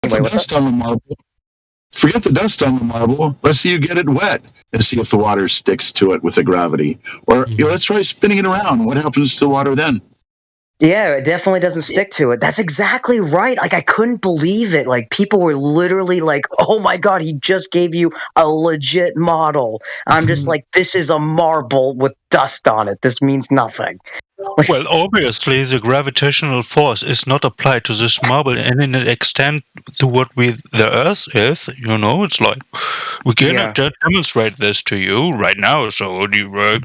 Anyway, what's dust on the marble. Forget the dust on the marble. Let's see you get it wet and see if the water sticks to it with the gravity. Or let's try spinning it around. What happens to the water then? Yeah, it definitely doesn't stick to it. That's exactly right. Like, I couldn't believe it. Like, people were literally like, oh my God, he just gave you a legit model. I'm just like, this is a marble with dust on it. This means nothing. Well, obviously, the gravitational force is not applied to this marble in an extent to what the Earth is. You know, it's like, we cannot demonstrate this to you right now, so do you...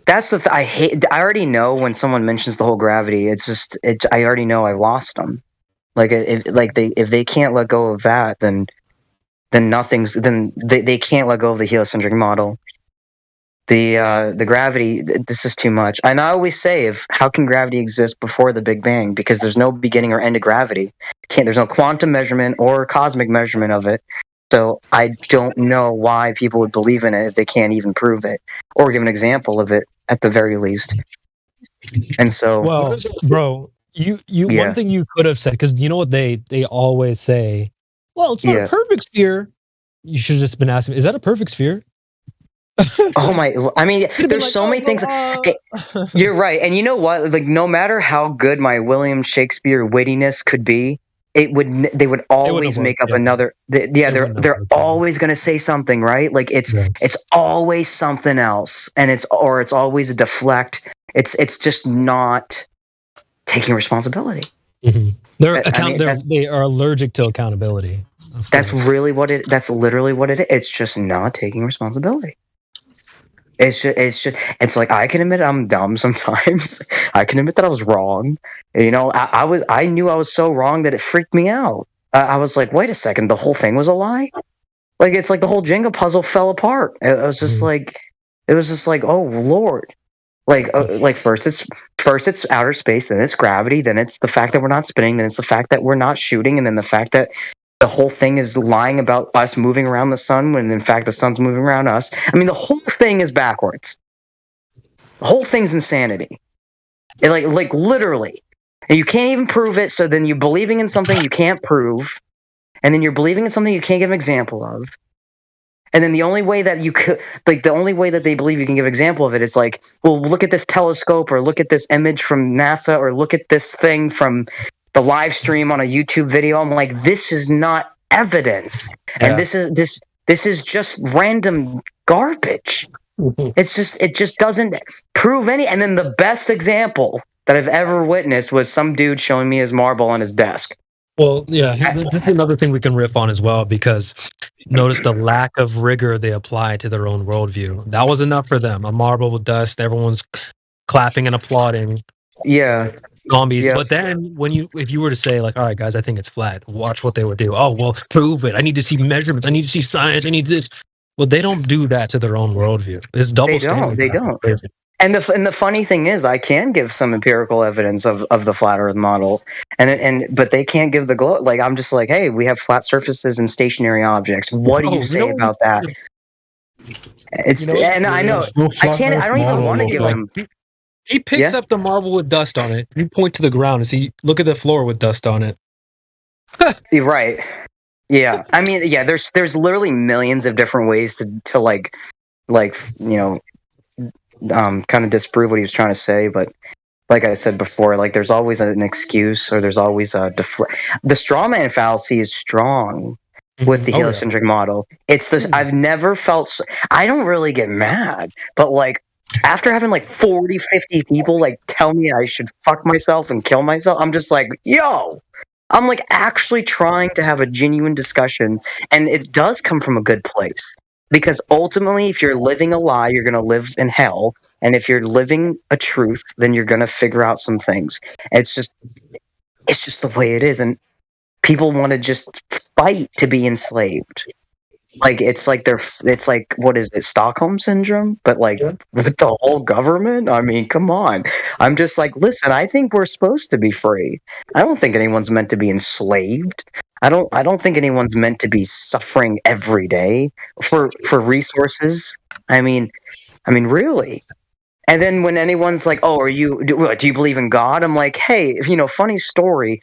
That's the I hate. I already know when someone mentions the whole gravity. It's just I already know I've lost them. Like if they can't let go of that, then nothing's. Then they can't let go of the heliocentric model. The gravity. This is too much. And I always say, how can gravity exist before the Big Bang? Because there's no beginning or end to gravity. There's no quantum measurement or cosmic measurement of it. So I don't know why people would believe in it if they can't even prove it or give an example of it at the very least. And so, well, bro, you one thing you could have said, because you know what they always say, well, it's not a perfect sphere. You should have just been asking, is that a perfect sphere? Oh my! I mean, there's so many things. You're right, and you know what? Like, no matter how good my William Shakespeare wittiness could be, they would always make up another. They're always going to say something, right? Like it's always something else, and it's always a deflect. It's just not taking responsibility. Mm-hmm. They are allergic to accountability. That's literally what it is. It's just not taking responsibility. It's like, I can admit I'm dumb sometimes. I can admit that I was wrong. You know, I knew I was so wrong that it freaked me out. I was like, wait a second, the whole thing was a lie? Like, it's like the whole Jenga puzzle fell apart. It was just like, oh Lord. Like first it's outer space, then it's gravity, then it's the fact that we're not spinning, then it's the fact that we're not shooting, and then the fact that the whole thing is lying about us moving around the sun when in fact the sun's moving around us. I mean, the whole thing is backwards. The whole thing's insanity. Like literally. And you can't even prove it, so then you're believing in something you can't prove, and then you're believing in something you can't give an example of. And then the only way that they believe you can give an example of it is like, well, look at this telescope, or look at this image from NASA, or look at this thing from the live stream on a YouTube video. I'm like, this is not evidence, and this is just random garbage. It just doesn't prove any. And then the best example that I've ever witnessed was some dude showing me his marble on his desk. Well, yeah, this is another thing we can riff on as well, because notice the lack of rigor they apply to their own worldview. That was enough for them. A marble with dust, everyone's clapping and applauding. Yeah. Zombies. Yeah. But then if you were to say, like, all right, guys, I think it's flat, watch what they would do. Oh, well, prove it. I need to see measurements. I need to see science. I need this. Well, they don't do that to their own worldview. It's double standard. They don't. And the funny thing is, I can give some empirical evidence of the flat Earth model, but they can't give the glow. Like, I'm just like, hey, we have flat surfaces and stationary objects. What do you say about that? I know I can't. I don't even want to give them. He picks up the marble with dust on it. You point to the ground and see, look at the floor with dust on it. Right. Yeah. I mean, yeah, there's literally millions of different ways to like, you know, kind of disprove what he was trying to say. But like I said before, like, there's always an excuse, or there's always the straw man fallacy is strong with the heliocentric model. It's this, I've never felt, I don't really get mad, but like, after having like 40, 50 people like tell me I should fuck myself and kill myself, I'm just like, yo, I'm like actually trying to have a genuine discussion, and it does come from a good place. Because ultimately, if you're living a lie, you're going to live in hell. And if you're living a truth, then you're going to figure out some things. It's just the way it is. And people want to just fight to be enslaved. Like, it's like what is it, Stockholm syndrome? But like with the whole government? I mean, come on. I'm just like, listen, I think we're supposed to be free. I don't think anyone's meant to be enslaved. I don't think anyone's meant to be suffering every day for resources. I mean, really. And then when anyone's like, "Oh, do you believe in God?" I'm like, "Hey, funny story.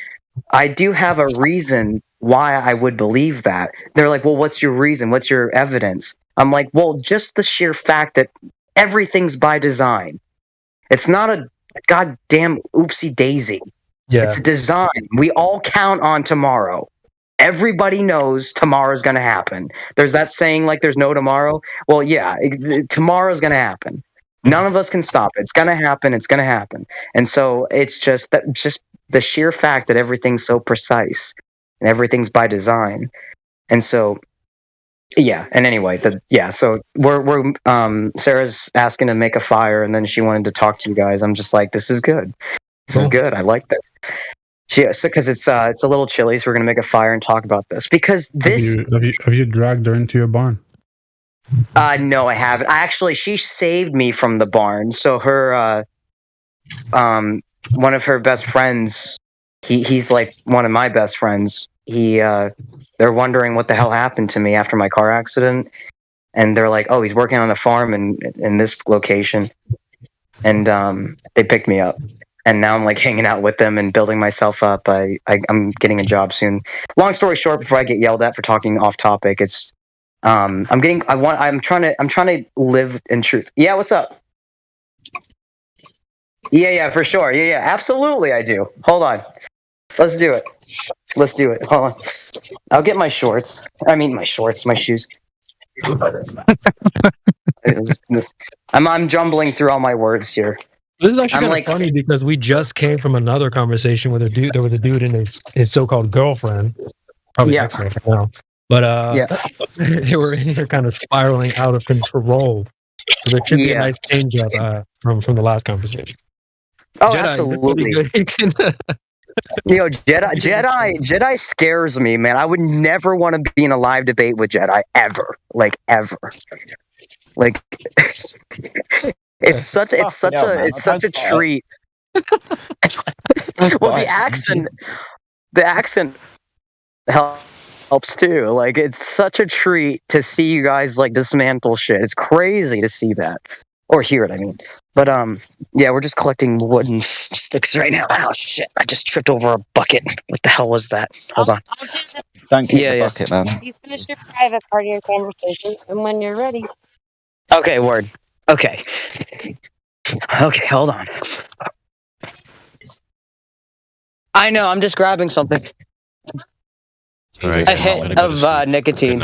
I do have a reason why I would believe that. They're like, well, what's your reason? What's your evidence? I'm like, well, just the sheer fact that everything's by design. It's not a goddamn oopsie daisy. Yeah. It's a design. We all count on tomorrow. Everybody knows tomorrow's going to happen. There's that saying, like, there's no tomorrow. Well, yeah, tomorrow's going to happen. None of us can stop it. It's going to happen. It's going to happen. And so it's just the sheer fact that everything's so precise and everything's by design. And so, yeah. And anyway, so we're Sarah's asking to make a fire, and then she wanted to talk to you guys. I'm just like, this is good. This is good. I like this. Because it's a little chilly, so we're gonna make a fire and talk about this. Because this have you dragged her into your barn? No, I haven't. She saved me from the barn. So her one of her best friends, he's like one of my best friends. They're wondering what the hell happened to me after my car accident, and they're like, oh, he's working on a farm in this location, and they picked me up. And now I'm like hanging out with them and building myself up. I'm getting a job soon. Long story short, before I get yelled at for talking off topic, it's I'm trying to live in truth. Yeah, what's up? Yeah, for sure. Yeah, absolutely I do. Hold on. Let's do it. Hold on. I'll get my shorts. I mean my shoes. I'm jumbling through all my words here. This is actually kind of funny because we just came from another conversation with a dude. There was a dude and his so-called girlfriend, probably ex-girlfriend now, but they were in here kind of spiraling out of control. So there should be a nice change up from the last conversation. Oh, Jedi, absolutely. Jedi scares me, man. I would never want to be in a live debate with Jedi ever. It's such a treat. Well, the accent helps too. Like, it's such a treat to see you guys like dismantle shit. It's crazy to see that or hear it. I mean, but yeah, we're just collecting wooden sticks right now. Oh shit! I just tripped over a bucket. What the hell was that? Hold on. Don't get the bucket, man. You finish your private part of your conversation, and when you're ready. Okay, word. Okay, hold on. I know, I'm just grabbing something. Right, a hit of nicotine.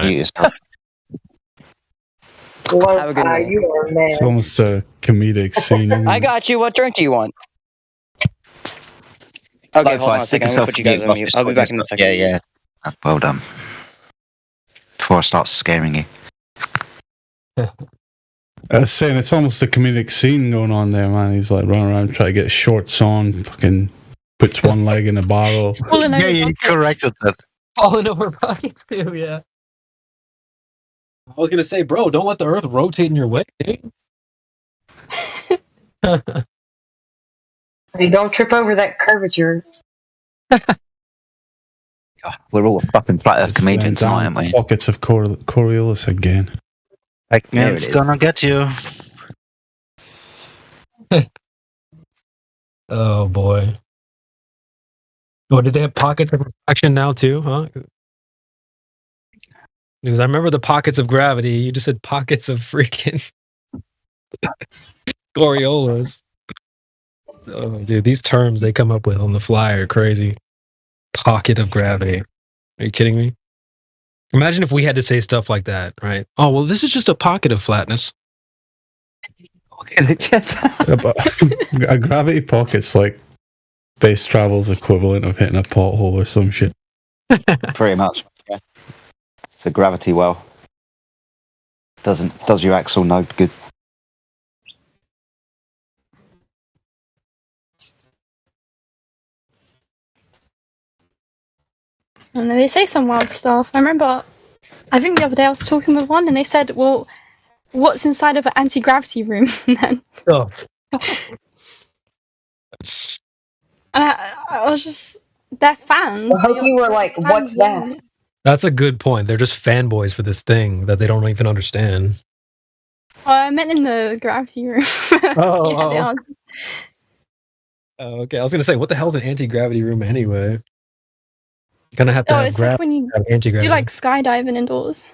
Well, have a good night. You are mad. It's almost a comedic scene. I got you. What drink do you want? Okay, hold on a second. I'm going to put you guys on mute. I'll be back in a second. Yeah. Well done. Before I start scaring you. I was saying, it's almost a comedic scene going on there, man. He's like running around trying to get shorts on, fucking puts one leg in a barrel. Yeah, you corrected that. Falling over bodies too, yeah. I was gonna say, bro, don't let the Earth rotate in your way, dude. You don't trip over that curvature. We're all fucking flat earth comedians tonight, aren't we? Pockets of Coriolis again. It's gonna get you. Oh boy. Oh, did they have pockets of reflection now too, huh? Because I remember the pockets of gravity. You just said pockets of freaking Coriolis. Oh, dude, these terms they come up with on the fly are crazy. Pocket of gravity. Are you kidding me? Imagine if we had to say stuff like that, right? Oh, well, this is just a pocket of flatness. A gravity pocket's like space travel's equivalent of hitting a pothole or some shit. Pretty much. Yeah. It's a gravity well. Does your axle no good. And they say some wild stuff. I think the other day I was talking with one and they said, well, what's inside of an anti-gravity room? And then and I was just, they're fans. I hope you were like, what's that? That's a good point. They're just fanboys for this thing that they don't even understand. Oh, I meant in the gravity room. Oh, okay. I was going to say, what the hell's an anti-gravity room anyway? Gonna have to have it's like when you anti-gravity. do like skydiving indoors.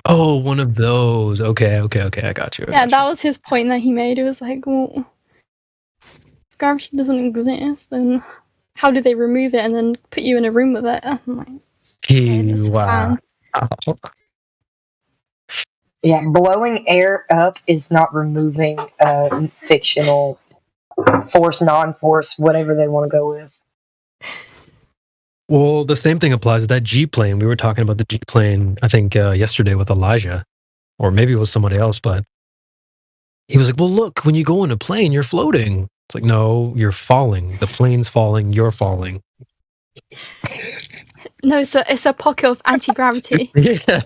Oh, one of those. Okay, I got you. Yeah, that was his point that he made. It was like, well, if gravity doesn't exist, then how do they remove it and then put you in a room with it? I'm like, okay, that's wow. Yeah, blowing air up is not removing fictional force, non-force, whatever they want to go with. Well, the same thing applies to that G-plane. We were talking about the G-plane, I think, yesterday with Elijah, or maybe it was somebody else, but he was like, well, look, when you go in a plane, you're floating. It's like, no, you're falling. The plane's falling, you're falling. No, it's a pocket of anti-gravity. Yeah,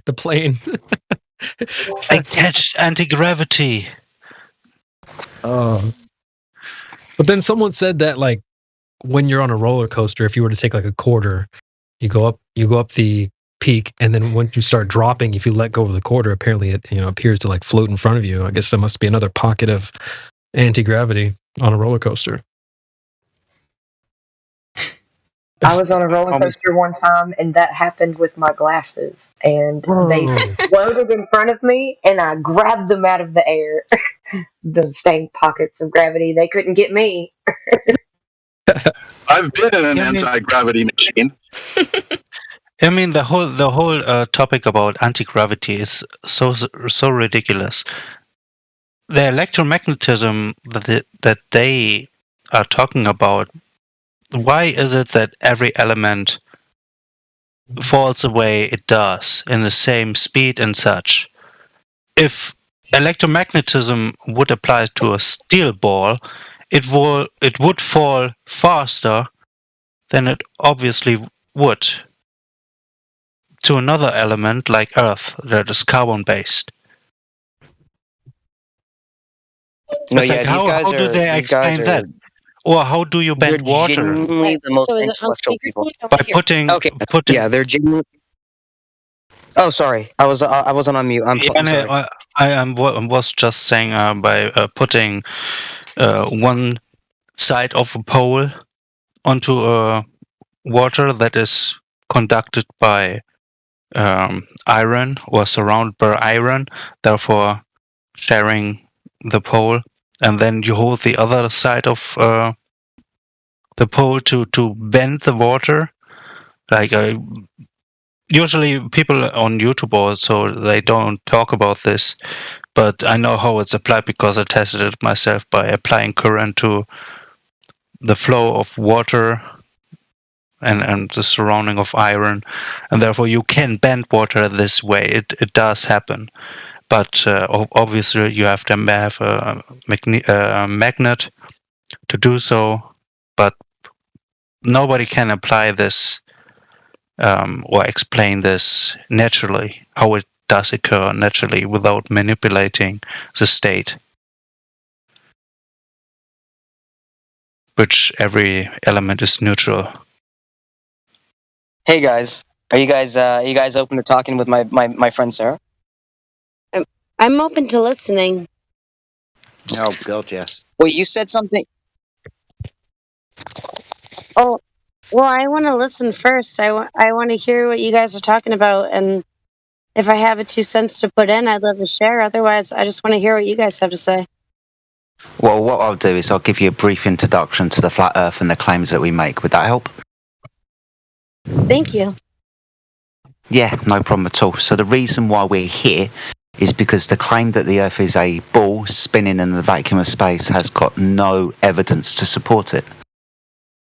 the plane. I catch anti-gravity. Oh. But then someone said that, like, when you're on a roller coaster, if you were to take like a quarter, you go up the peak, and then once you start dropping, if you let go of the quarter, apparently it appears to like float in front of you. I guess there must be another pocket of anti-gravity on a roller coaster. I was on a roller coaster one time, and that happened with my glasses, and they floated in front of me, and I grabbed them out of the air. Those same pockets of gravity, they couldn't get me. I've been in an anti-gravity machine. I mean, the whole topic about anti-gravity is so ridiculous. The electromagnetism that they are talking about, why is it that every element falls the way it does in the same speed and such? If electromagnetism would apply to a steel ball, it would fall faster than it obviously would to another element like Earth that is carbon-based. No, It's yeah, like, these guys how do they explain that? Or how do you bend water? They're genuinely the most intellectual people. By putting. Yeah, they're genuinely. Oh, sorry, I wasn't on mute. I'm sorry. I was just saying by putting one side of a pole onto water that is conducted by iron or surrounded by iron, therefore sharing the pole, and then you hold the other side of the pole to bend the water. Like usually people on YouTube also, they don't talk about this, but I know how it's applied because I tested it myself by applying current to the flow of water and the surrounding of iron, and therefore you can bend water this way. It does happen, but obviously you have to have a magnet to do so, but nobody can apply this or explain this naturally, how it does occur naturally without manipulating the state, which every element is neutral. Hey guys, are you guys open to talking with my friend Sarah? I'm open to listening. No, God, yes. Well, you said something. Oh, well, I want to listen first. I want to hear what you guys are talking about, and if I have a 2 cents to put in, I'd love to share. Otherwise, I just want to hear what you guys have to say. Well, what I'll do is I'll give you a brief introduction to the flat Earth and the claims that we make. Would that help? Thank you. Yeah, no problem at all. So the reason why we're here is because the claim that the Earth is a ball spinning in the vacuum of space has got no evidence to support it.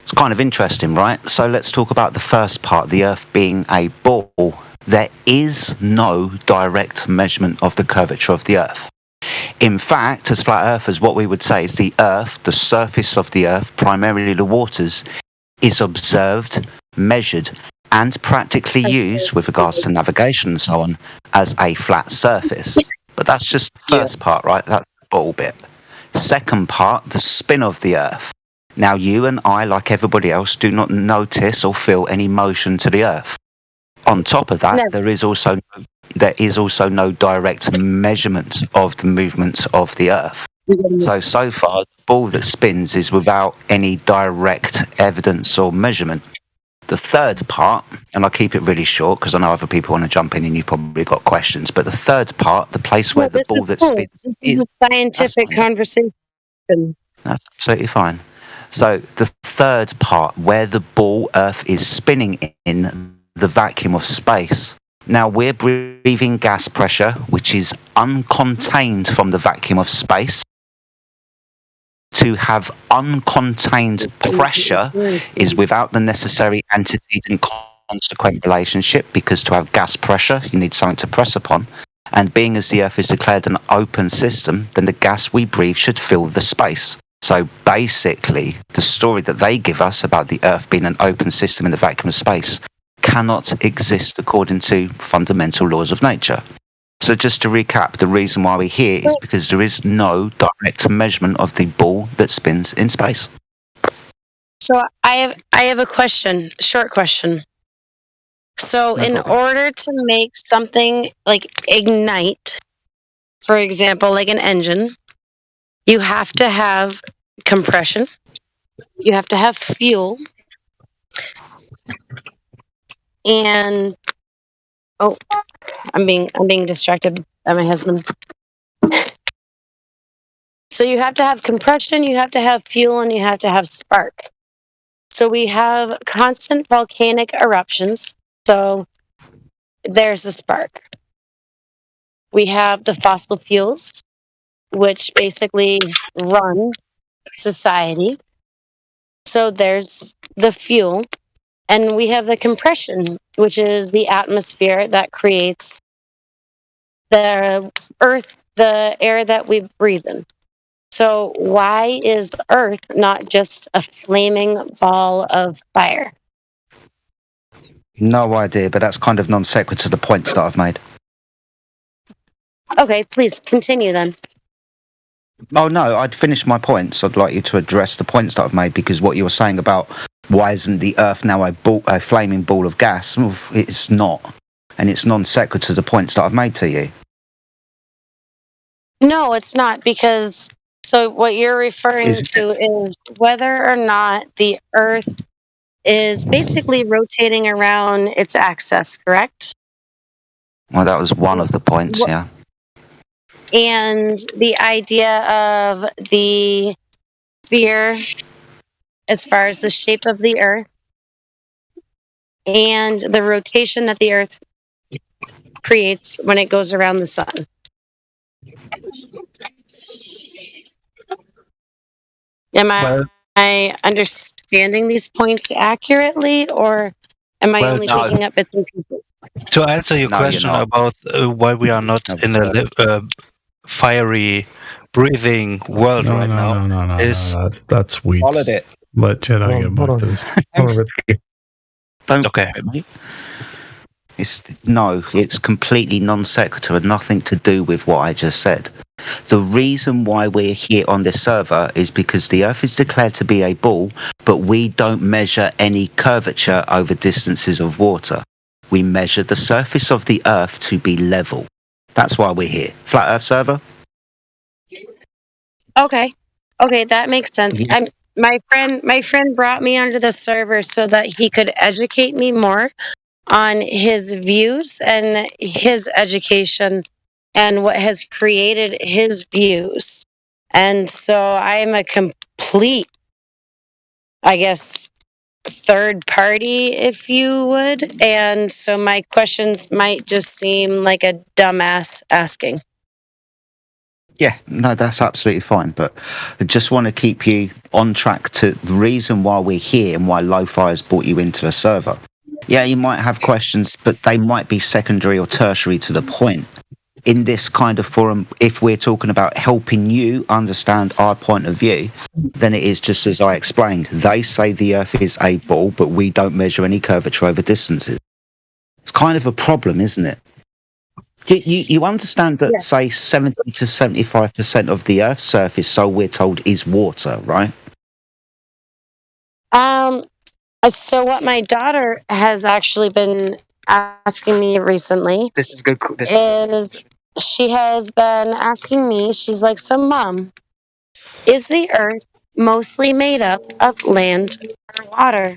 It's kind of interesting, right? So let's talk about the first part, the Earth being a ball. There is no direct measurement of the curvature of the Earth. In fact, as flat earthers, what we would say is the Earth, the surface of the Earth, primarily the waters, is observed, measured, and practically used with regards to navigation and so on as a flat surface. But that's just the first part, right? That's the ball bit. Second part, the spin of the Earth. Now, you and I, like everybody else, do not notice or feel any motion to the Earth. On top of that, No. there is also no direct measurement of the movements of the Earth. So far, the ball that spins is without any direct evidence or measurement. The third part, and I'll keep it really short because I know other people want to jump in and you've probably got questions, but the third part, the place where the ball that spins is a scientific conversation. That's absolutely fine. So the third part, where the ball Earth is spinning in the vacuum of space. Now we're breathing gas pressure, which is uncontained from the vacuum of space. To have uncontained pressure is without the necessary antecedent consequent relationship, because to have gas pressure, you need something to press upon. And being as the Earth is declared an open system, then the gas we breathe should fill the space. So basically, the story that they give us about the Earth being an open system in the vacuum of space cannot exist according to fundamental laws of nature. So just to recap, the reason why we're here is because there is no direct measurement of the ball that spins in space. So I have a question, short question. So in order to make something like ignite, for example, like an engine, you have to have compression, you have to have fuel, and I'm being distracted by my husband. So you have to have compression, you have to have fuel, and you have to have spark. So we have constant volcanic eruptions. So there's a spark. We have the fossil fuels, which basically run society. So there's the fuel. And we have the compression, which is the atmosphere that creates the earth, the air that we breathe in. So why is Earth not just a flaming ball of fire? No idea, but that's kind of non sequitur to the points that I've made. Okay, please continue then. Oh no, I'd finished my points. I'd like you to address the points that I've made, because what you were saying about why isn't the Earth now a flaming ball of gas? Well, it's not, and it's non sequitur to the points that I've made to you. No, it's not, because so what you're referring to is whether or not the Earth is basically rotating around its axis, correct? Well, that was one of the points, yeah. And the idea of the sphere as far as the shape of the Earth and the rotation that the Earth creates when it goes around the sun. Am I understanding these points accurately, or am I only picking up bits and pieces? To answer your question about why we are not in a fiery, breathing world now, that's weak. Followed it. Let Jedi get back to this. Okay. It's completely non sequitur and nothing to do with what I just said. The reason why we're here on this server is because the Earth is declared to be a ball, but we don't measure any curvature over distances of water. We measure the surface of the Earth to be level. That's why we're here. Flat Earth server? Okay, that makes sense. My friend brought me onto the server so that he could educate me more on his views and his education and what has created his views. And so I am a complete, I guess, third party, if you would. And so my questions might just seem like a dumbass asking. Yeah, no, that's absolutely fine. But I just want to keep you on track to the reason why we're here and why Lo-Fi has brought you into the server. Yeah, you might have questions, but they might be secondary or tertiary to the point. In this kind of forum, if we're talking about helping you understand our point of view, then it is just as I explained. They say the Earth is a ball, but we don't measure any curvature over distances. It's kind of a problem, isn't it? You understand that, say, 70 to 75% of the Earth's surface, so we're told, is water, right? So what my daughter has actually been asking me recently, this is good. She has been asking me, she's like, so Mom, is the Earth mostly made up of land or water?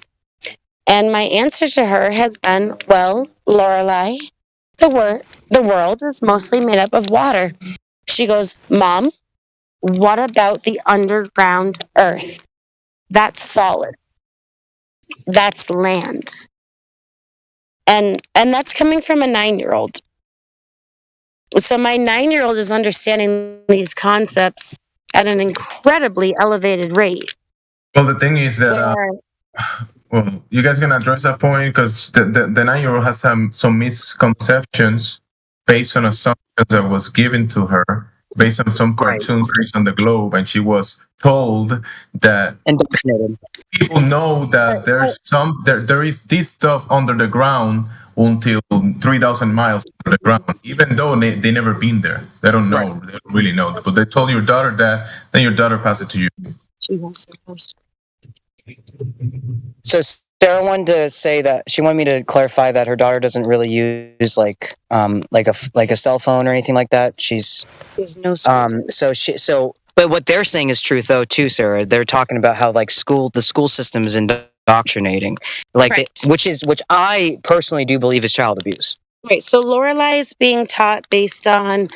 And my answer to her has been, well, Lorelai, the world is mostly made up of water. She goes, Mom, what about the underground earth? That's solid. That's land. And that's coming from a 9-year-old. So my 9-year-old is understanding these concepts at an incredibly elevated rate. Well, the thing is that, well, you guys can address that point because the 9-year-old has some misconceptions based on assumptions that was given to her based on some cartoons based on the globe, and she was told that Indoctrinated. People know that there is this stuff under the ground until 3,000 miles under the ground, even though they never been there. They don't know. They don't really know. But they told your daughter that, then your daughter passed it to you. She wants to post. So Sarah wanted to say that she wanted me to clarify that her daughter doesn't really use like a cell phone or anything like that. She's no but what they're saying is truth though too, Sarah. They're talking about how like the school system is indoctrinating, like which I personally do believe is child abuse. Right. So Lorelai is being taught based on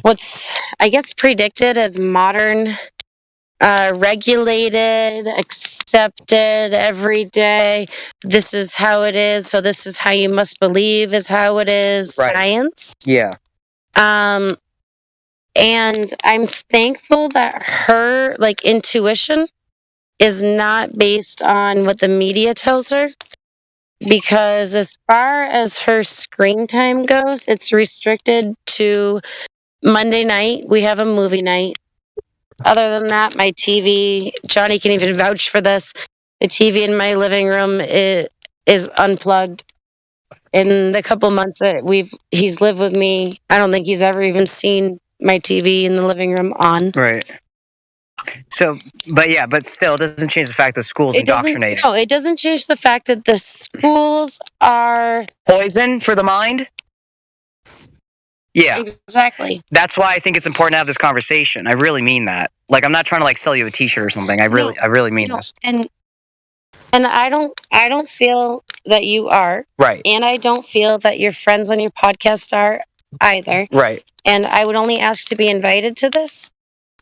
what's, I guess, predicted as modern, regulated, accepted every day. This is how it is. So this is how you must believe is how it is. Science. Yeah. And I'm thankful that her intuition is not based on what the media tells her, because as far as her screen time goes, it's restricted to Monday night. We have a movie night. Other than that, my TV, Johnny can even vouch for this, the TV in my living room is unplugged. In the couple months that he's lived with me, I don't think he's ever even seen my TV in the living room on. Right. So, but still, it doesn't change the fact that school's indoctrinated. No, it doesn't change the fact that the schools are poison for the mind. Yeah, exactly. That's why I think it's important to have this conversation. I really mean that. Like, I'm not trying to sell you a T-shirt or something. I really mean this. And I don't feel that you are. Right. And I don't feel that your friends on your podcast are either. Right. And I would only ask to be invited to this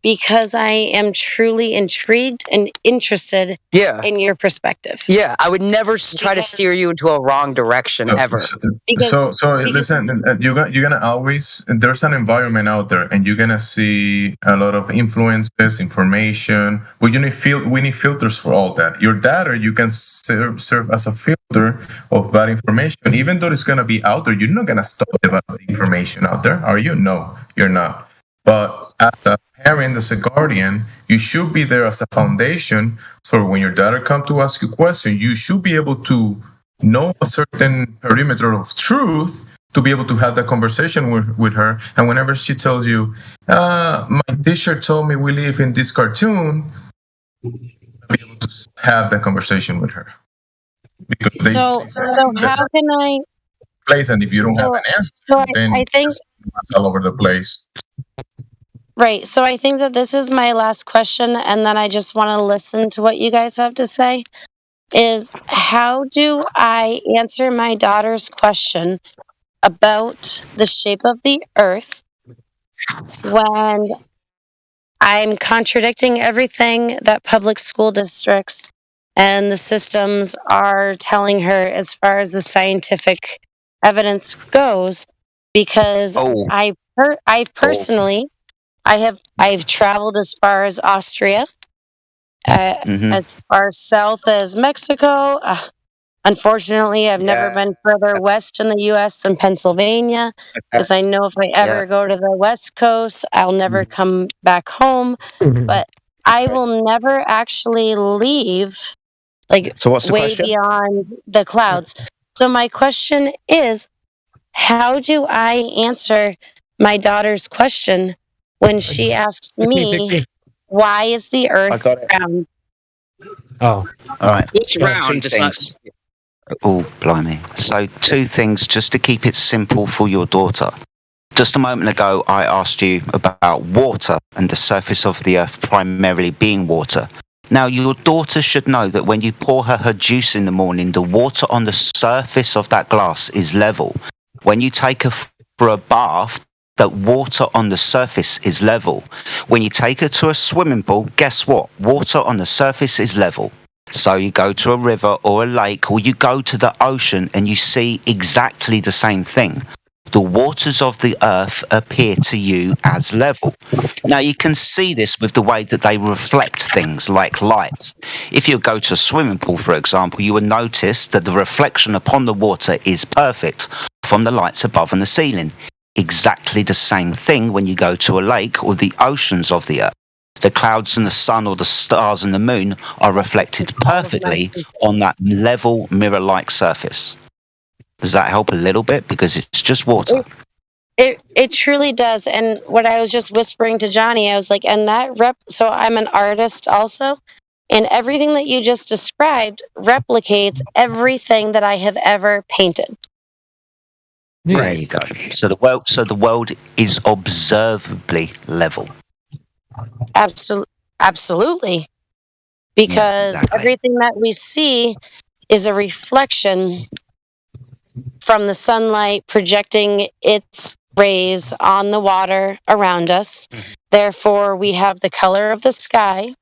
because I am truly intrigued and interested in your perspective. Yeah, I would never try to steer you into a wrong direction ever. So listen, you're gonna always, there's an environment out there, and you're gonna see a lot of influences, information. But we need filters for all that. Your data, you can serve as a filter of bad information, even though it's gonna be out there. You're not gonna stop the bad information out there, are you? No, you're not. But as a parent, as a guardian, you should be there as a foundation. So when your daughter comes to ask you a question, you should be able to know a certain perimeter of truth to be able to have that conversation with her. And whenever she tells you, my teacher told me we live in this cartoon, be able to have that conversation with her. Because so how can I place, and if you don't have an answer, then I think it's all over the place. Right. So I think that this is my last question, and then I just want to listen to what you guys have to say, is how do I answer my daughter's question about the shape of the earth when I'm contradicting everything that public school districts and the systems are telling her as far as the scientific evidence goes? Because I personally... I've traveled as far as Austria, as far south as Mexico. Unfortunately, I've never been further west in the U.S. than Pennsylvania, because I know if I ever go to the West Coast, I'll never come back home. But I will never actually leave, So what's the way question? beyond the clouds. So my question is, how do I answer my daughter's question when she asks me, why is the earth round? Oh. All right. It's round, just not... Oh, blimey. So 2 things, just to keep it simple for your daughter. Just a moment ago, I asked you about water and the surface of the earth primarily being water. Now, your daughter should know that when you pour her juice in the morning, the water on the surface of that glass is level. When you take her for a bath, the water on the surface is level. When you take her to a swimming pool, guess what? Water on the surface is level. So you go to a river or a lake, or you go to the ocean and you see exactly the same thing. The waters of the earth appear to you as level. Now, you can see this with the way that they reflect things like light. If you go to a swimming pool, for example, you will notice that the reflection upon the water is perfect from the lights above and the ceiling. Exactly the same thing when you go to a lake or the oceans of the earth. The clouds and the sun or the stars and the moon are reflected perfectly on that level mirror-like surface. Does that help a little bit? Because it's just water. It truly does. And what I was just whispering to Johnny, I was like, and that so I'm an artist also, and everything that you just described replicates everything that I have ever painted. There you go. So the world is observably level. Absolutely. Because everything that we see is a reflection from the sunlight projecting its rays on the water around us. Therefore, we have the color of the sky,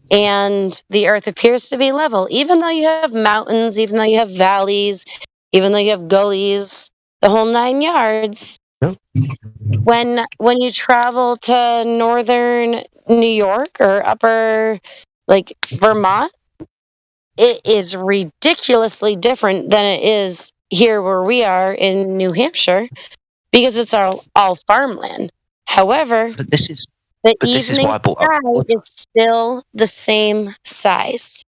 and the earth appears to be level. Even though you have mountains, even though you have valleys, even though you have gullies, the whole 9 yards. Yep. When you travel to northern New York or upper, like, Vermont, it is ridiculously different than it is here where we are in New Hampshire, because it's all farmland. However, the evening sky is still the same size.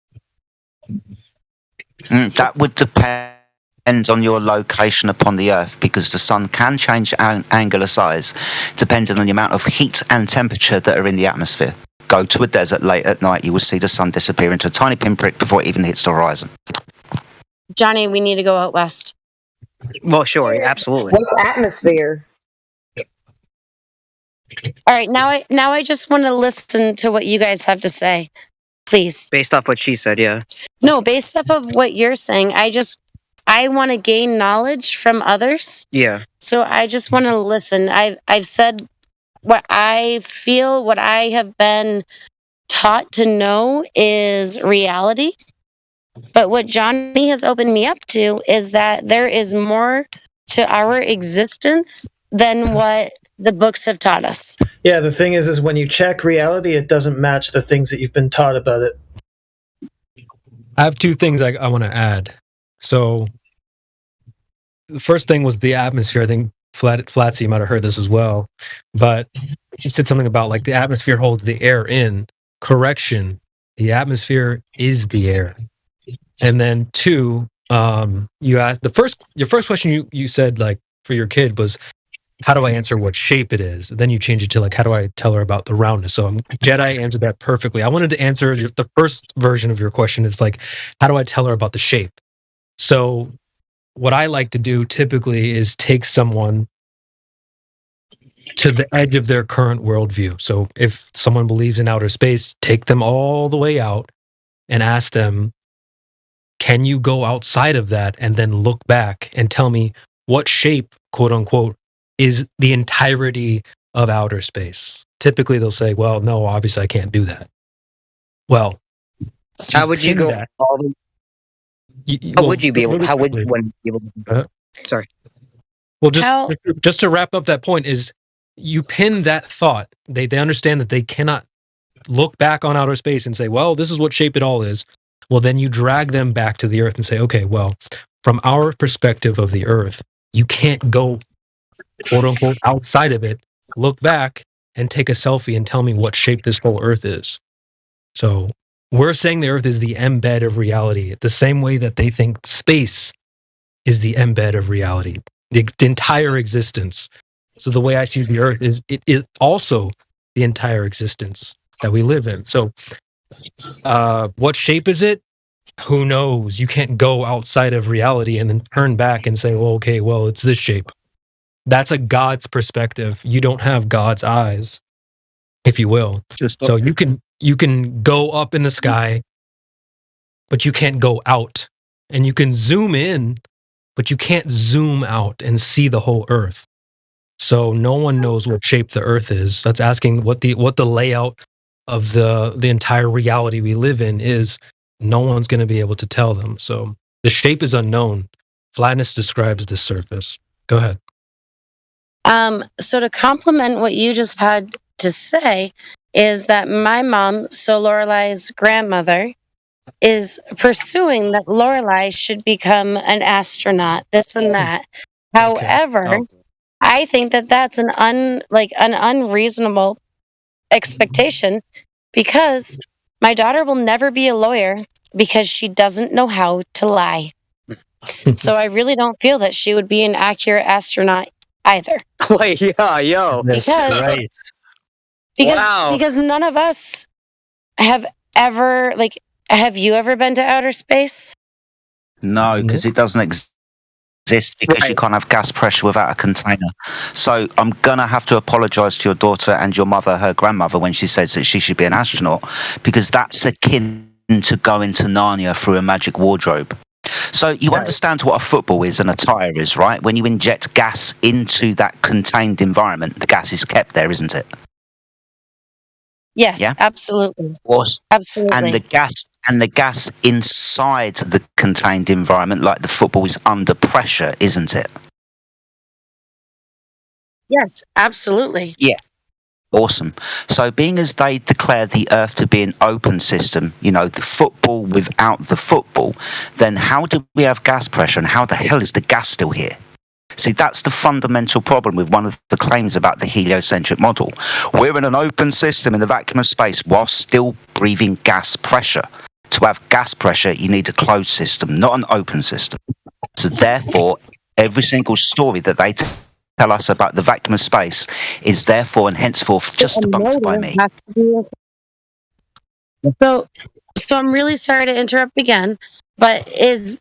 That would depend on your location upon the Earth, because the sun can change angular size depending on the amount of heat and temperature that are in the atmosphere. Go to a desert late at night, you will see the sun disappear into a tiny pinprick before it even hits the horizon. Johnny, we need to go out west. Well, sure, absolutely. What's atmosphere? All right, now I just want to listen to what you guys have to say, please. Based off what she said, yeah. No, based off of what you're saying, I want to gain knowledge from others. Yeah. So I just want to listen. I've said what I feel, what I have been taught to know is reality. But what Johnny has opened me up to is that there is more to our existence than what the books have taught us. Yeah, the thing is when you check reality, it doesn't match the things that you've been taught about it. I have two things I want to add. So the first thing was the atmosphere. I think Flatsy might have heard this as well. But you said something about, like, the atmosphere holds the air in. Correction. The atmosphere is the air. And then two, you asked your first question you said, like, for your kid was, how do I answer what shape it is? Then you change it to, like, how do I tell her about the roundness? So Jedi answered that perfectly. I wanted to answer the first version of your question. It's like, how do I tell her about the shape? So what I like to do typically is take someone to the edge of their current worldview. So if someone believes in outer space, take them all the way out and ask them, can you go outside of that and then look back and tell me what shape, quote unquote, is the entirety of outer space? Typically they'll say, well, no, obviously I can't do that. Well, how would you go all the How would you be able? How would one be able to? Sorry. Well, just to wrap up that point is, you pin that thought. They understand that they cannot look back on outer space and say, well, this is what shape it all is. Well, then you drag them back to the Earth and say, okay, well, from our perspective of the Earth, you can't go, quote unquote, outside of it, look back and take a selfie and tell me what shape this whole Earth is. So we're saying the Earth is the embed of reality, the same way that they think space is the embed of reality, the entire existence. So the way I see the Earth is, it is also the entire existence that we live in. So what shape is it? Who knows? You can't go outside of reality and then turn back and say, well, okay, well, it's this shape. That's a God's perspective. You don't have God's eyes, if you will. So you can you can go up in the sky, but you can't go out. And you can zoom in, but you can't zoom out and see the whole Earth. So no one knows what shape the Earth is. That's asking what the layout of the entire reality we live in is. No one's going to be able to tell them. So the shape is unknown. Flatness describes the surface. Go ahead. So to complement what you just had to say is that my mom, so Lorelai's grandmother, is pursuing that Lorelai should become an astronaut, this and that. However, I think that that's an unreasonable expectation, because my daughter will never be a lawyer because she doesn't know how to lie. So I really don't feel that she would be an accurate astronaut either. Wait, yo. Because none of us have ever, have you ever been to outer space? No, because it doesn't exist, because you can't have gas pressure without a container. So I'm gonna have to apologise to your daughter and your mother, her grandmother, when she says that she should be an astronaut, because that's akin to going to Narnia through a magic wardrobe. So you understand what a football is and a tyre is, right? When you inject gas into that contained environment, the gas is kept there, isn't it? Yes, absolutely. Absolutely. And the gas inside the contained environment, like the football, is under pressure, isn't it? Yes, absolutely. Yeah. Awesome. So being as they declare the Earth to be an open system, the football without the football, then how do we have gas pressure, and how the hell is the gas still here? See, that's the fundamental problem with one of the claims about the heliocentric model. We're in an open system in the vacuum of space while still breathing gas pressure. To have gas pressure, you need a closed system, not an open system. So therefore, every single story that they tell us about the vacuum of space is therefore and henceforth just debunked by me. So I'm really sorry to interrupt again, but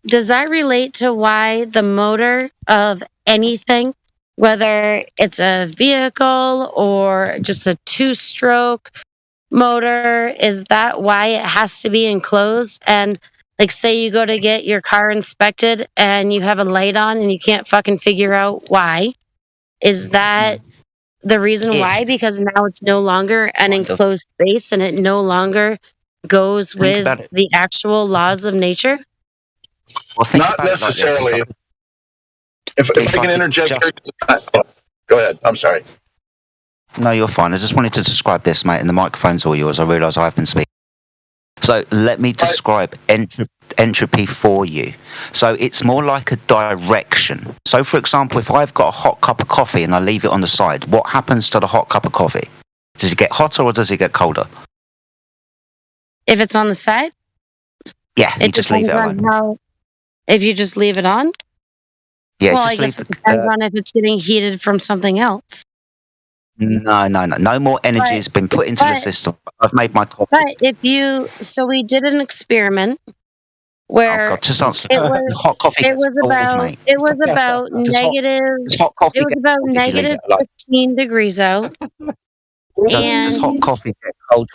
does that relate to why the motor of anything, whether it's a vehicle or just a two-stroke motor, is that why it has to be enclosed? And say you go to get your car inspected and you have a light on and you can't fucking figure out why. Is that the reason why? Because now it's no longer an enclosed space and it no longer goes with the actual laws of nature? Not necessarily. If I can interject here. Go ahead. I'm sorry. No, you're fine. I just wanted to describe this, mate, and the microphone's all yours. I realise I've been speaking. So let me describe entropy for you. So it's more like a direction. So, for example, if I've got a hot cup of coffee and I leave it on the side, what happens to the hot cup of coffee? Does it get hotter or does it get colder? If it's on the side? Yeah, you just leave it alone. If you just leave it on? Yeah, well, I guess it depends on if it's getting heated from something else. No. No more energy has been put into the system. I've made my coffee. But we did an experiment where just answer hot coffee. It was about negative 15 degrees out. Does hot coffee get cold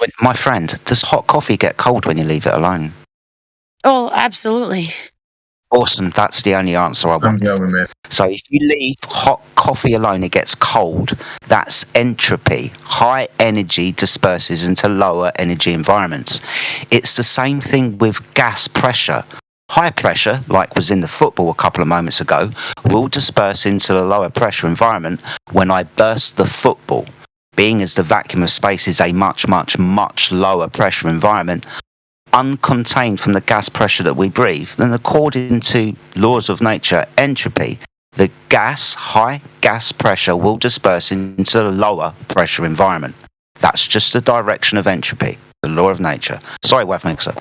does hot coffee get cold when you leave it alone? Oh, absolutely. Awesome. That's the only answer I want. So if you leave hot coffee alone, it gets cold. That's entropy. High energy disperses into lower energy environments. It's the same thing with gas pressure. High pressure, like was in the football a couple of moments ago, will disperse into the lower pressure environment when I burst the football. Being as the vacuum of space is a much, much, much lower pressure environment, uncontained from the gas pressure that we breathe, then according to laws of nature, entropy, the high gas pressure will disperse into the lower pressure environment. That's just the direction of entropy, the law of nature. Sorry, Wave Mixer.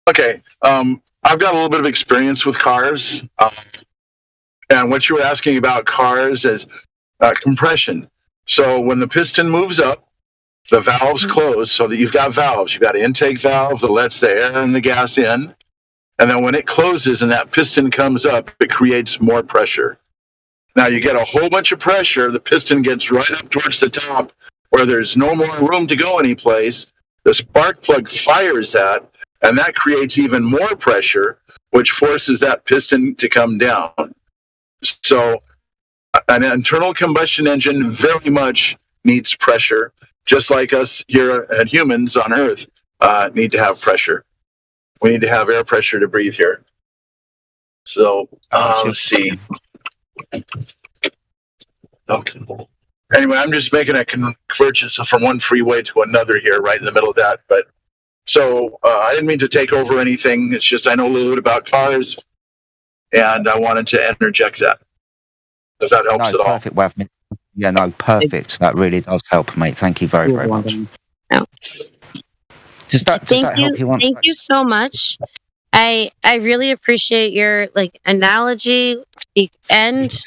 Okay, I've got a little bit of experience with cars, and what you were asking about cars is compression. So when the piston moves up, the valves close, so that you've got valves. You've got an intake valve that lets the air and the gas in. And then when it closes and that piston comes up, it creates more pressure. Now you get a whole bunch of pressure. The piston gets right up towards the top where there's no more room to go anyplace, the spark plug fires that, and that creates even more pressure, which forces that piston to come down. So an internal combustion engine very much needs pressure, just like us here at humans on Earth need to have pressure. We need to have air pressure to breathe here. So let's see. Okay. Anyway, I'm just making a convergence from one freeway to another here, right in the middle of that. But so I didn't mean to take over anything. It's just I know a little bit about cars, and I wanted to interject that. If that helps at all. Perfect, Wavman. Yeah, no, perfect. That really does help, mate. Thank you very, very much. No. Does that help you? Thank you so much. I really appreciate your analogy and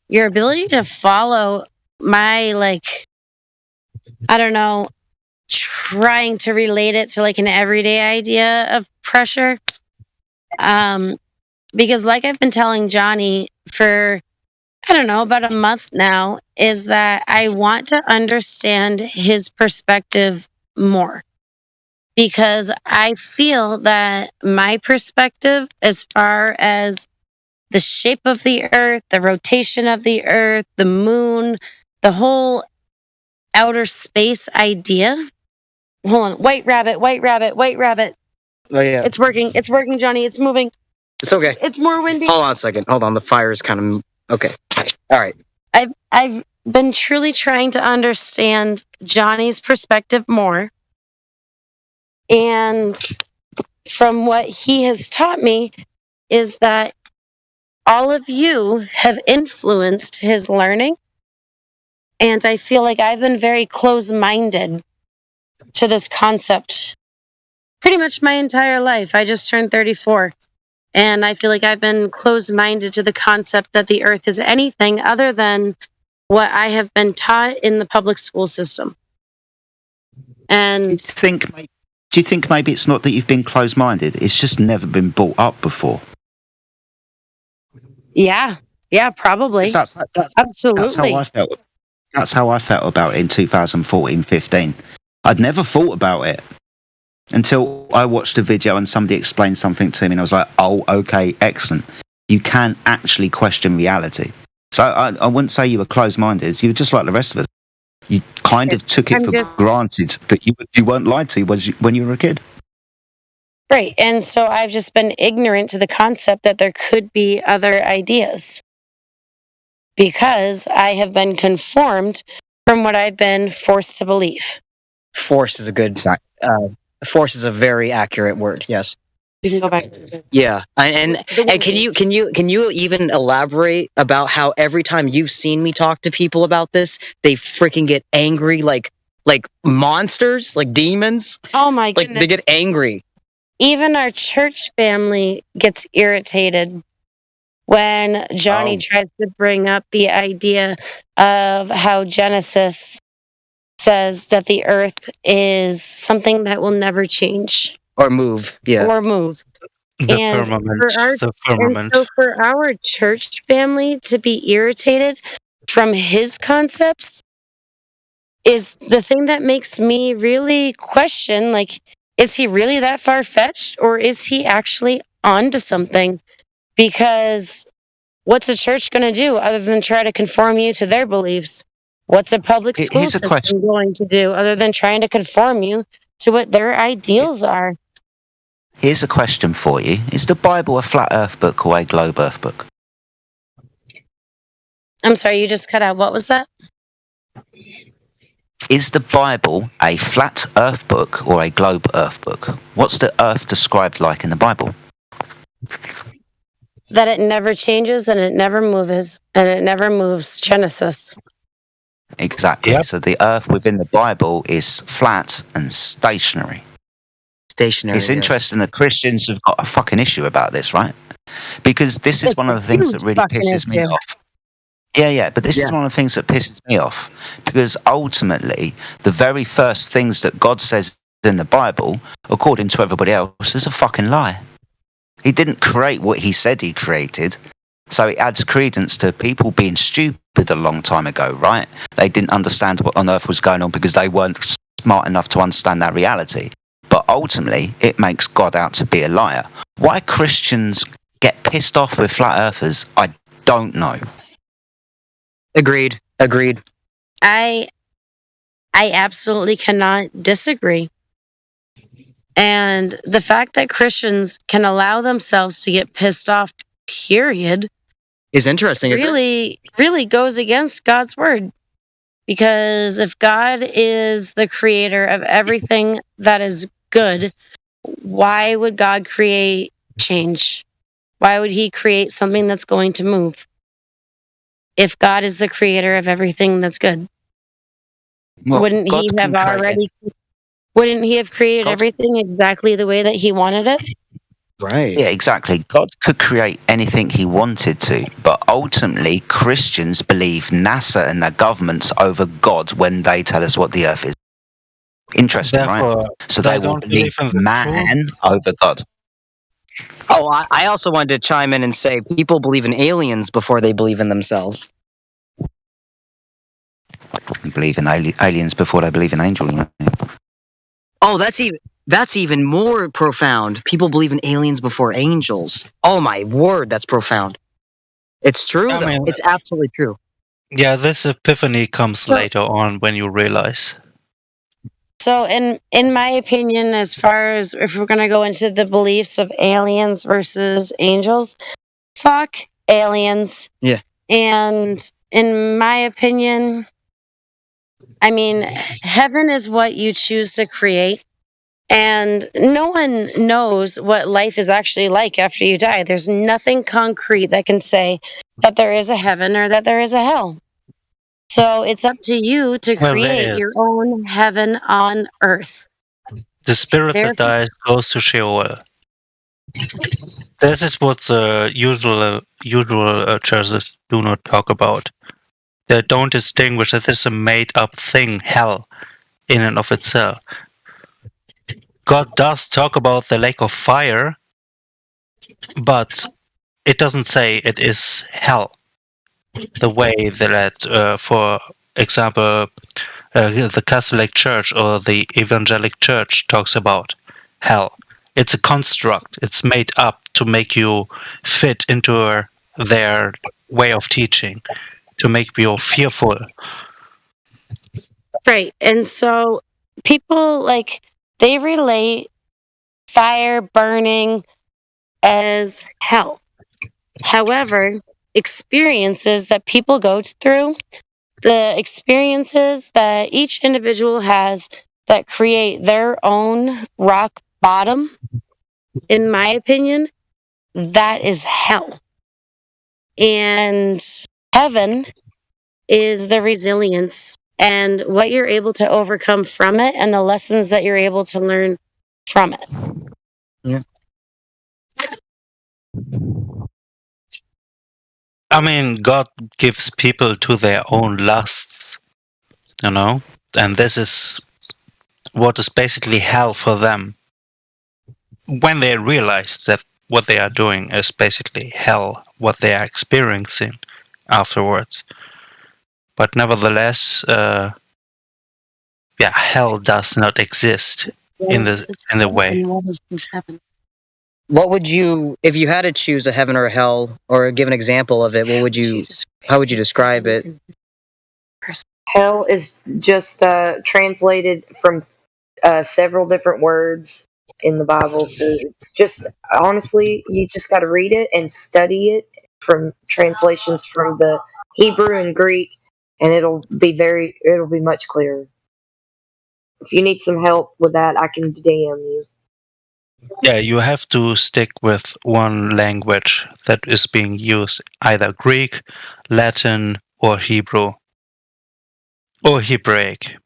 your ability to follow my I don't know, trying to relate it to an everyday idea of pressure. Because like I've been telling Johnny for I don't know, about a month now, is that I want to understand his perspective more. Because I feel that my perspective, as far as the shape of the Earth, the rotation of the Earth, the moon, the whole outer space idea. Hold on. White rabbit, white rabbit, white rabbit. Oh, yeah. It's working. It's working, Johnny. It's moving. It's okay. It's more windy. Hold on a second. Hold on. The fire is kind of... Okay. All right. I've been truly trying to understand Johnny's perspective more. And from what he has taught me is that all of you have influenced his learning. And I feel like I've been very close-minded to this concept pretty much my entire life. I just turned 34. And I feel like I've been closed-minded to the concept that the Earth is anything other than what I have been taught in the public school system. And do you think maybe it's not that you've been closed-minded? It's just never been brought up before. Yeah, probably. Absolutely. That's how I felt. That's how I felt about it in 2014-15. I'd never thought about it until I watched a video and somebody explained something to me, and I was like, oh, okay, excellent. You can actually question reality. So I wouldn't say you were closed-minded. You were just like the rest of us. You kind of took it for granted that you weren't lied to when you were a kid. Right, and so I've just been ignorant to the concept that there could be other ideas. Because I have been conformed from what I've been forced to believe. Force is a good... force is a very accurate word, yes. You can go back to yeah, and can you even elaborate about how every time you've seen me talk to people about this, they freaking get angry like monsters, like demons? Oh my goodness. Like they get angry. Even our church family gets irritated when Johnny tries to bring up the idea of how Genesis says that the Earth is something that will never change. Or move, yeah. Or move. The firmament. And so for our church family to be irritated from his concepts is the thing that makes me really question, is he really that far-fetched, or is he actually onto something? Because what's a church going to do other than try to conform you to their beliefs? What's a public school system going to do other than trying to conform you to what their ideals are? Here's a question for you. Is the Bible a flat earth book or a globe earth book? I'm sorry, you just cut out. What was that? Is the Bible a flat earth book or a globe earth book? What's the earth described like in the Bible? That it never changes and it never moves, and it never moves. Genesis. Exactly. Yep. So the earth within the Bible is flat and stationary. It's interesting that Christians have got a fucking issue about this, right? Because this is one of the things that really pisses me off. Yeah, but this is one of the things that pisses me off. Because ultimately, the very first things that God says in the Bible, according to everybody else, is a fucking lie. He didn't create what he said he created. So it adds credence to people being stupid stupid a long time ago, right? They didn't understand what on earth was going on because they weren't smart enough to understand that reality. But ultimately, it makes God out to be a liar. Why Christians get pissed off with flat earthers, I don't know. Agreed. I absolutely cannot disagree. And the fact that Christians can allow themselves to get pissed off, period, is interesting. Really goes against God's word. Because if God is the creator of everything that is good, why would God create change? Why would he create something that's going to move? If God is the creator of everything that's good, Well, wouldn't he have created everything exactly the way that he wanted it? Right. Yeah, exactly. God could create anything he wanted to, but ultimately Christians believe NASA and their governments over God when they tell us what the earth is. Interesting, right? So they will believe man over God. Oh, I also wanted to chime in and say people believe in aliens before they believe in themselves. Believe in aliens before they believe in angels. Oh, that's even more profound. People believe in aliens before angels. Oh my word, that's profound. It's true, though. It's absolutely true. Yeah, this epiphany comes later on when you realize. So, in my opinion, as far as if we're going to go into the beliefs of aliens versus angels, fuck aliens. Yeah. And in my opinion, I mean, heaven is what you choose to create. And no one knows what life is actually like after you die. There's nothing concrete that can say that there is a heaven or that there is a hell. So it's up to you to create your own heaven on earth. The spirit that dies goes to Sheol. This is what the usual churches do not talk about. They don't distinguish that this is a made-up thing, hell, in and of itself. God does talk about the lake of fire, but it doesn't say it is hell. The way that, for example, the Catholic Church or the Evangelic Church talks about hell. It's a construct. It's made up to make you fit into their way of teaching, to make you fearful. Right. And so people they relate fire burning as hell. However, experiences that people go through, the experiences that each individual has that create their own rock bottom, in my opinion, that is hell. And heaven is the resilience and what you're able to overcome from it and the lessons that you're able to learn from it. Yeah. I mean, God gives people to their own lusts, and this is what is basically hell for them. When they realize that what they are doing is basically hell, what they are experiencing afterwards. But nevertheless, hell does not exist in the way. What would you, if you had to choose a heaven or a hell, or give an example of it? How would you describe it? Hell is just translated from several different words in the Bible. So it's just, honestly, you just got to read it and study it from translations from the Hebrew and Greek, and it'll be much clearer. If you need some help with that, I can DM you. Yeah, you have to stick with one language that is being used, either Greek, Latin, or Hebrew, or Hebraic.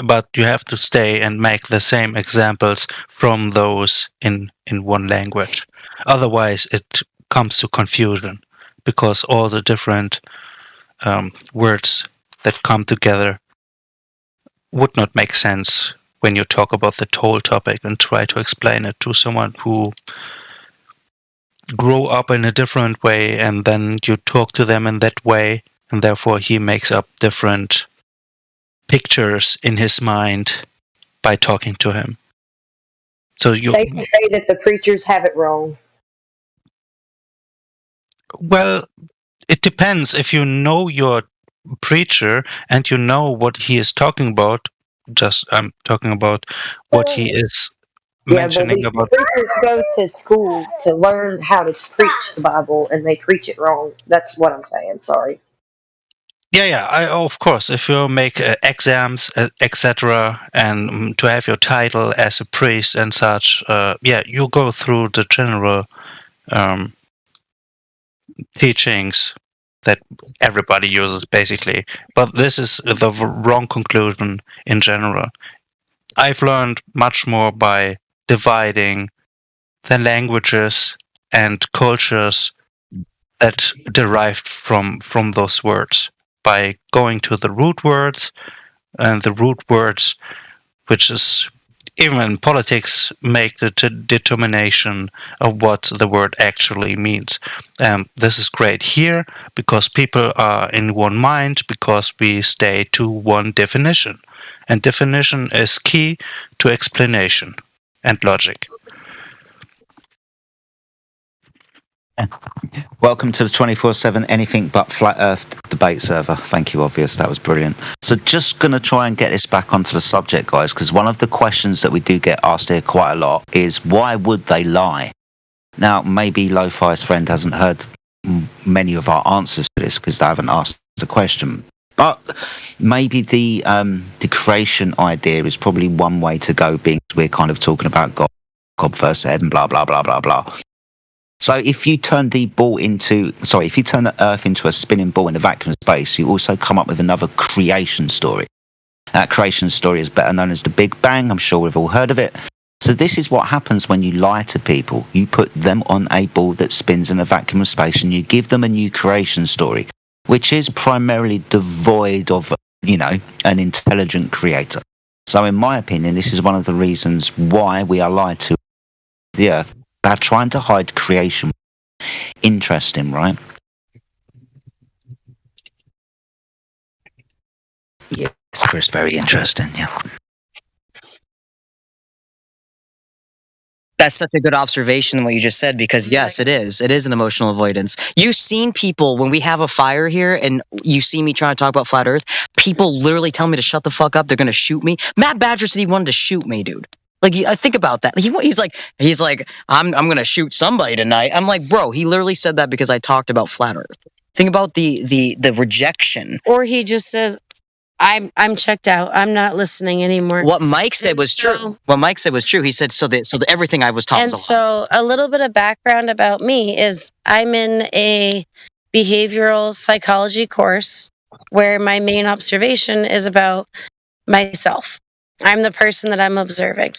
But you have to stay and make the same examples from those in one language. Otherwise, it comes to confusion, because all the different words that come together would not make sense when you talk about the whole topic and try to explain it to someone who grew up in a different way, and then you talk to them in that way. and therefore he makes up different pictures in his mind by talking to him. So you Safe to say that the preachers have it wrong. well, it depends. If you know your preacher and you know what he is talking about, I'm talking about what he is Yeah, but mentioning these about. preachers go to school to learn how to preach the Bible, and they preach it wrong. That's what I'm saying. Sorry. Yeah, of course. If you make exams, etc., and to have your title as a priest and such, you go through the general um, teachings that everybody uses, basically. But this is the wrong conclusion in general. I've learned much more by dividing the languages and cultures that derived from those words, by going to the root words, and the root words, which is even in politics, make the determination of what the word actually means. This is great here because people are in one mind, because we stay to one definition. And definition is key to explanation and logic. Welcome to the 24/7 Anything But Flat Earth debate server. Thank you, Obvious. That was brilliant. So just going to try and get this back onto the subject, guys, because one of the questions that we do get asked here quite a lot is, why would they lie? Now, maybe Lo-Fi's friend hasn't heard many of our answers to this because they haven't asked the question. But maybe the creation idea is probably one way to go, being we're kind of talking about God first said and blah, blah, blah, blah, blah. So if you turn the Earth into a spinning ball in a vacuum of space, you also come up with another creation story. That creation story is better known as the Big Bang. I'm sure we've all heard of it. So this is what happens when you lie to people. You put them on a ball that spins in a vacuum of space and you give them a new creation story, which is primarily devoid of, an intelligent creator. So in my opinion, this is one of the reasons why we are lied to the Earth. They're trying to hide creation. Interesting, right? Yes, Chris, very interesting, yeah. That's such a good observation, what you just said, because yes, it is. It is an emotional avoidance. You've seen people, when we have a fire here and you see me trying to talk about flat Earth, people literally tell me to shut the fuck up. They're going to shoot me. Matt Badger said he wanted to shoot me, dude. Like, I think about that. He's like, I'm going to shoot somebody tonight. I'm like, bro, he literally said that because I talked about flat Earth. Think about the rejection. Or he just says, I'm checked out. I'm not listening anymore. What Mike said was true. What Mike said was true. He said so that everything I was taught and was a lie. so a little bit of background about me is I'm in a behavioral psychology course where my main observation is about myself. I'm the person that I'm observing.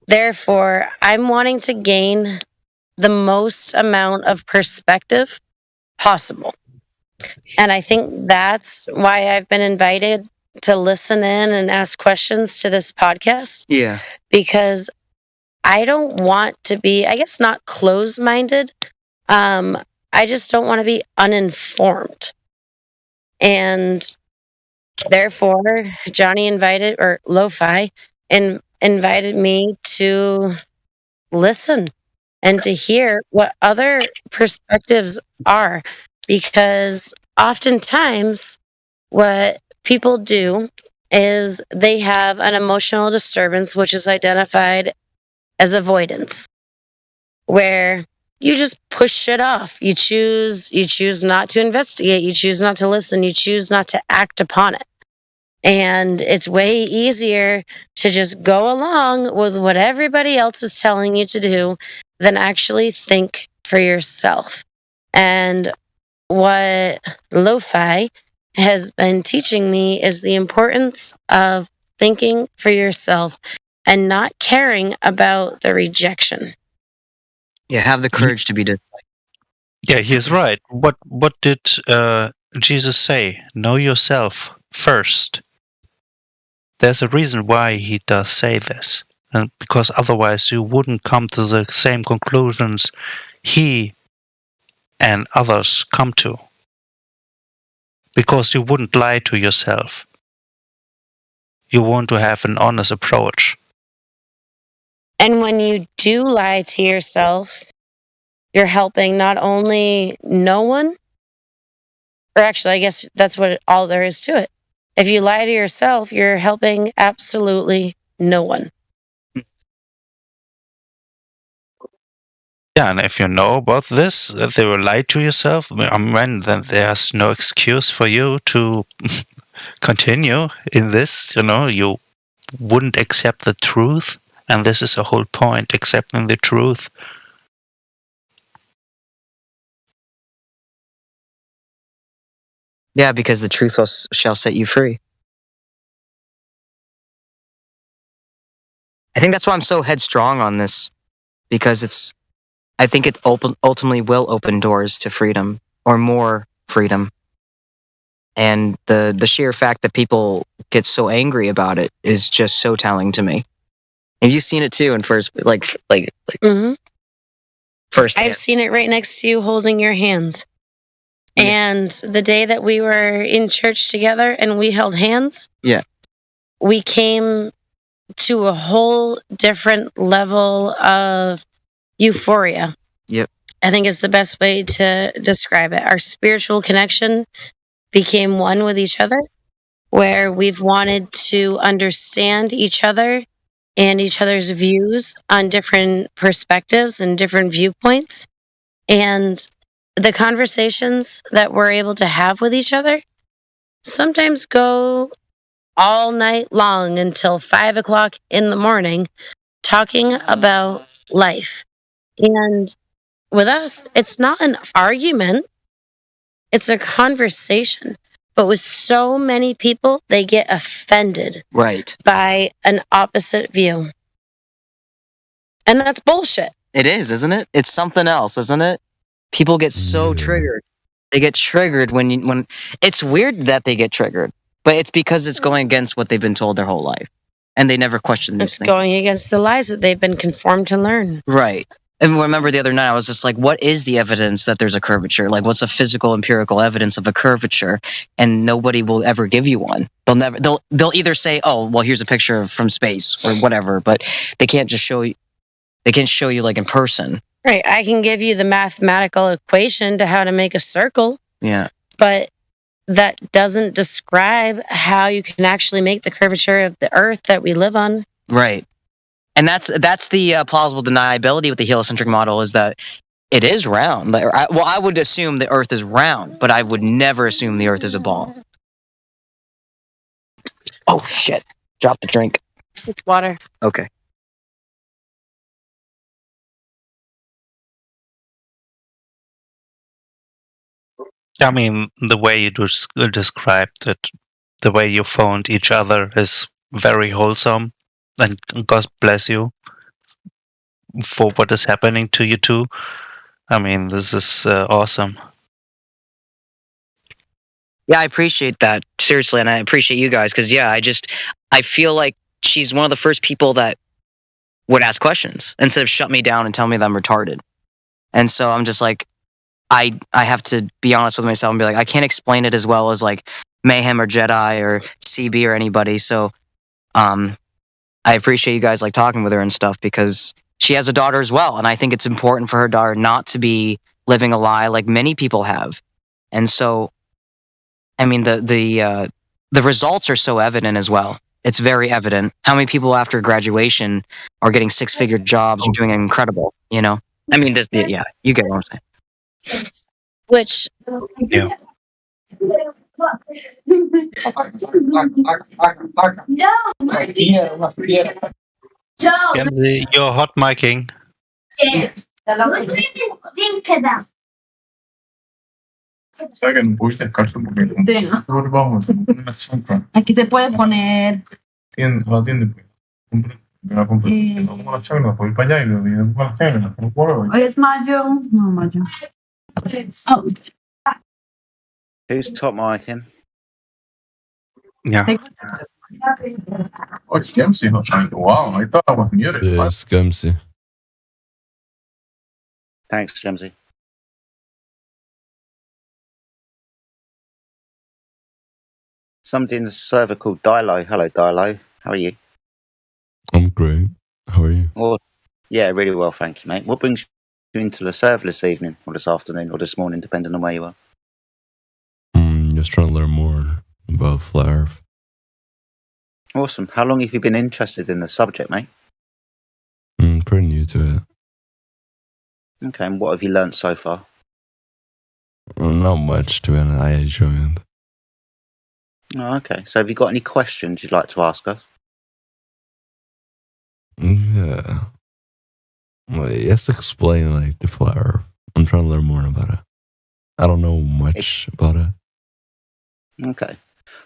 Therefore, I'm wanting to gain the most amount of perspective possible. And I think that's why I've been invited to listen in and ask questions to this podcast. Yeah. Because I don't want to be, I guess, not closed-minded. I just don't want to be uninformed. And therefore, Johnny invited, or Lo-Fi, invited me to listen and to hear what other perspectives are. Because oftentimes what people do is they have an emotional disturbance, which is identified as avoidance, where you just push shit off. You choose not to investigate. You choose not to listen. You choose not to act upon it. And it's way easier to just go along with what everybody else is telling you to do than actually think for yourself. And what Lo-Fi has been teaching me is the importance of thinking for yourself and not caring about the rejection. Yeah, have the courage to be disliked. Yeah, he is right. What did Jesus say? Know yourself first. There's a reason why he does say this, and because otherwise you wouldn't come to the same conclusions he and others come to. because you wouldn't lie to yourself. You want to have an honest approach. And when you do lie to yourself, you're helping not only no one, or actually, I guess that's what all there is to it. If you lie to yourself, you're helping absolutely no one. Yeah, and if you know about this, if they will lie to yourself, then there's no excuse for you to continue in this. You wouldn't accept the truth, and this is the whole point, accepting the truth. Yeah, because the truth shall set you free. I think that's why I'm so headstrong on this, because I think it ultimately will open doors to freedom, or more freedom. And the sheer fact that people get so angry about it is just so telling to me. Have you seen it too? In first, Mm-hmm. First, I've seen it right next to you, holding your hands. Yeah. And the day that we were in church together and we held hands, yeah, we came to a whole different level of euphoria. Yep. I think is the best way to describe it. Our spiritual connection became one with each other, where we've wanted to understand each other and each other's views on different perspectives and different viewpoints. And the conversations that we're able to have with each other sometimes go all night long until 5 o'clock in the morning, talking about life. And with us, it's not an argument, it's a conversation. But with so many people, they get offended by an opposite view. And that's bullshit. It is, isn't it? It's something else, isn't it? People get so triggered. They get triggered when it's weird that they get triggered, but it's because it's going against what they've been told their whole life, and they never question these things. It's going against the lies that they've been conformed to learn. Right. And remember the other night, I was just like, what is the evidence that there's a curvature? Like, what's a physical, empirical evidence of a curvature? And nobody will ever give you one. They'll either say, oh, well, here's a picture from space or whatever, but they can't just show you. They can't show you like in person. Right. I can give you the mathematical equation to how to make a circle. Yeah. But that doesn't describe how you can actually make the curvature of the Earth that we live on. Right. And that's the plausible deniability with the heliocentric model, is that it is round. I would assume the Earth is round, but I would never assume the Earth is a ball. Oh, shit. Drop the drink. It's water. Okay. I mean, the way you described it, the way you found each other is very wholesome, and God bless you for what is happening to you two. I mean, this is awesome. Yeah, I appreciate that, seriously, and I appreciate you guys, because, yeah, I feel like she's one of the first people that would ask questions instead of shut me down and tell me that I'm retarded. And so I'm just like, I have to be honest with myself and be like, I can't explain it as well as like Mayhem or Jedi or CB or anybody. So I appreciate you guys like talking with her and stuff, because she has a daughter as well, and I think it's important for her daughter not to be living a lie like many people have. And so, I mean, the results are so evident as well. It's very evident. How many people after graduation are getting 6-figure jobs or doing incredible, you know? I mean, yeah, you get what I'm saying. Which, yeah. You're hot micing. Aquí se puede poner. Hoy es mayo. No, mayo. Oh. Who's top micing? Yeah. Oh, it's Dempsey. Wow, I thought I was muted. Yes, Dempsey. Thanks, Dempsey. somebody in the server called Dilo. Hello, Dilo. How are you? I'm great. How are you? Well, yeah, really well, thank you, mate. What brings you into the server this evening, or this afternoon, or this morning, depending on where you are? Just trying to learn more about flat Earth. Awesome. How long have you been interested in the subject, mate? Pretty new to it. Okay, and what have you learnt so far? Not much, to be honest. I enjoy it. Oh, okay. So have you got any questions you'd like to ask us? Yeah. Well, just explain, like, the flat Earth. I'm trying to learn more about it. I don't know much about it. Okay.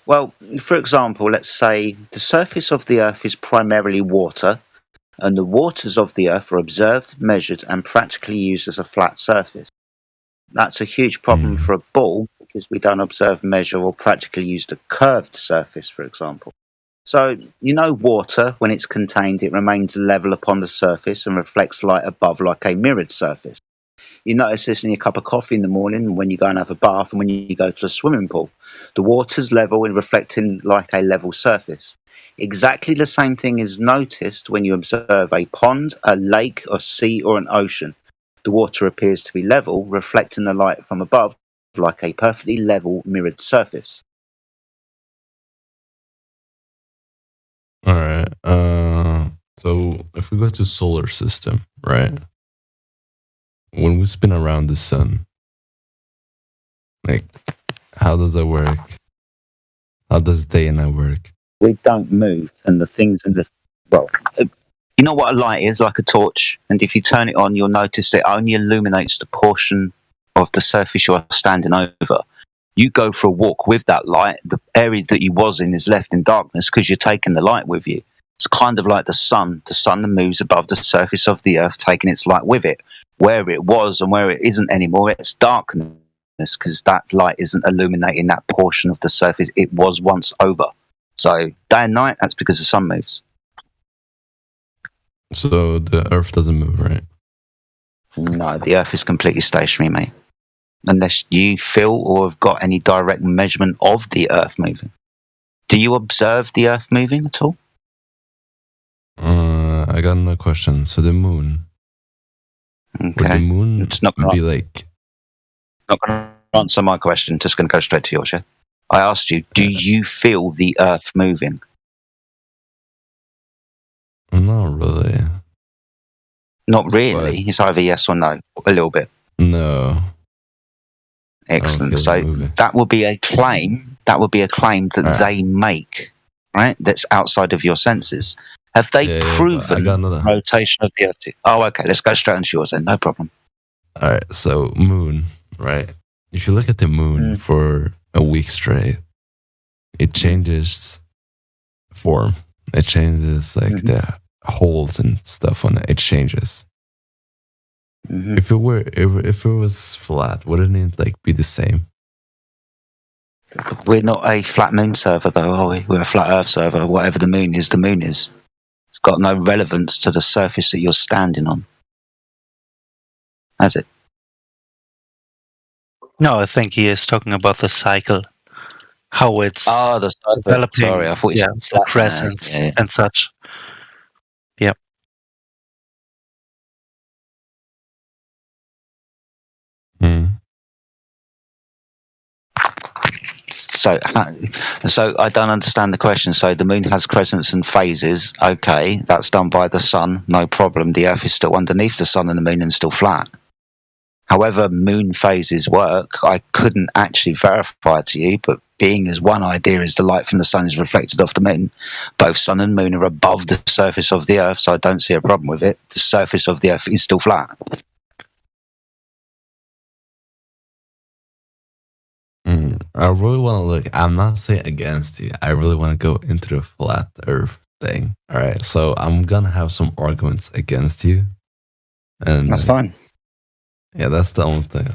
Well, for example, let's say the surface of the Earth is primarily water, and the waters of the Earth are observed, measured, and practically used as a flat surface. That's a huge problem for a ball, because we don't observe, measure, or practically use a curved surface, for example. So, you know, water, when it's contained, it remains level upon the surface and reflects light above like a mirrored surface. You notice this in your cup of coffee in the morning, when you go and have a bath, and when you go to the swimming pool. The water's level and reflecting like a level surface. Exactly the same thing is noticed when you observe a pond, a lake, a sea, or an ocean. The water appears to be level, reflecting the light from above like a perfectly level mirrored surface. Alright. So if we go to solar system, right? When we spin around the sun, like, how does that work? How does day and night work? We don't move, and the things in the... Well, you know what a light is? Like a torch. And if you turn it on, you'll notice it only illuminates the portion of the surface you're standing over. You go for a walk with that light, the area that you was in is left in darkness because you're taking the light with you. It's kind of like the sun. The sun moves above the surface of the Earth, taking its light with it. Where it was and where it isn't anymore, it's darkness because that light isn't illuminating that portion of the surface it was once over. So day and night, that's because the sun moves. So the Earth doesn't move, right? No, the Earth is completely stationary, mate. Unless you feel or have got any direct measurement of the Earth moving. Do you observe the Earth moving at all? I got another question. So the moon. Okay. Would the moon It's not gonna, be like... Not going to answer my question. Just going to go straight to yours, yeah? I asked you, do you feel the Earth moving? Not really. Not really. It's either yes or no. A little bit. No. Excellent. So that would be a claim. That would be a claim that they make, right? That's outside of your senses. Have they proven the rotation of the Earth? Oh, okay. Let's go straight into yours then. No problem. All right. So moon, right? If you look at the moon for a week straight, it changes form. It changes like the holes and stuff on it. It changes. If it was flat, wouldn't it like be the same? We're not a flat moon server, though, are we? We're a flat Earth server. Whatever the moon is, the moon is. It's got no relevance to the surface that you're standing on, has it? No, I think he is talking about the cycle, how it's the cycle. developing. Sorry, I thought you said the crescents and such. Yeah. So I don't understand the question. So the moon has crescents and phases. Okay, that's done by the sun. No problem. The Earth is still underneath the sun and the moon and still flat. However moon phases work, I couldn't actually verify to you, but being as one idea is the light from the sun is reflected off the moon, both sun and moon are above the surface of the Earth, so I don't see a problem with it. The surface of the Earth is still flat. I really want to look. I'm not saying against you. I really want to go into the flat Earth thing. All right, so I'm gonna have some arguments against you, and that's fine. Yeah, that's the only thing.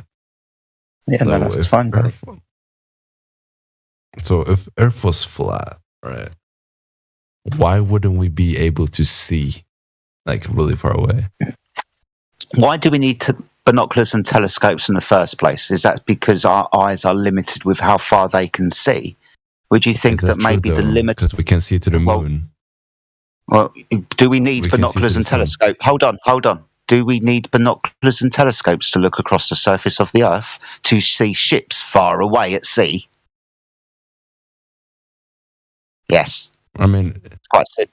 Yeah, so no, that's fine. So if Earth was flat, right? Why wouldn't we be able to see, like, really far away? Why do we need binoculars and telescopes in the first place? Is that because our eyes are limited with how far they can see? Would you think that maybe the limit? Because we can see to the moon. Well, do we need binoculars and telescopes? Hold on. Do we need binoculars and telescopes to look across the surface of the Earth to see ships far away at sea? Yes. I mean,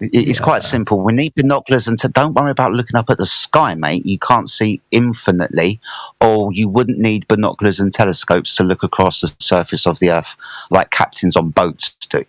it's quite simple. We need binoculars, and don't worry about looking up at the sky, mate. You can't see infinitely, or you wouldn't need binoculars and telescopes to look across the surface of the Earth like captains on boats do.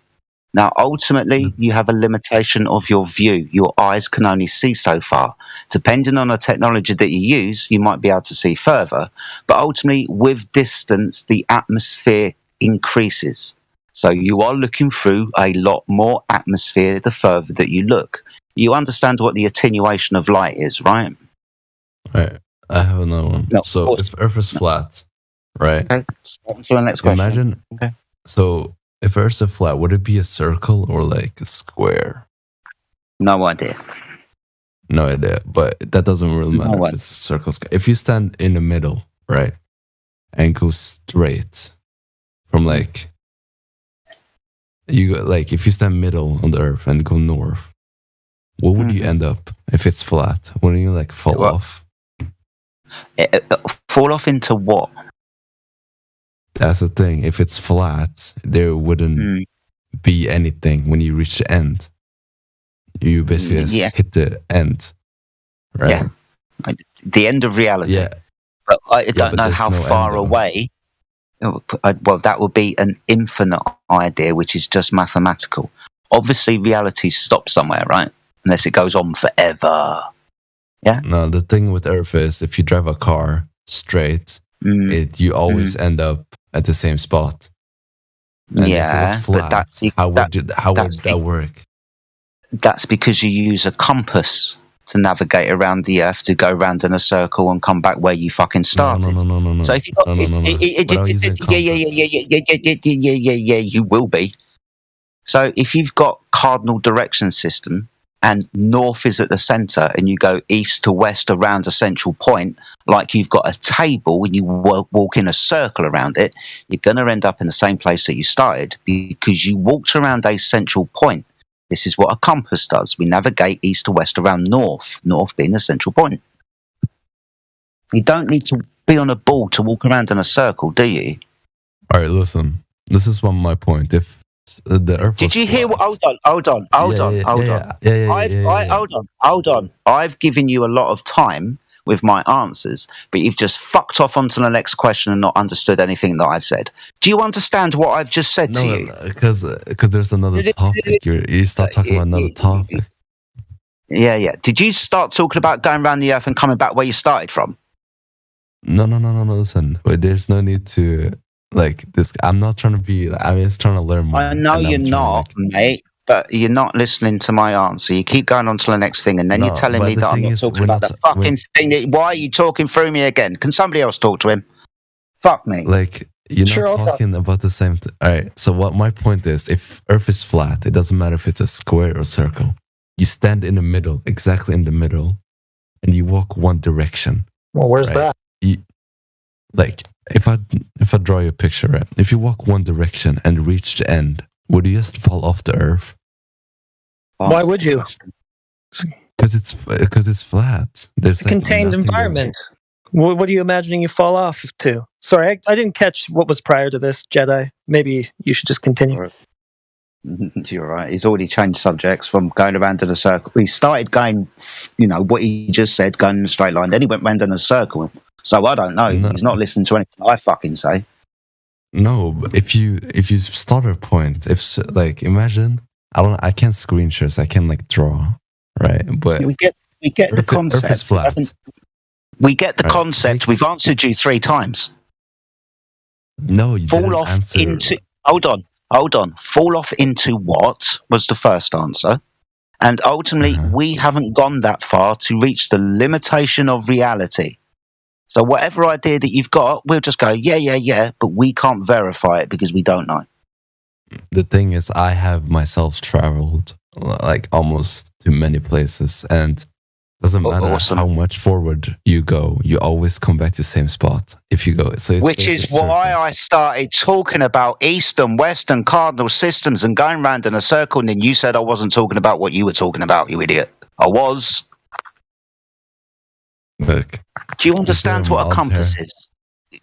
Now, ultimately, you have a limitation of your view. Your eyes can only see so far. Depending on the technology that you use, you might be able to see further. But ultimately, with distance, the atmosphere increases. So you are looking through a lot more atmosphere the further that you look. You understand what the attenuation of light is, right? Right. I have another one. No, so if Earth is flat, right? Okay. On to the next question. Imagine. Okay. So if Earth is flat, would it be a circle or like a square? No idea. No idea. But that doesn't really matter if it's a circle. If you stand in the middle, right, and go straight from like. You like if you stand middle on the Earth and go north, what would you end up if it's flat? Wouldn't you like fall off? Fall off into what? That's the thing. If it's flat, there wouldn't be anything when you reach the end. You basically just hit the end, right? Yeah, the end of reality. Yeah, but I don't know how far away. Well, that would be an infinite idea, which is just mathematical. Obviously, reality stops somewhere, right? Unless it goes on forever. Yeah? No, the thing with Earth is if you drive a car straight, you always end up at the same spot. And if it was flat, how would that work? That's because you use a compass to navigate around the Earth, to go around in a circle and come back where you fucking started. No. So if you got, you will be. So if you've got cardinal direction system and north is at the center, and you go east to west around a central point, like you've got a table and you walk in a circle around it, you're going to end up in the same place that you started because you walked around a central point. This is what a compass does. We navigate east to west around north being the central point. You don't need to be on a ball to walk around in a circle, do you? All right, listen. This is my point. If the Earth Did you hear what? Hold on. I've given you a lot of time with my answers, but you've just fucked off onto the next question and not understood anything that I've said. Do you understand what I've just said to you? Because there's another topic. You start talking about another topic. Yeah. Did you start talking about going around the Earth and coming back where you started from? No. Listen, there's no need to like this. I'm not trying to be. I'm just trying to learn more. I know you're not, mate. But you're not listening to my answer. You keep going on to the next thing, and then you're telling me that I'm not talking about the fucking thing. Why are you talking through me again? Can somebody else talk to him? Fuck me. Like, you're not talking about the same thing. All right, so what my point is, if Earth is flat, it doesn't matter if it's a square or circle. You stand in the middle, exactly in the middle, and you walk one direction. Well, where's that? Like, if I draw you a picture, right? If you walk one direction and reach the end, would you just fall off the Earth? Why would you? Because it's flat. There's a contained environment. What are you imagining you fall off to? Sorry, I didn't catch what was prior to this, Jedi. Maybe you should just continue. You're right. He's already changed subjects from going around in a circle. He started going, what he just said, going in a straight line. Then he went round in a circle. So I don't know. No. He's not listening to anything I fucking say. No, if you start a point, imagine I can't screenshot, I can draw, right? But we get the concept. Earth is flat. We get the concept. We've answered you 3 times. No, you fall didn't off answer. Into. Hold on. Fall off into what was the first answer, and ultimately we haven't gone that far to reach the limitation of reality. So whatever idea that you've got, we'll just go, yeah, but we can't verify it because we don't know. The thing is, I have myself traveled almost to many places, and Doesn't matter how much forward you go, you always come back to the same spot if you go. So which is why I started talking about east and west and cardinal systems and going round in a circle, and then you said I wasn't talking about what you were talking about, you idiot. I was. Look. Do you understand what a compass is?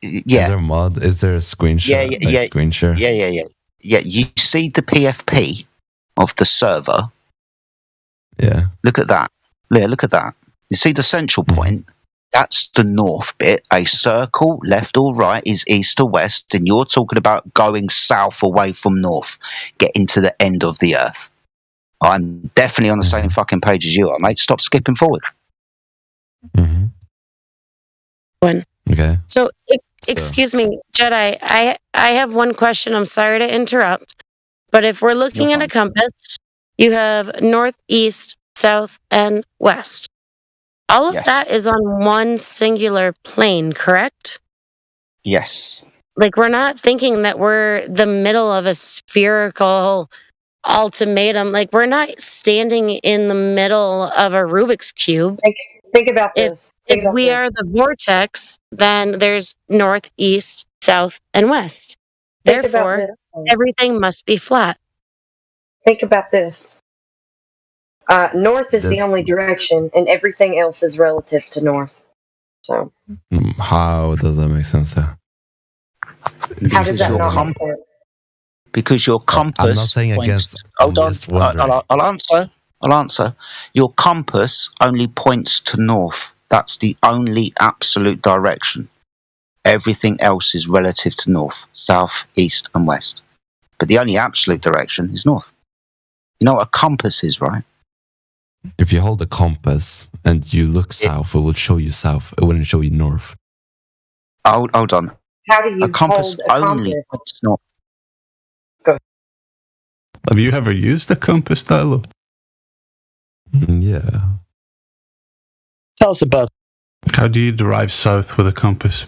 Yeah. Is there a mod? Is there a screenshot? Yeah. Screen share? Yeah. You see the PFP of the server? Yeah. Look at that. Yeah, look at that. You see the central point? That's the north bit. A circle, left or right, is east or west, and you're talking about going south away from north, getting to the end of the earth. I'm definitely on the same fucking page as you are, mate. Stop skipping forward. Mm-hmm. Okay. So, excuse me, Jedi, I have one question. I'm sorry to interrupt, but if we're looking at a compass, you have north, east, south, and west. All of that is on one singular plane, correct? Yes. Like, we're not thinking that we're the middle of a spherical ultimatum. Like, we're not standing in the middle of a Rubik's Cube. Think about this. If we are the vortex, then there's north, east, south, and west. Therefore, everything must be flat. Think about this. North is the only direction, and everything else is relative to north. So, how does that make sense? There? How does that not make sense? Because your compass. I'm not saying against. Hold on. I'll answer. Your compass only points to north. That's the only absolute direction. Everything else is relative to north, south, east, and west. But the only absolute direction is north. You know what a compass is, right? If you hold a compass and you look south, it will show you south. It wouldn't show you north. Hold on. How do you a compass hold a only compass? points north? Have you ever used a compass, Tyler? Yeah. Tell us about it. How do you derive south with a compass?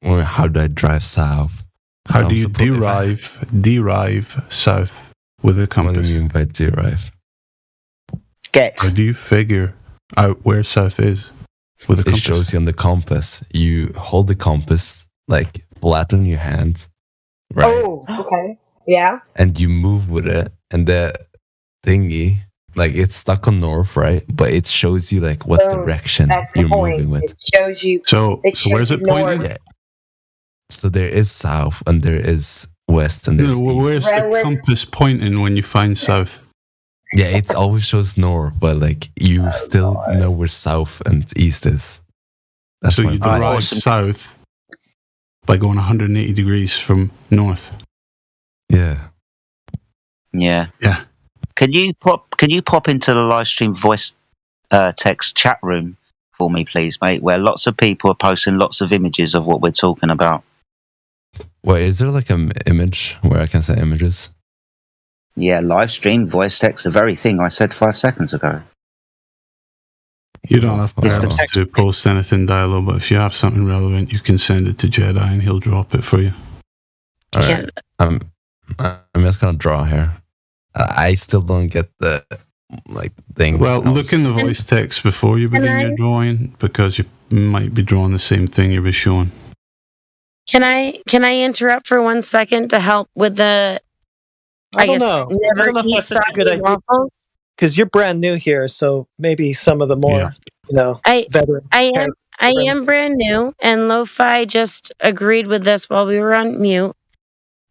Or how do I drive south? How do you derive south with a compass? What do you mean by derive? How do you figure out where south is with a compass? It shows you on the compass. You hold the compass like flat on your hand, right? Oh, okay. Yeah. And you move with it, and the thingy, like it's stuck on north, right? But it shows you like what direction you're moving with. It shows you. So where's it pointing? Yeah. So there is south, and there is west, and there's east. Where's the compass pointing when you find south? Yeah, it always shows north, but like you still know where south and east is. So you derive south by going 180 degrees from north. Yeah. Yeah. Yeah. Can you pop into the live stream voice text chat room for me, please, mate? Where lots of people are posting lots of images of what we're talking about. Wait, is there like an image where I can send images? Yeah, live stream voice text, the very thing I said 5 seconds ago. You don't have to post anything, Dialogue, but if you have something relevant, you can send it to Jedi and he'll drop it for you. All right. I'm just gonna draw here. I still don't get the thing. Well, look in the voice text before you begin your drawing, because you might be drawing the same thing you were showing. Can I interrupt for 1 second to help with the? I don't know if that's such a good idea, because you're brand new here, so maybe some of the more veteran. I am brand new, and Lo-Fi just agreed with this while we were on mute.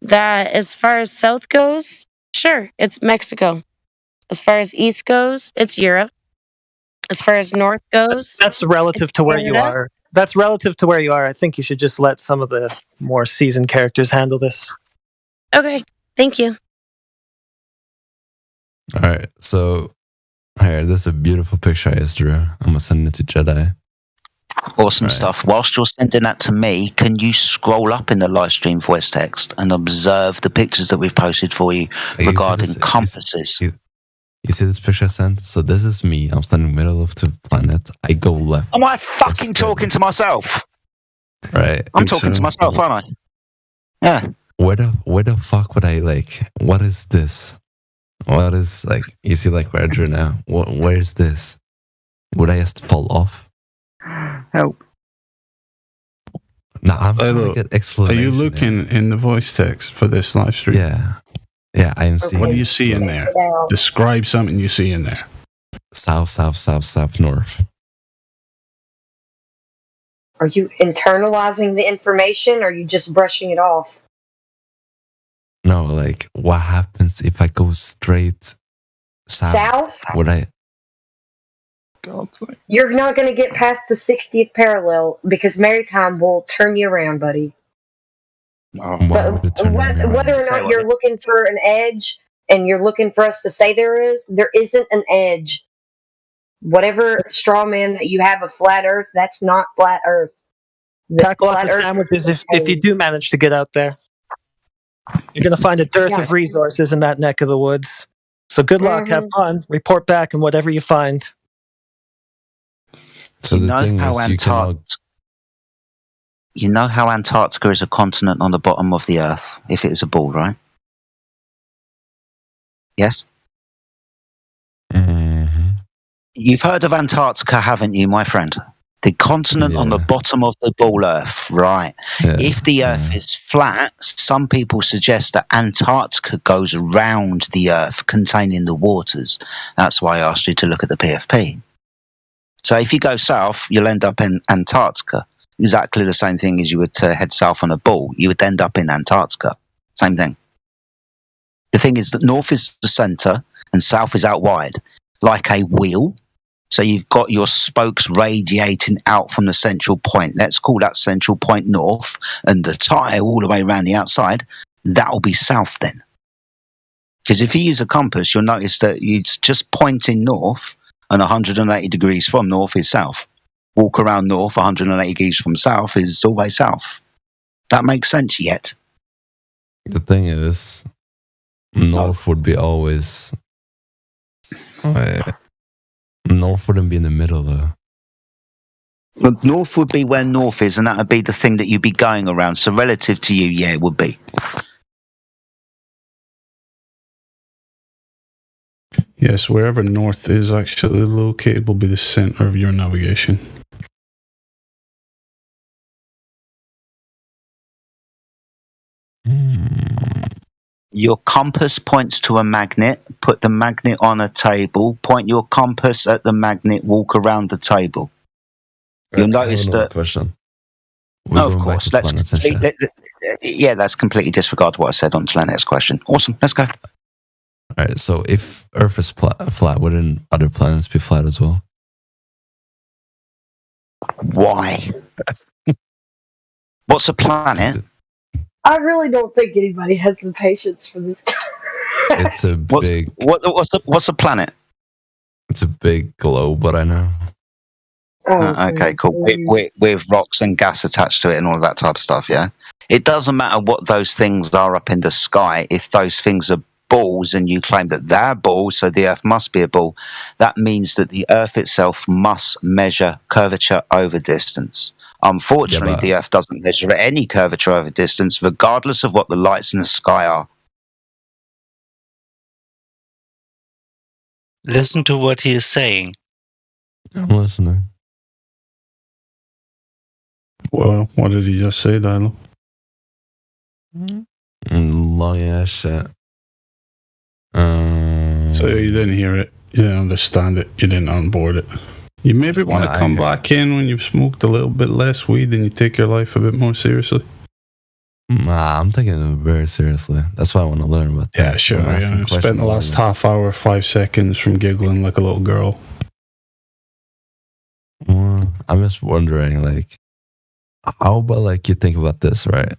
That as far as south goes, sure, it's Mexico. As far as east goes, it's Europe. As far as north goes, that's relative to where you are. That's relative to where you are. I think you should just let some of the more seasoned characters handle this. Okay, thank you. All right, so here, this is a beautiful picture I just drew. I'm gonna send it to Jedi. Awesome stuff. Whilst you're sending that to me, can you scroll up in the live stream voice text and observe the pictures that we've posted for you regarding compasses? You see this picture I sent? So this is me. I'm standing in the middle of the planet. I go left. Am I fucking talking to myself? Right. I'm talking to myself, aren't I? Yeah. Where the fuck would I what is this? What is you see where I drew now? Where is this? would I just fall off? Help. No, I'm trying to get Are explanation. you looking in the voice text for this live stream? Yeah, I am seeing. What do you see in there? Describe something you see in there. South, south, south, south, north. Are you internalizing the information, or are you just brushing it off? No, like, what happens if I go straight south? Would I? You're not going to get past the 60th parallel because maritime will turn you around, buddy. Why would it turn me around? Whether or not you're looking for an edge and you're looking for us to say there isn't an edge. Whatever straw man that you have of flat Earth, that's not flat Earth. Tackle off the sandwiches if you do manage to get out there. You're going to find a dearth of resources in that neck of the woods. So good luck, have fun, report back, and whatever you find. So the thing is, you cannot... You know how Antarctica is a continent on the bottom of the Earth, if it is a ball, right? Yes? Mm-hmm. You've heard of Antarctica, haven't you, my friend? The continent on the bottom of the ball Earth, right? Yeah. If the Earth is flat, some people suggest that Antarctica goes around the Earth, containing the waters. That's why I asked you to look at the PFP. So if you go south, you'll end up in Antarctica. Exactly the same thing as you would head south on a ball. You would end up in Antarctica. Same thing. The thing is that north is the centre and south is out wide, like a wheel. So you've got your spokes radiating out from the central point. Let's call that central point north, and the tile all the way around the outside, that'll be south then. Because if you use a compass, you'll notice that it's just pointing north, and 180 degrees from north is south. Walk around north, 180 degrees from south is always south. That makes sense yet? The thing is, north would be always... north wouldn't be in the middle, though. But north would be where north is, and that would be the thing that you'd be going around. So relative to you, yeah, it would be. Yes, wherever north is actually located will be the center of your navigation. Your compass points to a magnet. Put the magnet on a table. Point your compass at the magnet. Walk around the table. You'll notice that. Question. No, of course. Yeah, that's completely disregard what I said. On to the next question. Awesome. Let's go. All right. So if Earth is flat, wouldn't other planets be flat as well? Why? What's a planet? I really don't think anybody has the patience for this. It's a big... What's a planet? It's a big globe, but I know. Okay, cool. With rocks and gas attached to it and all that type of stuff, yeah? It doesn't matter what those things are up in the sky. If those things are balls and you claim that they're balls, so the Earth must be a ball, that means that the Earth itself must measure curvature over distance. Unfortunately, the Earth doesn't measure any curvature over distance, regardless of what the lights in the sky are. Listen to what he is saying. I'm listening. Well, what did he just say, Dino? Long ass shit. So you didn't hear it, you didn't understand it, you didn't onboard it. You maybe want to come back in when you've smoked a little bit less weed and you take your life a bit more seriously. Nah, I'm taking it very seriously. That's why I want to learn about this. Yeah, sure. I spent the last half hour, 5 seconds from giggling like a little girl. I'm just wondering, like, how about, like, you think about this, right?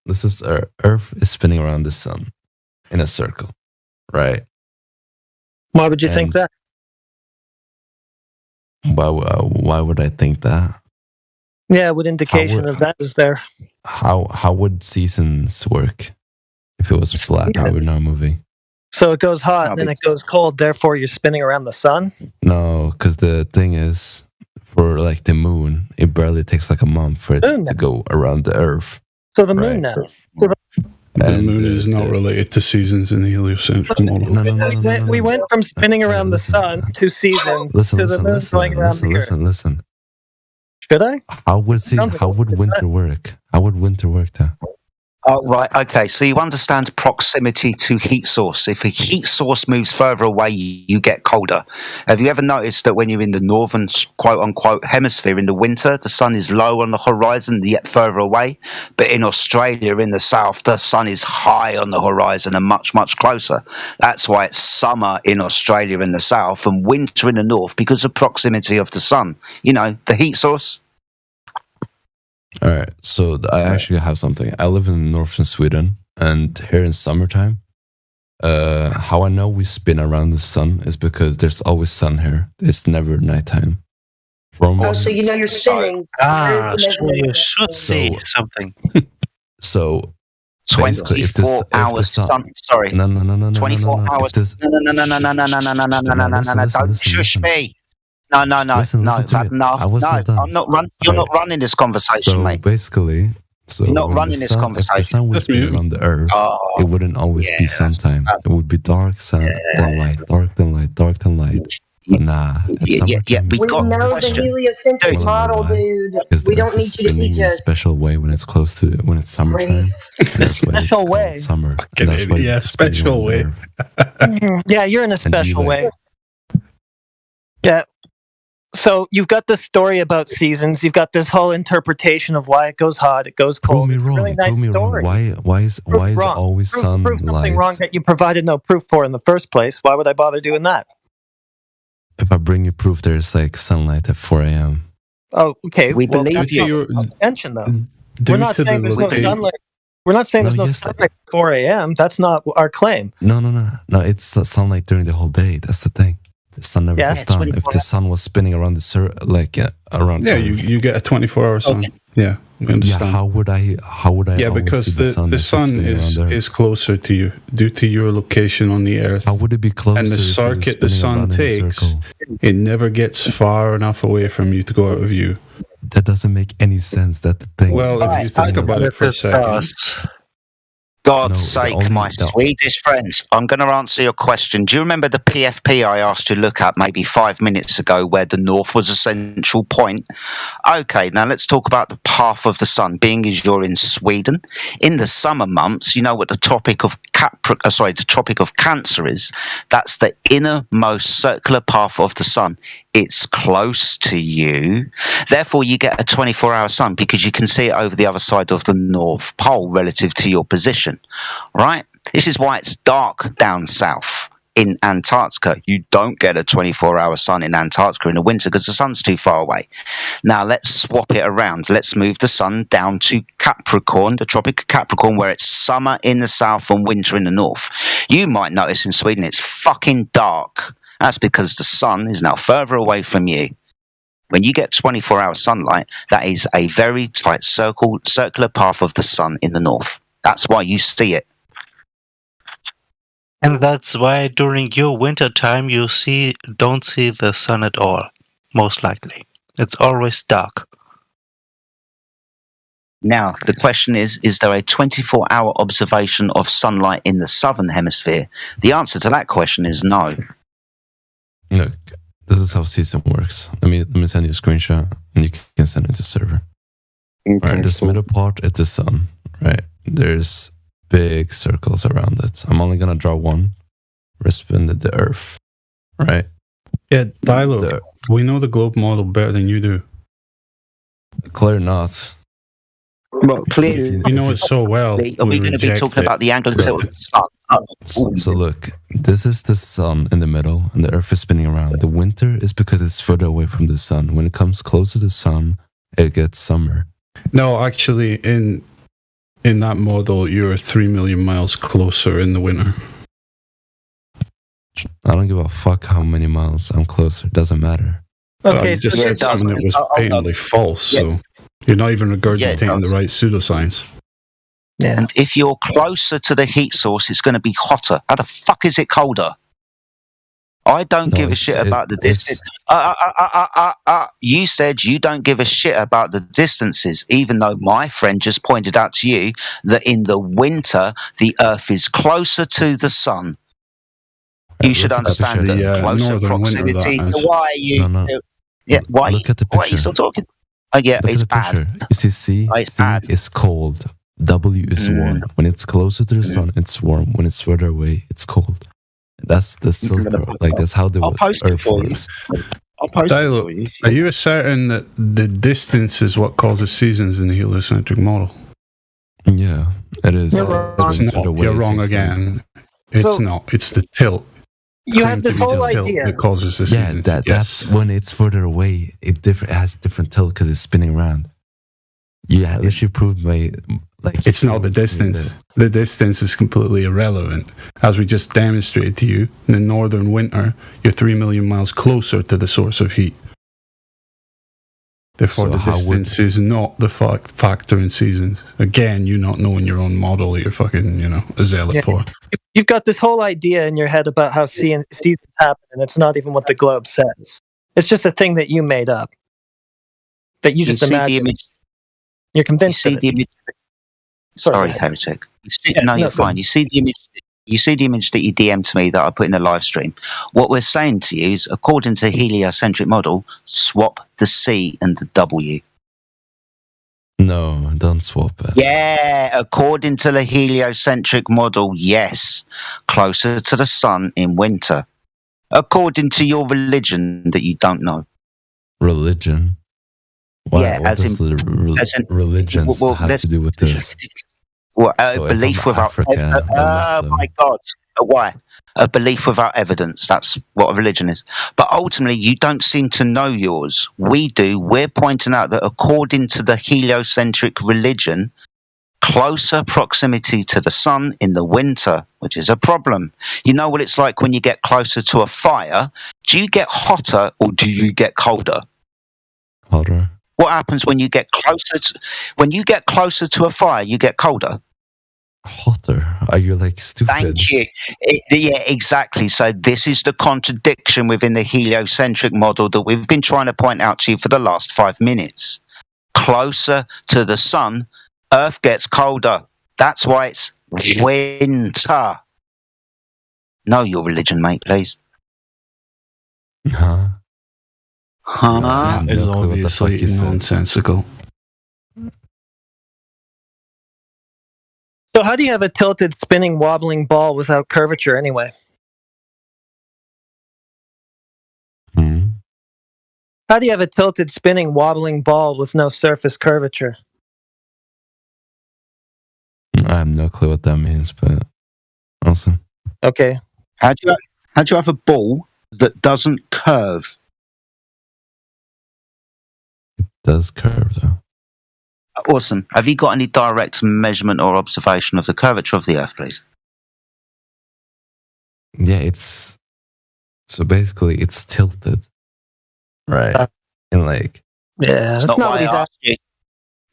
This is Earth is spinning around the sun in a circle, right? Why would you think that? Why would I think that? Yeah, what indication of that is there? How would seasons work if it was flat? How would not moving? So it goes hot, then it goes cold. Therefore, you're spinning around the sun. No, because the thing is, for like the moon, it barely takes like a month for it to go around the Earth. So the moon now. The moon is not related to seasons in the heliocentric model. No. We went from spinning around the sun to seasons to the moon going around the Earth. Listen. Should I? How would winter work? How would winter work then? Oh, right. Okay. So you understand proximity to heat source. If a heat source moves further away, you get colder. Have you ever noticed that when you're in the northern, quote unquote, hemisphere in the winter, the sun is low on the horizon, yet further away? But in Australia, in the south, the sun is high on the horizon and much, much closer. That's why it's summer in Australia in the south and winter in the north, because of proximity of the sun. You know, the heat source. All right, so I actually have something. I live in northern Sweden, and here in summertime, how I know we spin around the sun is because there's always sun here. It's never nighttime. So you know you're spinning. So you should see something. So 24 hours sun. Sorry. No. 24 hours. No. Don't shush me. No. I wasn't done. I'm not running. You're not running this conversation, so mate. Basically, you're not running this conversation. If the sun would spin around the Earth, it wouldn't always be sun time. It would be dark sun, then light, dark then light, dark then light. But nah, we know the heliocentric model, dude. We don't need you to teach us. In a special way when it's close to when it's summertime. That's why it's called summer. Special way. Yeah, you're in a special way. Yeah. So you've got this story about seasons. You've got this whole interpretation of why it goes hot, it goes cold. Prove me wrong. Really nice story. Why is it always sunlight? Prove something wrong that you provided no proof for in the first place. Why would I bother doing that? If I bring you proof, there's like sunlight at 4 a.m. Oh, okay. We believe you. Attention, though. We're not saying there's no sunlight. We're not saying there's no sunlight at 4 a.m. That's not our claim. No. It's sunlight during the whole day. That's the thing. The sun never goes down. If the sun was spinning around around. Yeah, you get a 24-hour sun. Okay. Yeah, we understand. Yeah, how would I? Yeah, because the sun is closer to you due to your location on the Earth. How would it be closer? And the circuit the sun takes, it never gets far enough away from you to go out of view. That doesn't make any sense. That's the thing. Well, if you think about it for a second. God's sake, my Swedish friends, I'm going to answer your question. Do you remember the PFP I asked you to look at maybe 5 minutes ago where the north was a central point? Okay, now let's talk about the path of the sun, being as you're in Sweden. In the summer months, you know what the Tropic of Cancer is? That's the innermost circular path of the sun. It's close to you. Therefore, you get a 24-hour sun because you can see it over the other side of the North Pole relative to your position, right? This is why it's dark down south in Antarctica. You don't get a 24-hour sun in Antarctica in the winter because the sun's too far away. Now, let's swap it around. Let's move the sun down to Capricorn, the Tropic of Capricorn, where it's summer in the south and winter in the north. You might notice in Sweden it's fucking dark. That's because the sun is now further away from you. When you get 24-hour sunlight, that is a very tight circular path of the sun in the north. That's why you see it. And that's why during your winter time you don't see the sun at all, most likely. It's always dark. Now, the question is there a 24-hour observation of sunlight in the southern hemisphere? The answer to that question is no. Look, this is how season works. Let me send you a screenshot, and you can send it to the server. Okay, right, this middle part is the sun, right? There's big circles around it. I'm only gonna draw one. Responded the Earth, right? Yeah, Dilo, we know the globe model better than you do. Clear not. Well, clearly, you know it so well. Are we going to be talking about the angle of the sun? So look, this is the sun in the middle, and the Earth is spinning around. The winter is because it's further away from the sun. When it comes closer to the sun, it gets summer. No, actually, in that model, you're 3 million miles closer in the winter. I don't give a fuck how many miles I'm closer. It doesn't matter. Okay, you just said something that was patently false, so you're not even regurgitating the right pseudoscience. Yeah. And if you're closer to the heat source, it's going to be hotter. How the fuck is it colder? I don't give a shit about the distance. You said you don't give a shit about the distances, even though my friend just pointed out to you that in the winter the Earth is closer to the sun. You should understand that closer proximity. Why are you? Why? Look at the picture. Why are you still talking? Oh yeah, look it's at the picture. bad. You see, C is cold. W is warm. When it's closer to the sun, it's warm. When it's further away, it's cold. That's the Silk Road. Like that's how the Earth works. Dilo, are you asserting that the distance is what causes seasons in the heliocentric model? Yeah, it is. You're wrong again. It's not. It's the tilt. You have this whole idea that causes the seasons. That's when it's further away. It has different tilt because it's spinning around. Yeah, unless you prove it's not the distance. The distance is completely irrelevant. As we just demonstrated to you, in the northern winter, you're 3 million miles closer to the source of heat. Therefore, the distance is not the factor in seasons. Again, you not knowing your own model that you're fucking, a zealot for. You've got this whole idea in your head about how seasons happen, and it's not even what the globe says. It's just a thing that you made up. That you just imagine. You're convinced of it. Sorry, heretic. You're fine. You see the image. You see the image that you DM'd to me that I put in the live stream. What we're saying to you is, according to the heliocentric model, swap the C and the W. No, don't swap it. Yeah, according to the heliocentric model, yes, closer to the sun in winter. According to your religion that you don't know. Religion? What does the religions have to do with this? Well, belief without my God, why? A belief without evidence. That's what a religion is. But ultimately, you don't seem to know yours. We do. We're pointing out that according to the heliocentric religion, closer proximity to the sun in the winter, which is a problem. You know what it's like when you get closer to a fire? Do you get hotter or do you get colder? Hotter. What happens when you get closer to a fire? You get colder. Hotter? Are you stupid? Thank you. Yeah, exactly. So this is the contradiction within the heliocentric model that we've been trying to point out to you for the last 5 minutes. Closer to the sun, Earth gets colder. That's why it's winter. Know your religion, mate, please. That is obviously nonsensical. So how do you have a tilted, spinning, wobbling ball without curvature anyway? How do you have a tilted, spinning, wobbling ball with no surface curvature? I have no clue what that means, but awesome. Okay. How do you have a ball that doesn't curve? It does curve, though. Awesome. Have you got any direct measurement or observation of the curvature of the Earth, please? Yeah, so basically it's tilted, right? And that's not what he's asked you.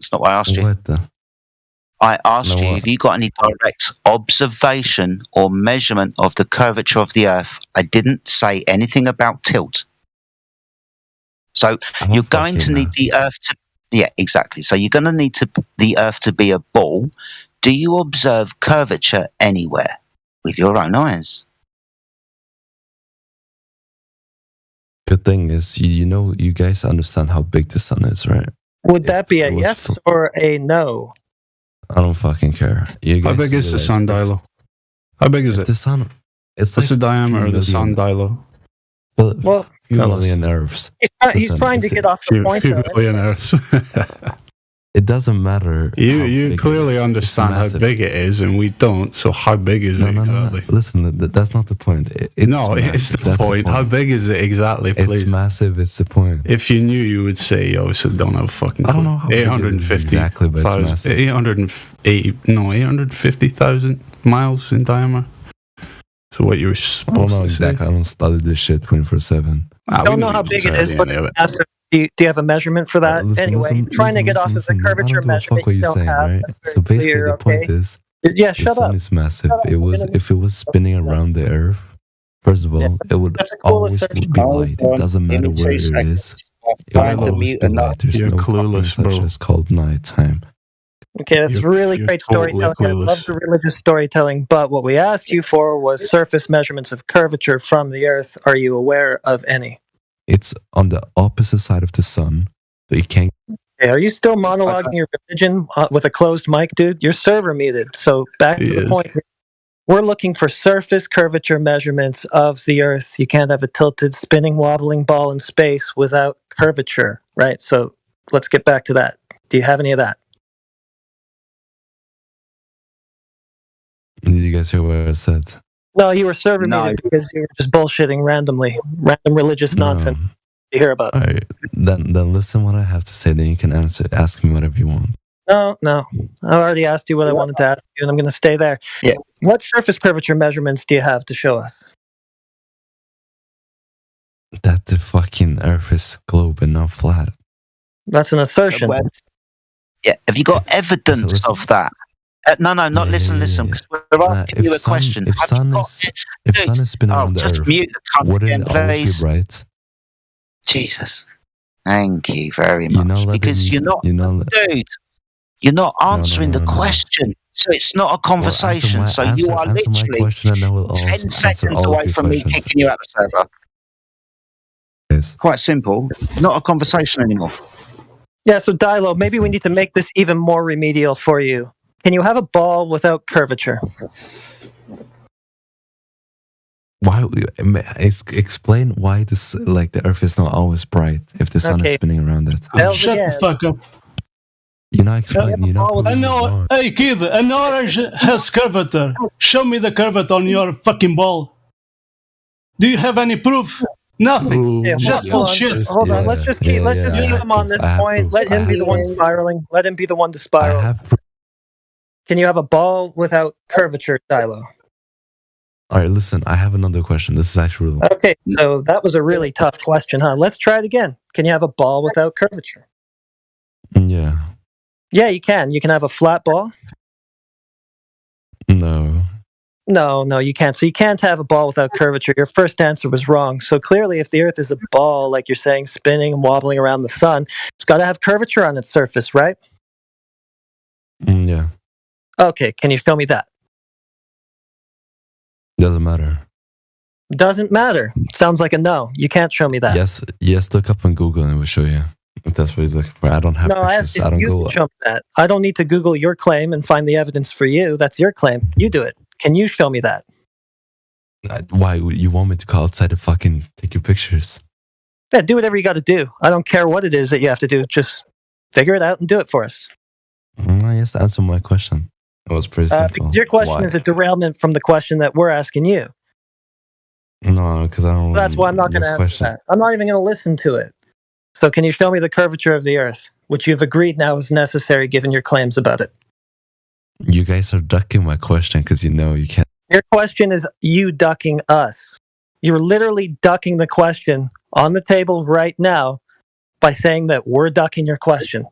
That's not what I asked you. What the? I asked you, have you got any direct observation or measurement of the curvature of the Earth? I didn't say anything about tilt. So you're going to need the Earth to... Yeah, exactly. So you're going to need the Earth to be a ball. Do you observe curvature anywhere with your own eyes? Good thing is, you guys understand how big the sun is, right? Would that be a yes or a no? I don't fucking care. How big is the sun, Dilo? How big is it? The sun. What's the diameter of the sun, Dilo? Well, few million Earths. He's trying to get off the point. Few million Earths. It doesn't matter. You clearly understand how big it is, and we don't. So how big is it exactly? No. Listen, that's not the point. It's the point. How big is it exactly, please? It's massive. It's the point. If you knew, you would say, "Yo, so don't have a fucking clue." I don't know how 850 exactly, but it's massive. 850,000 miles in diameter. So what you were supposed I don't know exactly. I don't study this shit 24/7. I don't know how big it is, but do you have a measurement for that? Trying to get off of the curvature measurement you don't have. Right? So basically, the point is, the sun is massive. If it was spinning around the Earth, First of all, it would always be light. It doesn't matter where it is. It will always be light. There's no such as called nighttime. Okay, that's really great storytelling. I love the religious storytelling, but what we asked you for was surface measurements of curvature from the Earth. Are you aware of any? It's on the opposite side of the sun, but you can't. Okay, are you still monologuing your religion with a closed mic, dude? Your server muted. So back to the point. We're looking for surface curvature measurements of the Earth. You can't have a tilted, spinning, wobbling ball in space without curvature, right? So let's get back to that. Do you have any of that? Did you guys hear what I said? No, you were server muted because you were just bullshitting randomly. Random religious nonsense you hear about. All right, then listen what I have to say. Then you can ask me whatever you want. No. I already asked you what I wanted to ask you, and I'm going to stay there. Yeah. What surface curvature measurements do you have to show us? That the fucking Earth is globe and not flat. That's an assertion. Yeah. Have you got evidence of that? No, not listen. Because we're asking you a question. If sun is spinning around the Earth, wouldn't it always be bright? Jesus. Thank you very much. Because you're not answering the question. So it's not a conversation. You are literally 10 seconds away from me kicking you out the server. Yes. Quite simple. Not a conversation anymore. Yeah, so Dilo, maybe we need to make this even more remedial for you. Can you have a ball without curvature? Why? Explain why the Earth is not always bright if the sun is spinning around it. Shut the fuck up. You're not explaining. Hey kid, an orange has curvature. Show me the curvature on your fucking ball. Do you have any proof? Nothing. Just bullshit. Hold on. Let's just leave him on this point. Let him be the one spiraling. Let him be the one to spiral. Can you have a ball without curvature, Dilo? All right, listen, I have another question. This is actually... Okay, so that was a really tough question, huh? Let's try it again. Can you have a ball without curvature? Yeah. Yeah, you can. You can have a flat ball. No, you can't. So you can't have a ball without curvature. Your first answer was wrong. So clearly, if the Earth is a ball, like you're saying, spinning and wobbling around the sun, it's got to have curvature on its surface, right? Yeah. Okay, can you show me that? Doesn't matter. Doesn't matter. Sounds like a no. You can't show me that. Yes. Look up on Google and it will show you. If that's what he's looking for. I don't have pictures. I don't go. Show me that. I don't need to Google your claim and find the evidence for you. That's your claim. You do it. Can you show me that? Why? You want me to go outside and fucking take your pictures? Yeah, do whatever you got to do. I don't care what it is that you have to do. Just figure it out and do it for us. I guess to answer my question. It was pretty simple. Your question is a derailment from the question that we're asking you. No, because I don't. That's why I'm not going to answer that. I'm not even going to listen to it. So can you show me the curvature of the Earth, which you've agreed now is necessary given your claims about it? You guys are ducking my question because you know you can't. Your question is you ducking us. You're literally ducking the question on the table right now by saying that we're ducking your question.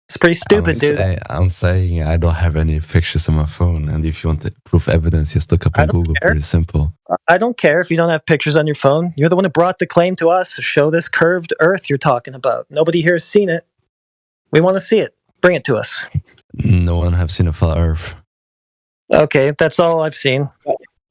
It's pretty stupid, dude. I'm saying I don't have any pictures on my phone, and if you want proof evidence, just look up on Google. Pretty simple. I don't care if you don't have pictures on your phone. You're the one who brought the claim to us to show this curved Earth you're talking about. Nobody here has seen it. We want to see it. Bring it to us. No one have seen a flat Earth. Okay, that's all I've seen.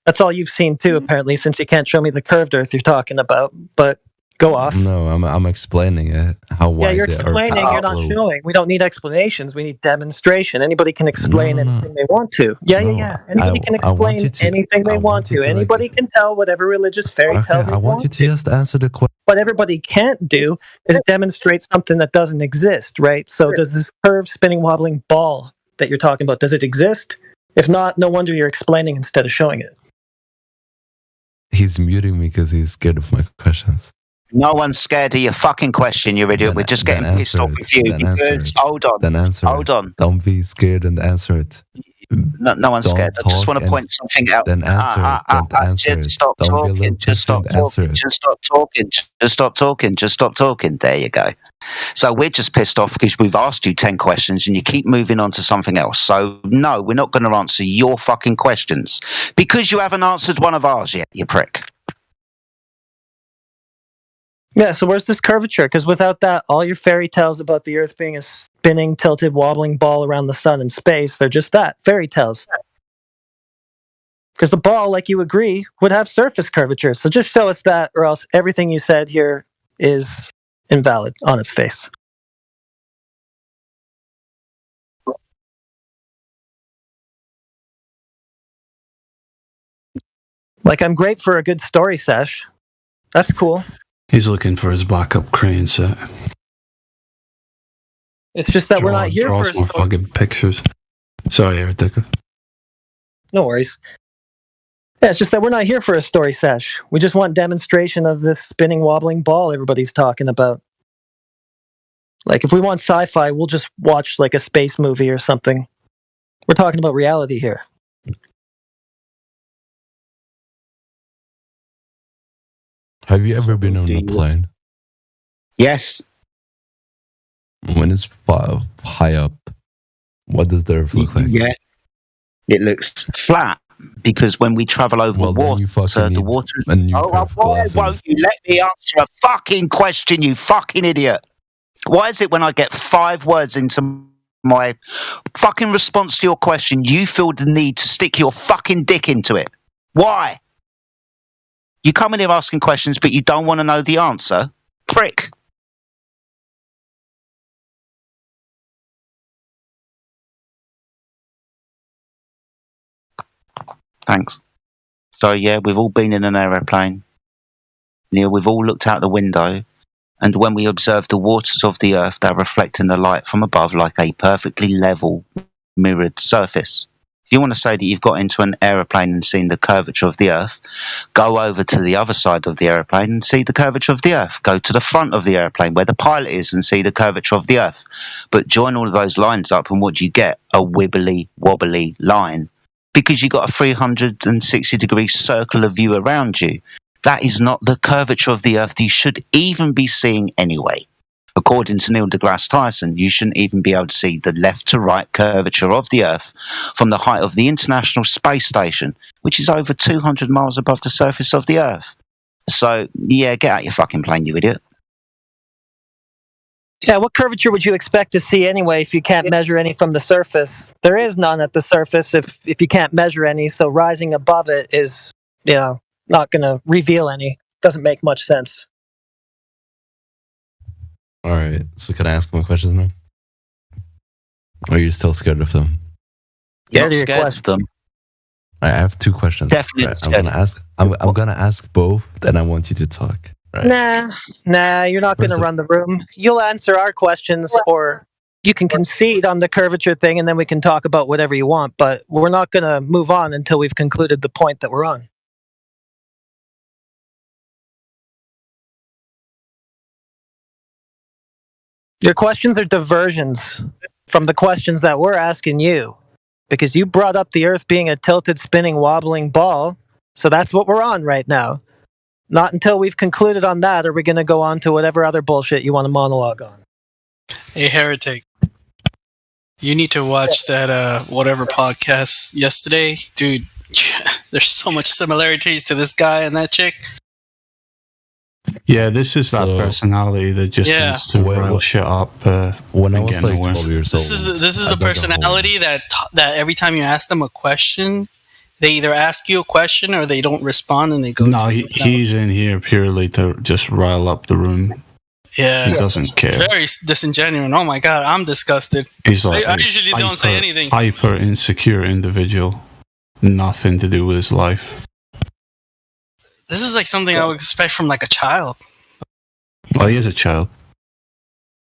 That's all you've seen too, apparently, since you can't show me the curved Earth you're talking about. But go off. No, I'm explaining it. How wide you're explaining. You're not showing. We don't need explanations. We need demonstration. Anybody can explain anything they want to. Yeah. Anybody can explain anything they want to. Anybody can tell whatever religious fairy tale they want. I want you to just answer the question. What everybody can't do is demonstrate something that doesn't exist, right? So does this curved, spinning, wobbling ball that you're talking about, does it exist? If not, no wonder you're explaining instead of showing it. He's muting me because he's scared of my questions. No one's scared of your fucking question, you idiot. We're just getting pissed off with you. Hold on. Then answer. Hold on. Don't be scared and answer it. No one's scared. I just want to point something out. Then answer it. Don't answer it. Stop talking. Just stop talking. Just stop talking. Just stop talking. Just stop talking. There you go. So we're just pissed off because we've asked you 10 questions and you keep moving on to something else. So no, we're not going to answer your fucking questions because you haven't answered one of ours yet, you prick. Yeah, so where's this curvature? Because without that, all your fairy tales about the Earth being a spinning, tilted, wobbling ball around the sun in space, they're just that, fairy tales. Because the ball, like you agree, would have surface curvature. So just show us that, or else everything you said here is invalid on its face. Like, I'm great for a good story sesh. That's cool. He's looking for his backup crane set. It's just that we're not here for more fucking pictures. Sorry, Antarctica. No worries. Yeah, it's just that we're not here for a story sesh. We just want demonstration of the spinning, wobbling ball everybody's talking about. Like, if we want sci-fi, we'll just watch, like, a space movie or something. We're talking about reality here. Have you ever been on a plane? Yes. When it's high up, what does the Earth look like? Yeah. It looks flat because when we travel over water, the water. Why won't you let me answer a fucking question, you fucking idiot? Why is it when I get 5 words into my fucking response to your question, you feel the need to stick your fucking dick into it? Why? You come in here asking questions, but you don't want to know the answer? Prick. Thanks. So, yeah, we've all been in an aeroplane. Neil, we've all looked out the window, and when we observe the waters of the Earth, they're reflecting the light from above like a perfectly level, mirrored surface. If you want to say that you've got into an aeroplane and seen the curvature of the Earth, go over to the other side of the aeroplane and see the curvature of the Earth. Go to the front of the aeroplane where the pilot is and see the curvature of the Earth. But join all of those lines up, and what do you get? A wibbly, wobbly line. Because you got a 360-degree circular view around you. That is not the curvature of the Earth you should even be seeing anyway. According to Neil deGrasse Tyson, you shouldn't even be able to see the left-to-right curvature of the Earth from the height of the International Space Station, which is over 200 miles above the surface of the Earth. So, yeah, get out your fucking plane, you idiot. Yeah, what curvature would you expect to see anyway if you can't measure any from the surface? There is none at the surface if you can't measure any, so rising above it is, not going to reveal any. Doesn't make much sense. All right, so can I ask my questions now? Or are you still scared of them? Yeah, I'm scared of them. I have 2 questions. Definitely. Right, I'm gonna ask both, and I want you to talk. Right? Nah, you're not going to run the room. You'll answer our questions, or you can concede on the curvature thing, and then we can talk about whatever you want, but we're not going to move on until we've concluded the point that we're on. Your questions are diversions from the questions that we're asking you, because you brought up the Earth being a tilted, spinning, wobbling ball, so that's what we're on right now. Not until we've concluded on that are we going to go on to whatever other bullshit you want to monologue on. Hey, Heretic. You need to watch that whatever podcast yesterday. Dude, there's so much similarities to this guy and that chick. Yeah, this is that personality that just wants to rile shit up. When I was like 12 years old. This is the personality that every time you ask them a question, they either ask you a question or they don't respond and they go. No, he's in here purely to just rile up the room. Yeah, he doesn't care. It's very disingenuous. Oh my god, I'm disgusted. He's like I usually don't say anything. Hyper insecure individual. Nothing to do with his life. This is like something I would expect from like a child. Well, he is a child.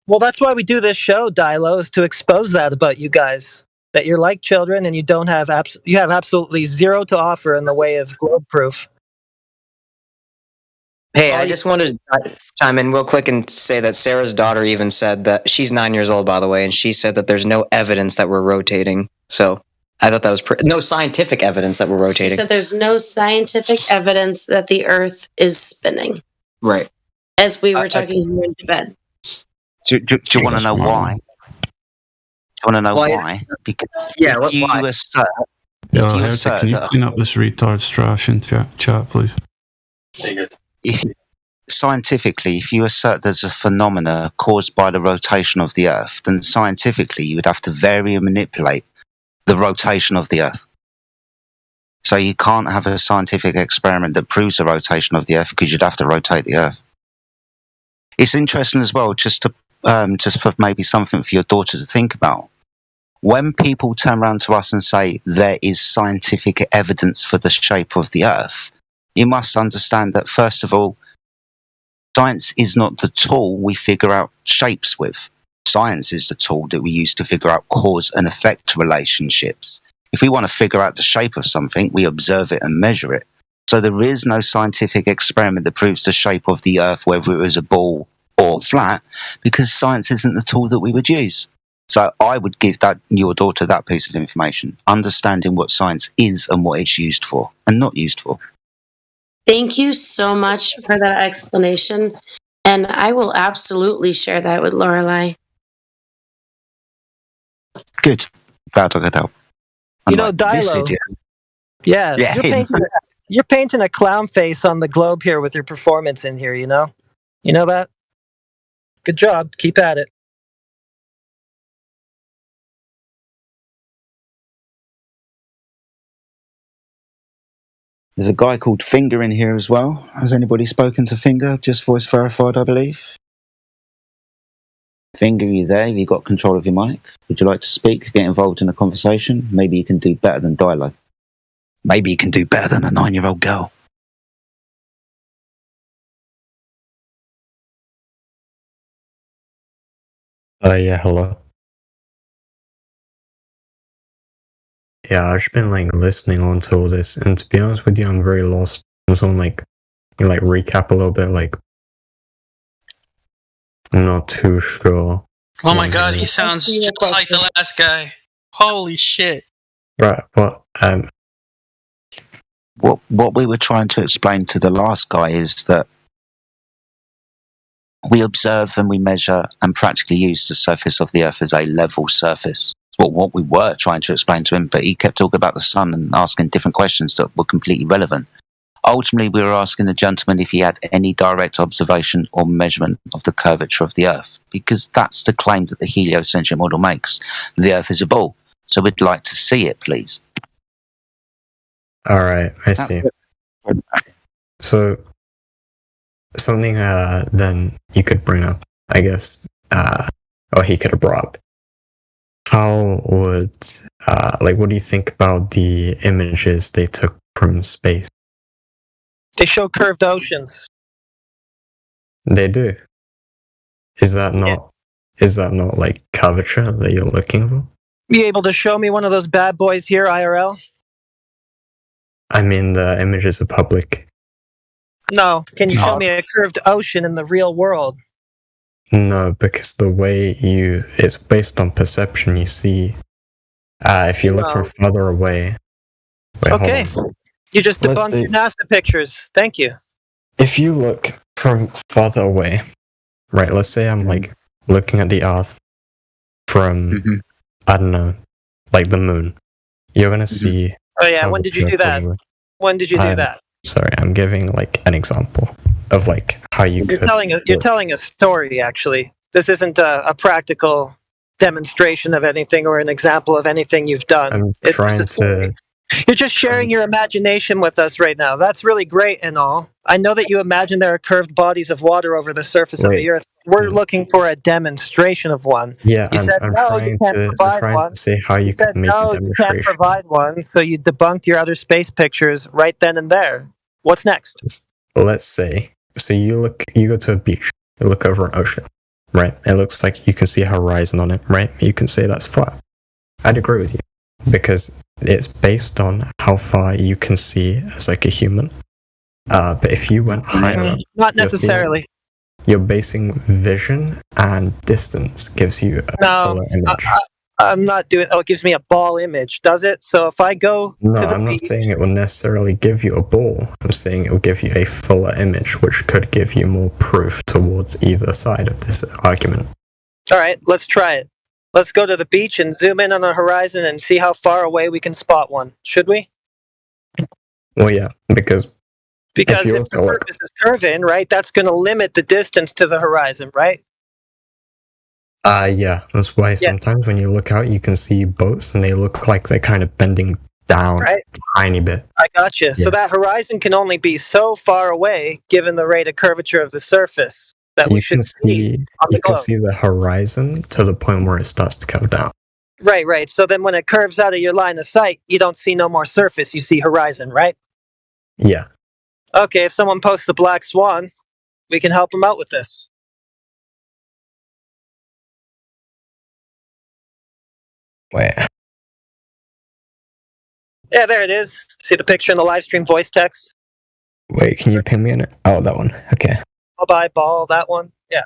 Well, that's why we do this show, Dilo, is to expose that about you guys. That you're like children and you don't have you have absolutely zero to offer in the way of globe proof. Hey, I just wanted to chime in real quick and say that Sarah's daughter even said that she's 9 years old, by the way, and she said that there's no evidence that we're rotating. So I thought that was no scientific evidence that we're rotating. So there's no scientific evidence that the Earth is spinning. Right. As we were talking here in bed. Do you want to know why? Do you want to know why? Because if you assert... Can you clean up this retard's trash in chat, please? Scientifically, if you assert there's a phenomena caused by the rotation of the Earth, then scientifically you would have to vary and manipulate the rotation of the Earth. So you can't have a scientific experiment that proves the rotation of the Earth because you'd have to rotate the Earth. It's interesting as well, just for maybe something for your daughter to think about. When people turn around to us and say there is scientific evidence for the shape of the Earth, you must understand that, first of all, science is not the tool we figure out shapes with. Science is the tool that we use to figure out cause and effect relationships. If we want to figure out the shape of something, we observe it and measure it. So there is no scientific experiment that proves the shape of the Earth, whether it was a ball or flat, because science isn't the tool that we would use. So I would give your daughter that piece of information, understanding what science is and what it's used for and not used for. Thank you so much for that explanation, and I will absolutely share that with Lorelai. Good. Glad I could help. You know, Dilo. Yeah, you're painting a clown face on the globe here with your performance in here, you know? You know that? Good job. Keep at it. There's a guy called Finger in here as well. Has anybody spoken to Finger? Just voice verified, I believe. Finger, you there? Have you got control of your mic? Would you like to speak? Get involved in a conversation? Maybe you can do better than Dilo. Maybe you can do better than a 9-year-old girl. Yeah, hello. Yeah, I've just been listening on to all this, and to be honest with you, I'm very lost. So I'm recap a little bit, I'm not too sure. Oh my god, he sounds just like the last guy. Holy shit. Right, What we were trying to explain to the last guy is that we observe and we measure and practically use the surface of the Earth as a level surface. Well, what we were trying to explain to him, but he kept talking about the sun and asking different questions that were completely irrelevant. Ultimately, we were asking the gentleman if he had any direct observation or measurement of the curvature of the Earth, because that's the claim that the heliocentric model makes. The Earth is a ball. So we'd like to see it, please. All right, I see. So something then you could bring up, I guess, or he could have brought up. How would, what do you think about the images they took from space? They show curved oceans. They do. Is that not curvature that you're looking for? You able to show me one of those bad boys here, IRL? I mean, the images are public. No. Can you show me a curved ocean in the real world? No, because the way it's based on perception. You see, if you look from further away. Wait, okay. You just debunked your NASA pictures. Thank you. If you look from farther away, right? Let's say I'm looking at the Earth from, I don't know, the moon. You're gonna see. Oh yeah. When did you do that? When did you do that? Sorry, I'm giving an example of how you could. You're telling a story. Actually, this isn't a practical demonstration of anything or an example of anything you've done. You're just sharing your imagination with us right now. That's really great and all. I know that you imagine there are curved bodies of water over the surface of the Earth. We're looking for a demonstration of one. Yeah, you said, I'm no, trying you can't provide one. to say how you could make a demonstration. You can't provide one, so you debunked your other space pictures right then and there. What's next? Let's say, so you go to a beach, you look over an ocean, right? It looks like you can see a horizon on it, right? You can say that's flat. I'd agree with you, because it's based on how far you can see as a human. But if you went higher, not necessarily. You're basing vision and distance gives you a color image. I'm not doing. Oh, it gives me a ball image, does it? So if I go No, to the I'm not beach, saying it will necessarily give you a ball. I'm saying it will give you a fuller image, which could give you more proof towards either side of this argument. all right, let's try it. Let's go to the beach and zoom in on the horizon and see how far away we can spot one. Should we? Well, yeah, because if the surface is curving, right, that's going to limit the distance to the horizon, right? Yeah, that's why sometimes when you look out, you can see boats and they look like they're kind of bending down a tiny bit. I gotcha. Yeah. So that horizon can only be so far away given the rate of curvature of the surface that we should see on the globe. You can see the horizon to the point where it starts to curve down. Right. So then when it curves out of your line of sight, you don't see no more surface, you see horizon, right? Yeah. Okay, if someone posts a black swan, we can help them out with this. Where? Yeah, there it is. See the picture in the live stream voice text? Wait, can you pin me in it? Oh, that one. Okay. Bye ball, that one. Yeah.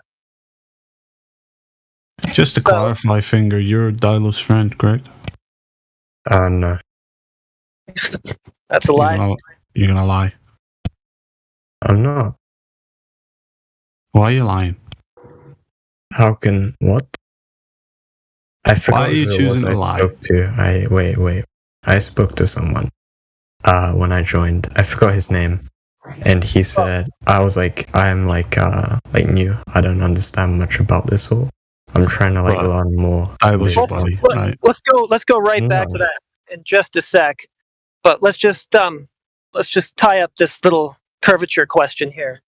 Just to clarify, Finger, you're Dilo's friend, correct? No. That's a lie. You're gonna lie. I'm not. Why are you lying? How can what? I forgot. Why are you choosing to lie? Wait. I spoke to someone when I joined. I forgot his name, and he said I was like, I'm like new. I don't understand much about this all. I'm trying to learn more. Let's go right back to that in just a sec. But let's just tie up this little curvature question here.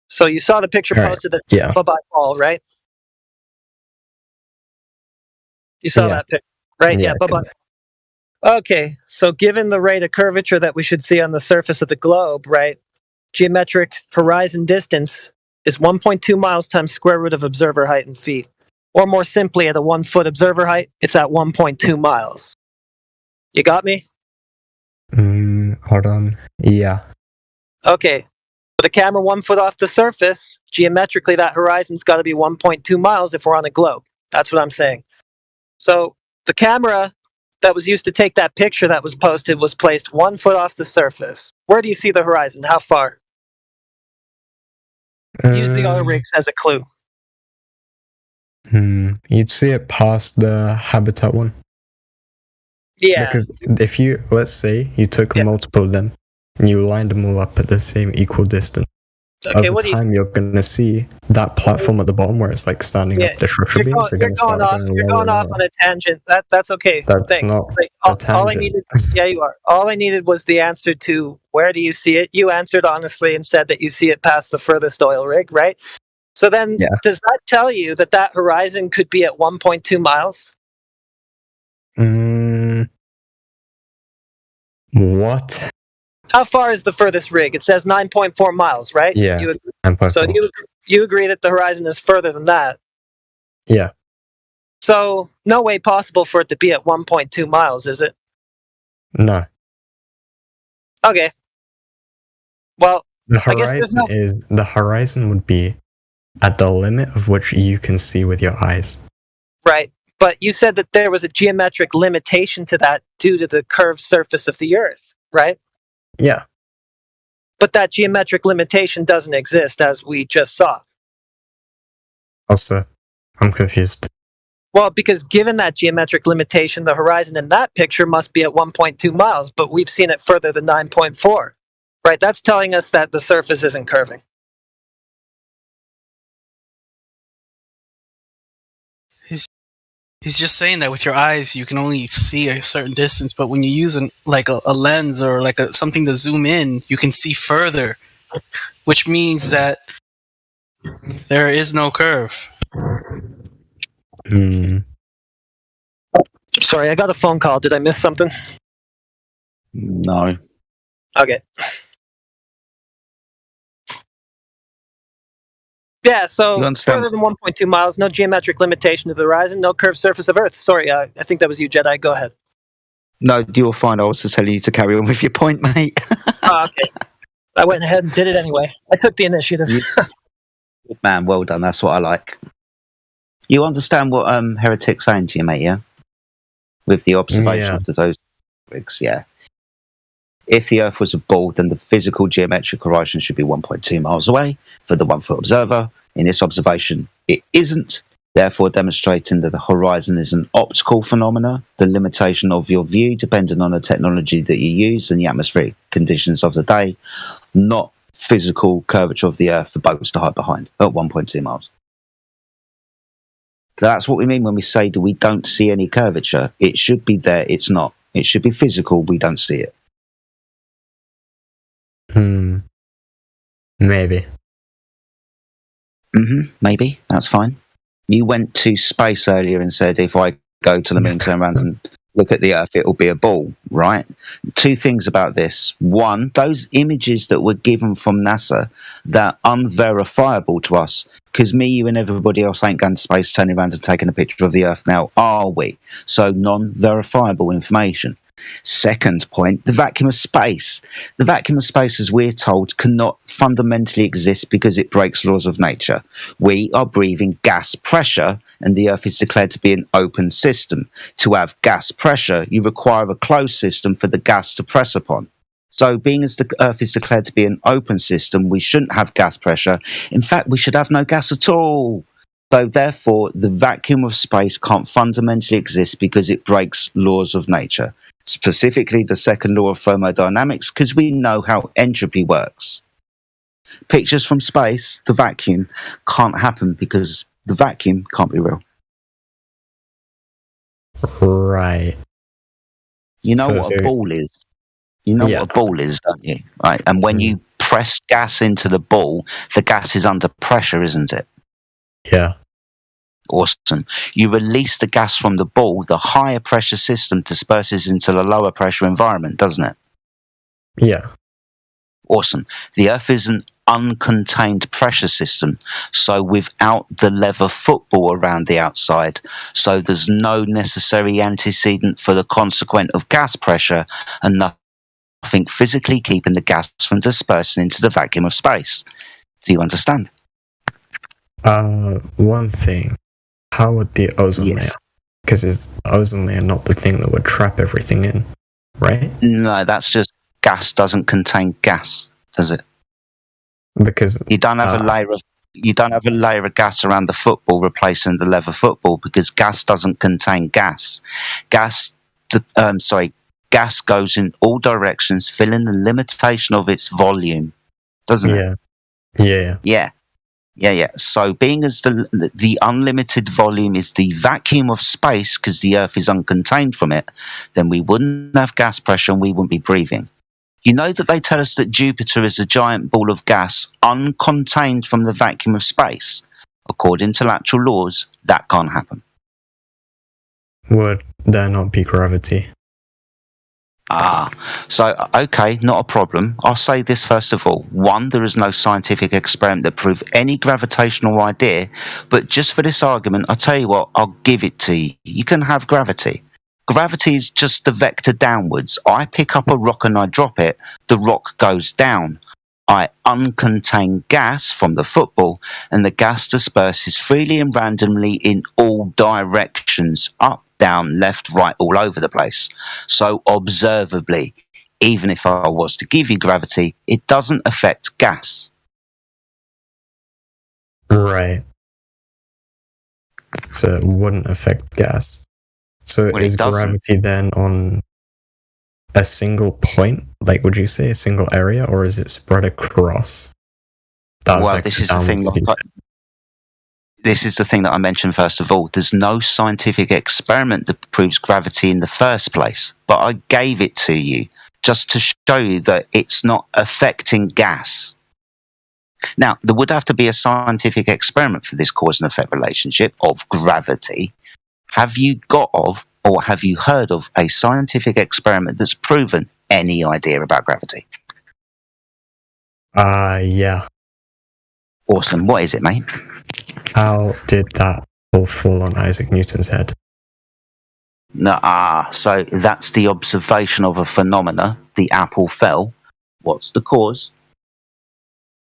So you saw the picture posted that bye-bye ball, right? You saw that picture, right? Yeah, bye-bye. Okay, so given the rate of curvature that we should see on the surface of the globe, right, geometric horizon distance is 1.2 miles times square root of observer height in feet. Or more simply, at a 1 foot observer height, it's at 1.2 miles. You got me? Hold on. Yeah. Okay. With a camera 1 foot off the surface, geometrically that horizon's got to be 1.2 miles if we're on a globe. That's what I'm saying. So the camera that was used to take that picture that was posted was placed 1 foot off the surface. Where do you see the horizon? How far? Use the oil rigs as a clue. You'd see it past the habitat one. Yeah. Because if you, let's say, you took multiple of them, and you lined them all up at the same equal distance, over time you're going to see that platform at the bottom where it's like standing up the structure beams are going to start going You're going off on a tangent. That's okay. That's not a tangent. All I needed, you are. All I needed was the answer to where do you see it. You answered honestly and said that you see it past the furthest oil rig, right? So then, does that tell you that horizon could be at 1.2 miles? What? How far is the furthest rig? It says 9.4 miles, right? Yeah. So you agree that the horizon is further than that? Yeah. So no way possible for it to be at 1.2 miles, is it? No. Okay. Well, the horizon would be at the limit of which you can see with your eyes. Right. But you said that there was a geometric limitation to that due to the curved surface of the Earth, right? Yeah. But that geometric limitation doesn't exist, as we just saw. Also, I'm confused. Well, because given that geometric limitation, the horizon in that picture must be at 1.2 miles, but we've seen it further than 9.4. Right? That's telling us that the surface isn't curving. He's just saying that with your eyes you can only see a certain distance, but when you use a lens or something to zoom in, you can see further, which means that there is no curve. Sorry, I got a phone call. Did I miss something? No. Okay. Yeah, so further than 1.2 miles, no geometric limitation to the horizon, no curved surface of Earth. Sorry, I think that was you, Jedi. Go ahead. No, you're fine. I was just telling you to carry on with your point, mate. Oh, okay. I went ahead and did it anyway. I took the initiative. Good man, well done. That's what I like. You understand what Heretic's saying to you, mate, yeah? with the observation of those rigs. Yeah. If the Earth was a ball, then the physical geometric horizon should be 1.2 miles away for the 1 foot observer. In this observation, it isn't, therefore demonstrating that the horizon is an optical phenomena, the limitation of your view depending on the technology that you use and the atmospheric conditions of the day, not physical curvature of the Earth for boats to hide behind at 1.2 miles. So that's what we mean when we say that we don't see any curvature. It should be there, it's not. It should be physical, we don't see it. Maybe. Maybe. That's fine. You went to space earlier and said if I go to the moon, turn around and look at the Earth, it will be a ball, right? Two things about this. One, those images that were given from NASA, they're unverifiable to us because me, you and everybody else ain't going to space turning around and taking a picture of the Earth now, are we? So non-verifiable information. Second point, the vacuum of space. The vacuum of space, as we're told, cannot fundamentally exist because it breaks laws of nature. We are breathing gas pressure, and the Earth is declared to be an open system. To have gas pressure, you require a closed system for the gas to press upon. So, being as the Earth is declared to be an open system, we shouldn't have gas pressure. In fact, we should have no gas at all. So, therefore, the vacuum of space can't fundamentally exist because it breaks laws of nature. Specifically the second law of thermodynamics, because we know how entropy works. Pictures from space, the vacuum, can't happen because the vacuum can't be real. Right. You know what a ball is? You know what a ball is, don't you? Right. And when you press gas into the ball, the gas is under pressure, isn't it? Yeah. Awesome. You release the gas from the ball, the higher pressure system disperses into the lower pressure environment, doesn't it? Yeah. Awesome. The Earth is an uncontained pressure system, so without the leather football around the outside, so there's no necessary antecedent for the consequent of gas pressure and nothing physically keeping the gas from dispersing into the vacuum of space. Do you understand? One thing. How would the ozone layer? Because is the ozone layer not the thing that would trap everything in, right? No, that's just gas doesn't contain gas, does it? Because you don't have a layer of gas around the football replacing the leather football because gas doesn't contain gas. Gas goes in all directions, filling the limitation of its volume, doesn't it? Yeah. So being as the unlimited volume is the vacuum of space because the Earth is uncontained from it, then we wouldn't have gas pressure and we wouldn't be breathing. You know that they tell us that Jupiter is a giant ball of gas uncontained from the vacuum of space. According to natural laws, that can't happen. Would there not be gravity? Okay, not a problem. I'll say this first of all. One, there is no scientific experiment that proves any gravitational idea, but just for this argument, I'll tell you what, I'll give it to you. You can have gravity. Gravity is just the vector downwards. I pick up a rock and I drop it, the rock goes down. I uncontain gas from the football, and the gas disperses freely and randomly in all directions, up, down, left, right, all over the place. So observably, even if I was to give you gravity, it doesn't affect gas. Right. So it wouldn't affect gas. So is gravity then on a single point? Like, would you say a single area, or is it spread across? Well, this is the thing. This is the thing that I mentioned first of all. There's no scientific experiment that proves gravity in the first place, but I gave it to you just to show you that it's not affecting gas. Now, there would have to be a scientific experiment for this cause and effect relationship of gravity. Have you have you heard of a scientific experiment that's proven any idea about gravity? Yeah. Awesome. What is it, mate? How did that all fall on Isaac Newton's head? So that's the observation of a phenomena. The apple fell. What's the cause?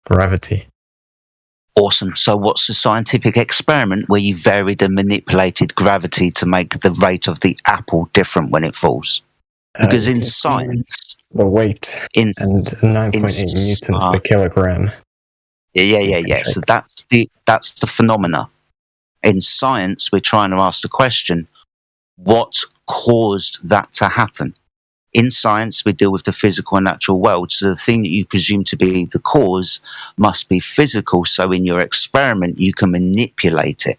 Gravity. Awesome. So what's the scientific experiment where you varied and manipulated gravity to make the rate of the apple different when it falls? Because in science... The weight and 9.8 newtons per kilogram. Yeah. So that's the phenomena. In science, we're trying to ask the question, what caused that to happen? In science, we deal with the physical and natural world, so the thing that you presume to be the cause must be physical, so in your experiment, you can manipulate it.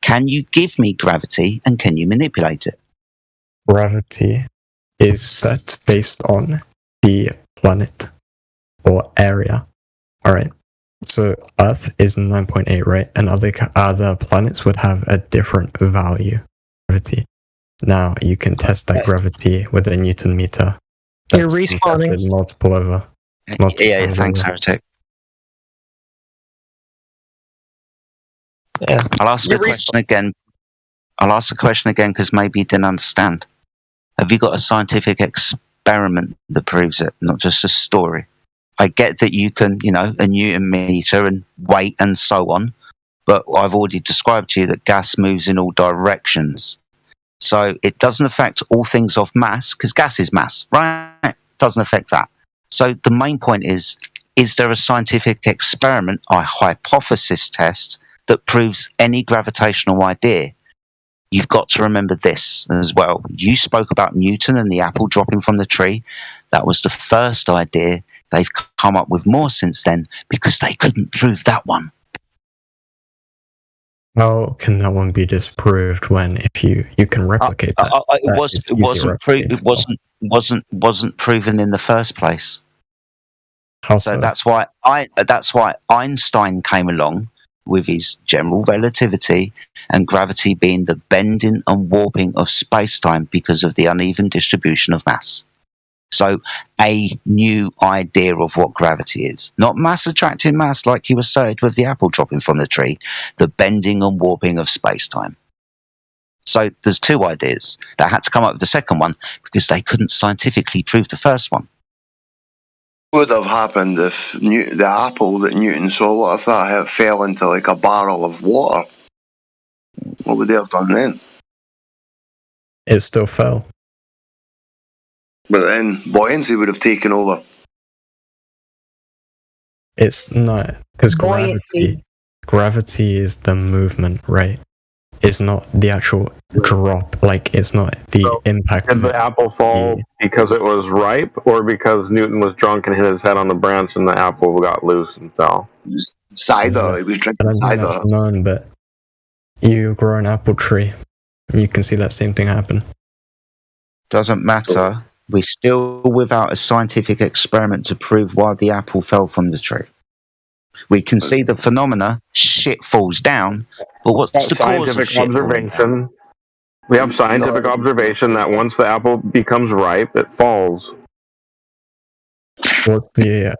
Can you give me gravity, and can you manipulate it? Gravity is set based on the planet or area. Alright, so Earth is 9.8, right? And other planets would have a different value of gravity. Now you can test that gravity with a Newton meter. You're respawning. Multiple over. Yeah, thanks, Heretic. Yeah. I'll ask the question again. I'll ask the question again because maybe you didn't understand. Have you got a scientific experiment that proves it, not just a story? I get that you can, a Newton meter and weight and so on, but I've already described to you that gas moves in all directions. So it doesn't affect all things of mass, because gas is mass, right? It doesn't affect that. So the main point is there a scientific experiment, a hypothesis test, that proves any gravitational idea? You've got to remember this as well. You spoke about Newton and the apple dropping from the tree. That was the first idea. They've come up with more since then because they couldn't prove that one. How can that one be disproved when if you can replicate that? It wasn't proven in the first place. How so? That's why Einstein came along with his general relativity and gravity being the bending and warping of space-time because of the uneven distribution of mass. So a new idea of what gravity is. Not mass attracting mass like you asserted with the apple dropping from the tree, the bending and warping of space-time. So there's two ideas. They had to come up with the second one because they couldn't scientifically prove the first one. What would have happened if the apple that Newton saw, what if that fell into like a barrel of water? What would they have done then? It still fell. But then buoyancy would have taken over. It's not, because gravity is the movement, right? It's not the actual drop, like it's not the impact. Did the apple fall because it was ripe, or because Newton was drunk and hit his head on the branch and the apple got loose and fell? Cider, it was drinking cider. That's known, but you grow an apple tree, you can see that same thing happen. Doesn't matter. We're still without a scientific experiment to prove why the apple fell from the tree. We can see the phenomena, shit falls down, but what's the cause of shit observation? We have scientific observation that once the apple becomes ripe, it falls. What's the,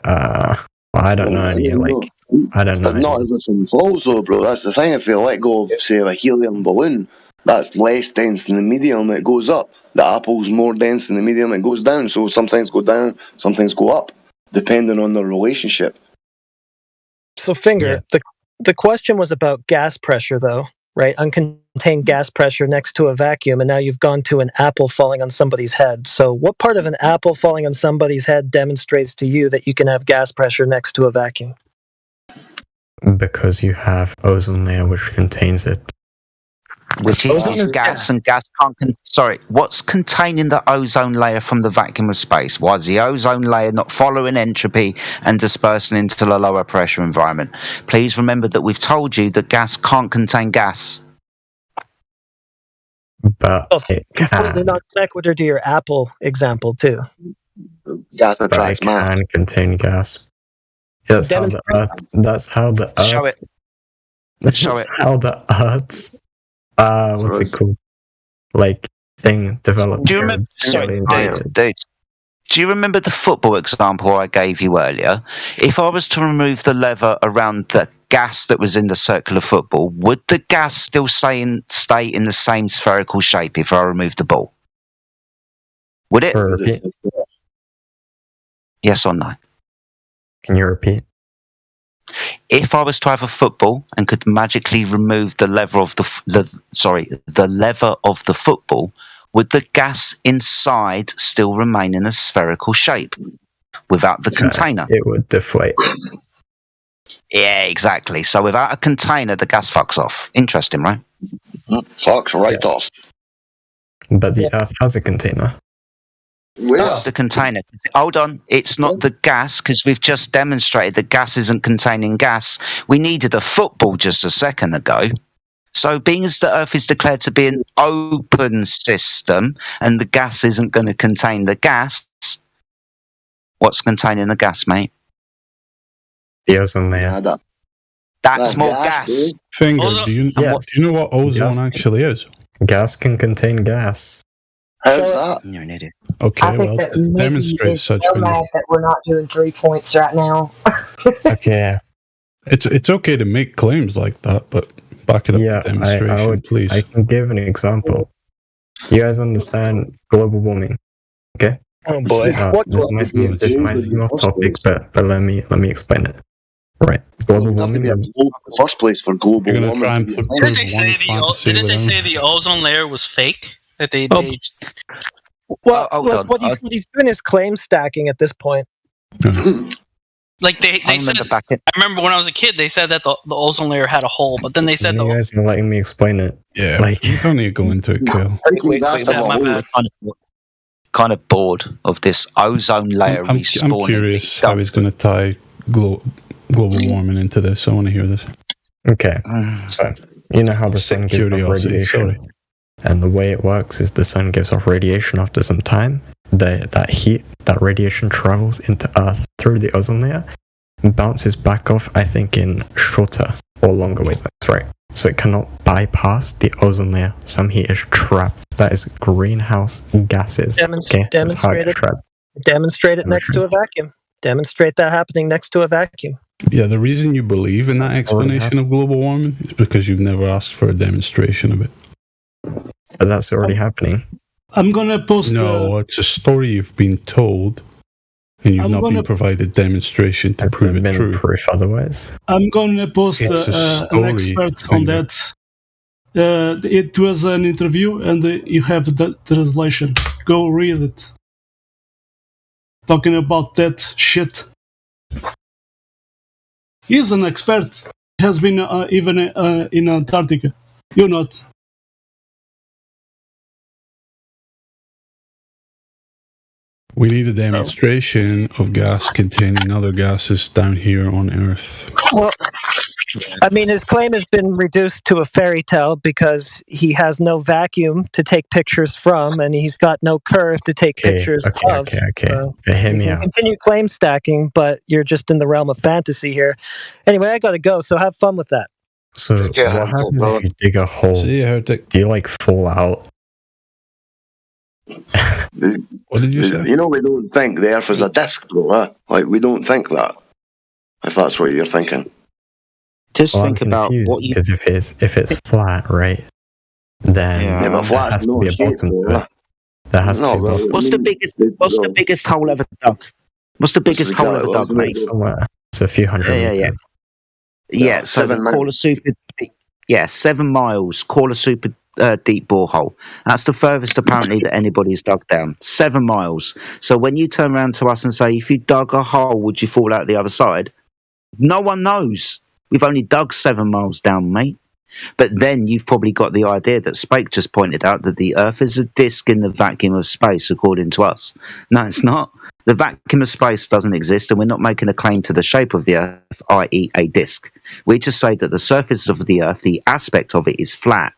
I don't know any, I don't know. But not everything falls though, bro. That's the thing. If you let go of, say, a helium balloon, that's less dense than the medium, it goes up. The apple's more dense than the medium, it goes down. So some things go down, some things go up, depending on the relationship. So, Finger, the question was about gas pressure, though, right? Uncontained gas pressure next to a vacuum, and now you've gone to an apple falling on somebody's head. So what part of an apple falling on somebody's head demonstrates to you that you can have gas pressure next to a vacuum? Because you have ozone layer which contains it. Which is gas, and gas can't... what's containing the ozone layer from the vacuum of space? Why is the ozone layer not following entropy and dispersing into the lower pressure environment? Please remember that we've told you that gas can't contain gas. But it completely not sequitur to your apple example, too. Gas attracts mass. Can contain gas. That's how the Earth... That's how the Earth... Show it. That's how the Earth's... what's it called? Like, thing developed. Do you remember? Do you remember the football example I gave you earlier? If I was to remove the lever around the gas that was in the circular football, would the gas still stay in the same spherical shape if I removed the ball? Would it? Yes or no? Can you repeat? if I was to have a football and could magically remove the lever of the lever of the football, would the gas inside still remain in a spherical shape without the container? It would deflate. Yeah, exactly. So without a container, the gas fucks off. Interesting, right? Fucks right off. But the Earth has a container. What's the container? Hold on, it's not the gas, because we've just demonstrated that gas isn't containing gas. We needed a football just a second ago. So being as the Earth is declared to be an open system and the gas isn't going to contain the gas, what's containing the gas, mate? The ozone layer. That's more gas. Finger, do you know what ozone actually is? Gas can contain gas. How's that? You're an idiot. Okay, I think well, that maybe demonstrate it's such so things. mad that we're not doing 3 points right now. Okay. It's okay to make claims like that, but back it up with demonstration, please. I can give an example. You guys understand global warming, okay? Oh boy. This might seem off topic, but let me explain it. Right, global warming. First place for global warming. Didn't they say the ozone layer was fake? That they Well, what he's doing is claim stacking at this point. Like they said. I remember when I was a kid, they said that the ozone layer had a hole, but then they said you guys are letting me explain it. Yeah, like you don't need to go into it, Kill. Kind of bored of this ozone layer respawning. I'm curious how he's going to tie global warming into this. I want to hear this. Okay, so you know how the sun gives off radiation, and the way it works is the sun gives off radiation after some time. That heat, that radiation travels into Earth through the ozone layer, and bounces back off, I think, in shorter or longer wavelengths, right? So it cannot bypass the ozone layer. Some heat is trapped. That is greenhouse gases. Demonstrate it next to a vacuum. Demonstrate that happening next to a vacuum. Yeah, the reason you believe in that explanation of global warming is because you've never asked for a demonstration of it. But that's already happening. I'm gonna post. No, it's a story you've been told, and you've not been provided demonstration to prove it true. Proof otherwise. I'm gonna post an expert on that. It was an interview, and you have the translation. Go read it. Talking about that shit. He's an expert. He has been even in Antarctica. You're not. We need a demonstration of gas containing other gases down here on Earth. Well, I mean, his claim has been reduced to a fairy tale because he has no vacuum to take pictures from, and he's got no curve to take pictures of. Okay. Hear me out. Continue claim stacking, but you're just in the realm of fantasy here. Anyway, I gotta go, so have fun with that. So what happens if you dig a hole? Do you like fall out? What did you say? You know, we don't think the Earth is a disc, though, huh? Like, we don't think that. If that's what you're thinking. Just think about what you... Because if it's flat, right? Then there has to be a bottom to it. There has to be a bottom. What's the biggest hole ever dug? What's the biggest hole ever dug, mate? Somewhere. It's a few hundred meters. Yeah, so call a super... Yeah, 7 miles. Call a super deep borehole. That's the furthest apparently that anybody's dug down. 7 miles. So when you turn around to us and say, if you dug a hole, would you fall out the other side? No one knows. We've only dug 7 miles down, mate. But then you've probably got the idea that Spake just pointed out that the Earth is a disk in the vacuum of space, according to us. No, it's not. The vacuum of space doesn't exist, and we're not making a claim to the shape of the Earth, i.e. a disk. We just say that the surface of the Earth, the aspect of it, is flat.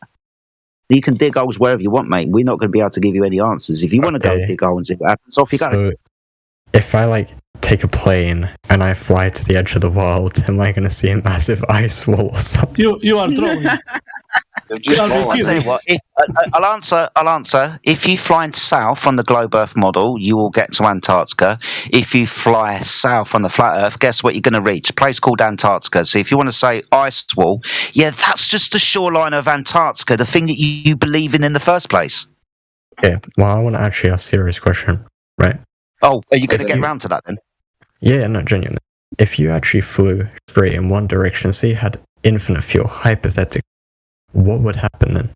You can dig holes wherever you want, mate. We're not going to be able to give you any answers. If you want to go dig holes and see what happens, off you go. If I take a plane and I fly to the edge of the world, am I going to see a massive ice wall or something? You are trolling. I'll tell you what. I'll answer. If you fly south on the globe Earth model, you will get to Antarctica. If you fly south on the flat Earth, guess what you're going to reach? A place called Antarctica. So if you want to say ice wall, yeah, that's just the shoreline of Antarctica, the thing that you believe in the first place. Okay. Well, I want to actually ask a serious question, right? Oh, are you going to get around to that then? Yeah, no, genuinely. if you actually flew straight in one direction, say you had infinite fuel, hypothetically, what would happen then?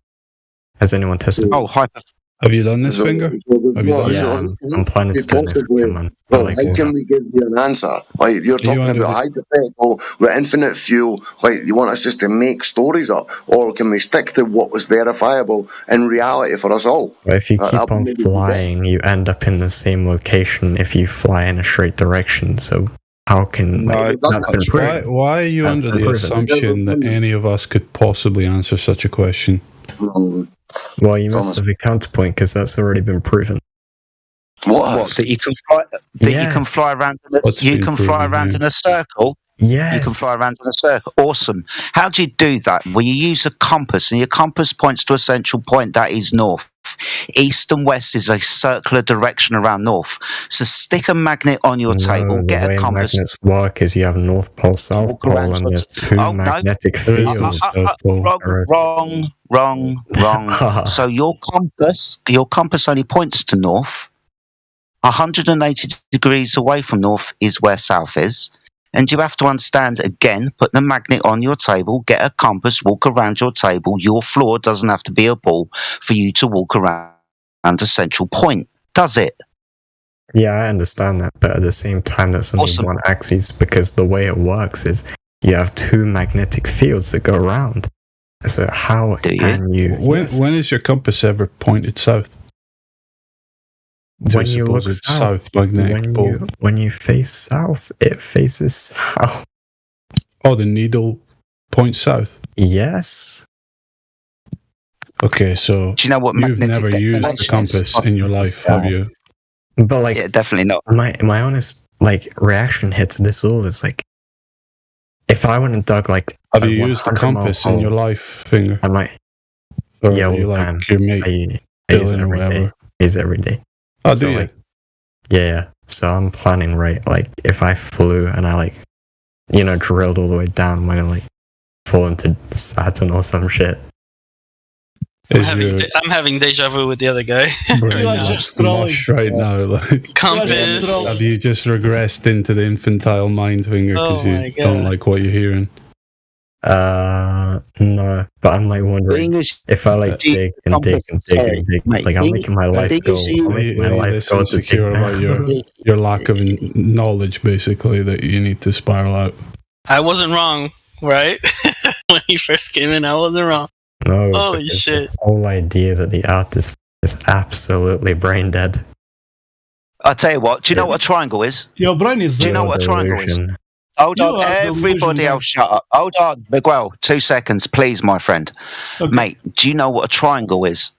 Has anyone tested? Oh, have you done this, Finger? Have you done Yeah, I'm planning to do it next week, man. Well, how can we give you an answer? Like, you're talking about hypothetical with infinite fuel. Like, you want us just to make stories up, or can we stick to what was verifiable in reality for us all? But if you keep on flying, you end up in the same location if you fly in a straight direction. So how can that's been proven? Why are you under the assumption that any of us could possibly answer such a question? Well, you must have a counterpoint because that's already been proven. What that you can fly? That you can fly around. You can fly around in a circle. Yes. You can fly around in a circle. Awesome. How do you do that? Well, you use a compass, and your compass points to a central point that is north. East and west is a circular direction around north. So stick a magnet on your table. Get a compass. The way magnets work is you have North Pole, South Pole, and there's two magnetic fields. Wrong. So your compass only points to north. 180 degrees away from north is where south is. And you have to understand, again, put the magnet on your table, get a compass, walk around your table. Your floor doesn't have to be a ball for you to walk around a central point, does it? Yeah, I understand that, but at the same time, that's only one axis, because the way it works is you have two magnetic fields that go around. So how can you... When is your compass ever pointed south? When you look south, when you face south, it faces south. Oh, the needle points south? Yes. Okay, so do you know what you've never used a compass in your life, have you? But like, yeah, definitely not. My honest reaction hits this all is like, if I went and dug have you used a compass in your life, Finger? I might. Or yeah, all you the time. Your mate I use it every day. I use it every day. Oh, so, do you? Yeah. So I'm planning if I flew and I drilled all the way down, I'm gonna fall into Saturn or some shit. I'm having deja vu with the other guy. You are just trolling right now. Compass. Have you just regressed into the infantile mind, Finger, because you don't like what you're hearing? No, but I'm wondering if I dig and dig, I'm making my life go. I'm making my life go to dig about your lack of knowledge, basically, that you need to spiral out. I wasn't wrong, right? When he first came in, I wasn't wrong. No, holy shit! This whole idea that the Earth is absolutely brain dead. I'll tell you what. Do you know what a triangle is? Your brain is. Do you know what a triangle is? Hold on, everybody else shut up. Hold on, Miguel, 2 seconds, please, my friend. Okay. Mate, do you know what a triangle is?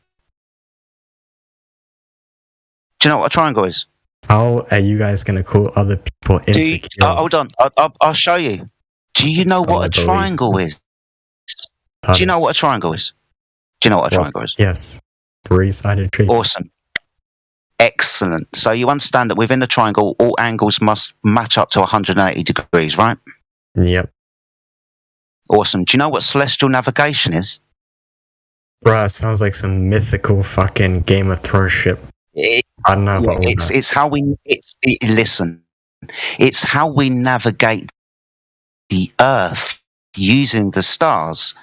Do you know what a triangle is? How are you guys going to call other people insecure? Hold on, I'll show you. Do you know what a triangle is? Do you know what a triangle is? Do you know what a triangle is? Yes. 3-sided tree. Awesome. Excellent. So you understand that within a triangle, all angles must match up to 180 degrees, right? Yep. Awesome. Do you know what celestial navigation is? Bruh, sounds like some mythical fucking Game of Thrones shit. I don't know about all that. It's how we... listen. It's how we navigate the Earth using the stars.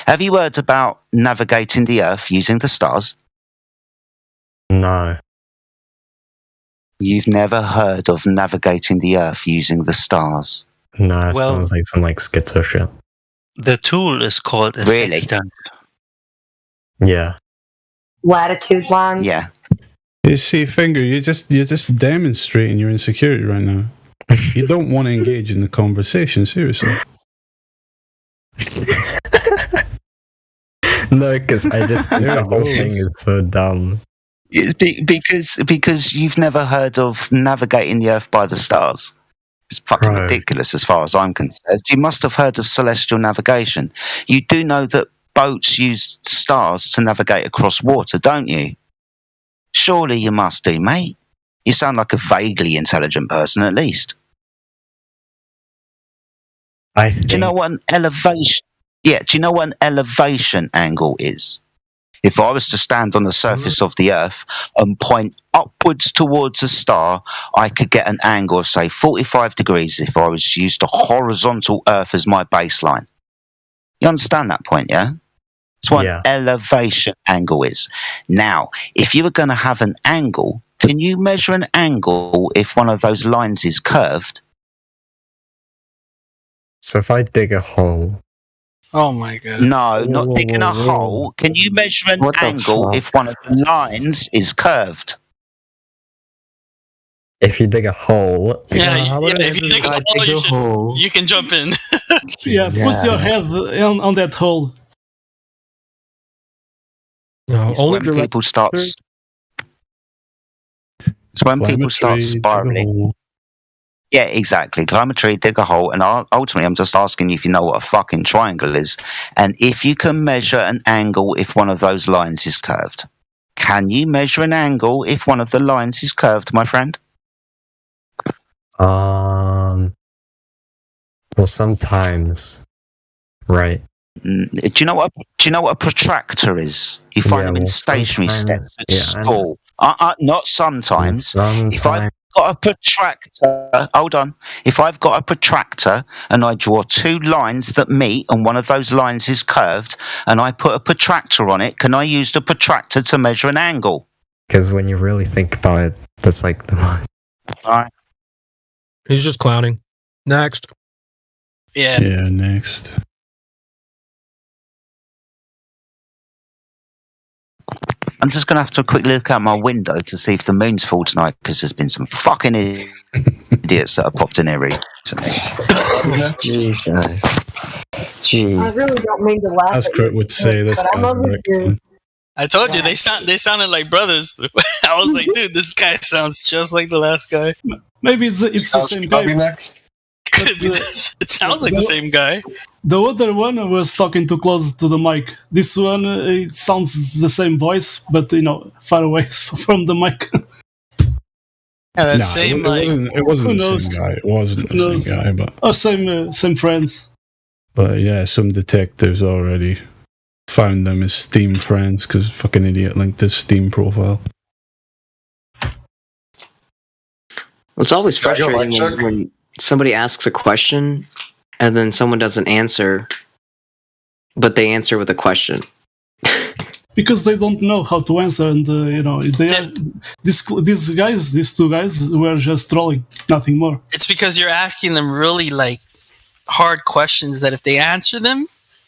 Have you heard about navigating the Earth using the stars? No. You've never heard of navigating the Earth using the stars? No, it sounds like some schizo shit. The tool is called a sextant. Yeah. Latitude line. Yeah. You see, Finger, you're just demonstrating your insecurity right now. You don't want to engage in the conversation, seriously. No, because I just think the whole thing is so dumb. Because you've never heard of navigating the Earth by the stars. It's fucking ridiculous as far as I'm concerned. You must have heard of celestial navigation. You do know that boats use stars to navigate across water, don't you? Surely you must do, mate. You sound like a vaguely intelligent person, at least. Do you know what an elevation? Yeah, do you know what an elevation angle is? If I was to stand on the surface of the Earth and point upwards towards a star, I could get an angle of, say, 45 degrees if I was to use the horizontal Earth as my baseline. You understand that point, yeah? That's what an elevation angle is. Now, if you were going to have an angle, can you measure an angle if one of those lines is curved? So if I dig a hole... Oh my god. No, not digging a hole. Can you measure an angle if one of the lines is curved? If you dig a hole... If you dig a hole, you can jump in. Put your head on that hole. It's when people start spiraling. Yeah, exactly. Climb a tree, dig a hole, and ultimately I'm just asking you if you know what a fucking triangle is, and if you can measure an angle if one of those lines is curved. Can you measure an angle if one of the lines is curved, my friend? Well, sometimes, right? Do you know what a protractor is? You find them in stationary steps at school. Not sometimes. If I've got a protractor, hold on. If I've got a protractor and I draw two lines that meet, and one of those lines is curved, and I put a protractor on it, can I use the protractor to measure an angle? Because when you really think about it, that's like the most. All right. He's just clowning. Next. Yeah, next. I'm just going to have to quickly look out my window to see if the moon's full tonight, because there's been some fucking idiots that have popped in here recently. Jeez, guys. Jeez. I really don't mean to laugh As at Kurt you, would say, this but I'm over here. I told you they sounded like brothers. I was like, dude, this guy sounds just like the last guy. Maybe it's the same guy. I'll be next. It sounds like the same guy. The other one was talking too close to the mic. This one, it sounds the same voice, but far away from the mic. Yeah, that same it wasn't the same guy. It wasn't the same guy, but same friends. But yeah, some detectives already found them as Steam friends because fucking idiot linked his Steam profile. It's always frustrating when somebody asks a question and then someone doesn't answer, but they answer with a question. Because they don't know how to answer, and these two guys were just trolling, nothing more. It's because you're asking them really hard questions that if they answer them,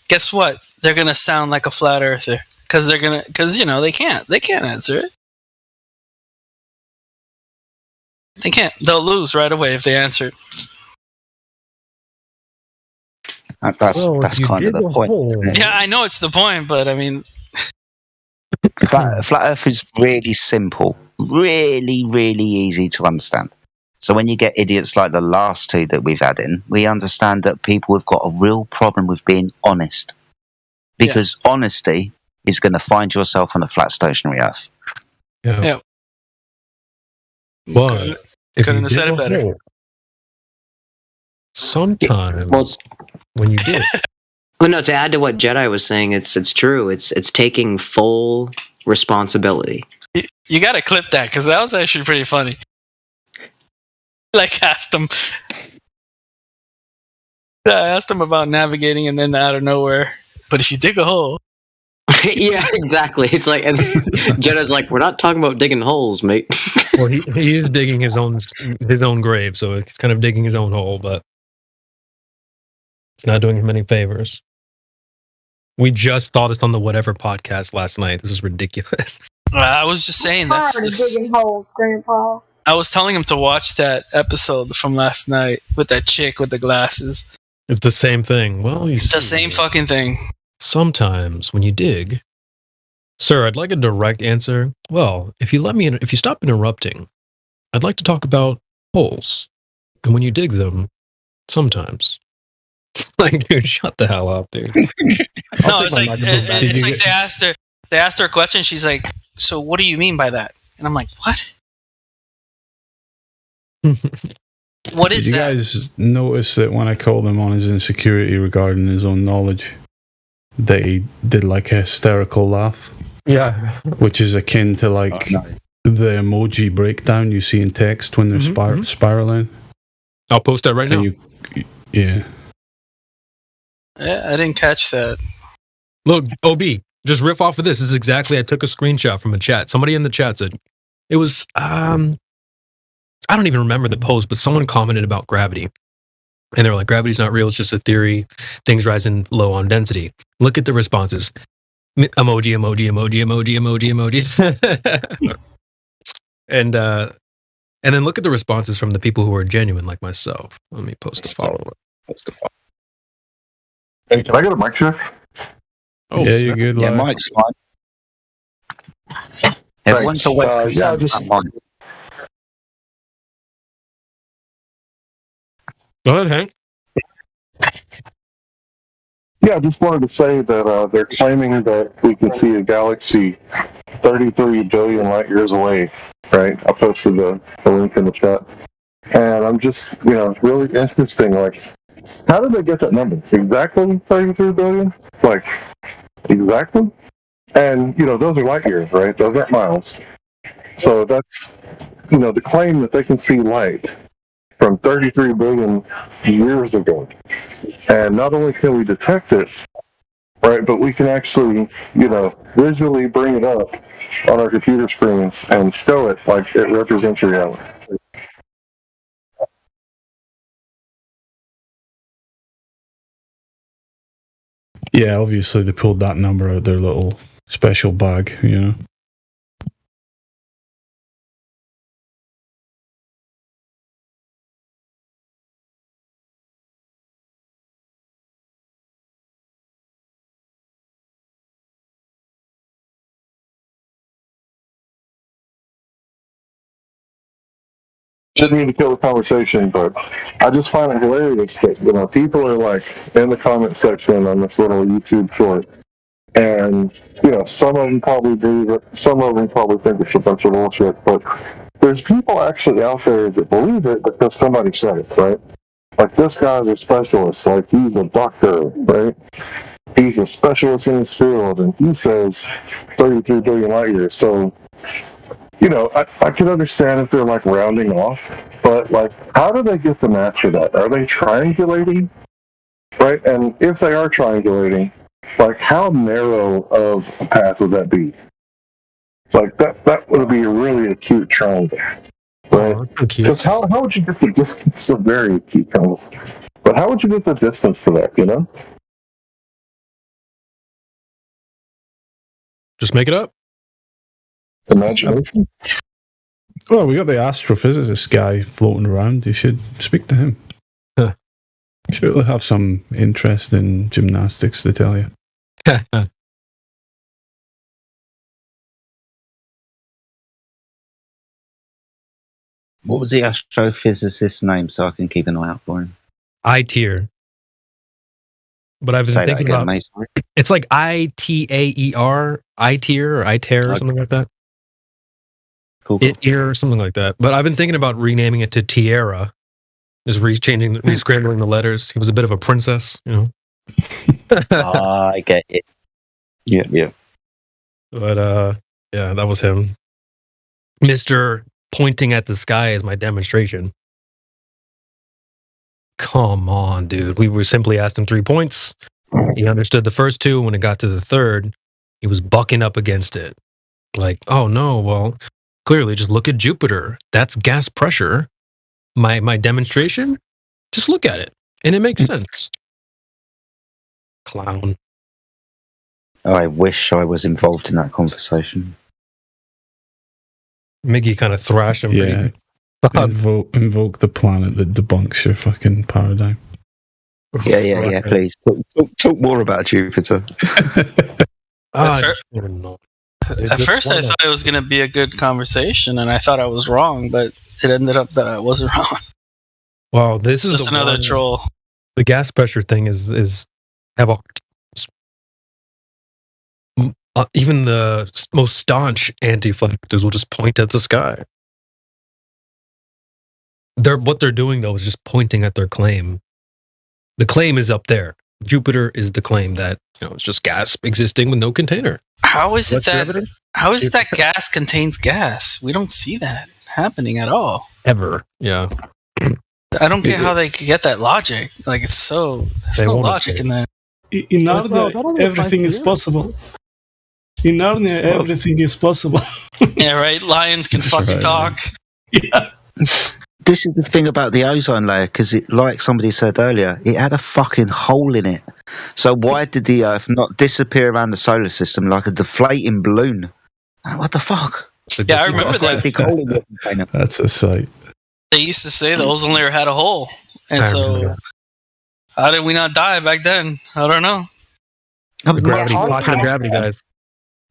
guess what? They're gonna sound like a flat earther because they can't answer it. They can't. They'll lose right away if they answer it. That's kind of the point. Yeah, I know it's the point, but I mean, Flat Earth is really simple, really, really easy to understand. So when you get idiots like the last two that we've had in, we understand that people have got a real problem with being honest, because honesty is going to find yourself on a flat stationary Earth. Yeah. But couldn't have said it better. Sometimes when you do. Well, no, to add to what Jedi was saying, it's true. It's taking full responsibility. You got to clip that because that was actually pretty funny. Asked him. I asked him about navigating, and then out of nowhere. But if you dig a hole. Yeah, exactly. It's like, and Jedi's like, we're not talking about digging holes, mate. Well, he is digging his own grave, so he's kind of digging his own hole, but it's not doing him any favors. We just saw this on the Whatever podcast last night. This is ridiculous. I was just saying that's digging holes, Grandpa. I was telling him to watch that episode from last night with that chick with the glasses. It's the same thing. Well, it's the same fucking thing. Sometimes when you dig, sir, I'd like a direct answer. Well, if you stop interrupting, I'd like to talk about holes. And when you dig them, sometimes. Dude, shut the hell up, dude. No, it's like they asked her a question. She's like, "So what do you mean by that?" And I'm like, "What? What is that?" Did you guys notice that when I called him on his insecurity regarding his own knowledge, they did a hysterical laugh? Yeah. Which is akin to like the emoji breakdown you see in text when they're spiraling. I'll post that right now. Yeah. I didn't catch that. Look, OB, just riff off of this. This is exactly, I took a screenshot from a chat. Somebody in the chat said, it was, I don't even remember the post, but someone commented about gravity. And they were like, gravity's not real, it's just a theory. Things rise in low on density. Look at the responses. Emoji, emoji, emoji, emoji, emoji, emoji. And then look at the responses from the people who are genuine, like myself. Let me post a follow-up. Hey, can I get a mic check? Oh, yeah, you're good. Yeah, Mike's fine. Everyone's always concerned about Mike. Go ahead, Hank. Yeah, I just wanted to say that they're claiming that we can see a galaxy 33 billion light years away, right? I posted the link in the chat. And I'm just, really interesting, like, how did they get that number? Exactly 33 billion? Like, exactly? And, those are light years, right? Those aren't miles. So that's, the claim that they can see light from 33 billion years ago. And not only can we detect it, right, but we can actually, visually bring it up on our computer screens and show it like it represents reality. Yeah, obviously they pulled that number out of their little special bag, Didn't mean to kill the conversation, but I just find it hilarious that, people are like in the comment section on this little YouTube short. And, some of them probably believe it, some of them probably think it's a bunch of bullshit, but there's people actually out there that believe it because somebody said it, right? Like, this guy's a specialist, like, he's a doctor, right? He's a specialist in his field, and he says 33 billion light years. So, I can understand if they're, like, rounding off, but, like, how do they get the match for that? Are they triangulating, right? And if they are triangulating, like, how narrow of a path would that be? Like, that would be a really acute triangle, right? Because how would you get the distance? It's a very acute triangle. But how would you get the distance for that, Just make it up. Imagination? Well, we got the astrophysicist guy floating around. You should speak to him. Huh. Surely have some interest in gymnastics to tell you. What was the astrophysicist's name so I can keep an eye out for him? I-tier. But I've been Say thinking that again, about mate, sorry. it's like I-T-A-E-R, I-tier or I-tear or something like that. Cool. It-ear or something like that. But I've been thinking about renaming it to Tierra. Just rescrambling the letters. He was a bit of a princess, I get it. Yeah. But yeah, that was him. Mr. Pointing at the sky as my demonstration. Come on, dude. We were simply asked him 3 points. He understood the first two. When it got to the third, he was bucking up against it. Like, oh no, well, clearly just look at Jupiter. That's gas pressure. My demonstration, just look at it. And it makes sense. Clown. I wish I was involved in that conversation. Miggy kind of thrashed him. Yeah. Invoke the planet that debunks your fucking paradigm. Yeah, please. Talk more about Jupiter. At first, I thought it was going to be a good conversation, and I thought I was wrong, but it ended up that I wasn't wrong. Wow, this is just another troll. The gas pressure thing is even the most staunch anti-flectors will just point at the sky. What they're doing though is just pointing at their claim. The claim is up there. Jupiter is the claim that it's just gas existing with no container. How is it that gas contains gas? We don't see that happening at all. Ever. Yeah. I don't get how they could get that logic. Like, there's no logic in that. In Narnia, everything is possible. In Narnia, everything is possible. Yeah, right? Lions can fucking talk. Yeah. This is the thing about the ozone layer, because like somebody said earlier, it had a fucking hole in it. So why did the Earth not disappear around the solar system like a deflating balloon? What the fuck? Yeah, I remember that. Big hole in the container. That's a sight. They used to say the ozone layer had a hole. And so, how did we not die back then? I don't know. Gravity, guys.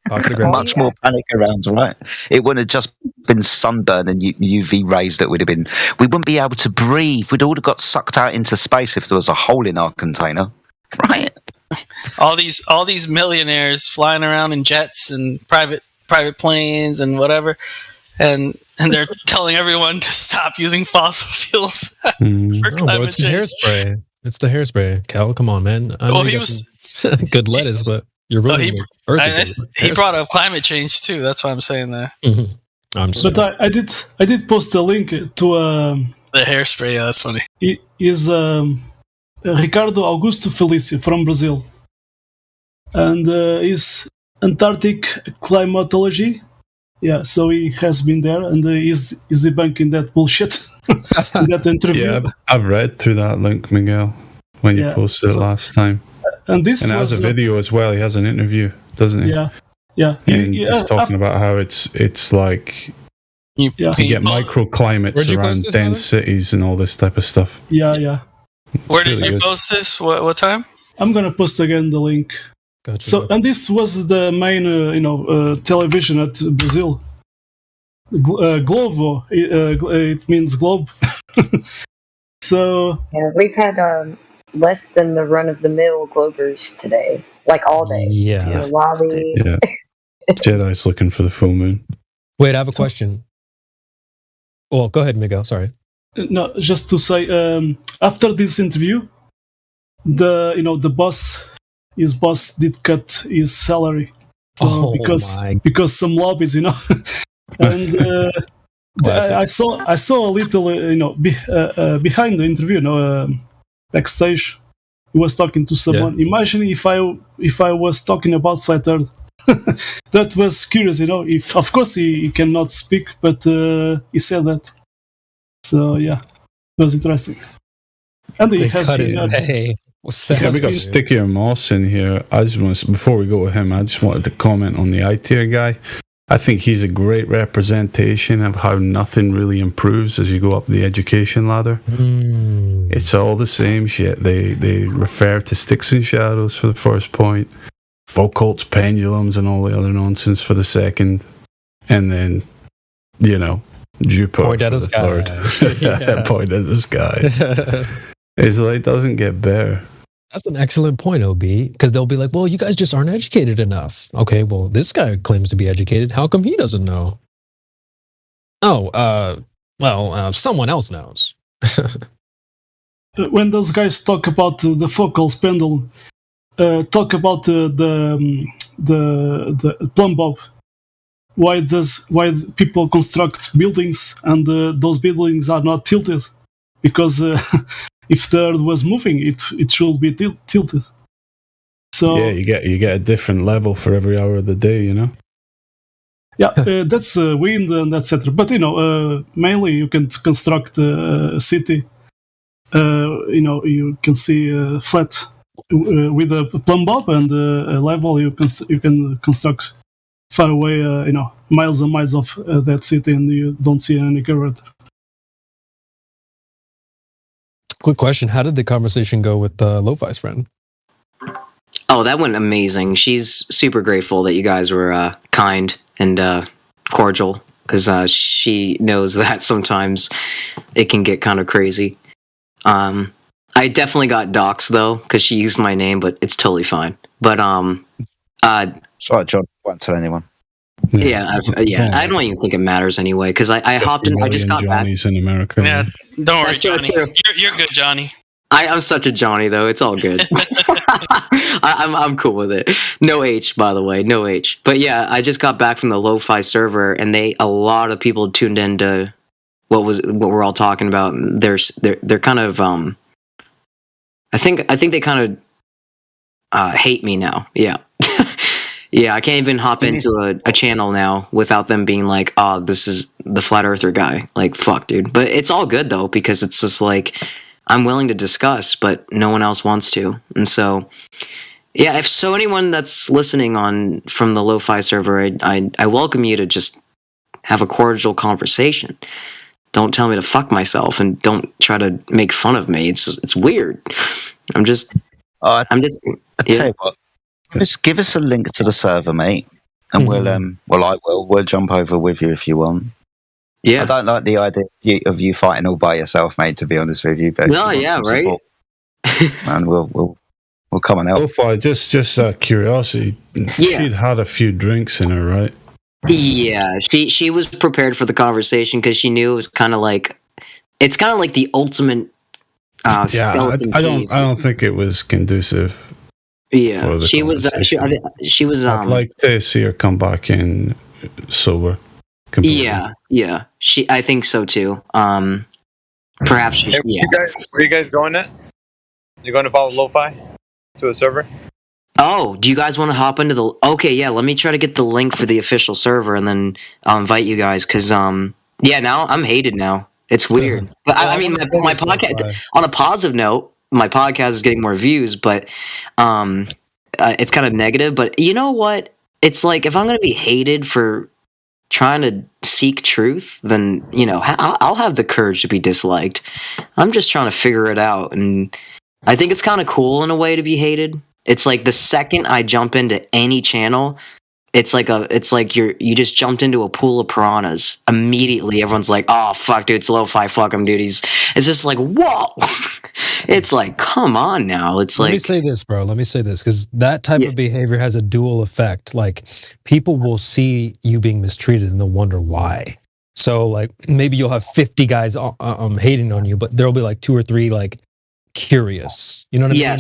Much more panic around, right? It wouldn't have just been sunburn and UV rays that would have been. We wouldn't be able to breathe. We'd all have got sucked out into space if there was a hole in our container, right? All these millionaires flying around in jets and private planes and whatever, and they're telling everyone to stop using fossil fuels for climate it's change. The hairspray. It's the hairspray. Cal, come on, man. I know he was good lettuce, but you're ruining the Earth. He brought up climate change too. That's why I'm saying that. Mm-hmm. But I did post a link to the hairspray. Yeah, that's funny. It is Ricardo Augusto Felicio from Brazil, and is Antarctic climatology. Yeah, so he has been there and is debunking that bullshit in that interview. Yeah, I've read through that link, Miguel, when you posted it last time. And it has a video as well. He has an interview, doesn't he? Yeah. And just talking about how it's like you get microclimates around dense cities and all this type of stuff. Yeah. Where did you post this? What time? I'm gonna post again the link. Gotcha. So, and this was the main, television at Brazil. Globo. It means globe. So yeah, we've had less than the run-of-the-mill Globers today, like all day. Yeah. In the lobby. Yeah. Jedi's looking for the full moon. Wait, I have a question. Well, go ahead, Miguel. Sorry. No, just to say, after this interview, the boss. His boss did cut his salary, because some lobbies, and I saw a little, behind the interview, backstage, he was talking to someone. Yeah. Imagine if I was talking about flat Earth. That was curious, If of course he cannot speak, but he said that. So yeah, it was interesting. And he has cut his pay. Yeah, we got Stickier Moss in here. Before we go with him, I just wanted to comment on the I-tier guy. I think he's a great representation of how nothing really improves as you go up the education ladder. It's all the same shit. They refer to sticks and shadows for the first point, Foucault's pendulums and all the other nonsense for the second, and then, Jupiter point for at the third. Point at the sky. It's like, it doesn't get better. That's an excellent point, OB, because they'll be like, well, you guys just aren't educated enough. Okay, well, this guy claims to be educated. How come he doesn't know? Someone else knows. When those guys talk about the Foucault's pendulum, talk about the plumb bob. Why people construct buildings and those buildings are not tilted? Because if the Earth was moving, it should be tilted. So yeah, you get a different level for every hour of the day, Yeah, that's wind and etc. But mainly you can construct a city. You can see flat with a plumb bob and a level. You can construct far away, miles and miles of that city, and you don't see any curvature. Quick question: how did the conversation go with Lo-Fi's friend? Oh, that went amazing. She's super grateful that you guys were kind and cordial, because she knows that sometimes it can get kind of crazy. I definitely got doxxed though, because she used my name, but it's totally fine. But sorry, John, won't tell anyone. Yeah, I don't even think it matters anyway, because I hopped in. I just got back. In America. Yeah, don't worry, That's so Johnny. true. You're good, Johnny. I'm such a Johnny though. It's all good. I'm cool with it. No H, by the way, no H. But yeah, I just got back from the lo-fi server, and a lot of people tuned into what we're all talking about. They're kind of I think they kind of hate me now. Yeah. Yeah, I can't even hop into a channel now without them being like, "Oh, this is the flat earther guy." Like, fuck, dude. But it's all good though, because it's just like I'm willing to discuss, but no one else wants to. And so, yeah, if so, anyone that's listening from the lo-fi server, I welcome you to just have a cordial conversation. Don't tell me to fuck myself, and don't try to make fun of me. It's weird. I'm just. I tell you what. Just give us a link to the server, mate, and we'll jump over with you if you want. Yeah, I don't like the idea of you fighting all by yourself, mate. To be honest with you, but no, yeah, right. And we'll come and help. So far, just curiosity. She'd had a few drinks in her, right? Yeah, she was prepared for the conversation because she knew it was kind of like the ultimate. I don't think it was conducive. Yeah, she was. She was. I'd like to see her come back in sober. Completely. Yeah. I think so too. Perhaps. Hey, where you guys going at? You going to follow lo-fi to a server? Oh, do you guys want to hop into the? Okay, yeah. Let me try to get the link for the official server, and then I'll invite you guys. Cause yeah. Now I'm hated now. It's weird. But I mean, my podcast. On a positive note, my podcast is getting more views, but it's kind of negative. But you know what? It's like if I'm going to be hated for trying to seek truth, then I'll have the courage to be disliked. I'm just trying to figure it out, and I think it's kind of cool in a way to be hated. It's like the second I jump into any channel, it's like you just jumped into a pool of piranhas. Immediately, everyone's like, "Oh fuck, dude, it's lo-fi. Fuck him, dude." It's just like, whoa. It's like, come on now. It's like, let me say this, bro. Let me say this, because that type of behavior has a dual effect. Like, people will see you being mistreated and they'll wonder why. So, like, maybe you'll have 50 guys hating on you, but there'll be like 2 or 3 like curious. You know what I mean?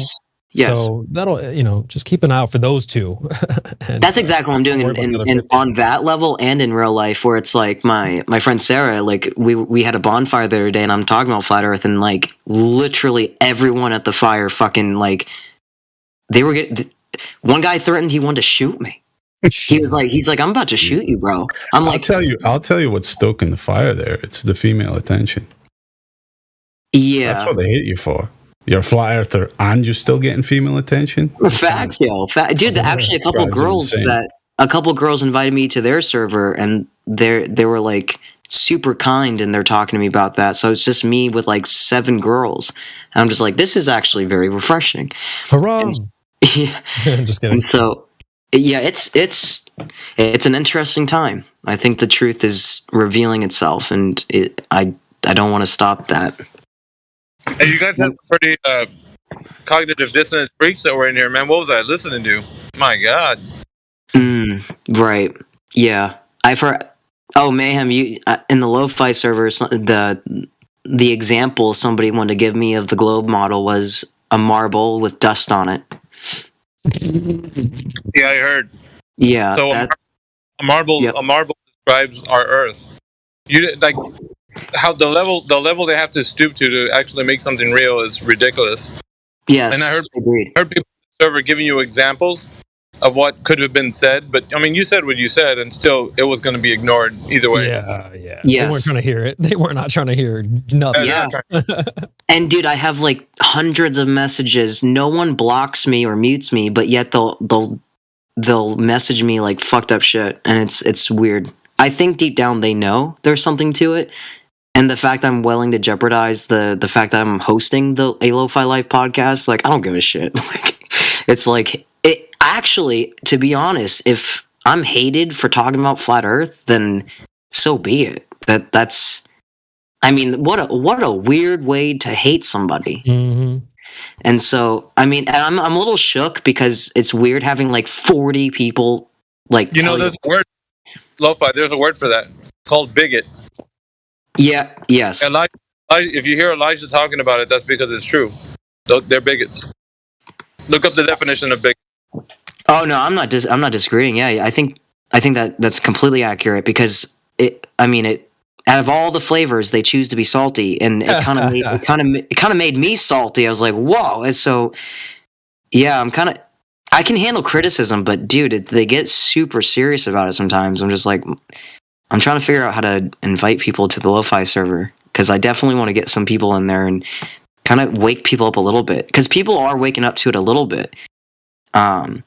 Yes. So that'll, just keep an eye out for those two. That's exactly what I'm doing in on that level and in real life, where it's like my friend Sarah, like we had a bonfire the other day, and I'm talking about flat Earth, and like literally everyone at the fire fucking like they were one guy threatened he wanted to shoot me. He's like, I'm about to shoot you, bro. I'll tell you what's stoking the fire there. It's the female attention. Yeah, that's what they hate you for. You're a flat earther and you're still getting female attention? Facts, yo. Dude, actually a couple girls invited me to their server, and they were like super kind, and they're talking to me about that. So it's just me with like 7 girls. And I'm just like, this is actually very refreshing. Hurrah! Yeah. Just kidding. And so yeah, it's an interesting time. I think the truth is revealing itself, and I don't want to stop that. Hey, you guys have some pretty cognitive dissonance freaks that were in here, man. What was I listening to? My God. Right. Yeah. Mayhem, you in the lo-fi servers, the example somebody wanted to give me of the globe model was a marble with dust on it. Yeah, I heard. Yeah. So a marble describes our Earth. You like how the level they have to stoop to actually make something real is ridiculous. Yes, and I heard people on the server giving you examples of what could have been said, but I mean, you said what you said, and still it was going to be ignored either way. Yeah. Yes. They weren't trying to hear it. They were not trying to hear nothing. Yeah. And dude, I have like hundreds of messages. No one blocks me or mutes me, but yet they'll message me like fucked up shit, and it's weird. I think deep down they know there's something to it. And the fact I'm willing to jeopardize the fact that I'm hosting a Lo-Fi Life podcast, like, I don't give a shit. Like, it's like, actually, to be honest, if I'm hated for talking about flat Earth, then so be it. That's, I mean, what a weird way to hate somebody. Mm-hmm. And so, I mean, I'm a little shook because it's weird having like 40 people like. There's a word, Lo-Fi. There's a word for that called bigot. Yeah. Yes. Elijah, if you hear Elijah talking about it, that's because it's true. They're bigots. Look up the definition of bigot. Oh no, I'm not disagreeing. Yeah, I think that's completely accurate because it. Out of all the flavors, they choose to be salty, and it kind of made me salty. I was like, whoa! And so, yeah, I can handle criticism, but dude, they get super serious about it sometimes. I'm just like, I'm trying to figure out how to invite people to the lo-fi server because I definitely want to get some people in there and kind of wake people up a little bit because people are waking up to it a little bit. But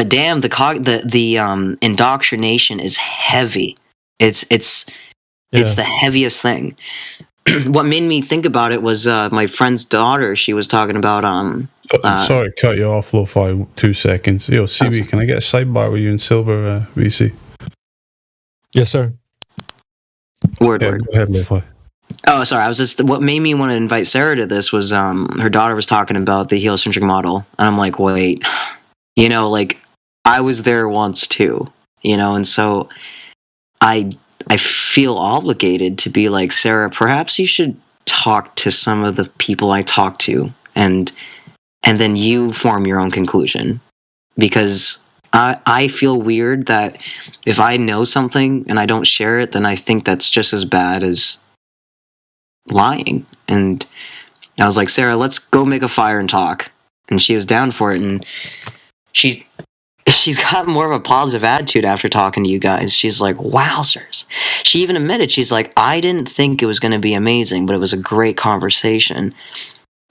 damn, the indoctrination is heavy. It's the heaviest thing. What made me think about it was my friend's daughter. She was talking about sorry to cut you off, Lo-Fi, 2 seconds. Yo, CB, can I get a sidebar with you and Silver, VC? Yes, sir. Word. Go ahead, Lo-Fi. Oh, sorry. What made me want to invite Sarah to this was her daughter was talking about the heliocentric model, and I'm like, wait, like I was there once too, and so I feel obligated to be like, Sarah, perhaps you should talk to some of the people I talk to, and then you form your own conclusion, because I feel weird that if I know something and I don't share it, then I think that's just as bad as lying. And I was like, Sarah, let's go make a fire and talk. And she was down for it, and she's got more of a positive attitude after talking to you guys. She's like, wowzers. She even admitted, she's like, I didn't think it was going to be amazing, but it was a great conversation.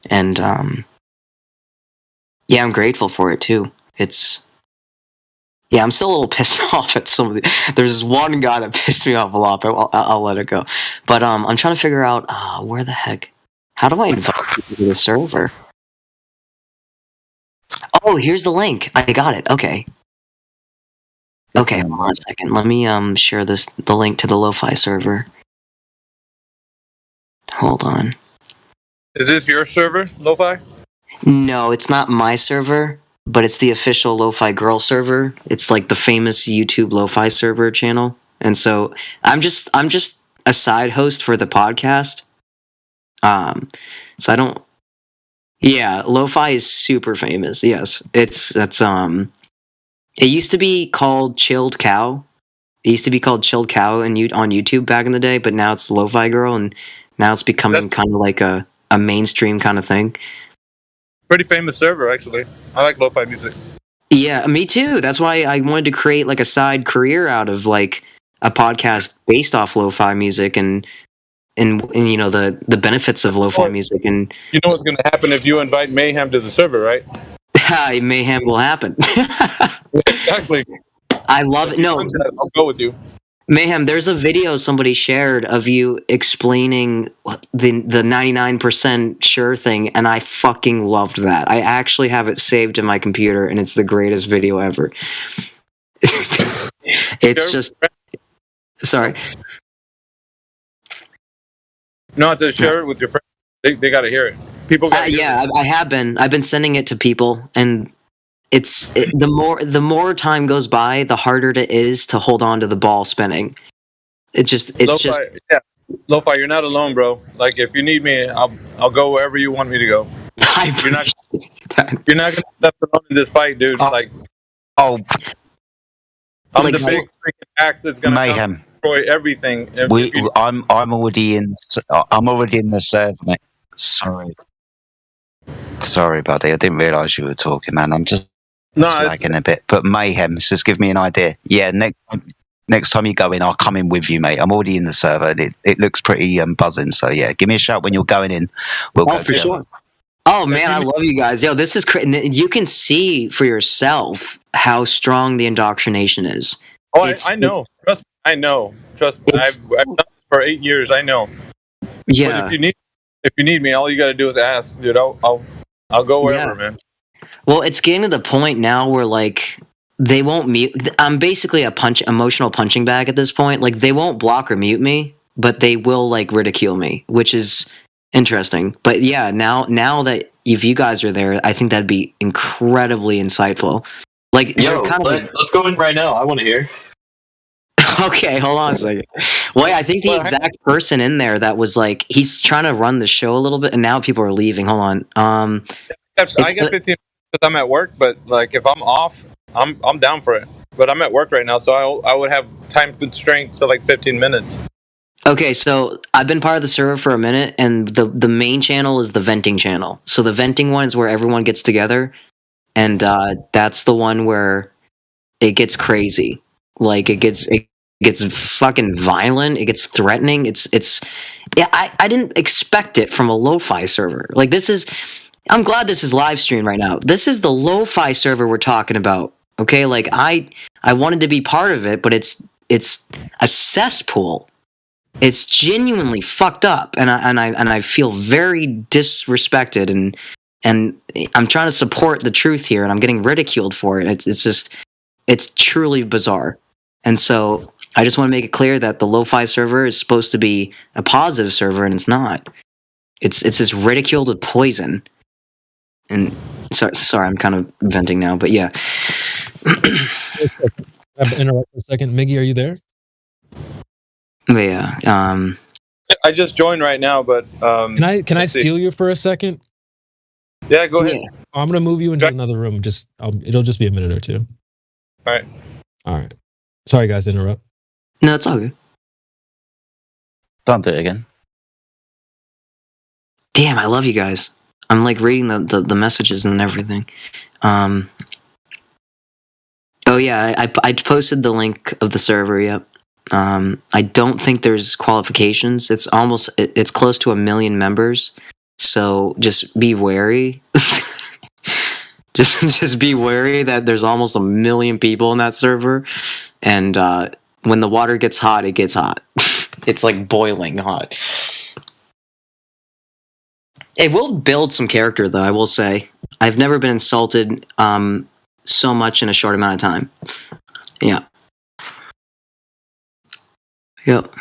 And yeah, I'm grateful for it too. I'm still a little pissed off at some of the. There's this one guy that pissed me off a lot, but I'll let it go. But I'm trying to figure out where the heck. How do I invite people to the server? Oh, here's the link. I got it. Okay. Okay, hold on a second. Let me share the link to the lo-fi server. Hold on. Is this your server, lo-fi? No, it's not my server. But it's the official Lo-Fi Girl server. It's like the famous YouTube Lo-Fi server channel. And so I'm just a side host for the podcast. So I don't. Yeah, Lo-Fi is super famous. Yes, it used to be called Chilled Cow. It used to be called Chilled Cow on YouTube back in the day, but now it's Lo-Fi Girl, and now it's becoming kind of like a mainstream kind of thing. Pretty famous server, actually. I like lo-fi music. Yeah, me too. That's why I wanted to create like a side career out of like a podcast based off lo-fi music and the benefits of lo-fi music. And you know what's going to happen if you invite Mayhem to the server, right? Mayhem will happen. Exactly. I love it. No, I'll go with you. Mayhem, there's a video somebody shared of you explaining the 99% sure thing, and I fucking loved that. I actually have it saved in my computer, and it's the greatest video ever. It's just... Sorry. No, it's a share it with your friends. They got to hear it. People got to hear it. I have been. I've been sending it to people, and the more time goes by, the harder it is to hold on to the ball spinning. Lo-fi, you're not alone, bro. Like if you need me, I'll go wherever you want me to go. You're not gonna step alone in this fight, dude. I'm the big freaking axe that's gonna destroy everything. I'm already in the server, mate. Sorry, buddy. I didn't realise you were talking, man. I'm just lagging a bit. But Mayhem, just give me an idea. Yeah, next time you go in, I'll come in with you, mate. I'm already in the server. It looks pretty buzzing. So yeah, give me a shout when you're going in. We'll go for sure. Oh man, I love you guys. Yo, this is crazy. You can see for yourself how strong the indoctrination is. Oh, I know. Trust me, I know. Trust me. I've done this for 8 years. I know. Yeah. But if you need me, all you got to do is ask, dude. I'll go wherever, man. Well, it's getting to the point now where like they won't mute. I'm basically a emotional punching bag at this point. Like they won't block or mute me, but they will like ridicule me, which is interesting. But yeah, now that if you guys are there, I think that'd be incredibly insightful. Like, let's go in right now. I want to hear. Okay, hold on a second. Well, I think the exact person in there that was like, he's trying to run the show a little bit, and now people are leaving. Hold on. I get 15 minutes because I'm at work, but like if I'm off, I'm down for it. But I'm at work right now, so I would have time constraints to like 15 minutes. Okay, so I've been part of the server for a minute, and the main channel is the venting channel. So the venting one is where everyone gets together, and that's the one where it gets crazy. Like it gets fucking violent. It gets threatening. Yeah. I didn't expect it from a lo-fi server. Like this is. I'm glad this is live streamed right now. This is the lo-fi server we're talking about. Okay, like I wanted to be part of it, but it's a cesspool. It's genuinely fucked up, and I feel very disrespected, and I'm trying to support the truth here, and I'm getting ridiculed for it. It's truly bizarre, and so I just want to make it clear that the lo-fi server is supposed to be a positive server, and it's not. It's just ridiculed with poison. And sorry, I'm kind of venting now, but yeah. I'll interrupt for a second. Miggy, are you there? But yeah. I just joined right now, but can I steal you for a second? Yeah, go ahead. I'm gonna move you into another room. It'll just be a minute or two. All right. Sorry, guys, to interrupt. No, it's all good. Don't do it again. Damn, I love you guys. I'm like reading the messages and everything. Oh yeah, I posted the link of the server. Yep. I don't think there's qualifications. It's close to 1 million members. So just be wary. just be wary that there's almost 1 million people in that server, and when the water gets hot, it gets hot. It's like boiling hot. It will build some character, though, I will say. I've never been insulted so much in a short amount of time. Yeah. Yep.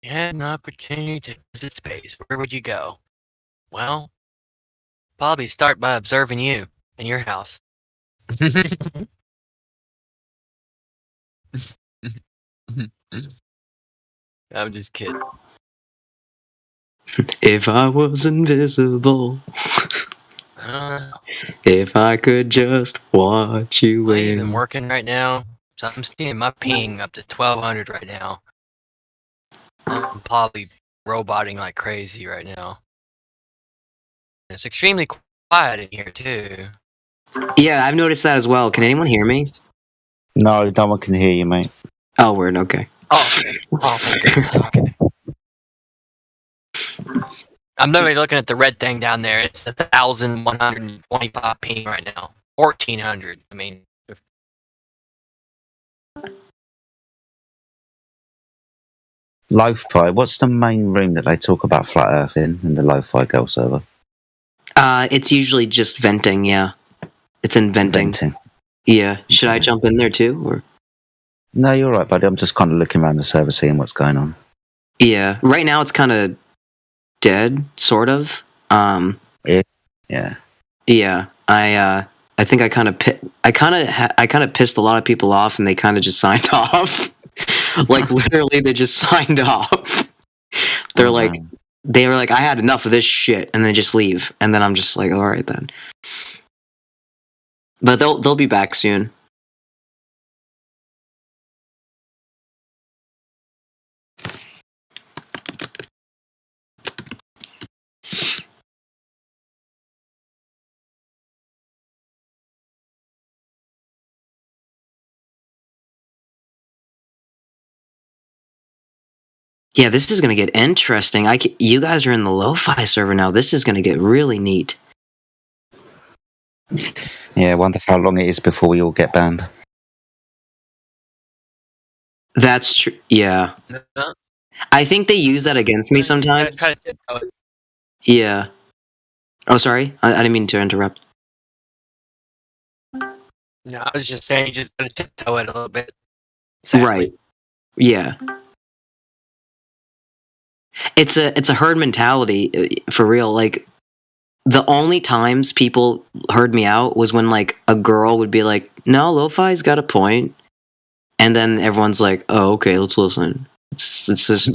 you had an opportunity to visit space, where would you go? Well, probably start by observing you and your house. I'm just kidding. If I was invisible, if I could just watch you Am I even win. working right now? So I'm seeing my ping up to 1200 right now. I'm probably roboting like crazy right now. It's extremely quiet in here too. Yeah, I've noticed that as well. Can anyone hear me? No, no one can hear you, mate. Oh, word. Okay. Oh, thank goodness. Okay. I'm literally looking at the red thing down there. It's 1,125 ping right now. 1,400. I mean, Lo-fi. What's the main room that they talk about flat Earth in the Lo-fi Girl server? It's usually just venting. Yeah, it's in venting. Yeah. Should I jump in there too, or? No, you're right, buddy. I'm just kind of looking around the server, seeing what's going on. Yeah. Right now, it's kind of dead, sort of. Yeah. Yeah. I think I kind of pissed a lot of people off, and they kind of just signed off. Like literally, they just signed off. They were like, I had enough of this shit, and they just leave. And then I'm just like, all right then. But they'll be back soon. Yeah, this is gonna get interesting. You guys are in the lo-fi server now. This is gonna get really neat. Yeah, I wonder how long it is before we all get banned. That's true. Yeah. I think they use that against me sometimes. Yeah. Oh, sorry. I didn't mean to interrupt. no, I was just saying, you just gotta tiptoe it a little bit. Right. Yeah. It's a herd mentality for real. Like the only times people heard me out was when like a girl would be like, "No, lo-fi's got a point," and then everyone's like, "Oh, okay, let's listen." It's just.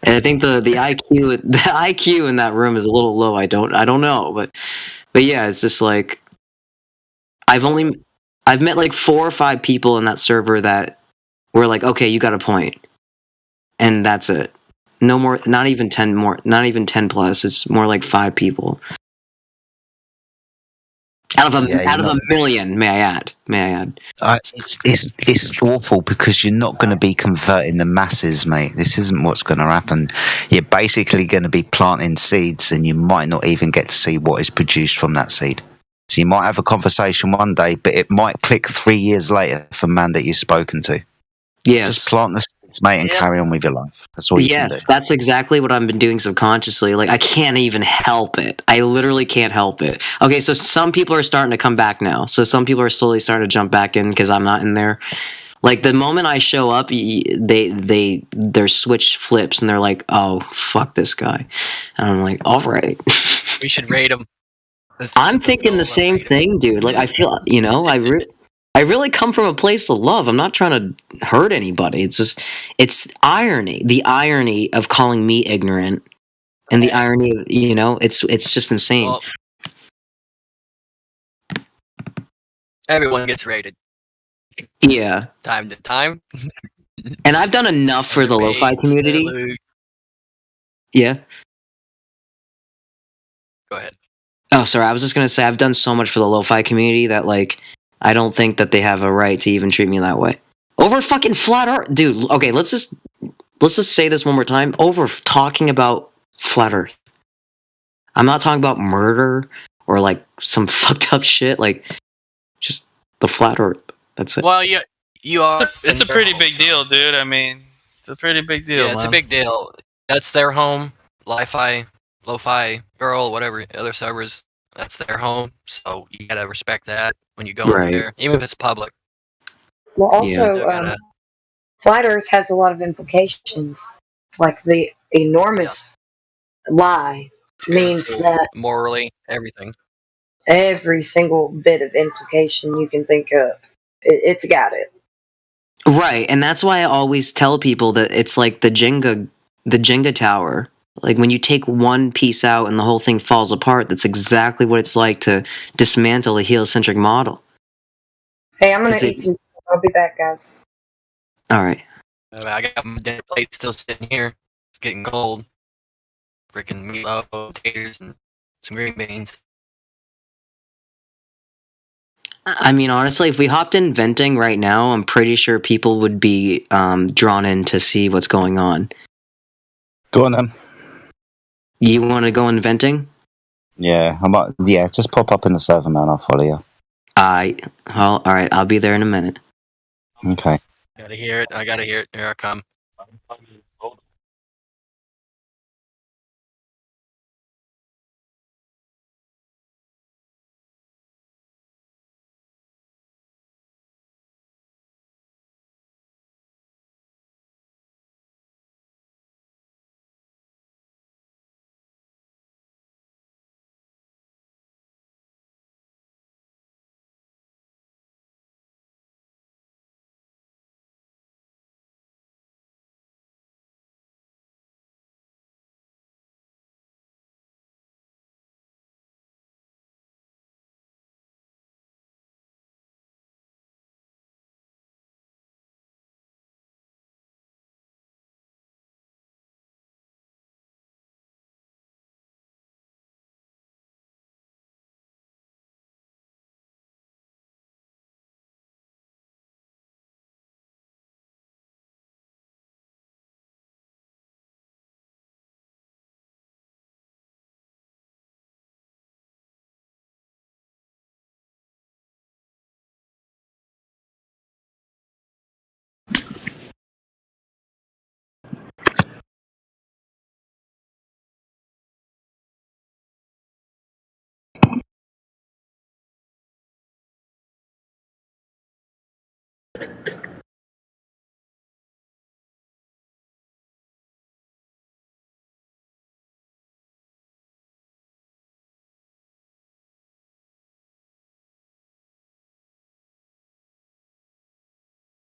And I think the IQ in that room is a little low. I don't know, but yeah, it's just like I've met like 4 or 5 people in that server that were like, "Okay, you got a point," and that's it. No more, not even 10 more, not even 10 plus. It's more like 5 people out of a million. May I add? It's awful because you're not going to be converting the masses, mate. This isn't what's going to happen. You're basically going to be planting seeds, and you might not even get to see what is produced from that seed. So you might have a conversation one day, but it might click 3 years later for man that you've spoken to. Yes. Just plant the seeds, mate, and carry on with your life. That's all you can do. Yes, that's exactly what I've been doing subconsciously. Like, I can't even help it. I literally can't help it. Okay, so some people are starting to come back now. So some people are slowly starting to jump back in because I'm not in there. Like, the moment I show up, their switch flips, and they're like, "Oh, fuck this guy." And I'm like, all right. We should raid him. I'm thinking the same thing, dude. Like, I feel, I really come from a place of love. I'm not trying to hurt anybody. It's irony. The irony of calling me ignorant, and the irony of, it's just insane. Well, everyone gets raided. Yeah. Time to time. And I've done enough for the lo-fi community. Yeah. Go ahead. Oh, sorry. I was just gonna say I've done so much for the lo-fi community that like I don't think that they have a right to even treat me that way. Over fucking flat Earth, dude. Okay, let's just say this one more time. Over talking about flat Earth. I'm not talking about murder or like some fucked up shit. Like just the flat Earth. That's it. Well, you are. It's a pretty big deal, dude. I mean, it's a pretty big deal. Yeah, it's a big deal. That's their home. Lo-fi girl, whatever other servers. That's their home. So you gotta respect that when you go in there, even if it's public. Well, also, flat Earth has a lot of implications. Like the enormous lie means that morally, everything. every single bit of implication you can think of, it's got it. Right, and that's why I always tell people that it's like the Jenga tower. Like when you take one piece out and the whole thing falls apart, that's exactly what it's like to dismantle a heliocentric model. Hey, I'm gonna eat some. I'll be back, guys. All right. I got my dinner plate still sitting here. It's getting cold. Freaking meatloaf, taters, and some green beans. I mean, honestly, if we hopped in venting right now, I'm pretty sure people would be drawn in to see what's going on. Go on then. You want to go in venting? Yeah, just pop up in the server, man. I'll follow you. All right. I'll be there in a minute. Okay. Gotta hear it. I gotta hear it. Here I come.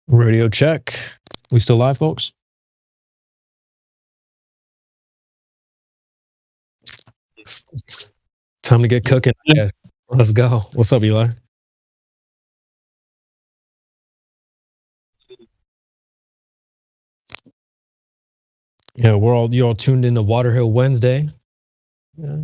Radio check. We still live, folks? Time to get cooking, I guess. Let's go. What's up, Eli? Yeah, you all tuned in to Water Hill Wednesday. Yeah.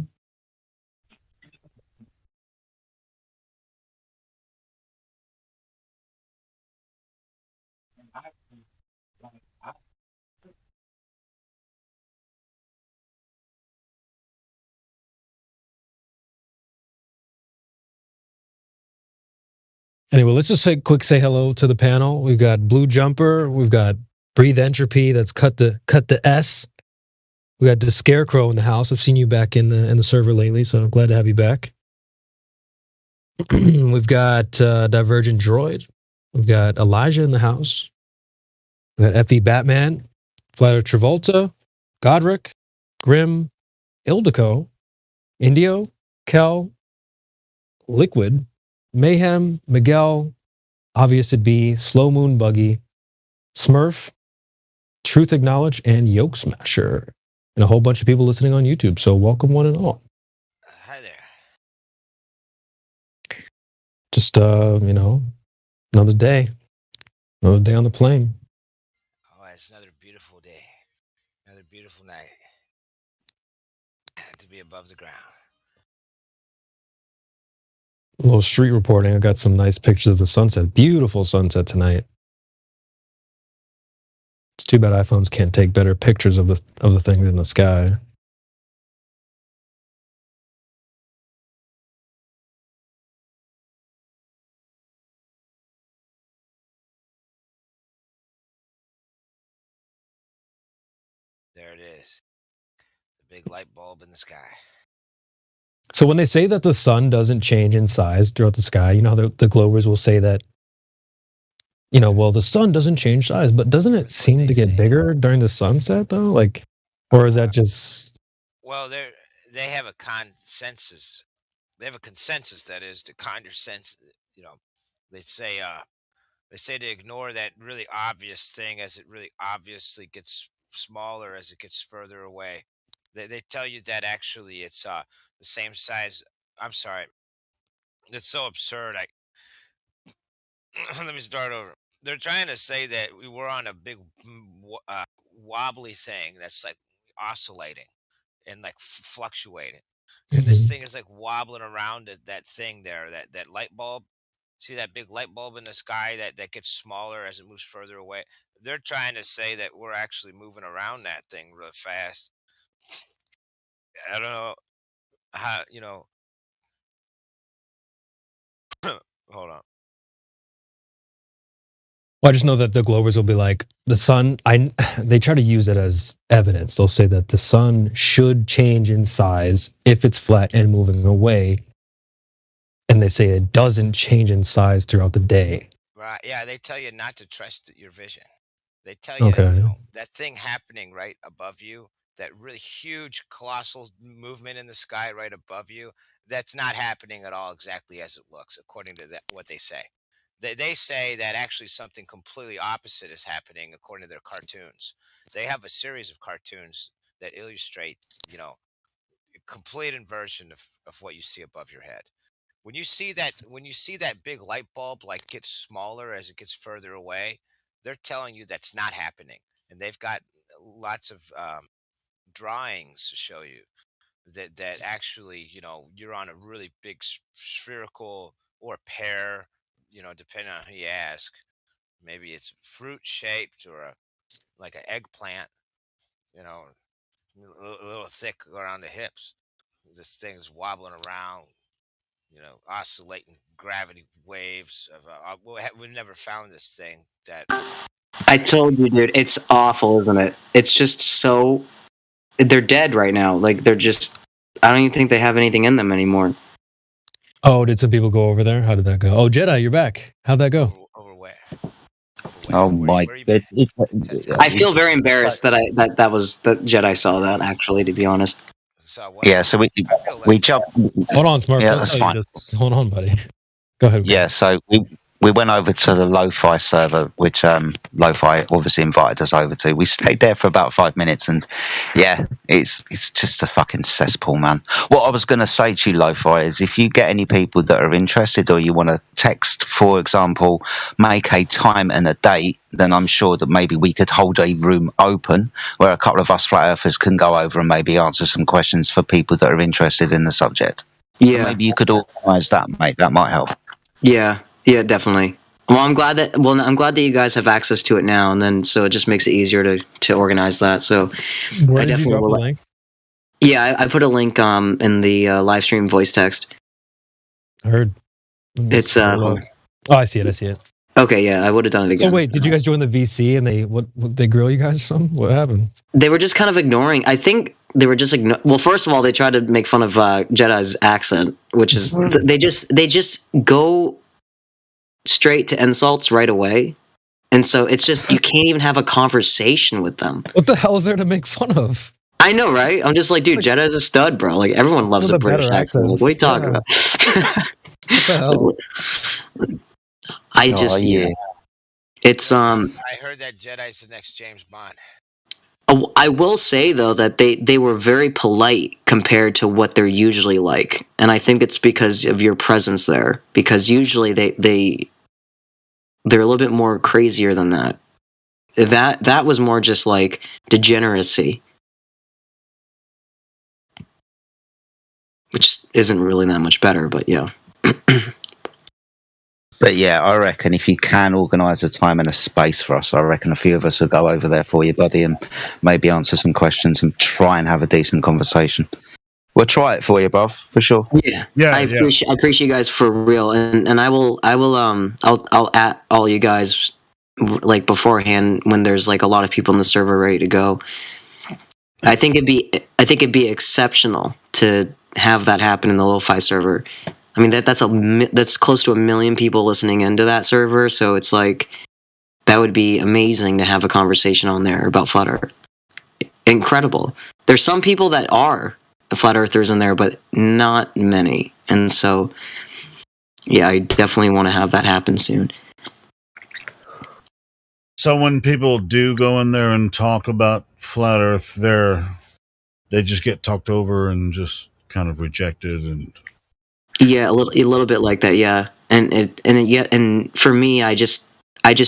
Anyway, let's just say hello to the panel. We've got Blue Jumper. We've got Breathe Entropy. That's cut the S. We got the Scarecrow in the house. I've seen you back in the server lately, so I'm glad to have you back. We've got Divergent Droid. We've got Elijah in the house. We've got FE Batman, Flatter Travolta, Godric, Grim, Ildico, Indio, Kel, Liquid, Mayhem, Miguel, Obvious It'd Be, Slow Moon Buggy, Smurf, Truth Acknowledge, and Yoke Smasher. And a whole bunch of people listening on YouTube. So welcome one and all. Hi there. Just, another day. Another day on the plane. Oh, it's another beautiful day. Another beautiful night. To be above the ground. A little street reporting. I got some nice pictures of the sunset. Beautiful sunset tonight. It's too bad iPhones can't take better pictures of the thing in the sky. There it is. The big light bulb in the sky. So when they say that the sun doesn't change in size throughout the sky, you know how the globers will say that well, the sun doesn't change size, but doesn't it seem to get bigger during the sunset though? Like, or is that just? Well, they have a consensus. They have a consensus that is the consensus. They say to ignore that really obvious thing as it really obviously gets smaller as it gets further away. They tell you that actually it's the same size. I'm sorry. It's so absurd. Let me start over. They're trying to say that we were on a big wobbly thing that's like oscillating and like fluctuating, and this thing is like wobbling around that thing there, that light bulb. See that big light bulb in the sky that gets smaller as it moves further away? They're trying to say that we're actually moving around that thing real fast. I don't know how, hold on. Well, I just know that the Globers will be like, the sun, they try to use it as evidence. They'll say that the sun should change in size if it's flat and moving away. And they say it doesn't change in size throughout the day. Right. Yeah, they tell you not to trust your vision. They tell you, that thing happening right above you, that really huge, colossal movement in the sky right above you, that's not happening at all exactly as it looks, according to what they say. They say that actually something completely opposite is happening according to their cartoons. They have a series of cartoons that illustrate, complete inversion of what you see above your head. When you see that big light bulb like get smaller as it gets further away, they're telling you that's not happening, and they've got lots of drawings to show you that actually you're on a really big spherical or pear, depending on who you ask. Maybe it's fruit shaped or like an eggplant, a little thick around the hips. This thing's wobbling around, oscillating gravity waves of we've never found this thing that. I told you, dude, it's awful, isn't it? It's just so they're dead right now. Like they're just, I don't even think they have anything in them anymore. Oh, did some people go over there? How did that go? Oh, Jedi, you're back. How'd that go? Over where? Oh my god! I feel very embarrassed that that Jedi saw that. Actually, to be honest. Yeah, so we jump. Hold on, Smart. Yeah, that's fine. Just hold on, buddy. Go ahead. Yeah, so we went over to the Lo-Fi server, which Lo-Fi obviously invited us over to. We stayed there for about 5 minutes, and yeah, it's just a fucking cesspool, man. What I was going to say to you, Lo-Fi, is if you get any people that are interested or you want to text, for example, make a time and a date, then I'm sure that maybe we could hold a room open where a couple of us flat earthers can go over and maybe answer some questions for people that are interested in the subject. Yeah, so maybe you could organise that, mate. That might help. Yeah, definitely. Well, I'm glad that you guys have access to it now, and then so it just makes it easier to organize that. So, where did you drop the link? Yeah, I put a link in the live stream voice text. I heard. It's oh, I see it. Okay, yeah, I would have done it again. So wait, did you guys join the VC and they grill you guys or something? What happened? They were just kind of ignoring. I think they were just well, first of all, they tried to make fun of Jedi's accent, which is they just go straight to insults right away, and so it's just you can't even have a conversation with them. What the hell is there to make fun of? I know, right? I'm just like, dude, Jedi's a stud, bro. Like everyone loves a British accent. Like, what are you talking about? What the hell? It's I heard that Jedi's the next James Bond. I will say though that they were very polite compared to what they're usually like, and I think it's because of your presence there. Because usually they're a little bit more crazier than that. That was more just like degeneracy, which isn't really that much better. But yeah. But yeah, I reckon if you can organise a time and a space for us, I reckon a few of us will go over there for you, buddy, and maybe answer some questions and try and have a decent conversation. We'll try it for you, bruv, for sure. Yeah. I appreciate you guys for real, and I'll at all you guys like beforehand when there's like a lot of people in the server ready to go. I think it'd be exceptional to have that happen in the Lo-Fi server. I mean that's close to 1 million people listening into that server, so it's like That would be amazing to have a conversation on there about flat Earth. Incredible. There's some people that are flat earthers in there, but not many. And so, yeah, I definitely want to have that happen soon. So when people do go in there and talk about flat Earth, they just get talked over and just kind of rejected, and yeah, a little bit like that, yeah. And for me, I just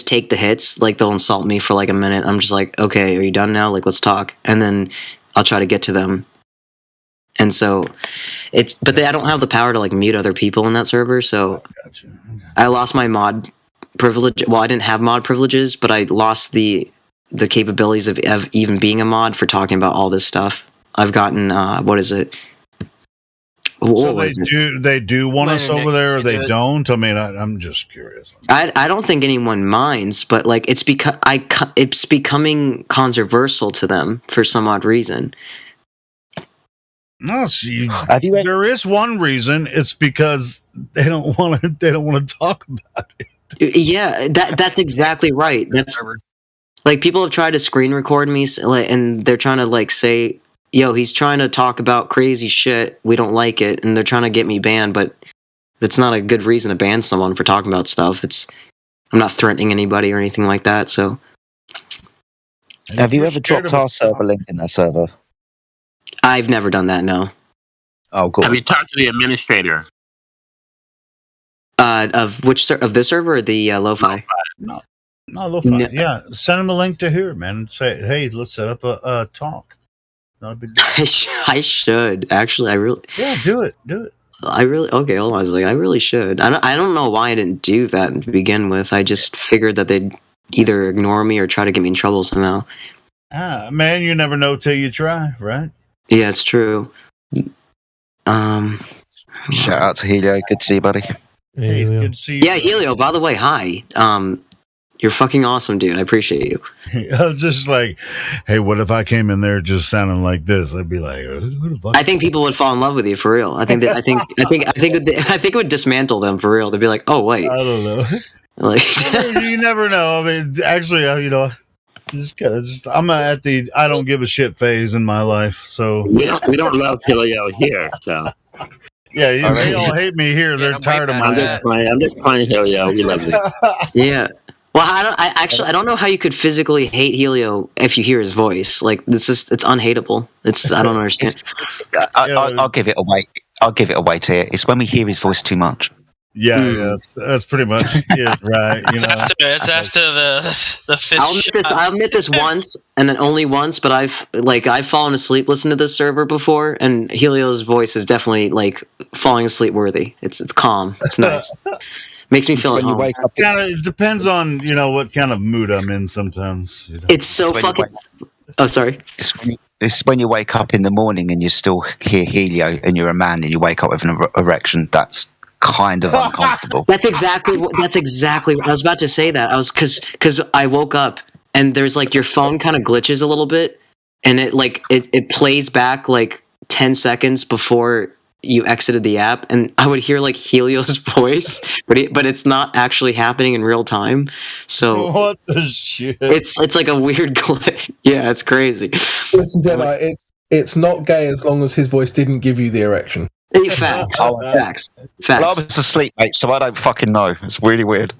take the hits. Like, they'll insult me for like a minute. I'm just like, okay, are you done now? Like, let's talk. And then I'll try to get to them. And so but I don't have the power to like mute other people in that server. So I lost my mod privilege. Well, I didn't have mod privileges, but I lost the capabilities of even being a mod for talking about all this stuff. I've gotten what is it? So they do want us over there, or they don't? I mean, I'm just curious. I don't think anyone minds, but like it's becoming controversial to them for some odd reason. No, see, there is one reason. It's because they don't want to talk about it. Yeah, that's exactly right. That's like, people have tried to screen record me, and they're trying to like say, yo, he's trying to talk about crazy shit, we don't like it, and they're trying to get me banned, but that's not a good reason to ban someone for talking about stuff. I'm not threatening anybody or anything like that, so. Have you ever dropped our server link in that server? I've never done that, no. Oh, cool. Have you talked to the administrator? Of this server or the lo-fi? No, lo-fi. No. Yeah, send them a link to here, man, and say, hey, let's set up a talk. Not a big deal. I should actually. I really. Yeah, do it. I really. Okay, hold on. I was like, I really should. I don't know why I didn't do that to begin with. I just figured that they'd either ignore me or try to get me in trouble somehow. Man, you never know till you try, right? Yeah, it's true. Shout out to Helio. Good to see you, buddy. Hey, good to see you. Yeah, Helio. By the way, hi. You're fucking awesome, dude. I appreciate you. I was just like, hey, what if I came in there just sounding like this? I'd be like, who the fuck? I think people would fall in love with you for real. I think it would dismantle them for real. They'd be like, oh wait. I don't know. Like, you never know. I mean, actually, I'm at the I don't give a shit phase in my life. So we don't love Helio here. So yeah, they all hate me here. They're tired of my. I'm just playing Helio. We love you. Yeah. Well, I don't know how you could physically hate Helio if you hear his voice. Like, it's unhateable. I don't understand. I'll give it away. I'll give it away to you. It's when we hear his voice too much. Yeah, that's pretty much it, right? It's after the fish. I'll admit this once, and then only once. But I've fallen asleep listening to this server before, and Helio's voice is definitely like falling asleep worthy. It's calm. It's nice. Makes me feel at home. It depends on what kind of mood I'm in. Sometimes it's so fucking. Oh, sorry. It's when you wake up in the morning and you still hear Helio, and you're a man, and you wake up with an erection. That's kind of uncomfortable. That's exactly what I was about to say. That I was because I woke up and there's like your phone kind of glitches a little bit, and it plays back like 10 seconds before you exited the app, and I would hear like Helio's voice, but it's not actually happening in real time. So what the shit? It's like a weird glitch. Yeah, it's crazy. Listen, Jedi, it's not gay as long as his voice didn't give you the erection. Facts. Facts. Well, I was asleep, mate, so I don't fucking know. It's really weird.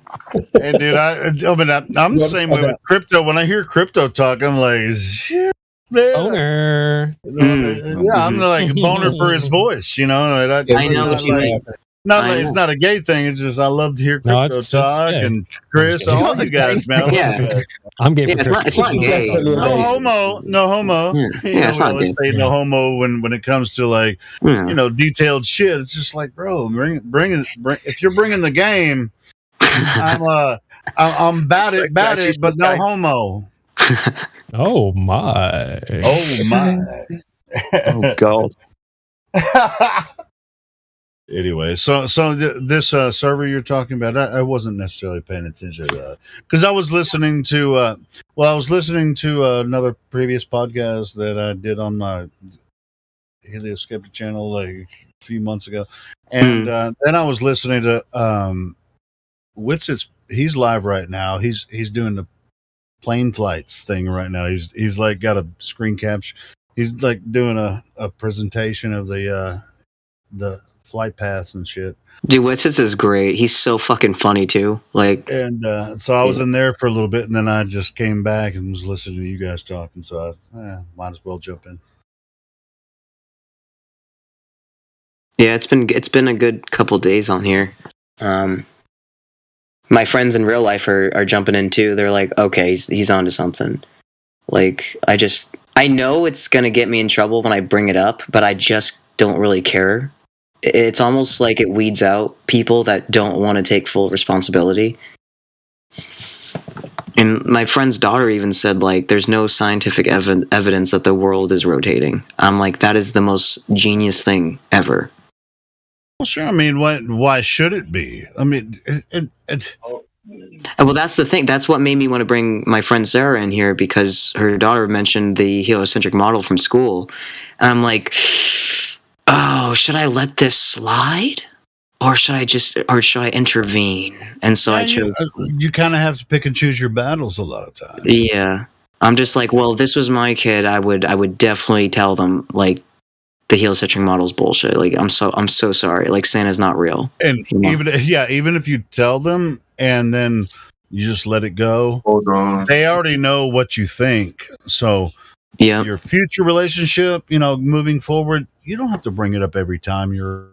Hey, dude, I'm the same way with crypto. When I hear crypto talk, I'm like, shit. Boner. Yeah, I'm like boner for his voice, I know what you mean. It's not a gay thing. It's just I love to hear crypto talk and Chris, all you guys, man. Yeah, I'm gay. It's not gay. No homo. Yeah, we always say no homo when it comes to detailed shit. It's just like, bro, bring if you're bringing the game, I'm about it, but no homo. Oh my! Oh god! Anyway, so this server you're talking about, I wasn't necessarily paying attention to that because I was listening to another previous podcast that I did on my Helio Skeptic channel like a few months ago, and then I was listening to Witz's he's live right now. He's doing the plane flights thing right now. He's like got a screen capture. He's like doing a presentation of the flight paths and shit. Dude, Witsits is great. He's so fucking funny too. Like, and so I was in there for a little bit, and then I just came back and was listening to you guys talking. So I might as well jump in. Yeah, it's been a good couple days on here. My friends in real life are jumping in too. They're like, okay, he's onto something. Like, I know it's gonna get me in trouble when I bring it up, but I just don't really care. It's almost like it weeds out people that don't want to take full responsibility. And my friend's daughter even said, like, there's no scientific evidence that the world is rotating. I'm like, that is the most genius thing ever. Well, sure. I mean, why should it be? I mean, well, that's the thing. That's what made me want to bring my friend Sarah in here, because her daughter mentioned the heliocentric model from school. And I'm like, oh, should I let this slide? Or should I intervene? And so I chose. You kind of have to pick and choose your battles a lot of times. Yeah. I'm just like, well, if this was my kid, I would definitely tell them, like, the heliocentric model's bullshit. Like, I'm so sorry. Like, Santa's not real. And even if you tell them and then you just let it go, they already know what you think. So your future relationship, moving forward, you don't have to bring it up every time you're.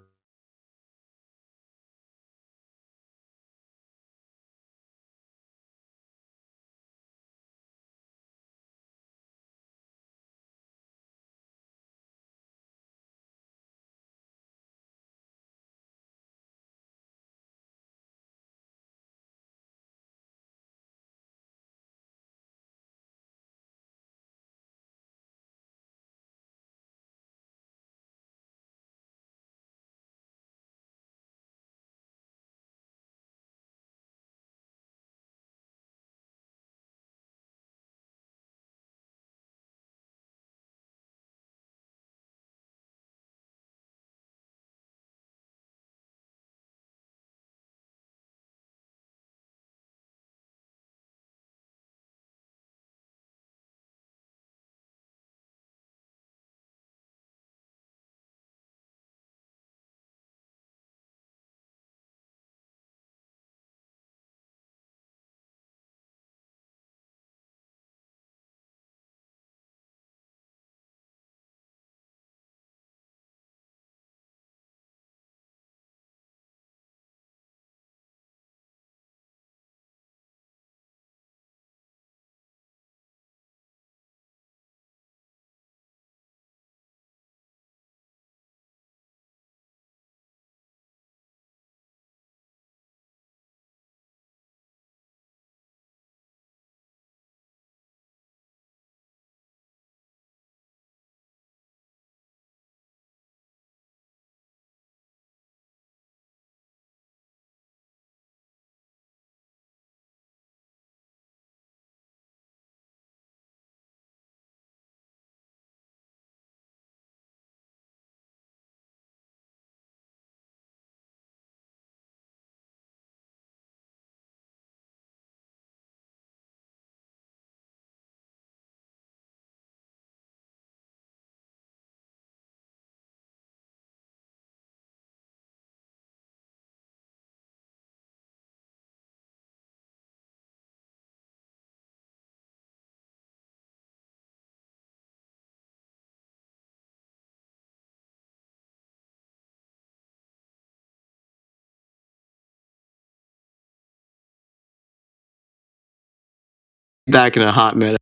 Back in a hot minute.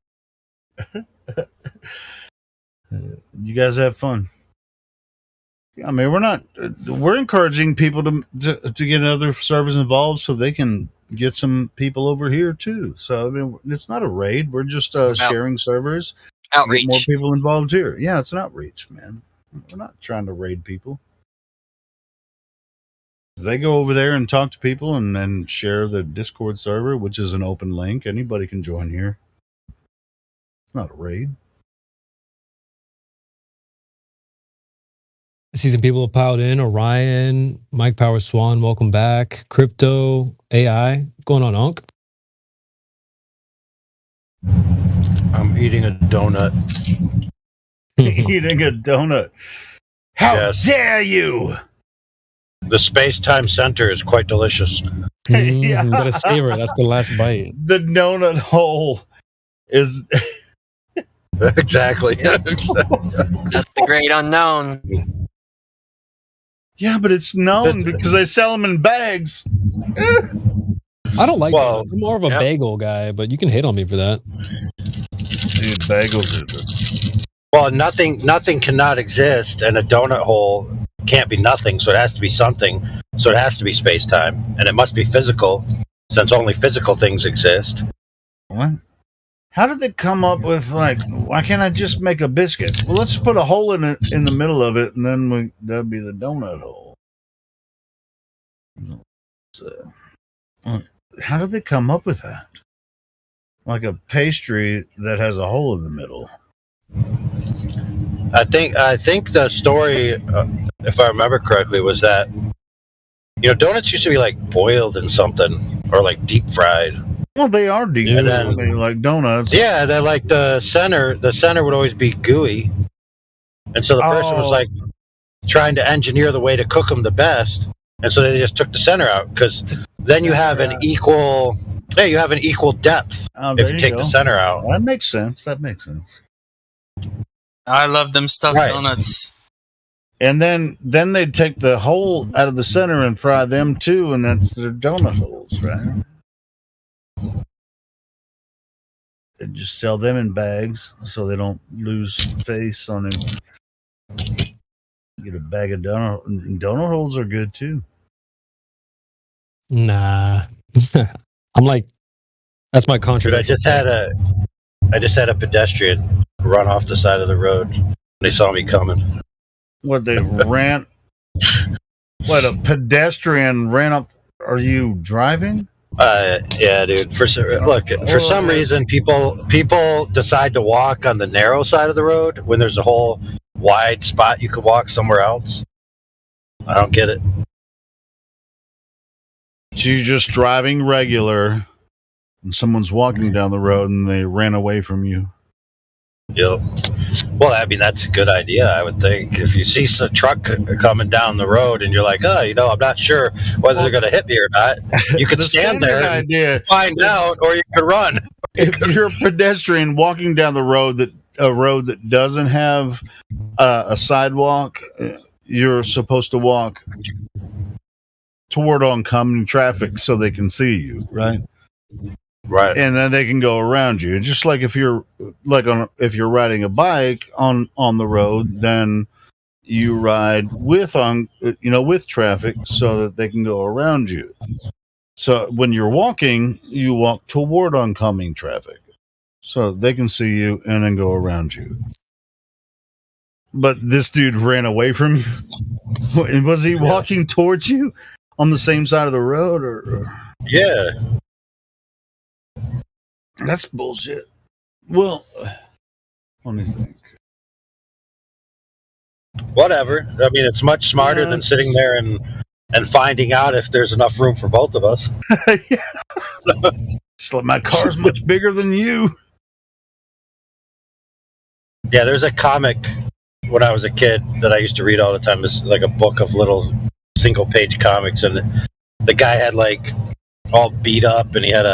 You guys have fun. I mean, we're encouraging people to get other servers involved so they can get some people over here too. So I mean, it's not a raid. We're just sharing servers. Outreach. Get more people involved here. Yeah, it's an outreach, man. We're not trying to raid people. They go over there and talk to people and then share the Discord server, which is an open link. Anybody can join here. It's not a raid. see some people piled in. Orion, Mike Power Swan, welcome back. Crypto, AI, what's going on, Unc? I'm eating a donut. Eating a donut. How dare you? The space-time center is quite delicious. You better savor. That's the last bite. The donut hole is exactly. That's the great unknown. Yeah, but it's known because they sell them in bags. I don't like donuts. I'm more of a bagel guy, but you can hate on me for that. Dude, bagels. Well, nothing cannot exist, and a donut hole can't be nothing, so it has to be something. So it has to be space-time, and it must be physical, since only physical things exist. What? How did they come up with, like, why can't I just make a biscuit? Well, let's put a hole in it in the middle of it, and then that'd be the donut hole. So, how did they come up with that? Like a pastry that has a hole in the middle. I think the story, if I remember correctly, was that donuts used to be like boiled in something or like deep fried. Well, they are deep. And then, I mean, like donuts. Yeah, they're like the center would always be gooey, and so the person was like trying to engineer the way to cook them the best, and so they just took the center out because then you have an equal. Yeah, you have an equal depth if you take the center out. That makes sense. I love them stuffed donuts. And then they'd take the hole out of the center and fry them too, and that's their donut holes, right? They just sell them in bags so they don't lose face on it. Get a bag of donut holes are good too. Nah. I'm like, that's my contradiction. I just had a pedestrian run off the side of the road. They saw me coming. What, they ran? What, a pedestrian ran up? Are you driving? Yeah, dude. For some reason, people decide to walk on the narrow side of the road when there's a whole wide spot you could walk somewhere else. I don't get it. So you're just driving regular, and someone's walking down the road, and they ran away from you. Yep. Well, I mean, that's a good idea, I would think. If you see a truck coming down the road and you're like, I'm not sure whether they're going to hit me or not, you could stand there and find out, or you could run. If you're a pedestrian walking down a road that doesn't have a sidewalk, you're supposed to walk toward oncoming traffic so they can see you, right? Right. And then they can go around you. Just like if you're riding a bike on the road, then you ride with traffic so that they can go around you. So when you're walking, you walk toward oncoming traffic so they can see you and then go around you. But this dude ran away from you. Was he walking towards you on the same side of the road or? Yeah. That's bullshit. Well, let me think. Whatever. I mean, it's much smarter than sitting there and finding out if there's enough room for both of us. Just like my car's much bigger than you. Yeah, there's a comic when I was a kid that I used to read all the time. It's like a book of little single-page comics, and the guy had like all beat up, and he had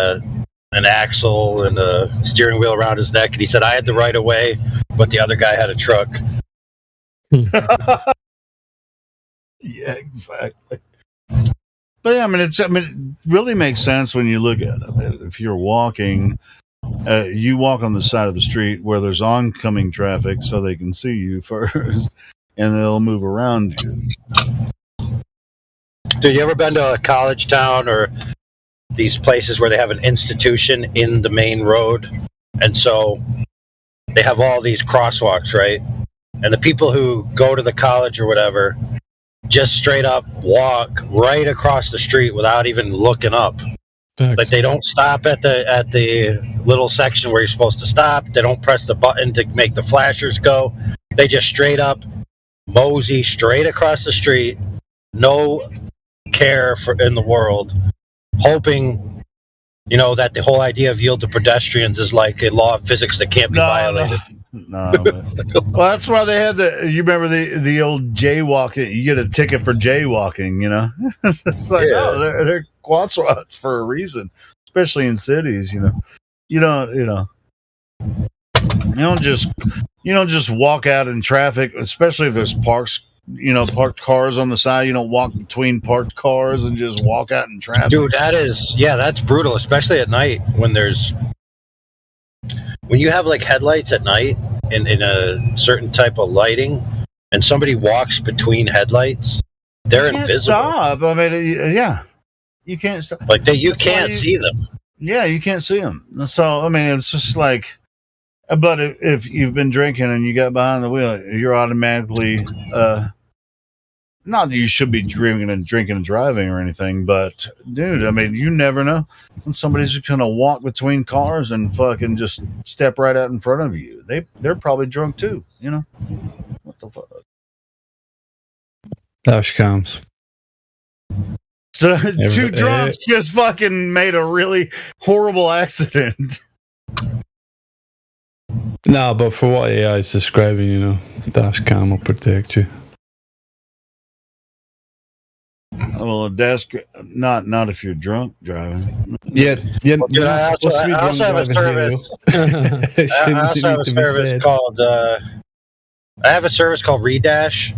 an axle and a steering wheel around his neck, and he said, I had the right of way, but the other guy had a truck. Yeah, exactly. But yeah, it really makes sense when you look at it. If you're walking, you walk on the side of the street where there's oncoming traffic so they can see you first, and they'll move around you. Dude, you ever been to a college town or these places where they have an institution in the main road, and so they have all these crosswalks, right? And the people who go to the college or whatever just straight up walk right across the street without even looking up. Thanks. Like they don't stop at the little section where you're supposed to stop. They don't press the button to make the flashers go. They just straight up mosey straight across the street, no care in the world, hoping, that the whole idea of yield to pedestrians is like a law of physics that can't be violated. No. Well, that's why they had you remember the old jaywalking, you get a ticket for jaywalking, It's like, no, they're crosswalks for a reason, especially in cities, You don't just walk out in traffic, especially if there's parked cars on the side. You don't walk between parked cars and just walk out in traffic. Dude, that's brutal, especially at night when you have like headlights at night in a certain type of lighting and somebody walks between headlights, they're invisible. Stop. I mean, yeah. You can't stop. Like you can't see them. Yeah, you can't see them. So, I mean, it's just like, but if you've been drinking and you got behind the wheel, you're automatically, not that you should be drinking and driving or anything, but dude, I mean, you never know when somebody's just gonna walk between cars and fucking just step right out in front of you. They're probably drunk too, What the fuck? Dash cams. So two drunks just fucking made a really horrible accident. No, but for what AI is describing, dash cam will protect you. Well, a desk, not if you're drunk driving. Yeah. I also have a service. I also have a service called. I have a service called Redash.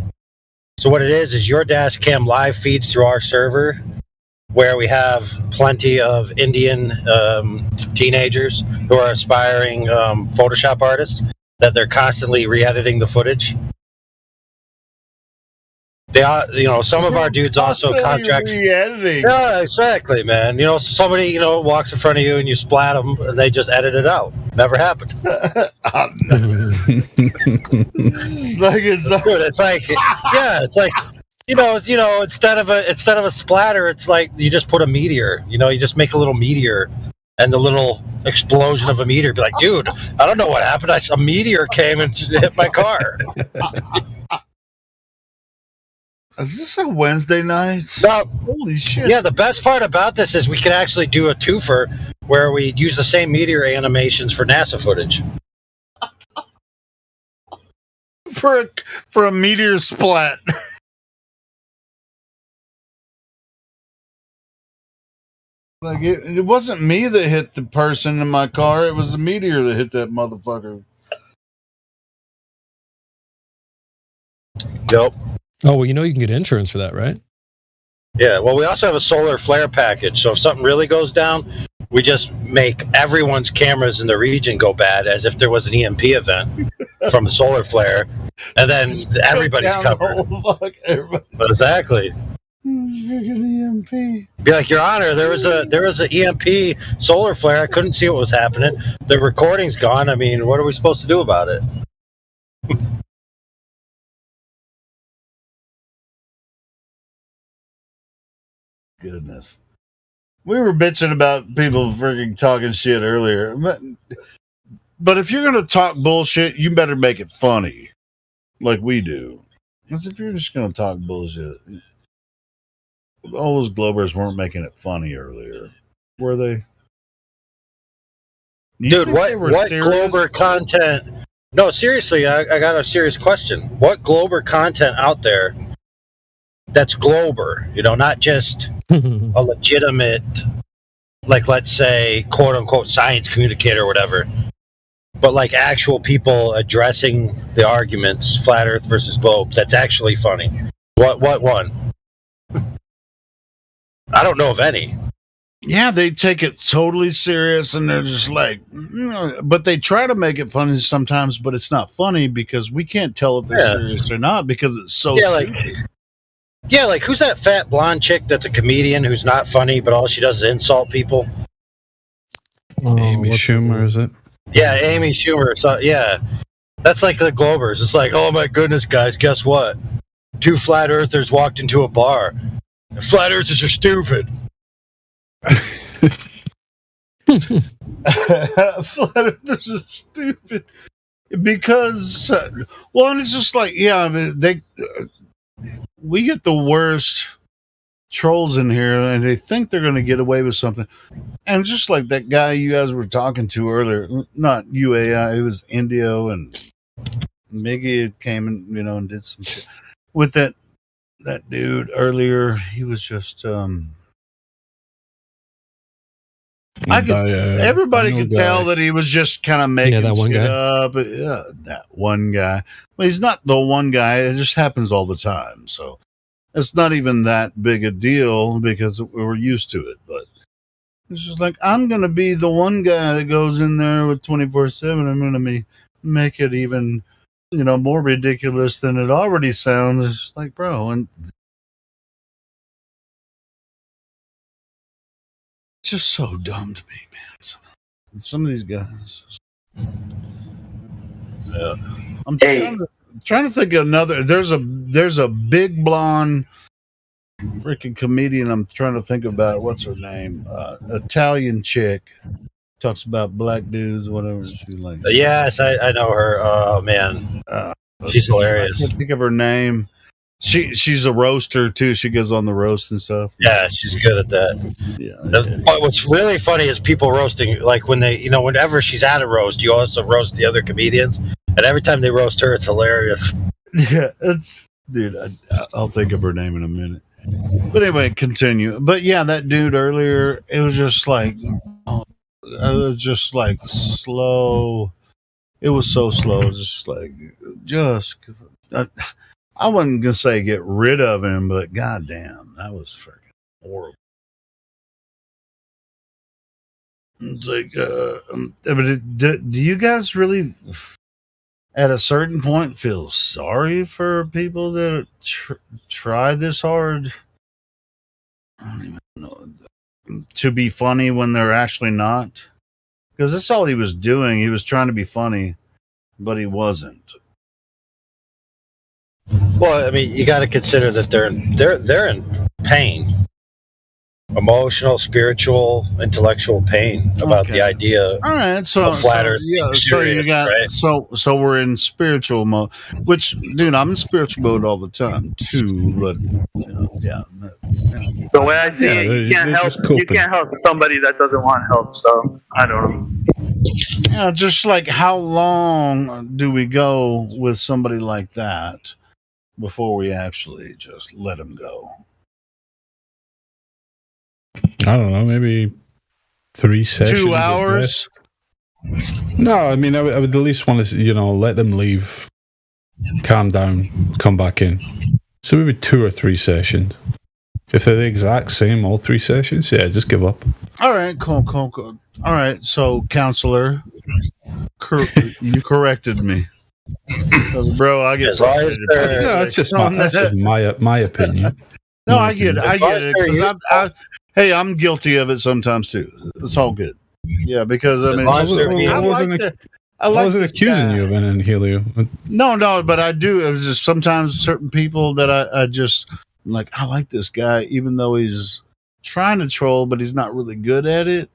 So what it is your dash cam live feeds through our server, where we have plenty of Indian teenagers who are aspiring Photoshop artists that they're constantly re-editing the footage. They are, some of our dudes also contract. Re-editing. Yeah, exactly, man. Somebody, walks in front of you and you splat them and they just edit it out. Never happened. It's like, instead of a splatter, it's like you just put a meteor. You just make a little meteor, and the little explosion of a meteor. Be like, dude, I don't know what happened. A meteor came and hit my car. Is this a Wednesday night? No. Holy shit. Yeah, the best part about this is we can actually do a twofer where we use the same meteor animations for NASA footage. For a meteor splat. Like it wasn't me that hit the person in my car, it was the meteor that hit that motherfucker. Nope. Oh, well, you can get insurance for that, right? Yeah, well, we also have a solar flare package. So if something really goes down, we just make everyone's cameras in the region go bad as if there was an EMP event from a solar flare. And then everybody's covered. But exactly. EMP. Be like, Your Honor, there was an EMP solar flare. I couldn't see what was happening. The recording's gone. I mean, what are we supposed to do about it? Goodness. We were bitching about people freaking talking shit earlier. But if you're going to talk bullshit, you better make it funny. Like we do. Because if you're just going to talk bullshit, all those Globers weren't making it funny earlier. Were they? Dude, what Glober content? No, seriously, I got a serious question. What Glober content out there that's Glober, not just a legitimate, like, let's say, quote unquote science communicator or whatever, but like actual people addressing the arguments, flat earth versus globes, that's actually funny. What one? I don't know of any. Yeah, they take it totally serious and they're just like, but they try to make it funny sometimes, but it's not funny because we can't tell if they're serious or not because it's so stupid. Like who's that fat blonde chick that's a comedian who's not funny, but all she does is insult people? Amy Schumer, is it? Yeah, Amy Schumer. So yeah, that's like the Globers. It's like, oh my goodness, guys, guess what? 2 flat earthers walked into a bar. Flat earthers are stupid. Flat earthers are stupid. because well, and it's just like, yeah, I mean, we get the worst trolls in here, and they think they're going to get away with something. And just like that guy you guys were talking to earlier, not UAI, it was Indio, and Miggy came and and did some shit with that dude earlier. He was just everybody could tell that he was just kind of making that one shit guy. up. That one guy. Well, he's not the one guy. It just happens all the time. So it's not even that big a deal because we're used to it. But it's just like, I'm going to be the one guy that goes in there with 24/7. I'm going to make it even, more ridiculous than it already sounds. It's like, bro, and it's just so dumb to me, man. Some of these guys. Yeah. I'm trying to think of another. There's a big blonde freaking comedian I'm trying to think about. What's her name? Italian chick. Talks about black dudes, whatever she like. Yes, I know her. Oh man, she's hilarious. I can't think of her name. She's a roaster too. She goes on the roast and stuff. Yeah, she's good at that. Yeah. But what's really funny is people roasting, like when they, whenever she's at a roast, you also roast the other comedians, and every time they roast her, it's hilarious. Yeah, dude. I'll think of her name in a minute. But anyway, continue. But yeah, that dude earlier, it was just like, slow. It was so slow. I wasn't gonna say get rid of him, but goddamn, that was freaking horrible. It's like, do you guys really, at a certain point, feel sorry for people that try this hard? I don't even know, to be funny when they're actually not, because that's all he was doing. He was trying to be funny, but he wasn't. Well, I mean, you got to consider that they're in pain, emotional, spiritual, intellectual pain about the idea. All right, so flat Earth. so you got right? so we're in spiritual mode. Which, dude, I'm in spiritual mode all the time too. But yeah. The way I see it, you can't help somebody that doesn't want help. So I don't know. Yeah, just like, how long do we go with somebody like that before we actually just let him go? I don't know, maybe 3 sessions. 2 hours? No, I mean, I would at least want to, let them leave, calm down, come back in. So maybe 2 or 3 sessions. If they're the exact same, all 3 sessions, yeah, just give up. All right, cool. All right, so, counselor, you corrected me. Bro, I get frustrated. That's just my opinion. No, I get it. Hey, I'm guilty of it sometimes too. It's all good. Yeah, because I wasn't accusing you of anything, Helio. No, but I do. It was just sometimes certain people that I just like. I like this guy, even though he's trying to troll, but he's not really good at it.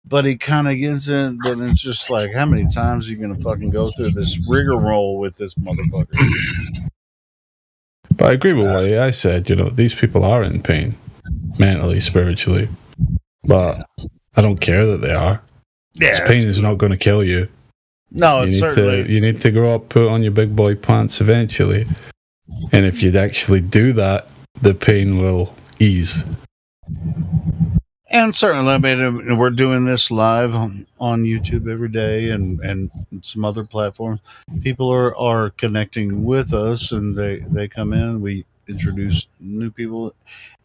But he kind of gets in. But it's just like, how many times are you gonna fucking go through this rigmarole with this motherfucker? But I agree with what I said. These people are in pain, mentally, spiritually. But I don't care that they are. Yeah, this pain is not going to kill you. No, you need to grow up, put on your big boy pants eventually. And if you'd actually do that, the pain will ease. And certainly, I mean, we're doing this live on YouTube every day and some other platforms. People are connecting with us, and they come in. We introduce new people,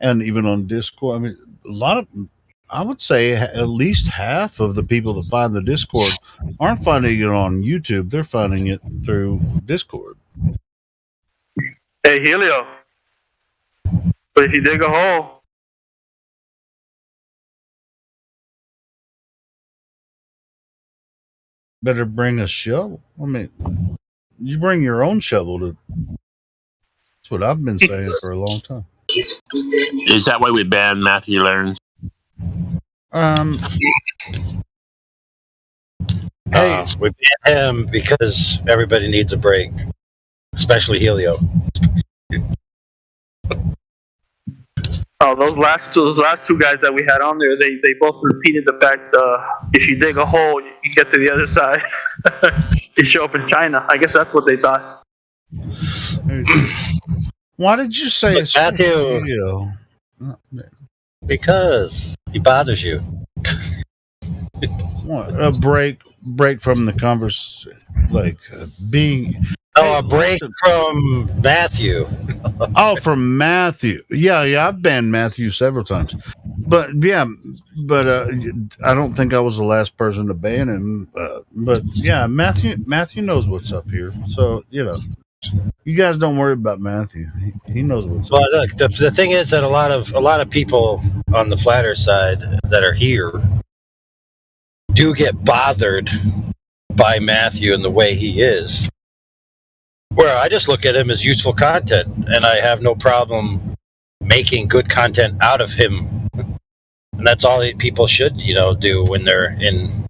and even on Discord. I mean, I would say at least half of the people that find the Discord aren't finding it on YouTube. They're finding it through Discord. Hey, Helio. But if you dig a hole, better bring a shovel. I mean, you bring your own shovel to. That's what I've been saying for a long time. Is that why we banned Matthew Learns? We ban him because everybody needs a break, especially Helio. Oh, those last two guys that we had on there, they both repeated the fact if you dig a hole, you get to the other side. You show up in China. I guess that's what they thought. Why did you say it's Matthew? Helio? Because he bothers you. A break from the conversation, like being. Oh, a break from Matthew. Oh, from Matthew. Yeah, I've banned Matthew several times, but I don't think I was the last person to ban him. But yeah, Matthew knows what's up here, so you guys don't worry about Matthew. He knows what's up. Well, look, the thing is that a lot of people on the flat Earth side that are here do get bothered by Matthew and the way he is. Where I just look at him as useful content, and I have no problem making good content out of him. And that's all people should, do when they're in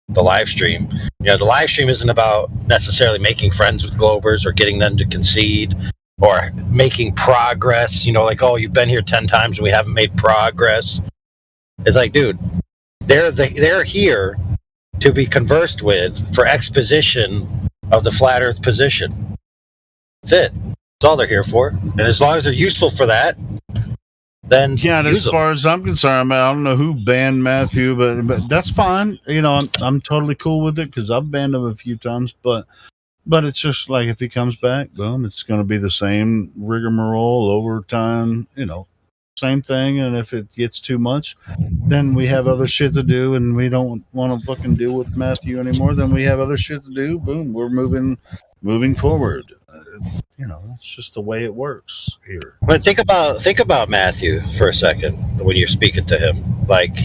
the live stream. The live stream isn't about necessarily making friends with Globers or getting them to concede or making progress. Like, oh, you've been here 10 times and we haven't made progress. It's like, dude, they're here to be conversed with for exposition of the flat Earth position. That's it. That's all they're here for. And as long as they're useful for that, then as far as I'm concerned, I don't know who banned Matthew, but that's fine. I'm totally cool with it because I've banned him a few times. But it's just like if he comes back, boom, it's going to be the same rigmarole over time. Same thing. And if it gets too much, then we have other shit to do, and we don't want to fucking deal with Matthew anymore. Then we have other shit to do. Boom, we're moving forward. It's just the way it works here. But think about Matthew for a second when you're speaking to him. Like,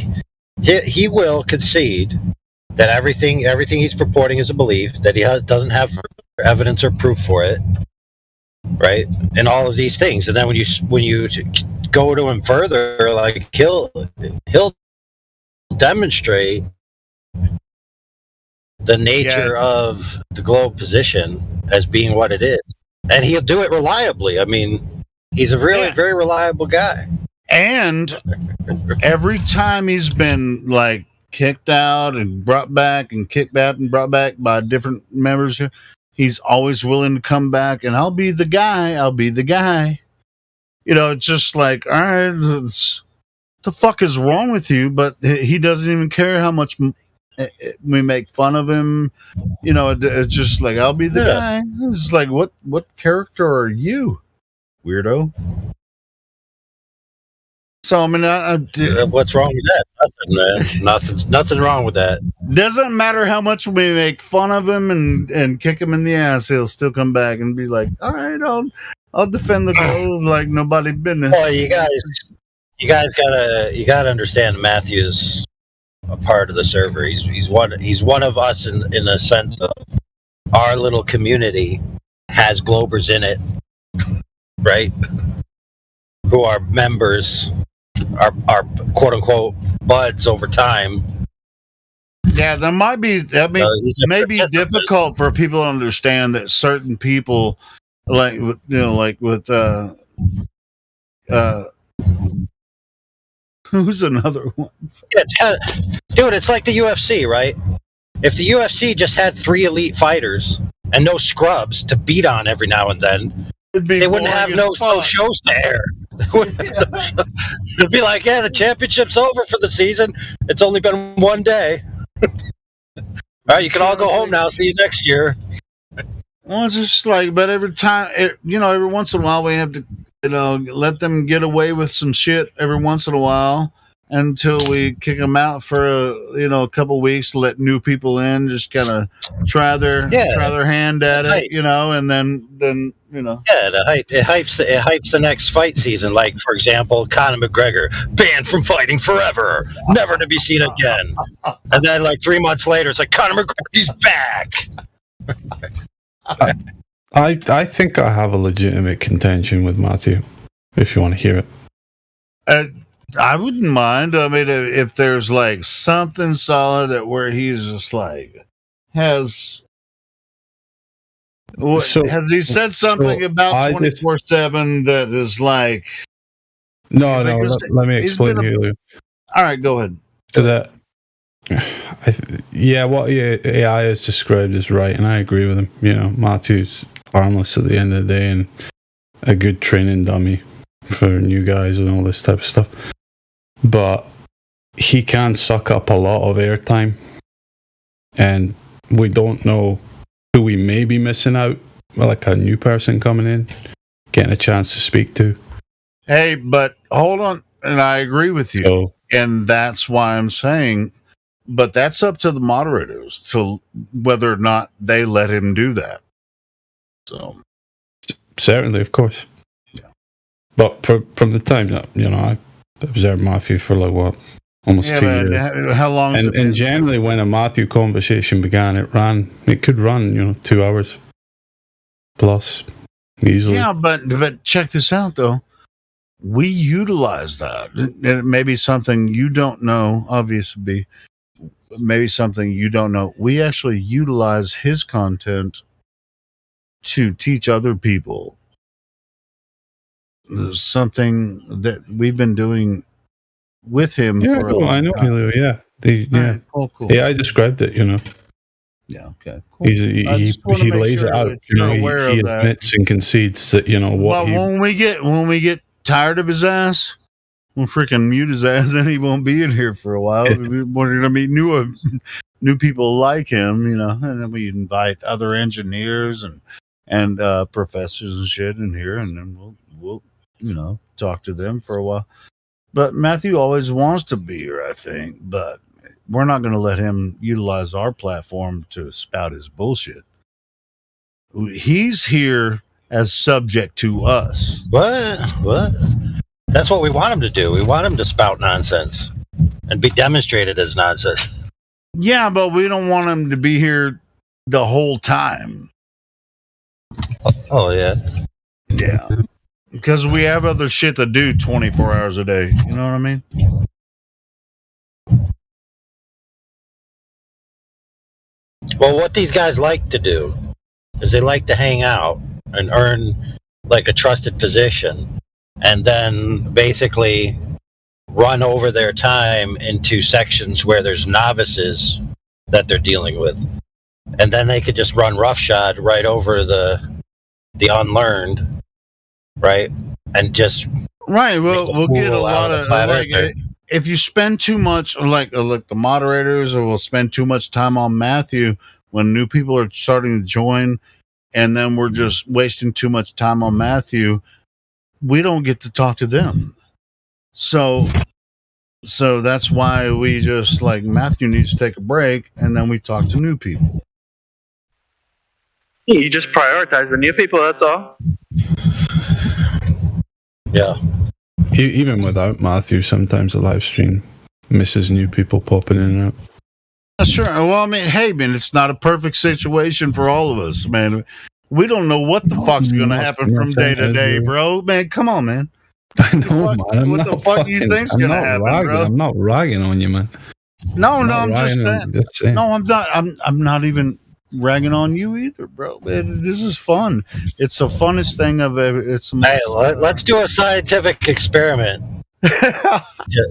he will concede that everything he's purporting is a belief, that he doesn't have evidence or proof for it, right? And all of these things. And then when you go to him further, like he'll demonstrate the nature of the globe position as being what it is. And he'll do it reliably. I mean, he's a really very reliable guy. And every time he's been like kicked out and brought back and kicked out and brought back by different members here, he's always willing to come back and I'll be the guy. It's just like, all right, the fuck is wrong with you? But he doesn't even care how much we make fun of him. It's just like, I'll be the guy. It's like, what character are you, weirdo? So I mean, what's wrong with that? Nothing, man. Nothing wrong with that. Doesn't matter how much we make fun of him and kick him in the ass, he'll still come back and be like, all right, I'll defend the globe like nobody business. Well, you guys gotta understand Matthew's a part of the server. He's one of us in the sense of our little community has Globers in it, right? Who are members, are quote unquote buds over time. Yeah, that may be difficult for people to understand that certain people, like with who's another one? Yeah, dude, it's like the UFC, right? If the UFC just had 3 elite fighters and no scrubs to beat on every now and then, they wouldn't have no shows to air. It'd be like, the championship's over for the season. It's only been one day. All right, you can all go home now. See you next year. Well, it's just like, but every time, every once in a while we have to, let them get away with some shit every once in a while until we kick them out for a couple weeks, let new people in, just kind of try their hand at it, and then. Yeah, it hypes the next fight season. Like, for example, Conor McGregor banned from fighting forever, never to be seen again. And then, like 3 months later, it's like Conor McGregor's back. I think I have a legitimate contention with Matthew. If you want to hear it, I wouldn't mind. I mean, if there's like something solid that where he's just like, has he said something about 24/7 that is like? No. Let me explain to you. All right, go ahead. What AI is described is right, and I agree with him. You know, Matthew's harmless at the end of the day, and a good training dummy for new guys and all this type of stuff. But he can suck up a lot of airtime, and we don't know who we may be missing out. Like a new person coming in, getting a chance to speak to. Hey, but hold on, and I agree with you, and that's why I'm saying, but that's up to the moderators to whether or not they let him do that. So certainly, of course, yeah. But from the time that I observed Matthew for almost 2 years. How long? And generally, when a Matthew conversation began, it could run 2 hours plus easily. Yeah, but check this out though. We utilize that. It may be something you don't know, obviously. Maybe something you don't know. We actually utilize his content to teach other people. Something that we've been doing with him for a long time. I know, Helio, yeah. Cool. Yeah, I described it, Yeah, okay, cool. He lays it out. He admits and concedes that what. But when we get tired of his ass, we'll freaking mute his ass, and he won't be in here for a while. We're going to meet new people like him, and then we invite other engineers and professors and shit in here, and then we'll talk to them for a while. But Matthew always wants to be here, I think, but we're not going to let him utilize our platform to spout his bullshit. He's here as subject to us. What? That's what we want him to do. We want him to spout nonsense and be demonstrated as nonsense. Yeah, but we don't want him to be here the whole time. Oh, yeah. Yeah. Because we have other shit to do 24 hours a day. You know what I mean? Well, what these guys like to do is they like to hang out and earn like a trusted position and then basically run over their time into sections where there's novices that they're dealing with. And then they could just run roughshod right over the unlearned, right? And just we'll get a lot of if you spend too much like the moderators or we'll spend too much time on Matthew when new people are starting to join, and then we're just wasting too much time on Matthew, we don't get to talk to them. So that's why we just Matthew needs to take a break, and then we talk to new people. You just prioritize the new people, that's all. Yeah. Even without Matthew, sometimes the live stream misses new people popping in and out. Sure. Well, I mean, hey, man, it's not a perfect situation for all of us, man. We don't know what the fuck's going to happen from day to day, bro. Man, come on, man. I know, man. What the fuck do you think's going to happen, bro? I'm not ragging on you, man. No, I'm just saying. No, I'm not. I'm not even ragging on you either, bro. This is fun. It's the funnest thing I've ever. Let's do a scientific experiment.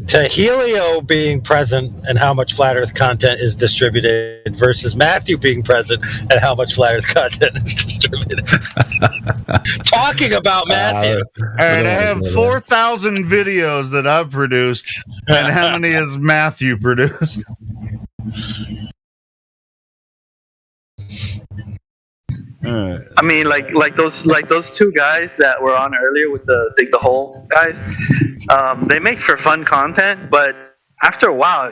to Helio being present and how much flat Earth content is distributed versus Matthew being present and how much flat Earth content is distributed. Talking about Matthew. And I have 4,000 videos that I've produced, and how many has Matthew produced? I mean, like those two guys that were on earlier with the dig the hole guys. They make for fun content, but after a while,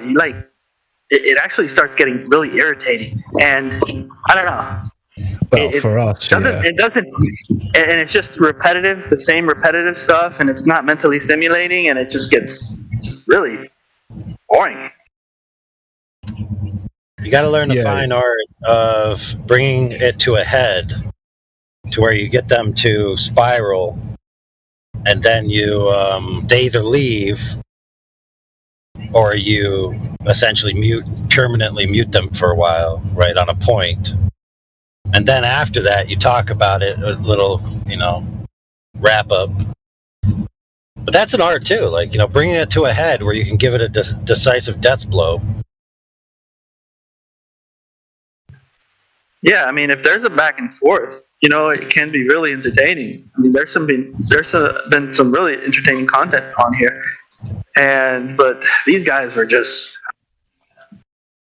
it actually starts getting really irritating, and I don't know. Well, for us, it doesn't, and it's just repetitive, the same repetitive stuff, and it's not mentally stimulating, and it just gets really boring. You got to learn the fine art of bringing it to a head, to where you get them to spiral, and then they either leave or you essentially permanently mute them for a while, right, on a point. And then after that, you talk about it, a little, wrap up. But that's an art too, like, bringing it to a head where you can give it a decisive death blow. Yeah, I mean, if there's a back and forth, it can be really entertaining. I mean, there's been some really entertaining content on here, but these guys were just.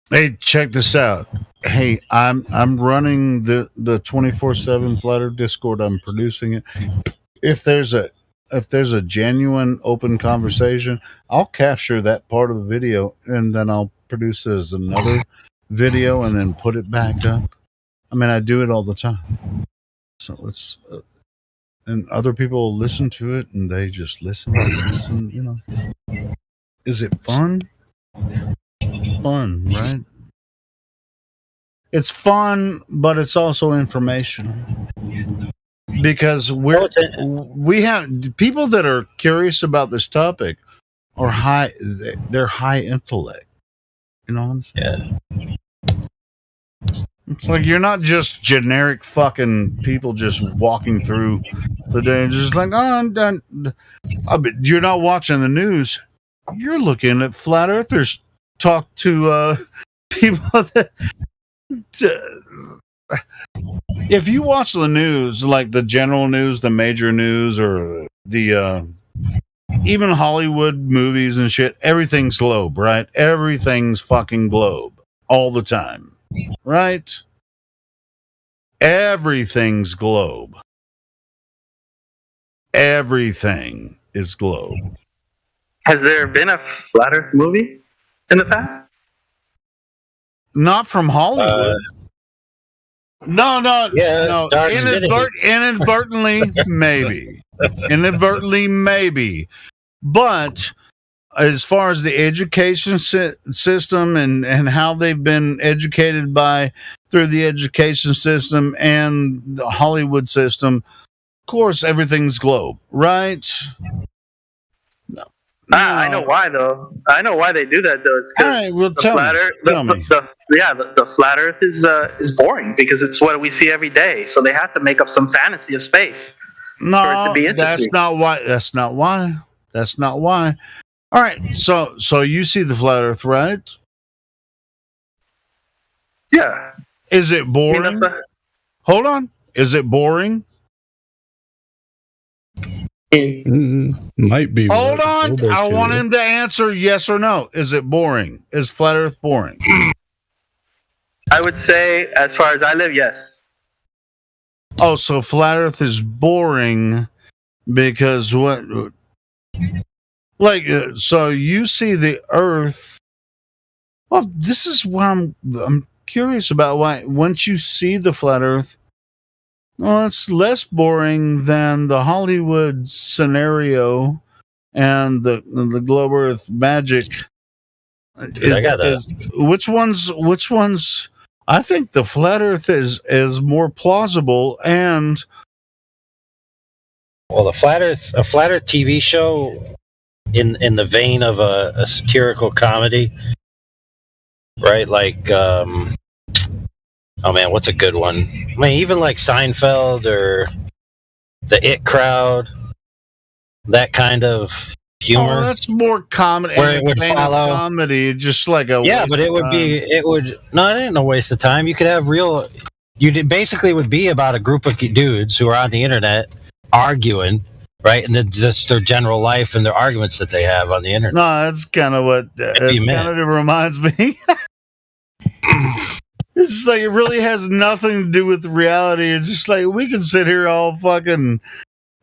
Hey, check this out. Hey, I'm running the 24/7 Flat Earth Discord. I'm producing it. If there's a genuine open conversation, I'll capture that part of the video and then I'll produce it as another video and then put it back up. I mean, I do it all the time. So it's and other people listen to it and they just listen and listen. Is it fun? Fun, right? It's fun, but it's also informational. Because we have people that are curious about this topic are high. They're high intellect. You know what I'm saying? Yeah. It's like you're not just generic fucking people just walking through the day and just like, oh, I'm done. But you're not watching the news. You're looking at flat earthers talk to people that. If you watch the news, like the general news, the major news, or the even Hollywood movies and shit, everything's globe, right? Everything's fucking globe all the time, right? Everything's globe. Everything is globe. Has there been a flat Earth movie in the past? Not from Hollywood. No. Inadvertently, maybe. But as far as the education system and how they've been educated through the education system and the Hollywood system, of course, everything's globe, right? No. I know why, though. I know why they do that, though. It's because the flat Earth is boring because it's what we see every day. So they have to make up some fantasy of space for it to be interesting. That's not why. All right, so you see the flat Earth, right? Yeah. Is it boring? Hold on. Is it boring? Might be. Hold on. I want him to answer yes or no. Is it boring? Is flat Earth boring? I would say, as far as I live, yes. Oh, so flat Earth is boring because what? Like, so you see the Earth. Well, this is what I'm curious about. Why, once you see the flat Earth, well, it's less boring than the Hollywood scenario and the globe Earth magic. Which ones? I think the flat Earth is more plausible and. Well, a flat Earth TV show in the vein of a satirical comedy, right? Like, oh man, what's a good one? I mean, even like Seinfeld or the It Crowd, that kind of humor. Oh, that's more comedy. Where it would follow comedy, just like a but it would no, it ain't no waste of time. You could have basically would be about a group of dudes who are on the internet arguing, right? And then just their general life and their arguments that they have on the internet. No, that's kind of what it reminds me. It's just like it really has nothing to do with reality. It's just like we can sit here all fucking,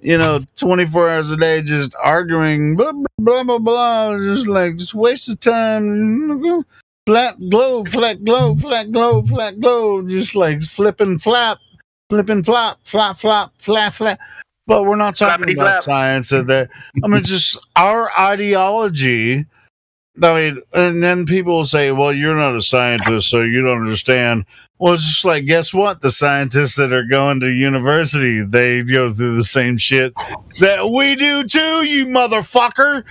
24 hours a day just arguing, blah, blah, blah, blah, just waste of time. Flat globe, flat globe, flat globe, flat globe, just like flipping flop, flap, flop, flat. But we're not talking about science. I mean, just our ideology. I mean, and then people will say, well, you're not a scientist, so you don't understand. Well, it's just like, guess what? The scientists that are going to university, they go through the same shit that we do too, you motherfucker.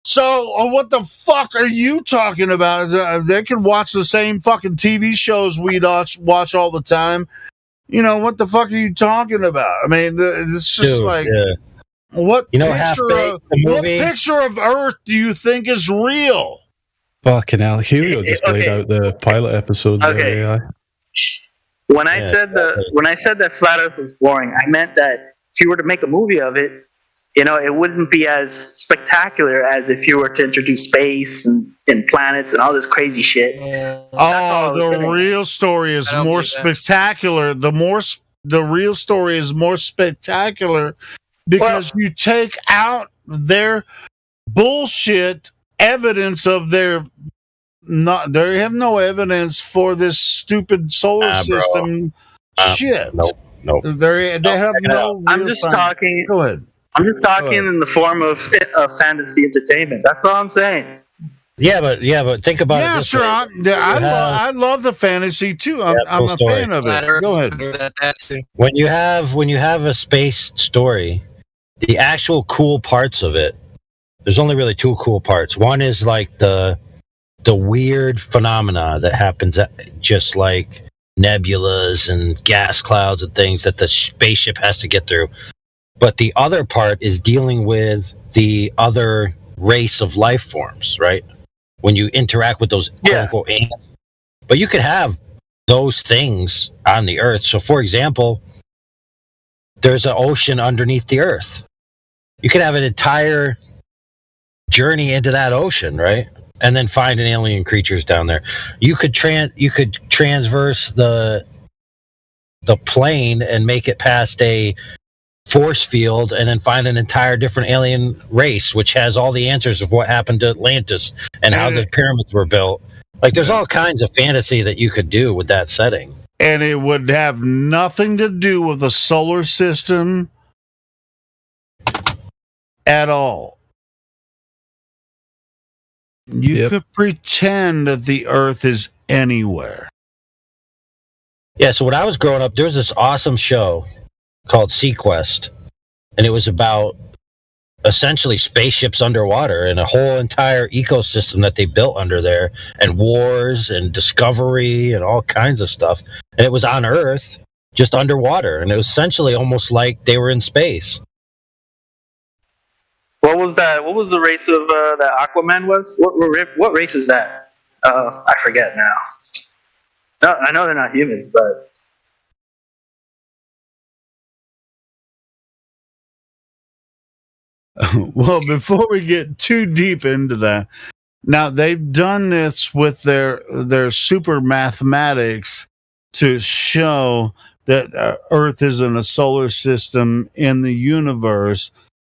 So, what the fuck are you talking about? They can watch the same fucking TV shows we watch all the time. You know, what the fuck are you talking about? I mean, it's just what picture of Earth do you think is real? Fucking hell, Helio just laid out the pilot episode of AI. When I said that flat Earth was boring, I meant that if you were to make a movie of it, you know, it wouldn't be as spectacular as if you were to introduce space and planets and all this crazy shit. Oh, the real story is more spectacular. The real story is more spectacular because you take out their bullshit evidence of their they have no evidence for this stupid solar system shit. Nope. They have no. I'm just talking. Go ahead. I'm just talking in the form of fantasy entertainment. That's all I'm saying. Yeah, but think about it. Yeah, sure. I love the fantasy too. I'm a fan of it. Go ahead. When you have a space story, the actual cool parts of it, there's only really two cool parts. One is like the weird phenomena that happens just like nebulas and gas clouds and things that the spaceship has to get through. But the other part is dealing with the other race of life forms, right? When you interact with those quote-unquote aliens. But you could have those things on the Earth. So, for example, there's an ocean underneath the Earth. You could have an entire journey into that ocean, right? And then find an alien creatures down there. You could transverse the plane and make it past a force field and then find an entire different alien race which has all the answers of what happened to Atlantis and how the pyramids were built. Like there's all kinds of fantasy that you could do with that setting. And it would have nothing to do with the solar system at all. You could pretend that the Earth is anywhere. Yeah, so when I was growing up, there was this awesome show called Sequest, and it was about essentially spaceships underwater and a whole entire ecosystem that they built under there, and wars and discovery and all kinds of stuff. And it was on Earth, just underwater, and it was essentially almost like they were in space. What was that? What was the race of that Aquaman was? What race is that? I forget now. No, I know they're not humans, but. Well, before we get too deep into that, now they've done this with their super mathematics to show that Earth is in a solar system in the universe,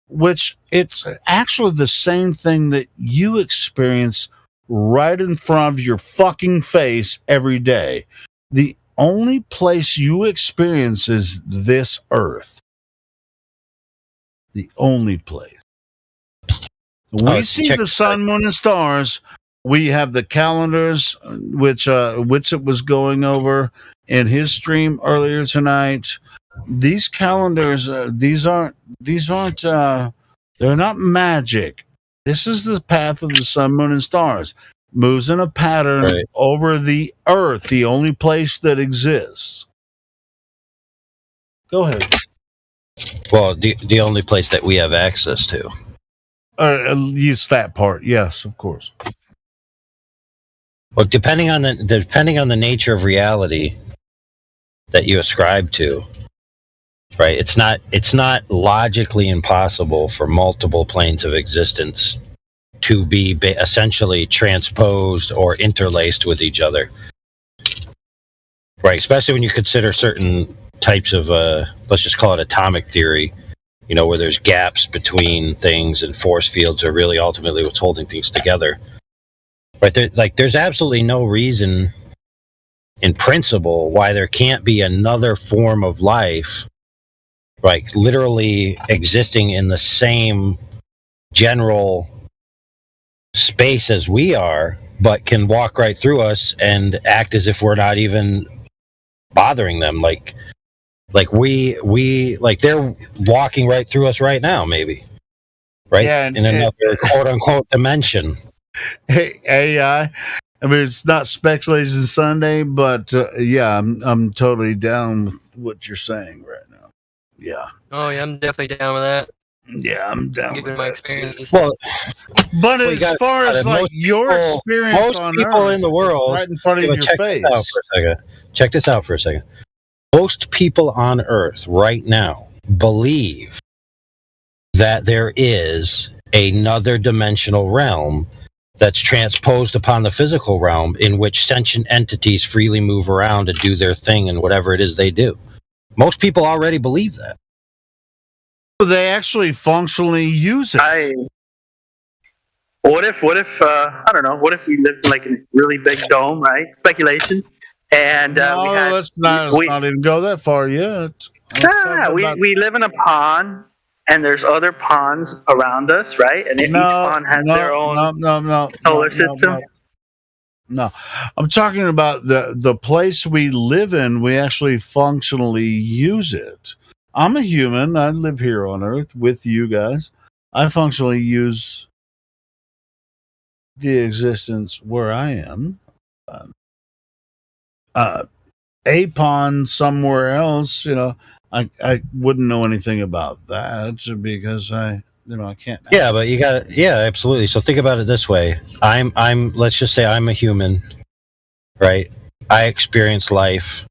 which it's actually the same thing that you experience right in front of your fucking face every day. The only place you experience is this Earth. The only place. We see the sun, moon, and stars. We have the calendars, which Witsit was going over in his stream earlier tonight. These calendars, these aren't. They're not magic. This is the path of the sun, moon, and stars. Moves in a pattern over the Earth, the only place that exists. Go ahead. Well, the only place that we have access to. Use that part, yes, of course. Well, depending on the nature of reality that you ascribe to, right? It's not logically impossible for multiple planes of existence to be essentially transposed or interlaced with each other, right? Especially when you consider certain types of let's just call it atomic theory, you know, where there's gaps between things and force fields are really ultimately what's holding things together, right? There's absolutely no reason in principle why there can't be another form of life, like literally existing in the same general space as we are, but can walk right through us and act as if we're not even bothering them. Like they're walking right through us right now, maybe. right? Yeah, in another quote unquote dimension. Hey, AI. I mean, it's not Speculation Sunday, but yeah, I'm totally down with what you're saying right now. Yeah. Oh yeah, I'm definitely down with that. Yeah, I'm down Given with my that experiences. Well, but well, as far as like your experience most on people Earth, in the world, right in front of your check face. This out for a second. Check this out for a second. Most people on Earth right now believe that there is another dimensional realm that's transposed upon the physical realm, in which sentient entities freely move around and do their thing and whatever it is they do. Most people already believe that. They actually functionally use it. What if I don't know, what if we lived in like a really big dome, right? Speculation. And let's not even go that far yet. We live in a pond, and there's other ponds around us, right? And each pond has their own solar system. No, I'm talking about the place we live in. We actually functionally use it. I'm a human. I live here on Earth with you guys. I functionally use the existence where I am. A pond somewhere else, I wouldn't know anything about that because I can't. Yeah, but you got absolutely. So think about it this way. I'm let's just say I'm a human, right? I experience life,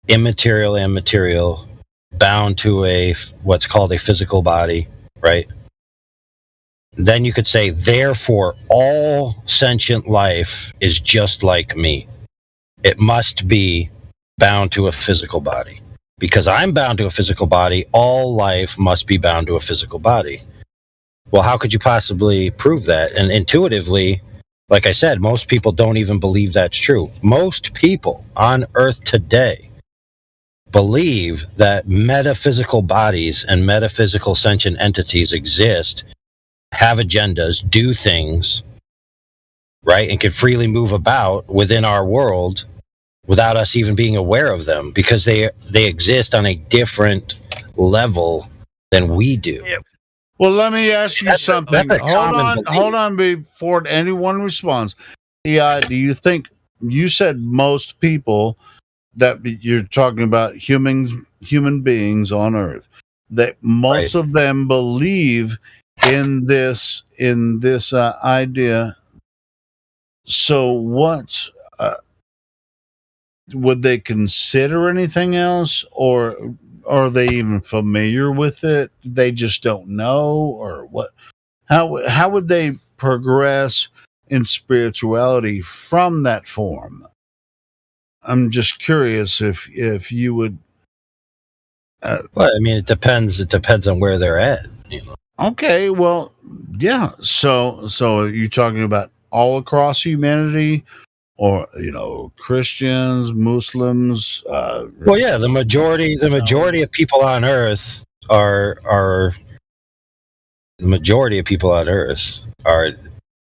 immaterial and material, bound to what's called a physical body, right? Then you could say, therefore, all sentient life is just like me. It must be bound to a physical body. Because I'm bound to a physical body, all life must be bound to a physical body. Well, how could you possibly prove that? And intuitively, like I said, most people don't even believe that's true. Most people on Earth today believe that metaphysical bodies and metaphysical sentient entities exist, have agendas, do things, right, and can freely move about within our world without us even being aware of them, because they exist on a different level than we do. Yep. Well, let me ask you something. Hold on before anyone responds. Yeah, do you think you said most people that you're talking about human beings on Earth, that most of them believe in this idea? So what would they consider anything else, or are they even familiar with it? They just don't know, or what? How would they progress in spirituality from that form? I'm just curious if you would. Well, I mean, it depends. It depends on where they're at. Okay, well, yeah. So you're talking about all across humanity, or Christians, Muslims. Well, yeah, the majority of people on Earth are the majority of people on Earth are,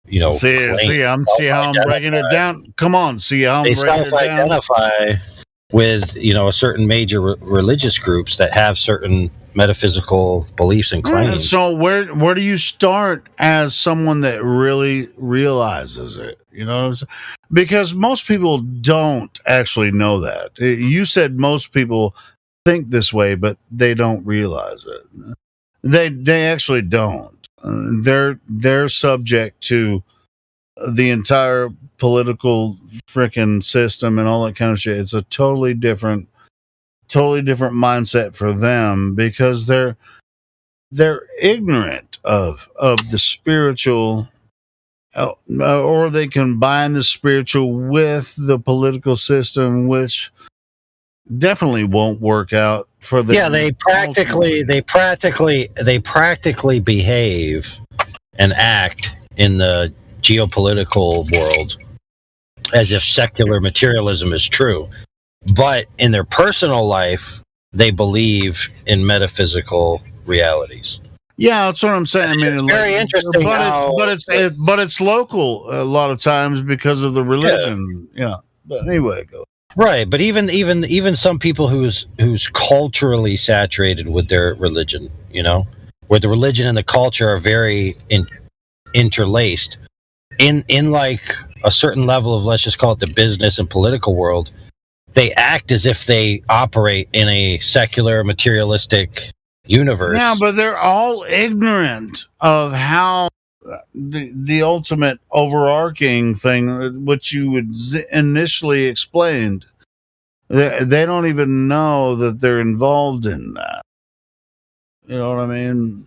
See how I'm breaking it down. Come on, see how I'm they breaking it down. Self-identify with a certain major religious groups that have certain metaphysical beliefs and claims. So where do you start as someone that really realizes it? Because most people don't actually know that. You said most people think this way, but they don't realize it. They actually don't. They're subject to the entire political frickin' system and all that kind of shit. It's a totally different mindset for them, because they're ignorant of the spiritual, or they combine the spiritual with the political system, which definitely won't work out for them. Yeah, they practically behave and act in the geopolitical world as if secular materialism is true, but in their personal life they believe in metaphysical realities. Yeah, that's what I'm saying. I mean, it's very interesting, but it's local a lot of times because of the religion. Yeah. But anyway, go. Right, but even some people who's culturally saturated with their religion, where the religion and the culture are very interlaced. In like a certain level of, let's just call it the business and political world, they act as if they operate in a secular, materialistic universe. Yeah, but they're all ignorant of how the ultimate overarching thing, which you would initially explained. They don't even know that they're involved in that. You know what I mean?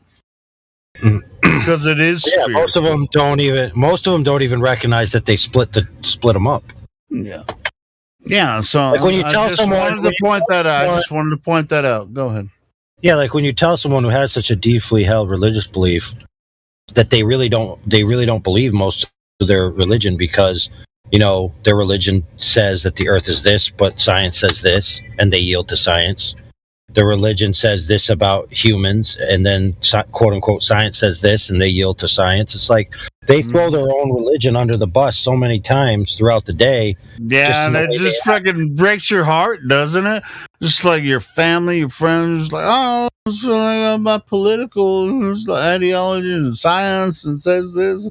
Because it is spiritual. Most of them don't even recognize that they split them up. Yeah. So like when you tell someone, I just wanted to point that out. Go ahead. Yeah, like when you tell someone who has such a deeply held religious belief that they really don't believe most of their religion, because their religion says that the earth is this, but science says this, and they yield to science. The religion says this about humans, and then quote unquote science says this, and they yield to science. It's like they throw their own religion under the bus so many times throughout the day. Yeah, and it just fucking breaks your heart, doesn't it? Just like your family, your friends, like, oh, it's about political ideology and science, and says this.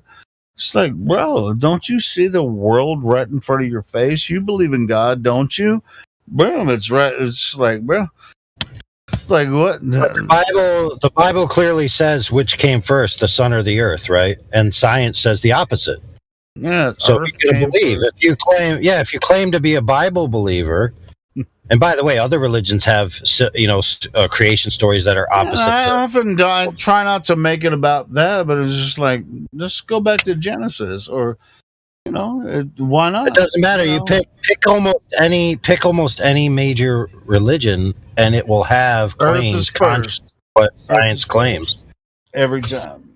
It's like, bro, don't you see the world right in front of your face? You believe in God, don't you? Boom, it's right. It's like, bro. It's like, what? But the Bible clearly says which came first, the sun or the earth, right? And science says the opposite. Yeah. So you're going to believe if you claim to be a Bible believer. And by the way, other religions have creation stories that are opposite. I try not to make it about that, but it's just like, just go back to Genesis, or why not? It doesn't matter. You pick almost any major religion, and it will have claims contrary to what science claims every time.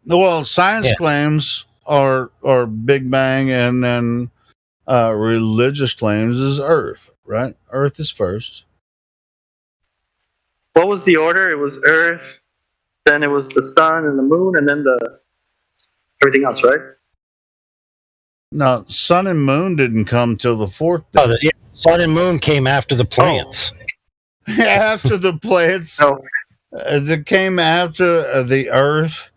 Well, science claims are Big Bang, and then religious claims is Earth, right? Earth is first. What was the order? It was Earth, then it was the sun and the moon, and then everything else, right? No, sun and moon didn't come till the fourth day. Sun and moon came after the plants. After the plants. It came after the earth.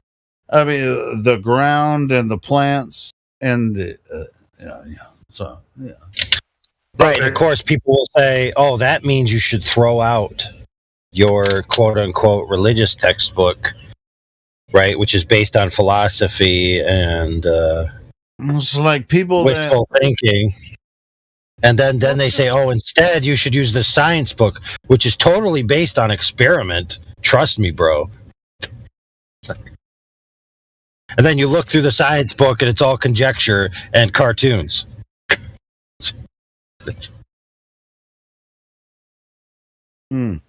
I mean, the ground and the plants and the So right. And of course, people will say, "Oh, that means you should throw out your quote unquote religious textbook, right? Which is based on philosophy and it's like people wishful thinking." And then they say, "Oh, instead you should use the science book, which is totally based on experiment. Trust me, bro." And then you look through the science book, and it's all conjecture and cartoons. Oh,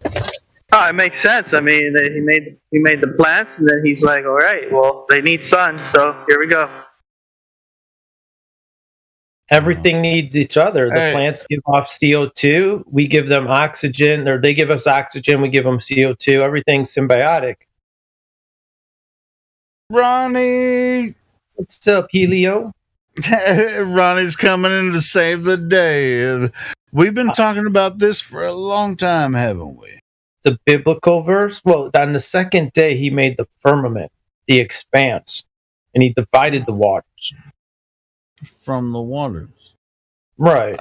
it makes sense. I mean, he made the plants, and then he's like, "All right, well, they need sun, so here we go." Everything needs each other. The plants give off CO2. We give them oxygen, or they give us oxygen. We give them CO2. Everything's symbiotic. Ronnie! What's up, Helio? Ronnie's coming in to save the day. We've been talking about this for a long time, haven't we? The biblical verse? Well, on the second day, he made the firmament, the expanse, and he divided the waters. From the waters. Right.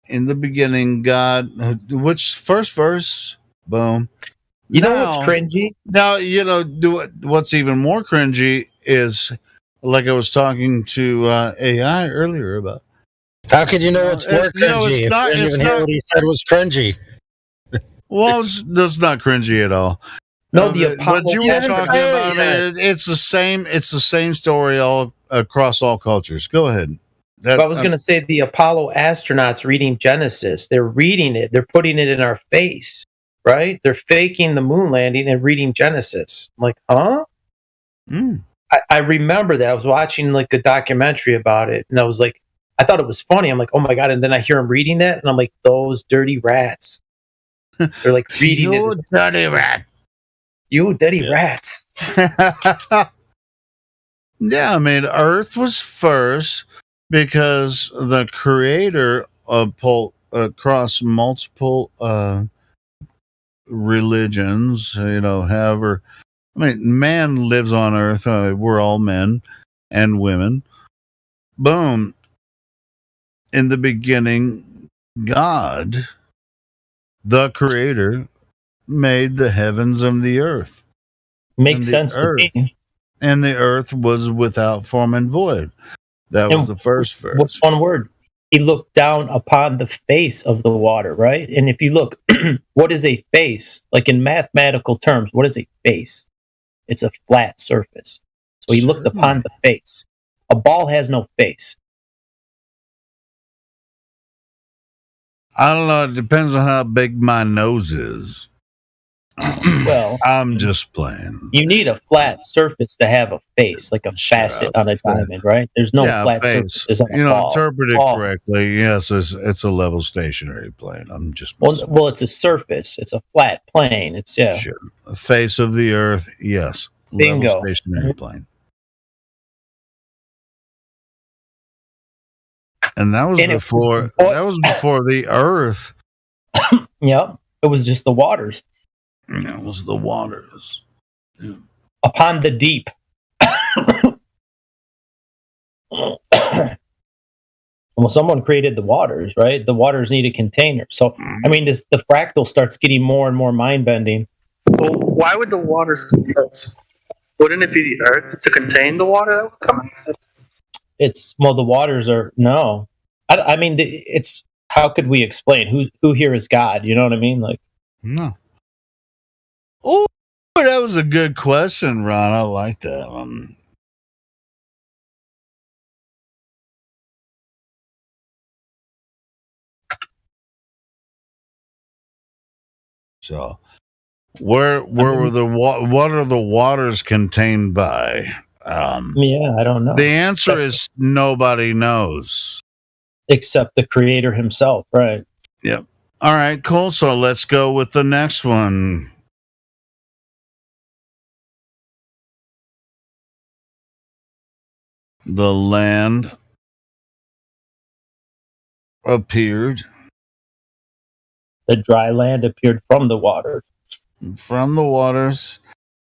In the beginning, God, which first verse, boom. You know what's cringy? Now, what's even more cringy is, like I was talking to AI earlier about. How could you know it's more cringy if you didn't even hear what he said was cringy? Well, that's not cringy at all. No, the Apollo. But you were talking about it's the same. It's the same story all across all cultures. Go ahead. I was going to say the Apollo astronauts reading Genesis. They're reading it. They're putting it in our face, right? They're faking the moon landing and reading Genesis. I'm like, huh? I remember that. I was watching like a documentary about it, and I was like, I thought it was funny. I'm like, oh my God. And then I hear them reading that, and I'm like, those dirty rats. They're like reading it. Dirty rat. You dirty rats. Yeah, I mean, Earth was first because the creator of across multiple religions, however, I mean, man lives on Earth. We're all men and women. Boom. In the beginning, God, the creator, made the heavens and the earth. Makes sense to me. And the earth was without form and void. That was the first verse. What's one word? He looked down upon the face of the water, right? And if you look, what is a face? Like in mathematical terms, what is a face? It's a flat surface. So he looked upon the face. A ball has no face. I don't know. It depends on how big my nose is. Well, I'm just playing. You need a flat surface to have a face, like a facet on a diamond, right? There's no flat surface on a ball. Interpret it correctly. Yes, it's a level stationary plane. I'm just well, it's a surface. It's a flat plane. It's sure. The face of the earth. Yes, bingo. Level stationary plane. And that was before. That was before the earth. Yep, it was just the waters. It was the waters. Yeah. Upon the deep. Well, someone created the waters, right? The waters need a container. So, I mean, the fractal starts getting more and more mind-bending. Well, why would the waters come first? Wouldn't it be the earth to contain the water that would come out? The waters are, no. I mean, it's, how could we explain? Who here is God? You know what I mean? Like, no. Oh, that was a good question, Ron. I like that. So, where were what are the waters contained by? Yeah, I don't know. The answer is nobody knows, except the Creator Himself, right? Yep. All right, cool. So let's go with the next one. The land appeared. The dry land appeared from the waters. From the waters.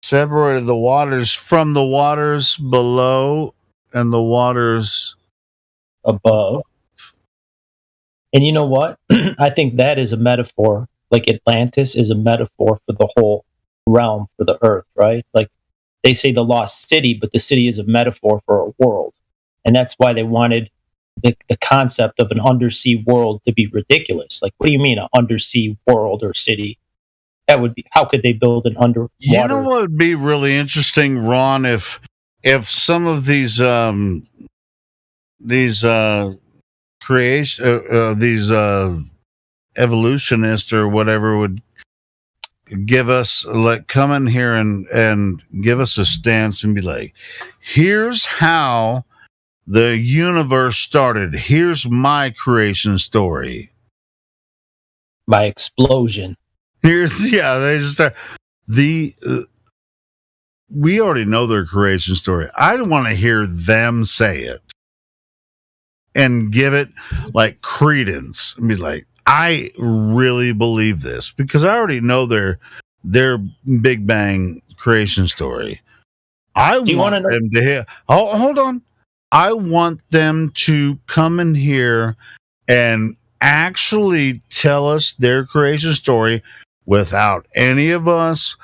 Separated the waters from the waters below and the waters above. And you know what? I think that is a metaphor. Like Atlantis is a metaphor for the whole realm, for the earth, right? Like they say the lost city, but the city is a metaphor for a world. And that's why they wanted the concept of an undersea world to be ridiculous. Like, what do you mean an undersea world or city? That would be, how could they build an underwater? You know what would be really interesting, Ron, if some of these evolutionists or whatever would give us, like, come in here and give us a stance and be like, here's how the universe started. Here's my creation story. My explosion. They just start we already know their creation story. I want to hear them say it and give it like credence and be like, I really believe this because I already know their Big Bang creation story. I want them to hear. Oh, hold on. I want them to come in here and actually tell us their creation story without any of us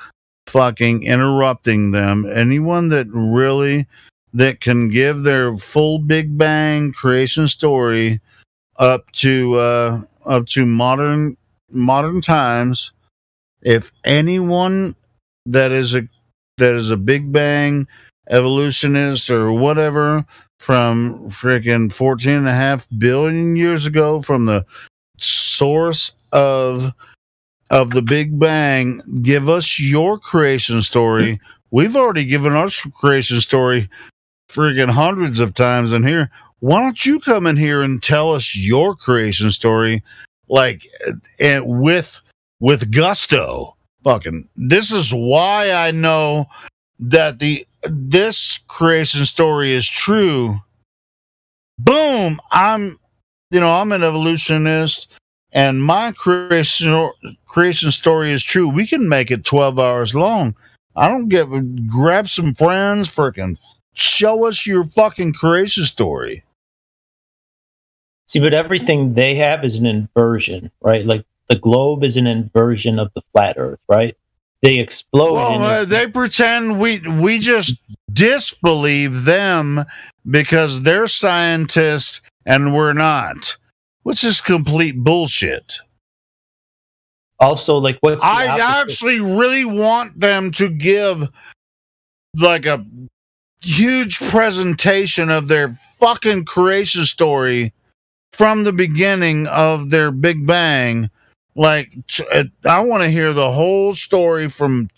fucking interrupting them. Anyone that can give their full Big Bang creation story up to modern times. If anyone that is a Big Bang evolutionist or whatever from freaking 14.5 billion years ago, from the source of the Big Bang, give us your creation story. We've already given our creation story freaking hundreds of times in here. Why don't you come in here and tell us your creation story, like, and with gusto? Fucking, this is why I know that this creation story is true. Boom! I'm an evolutionist. and my creation story is true, we can make it 12 hours long. I don't grab some friends, freaking show us your fucking creation story. See, but everything they have is an inversion, right? Like the globe is an inversion of the flat Earth, right? The explosion. Well, they pretend we just disbelieve them because they're scientists and we're not, which is complete bullshit. Also, like, what's the I opposite? actually really want them to give like a huge presentation of their fucking creation story from the beginning of their Big Bang. Like, I want to hear the whole story from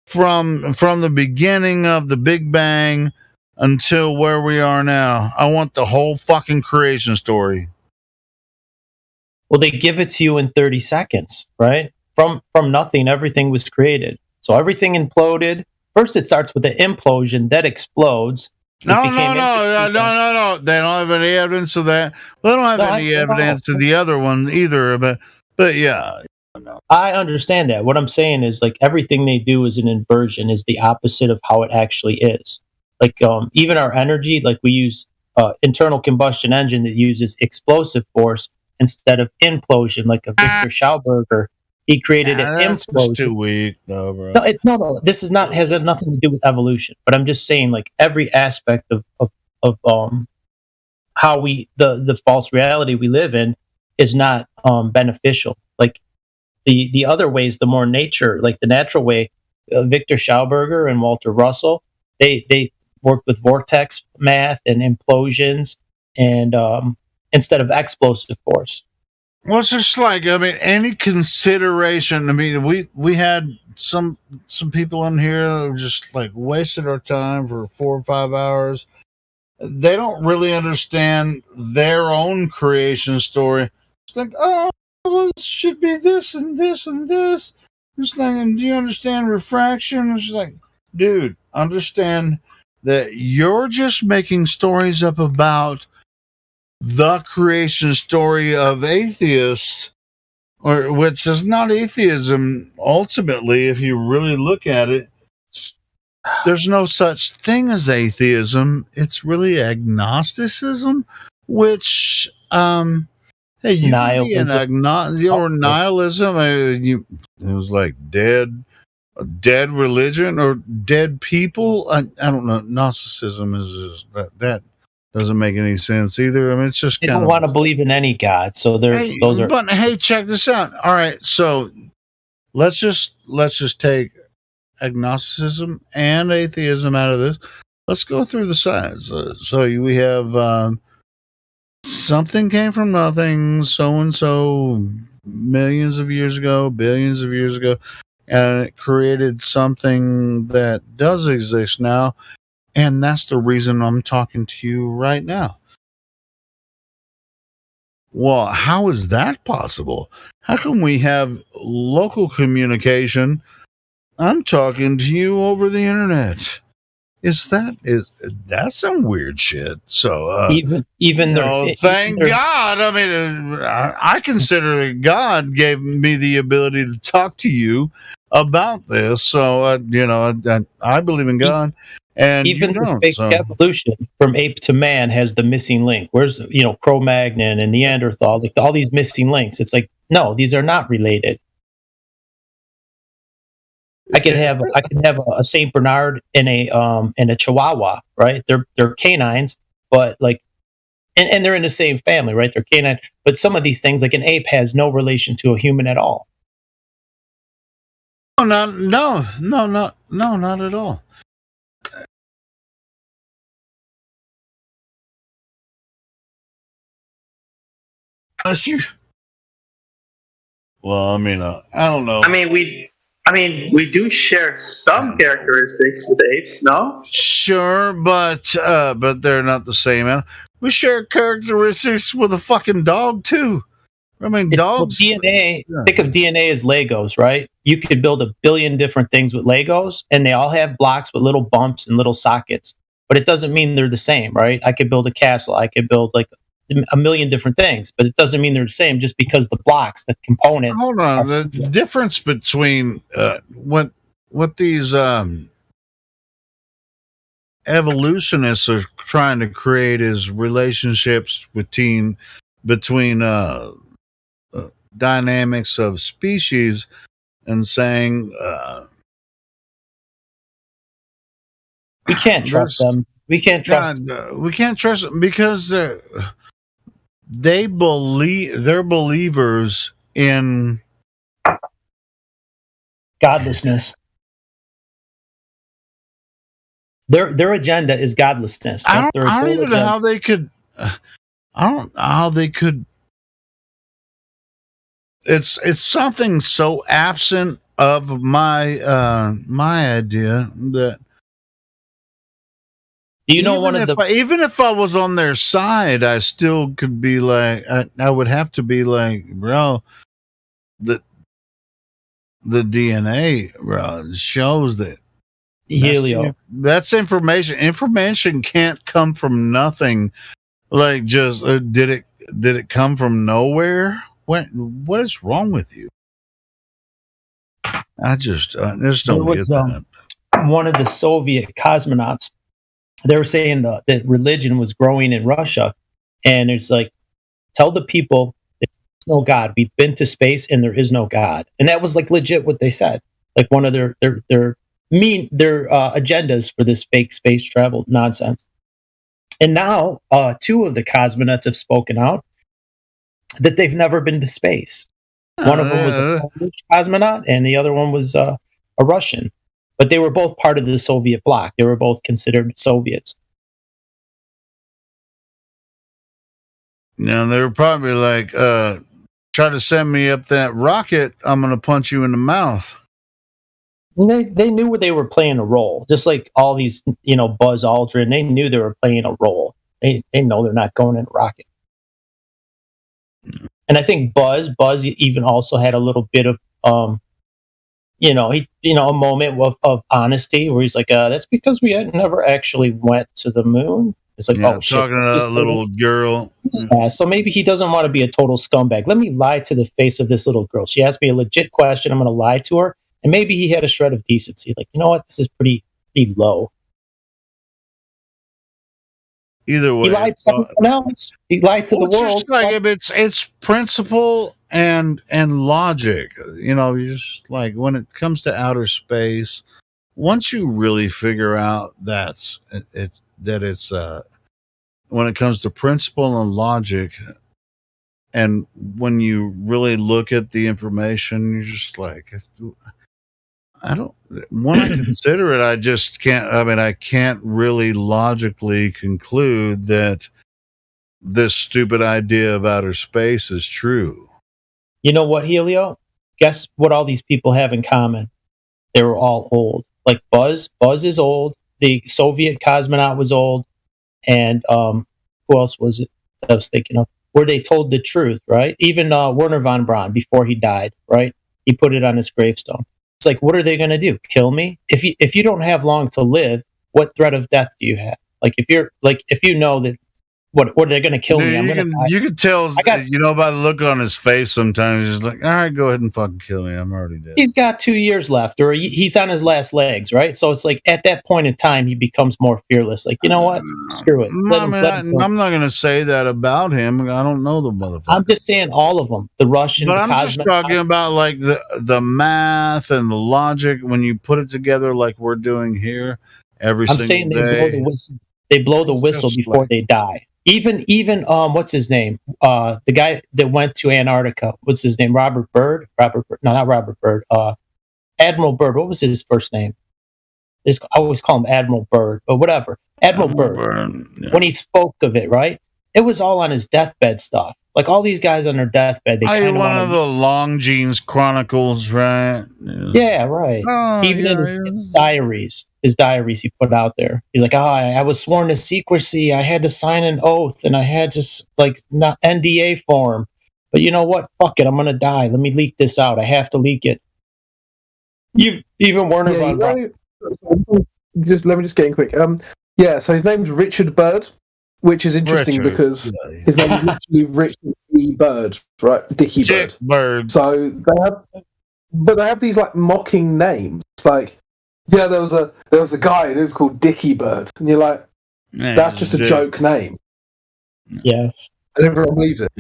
the beginning of the Big Bang until where we are now. I want the whole fucking creation story. Well, they give it to you in 30 seconds, right? From nothing, everything was created. So everything imploded. First, it starts with an implosion that explodes. No. They don't have any evidence of that. They don't have any evidence of the other one either. But yeah. I understand that. What I'm saying is, like, everything they do is an inversion, is the opposite of how it actually is. Like, even our energy, like, we use internal combustion engine that uses explosive force instead of implosion, like a Victor Schauberger. He created an implosion. That's too weak, though, bro. No. This is not has nothing to do with evolution. But I'm just saying, like, every aspect of how the false reality we live in is not beneficial. Like, the other ways, the more nature, like the natural way, Victor Schauberger and Walter Russell, they worked with vortex math and implosions and instead of explosive force. Well, it's just like, I mean, any consideration. I mean, we had some people in here that were just like wasted our time for 4 or 5 hours. They don't really understand their own creation story. It's like, oh, well, it should be this and this and this. Just thinking, do you understand refraction? It's like, dude, understand that you're just making stories up about the creation story of atheists, or which is not atheism ultimately. If you really look at it, there's no such thing as atheism. It's really agnosticism, which hey, you can be an agnostic or nihilism. It was like dead religion or dead people. I don't know. Gnosticism is that doesn't make any sense either. I mean, it's just they don't want to believe in any god, so those are. But hey, check this out. All right, so let's just take agnosticism and atheism out of this. Let's go through the sides. So we have something came from nothing, so and so, millions of years ago, billions of years ago, and it created something that does exist now. And that's the reason I'm talking to you right now. Well, how is that possible? How come we have local communication? I'm talking to you over the internet. That's some weird shit. So even thank God. I mean, I consider that God gave me the ability to talk to you about this. So I believe in God. And even the fake evolution from ape to man has the missing link. Where's Cro-Magnon and Neanderthal? Like all these missing links. It's like, no, these are not related. I could have a Saint Bernard and a Chihuahua, right? They're canines, but like, and they're in the same family, right? They're canine, but some of these things, like an ape, has no relation to a human at all. No, not at all. Well, I mean, I don't know. I mean, we do share some characteristics with apes, no? Sure, but they're not the same. We share characteristics with a fucking dog too. I mean, dogs. DNA. Think of DNA as Legos, right? You could build 1 billion different things with Legos, and they all have blocks with little bumps and little sockets. But it doesn't mean they're the same, right? I could build a castle. I could build like a million different things, but it doesn't mean they're the same just because the blocks, the components. Hold on, the difference between what these evolutionists are trying to create is relationships between dynamics of species, and saying we can't trust them. We can't trust. We can't trust them because they're believers in godlessness. Their agenda is godlessness. I don't even know how they could. I don't know how they could. It's something so absent of my my idea that. Do you know even if I was on their side, I still could be like, I would have to be like, bro, the DNA, bro, shows that Helio. That's information. Information can't come from nothing. Like, just did it come from nowhere? What is wrong with you? I just don't get that. One of the Soviet cosmonauts, they were saying that religion was growing in Russia, and it's like, tell the people there's no God. We've been to space and there is no God, and that was like legit what they said. Like one of their agendas for this fake space travel nonsense. And now 2 of the cosmonauts have spoken out that they've never been to space. One of them was a Polish cosmonaut, and the other one was a Russian. But they were both part of the Soviet bloc. They were both considered Soviets. Now, they were probably like, try to send me up that rocket, I'm going to punch you in the mouth. They knew they were playing a role. Just like all these, Buzz Aldrin, they knew they were playing a role. They know they're not going in a rocket. And I think Buzz even also had a little bit of, a moment of honesty where he's like, that's because we had never actually went to the moon. It's like, oh shit. Talking to that little girl. Yeah, so maybe he doesn't want to be a total scumbag. Let me lie to the face of this little girl. She asked me a legit question. I'm going to lie to her. And maybe he had a shred of decency. Like, you know what? This is pretty low. Either way, he lied to everyone else. He lied to the world. Like, it's principle and logic. You just like when it comes to outer space. Once you really figure out that it's when it comes to principle and logic, and when you really look at the information, you're just like, when I consider it, I just can't. I mean, I can't really logically conclude that this stupid idea of outer space is true. You know what, Helio? Guess what all these people have in common? They were all old. Like Buzz is old. The Soviet cosmonaut was old. And who else was it that I was thinking of? Where they told the truth, right? Even Werner von Braun, before he died, right? He put it on his gravestone. It's like, what are they going to do? Kill me? If you don't have long to live, what threat of death do you have? Like if you know that what are they going to kill me? You can tell, by the look on his face sometimes. He's like, all right, go ahead and fucking kill me. I'm already dead. He's got 2 years left, or he's on his last legs, right? So it's like at that point in time, he becomes more fearless. Like, you know what? Screw it. I'm not going to say that about him. I don't know the motherfucker. I'm just saying all of them. The Russian, but the I'm just talking about like the math and the logic when you put it together, like we're doing here every single day. I'm saying they blow the whistle. They blow the whistle before they die. Even what's his name? The guy that went to Antarctica. What's his name? Robert Byrd? No, not Robert Byrd. Admiral Byrd. What was his first name? I always call him Admiral Byrd, but whatever. Admiral Byrd. Yeah. When he spoke of it, right? It was all on his deathbed stuff. Like all these guys on their deathbed. One of the Longines Chronicles, right? Yeah, right. Even in his diaries. His diaries he put out there. He's like, I was sworn to secrecy. I had to sign an oath, and I had to not NDA form. But you know what? Fuck it. I'm gonna die. Let me leak this out. I have to leak it. Even Werner von Braun. Let me just get in quick. So his name's Richard Byrd. which is interesting Richard, because his name is literally Richard E. Bird, right? Dickie Bird. Bird. So they have these like mocking names. It's like, yeah, there was a guy and it was called Dickie Bird, and you're like, that's just a joke name. Yes, and everyone believes it.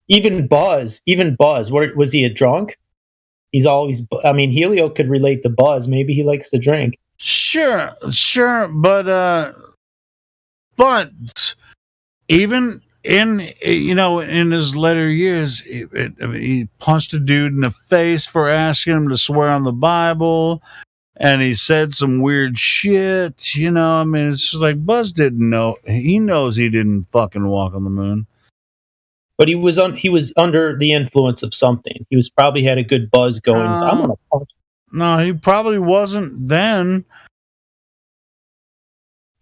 Even Buzz. What was he, a drunk? He's always. I mean, Helio could relate to Buzz. Maybe he likes to drink. Sure, but even in in his later years, he punched a dude in the face for asking him to swear on the Bible, and he said some weird shit. I mean, it's just like Buzz didn't know. He knows he didn't fucking walk on the moon. But he was under the influence of something. He was probably had a good buzz going. I'm gonna punch. No, he probably wasn't then.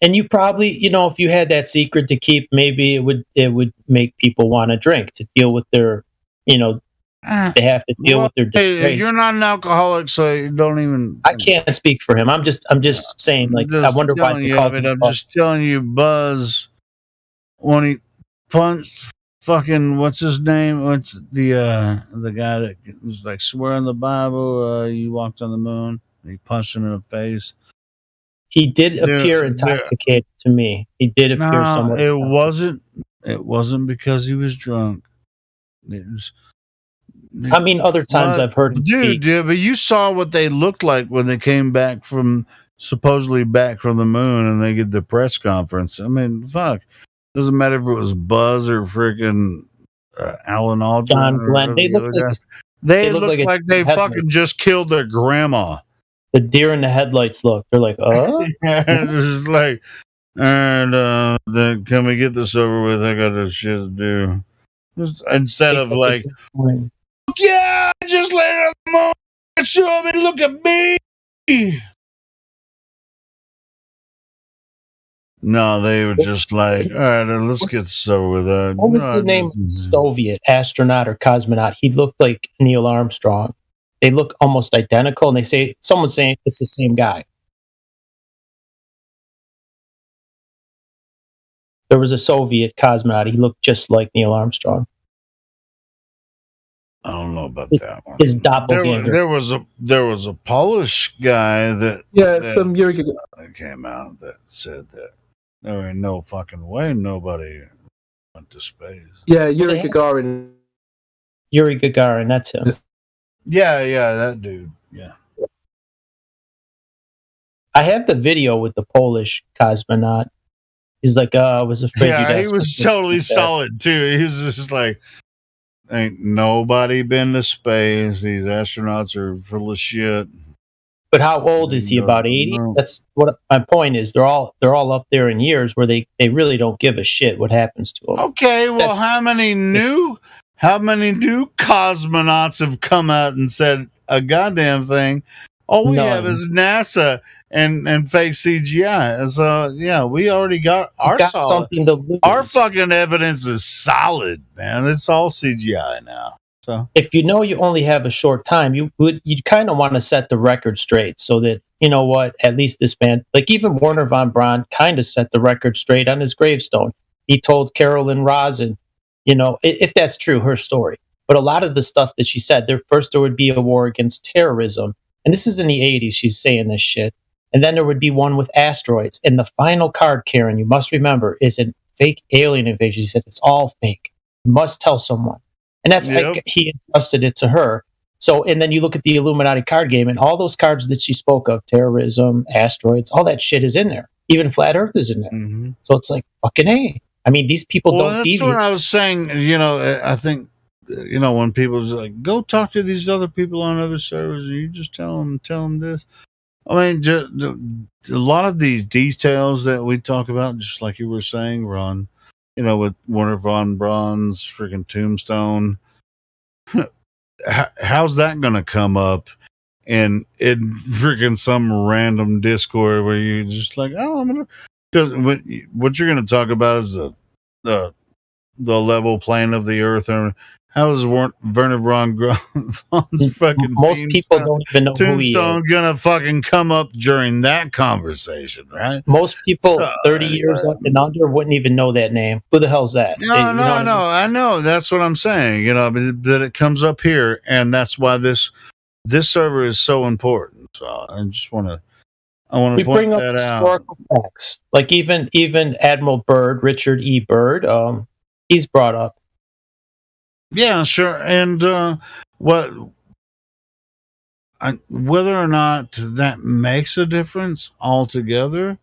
And you probably, if you had that secret to keep, maybe it would make people want to drink to deal with their, they have to deal with their disgrace. Hey, you're not an alcoholic, so you don't even. I can't speak for him. I'm just saying. Like, I wonder why they called him. I'm just telling you, Buzz, when he punched fucking what's his name? What's the guy that was like swear on the Bible? You walked on the moon. He punched him in the face. He did appear intoxicated to me. He did appear somewhat. It wasn't because he was drunk. I mean, other times I've heard him speak. Yeah, but you saw what they looked like when they came supposedly back from the moon, and they get the press conference. I mean, fuck. Doesn't matter if it was Buzz or freaking Alan Aldrin. John Glenn. They look like they fucking just killed their grandma. The deer in the headlights look. They're like, oh. It's like, and then can we get this over with? I got this shit to do. Instead of like, yeah, I just landed on the moon. Show me, look at me. No, they were just like, all right, let's get this over with. What was the name? Soviet astronaut or cosmonaut? He looked like Neil Armstrong. They look almost identical, and someone's saying it's the same guy. There was a Soviet cosmonaut. He looked just like Neil Armstrong. I don't know about that one. His doppelganger. There was a Polish guy some Yuri Gagarin that came out that said that there ain't no fucking way nobody went to space. Yeah, Yuri Gagarin. Yuri Gagarin, that's him. Yeah, that dude. Yeah. I have the video with the Polish cosmonaut. He's like, I was afraid you guys. He was totally solid too. He was just like, ain't nobody been to space. These astronauts are full of shit. But how old is he? About 80? That's what my point is. They're all up there in years where they really don't give a shit what happens to them. Okay, well, how many new cosmonauts have come out and said a goddamn thing? All we have is NASA and fake CGI. So yeah, we already got something to lose. Our fucking evidence is solid, man. It's all CGI now. So if you only have a short time, you kind of want to set the record straight so that at least this band, like even Werner von Braun, kind of set the record straight on his gravestone. He told Carolyn Rosin, if that's true, her story. But a lot of the stuff that she said, there would be a war against terrorism. And this is in the 80s, she's saying this shit. And then there would be one with asteroids. And the final card, Karen, you must remember, is a fake alien invasion. She said, it's all fake. You must tell someone. And that's he entrusted it to her. So, and then you look at the Illuminati card game, and all those cards that she spoke of, terrorism, asteroids, all that shit is in there. Even Flat Earth is in there. Mm-hmm. So it's like, fucking A. I mean, these people don't deviate. That's what I was saying. I think, when people are like, go talk to these other people on other servers, and you just tell them this. I mean, a lot of these details that we talk about, just like you were saying, Ron, with Werner von Braun's freaking tombstone, how's that going to come up in freaking some random Discord where you just like, oh, I'm going to, because what you're going to talk about is the the level plane of the Earth, or how is Werner von Braun's fucking Most people don't even know who he is. tombstone gonna fucking come up during that conversation, right? Most people So, 30 years up and under wouldn't even know that name. Who the hell's that? No, I know. That's what I'm saying. But that it comes up here, and that's why this server is so important. So I just want to We point bring up that out. historical facts, like even Admiral Byrd, Richard E. Byrd, he's brought up. Yeah, sure. And whether or not that makes a difference altogether,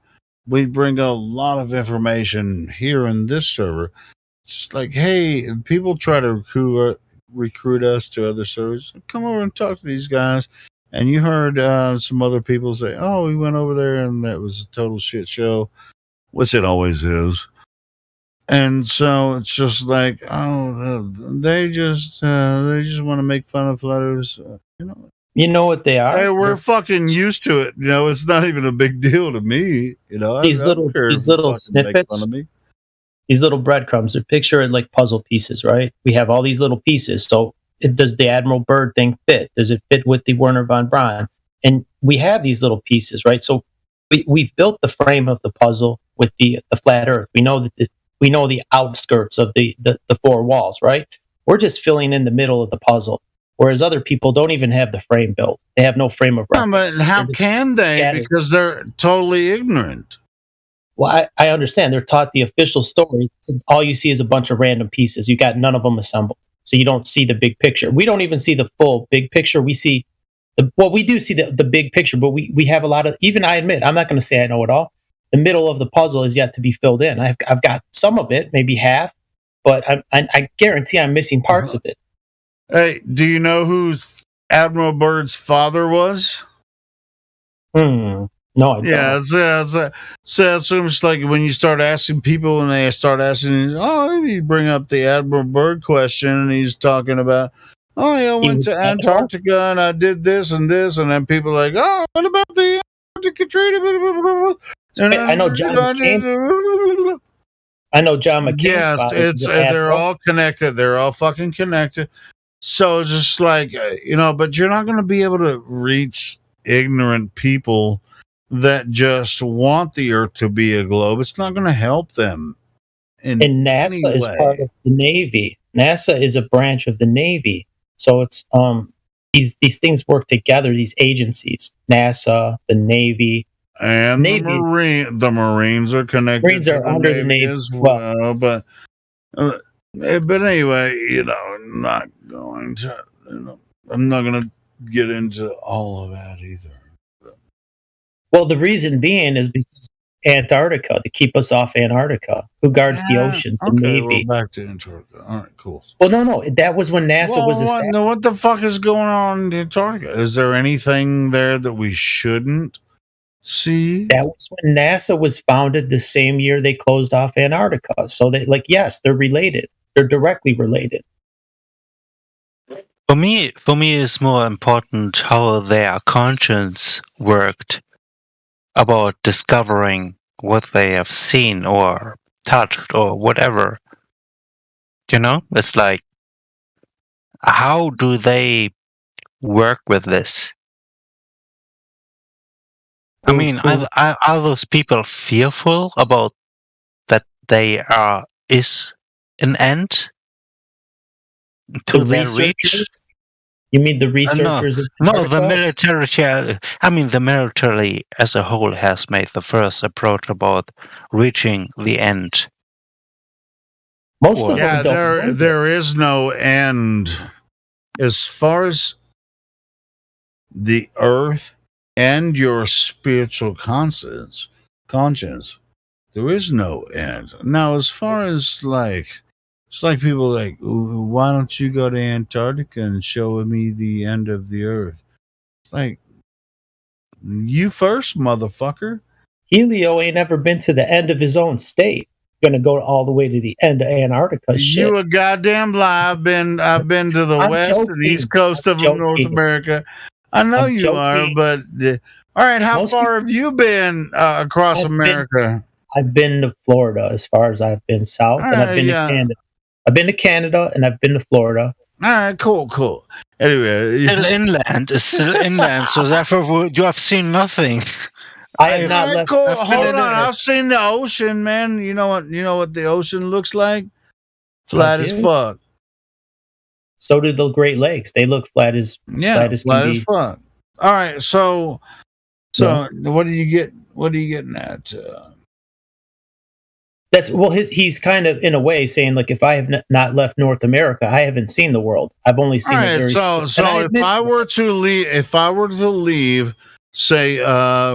we bring a lot of information here in this server. It's like, hey, people try to recruit us to other servers. Come over and talk to these guys. And you heard some other people say, oh, we went over there and that was a total shit show, which it always is. And so it's just like, oh, they just want to make fun of letters. You know what they are? Hey, we're fucking used to it. It's not even a big deal to me. These little snippets, these little breadcrumbs. They're pictured like puzzle pieces, right? We have all these little pieces. So does the Admiral Byrd thing fit? Does it fit with the Werner von Braun? And we have these little pieces, right? So we've built the frame of the puzzle with the flat Earth. We know that we know the outskirts of the four walls, right? We're just filling in the middle of the puzzle. Whereas other people don't even have the frame built. They have no frame of reference. But how can they? Scattered. Because they're totally ignorant. Well, I understand. They're taught the official story. All you see is a bunch of random pieces. You got none of them assembled. So you don't see the big picture. We don't even see the full big picture. We see we do see the big picture, but we have a lot of, even I admit, I'm not going to say I know it all. The middle of the puzzle is yet to be filled in. I've got some of it, maybe half, but I guarantee I'm missing parts of it. Hey, do you know who Admiral Byrd's father was? No, I don't. Yeah, so it's almost like when you start asking people and they start asking, oh, you bring up the Admiral Byrd question, and he's talking about, oh, yeah, I went to Antarctica and I did this, and then people are like, oh, what about the Antarctica Treaty? I know John McCain's. I know John McCain's father. Yes, they're all connected. They're all fucking connected. So just like, but you're not going to be able to reach ignorant people that just want the Earth to be a globe. It's not going to help them. And NASA is part of the Navy. NASA is a branch of the Navy. So it's these things work together, these agencies. NASA, the Navy. And the Marines are connected. Marines are under the Navy as well. But anyway, I'm not going to get into all of that either. Well, the reason being is because Antarctica, to keep us off Antarctica. Who guards the oceans? The Navy. We're back to Antarctica. All right, cool. Well, no. That was when NASA was established. What the fuck is going on in Antarctica? Is there anything there that we shouldn't see? That was when NASA was founded the same year they closed off Antarctica. So yes, they're related. They're directly related. For me, it's more important how their conscience worked about discovering what they have seen or touched or whatever. It's like, how do they work with this? I mean, are those people fearful about that there is an end to their reach? You mean the researchers? No, the military. I mean, the military as a whole has made the first approach about reaching the end. Most of them don't. There is no end as far as the Earth and your spiritual conscience. There is no end. Now, as far as it's like people like, why don't you go to Antarctica and show me the end of the Earth? It's like, you first, motherfucker. Helio ain't ever been to the end of his own state. Going to go all the way to the end of Antarctica. You a goddamn lie. I've been to the west and east coast of North America. I know you are, but all right. How far have you been across America? I've been to Florida as far as I've been south, and I've been to Canada. I've been to Canada and I've been to Florida. All right, cool. Anyway, still inland. It's still inland, so therefore you have seen nothing. I have not left. Cool. Hold on, I've seen the ocean, man. You know what the ocean looks like? Flat as fuck. So do the Great Lakes. They look flat as flat as fuck. All right, so what do you get? What are you getting at? That's he's kind of in a way saying like, if I have not left North America, I haven't seen the world. I've only seen it very. So if I were to leave, say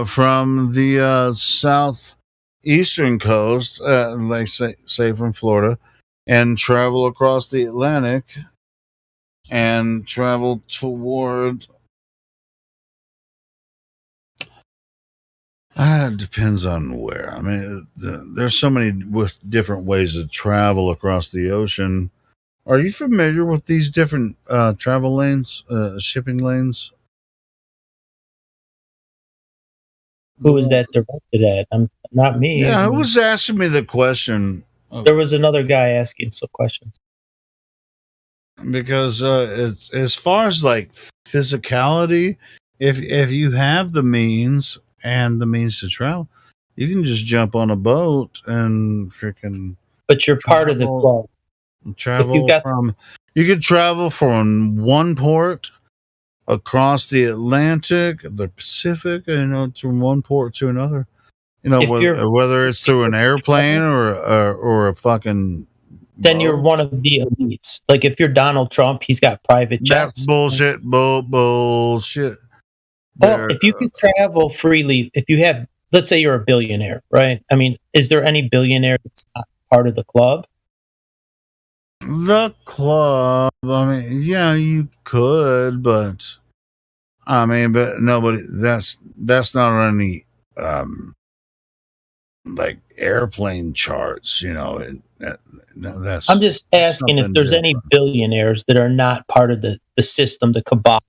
from the southeastern coast, like say from Florida, and travel across the Atlantic, and travel toward. It depends on where. I mean, there's so many different ways to travel across the ocean. Are you familiar with these different travel lanes, shipping lanes? Who is that directed at? Not me. Yeah, who was asking me the question? There was another guy asking some questions. Because it's as far as like physicality, if you have the means and the means to travel, you can just jump on a boat and freaking. But you're part of the club. You could travel from one port across the Atlantic, the Pacific, from one port to another. Whether it's through an airplane or a fucking. Then you're one of the elites. Like if you're Donald Trump, he's got private jets. That's bullshit. Bullshit. Well, if you could travel freely, if you have, let's say you're a billionaire, right? I mean, is there any billionaire that's not part of the club? The club. I mean, yeah, you could, but nobody. That's not on any like airplane charts. That's. I'm just asking if there's any billionaires that are not part of the system, the cabal.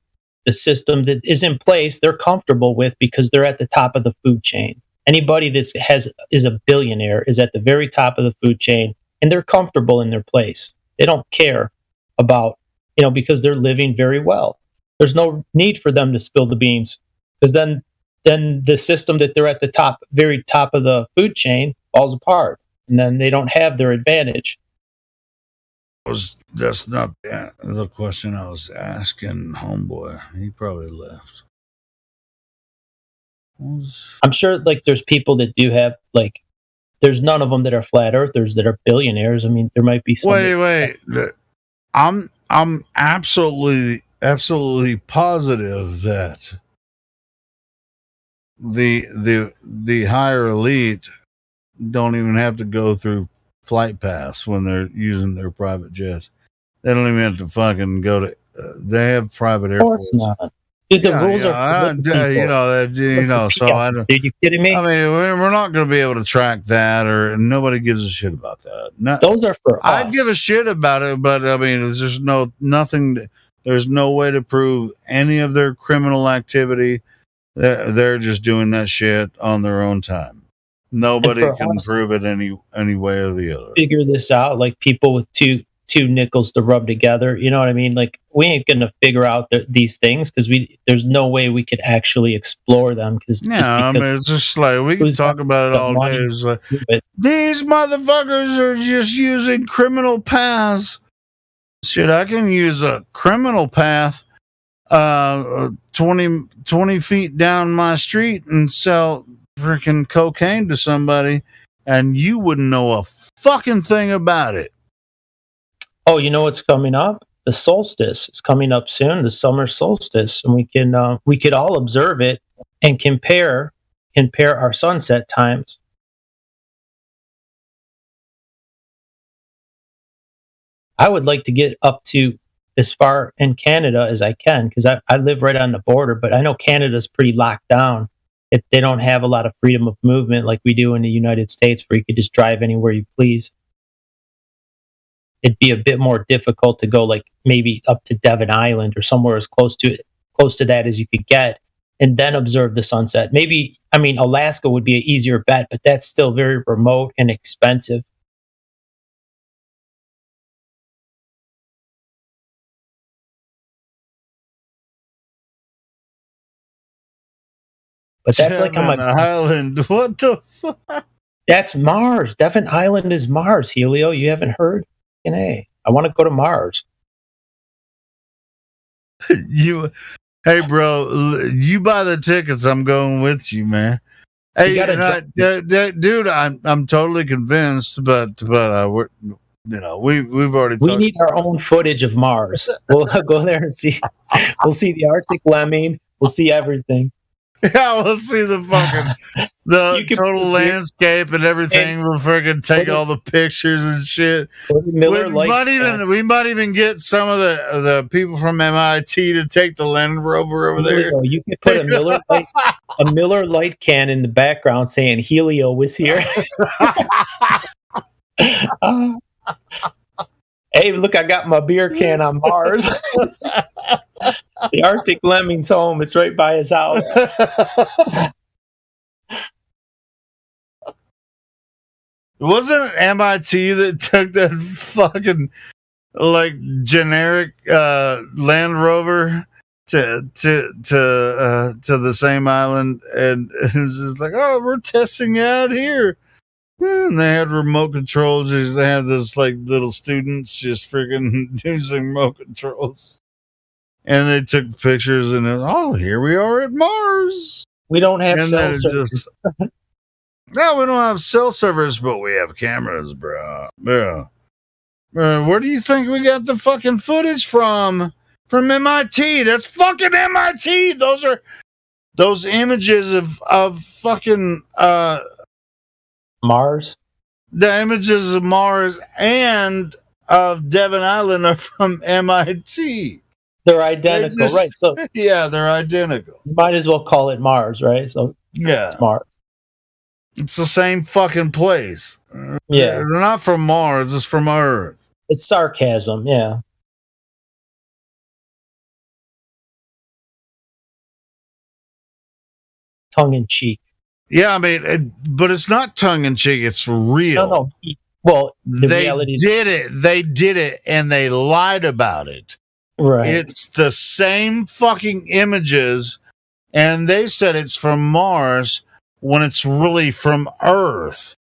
The system that is in place, they're comfortable with because they're at the top of the food chain. Anybody that is a billionaire is at the very top of the food chain, and they're comfortable in their place. They don't care about, because they're living very well. There's no need for them to spill the beans, because then the system that they're at the very top of the food chain falls apart, and then they don't have their advantage. That's not the question I was asking, homeboy. He probably left. I'm sure there's people that do have there's none of them that are flat earthers that are billionaires. I mean, there might be some. Wait. I'm absolutely positive that the higher elite don't even have to go through flight paths when they're using their private jets. They don't even have to fucking go to. They have private airports. Of course not. Dude, the rules are for So I don't. Dude, you kidding me? I mean, we're not going to be able to track that, or nobody gives a shit about that. Those are for us. I'd give a shit about it, but I mean, there's nothing. There's no way to prove any of their criminal activity. They're just doing that shit on their own time. Nobody can prove it any way or the other. Figure this out, like people with two nickels to rub together. You know what I mean? Like we ain't gonna figure out these things because there's no way we could actually explore them. It's just like we can talk about it all day. It's like, these motherfuckers are just using criminal paths. Shit, I can use a criminal path 20 feet down my street and sell freaking cocaine to somebody, and you wouldn't know a fucking thing about it. Oh, you know what's coming up? The solstice is coming up soon, the summer solstice, and we could all observe it and compare our sunset times. I would like to get up to as far in Canada as I can because I live right on the border, but I know Canada's pretty locked down. They don't have a lot of freedom of movement like we do in the United States where you could just drive anywhere you please. It'd be a bit more difficult to go like maybe up to Devon Island or somewhere as close to that as you could get and then observe the sunset. Alaska would be an easier bet, but that's still very remote and expensive. But that's like on my Island. What the fuck? That's Mars. Devon Island is Mars, Helio. You haven't heard? Hey, I want to go to Mars. Hey, bro, you buy the tickets. I'm going with you, man. Hey, dude, I'm totally convinced, but we're, we've already. We need our own footage of Mars. We'll go there and see. We'll see the Arctic lemming. We'll see everything. Yeah, we'll see the total landscape and everything. We'll freaking take all the pictures and shit. We might even get some of the people from MIT to take the Land Rover over there. You could put a Miller Lite can in the background saying Helio was here. Hey, look, I got my beer can on Mars. The Arctic lemming's home. It's right by his house. Wasn't it MIT that took that fucking generic Land Rover to the same island, and it was just like, oh, we're testing it out here. And they had remote controls. They had this little students just freaking using remote controls, and they took pictures. And here we are at Mars. We don't have cell service. No, we don't have cell service, but we have cameras, bro. Yeah. Where do you think we got the fucking footage from? From MIT. That's fucking MIT. Those images of fucking Mars. The images of Mars and of Devon Island are from MIT. They're identical, right? So yeah, they're identical. You might as well call it Mars, right? So yeah, it's Mars. It's the same fucking place. Yeah, they're not from Mars. It's from Earth. It's sarcasm. Yeah. Tongue in cheek. Yeah, I mean, but it's not tongue in cheek. It's real. No. Well, they did it. They did it, and they lied about it. Right. It's the same fucking images, and they said it's from Mars when it's really from Earth.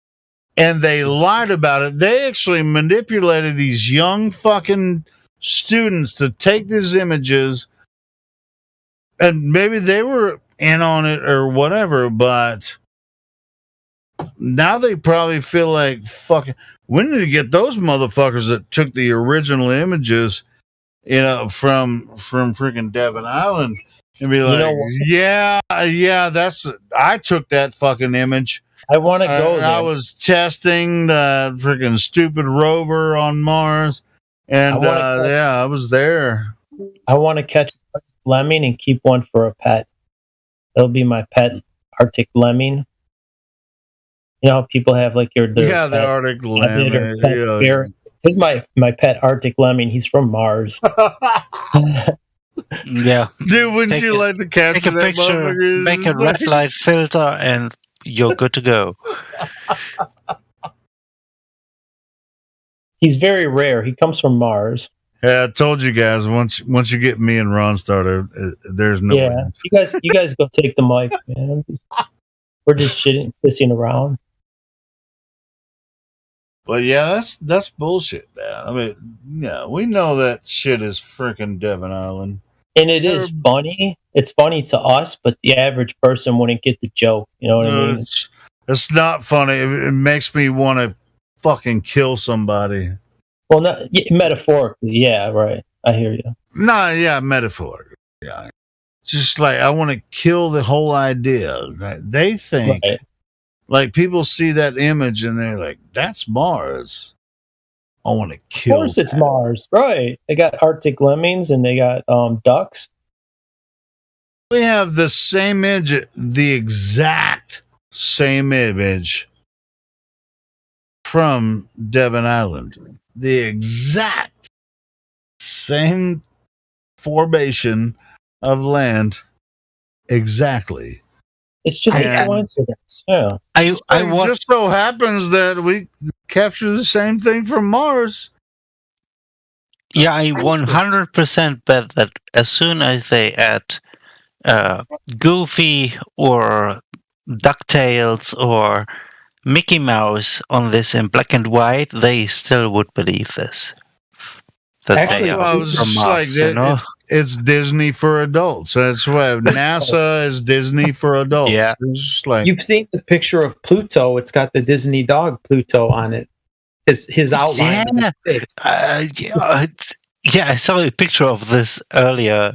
And they lied about it. They actually manipulated these young fucking students to take these images, and maybe they were in on it or whatever, but now they probably feel like fucking, we need to get those motherfuckers that took the original images, from freaking Devon Island, and be like, yeah, I took that fucking image. I want to go there. I was testing the freaking stupid rover on Mars, and I was there. I want to catch a lemming and keep one for a pet. That'll be my pet Arctic lemming. You know how people have the Arctic lemming. Here's my pet Arctic lemming. He's from Mars. Yeah, dude, wouldn't you like to capture take a that picture, make a red light filter, and you're good to go. He's very rare. He comes from Mars. Yeah, I told you guys, once you get me and Ron started, there's no way. You guys go take the mic, man. We're just pissing around. But yeah, that's bullshit, man. I mean, yeah, we know that shit is freaking Devon Island. And it is funny. It's funny to us, but the average person wouldn't get the joke. You know what I mean? It's not funny. It makes me want to fucking kill somebody. Well, metaphorically, yeah, right. I hear you. No, yeah, metaphorically, yeah. Just like I want to kill the whole idea. They think, people see that image and they're like, "That's Mars." I want to kill. Of course, it's Mars, right? They got Arctic lemmings and they got ducks. We have the same image, the exact same image from Devon Island. The exact same formation of land. Exactly. It's just a coincidence. Yeah. It just so happens that we capture the same thing from Mars. Yeah, I 100% bet that as soon as they add Goofy or DuckTales or Mickey Mouse on this in black and white, they still would believe this. That Actually, they Well, I are was from just like Mars, you know? it's Disney for adults. That's why NASA is Disney for adults. Yeah. It's just like You've seen the picture of Pluto. It's got the Disney dog Pluto on it. His outline. Yeah. Yeah, I saw a picture of this earlier.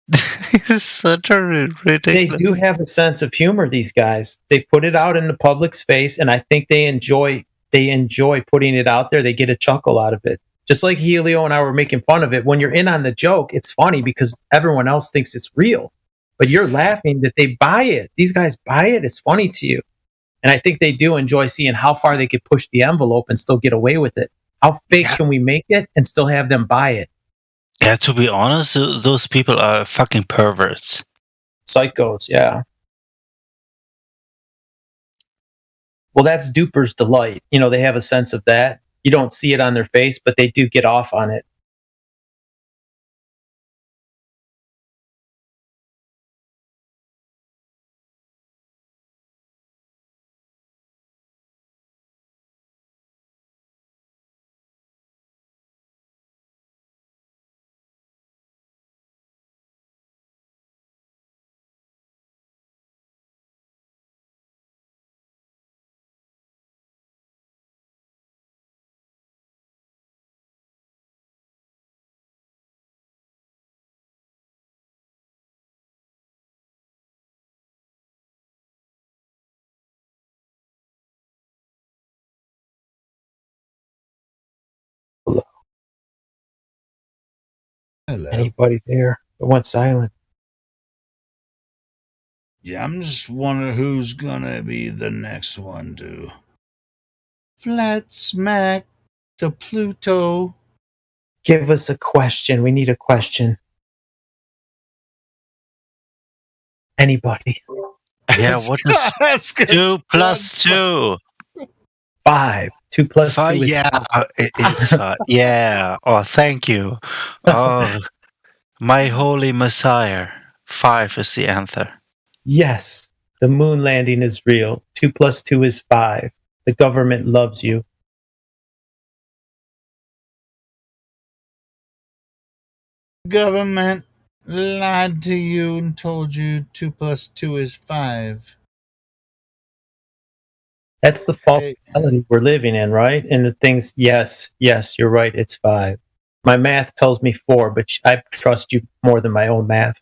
It's such a ridiculous. They do have a sense of humor, these guys. They put it out in the public's face, and I think they enjoy putting it out there. They get a chuckle out of it. Just like Helio and I were making fun of it. When you're in on the joke, it's funny because everyone else thinks it's real. But you're laughing that they buy it. These guys buy it. It's funny to you. And I think they do enjoy seeing how far they could push the envelope and still get away with it. How fake can we make it and still have them buy it? Yeah, to be honest, those people are fucking perverts. Psychos, yeah. Well, that's duper's delight. You know, they have a sense of that. You don't see it on their face, but they do get off on it. hello. Anybody there? It went silent. Yeah, I'm just wondering who's gonna be the next one to flat smack the Pluto. Give us a question. We need a question. Anybody? Yeah, what is 2 plus 2? 5. 2 plus 2 is yeah, 5. It's 5. Yeah. Oh, thank you. Oh, my holy messiah. 5 is the answer. Yes, the moon landing is real. 2 plus 2 is 5. The government loves you. Government lied to you and told you 2 plus 2 is 5. That's the false reality we're living in, right? And the things, yes, you're right, it's 5. My math tells me 4, but I trust you more than my own math.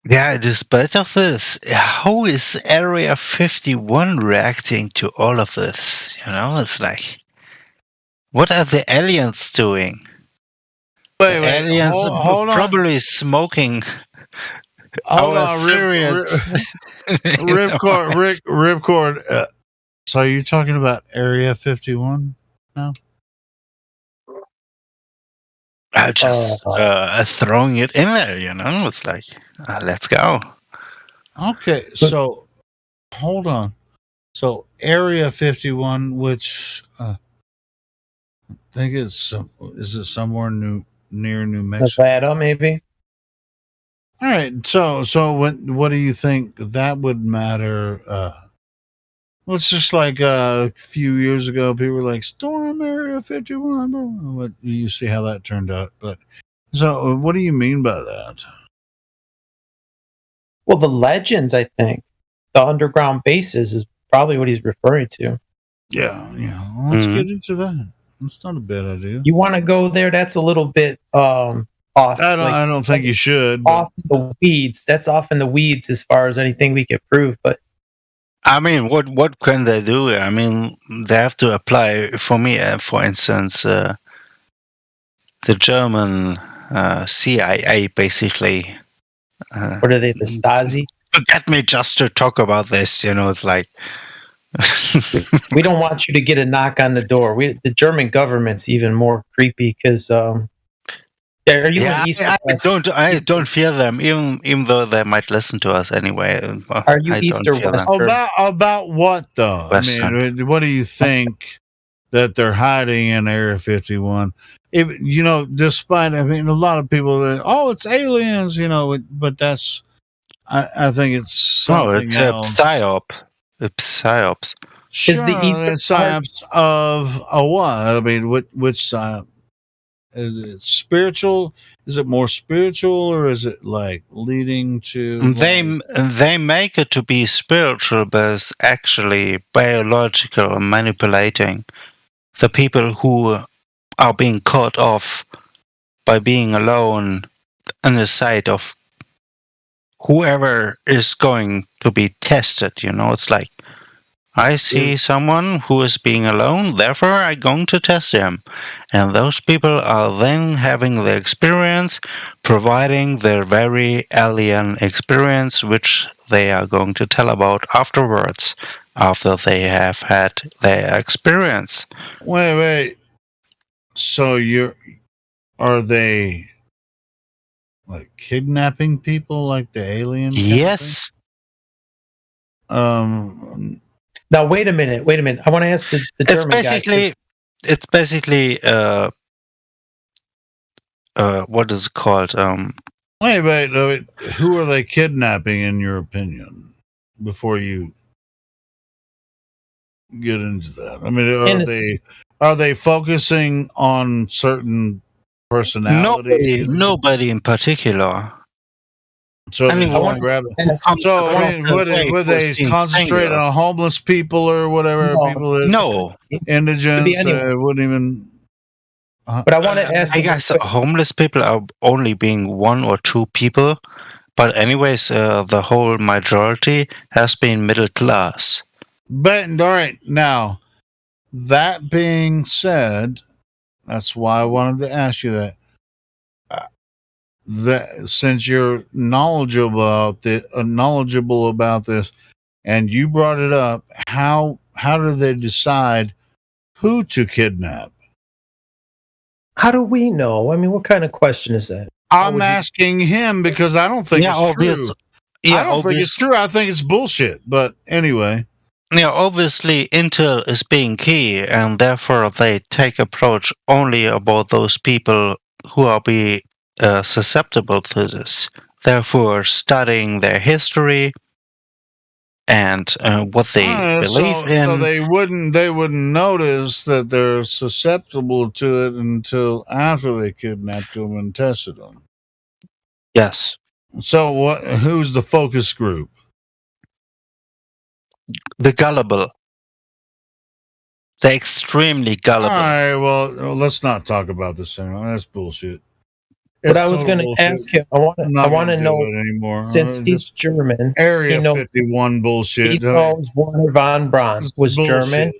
Yeah, despite of this, how is Area 51 reacting to all of this? You know, it's like, what are the aliens doing? Wait, aliens hold on. probably smoking. Hold on, Ripcord. So are you talking about Area 51 now? I just throwing it in there, you know? It's like, let's go. Okay, so hold on. So Area 51, which I think is it somewhere near New Mexico? Nevada, maybe. All right. So what do you think that would matter? Well, it's just like a few years ago, people were like, "Storm Area 51." What you see how that turned out? But so, what do you mean by that? Well, the legends, I think, the underground bases is probably what he's referring to. Yeah. Well, let's get into that. That's not a bad idea. You want to go there? That's a little bit off. I don't think you should. Off the weeds. That's off in the weeds as far as anything we could prove. But I mean, what can they do? I mean, they have to apply. For me, for instance, the German CIA basically. What are they? The Stasi? Get me just to talk about this. You know, it's like we don't want you to get a knock on the door. The German government's even more creepy because. Are you East or West? I don't fear them, even though they might listen to us anyway. Are you East or West? About what though? Western. I mean, what do you think that they're hiding in Area 51. Despite, a lot of people that, it's aliens, but that's, I think it's something it's else. psyop. It's psyops. Sure, Is the Eastern it's psyops of a what? Which psyop? Is it spiritual? Is it more spiritual, or is it like leading to? They make it to be spiritual, but it's actually biological manipulating the people who are being cut off by being alone in the sight of whoever is going to be tested. It's like, I see someone who is being alone, therefore I'm going to test him. And those people are then having the experience, providing their very alien experience, which they are going to tell about afterwards, after they have had their experience. Wait. So are they like kidnapping people like the alien? Yes. Now wait a minute. I want to ask the German guy. It's basically what is it called? Wait. Who are they kidnapping, in your opinion? Before you get into that, are they focusing on certain personalities? Nobody in particular. So they want to grab it. Would they concentrate on homeless people or whatever? No. Indigents. Wouldn't even. But I want to ask. I guess homeless people are only being 1 or 2 people, but anyways, the whole majority has been middle class. But all right, now that being said, that's why I wanted to ask you that. That since you're knowledgeable about this, and you brought it up, how do they decide who to kidnap? How do we know? I mean, what kind of question is that? I'm asking him because I don't think it's true. I don't think it's true. I think it's bullshit. But anyway. Yeah, obviously Intel is being key, and therefore they take approach only about those people who are susceptible to this. Therefore, studying their history and what they believe in. So they wouldn't notice that they're susceptible to it until after they kidnapped them and tested them. Yes. So who's the focus group? The gullible. They're extremely gullible. All right, well, let's not talk about this anymore. That's bullshit. But I was going to ask him. I want to know anymore. Since he's German, Area 51 bullshit. He knows Werner von Braun was German.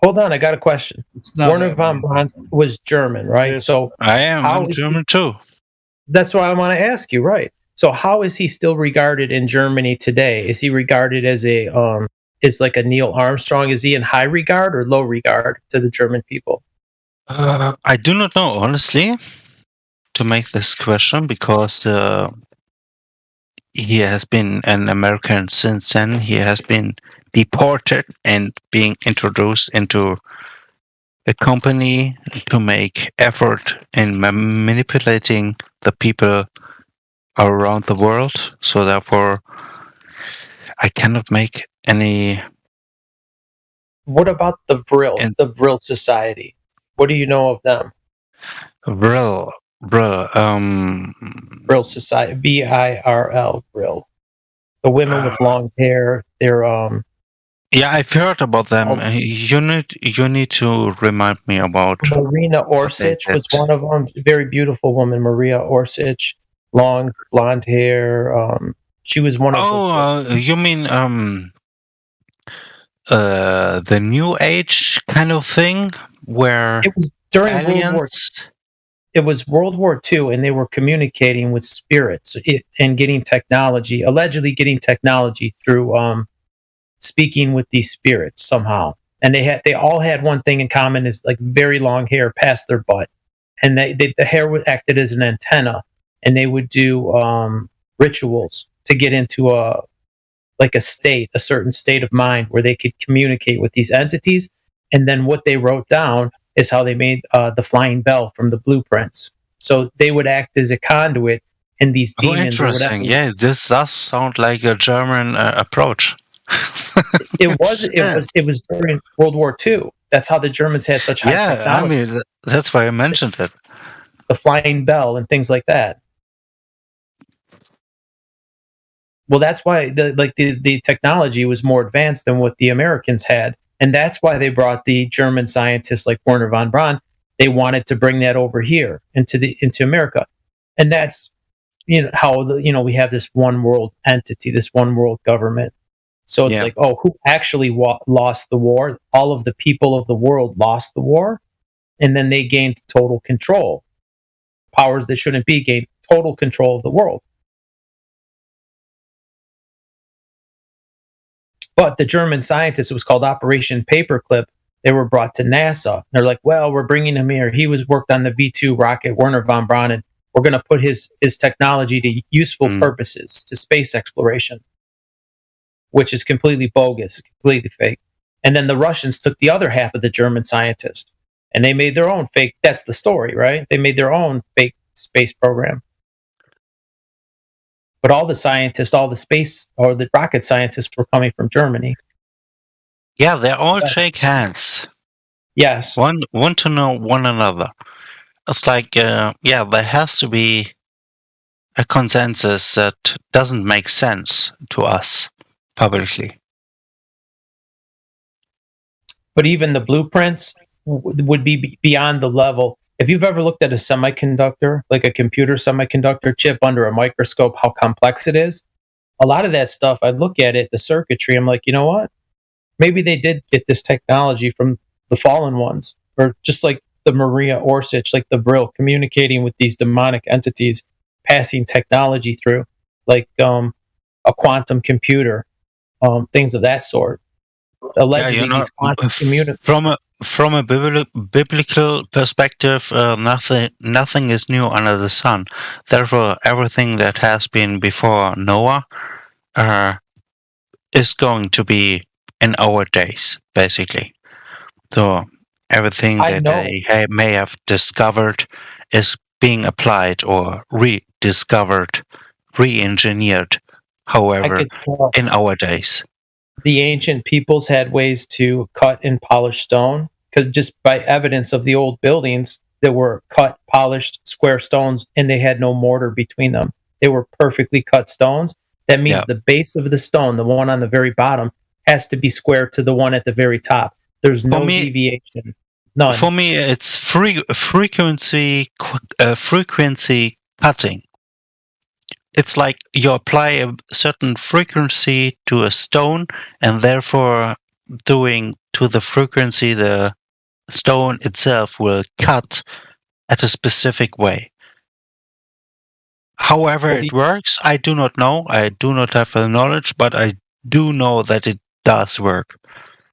Hold on, I got a question. Werner von Braun was German, right? Yes. So I'm German too. That's what I want to ask you, right? So how is he still regarded in Germany today? Is he regarded as is like a Neil Armstrong? Is he in high regard or low regard to the German people? I do not know, honestly, to make this question, because he has been an American since then. He has been deported and being introduced into a company to make effort in manipulating the people around the world. So therefore, I cannot make any. What about the Vril Society? What do you know of them? Vril Society, VIRL, Vril. The women with long hair. They're Yeah, I've heard about them. You need to remind me about. Marina Orsic was one of them. Very beautiful woman, Maria Orsic, long blonde hair. She was one of. You mean the New Age kind of thing, where it was during aliens? World War. It was World War II, and they were communicating with spirits and getting technology, allegedly getting technology through speaking with these spirits somehow. And they all had one thing in common, is like very long hair past their butt, and the hair acted as an antenna, and they would do rituals to get into a certain state of mind where they could communicate with these entities. And then what they wrote down is how they made the flying bell from the blueprints. So they would act as a conduit, and these Oh, demons or whatever. interesting. Yeah, this does sound like a German approach. It was during World War II. That's how the Germans had such high Yeah, I technology. mean, that's why I mentioned it. The flying bell and things like that. Well, that's why the technology was more advanced than what the Americans had, and that's why they brought the German scientists like Werner von Braun. They wanted to bring that over here into America, and that's how we have this one world entity, this one world government. So it's like, oh, who actually lost the war? All of the people of the world lost the war, and then they gained total control. Powers that shouldn't be gained total control of the world. But the German scientists, it was called Operation Paperclip. They were brought to NASA. They're like, well, we're bringing him here. He worked on the V2 rocket, Werner von Braun, and we're going to put his technology to useful purposes, to space exploration, which is completely bogus, completely fake. And then the Russians took the other half of the German scientists, and they made their own fake. That's the story, right? They made their own fake space program. But all the scientists, all the space or the rocket scientists were coming from Germany. Yeah, they all shake hands. Yes. Want to know one another. It's like, there has to be a consensus that doesn't make sense to us publicly. But even the blueprints would be beyond the level. If you've ever looked at a semiconductor, like a computer semiconductor chip under a microscope, how complex it is, a lot of that stuff, I look at it, the circuitry, I'm like, you know what? Maybe they did get this technology from the fallen ones, or just like the Maria Orsich, like the Brill, communicating with these demonic entities, passing technology through, like a quantum computer, things of that sort. Allegedly, these quantum computers. From a biblical perspective, nothing is new under the sun. Therefore, everything that has been before Noah is going to be in our days, basically. So everything that they may have discovered is being applied or rediscovered, re-engineered, however, in our days. The ancient peoples had ways to cut and polish stone, because just by evidence of the old buildings that were cut, polished, square stones, and they had no mortar between them. They were perfectly cut stones. That means the base of the stone, the one on the very bottom, has to be square to the one at the very top. There's no deviation. None. For me, it's frequency cutting. It's like you apply a certain frequency to a stone, and therefore doing to the frequency the stone itself will cut at a specific way. However it works, I do not know. I do not have the knowledge, but I do know that it does work.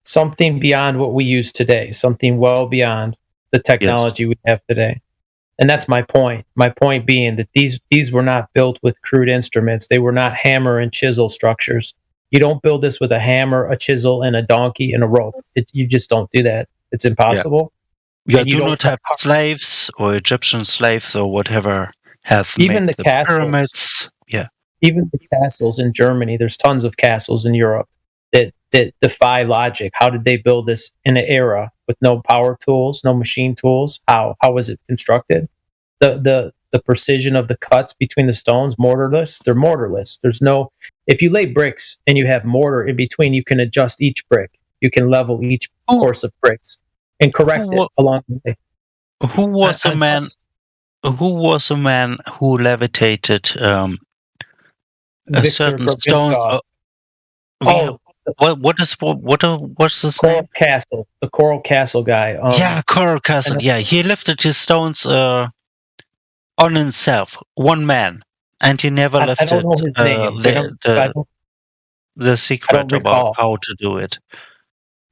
Something beyond what we use today, something well beyond the technology we have today. And that's my point. My point being that these were not built with crude instruments. They were not hammer and chisel structures. You don't build this with a hammer, a chisel, and a donkey and a rope. You just don't do that. It's impossible. You do not have slaves or Egyptian slaves or whatever have even made the castles. pyramids. Yeah. Even the castles in Germany. There's tons of castles in Europe that defy logic. How did they build this in an era with no power tools, no machine tools? How was it constructed? The precision of the cuts between the stones, mortarless. They're mortarless. There's no. If you lay bricks and you have mortar in between, you can adjust each brick. You can level each course of bricks and correct it along the way. Who was a man? Who was a man who levitated a certain stone? What's his name? Castle, the Coral Castle guy. Coral Castle. Yeah, he lifted his stones on himself, one man, and he never lifted I don't know his name. The secret about how to do it.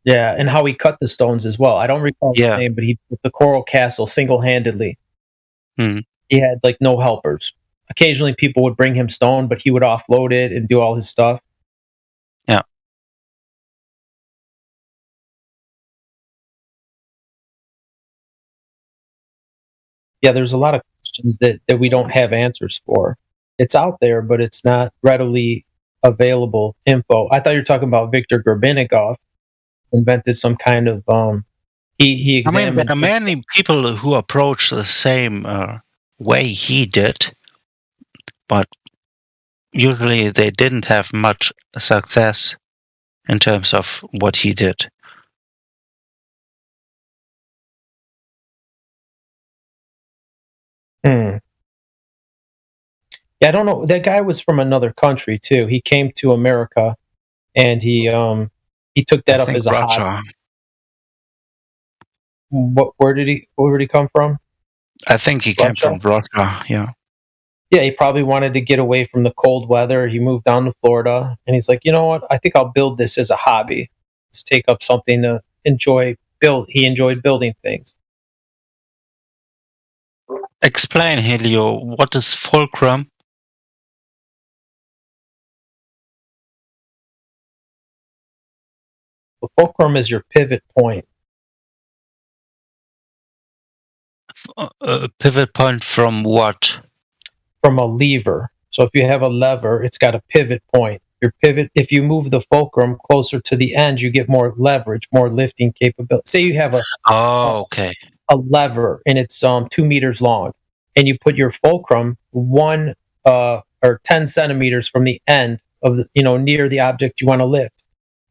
Yeah, and how he cut the stones as well. I don't recall his name, but he built the Coral Castle single-handedly. He had like no helpers. Occasionally, people would bring him stone, but he would offload it and do all his stuff. Yeah. Yeah, there's a lot of questions that we don't have answers for. It's out there, but it's not readily available info. I thought you were talking about Viktor Gorbanikov invented some kind of he examined. there are many people who approach the same way he did, but usually they didn't have much success in terms of what he did. Yeah, I don't know. That guy was from another country too. He came to America, and he took that up as a hobby. Where did he come from? I think he came from Russia. Yeah. Yeah, he probably wanted to get away from the cold weather. He moved down to Florida, and he's like, you know what? I think I'll build this as a hobby. Let's take up something to build. He enjoyed building things. Explain, Helio, what is fulcrum? The fulcrum is your pivot point. A pivot point from what? From a lever. So if you have a lever, it's got a pivot point. Your pivot, if you move the fulcrum closer to the end, you get more leverage, more lifting capability. Say you have a lever and it's 2 meters long, and you put your fulcrum 1 or 10 centimeters from the end of the, near the object you want to lift.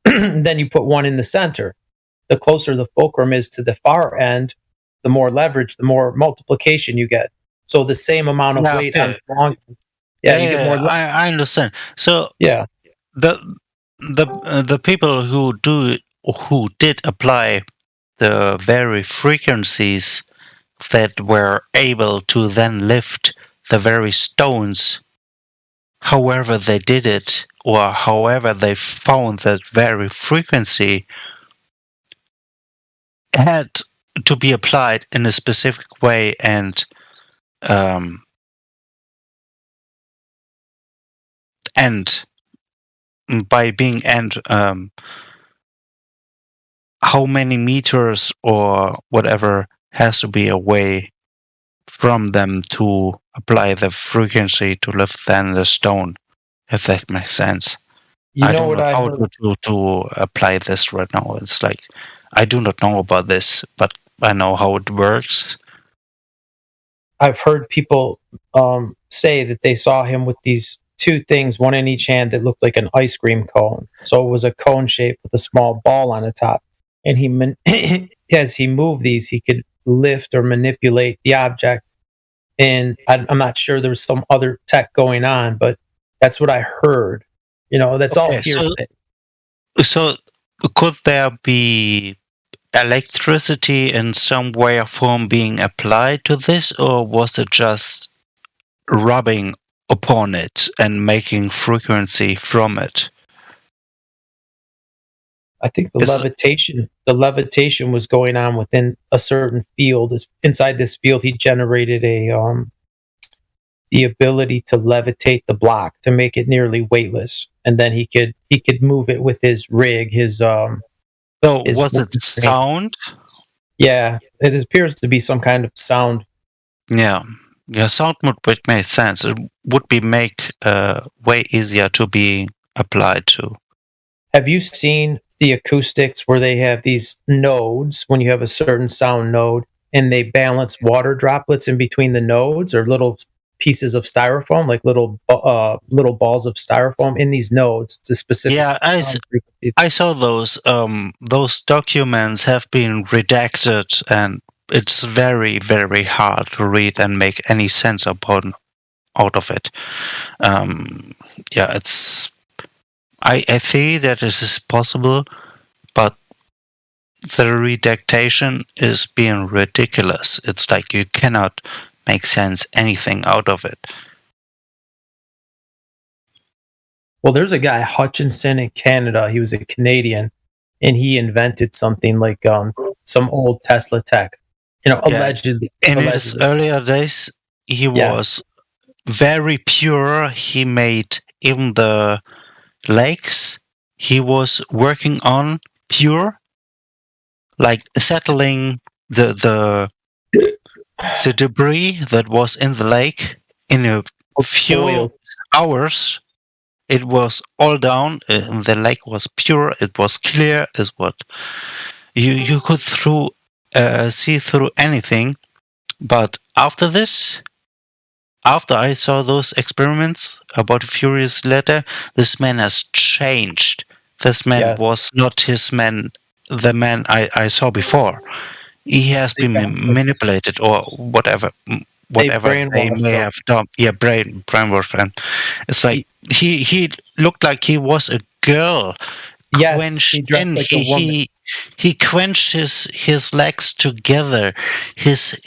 Then you put one in the center. The closer the fulcrum is to the far end, the more leverage, the more multiplication you get. So the same amount of weight on the long. Yeah, you get more. I understand. So yeah, the people who did apply the very frequencies that were able to then lift the very stones, however they did it, or however they found that very frequency, had to be applied in a specific way, and by being how many meters or whatever has to be away from them to apply the frequency to lift then the stone, if that makes sense. I don't know how to apply this right now. It's like I do not know about this, but I know how it works. I've heard people say that they saw him with these 2 things, one in each hand, that looked like an ice cream cone. So it was a cone shape with a small ball on the top. And as he moved these, he could lift or manipulate the object. And I'm not sure there was some other tech going on, but that's what I heard. That's all hearsay. So could there be electricity in some way or form being applied to this, or was it just rubbing upon it and making frequency from it? I think the levitation was going on within a certain field. Inside this field, he generated the ability to levitate the block to make it nearly weightless, and then he could move it with his rig. So was it sound? Yeah, it appears to be some kind of sound. Yeah, sound would make sense. It would be make way easier to be applied to. Have you seen the acoustics where they have these nodes when you have a certain sound node, and they balance water droplets in between the nodes, or little pieces of styrofoam, like little balls of styrofoam in these nodes to specific. Yeah, I saw those. Those documents have been redacted, and it's very, very hard to read and make any sense out of it. Yeah, it's. I see that this is possible, but the redactation is being ridiculous. It's like you cannot make sense anything out of it. Well, there's a guy, Hutchinson, in Canada. He was a Canadian, and he invented something like some old Tesla tech. Allegedly. In his earlier days, he was very pure. He made even the lakes he was working on pure, like settling the the debris that was in the lake in a few hours, it was all down. The lake was pure. It was clear. Is what you could see through anything. But after this, after I saw those experiments about a few years later, this man has changed. This man was not the man I saw before. He has been manipulated or whatever they may have done. Yeah, brainwashed him. It's like he looked like he was a girl. Yes, he dressed like a woman. He quenched his legs together. His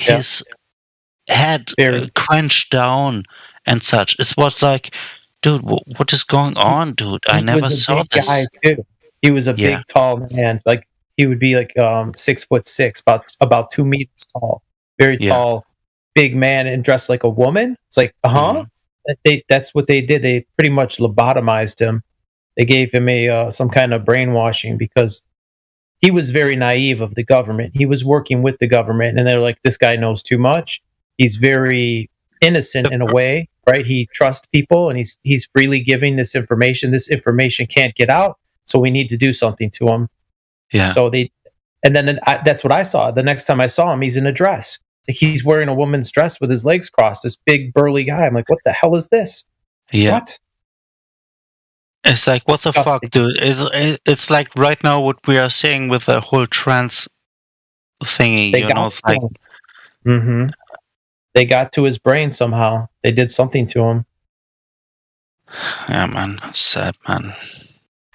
head quenched down and such. It was like, dude, what is going on, dude? I never saw this. Guy too. He was a big, tall man. Like he would be like 6'6", about 2 meters tall. Very tall, big man, and dressed like a woman. It's like, that's what they did. They pretty much lobotomized him. They gave him some kind of brainwashing because he was very naive of the government. He was working with the government, and they're like, this guy knows too much. He's very innocent in a way, right? He trusts people, and he's freely giving this information. This information can't get out, so we need to do something to him. Yeah. So that's what I saw. The next time I saw him, he's in a dress. He's wearing a woman's dress with his legs crossed. This big burly guy. I'm like, what the hell is this? Yeah. What? It's like, what the fuck, dude? It's like right now what we are seeing with the whole trans thingy. It's like, they got to his brain somehow. They did something to him. Yeah, man. Sad, man.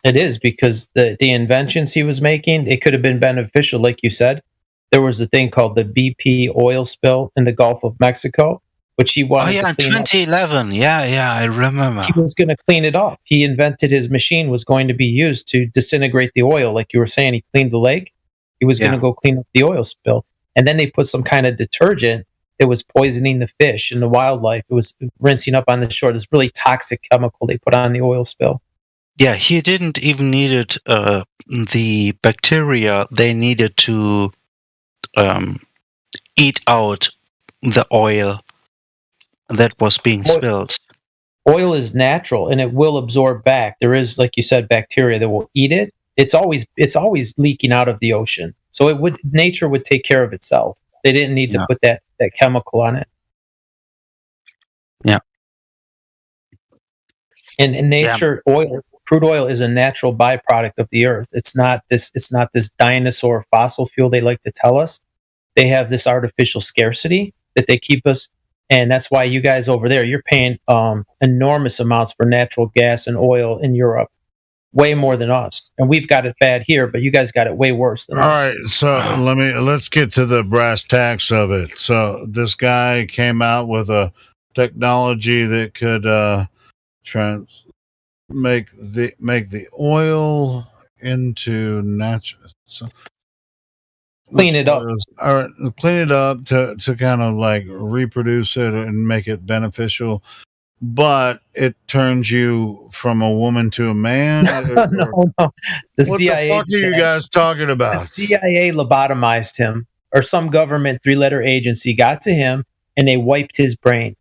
It is, because the inventions he was making, it could have been beneficial, like you said. There was a thing called the BP oil spill in the Gulf of Mexico, which he wanted to clean up. 2011. Yeah, I remember. He was going to clean it up. He invented his machine was going to be used to disintegrate the oil. Like you were saying, he cleaned the lake. He was going to go clean up the oil spill. And then they put some kind of detergent that was poisoning the fish and the wildlife. It was rinsing up on the shore. This really toxic chemical they put on the oil spill. Yeah, he didn't even needed the bacteria. They needed to eat out the oil that was being spilled. Oil is natural and it will absorb back. There is, like you said, bacteria that will eat it. It's always leaking out of the ocean. So nature would take care of itself. They didn't need to put that chemical on it. Yeah. And in nature, crude oil is a natural byproduct of the earth. It's not this dinosaur fossil fuel they like to tell us. They have this artificial scarcity that they keep us. And that's why you guys over there, you're paying enormous amounts for natural gas and oil in Europe. Way more than us. And we've got it bad here, but you guys got it way worse than us. All right, so let's get to the brass tacks of it. So this guy came out with a technology that could make the oil into natural. So, clean it up. All right, clean it up to kind of like reproduce it and make it beneficial. But it turns you from a woman to a man. No. What the fuck are you guys talking about? The CIA lobotomized him, or some government 3-letter agency got to him and they wiped his brain.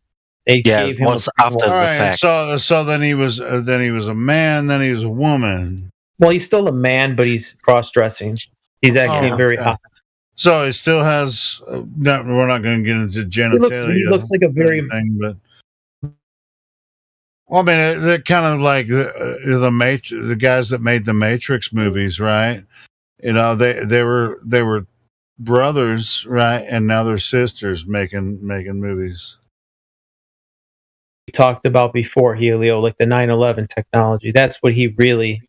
They gave him after the fact. So then he was a man, then he was a woman. Well, he's still a man, but he's cross-dressing. He's acting very hot. So he still has. We're not going to get into genitalia. He looks like a very. But well, I mean, they're kind of like the guys that made the Matrix movies, right? You know, they were brothers, right? And now they're sisters making movies. We talked about before, Helio, like the 9/11 technology. That's what he really,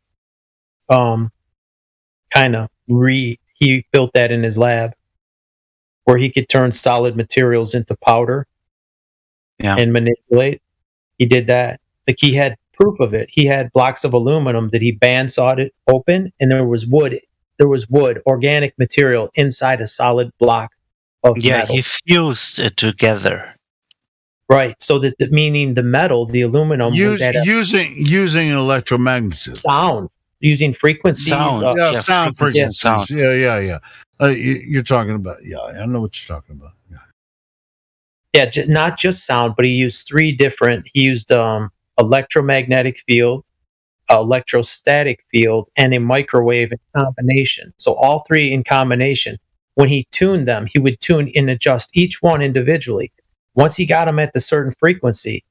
he built that in his lab, where he could turn solid materials into powder, and manipulate. He did that. Like he had proof of it. He had blocks of aluminum that he bandsawed it open, and there was wood, organic material inside a solid block of metal. He fused it together. Right. So meaning the metal, the aluminum, was at using electromagnetism, sound, using frequencies. Sound frequencies. Yeah. You're talking about. Yeah, I know what you're talking about. Yeah. Yeah, not just sound, but he used three different. He used electromagnetic field, electrostatic field, and a microwave in combination. So all three in combination. When he tuned them, he would tune and adjust each one individually. Once he got them at the certain frequency,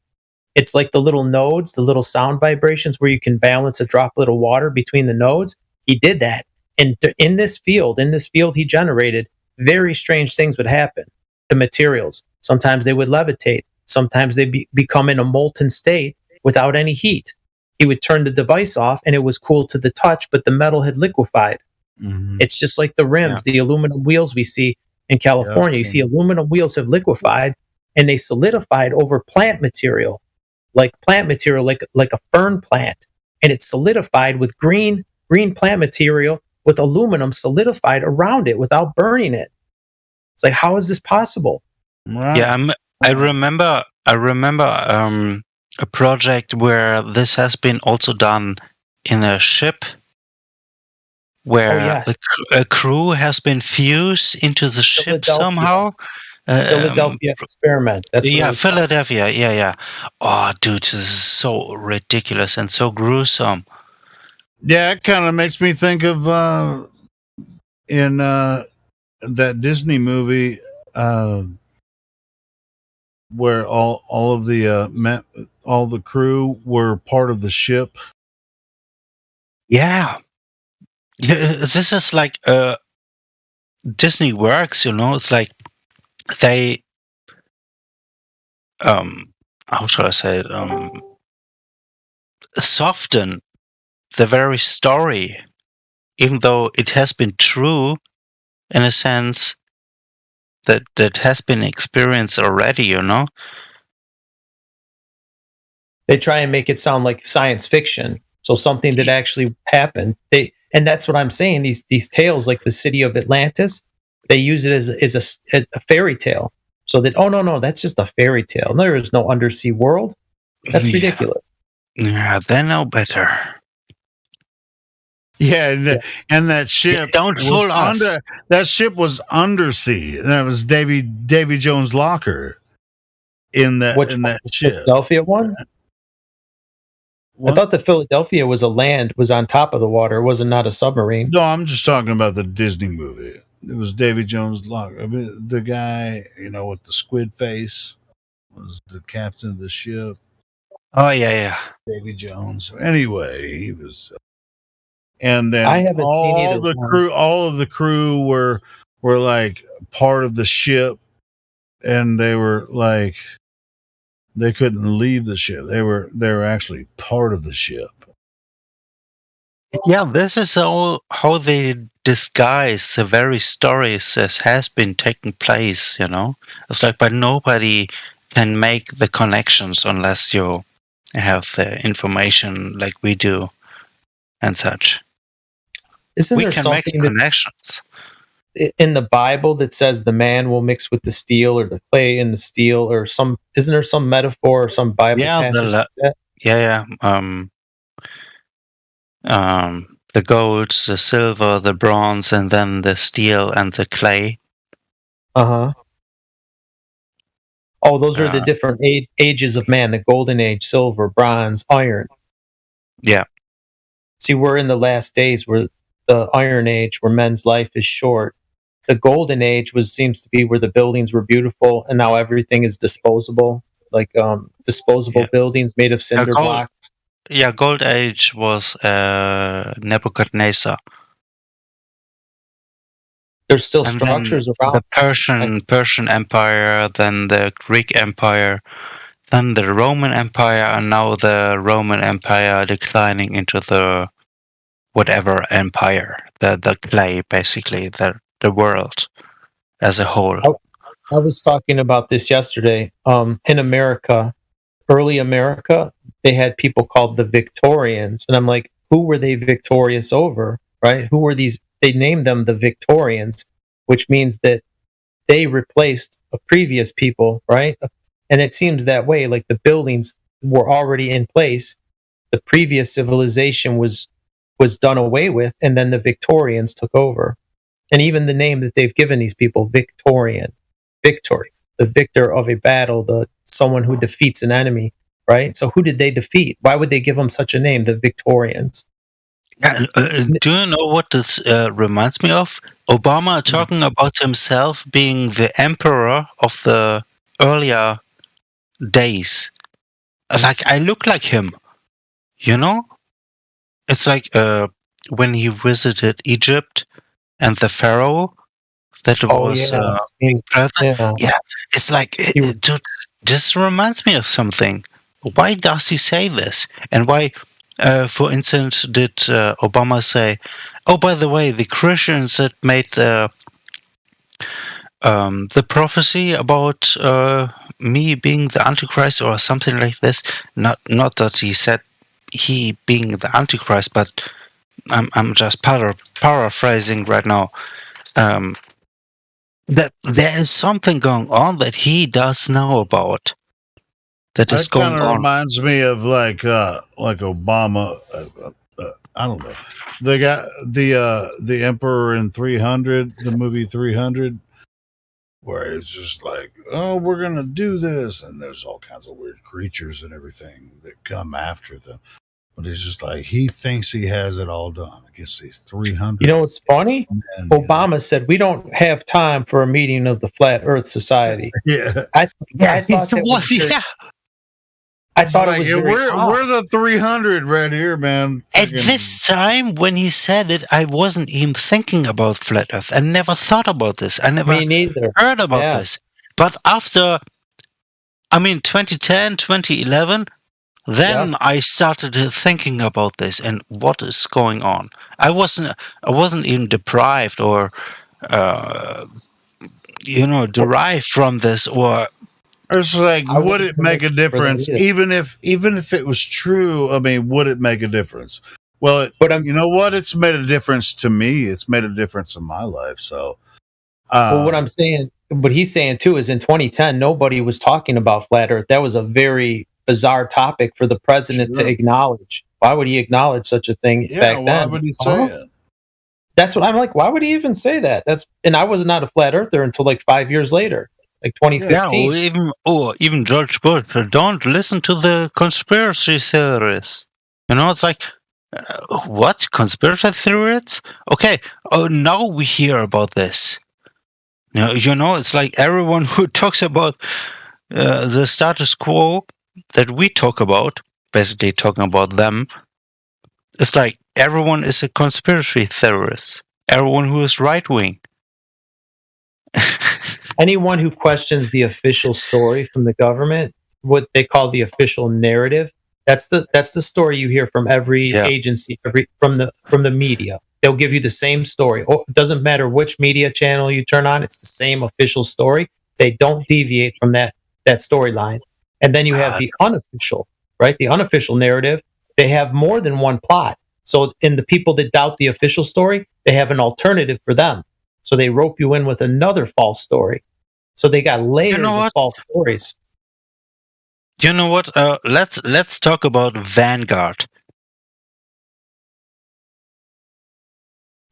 it's like the little nodes, the little sound vibrations where you can balance a droplet of water between the nodes. He did that. And in this field he generated, very strange things would happen to materials. Sometimes they would levitate. Sometimes they become in a molten state without any heat. He would turn the device off and it was cool to the touch, but the metal had liquefied. Mm-hmm. It's just like the rims, the aluminum wheels we see in California. You see aluminum wheels have liquefied and they solidified over plant material, like a fern plant. And it solidified with green plant material with aluminum solidified around it without burning it. It's like, how is this possible? Yeah, I remember a project where this has been also done in a ship, where a crew has been fused into the ship somehow. Philadelphia experiment. That's Philadelphia. Yeah. Oh, dude, this is so ridiculous and so gruesome. Yeah, it kind of makes me think of in that Disney movie where all of the crew were part of the ship. Yeah, this is like Disney works, it's like they how shall I say it, soften the very story, even though it has been true in a sense that has been experienced already, They try and make it sound like science fiction, so something that actually happened. And that's what I'm saying. These tales, like the city of Atlantis, they use it as a fairy tale. So that, oh no, that's just a fairy tale. There is no undersea world. That's ridiculous. Yeah, they know better. Yeah, and that ship that ship was undersea. That was Davy Jones' locker in that ship. Philadelphia one? I thought the Philadelphia was on top of the water. It wasn't not a submarine. No, I'm just talking about the Disney movie. It was Davy Jones' locker. I mean, the guy, with the squid face was the captain of the ship. Oh, yeah. Davy Jones. So anyway, he was... And then I haven't seen either the one. crew. All of the crew were like part of the ship, and they were like they couldn't leave the ship. They were actually part of the ship. Yeah, this is how they disguise the very stories that has been taking place. It's like, but nobody can make the connections unless you have the information like we do, and such. Isn't we there can something make connections in the Bible that says the man will mix with the steel, or the clay in the steel, or some? Isn't there some metaphor or some Bible passage like that? Yeah. The gold, the silver, the bronze, and then the steel and the clay. Oh, those are the different ages of man: the golden age, silver, bronze, iron. Yeah. See, we're in the last days, where the Iron Age, where men's life is short. The Golden Age seems to be where the buildings were beautiful, and now everything is disposable, like disposable buildings made of cinder blocks. Yeah, Gold Age was Nebuchadnezzar. There's still structures around. The Persian Empire, then the Greek Empire, then the Roman Empire, and now the Roman Empire declining into the whatever empire, the clay, basically, the world as a whole. I was talking about this yesterday. In America, early America, they had people called the Victorians, and I'm like, who were they victorious over, right? Who were these? They named them the Victorians, which means that they replaced a previous people, right? And it seems that way, like the buildings were already in place. The previous civilization was done away with, and then the Victorians took over. And even the name that they've given these people, Victorian, victory, the victor of a battle, someone who defeats an enemy, right? So who did they defeat? Why would they give them such a name, the Victorians? Yeah, do you know what this reminds me of? Obama talking about himself being the emperor of the earlier days. Like, I look like him, you know? It's like when he visited Egypt and the pharaoh that was being present. Yeah, it's like this reminds me of something. Why does he say this? And why, for instance, did Obama say, "Oh, by the way, the Christians that made the prophecy about me being the Antichrist or something like this"? Not that he said he being the Antichrist, but I'm just paraphrasing right now. That there is something going on that he does know about. That is going kind of on. reminds me of like Obama. I don't know. They got the Emperor in 300, the movie 300, where it's just like, oh, we're gonna do this, and there's all kinds of weird creatures and everything that come after them. But it's just like he thinks he has it all done. I guess these 300. You know what's funny? Obama said we don't have time for a meeting of the Flat Earth Society. Yeah, I thought that was very, I thought like, it was very we're the 300 right here, man. At this time, when he said it, I wasn't even thinking about flat Earth. I never thought about this. I never Me neither. heard about this. But after, 2010, 2011, then I started thinking about this and what is going on. I wasn't even deprived or, derived from this or. It's like, would it make a difference? Even if it was true, would it make a difference? Well, you know what? It's made a difference to me. It's made a difference in my life. So, well, what I'm saying, what he's saying too, is in 2010, nobody was talking about flat Earth. That was a very bizarre topic for the president to acknowledge. Why would he acknowledge such a thing back then? Why would he say it? That's what I'm like. Why would he even say that? And I was not a flat earther until like 5 years later, like 2015. Yeah, even George Bush. Don't listen to the conspiracy theories. It's like, what? Conspiracy theories? Okay, now we hear about this. It's like everyone who talks about the status quo that we talk about, basically talking about them, it's like everyone is a conspiracy theorist. Everyone who is right-wing. Anyone who questions the official story from the government, what they call the official narrative, that's the story you hear from every agency, from the media. They'll give you the same story. It doesn't matter which media channel you turn on; it's the same official story. They don't deviate from that storyline. And then you have the unofficial, right? The unofficial narrative. They have more than one plot. So, in the people that doubt the official story, they have an alternative for them. So they rope you in with another false story. So they got layers of false stories. You know what? Let's talk about Vanguard.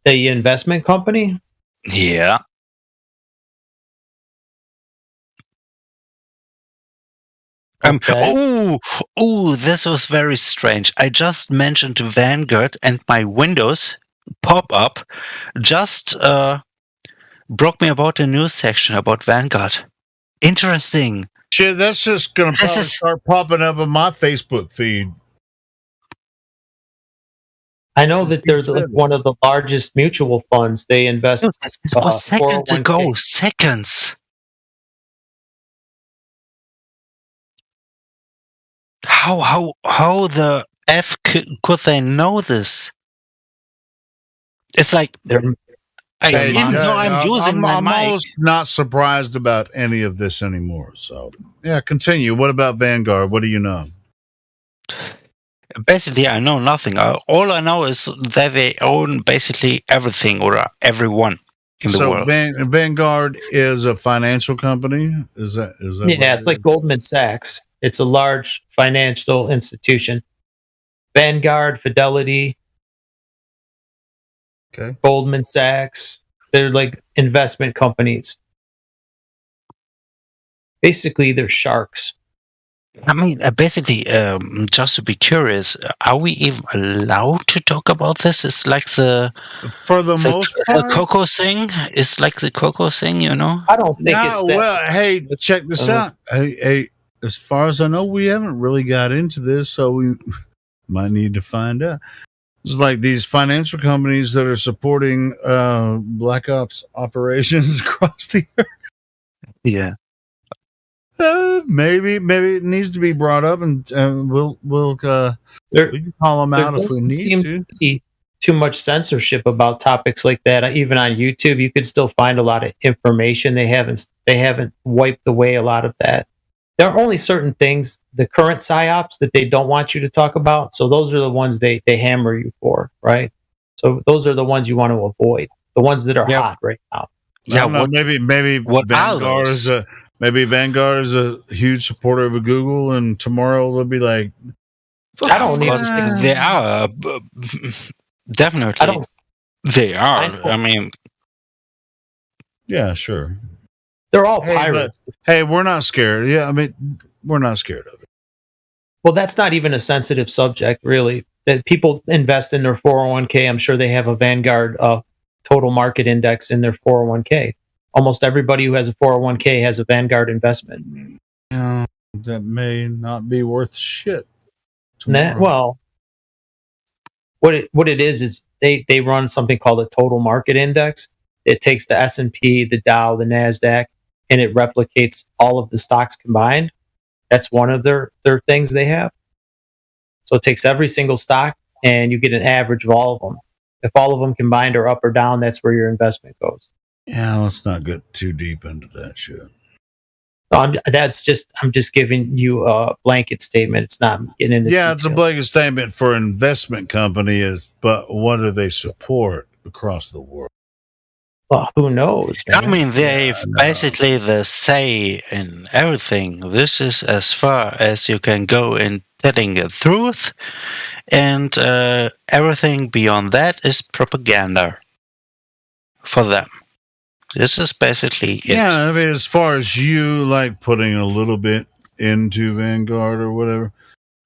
The investment company? Yeah. Okay. This was very strange. I just mentioned Vanguard and my Windows pop-up just broke me about a news section about Vanguard. Interesting. Shit, that's just going to probably start popping up on my Facebook feed. I know that they're one of the largest mutual funds. They invest. This was seconds ago. Seconds. How the F could they know this? It's like even though I'm using my mic, almost not surprised about any of this anymore. So yeah, continue. What about Vanguard? What do you know? Basically, I know nothing. All I know is that they own basically everything or everyone in the world. So Vanguard is a financial company? Is that yeah, it's like Goldman Sachs. It's a large financial institution. Vanguard, Fidelity, Goldman Sachs. They're like investment companies. Basically, they're sharks. I mean, basically, just to be curious, are we even allowed to talk about this? It's like for the most part, the cocoa thing. It's like the cocoa thing, you know. I don't think it's that. Well, hey, check this out. Hey, as far as I know, we haven't really got into this, so we might need to find out. It's like these financial companies that are supporting black ops operations across the earth. Yeah. Maybe it needs to be brought up, and we can call them out if we need to. Be too much censorship about topics like that. Even on YouTube, you could still find a lot of information. They haven't wiped away a lot of that. There are only certain things, the current psyops, that they don't want you to talk about. So those are the ones they hammer you for, right? So those are the ones you want to avoid. The ones that are hot right now. Yeah, maybe Vanguard is Vanguard is a huge supporter of Google, and tomorrow they'll be like, I don't need to. They are definitely. They are. I mean, yeah, sure. They're all pirates. Hey, we're not scared. Yeah, I mean, we're not scared of it. Well, that's not even a sensitive subject, really. That people invest in their 401k. I'm sure they have a Vanguard total market index in their 401k. Almost everybody who has a 401k has a Vanguard investment. That may not be worth shit. Well, what it is they run something called a total market index. It takes the S&P, the Dow, the NASDAQ, and it replicates all of the stocks combined. That's one of their things they have. So it takes every single stock, and you get an average of all of them. If all of them combined are up or down, that's where your investment goes. Yeah, let's not get too deep into that shit. No, I'm just giving you a blanket statement. It's not getting into detail. It's a blanket statement for investment companies, but what do they support across the world? Well, who knows? Man? I mean, they've basically the say in everything. This is as far as you can go in telling the truth, and everything beyond that is propaganda for them. This is basically it. Yeah, I mean, as far as you like putting a little bit into Vanguard or whatever,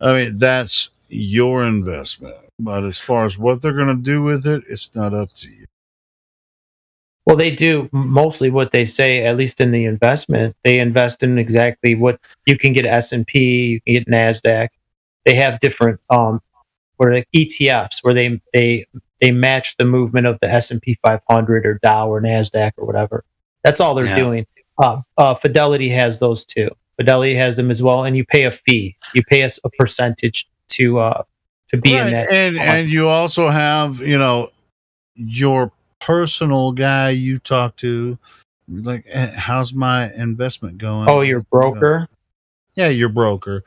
I mean, that's your investment. But as far as what they're going to do with it, it's not up to you. Well, they do mostly what they say, at least in the investment. They invest in exactly what you can get S&P, you can get NASDAQ. They have different ETFs where they match the movement of the S&P 500 or Dow or NASDAQ or whatever. That's all they're doing. Fidelity has those too. Fidelity has them as well, and you pay a fee. You pay us a percentage to be in that. And you also have, your personal guy you talk to, like, how's my investment going? Oh, your broker? Yeah, your broker.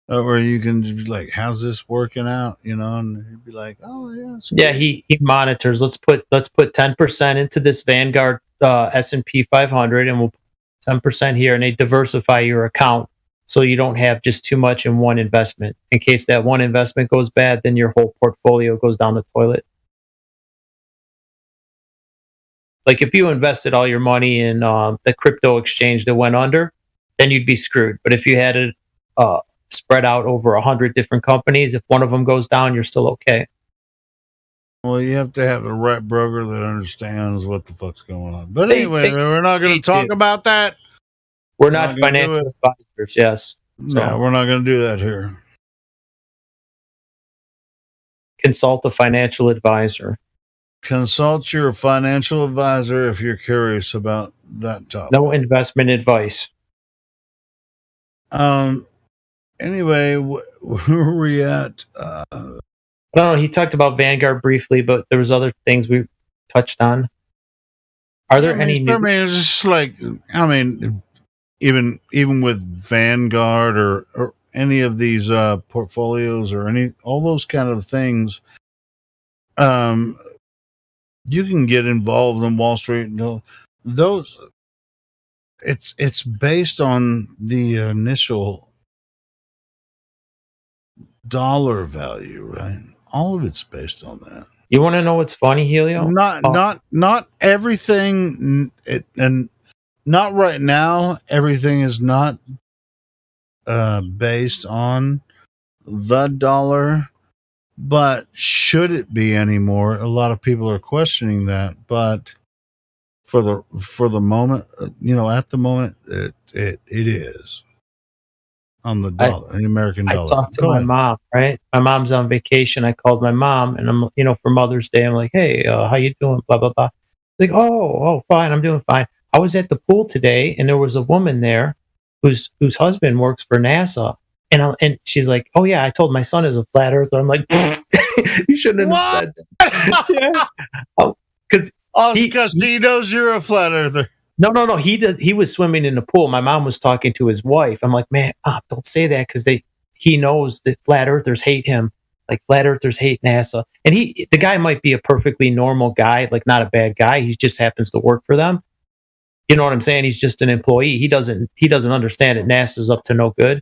Or you can just be like, how's this working out? And he'd be like, oh yeah. Yeah, he monitors. Let's put 10% into this Vanguard S&P 500, and we'll put 10% here, and they diversify your account so you don't have just too much in one investment. In case that one investment goes bad, then your whole portfolio goes down the toilet. Like if you invested all your money in the crypto exchange that went under, then you'd be screwed. But if you had it spread out over 100 different companies, if one of them goes down, you're still okay. Well, you have to have the right broker that understands what the fuck's going on. But anyway, we're not going to talk about that. We're not financial advisors, yes. No, we're not going to do that here. Consult a financial advisor. Consult your financial advisor if you're curious about that topic. No investment advice. Anyway, where are we at? I don't know. He talked about Vanguard briefly, but there was other things we touched on. Are there any new? I mean, it's just like, even with Vanguard or any of these portfolios or all those kind of things, you can get involved in Wall Street. Those, it's based on the initial dollar value, right? All of it's based on that. You want to know what's funny, Helio? Not everything, and not right now. Everything is not based on the dollar, but should it be anymore? A lot of people are questioning that, but for the moment, at the moment, it is on the dollar, the American dollar. I talked to my mom, right? My mom's on vacation. I called my mom, and I'm, for Mother's Day, I'm like, hey, how you doing? Blah blah blah. Like, oh, fine, I'm doing fine. I was at the pool today, and there was a woman there whose husband works for NASA, and she's like, oh yeah, I told my son is a flat earther. I'm like, you shouldn't have said that. Because he knows you're a flat earther. No. He was swimming in the pool. My mom was talking to his wife. I'm like, man, don't say that because he knows that flat earthers hate him. Like flat earthers hate NASA. And the guy might be a perfectly normal guy, like not a bad guy. He just happens to work for them. You know what I'm saying? He's just an employee. He doesn't understand that NASA's up to no good.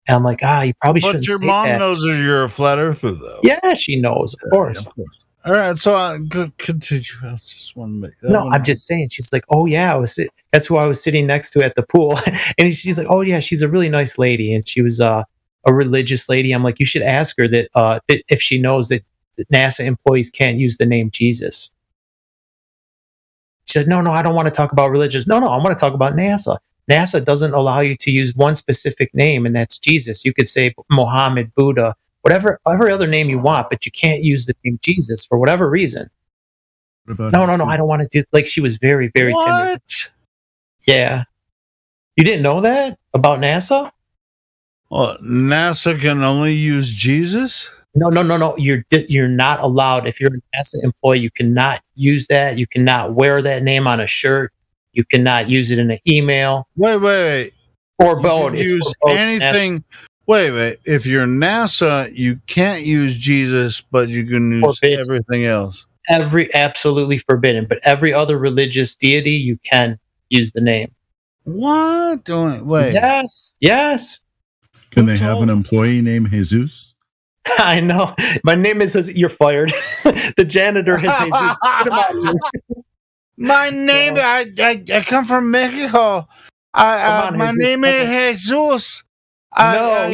And I'm like, you probably shouldn't say that. But your mom knows that you're a flat earther, though. Yeah, she knows, of course. All right, so continue. I just want to make that. No, I'm just saying. She's like, oh yeah, that's who I was sitting next to at the pool, and she's like, oh yeah, she's a really nice lady, and she was a religious lady. I'm like, you should ask her that if she knows that NASA employees can't use the name Jesus. She said, no, I don't want to talk about religious. No, I want to talk about NASA. NASA doesn't allow you to use one specific name, and that's Jesus. You could say Mohammed, Buddha, whatever other name you want, but you can't use the name Jesus for whatever reason. No, I don't want to do. Like, she was very, very timid. Yeah, you didn't know that about NASA? Well, NASA can only use Jesus. No. You're not allowed. If you're a NASA employee, you cannot use that. You cannot wear that name on a shirt. You cannot use it in an email. Wait. Or both. Use anything. Wait. If you're NASA, you can't use Jesus, but you can use everything else. Absolutely forbidden. But every other religious deity, you can use the name. What? Wait. Yes. Can they have an employee named Jesus? I know. My name is. You're fired. The janitor is Jesus. Get him out of here. My name. I come from Mexico. My name is Jesus. I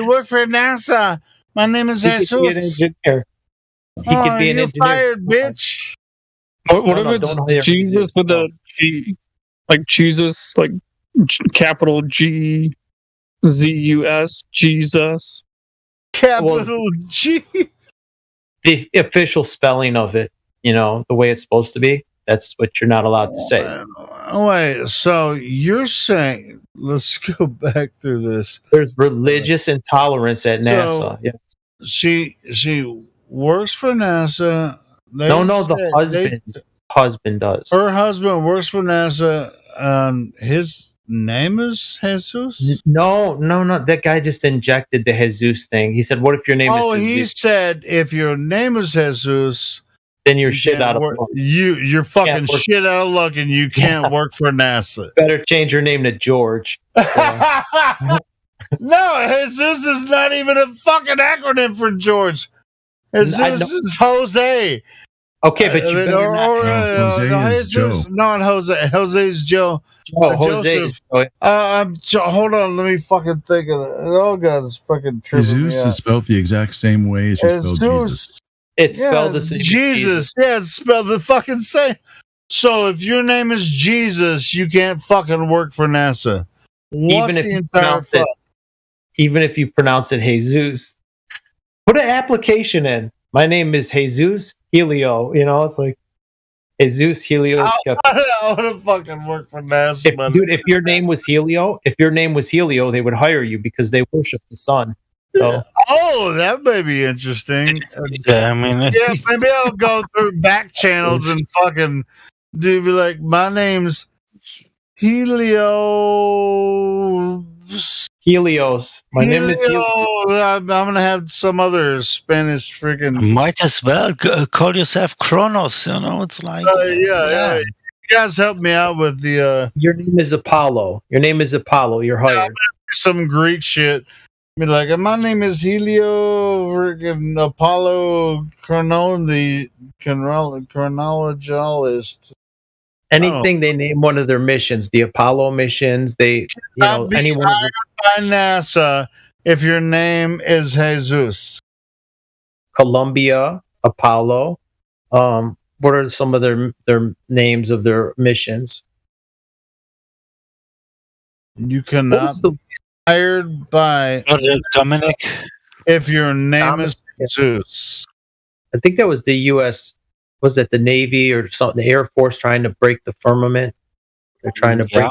work for NASA. My name is Jesus. He could be an engineer. Fired, bitch. What if it's Jesus with a G, like Jesus, like capital G, Z-U-S, Jesus. Capital G. The official spelling of it, the way it's supposed to be. That's what you're not allowed to say. Wait, so you're saying? Let's go back through this. There's religious intolerance at NASA. So yeah. She works for NASA. The husband does. Her husband works for NASA, and his name is Jesus? No. That guy just injected the Jesus thing. He said, what if your name is Jesus? Oh, he said, if your name is Jesus, then you're shit out of luck. You're fucking shit out of luck, and you can't work for NASA. Better change your name to George. No, Jesus is not even a fucking acronym for George. Jesus is Jose. Okay, but you better not. Jose is Joe. Not Jose. Jose is Joe. Jose is Joe. Hold on, let me fucking think of it. Oh god, it's fucking tripping Jesus is spelled the exact same way as you spell Jesus. It's spelled the same. Jesus. Yeah, it's spelled the fucking same. So if your name is Jesus, you can't fucking work for NASA. Even if you pronounce it Jesus, put an application in. My name is Jesus Helio. It's like Jesus Helio. I want to fucking work for NASA. If your name was Helio, they would hire you because they worship the sun. So. Oh, that may be interesting. Yeah, maybe I'll go through back channels and fucking be like, my name's Helios. My name is Helios. I'm gonna have some other Spanish freaking. Might as well call yourself Kronos. It's like yeah. You guys help me out with the. Your name is Apollo. You're hired. Some Greek shit. Be like, my name is Helio, freaking Apollo, the chronologist. Anything they name one of their missions, the Apollo missions, any one of by NASA if your name is Jesus. Columbia, Apollo. What are some of their names of their missions? You cannot be hired by Dominic if your name is Jesus. I think that was the U.S. Was it the Navy or something? The Air Force trying to break the firmament. They're trying to break.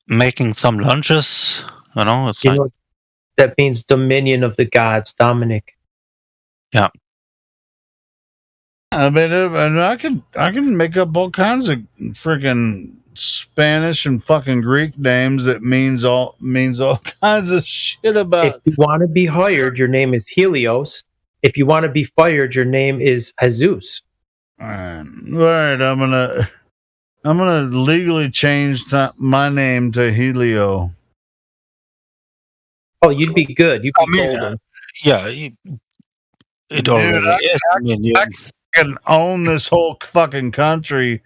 Making some lunches. It's like that means dominion of the gods, Dominic. Yeah. I mean, and I can make up all kinds of freaking Spanish and fucking Greek names that means all kinds of shit about. If you want to be hired, your name is Helios. If you want to be fired, your name is Jesus. All right. I'm gonna legally change my name to Helio. Oh, you'd be good. You'd be golden. It already is. I can own this whole fucking country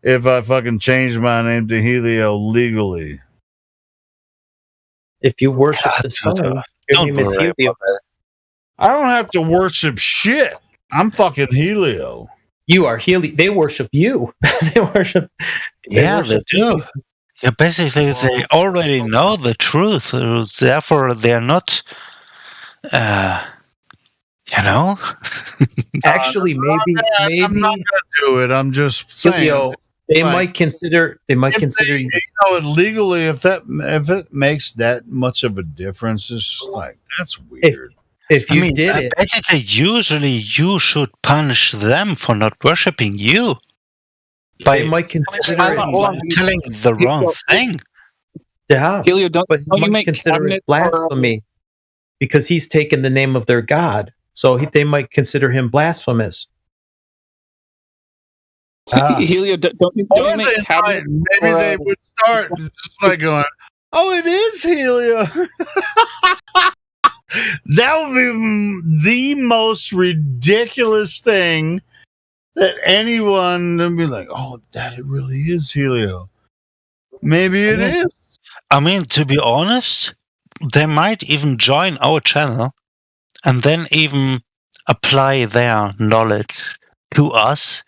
if I fucking change my name to Helio legally. If you worship the sun, your name is Helios. I don't have to worship shit. I'm fucking Helio. You are Helio. They worship you. They worship. They do. Yeah, basically, they already know the truth. Therefore, they're not. Actually, maybe I'm not gonna do it. I'm just saying. They might consider. They might consider you. Legally, if it makes that much of a difference, it's like that's weird. If you did it, basically, usually you should punish them for not worshiping you. They might consider telling the wrong thing. Yeah, Helio, don't you might consider it blasphemy because he's taken the name of their god. So they might consider him blasphemous. Helio, don't you make cabinets? Maybe they would start just like going, "Oh, it is Helio." That would be the most ridiculous thing that anyone would be like, "Oh, that it really is Helio." Maybe it is. I mean, to be honest, they might even join our channel and then even apply their knowledge to us,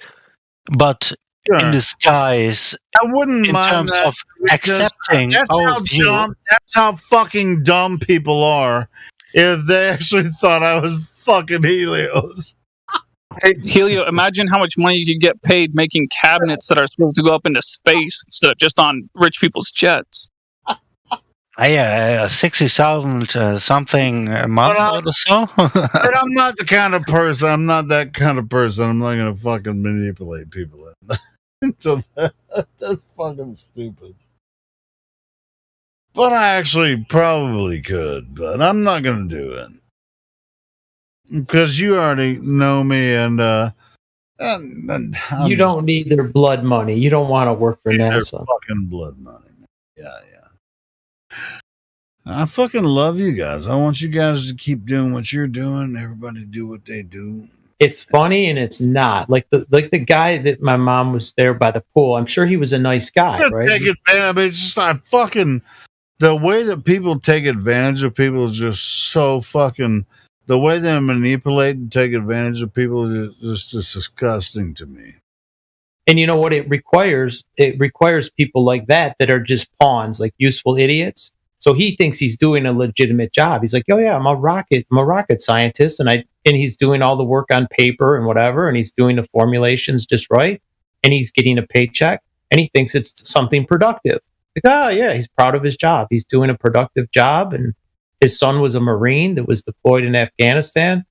but in disguise. I wouldn't in mind terms that of accepting our view. That's how fucking dumb people are. If they actually thought I was fucking Helios. Hey, Helio, imagine how much money you could get paid making cabinets that are supposed to go up into space instead of just on rich people's jets. 60,000 something a month or so. But I'm not the kind of person. I'm not that kind of person. I'm not going to fucking manipulate people. So that's fucking stupid. But I actually probably could, but I'm not going to do it. Because you already know me and you don't need their blood money. You don't want to work for NASA. Their fucking blood money. Yeah. I fucking love you guys. I want you guys to keep doing what you're doing. Everybody do what they do. It's funny and it's not. Like the guy that my mom was there by the pool. I'm sure he was a nice guy, right? Take advantage. I mean, it's just like fucking the way that people take advantage of people is just so fucking. The way they manipulate and take advantage of people is just disgusting to me. And you know what it requires? It requires people like that are just pawns, like useful idiots. So he thinks he's doing a legitimate job. He's like, "Oh yeah, I'm a rocket scientist, and he's doing all the work on paper and whatever, and he's doing the formulations just right, and he's getting a paycheck, and he thinks it's something productive. Like, oh yeah, he's proud of his job. He's doing a productive job, and his son was a Marine that was deployed in Afghanistan.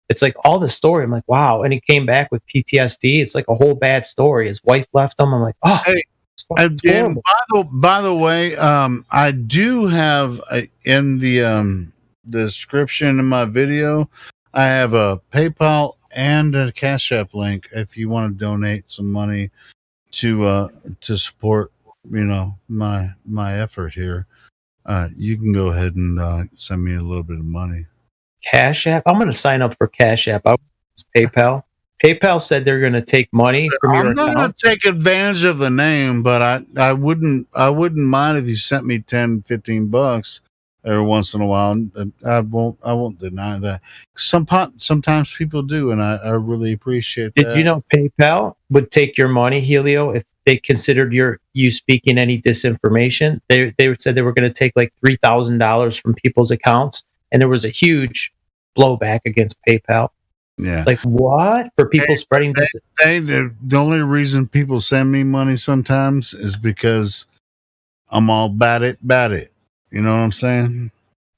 It's like all the story. I'm like, wow. And he came back with PTSD. It's like a whole bad story. His wife left him. I'm like, oh. Hey, and by the way, I do have in the description of my video, I have a PayPal and a Cash App link if you want to donate some money to support, my effort here. You can go ahead and send me a little bit of money. Cash App? I'm going to sign up for Cash App. I use PayPal. PayPal said they're going to take money from your I'm not going account. to take advantage of the name, but I wouldn't mind if you sent me $10-15 every once in a while. I won't deny that. Sometimes people do, and I really appreciate that. Did you know PayPal would take your money, Helio, if they considered you speaking any disinformation? They said they were going to take like $3,000 from people's accounts, and there was a huge blowback against PayPal. Yeah. Like what? For people spreading this? The only reason people send me money sometimes is because I'm all bad it. You know what I'm saying?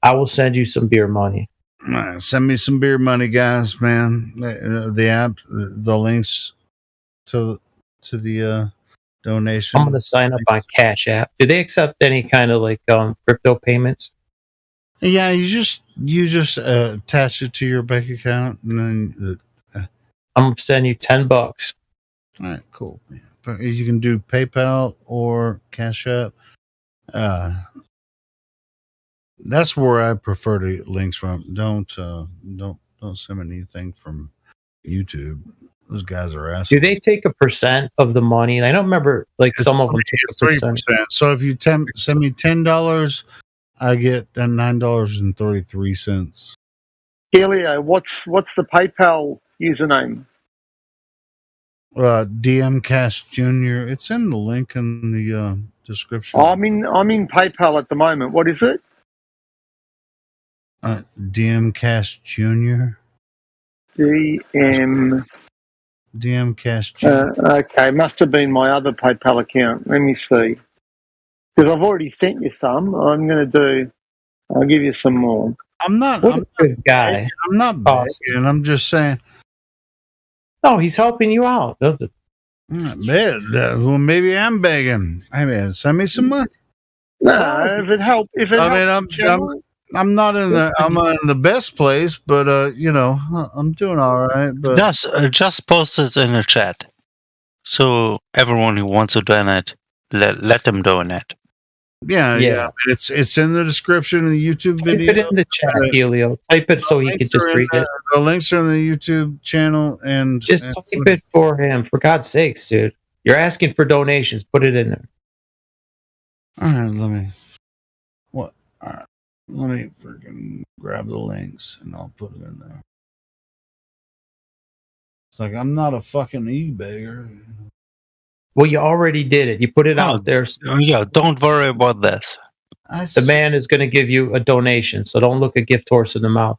I will send you some beer money. Send me some beer money, guys, man. The app, the links to the donation. I'm going to sign up on Cash App. Do they accept any kind of like crypto payments? Yeah, you just attach it to your bank account, and then I'm going to send you $10. All right, cool. You can do PayPal or Cash App. That's where I prefer to get links from. Don't send me anything from YouTube. Those guys are assholes. Do they take a percent of the money? I don't remember. Like some of them take a percent. So if you send me $10, I get $9.33. Helio, what's the PayPal username? DM Cash Jr. It's in the link in the description. I'm in PayPal at the moment. What is it? DM Cash Jr. DM Cash Jr. Okay, must have been my other PayPal account. Let me see. Because I've already sent you some. I'll give you some more. I'm not a good guy. I'm not begging. I'm just saying. No, he's helping you out. Well, maybe I'm begging. Hey man, send me some money. No, if it helps. I'm not in the best place, but I'm doing all right. But just post it in the chat, so everyone who wants to donate, let them donate. Yeah. I mean, it's in the description of the YouTube video. Type it in the chat, Helio. Type it so he can just read it. The links are in the YouTube channel, and just type it for him. For God's sakes, dude! You're asking for donations. Put it in there. All right, let me freaking grab the links and I'll put it in there. It's like I'm not a fucking e-beggar. Well, you already did it. You put it out there. Yeah, don't worry about this. The man is going to give you a donation, so don't look a gift horse in the mouth.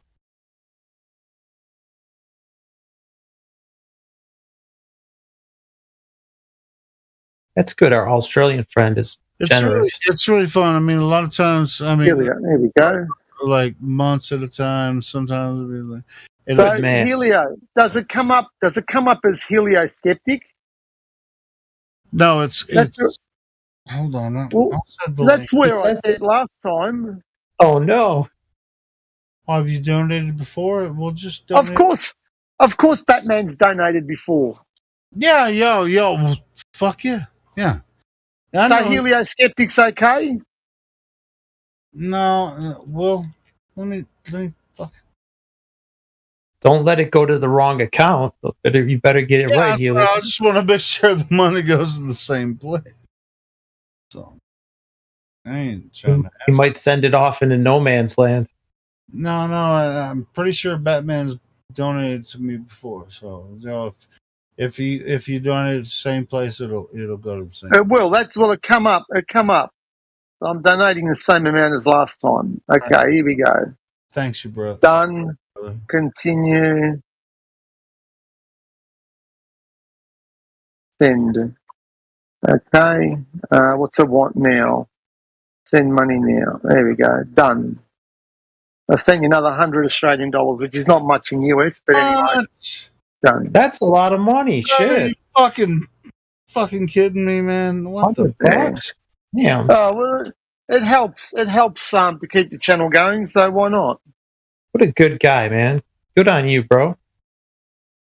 That's good. Our Australian friend is generous. It's really fun. I mean, a lot of times, Here we go. Like months at a time. Sometimes it'll be like. So Helio, does it come up as Helio Skeptic? No, it's hold on. That's where I said last time. Oh no! Have you donated before? We'll just donate. Of course, Batman's donated before. Yeah, yo, fuck yeah. So Helio Skeptic's okay? No, well, let me fuck. Don't let it go to the wrong account. You better get it right, Helio. I just want to make sure the money goes to the same place. So I ain't trying to. You might send it off into no man's land. No, I'm pretty sure Batman's donated to me before. So if you donate to the same place, it'll go to the same. It will. It come up. I'm donating the same amount as last time. Okay, right. Here we go. Thanks, you brother. Done. Continue. Send. Okay. What's I want now? Send money now. There we go. Done. I've sent you another 100 Australian dollars, which is not much in US, but anyway. Done. That's a lot of money. Shit. Are you fucking kidding me, man? What the fuck? Yeah. Oh well, it helps. It helps to keep the channel going. So why not? What a good guy, man. Good on you, bro.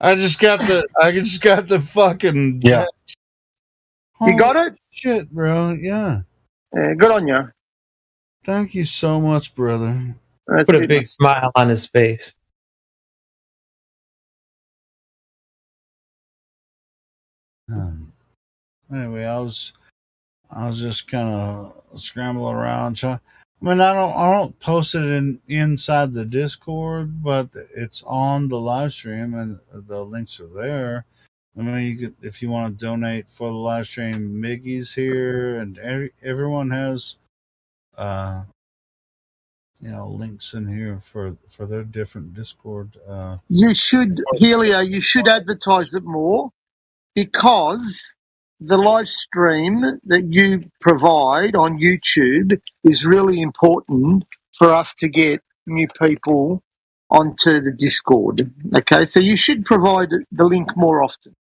I just got the fucking text. You got it? Shit, bro. Yeah. Good on you. Thank you so much, brother. Put a big smile on his face. Anyway, I was just kind of scrambling around trying. I mean, I don't post it inside the Discord, but it's on the live stream and the links are there. I mean, you could, if you want to donate for the live stream, Miggy's here, and everyone has, links in here for their different Discord. You should, Helio, you should advertise it more, because the live stream that you provide on YouTube is really important for us to get new people onto the Discord. Okay, so you should provide the link more often.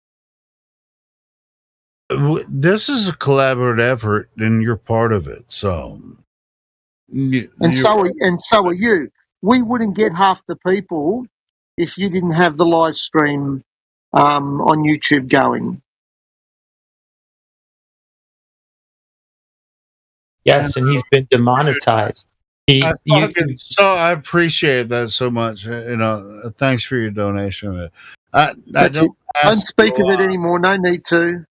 This is a collaborative effort, and you're part of it. So, so are you. We wouldn't get half the people if you didn't have the live stream on YouTube going. Yes, and he's been demonetized. I appreciate that so much. Thanks for your donation. I don't speak of it anymore. No need to.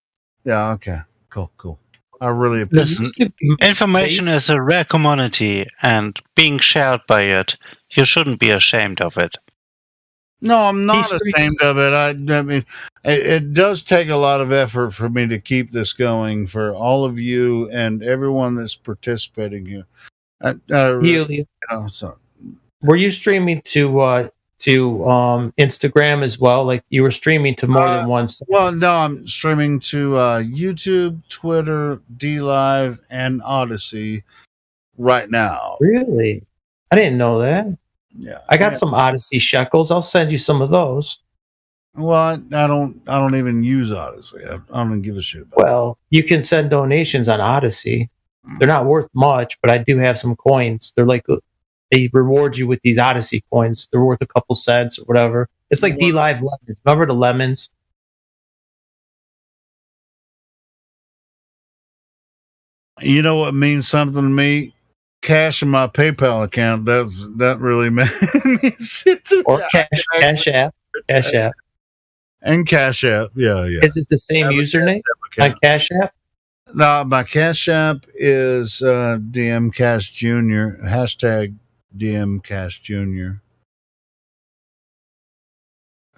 Yeah. Okay. Cool. I really appreciate it. Information is a rare commodity, and being shared by it, you shouldn't be ashamed of it. No, I'm not ashamed of it. I mean, it does take a lot of effort for me to keep this going for all of you and everyone that's participating here. Were you streaming to Instagram as well? Like you were streaming to more than one site? Well, no, I'm streaming to YouTube, Twitter, DLive, and Odyssey right now. Really? I didn't know that. Yeah, I got some Odyssey shekels. I'll send you some of those. Well, I don't even use Odyssey. I don't even give a shit about it. You can send donations on Odyssey. They're not worth much, but I do have some coins. They're like, they reward you with these Odyssey coins. They're worth a couple cents or whatever. It's like DLive lemons. Remember the lemons? You know what means something to me? Cash in my PayPal account. That really means shit to me. Or Cash App. And Cash App. Yeah. Is it the same username on Cash App? No, my Cash App is DM Cash Jr. Hashtag DM Cash Jr.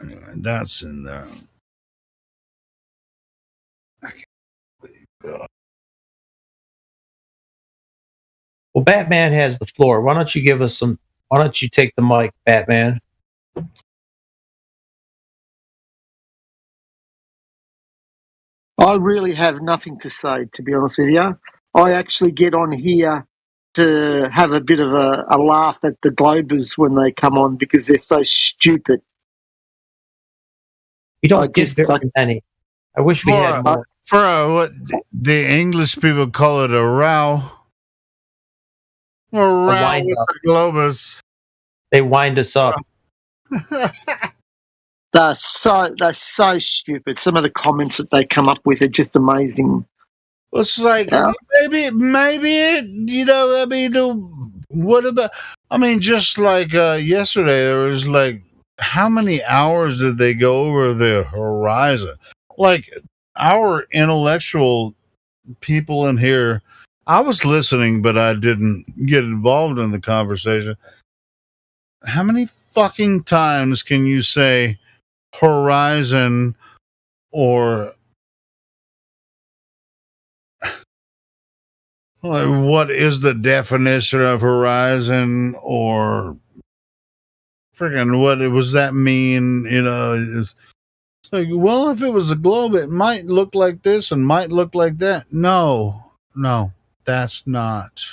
Anyway, that's in there. I can't believe God. Well, Batman has the floor. Why don't you take the mic, Batman? I really have nothing to say, to be honest with you. I actually get on here to have a bit of a laugh at the Globers when they come on because they're so stupid. We don't get very many. I wish we had more. For what the English people call it a row. A row with the Globers. They wind us up. They're so stupid. Some of the comments that they come up with are just amazing. It's like maybe I mean, what about? I mean, just like yesterday, there was like, how many hours did they go over the horizon? Like our intellectual people in here, I was listening, but I didn't get involved in the conversation. How many fucking times can you say horizon or what is the definition of horizon or freaking what does that mean? It's like, well, if it was a globe, it might look like this and might look like that. No, that's not.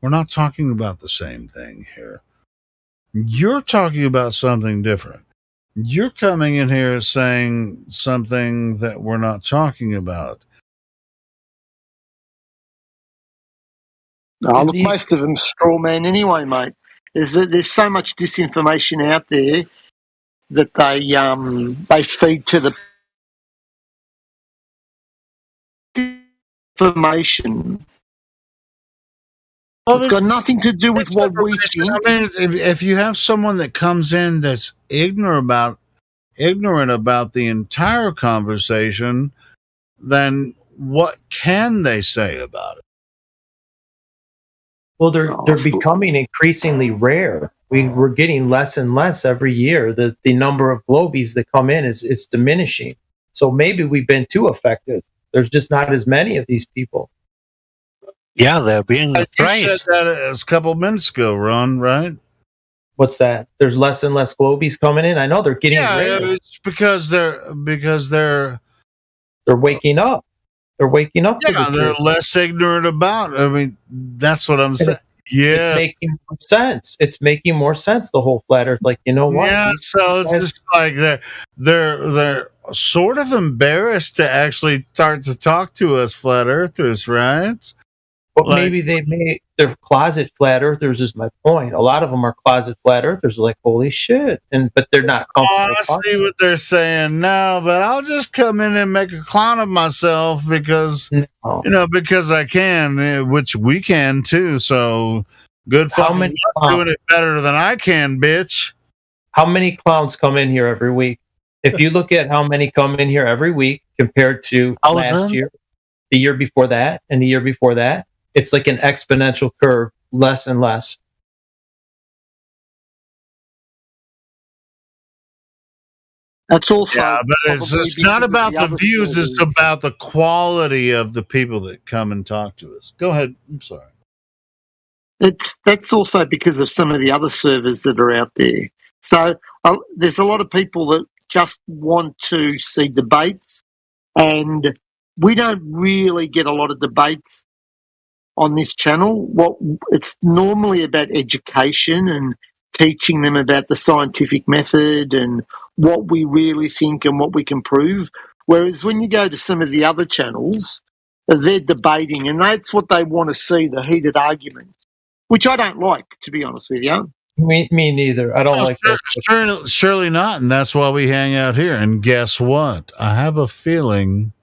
We're not talking about the same thing here. You're talking about something different. You're coming in here saying something that we're not talking about. Oh, look, most of them straw man anyway, mate. There's so much disinformation out there that they feed to the information. It's got nothing to do with what we think. I mean, if you have someone that comes in that's ignorant about the entire conversation, then what can they say about it? Well, they're becoming increasingly rare. We're getting less and less every year. The number of globies that come in is diminishing. So maybe we've been too effective. There's just not as many of these people. Yeah, they're being You afraid. said that a couple minutes ago, Ron, right? What's that? There's less and less globies coming in. I know they're getting rare. It's because they're waking up. They're waking up to the they're truth. less ignorant about it. I mean, that's what I'm saying. It's making more sense. It's making more sense. The whole flat Earth, like, you know what? Yeah, so it's just like they're sort of embarrassed to actually start to talk to us flat earthers, right? But maybe they're closet flat earthers is my point. A lot of them are closet flat earthers. Like, holy shit. But they're not comfortable. I see what they're saying now, but I'll just come in and make a clown of myself because because I can, which we can too. So good fucking luck doing it better than I can, bitch. How many clowns come in here every week? If you look at how many come in here every week compared to last year, the year before that, and the year before that, it's like an exponential curve, less and less. That's also but it's not about the views, it's about the quality of the people that come and talk to us. Go ahead. I'm sorry. That's also because of some of the other servers that are out there. So there's a lot of people that just want to see debates, and we don't really get a lot of debates on this channel. It's normally about education and teaching them about the scientific method and what we really think and what we can prove. Whereas when you go to some of the other channels, they're debating, and that's what they want to see, the heated arguments, which I don't like, to be honest with you. Me neither. I don't like that. Surely not, and that's why we hang out here. And guess what? I have a feeling.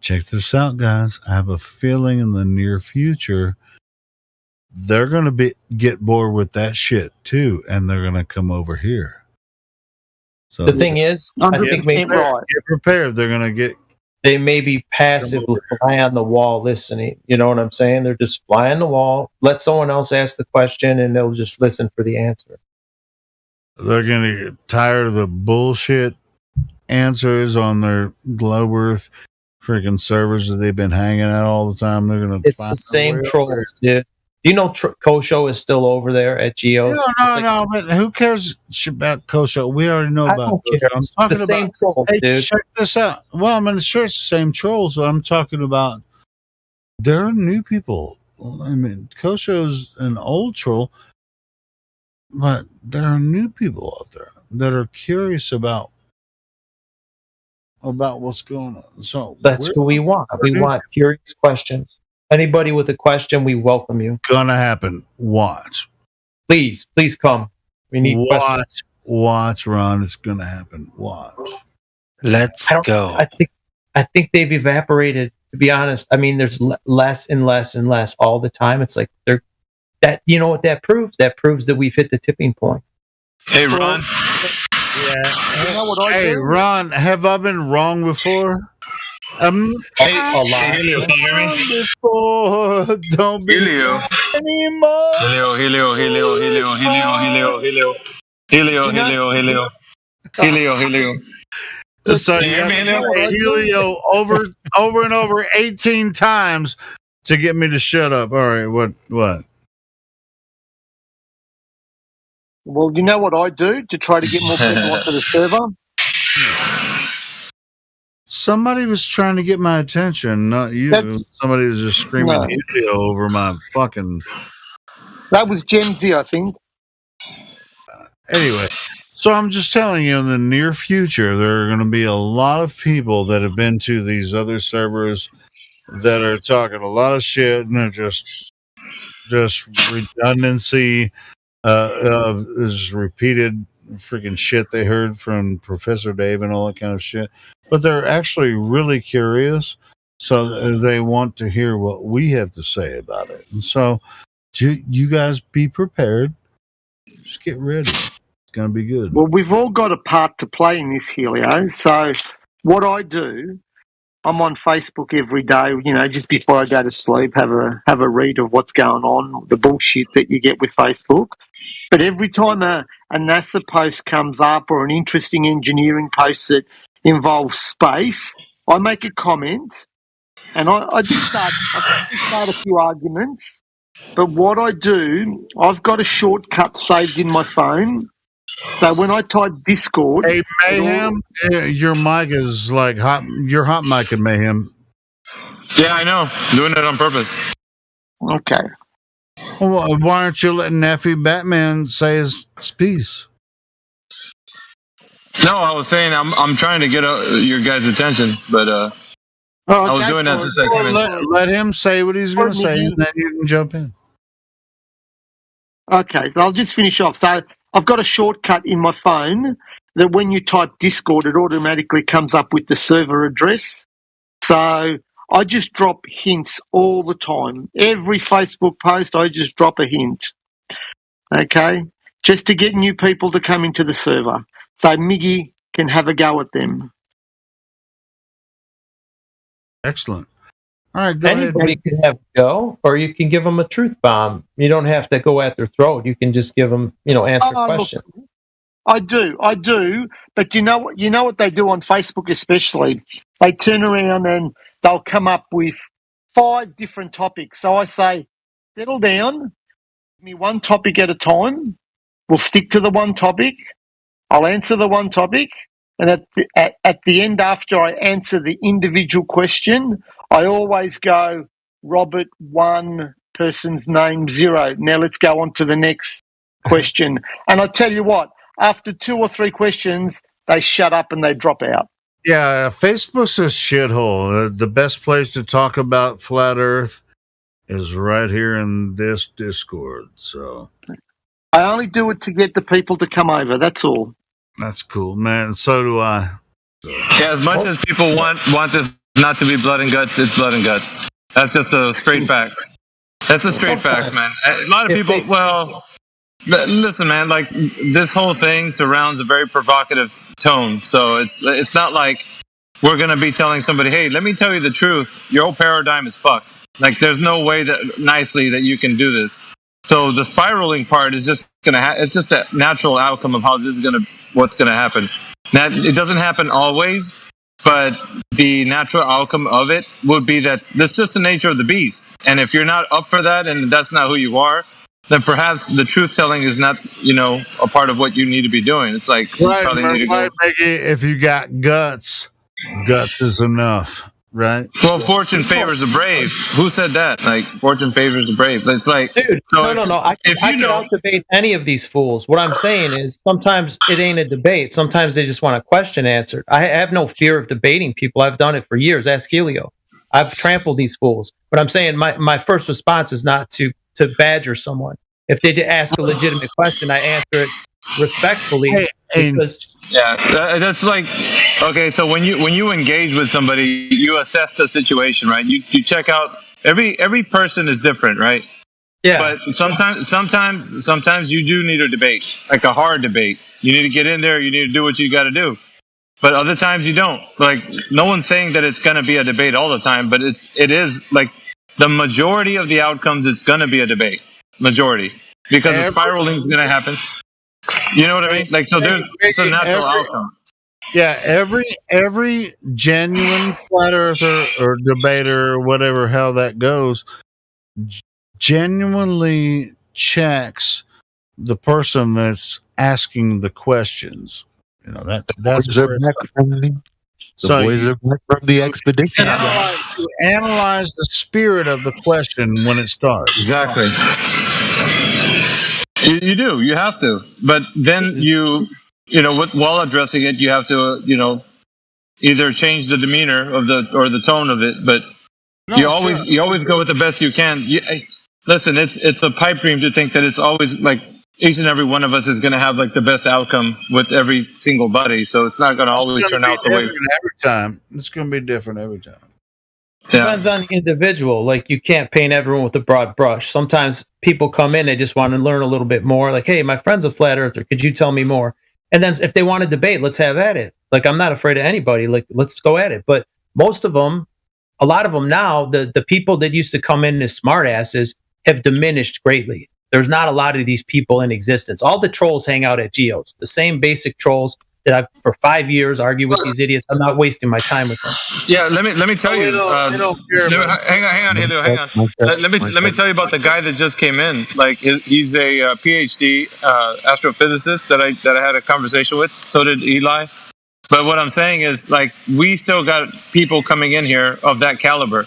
Check this out, guys. I have a feeling in the near future they're going to get bored with that shit too, and they're going to come over here. So the thing is, I think maybe get prepared. They're going to get. They may be passively fly on the wall listening. You know what I'm saying? They're just fly on the wall. Let someone else ask the question, and they'll just listen for the answer. They're going to get tired of the bullshit answers on their Globe Earth freaking servers that they've been hanging out all the time. They're going to. It's the same trolls, dude. Do you know Kosho is still over there at Geos? No, but who cares about Kosho? We already know about Kosho. I'm talking the same troll, dude. Check this out. Well, I mean, sure, it's the same trolls. But I'm talking about there are new people. I mean, Kosho's an old troll, but there are new people out there that are curious about what's going on. So that's who we want. We want curious questions. Anybody with a question, we welcome you. Gonna happen. Watch. Please come. We need questions. Watch, Ron. It's gonna happen. Watch. Let's go. I think they've evaporated. To be honest, I mean, there's less and less and less all the time. It's like you know what that proves? That proves that we've hit the tipping point. Hey, Ron. Yeah. You know what I do? Ron, have I been wrong before? Hey, Helio, can you hear me? Before, don't be Helio anymore. Helio. So you have to say Helio over and over 18 times to get me to shut up. All right, what? Well, you know what I do to try to get more people onto the server? Somebody was trying to get my attention, not you. Somebody was just screaming Helio over my fucking. That was Gen Z, I think. Anyway, so I'm just telling you, in the near future, there are going to be a lot of people that have been to these other servers that are talking a lot of shit, and they're just redundancy of this repeated freaking shit they heard from Professor Dave and all that kind of shit. But they're actually really curious, so they want to hear what we have to say about it. And so you guys be prepared. Just get ready. It's going to be good. Well, we've all got a part to play in this, Helio. So what I do I'm on Facebook every day, just before I go to sleep, have a read of what's going on, the bullshit that you get with Facebook. But every time a NASA post comes up or an interesting engineering post that involves space, I make a comment and I do start a few arguments. But what I do, I've got a shortcut saved in my phone. So when I type Discord... Hey, Mayhem, your mic is like hot. Your hot mic in Mayhem. Yeah, I know. Doing it on purpose. Okay. Well, why aren't you letting Neffy Batman say his piece? No, I was saying I'm trying to get your guys' attention, but I was doing that since I came in. Let him say what he's going to say, and then you can jump in. Okay, so I'll just finish off. So I've got a shortcut in my phone that when you type Discord, it automatically comes up with the server address. So I just drop hints all the time. Every Facebook post, I just drop a hint. Okay? Just to get new people to come into the server. So Miggy can have a go at them. Excellent. All right, go Anybody ahead. can have a go, or you can give them a truth bomb. You don't have to go at their throat. You can just give them, answer questions. Look, I do. But you know what they do on Facebook especially? They turn around and they'll come up with 5 different topics. So I say, settle down, give me one topic at a time. We'll stick to the one topic. I'll answer the one topic. And at the end, after I answer the individual question, I always go, Robert 1, person's name 0. Now let's go on to the next question. And I tell you what, after 2 or 3 questions, they shut up and they drop out. Yeah, Facebook's a shithole. The best place to talk about flat Earth is right here in this Discord. So I only do it to get the people to come over. That's all. That's cool, man. So do I. Yeah, as much as people want this not to be blood and guts, it's blood and guts. That's just a straight facts. That's a straight facts, man. A lot of people, listen, man, like this whole thing surrounds a very provocative tone. So it's not like we're going to be telling somebody, hey, let me tell you the truth. Your whole paradigm is fucked. Like there's no way that nicely that you can do this. So the spiraling part is just going to it's just a natural outcome of how this is what's going to happen. Now, it doesn't happen always, but the natural outcome of it would be that that's just the nature of the beast. And if you're not up for that and that's not who you are, then perhaps the truth telling is not, a part of what you need to be doing. It's like you probably need to go. If you got guts is enough. Right. Well, fortune favors the brave. Who said that? Like, fortune favors the brave. It's like, dude. No. I can out-debate any of these fools. What I'm saying is, sometimes it ain't a debate. Sometimes they just want a question answered. I have no fear of debating people. I've done it for years. Ask Helio. I've trampled these fools. But I'm saying my first response is not to badger someone. If they ask a legitimate question, I answer it respectfully. That's like, okay, so when you engage with somebody, you assess the situation, right? You check out every person is different, right? Yeah. But sometimes you do need a debate, like a hard debate. You need to get in there. You need to do what you got to do. But other times you don't. Like, no one's saying that it's going to be a debate all the time, but it is like the majority of the outcomes. It's going to be a debate, majority, because the spiraling is going to happen. You know what I mean? Like, so it's a natural outcome. Yeah, every genuine flat earther or debater or whatever how that goes genuinely checks the person that's asking the questions. That's the boys are back from the expedition. Analyze the spirit of the question when it starts. Exactly. You do. You have to. But then while addressing it, you have to, either change the demeanor of the tone of it. But you always go with the best you can. Listen, it's a pipe dream to think that it's always like each and every one of us is going to have like the best outcome with every single buddy. So it's not going to always turn out the way. Every time it's going to be different every time. Depends on the individual. Like, you can't paint everyone with a broad brush. Sometimes people come in, they just want to learn a little bit more. Like, hey, my friend's a flat earther. Could you tell me more? And then if they want to debate, let's have at it. Like, I'm not afraid of anybody. Like, let's go at it. But most of them, a lot of them now, the people that used to come in as smartasses have diminished greatly. There's not a lot of these people in existence. All the trolls hang out at Geos, the same basic trolls that I've for 5 years argued with these idiots. I'm not wasting my time with them. Yeah, let me tell you. Hang on, Helio, hang on. Let me tell you about the guy that just came in. Like he's a PhD astrophysicist that I had a conversation with. So did Eli. But what I'm saying is, like, we still got people coming in here of that caliber.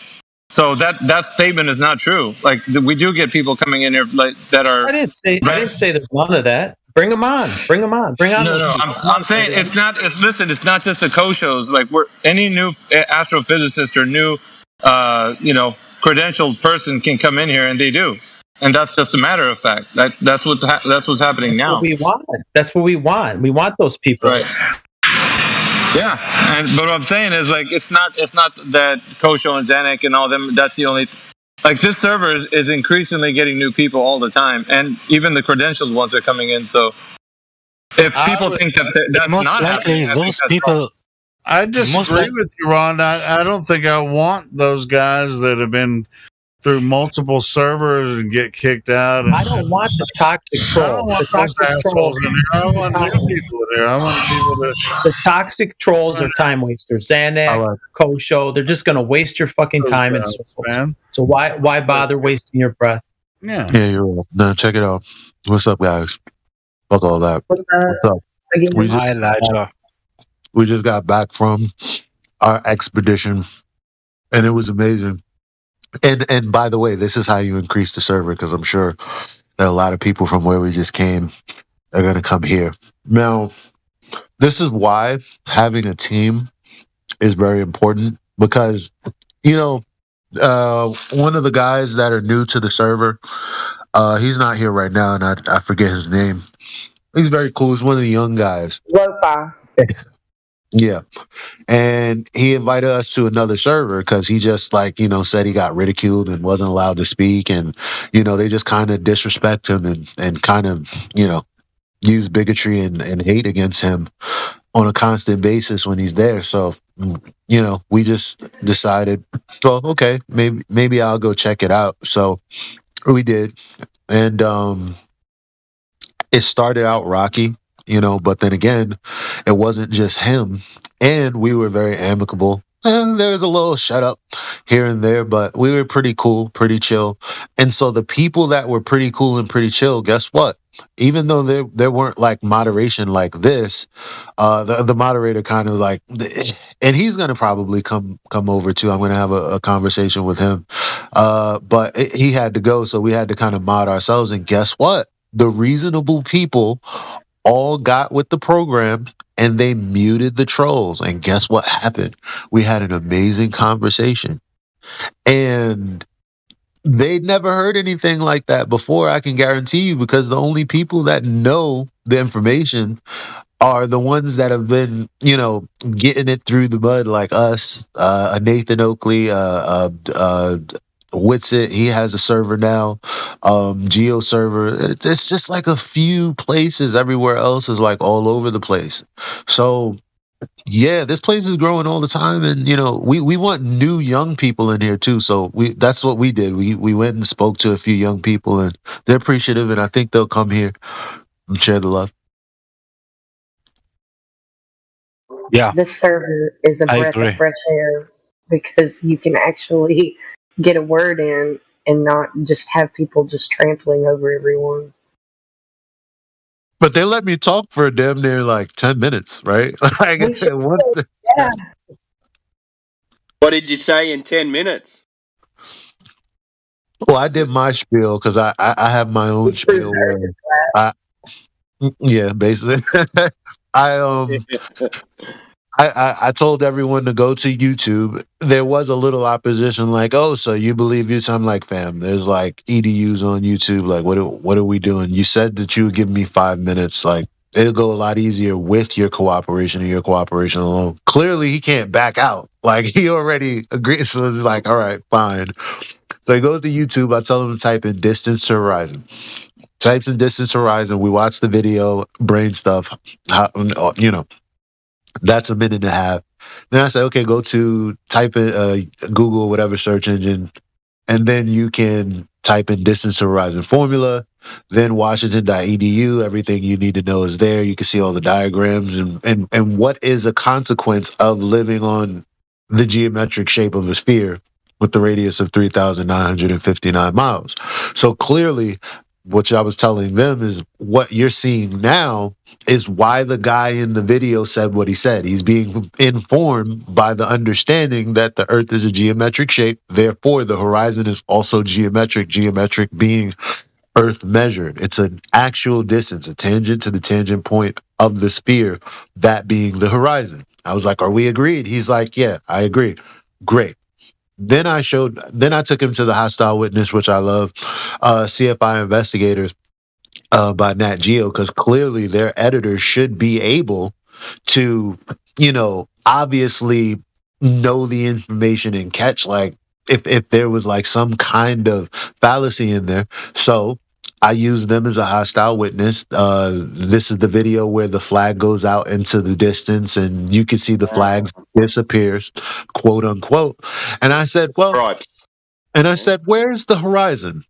So that statement is not true. Like, we do get people coming in here like that are. I didn't say there's none of that. Bring them on. Bring them on. Bring on. No. I'm saying it's not. Listen, it's not just the co-shows. Like, any new astrophysicist or new, credentialed person can come in here, and they do. And that's just a matter of fact. That's what's happening now. What we want. That's what we want. We want those people. Right. Yeah, but what I'm saying is, like, it's not that Kosho and Zanuck and all them. That's the only. Like, this server is increasingly getting new people all the time, and even the credentialed ones are coming in. So, if people think that's most not likely happening, those people. I disagree with you, Ron. I don't think I want those guys that have been through multiple servers and get kicked out. I don't want the toxic troll. I don't want those assholes in here. I want new people in here. I want people to. The toxic trolls are time wasters. Zanuck, Kosho, they're just going to waste your fucking time in circles. Man. So why bother wasting your breath? Yeah, you're right. No, check it out. What's up, guys? Fuck all that. What's up? Hi, Elijah. We just got back from our expedition, and it was amazing. And by the way, this is how you increase the server, because I'm sure that a lot of people from where we just came are going to come here. Now, this is why having a team is very important, because, one of the guys that are new to the server, he's not here right now, and I forget his name. He's very cool. He's one of the young guys. Lo-fi. Yeah. And he invited us to another server because he just said he got ridiculed and wasn't allowed to speak. And, they just kind of disrespect him and kind of, use bigotry and hate against him on a constant basis when he's there. So, we just decided, well, okay, maybe I'll go check it out. So we did. And, it started out rocky, but then again, it wasn't just him. And we were very amicable. And there was a little shut up here and there, but we were pretty cool, pretty chill. And so the people that were pretty cool and pretty chill, guess what? Even though there weren't like moderation like this, the moderator kind of like, and he's going to probably come over too. I'm going to have a conversation with him. But he had to go, so we had to kind of mod ourselves. And guess what? The reasonable people all got with the program and they muted the trolls. And guess what happened? We had an amazing conversation. And they'd never heard anything like that before, I can guarantee you, because the only people that know the information are the ones that have been, getting it through the mud, like us, Nathan Oakley, Witsit, he has a server now, Geo server. It's just like a few places. Everywhere else is like all over the place. So yeah, this place is growing all the time, and we want new young people in here too. So that's what we did. We went and spoke to a few young people, and they're appreciative, and I think they'll come here and share the love. Yeah, this server is a breath of fresh air because you can actually get a word in and not just have people just trampling over everyone. But they let me talk for damn near like 10 minutes, right? Yeah. What did you say in 10 minutes? Well, I did my spiel because I have my own spiel. Yeah, basically. I told everyone to go to YouTube. There was a little opposition, like, oh, so you believe you? So I'm like, fam, there's like EDUs on YouTube. Like, what are we doing? You said that you would give me 5 minutes. Like, it'll go a lot easier with your cooperation and your cooperation alone. Clearly, he can't back out. Like, he already agreed. So it's like, all right, fine. So he goes to YouTube. I tell him to type in distance to horizon. Types in distance to horizon. We watch the video, brain stuff. That's a minute and a half. Then I said, okay, go to type in Google, whatever search engine, and then you can type in distance to horizon formula. Then Washington.edu, everything you need to know is there. You can see all the diagrams and what is a consequence of living on the geometric shape of a sphere with the radius of 3,959 miles. So clearly, what I was telling them is what you're seeing now is why the guy in the video said what he said. He's being informed by the understanding that the Earth is a geometric shape. Therefore, the horizon is also geometric, geometric being Earth measured. It's an actual distance, a tangent to the tangent point of the sphere, that being the horizon. I was like, are we agreed? He's like, yeah, I agree. Great. Then I took him to the hostile witness, which I love, CFI investigators by Nat Geo, because clearly their editors should be able to, obviously know the information and catch, like, if there was like some kind of fallacy in there. So I used them as a hostile witness. This is the video where the flag goes out into the distance and you can see the flag disappears, quote unquote. And I said, where's the horizon?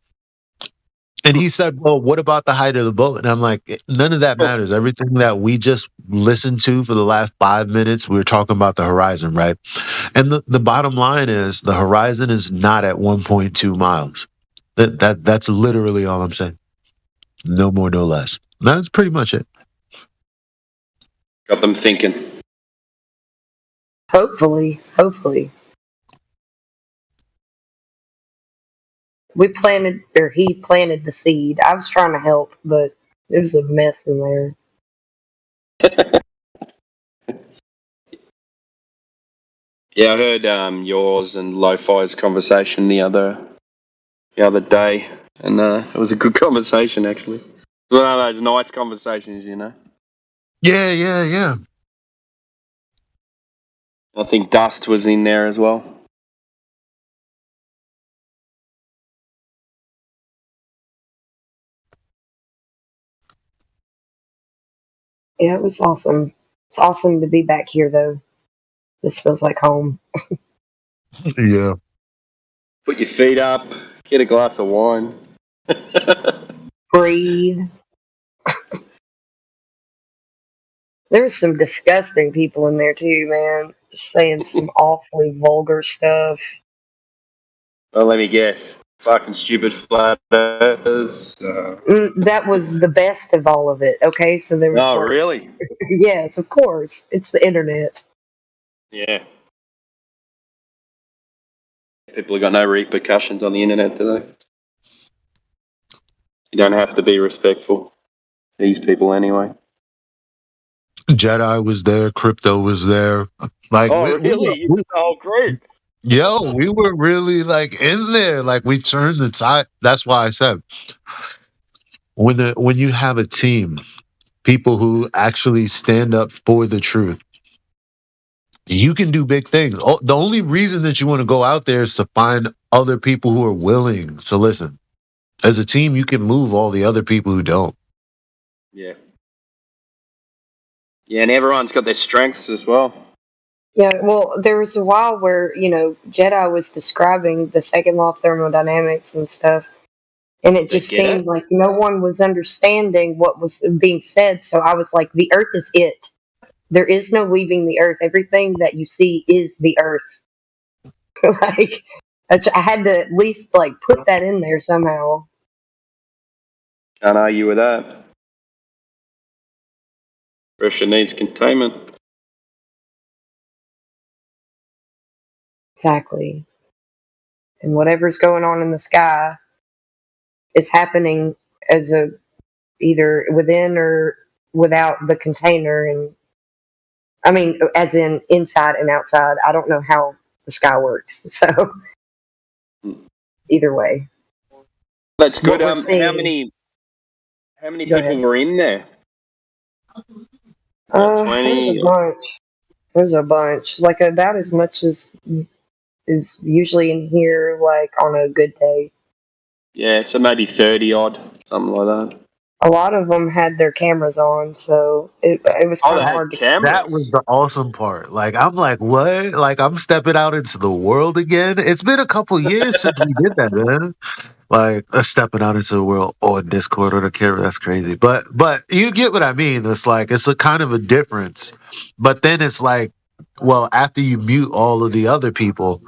And he said, well, what about the height of the boat? And I'm like, none of that matters. Everything that we just listened to for the last 5 minutes, we were talking about the horizon, right? And the bottom line is the horizon is not at 1.2 miles. That's literally all I'm saying. No more, no less. That's pretty much it. Got them thinking. Hopefully. He planted the seed. I was trying to help, but there's a mess in there. Yeah, I heard yours and Lo-Fi's conversation the other day, and it was a good conversation actually. One of those nice conversations, Yeah. I think Dust was in there as well. Yeah, it was awesome. It's awesome to be back here, though. This feels like home. Yeah. Put your feet up, get a glass of wine. Breathe. There's some disgusting people in there, too, man. Just saying some awfully vulgar stuff. Well, let me guess. Fucking stupid flat earthers. That was the best of all of it, okay? So there was worse. Really? Yes, of course. It's the internet. Yeah. People have got no repercussions on the internet, do they? You don't have to be respectful. These people, anyway. Jedi was there. Crypto was there. Like, really? You did the whole group? Yo, we were really like in there. Like, we turned the tide. That's why I said, when you have a team, people who actually stand up for the truth, you can do big things. The only reason that you want to go out there is to find other people who are willing to listen. As a team, you can move all the other people who don't. Yeah. Yeah, and everyone's got their strengths as well. Yeah, well, there was a while where, Jedi was describing the second law of thermodynamics and stuff, and it just seemed like no one was understanding what was being said, so I was like, the Earth is it. There is no leaving the Earth. Everything that you see is the Earth. Like, I had to at least, put that in there somehow. Can't argue with that. Russia needs containment. Exactly. And whatever's going on in the sky is happening as either within or without the container, and I mean, as in inside and outside. I don't know how the sky works, so either way. That's good. How many people were in there? 20? There's a bunch. Like about as much as is usually in here, like on a good day. Yeah, so maybe 30 odd, something like that. A lot of them had their cameras on, so it was kind of hard to. That was the awesome part. Like, I'm like, what? Like, I'm stepping out into the world again. It's been a couple years since we did that, man. Like, stepping out into the world on Discord or the camera. That's crazy. But you get what I mean. It's like, it's a kind of a difference. But then it's like, well, after you mute all of the other people,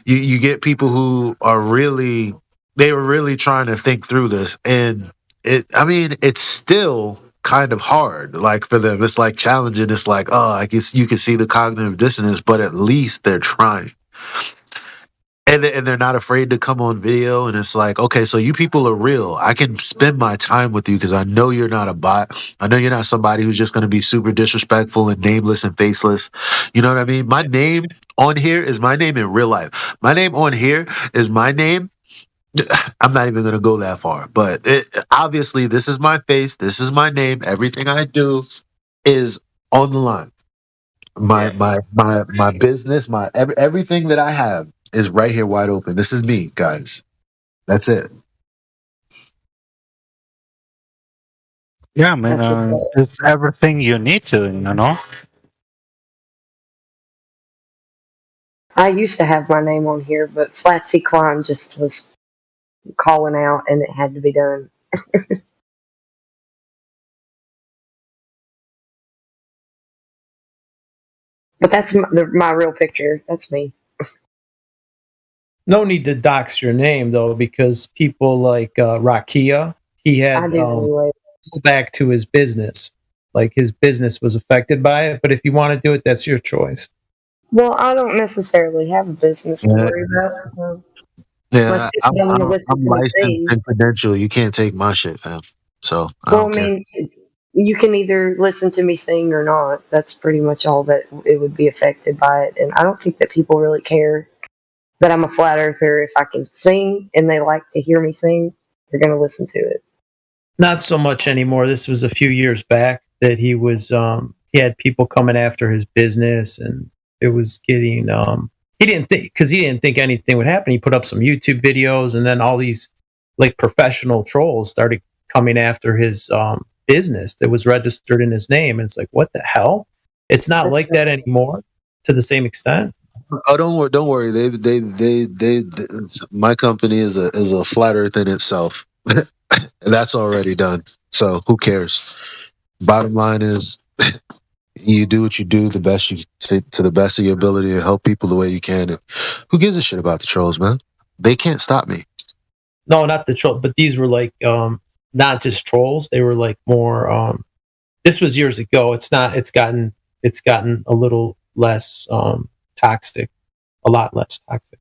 you get people who are really, they were really trying to think through this. And it's still kind of hard, like, for them. It's like challenging. It's like, oh, I guess you can see the cognitive dissonance, but at least they're trying. And they're not afraid to come on video. And it's like, okay, so you people are real. I can spend my time with you because I know you're not a bot. I know you're not somebody who's just going to be super disrespectful and nameless and faceless. You know what I mean? My name on here is my name in real life. My name on here is my name. I'm not even going to go that far. But obviously, this is my face. This is my name. Everything I do is on the line. My business, everything that I have is right here wide open. This is me, guys. That's it. Yeah, man, it's everything you need to, you know? I used to have my name on here, but Flatsy Klein just was calling out, and it had to be done. But that's my real picture. That's me. No need to dox your name, though, because people like Rakia, he had go back to his business. Like, his business was affected by it. But if you want to do it, that's your choice. Well, I don't necessarily have a business to worry about. Yeah, I'm licensed and credential. You can't take my shit, fam. So I don't care. You can either listen to me sing or not. That's pretty much all that it would be affected by it. And I don't think that people really care that I'm a flat earther. If I can sing and they like to hear me sing, they're going to listen to it. Not so much anymore. This was a few years back that he was. He had people coming after his business, and it was getting. He didn't think anything would happen. He put up some YouTube videos, and then all these like professional trolls started coming after his business that was registered in his name. And it's like, what the hell? It's not like that anymore to the same extent. Oh, don't worry. They my company is a flat earth in itself. That's already done. So who cares? Bottom line is, you do what you do the best to the best of your ability to help people the way you can. And who gives a shit about the trolls, man? They can't stop me. No, not the troll, but these were like not just trolls. They were like more. This was years ago. It's not. It's gotten a little less toxic, a lot less toxic.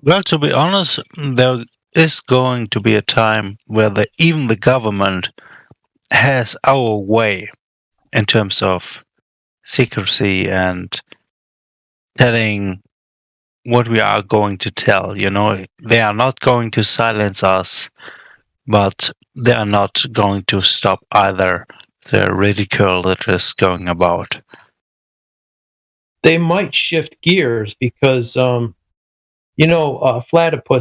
Well, to be honest, there is going to be a time where even the government has our way in terms of secrecy and telling what we are going to tell. You know, they are not going to silence us, but they are not going to stop either the ridicule that is going about. They might shift gears because, Platypus,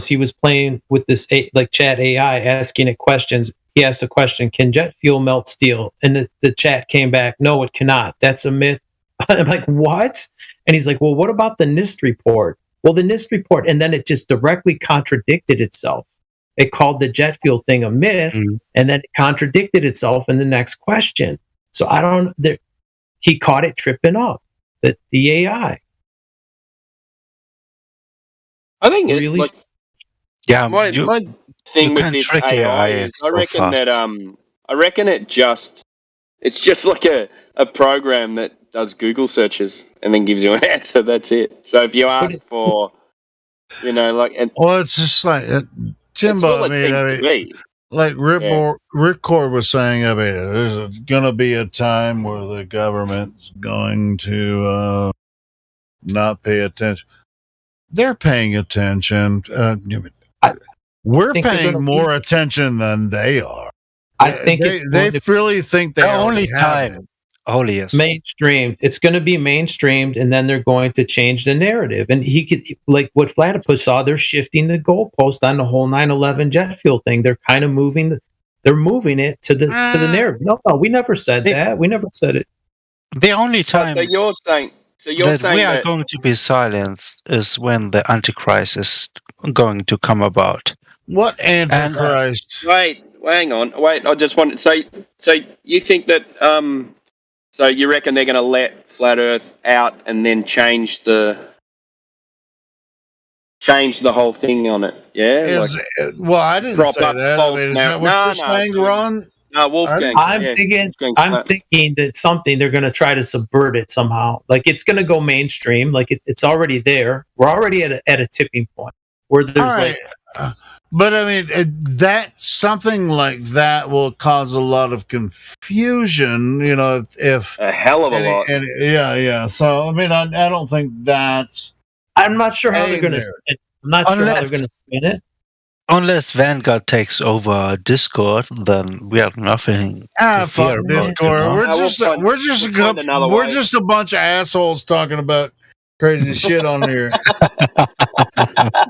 he was playing with this like chat AI, asking it questions. He asked a question, can jet fuel melt steel? And the chat came back, no, it cannot. That's a myth. I'm like, what? And he's like, well, what about the NIST report? Well, the NIST report, and then it just directly contradicted itself. It called the jet fuel thing a myth, and then it contradicted itself in the next question. So he caught it tripping up, the AI. I think it's really, like, yeah. My thing with this AI is, I reckon it's just like a program that does Google searches and then gives you an answer. That's it. So if you ask for, it's just like Jimbo. Like Rick Cord was saying, there's going to be a time where the government's going to not pay attention. They're paying attention. We're paying more attention than they are. I think they really think they only time. Holy yes. Mainstream. It's going to be mainstreamed, and then they're going to change the narrative. And he could, like what Platypus saw, they're shifting the goalpost on the whole 9/11 jet fuel thing. They're kind of moving They're moving it to the narrative. No, we never said that. We never said it. The only time So you're saying that we are going to be silenced is when the Antichrist is going to come about. What Antichrist? Wait, hang on. Wait, I just want to so you think that so you reckon they're going to let Flat Earth out and then change the whole thing on it? Yeah. Well, I didn't say that. I mean, is that what you're saying, Ron? No, Wolfgang. I'm thinking that they're going to try to subvert it somehow. Like it's going to go mainstream. Like it's already there. We're already at a tipping point where there's but I mean, that something like that will cause a lot of confusion. You know, if a hell of a lot. Yeah. So I mean, I don't think that's. I'm not sure how they're going to spin it. I'm not sure how they're going to spin it. Unless Vanguard takes over Discord, then we have nothing. Fuck Discord. We're just a bunch of assholes talking about crazy shit on here.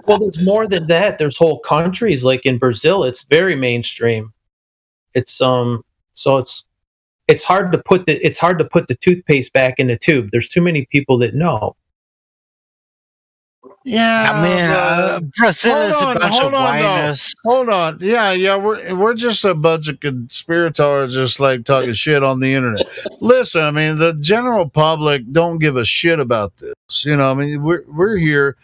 Well, there's more than that. There's whole countries like in Brazil. It's very mainstream. It's so it's hard to put the toothpaste back in the tube. There's too many people that know. Yeah, I mean, Brazil is a bunch of whiners. Hold on, yeah, we're just a bunch of conspirators, just like talking shit on the internet. Listen, I mean, the general public don't give a shit about this. You know, I mean, we're here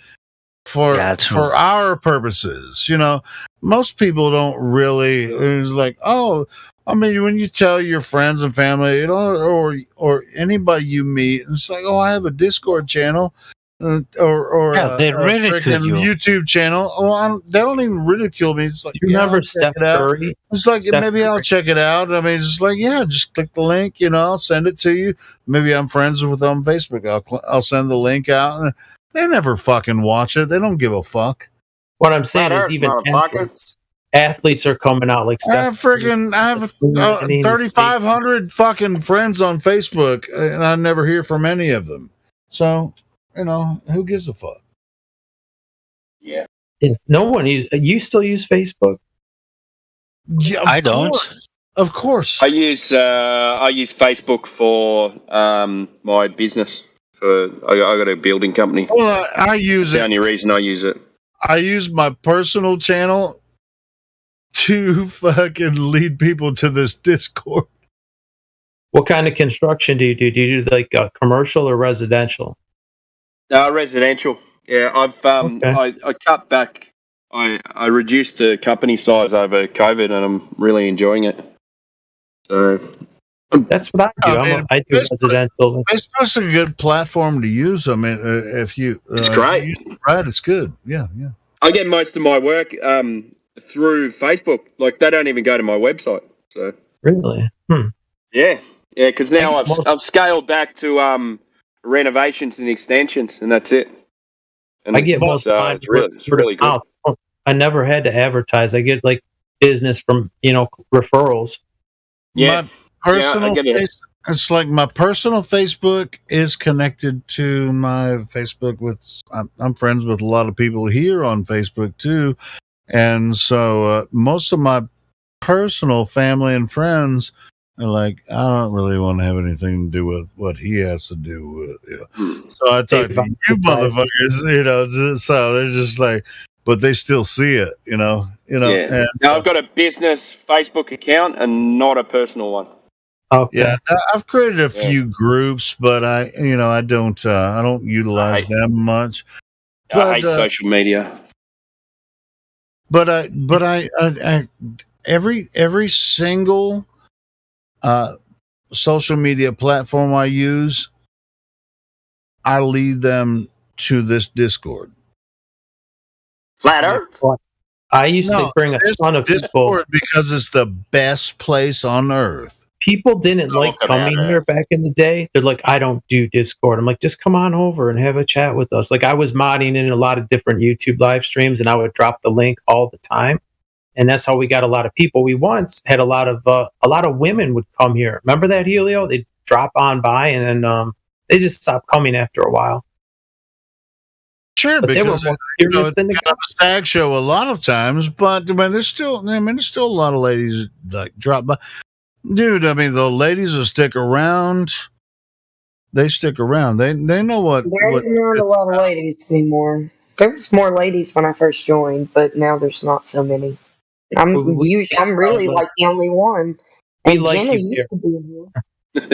for our purposes. You know, most people don't really. It's like, oh, I mean, when you tell your friends and family, you know, or anybody you meet, it's like, oh, I have a Discord channel. Or they ridicule you. YouTube channel. Oh, they don't even ridicule me. It's like, you remember Steph Curry? It's like maybe I'll check it out. I mean, it's just like, just click the link. You know, I'll send it to you. Maybe I'm friends with them on Facebook. I'll send the link out. And they never fucking watch it. They don't give a fuck. What I'm saying is, even athletes are coming out like Steph. I have 3,500 fucking friends on Facebook, and I never hear from any of them. So. You know, who gives a fuck? Yeah. No one. You still use Facebook? Yeah, I don't. Of course. I use Facebook for my business. I got a building company. Well, I use it. The only reason I use it. I use my personal channel to fucking lead people to this Discord. What kind of construction do you do? Do you do like commercial or residential? Residential. Yeah, I cut back. I reduced the company size over COVID, and I'm really enjoying it. So that's what I do. I do residential. Facebook's a good platform to use. I mean, if you, it's great. Use it right, it's good. Yeah. I get most of my work through Facebook. Like they don't even go to my website. So really, yeah, because now I've scaled back to renovations and extensions, and that's it. And I get most of mine. It's really good. I never had to advertise. I get like business from referrals. Yeah, my personal. It's like my personal Facebook is connected to my Facebook. I'm friends with a lot of people here on Facebook too, and so most of my personal family and friends. Like, I don't really want to have anything to do with what he has to do with. You know? So I talk to you motherfuckers, you know. So they're just like, but they still see it, you know. Yeah. And now I've got a business Facebook account and not a personal one. Okay. Yeah, I've created a few groups, but I don't utilize them much. I hate social media. But I every single social media platform I use, I lead them to this Discord. Flat Earth? I used to bring a ton of Discord because it's the best place on Earth. People didn't like coming here back in the day. They're like, I don't do Discord. I'm like, just come on over and have a chat with us. Like I was modding in a lot of different YouTube live streams, and I would drop the link all the time. And that's how we got a lot of people. We once had a lot of women would come here. Remember that, Helio? They'd drop on by, and then they just stopped coming after a while. Sure, but they were because more serious than the it's kind of a stag show a lot of times, but I mean, there's still a lot of ladies like drop by. Dude, I mean, the ladies will stick around. They stick around. They know what. There's not a lot of ladies anymore. There was more ladies when I first joined, but now there's not so many. I'm really like the only one. We And like Jenna you used here. to be here.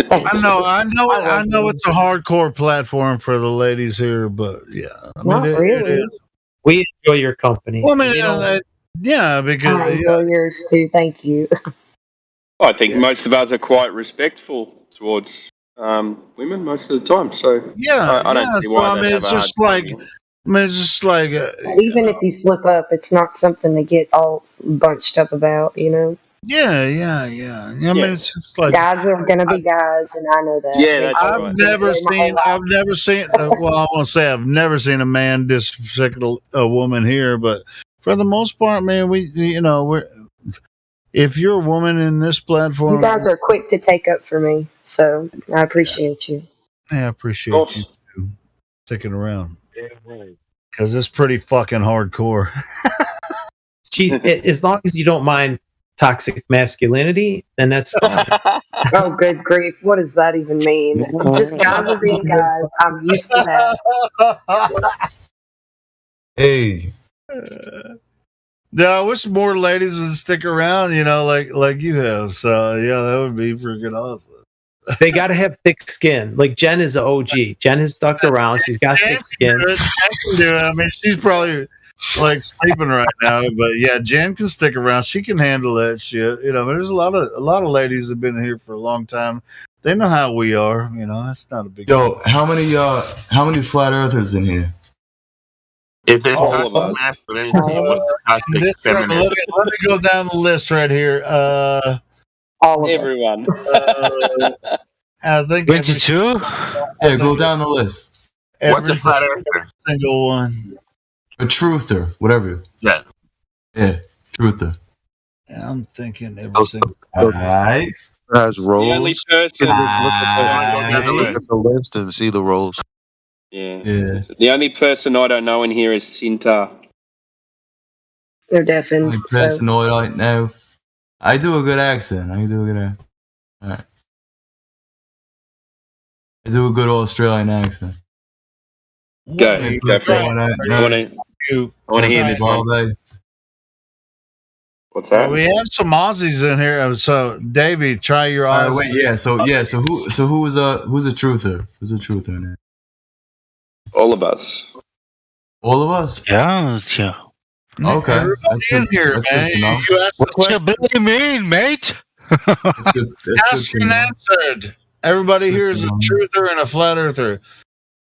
I know it's a hardcore platform for the ladies here, but yeah, I mean, Not really. it is. We enjoy your company. Well, I mean, yeah, because I enjoy yours too. Thank you. I think most of us are quite respectful towards women most of the time. So I don't see why they'd have a hard time. It's just like Even if you slip up, it's not something to get all bunched up about, you know. Yeah. I mean, it's just like Guys are gonna be guys, and I know that. Yeah, that's I've right. never seen. Well, I want to say I've never seen a man disrespect a woman here, but for the most part, man, if you're a woman in this platform, You guys are quick to take up for me, so I appreciate you. I appreciate you too, sticking around because it's pretty fucking hardcore. As long as you don't mind toxic masculinity, then that's fine. Oh, good grief! What does that even mean? Just guys are being guys. I'm used to that. Hey. I wish more ladies would stick around, like you have. So yeah, that would be freaking awesome. They got to have thick skin. Like Jen is an OG. Jen has stuck around. She's got thick skin. Jen can do it. I mean, she's probably like sleeping right now, but yeah, Jen can stick around. She can handle that shit. There's a lot of ladies that have been here for a long time. They know how we are. That's not a big. Yo, how many flat earthers in here? If there's All of us. masculinity, what's the toxic femininity? Let me go down the list right here. All of everyone. I think 22. Yeah, go down the list. What's a flat earther? Single one. A truther, whatever. Yeah. Yeah, truther. Yeah, I'm thinking every single. All right. Has roles. The only person. Look at the list and see the roles. Yeah. The only person I don't know in here is Sinta. They're deafened. I'm pressing all right now. I do a good accent. All right. I do a good Australian accent. Go for it. I want to hear this one. What's that? We have some Aussies in here, so Davey, try your Aussie. Wait, So who's a truther? Who's a truther in here? All of us. All of us? Yeah. Okay. That's good. That's good to know. What you bloody mean, mate? That's good. Ask and answered. Everybody here is a truther and a flat earther.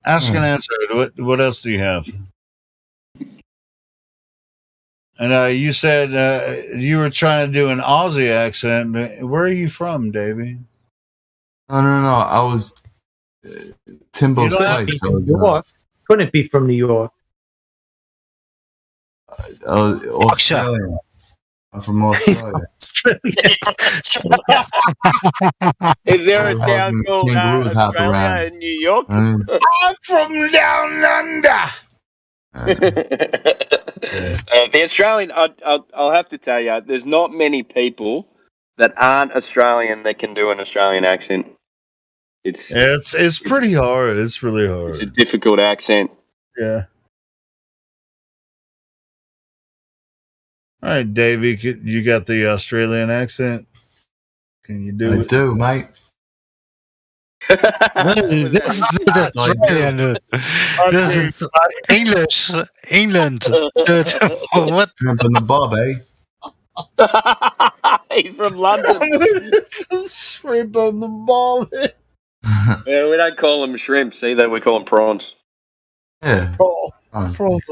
Ask and answered. What else do you have? And you said you were trying to do an Aussie accent. Where are you from, Davey? No. I was Timbo Slice. Couldn't it be from New York? Australia. I'm from Australia. Is there a town called kangaroos hop Australia around in New York? I'm from down under. The Australian, I'll have to tell you, there's not many people that aren't Australian that can do an Australian accent. It's pretty hard. It's really hard. It's a difficult accent. Yeah. All right, Davey, you got the Australian accent. Can you do it? I do, mate. This is not Australian, dude. This is English. England. Dude. What? Shrimp in the bob, He's from London. Some shrimp on the ball. Yeah, we don't call them shrimps either. We call them prawns. Yeah. Prawns.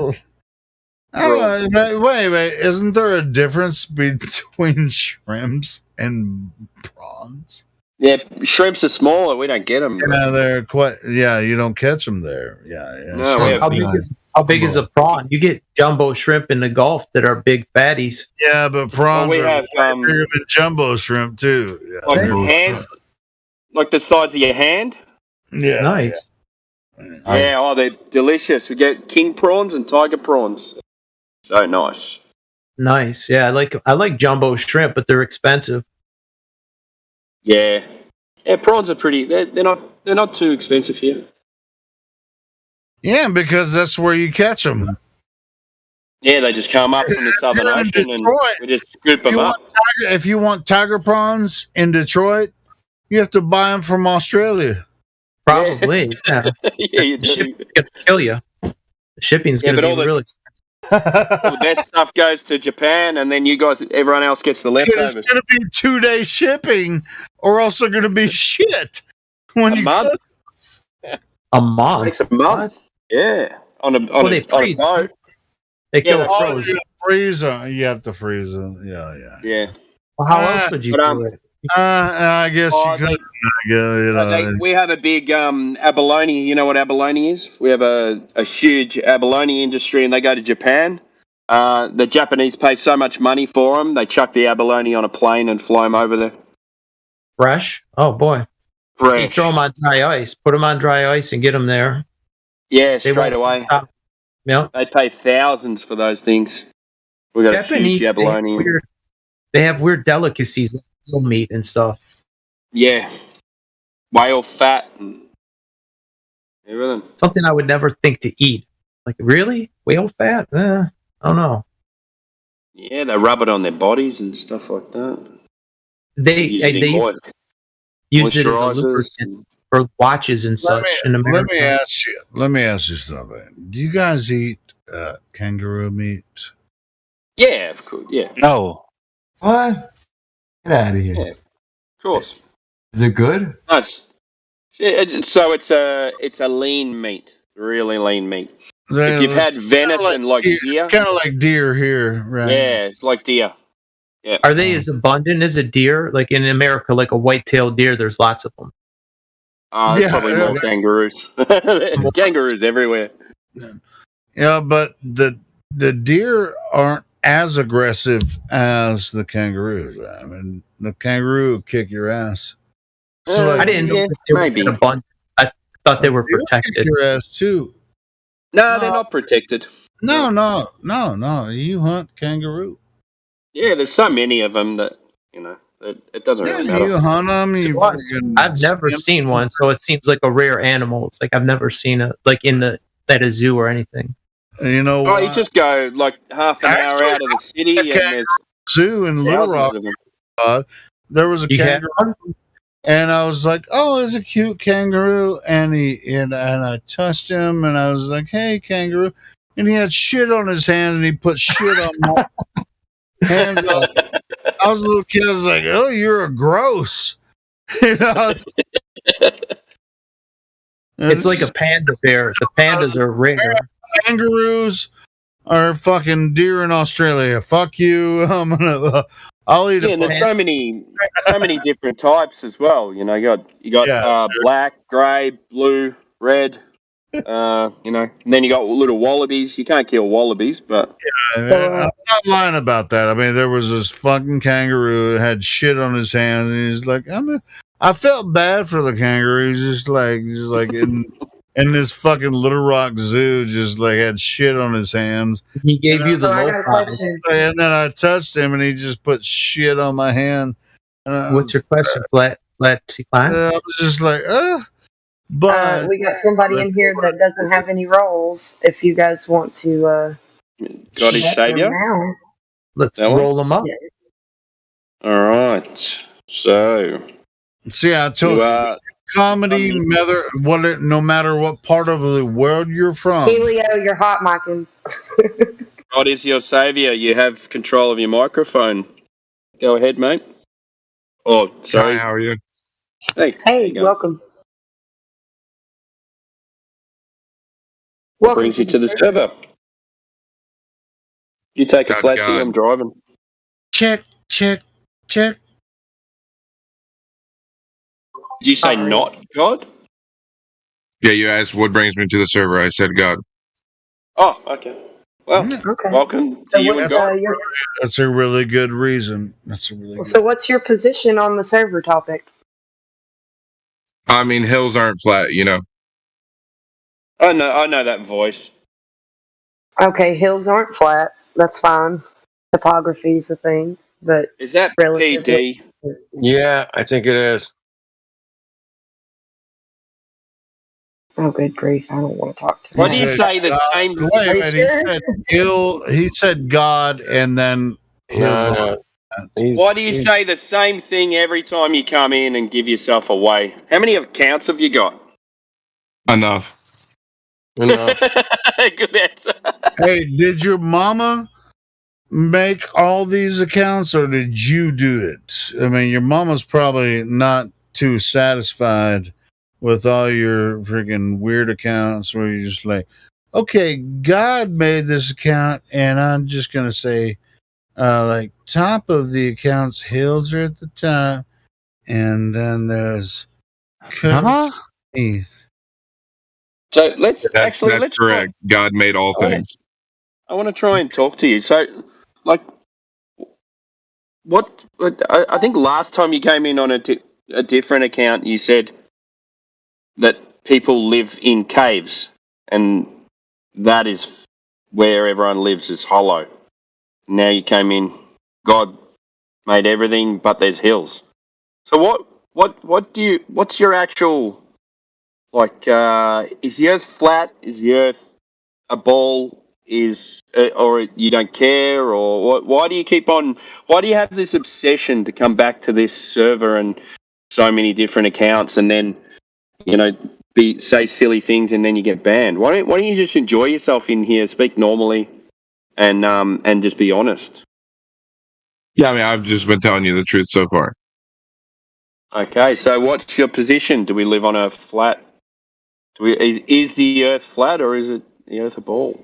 Wait. Isn't there a difference between shrimps and prawns? Yeah, shrimps are smaller. We don't get them. Yeah, they're quite. Yeah, you don't catch them there. Yeah. No, how big is a prawn? You get jumbo shrimp in the Gulf that are big fatties. Yeah, but prawns are bigger than jumbo shrimp too. Yeah. Like hands, like the size of your hand. Yeah, nice. Yeah, oh, they're delicious. We get king prawns and tiger prawns. So nice. Nice. Yeah, I like jumbo shrimp, but they're expensive. Yeah. Yeah, prawns are pretty. They're not too expensive here. Yeah, because that's where you catch them. Yeah, they just come up from the Southern Ocean and we just scoop them up. If you want tiger prawns in Detroit, you have to buy them from Australia. Probably. Yeah, yeah you the shipping's going to kill you. The shipping's going to be really expensive. All the best stuff goes to Japan, and then everyone else gets the leftovers. It's going to be 2-day shipping, or else they're going to be shit. When a month? A month? Takes a month. Yeah. They freeze. On a boat. They go frozen. You have to freeze them. Yeah. Well, how else would you do it? I guess you could. We have a big abalone. You know what abalone is? We have a huge abalone industry, and they go to Japan. The Japanese pay so much money for them, they chuck the abalone on a plane and fly them over there. Fresh? Oh, boy. Fresh. You throw them on dry ice. Put them on dry ice and get them there. Yeah, straight away. Yeah. They pay thousands for those things. We got Japanese, a huge abalone. They have weird delicacies like whale meat and stuff. Yeah. Whale fat and everything. Something I would never think to eat. Like, really? Whale fat? I don't know. Yeah, they rub it on their bodies and stuff like that. They used it as a lubricant for watches and such in America. Let me ask you something. Do you guys eat kangaroo meat? Yeah, of course. Yeah. No. What? Get out of here. Yeah, of course. Is it good? Nice. So it's a lean meat, really lean meat. If you've had venison like deer, kind of like deer here, right? Yeah, it's like deer. Yeah. Are they as abundant as a deer? Like in America, like a white-tailed deer, there's lots of them. There's probably more kangaroos. Kangaroos everywhere. Yeah, but the deer aren't as aggressive as the kangaroos. I mean, the kangaroo will kick your ass. I didn't know that they were abundant. I thought they were protected. Kick your ass too. No, they're not protected. No. You hunt kangaroo. Yeah, there's so many of them that it doesn't really matter. You hunt them. I've never seen one, so it seems like a rare animal. It's like I've never seen it like at a zoo or anything. You know, you just go like half an hour out of the city, and there's zoo in Little Rock. There was a kangaroo, and I was like, "Oh, it's a cute kangaroo," and I touched him, and I was like, "Hey, kangaroo," and he had shit on his hand, and he put shit on my hands. I was a little kid. I was like, "Oh, you're a gross," you know. It's like a panda bear. The pandas are rare. Kangaroos are fucking deer in Australia. Fuck you. I'll eat. Yeah, and there's so many different types as well. You know, you got black, grey, blue, red. And then you got little wallabies. You can't kill wallabies, but I'm not lying about that. I mean, there was this fucking kangaroo that had shit on his hands, and he's like, I felt bad for the kangaroo. He's just like in this fucking Little Rock Zoo, just like had shit on his hands. He gave you the low five. And then I touched him, and he just put shit on my hand. What's your question, Flat? I was just like, But we got somebody in here that doesn't have any roles. If you guys want to, got his savior. Let's roll them up. Yes. All right. So, see, I told you, comedy, no matter what part of the world you're from. Helio, you're hot micing. God is your savior. You have control of your microphone. Go ahead, mate. Oh, sorry. Hi, how are you? Hey, welcome. What brings you to the server? You take a flat seat, I'm driving. Check. Did you say not God? Yeah, you asked what brings me to the server. I said God. Oh, okay. Well, welcome to you and God. That's a really good reason. So what's your position on the server topic? I mean, hills aren't flat, you know. I know that voice. Okay, hills aren't flat. That's fine. Topography's a thing, but Is that relatively. PD? Yeah, I think it is. Oh, good grief! I don't want to talk to Why that. do you say the same? Wait a minute. He said God, and then hills. No. Why do you say the same thing every time you come in and give yourself away? How many accounts have you got? Enough. Good answer. Hey, did your mama make all these accounts, or did you do it? I mean, your mama's probably not too satisfied with all your freaking weird accounts where you're just like, okay, God made this account, and I'm just gonna say, like, top of the accounts, hills are at the top, and then there's curves underneath. So let's That's correct. God made all things. I want to try and talk to you. So, like, what? I think last time you came in on a different account, you said that people live in caves, and that is where everyone lives is hollow. Now you came in, God made everything, but there's hills. So what's your actual, like, is the Earth flat? Is the Earth a ball? Or you don't care? Or why do you why do you have this obsession to come back to this server and so many different accounts, and then, say silly things, and then you get banned? Why don't you just enjoy yourself in here, speak normally, and just be honest? Yeah, I mean, I've just been telling you the truth so far. Okay, so what's your position? Do we live on a flat? Is the Earth flat, or is it the Earth a ball?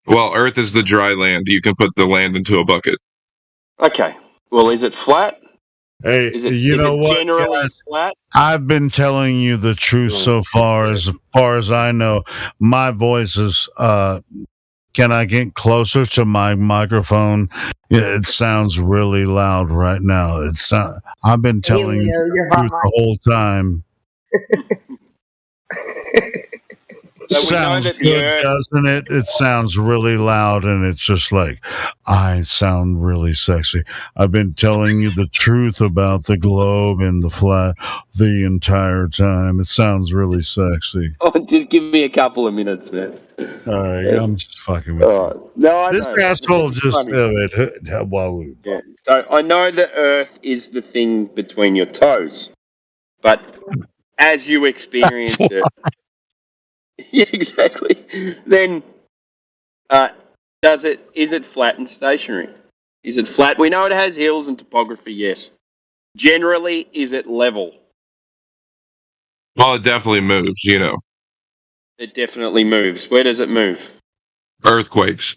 Well, Earth is the dry land. You can put the land into a bucket. Okay. Well, is it flat? Hey, you know what, generally guys? flat? I've been telling you the truth so far as I know. My voice is, can I get closer to my microphone? It sounds really loud right now. I've been telling you the truth the whole time. Sounds good, doesn't it? It sounds really loud, and it's just like, I sound really sexy. I've been telling you the truth about the globe and the flat the entire time. It sounds really sexy. Oh, just give me a couple of minutes, man. All right, I'm just fucking with you. No, I This know. asshole It's just funny. Yeah. So I know the Earth is the thing between your toes, but as you experience it, yeah, exactly. Then, is it flat and stationary? Is it flat? We know it has hills and topography, yes. Generally, is it level? Well, it definitely moves, It definitely moves. Where does it move? Earthquakes.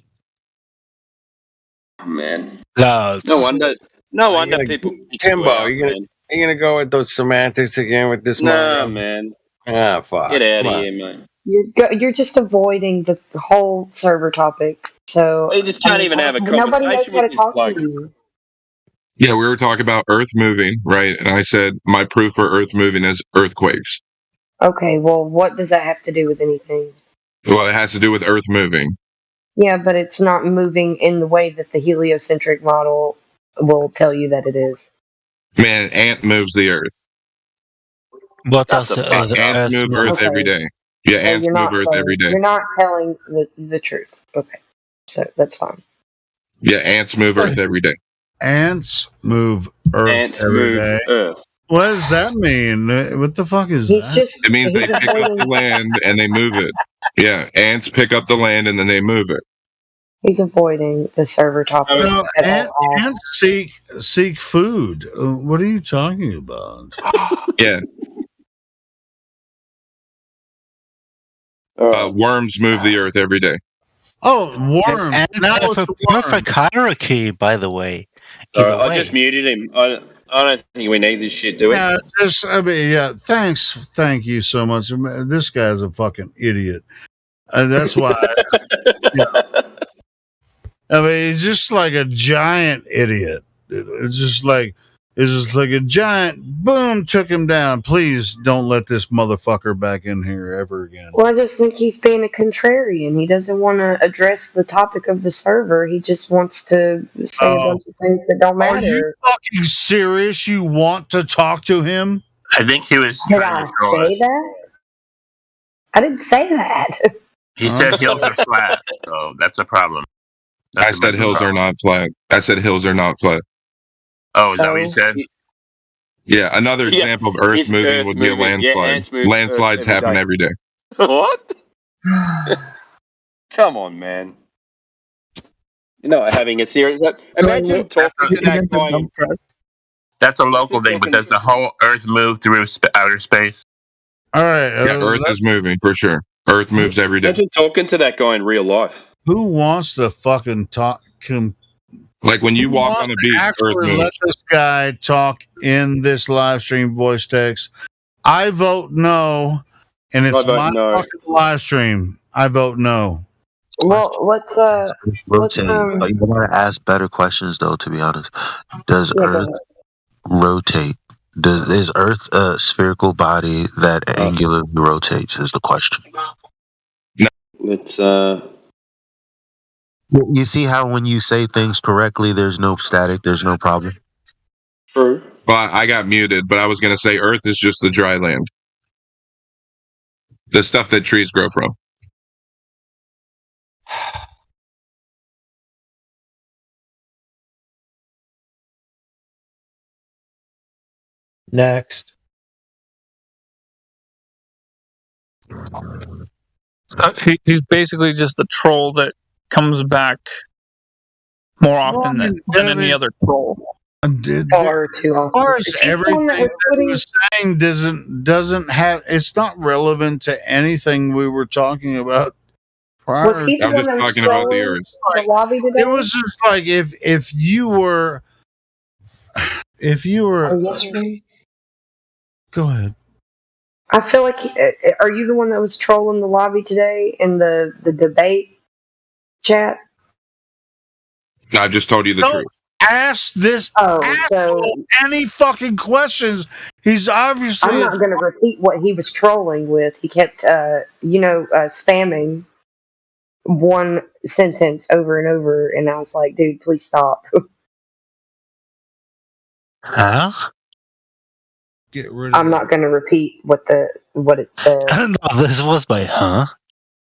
Oh, man. Clouds. No wonder people. Timbo, you're gonna go with those semantics again with this? Nah, man. Ah, fuck. Get out of here, mate. You're just avoiding the whole server topic. So You just can't even have a conversation. Nobody knows how to this talk bloke. to you. Yeah, we were talking about Earth moving, right? And I said my proof for Earth moving is earthquakes. Okay, well, what does that have to do with anything? Well, it has to do with Earth moving. Yeah, but it's not moving in the way that the heliocentric model will tell you that it is. Man, an ant moves the Earth. What does ants move Earth every day? Yeah, ants move Earth every day. You're not telling the truth. Okay, so that's fine. Yeah, ants move Earth every day. Ants move Earth every day. Earth. What does that mean? What the fuck is that? It means they pick up the land and they move it. Yeah, ants pick up the land and then they move it. He's avoiding the server topic. Ants seek food. What are you talking about? Yeah. Worms move the Earth every day. Oh, worms! And have a perfect hierarchy, by the way. I just muted him. I don't think we need this shit, do we? Yeah, thank you so much. This guy's a fucking idiot. That's why. I mean, he's just like a giant idiot. It's just like, It's just like a giant boom took him down. Please don't let this motherfucker back in here ever again. Well, I just think he's being a contrarian. He doesn't want to address the topic of the server. He just wants to say a bunch of things that don't matter. Are you fucking serious? You want to talk to him? I think he was Did trying I to troll say us. that? I didn't say that. He said hills are flat, so that's a problem. I said hills are not flat. I said hills are not flat. Oh, is that what you said? Yeah, another example of Earth moving Earth would be a moving. Yeah, landslide. ants move Landslides Earth happen every day. What? Come on, man. You're not having a serious. Imagine talking to that guy. That's a local thing, but does the whole Earth move through outer space? All right. Yeah, Earth is moving for sure. Earth moves every day. Imagine talking to that guy in real life. Who wants to fucking talk? Like when you walk on a beach, Earth moves. Let this guy talk in this live stream voice text. I vote no, and it's my fucking live stream. I vote no. Well, let's rotate. But you gotta ask better questions, though. To be honest, does Earth rotate? Is Earth a spherical body that angularly rotates? Is the question. Let's. You see how when you say things correctly, there's no static, there's no problem. True. But I got muted. But I was gonna say Earth is just the dry land, the stuff that trees grow from. Next. He's basically just the troll that comes back more often than any other troll. As far as everything that he was saying doesn't have, it's not relevant to anything we were talking about prior. Was he the one that was trolling the lobby today? It was just like if you were go ahead. I feel like are you the one that was trolling the lobby today in the debate chat? I just told you the truth. Ask this asshole any fucking questions. He's obviously. I'm not going to repeat what he was trolling with. He kept, spamming one sentence over and over, and I was like, "Dude, please stop." Huh? Get rid of I'm not going to repeat what it said. No, this was by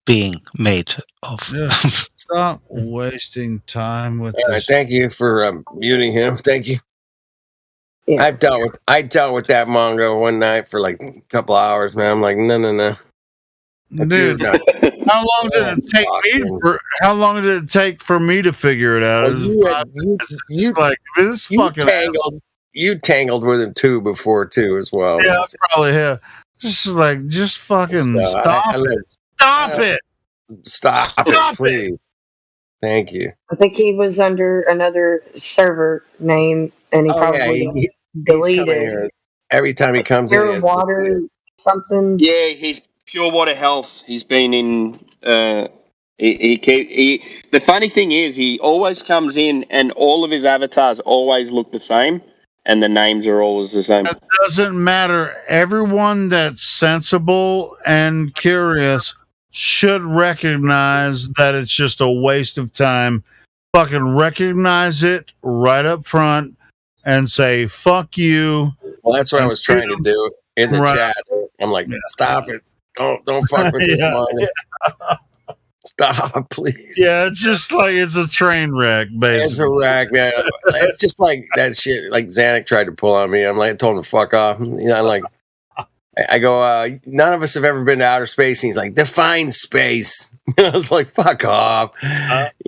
being made of. Yeah. Stop wasting time with this. Thank you for muting him. Thank you. Yeah. I dealt with that Mongo one night for like a couple hours, man. I'm like, no. Dude, how long did it take me how long did it take for me to figure it out? You tangled with him too before too as well. Yeah, probably have. Just fucking stop it. Stop it. Stop it, please. Thank you. I think he was under another server name, and he probably deleted. Every time he comes Pure in, water something. Yeah, he's Pure Water Health. He's been in. The funny thing is, he always comes in, and all of his avatars always look the same, and the names are always the same. It doesn't matter. Everyone that's sensible and curious should recognize that it's just a waste of time. Fucking recognize it right up front and say, fuck you. Well, that's what I was trying to do in the chat. I'm like, stop it. Don't fuck with this money. Stop, please. Yeah, it's just like it's a train wreck, basically. It's a wreck, man. It's just like that shit. Like Zanuck tried to pull on me. I'm like, I told him to fuck off. I go, none of us have ever been to outer space. And he's like, define space. I was like, fuck off.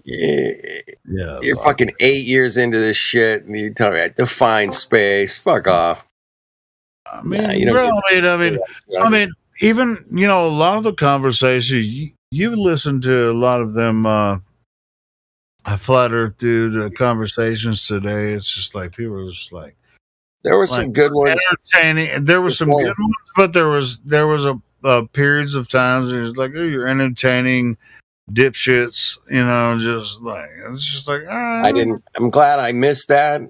You're fucking 8 years into this shit, and you tell me, define space. Fuck off. I mean, even, a lot of the conversations, you listen to a lot of them, flat earth dude conversations today. It's just like, people are just like, there were some good ones. Entertaining. There were some good ones, but there was a periods of times it was like, oh, you're entertaining dipshits, just like it's just like I'm glad I missed that.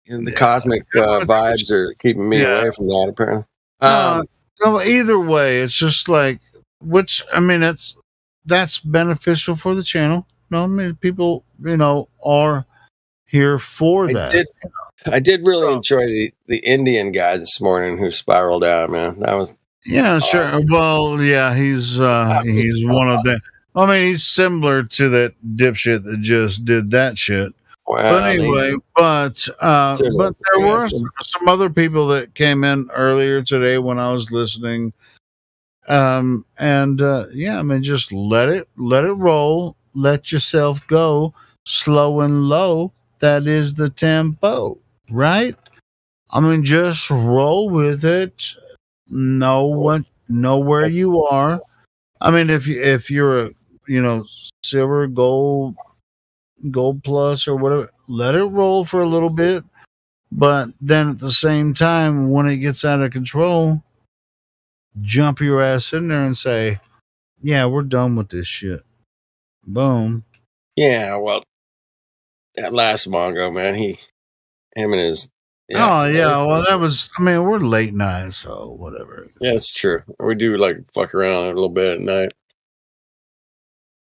the cosmic vibes are keeping me away from that. Apparently, no, either way, it's just like that's beneficial for the channel. No, I mean people, are here for that. I did really enjoy the Indian guy this morning who spiraled out, man. That was Sure. Well, yeah, he's one of them. I mean, he's similar to that dipshit that just did that shit. But anyway, but there were some other people that came in earlier today when I was listening. Just let it roll, let yourself go, slow and low. That is the tempo, right? I mean, just roll with it. Know where you are. I mean, if you're a silver, gold plus or whatever, let it roll for a little bit. But then at the same time, when it gets out of control, jump your ass in there and say, "Yeah, we're done with this shit." Boom. Yeah, well, that last Mongo, man, him and his. Yeah, well, that was. I mean, we're late night, so whatever. Yeah, it's true. We do fuck around a little bit at night.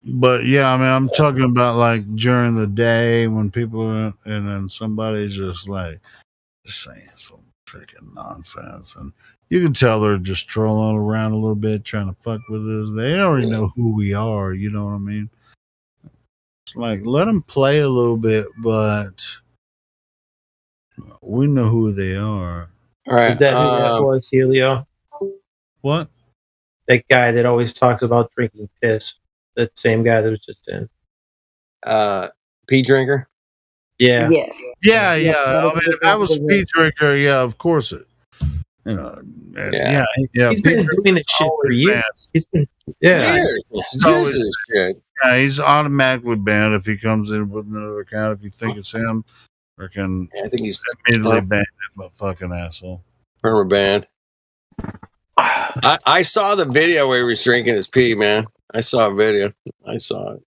But yeah, I mean, I'm talking about during the day when people are, and then somebody's just saying some freaking nonsense, and you can tell they're just trolling around a little bit, trying to fuck with us. They already know who we are. You know what I mean? It's let them play a little bit, but we know who they are. All right. Is that who that was, Helio? What? That guy that always talks about drinking piss. That same guy that was just in. Pee drinker? Yeah. Yes. Yeah. I mean, if that was Pee drinker, yeah, of course it. Yeah. He's been doing this shit for years. He's been, years of this shit. Yeah, he's automatically banned if he comes in with another account. If you think it's him, I think he's immediately banned him, a fucking asshole. Perma banned. I saw the video where he was drinking his pee, man. I saw a video. I saw it.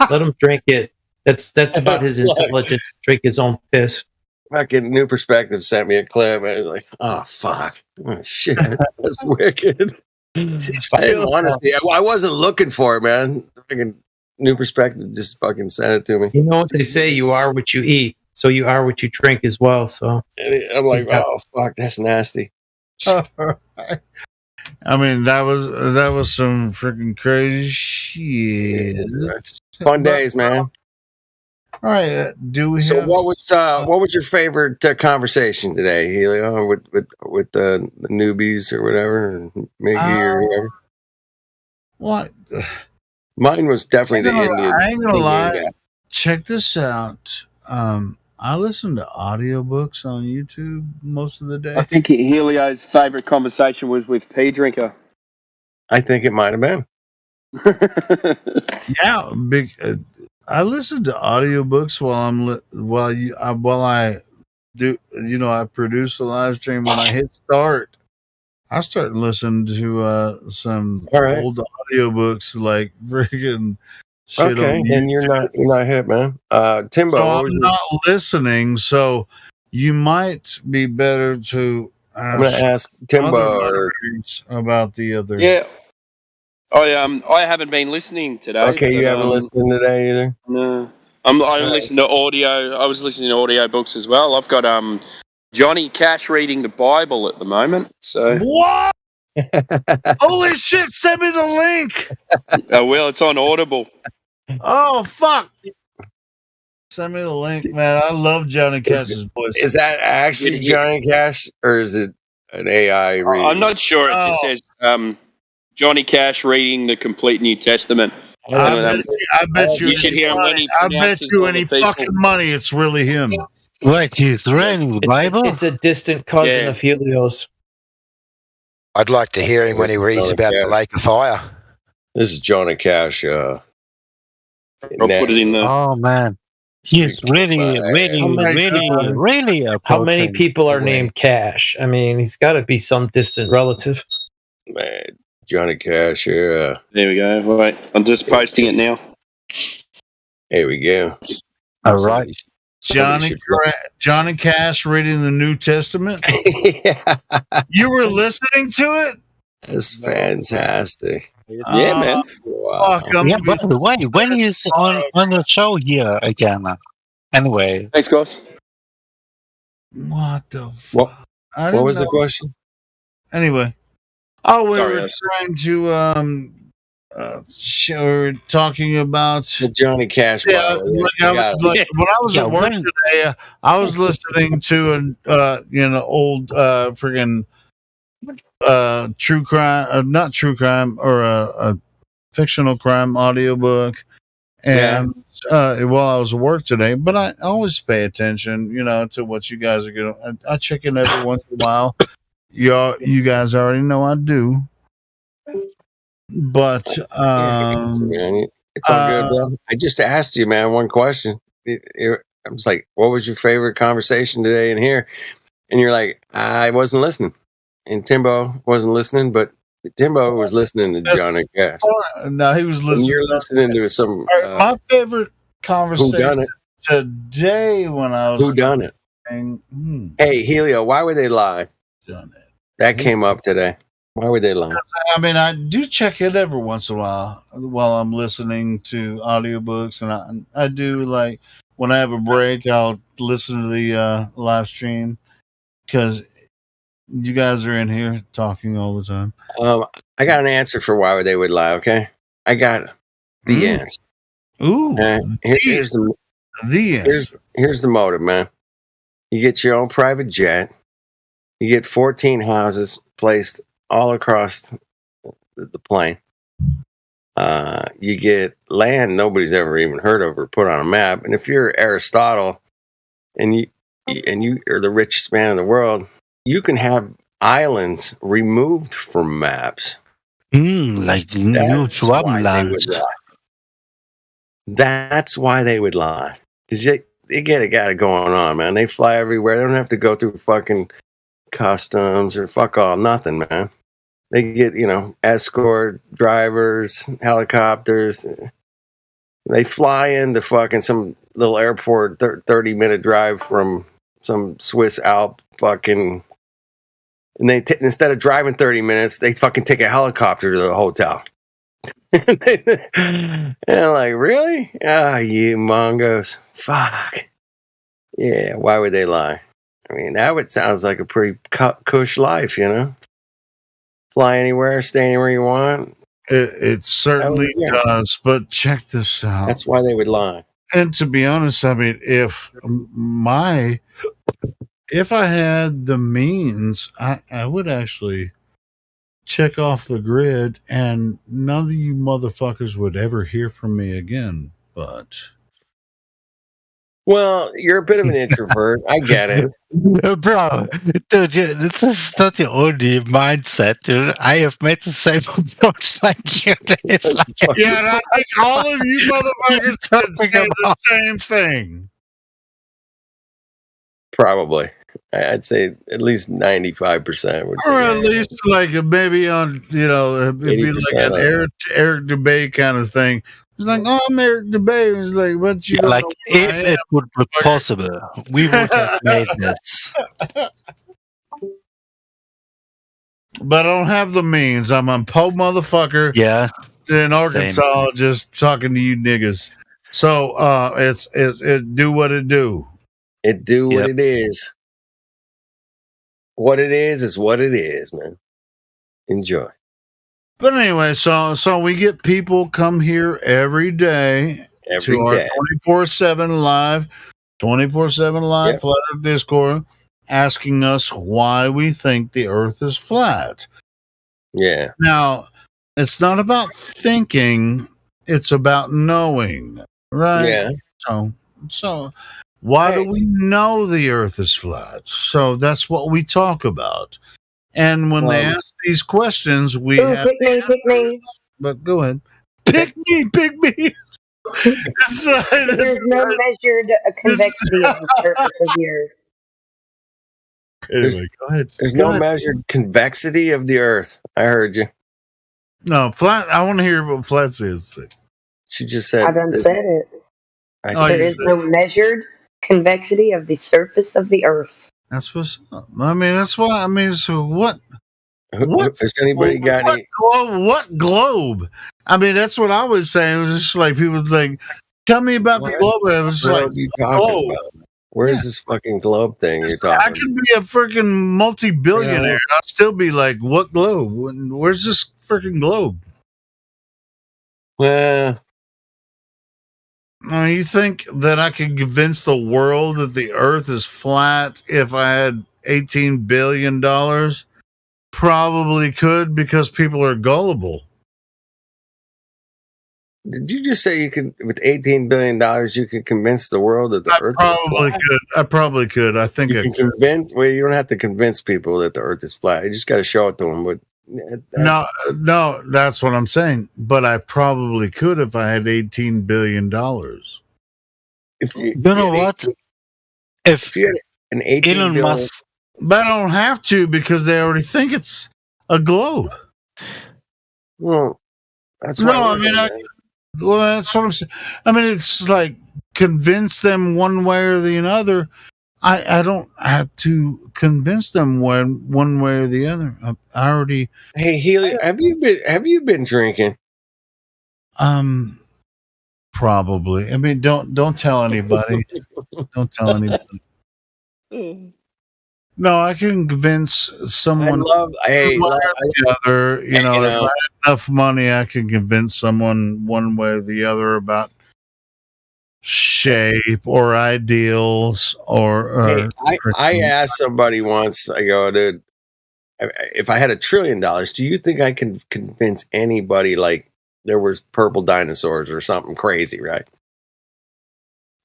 Let him drink it. That's about his intelligence. Drink his own piss. Fucking New Perspective sent me a clip. I was like, oh, fuck. Oh, shit. That's wicked. I didn't want to see it. I wasn't looking for it, man. Fucking New Perspective just fucking sent it to me. You know what they say? You are what you eat. So you are what you drink as well. So I'm like, oh, fuck. That's nasty. I mean, that was some freaking crazy shit. Fun days, man. All right, do we? So, what was your favorite conversation today, Helio, with the newbies or whatever, Miggy or whatever? What? Mine was definitely the Indian. I ain't gonna lie. Guy. Check this out. I listen to audiobooks on YouTube most of the day. I think Helio's favorite conversation was with Pea Drinker. I think it might have been. Yeah, big. I listen to audiobooks while I do. I produce the live stream. When I hit start, I start listening to some old audiobooks like freaking. Shit okay, and you're not hit, man. Timbo, so I'm not listening. So you might be better to. I'm going to ask Timbo about the other. Yeah, I haven't been listening today. Okay, you haven't listened today either. No, I listen to audio. I was listening to audio books as well. I've got Johnny Cash reading the Bible at the moment. So what? Holy shit! Send me the link. Well, it's on Audible. Oh fuck! Send me the link, man. I love Johnny Cash's voice. Is that actually Johnny Cash or is it an AI reading? I'm not sure. It just says Johnny Cash reading the complete New Testament. I bet you. You should hear him when he. I bet you any fucking money, it's really him. Wait, he's reading the Bible? It's a distant cousin of Helio's. I'd like to hear him when he reads about the lake of fire. This is Johnny Cash. I'll put it in there. Oh man, he's really. How many people are named Cash? I mean, he's got to be some distant relative. Man, Johnny Cash. Yeah. There we go. Wait, I'm just posting it now. There we go. All right. Johnny Cash reading the New Testament. Yeah. You were listening to it. It's fantastic. Yeah, man. Wow. Yeah, by the way, when he's on the show here again? Anyway. Thanks, guys. What the fuck? What was the question? Anyway. Oh, we were trying to we were talking about the Johnny Cash. When I was at work today, I was listening to an old friggin' true crime, not true crime, or a fictional crime audiobook. And while I was at work today, but I always pay attention, to what you guys are getting. I check in every once in a while. You guys already know I do. But it's all good, bro. I just asked you, man, one question. I was like, what was your favorite conversation today in here? And you're like, I wasn't listening. And Timbo wasn't listening, but Timbo was listening to Johnny Cash. No, he was listening. And you're listening to some. My favorite conversation today when I was. Who done it? Hey, Helio, why would they lie? That came up today. Why would they lie? I mean, I do check it every once in a while I'm listening to audiobooks, and I do, like, when I have a break, I'll listen to the live stream because you guys are in here talking all the time. I got an answer for why they would lie. Okay, I got the answer. Ooh, here's the motive, man. You get your own private jet. You get 14 houses placed all across the plane. You get land nobody's ever even heard of or put on a map. And if you're Aristotle and you are the richest man in the world, you can have islands removed from maps. Like the new Schwabenland. That's why they would lie. Because they got it going on, man. They fly everywhere. They don't have to go through fucking customs or fuck all nothing, man. They get, escort drivers, helicopters. They fly into fucking some little airport, 30-minute drive from some Swiss Alp fucking. And they instead of driving 30 minutes, they fucking take a helicopter to the hotel. And I'm like, really? You mongos. Fuck. Yeah, why would they lie? I mean, that sounds like a pretty cush life, Fly anywhere, stay anywhere you want. It certainly does, but check this out. That's why they would lie. And to be honest, I mean, if I had the means, I would actually check off the grid, and none of you motherfuckers would ever hear from me again. But well, you're a bit of an introvert. I get it. Bro, dude, this is not your only mindset, dude. I have made the same approach like you. It's like, yeah, and I think all of you motherfuckers said the same thing. Probably. I'd say at least 95% would say. Or at least like maybe on, it'd be like an Eric Dubay kind of thing. It's like, oh, I'm Eric Dubay. It's like, what you like, if it would be possible, we would have made this. But I don't have the means. I'm a po motherfucker. Yeah. In Arkansas, just talking to you niggas. So it do what it do. It do what it is. What it is what it is, man. Enjoy. But anyway, so we get people come here every day to our 24/7 live, 24/7 live Flat Earth Discord, asking us why we think the Earth is flat. Yeah. Now, it's not about thinking; it's about knowing, right? Yeah. So why do we know the Earth is flat? So that's what we talk about. And when they ask these questions, we have pick me. But go ahead. Pick me. There's no measured convexity of the surface of the Earth. Anyway, go ahead. There's no measured convexity of the Earth. I heard you. No, flat. I want to hear what flat says. She just said. I done said it. There is no measured convexity of the surface of the Earth. That's what's up. I mean, that's why. I mean, so what? What? Has anybody got what any? globe? What globe? I mean, that's what I was saying. It was just like people like, tell me about the globe. And it was just What like are you talking globe. about? Where's this fucking globe thing you're talking I could be a freaking multi-billionaire, and I'll still be like, what globe? Where's this freaking globe? Well, You think that I could convince the world that the Earth is flat if I had $18 billion? Probably could, because people are gullible. did you just say you could, with $18 billion, you could convince the world that the Earth Probably is flat? could. I probably could. I think You I can could. convince. Well, you don't have to convince people that the Earth is flat. You just got to show it to them. But No, that's what I'm saying. But I probably could if I had $18 billion. If you know what? If you had an 18 Elon billion, Musk, But I don't have to, because they already think it's a globe. well, that's No, I mean, well, that's what I'm saying. I mean, it's like convince them one way or the other. I don't have to convince them one way or the other. I already. Hey, Healy, have you been drinking? Probably. I mean, don't tell anybody. Don't tell anybody. No, I can convince someone. Hey, one way or the other. You know, if I had enough money, I can convince someone one way or the other about shape or ideals or. I asked somebody once. I go, dude, if I had $1 trillion, do you think I can convince anybody like there was purple dinosaurs or something crazy? Right?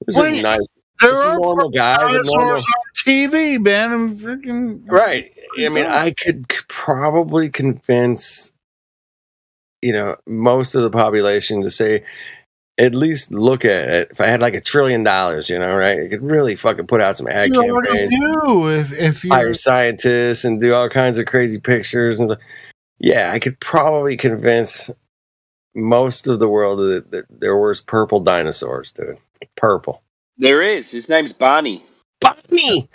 This is nice. There are normal guys. Dinosaurs on TV, man. I'm freaking right. I mean, I could probably convince, most of the population to say, at least look at it. If I had like $1 trillion, right? I could really fucking put out some ad campaigns. If you hire scientists and do all kinds of crazy pictures, and I could probably convince most of the world that there was purple dinosaurs, dude. Purple. There is. His name's Barney. Barney!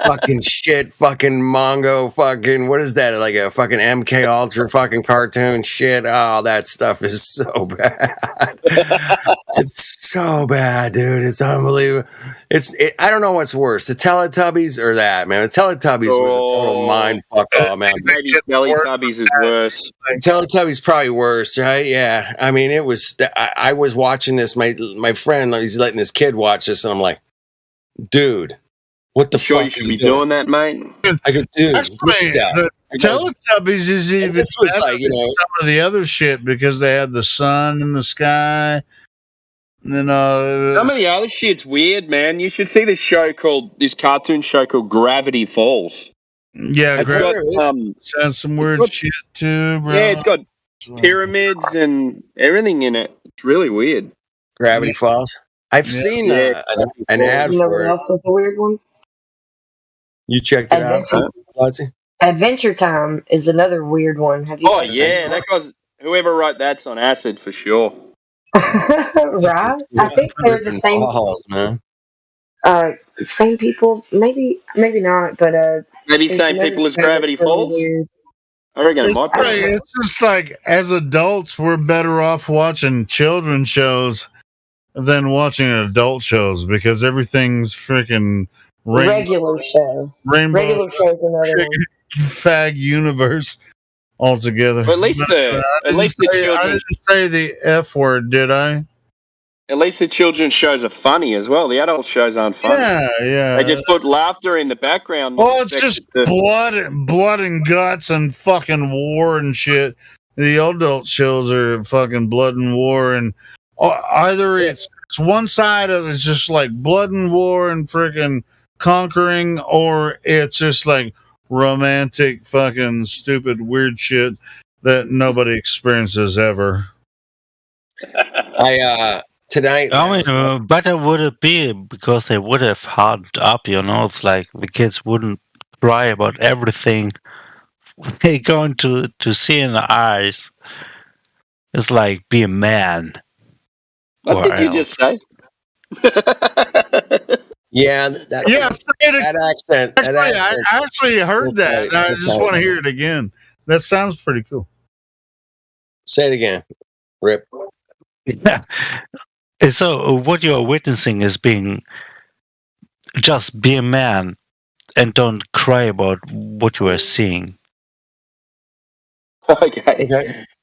Fucking shit, fucking Mongo, fucking, what is that? Like a fucking MK Ultra fucking cartoon shit. Oh, that stuff is so bad. It's so bad, dude. It's unbelievable. I don't know what's worse, the Teletubbies or that, man. The Teletubbies was a total mind fuck off, man. Maybe Teletubbies is worse. Teletubbies probably worse, right? Yeah. I mean, it was. I was watching this. My friend, he's letting his kid watch this, and I'm like, dude, what the fuck? Sure, you should be doing that, mate. I go, dude. Actually, the Teletubbies is even better than some of the other shit, because they had the sun in the sky. And then some of the other shit's weird, man. You should see this cartoon show called Gravity Falls. Yeah, it's got some weird shit too, bro. Yeah, it's got pyramids and everything in it. It's really weird. Gravity Falls. I've seen an ad for it. Else was a weird one. You checked it out, Lotsy? Adventure Time is another weird one. Have you? Oh yeah, that guy's whoever wrote that's on acid for sure. Right? I think they're the same. Man. Same people, maybe not, but maybe same people as Gravity Falls. Weird. I reckon it might be. It's just like, as adults, we're better off watching children's shows than watching adult shows, because everything's freaking regular show. Regular show's another one. Fag universe altogether. But at least the children. I didn't say the F word, did I? At least the children's shows are funny as well. The adult shows aren't funny. Yeah. They just put laughter in the background. Well, it's just blood and guts and fucking war and shit. The adult shows are fucking blood and war, and either it's one side of it's just like blood and war and freaking conquering, or it's just like romantic fucking stupid weird shit that nobody experiences ever. Tonight, I mean, better would it be, because they would have hardened up, it's like the kids wouldn't cry about everything they're going to see in the eyes. It's like, be a man. What did you just say? Yeah, that accent. Actually, I actually heard that, and I just want to hear it again. That sounds pretty cool. Say it again, Rip. Yeah. So what you're witnessing is just be a man and don't cry about what you are seeing. Okay.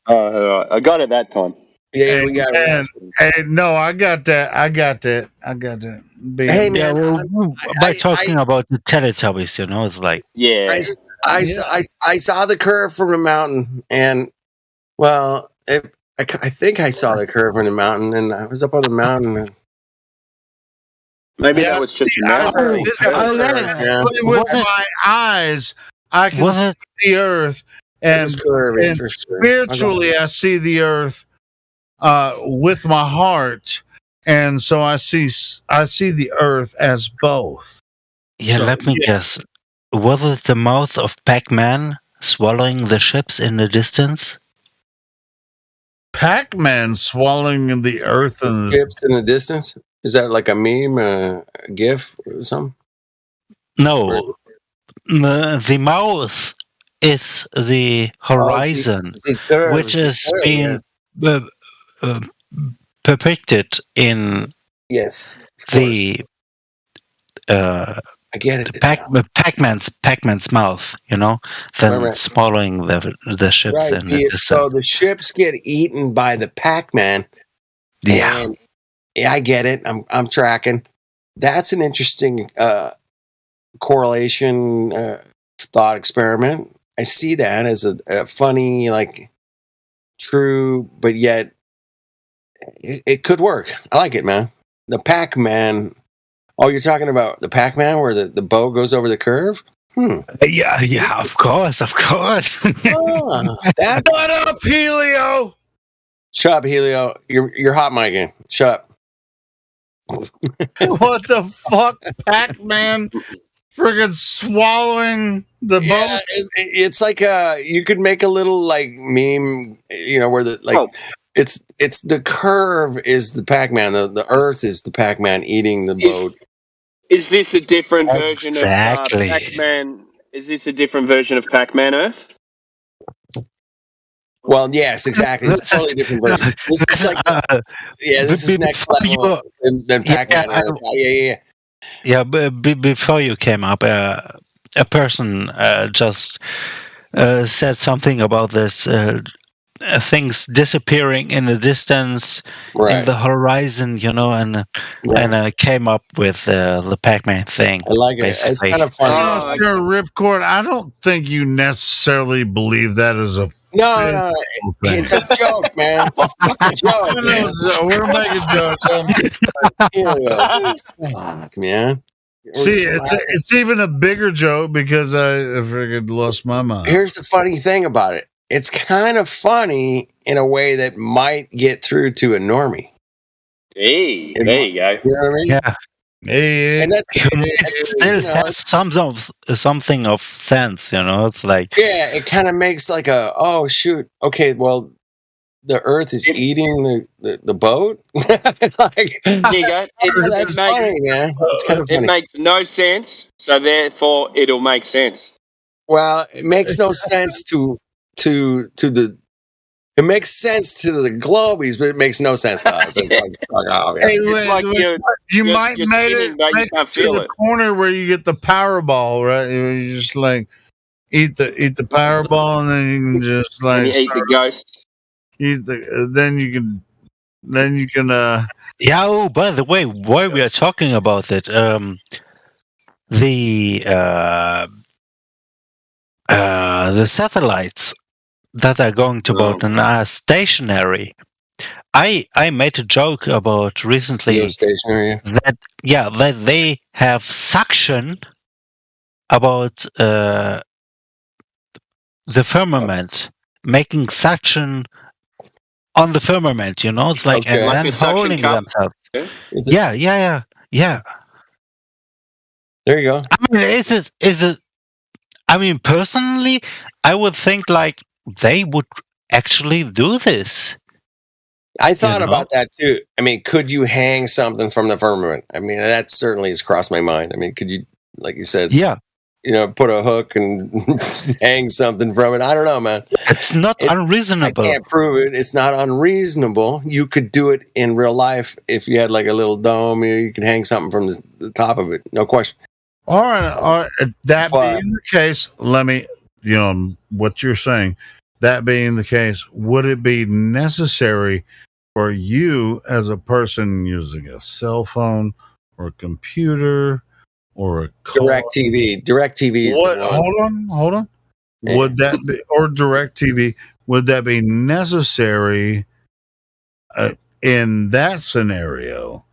I got it that time. Yeah, we got it. And no, I got that. Hey, man, by talking about the Teletubbies, it's like I saw the curve from the mountain, and well, I think I saw the curve from the mountain, and I was up on the mountain. And, maybe that was just a mountain. With my eyes, I can see the Earth, and spiritually, I see the Earth with my heart, and so I see the Earth as both. Yeah, let me guess. Was it the mouth of Pac-Man swallowing the ships in the distance? Pac-Man swallowing the Earth and ships in the distance? Is that like a meme, a GIF, or something? No, the mouth is the horizon, which is being depicted in the I get it. Pac-Man's mouth, then swallowing the ships in the distance. So the ships get eaten by the Pac-Man. Yeah. And, yeah, I get it. I'm tracking. That's an interesting correlation thought experiment. I see that as a funny, like, true, but yet it could work. I like it, man. The Pac-Man. Oh, you're talking about the Pac-Man where the bow goes over the curve? Yeah, of course. What up, Helio? Shut up, Helio. You're hot micing. Shut up. What the fuck, Pac-Man? Friggin' swallowing the boat. It's like you could make a little like meme, where it's the curve is the Pac-Man, the Earth is the Pac-Man eating the boat. Is this a different version of Pac-Man? Is this a different version of Pac-Man Earth? Well, yes, exactly. It's a totally different version. This is like, this is next level than Pac-Man Earth. Yeah. Yeah, but before you came up, a person just said something about this things disappearing in the distance, in the horizon, and I came up with the Pac-Man thing. I like it. Basically. It's kind of funny. Ripcord, I don't think you necessarily believe that as a No, it's a joke, man. It's a fucking joke. We're making jokes. Fuck, man. See, it's even a bigger joke because I freaking lost my mind. Here's the funny thing about it. It's kind of funny in a way that might get through to a normie. Hey, there you go. You know what I mean? Yeah. Hey, and it still have something of sense, It's like it kind of makes like oh shoot, okay, well, the Earth is eating the boat. Like, that's funny, man. It's kind of funny. It makes no sense, so therefore it'll make sense. Well, it makes no sense to the. It makes sense to the globies, but it makes no sense to us. You might make it to the corner where you get the Powerball, right? You just like eat the Powerball, and then you can just like eat the ghost. Then you can. Yeah. Oh, by the way, while we are talking about it, the satellites that are going to boat and are stationary. I made a joke about recently that they have suction about the firmament, making suction on the firmament. It's like and then holding themselves. Yeah. There you go. I mean, is it? I mean, personally, I would think like they would actually do this. I thought about that too. I mean, could you hang something from the firmament? I mean, that certainly has crossed my mind. I mean, could you, like you said, put a hook and hang something from it? I don't know, man. It's not unreasonable. I can't prove it. It's not unreasonable. You could do it in real life if you had like a little dome. You could hang something from the top of it. No question. All right. That being the case, let me, what you're saying, that being the case, would it be necessary for you as a person using a cell phone or a computer or a DirecTV? DirecTV is the one. Hold on. Yeah. Would that be, or DirecTV, would that be necessary in that scenario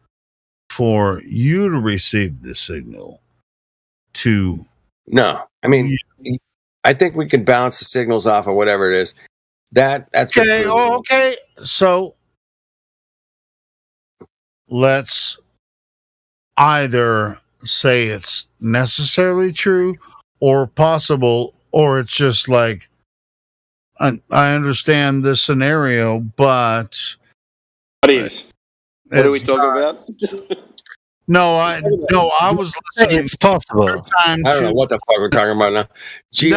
for you to receive the signal? No, I mean, I think we can bounce the signals off of whatever it is. That's okay. Okay. So let's either say it's necessarily true or possible, or it's just like, I understand this scenario, but what is? What are we talking about? No, I was listening. It's possible. I don't know what the fuck we're talking about now.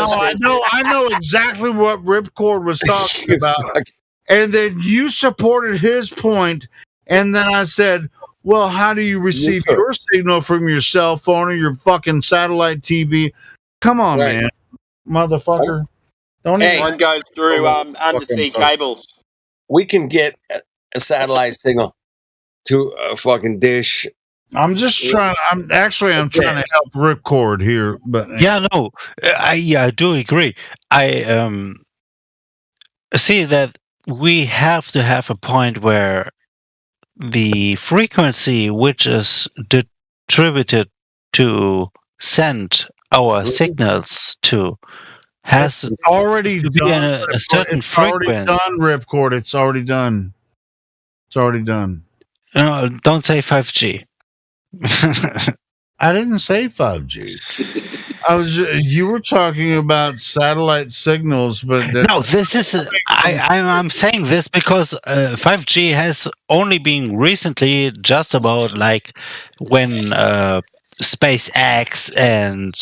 I know exactly what Ripcord was talking about. And then you supported his point, and then I said, well, how do you receive your signal from your cell phone or your fucking satellite TV? Come on, man. Motherfucker. One goes through undersea cables. We can get a satellite signal to a fucking dish. I'm trying to help Ripcord here, but I do agree. I see that we have to have a point where the frequency which is distributed to send our signals to has already to be in a certain frequency. Already done, Ripcord. It's already done. It's already done. No, don't say 5G. I didn't say 5G. You were talking about satellite signals, but no, this is. I'm saying this because 5G has only been recently, just about like when SpaceX and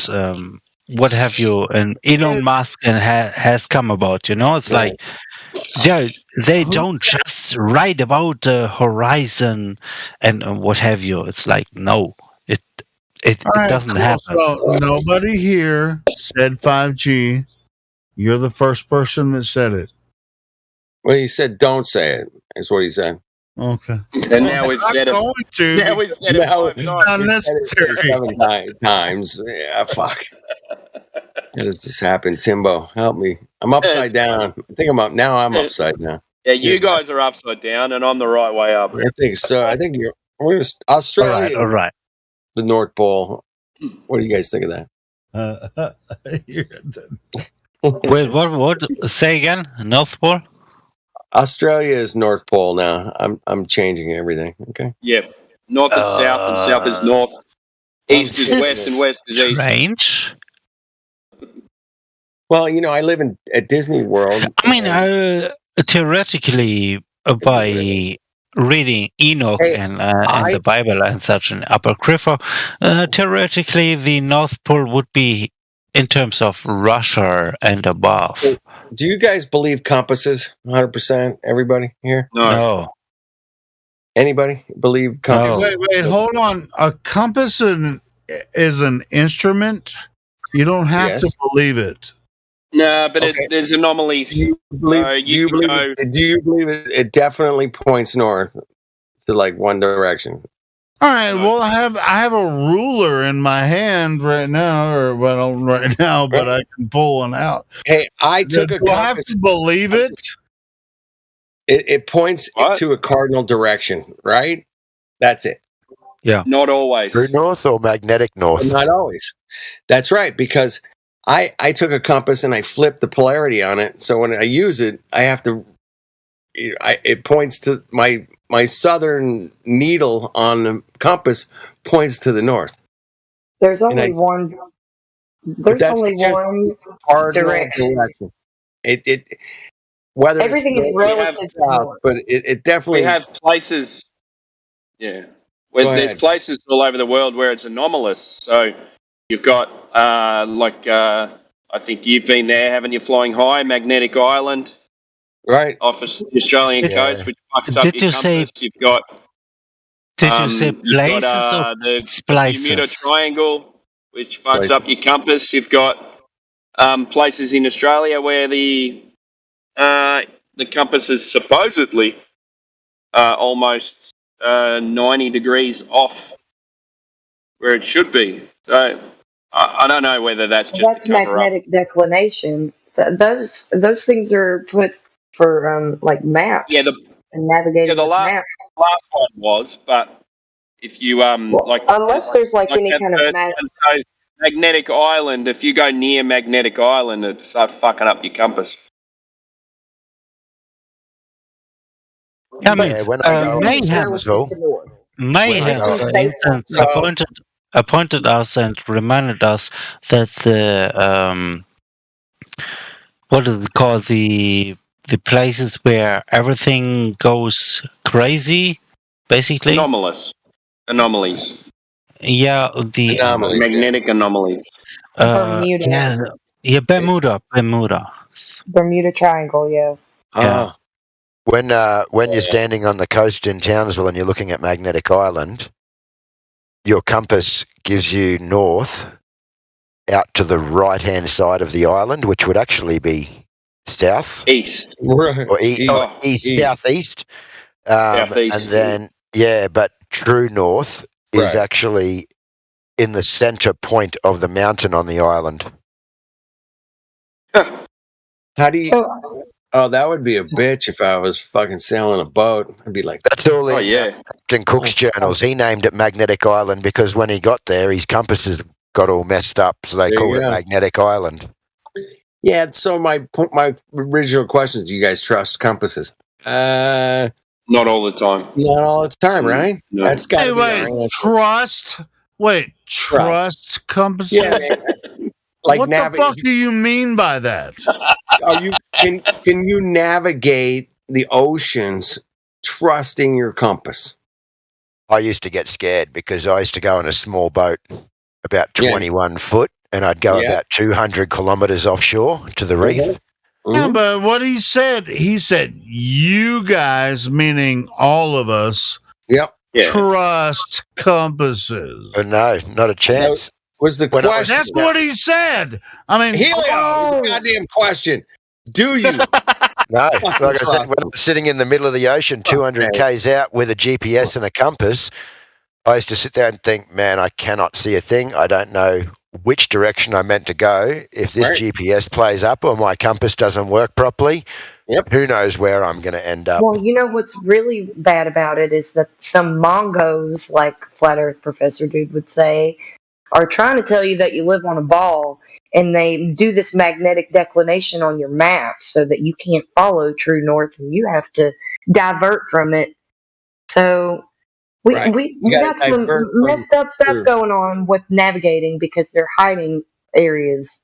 what have you, and Elon Musk and has come about. It's like. Yeah, they don't just write about the horizon and what have you. It's like, no, it doesn't happen. So nobody here said 5G. You're the first person that said it. Well, he said, "Don't say it." Is what he said. Okay. And now we've said it. Now we've said it 5 times. Unnecessary. 7 times. Yeah, fuck. How does this happen, Timbo? Help me. I'm upside down. I think I'm up now. I'm upside down. Yeah, you guys are upside down, and I'm the right way up. I think so. I think we're Australia. All right. The North Pole. What do you guys think of that? Wait, what? Say again? North Pole? Australia is North Pole now. I'm changing everything. Okay. Yep. North is south, and south is north. East is west, and west is east. Strange. Well, I live at Disney World. I mean, theoretically, by reading Enoch and the Bible and such an apocrypha, theoretically, the North Pole would be in terms of Russia and above. Do you guys believe compasses? 100%. Everybody here? No. Anybody believe compasses? Wait, hold on. A compass is an instrument. You don't have to believe it. No, but there's anomalies. Do you believe it definitely points north to like one direction? All right. Well, I have a ruler in my hand right now, but I can pull one out. Hey, I took a compass. I have to believe it. It points to a cardinal direction, right? That's it. Yeah. Not always. True north or magnetic north? Not always. That's right, because I took a compass and I flipped the polarity on it. So when I use it, I have to. It points to my southern needle on the compass points to the north. There's only one. There's only one direction. whether Everything it's is north or relative to south, north. but it definitely. We have places. Yeah. Where there's places all over the world where it's anomalous. So you've got I think you've been there, haven't you? Flying High, Magnetic Island, right off the Australian coast, which fucks up your compass. You've got. Did you say places or the splices? Bermuda Triangle, which fucks up your compass. You've got places in Australia where the compass is supposedly almost 90 degrees off where it should be. So I don't know whether that's just That's a cover up. magnetic declination. Those things are put for like maps. Yeah, and navigating the with last maps. one was, but if you Unless there's like any that kind of so Magnetic Island, if you go near Magnetic Island, it starts fucking up your compass. I mean, when I go Mayhem, for instance, appointed us and reminded us that the what is it called, the places where everything goes crazy, basically anomalies. Yeah, the magnetic anomalies. Bermuda. Yeah, Bermuda. Bermuda Triangle, yeah. Yeah. When you're standing on the coast in Townsville and you're looking at Magnetic Island, your compass gives you north out to the right-hand side of the island, which would actually be east, or east, southeast. Southeast, and then but true north is actually in the center point of the mountain on the island. How do you? Oh, that would be a bitch if I was fucking sailing a boat. I'd be like, that's all in Captain Cook's journals. He named it Magnetic Island because when he got there, his compasses got all messed up, so they called it Magnetic Island. Yeah. So my original question is: do you guys trust compasses? Not all the time. Not all the time, right? No. That's got to be trust. Wait, trust compasses? Yeah, like what the fuck do you mean by that? Can you navigate the oceans trusting your compass? I used to get scared because I used to go on a small boat about 21 foot and I'd go about 200 kilometers offshore to the reef. Yeah, but what he said you guys, meaning all of us, trust compasses. No, not a chance. Was the question? That's what he said. I mean, Helio, it was a goddamn question. Do you? No, like I said, when I was sitting in the middle of the ocean, 200 k's out with a GPS and a compass, I used to sit there and think, man, I cannot see a thing. I don't know which direction I'm meant to go. If this GPS plays up or my compass doesn't work properly, who knows where I'm going to end up. Well, you know what's really bad about it is that some Mongos, like Flat Earth Professor Dude would say, are trying to tell you that you live on a ball, and they do this magnetic declination on your map so that you can't follow true north and you have to divert from it. So we got some messed up stuff going on with navigating because they're hiding areas.